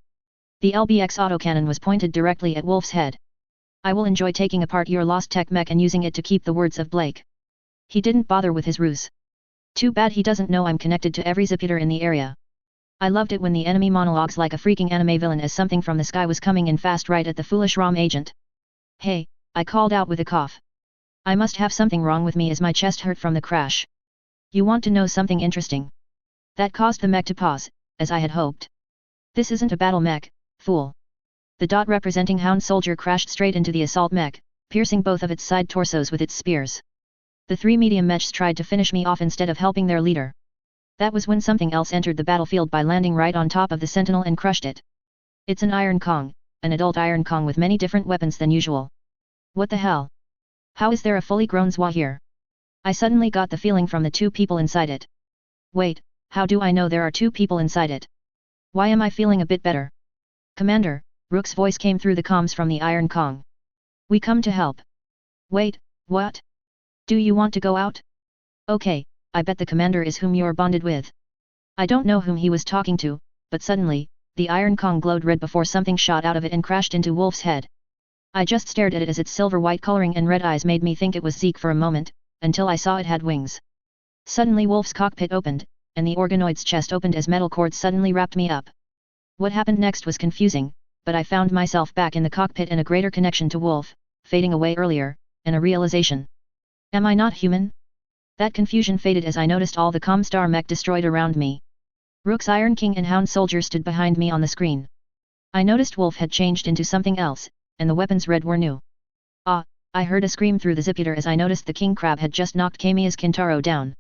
The LBX autocannon was pointed directly at Wolf's head. I will enjoy taking apart your lost tech mech and using it to keep the words of Blake. He didn't bother with his ruse. Too bad he doesn't know I'm connected to every zipitor in the area. I loved it when the enemy monologues like a freaking anime villain as something from the sky was coming in fast right at the foolish ROM agent. Hey, I called out with a cough. I must have something wrong with me as my chest hurt from the crash. You want to know something interesting? That caused the mech to pause, as I had hoped. This isn't a battle mech, fool. The dot representing Hound Soldier crashed straight into the assault mech, piercing both of its side torsos with its spears. The three medium mechs tried to finish me off instead of helping their leader. That was when something else entered the battlefield by landing right on top of the sentinel and crushed it. It's an Iron Kong, an adult Iron Kong with many different weapons than usual. What the hell? How is there a fully grown Zwa here? I suddenly got the feeling from the two people inside it. Wait, how do I know there are two people inside it? Why am I feeling a bit better? Commander, Rook's voice came through the comms from the Iron Kong. We come to help. Wait, what? Do you want to go out? Okay, I bet the commander is whom you're bonded with. I don't know whom he was talking to, but suddenly, the Iron Kong glowed red before something shot out of it and crashed into Wolf's head. I just stared at it as its silver-white coloring and red eyes made me think it was Zeke for a moment, until I saw it had wings. Suddenly Wolf's cockpit opened, and the organoid's chest opened as metal cords suddenly wrapped me up. What happened next was confusing, but I found myself back in the cockpit and a greater connection to Wolf, fading away earlier, and a realization. Am I not human? That confusion faded as I noticed all the Comstar mech destroyed around me. Rook's Iron King and Hound Soldier stood behind me on the screen. I noticed Wolf had changed into something else, and the weapons red were new. Ah, I heard a scream through the ziputer as I noticed the King Crab had just knocked Kamiya's Kintaro down.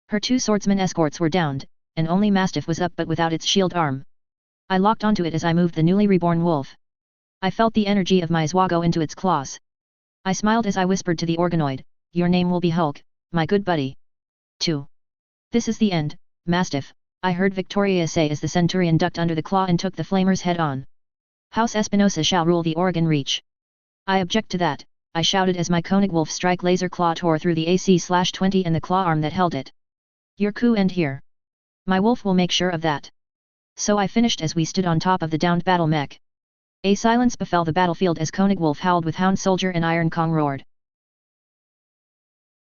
Her two swordsman escorts were downed, and only Mastiff was up but without its shield arm. I locked onto it as I moved the newly reborn wolf. I felt the energy of my Zwa go into its claws. I smiled as I whispered to the organoid, "Your name will be Hulk, my good buddy." 2. This is the end, Mastiff, I heard Victoria say as the Centurion ducked under the claw and took the flamer's head on. House Espinosa shall rule the Oregon Reach. I object to that, I shouted as my Koenig Wolf strike laser claw tore through the AC-20 and the claw arm that held it. Your coup end here. My wolf will make sure of that. So I finished as we stood on top of the downed battle mech. A silence befell the battlefield as Koenig Wolf howled with Hound Soldier and Iron Kong roared.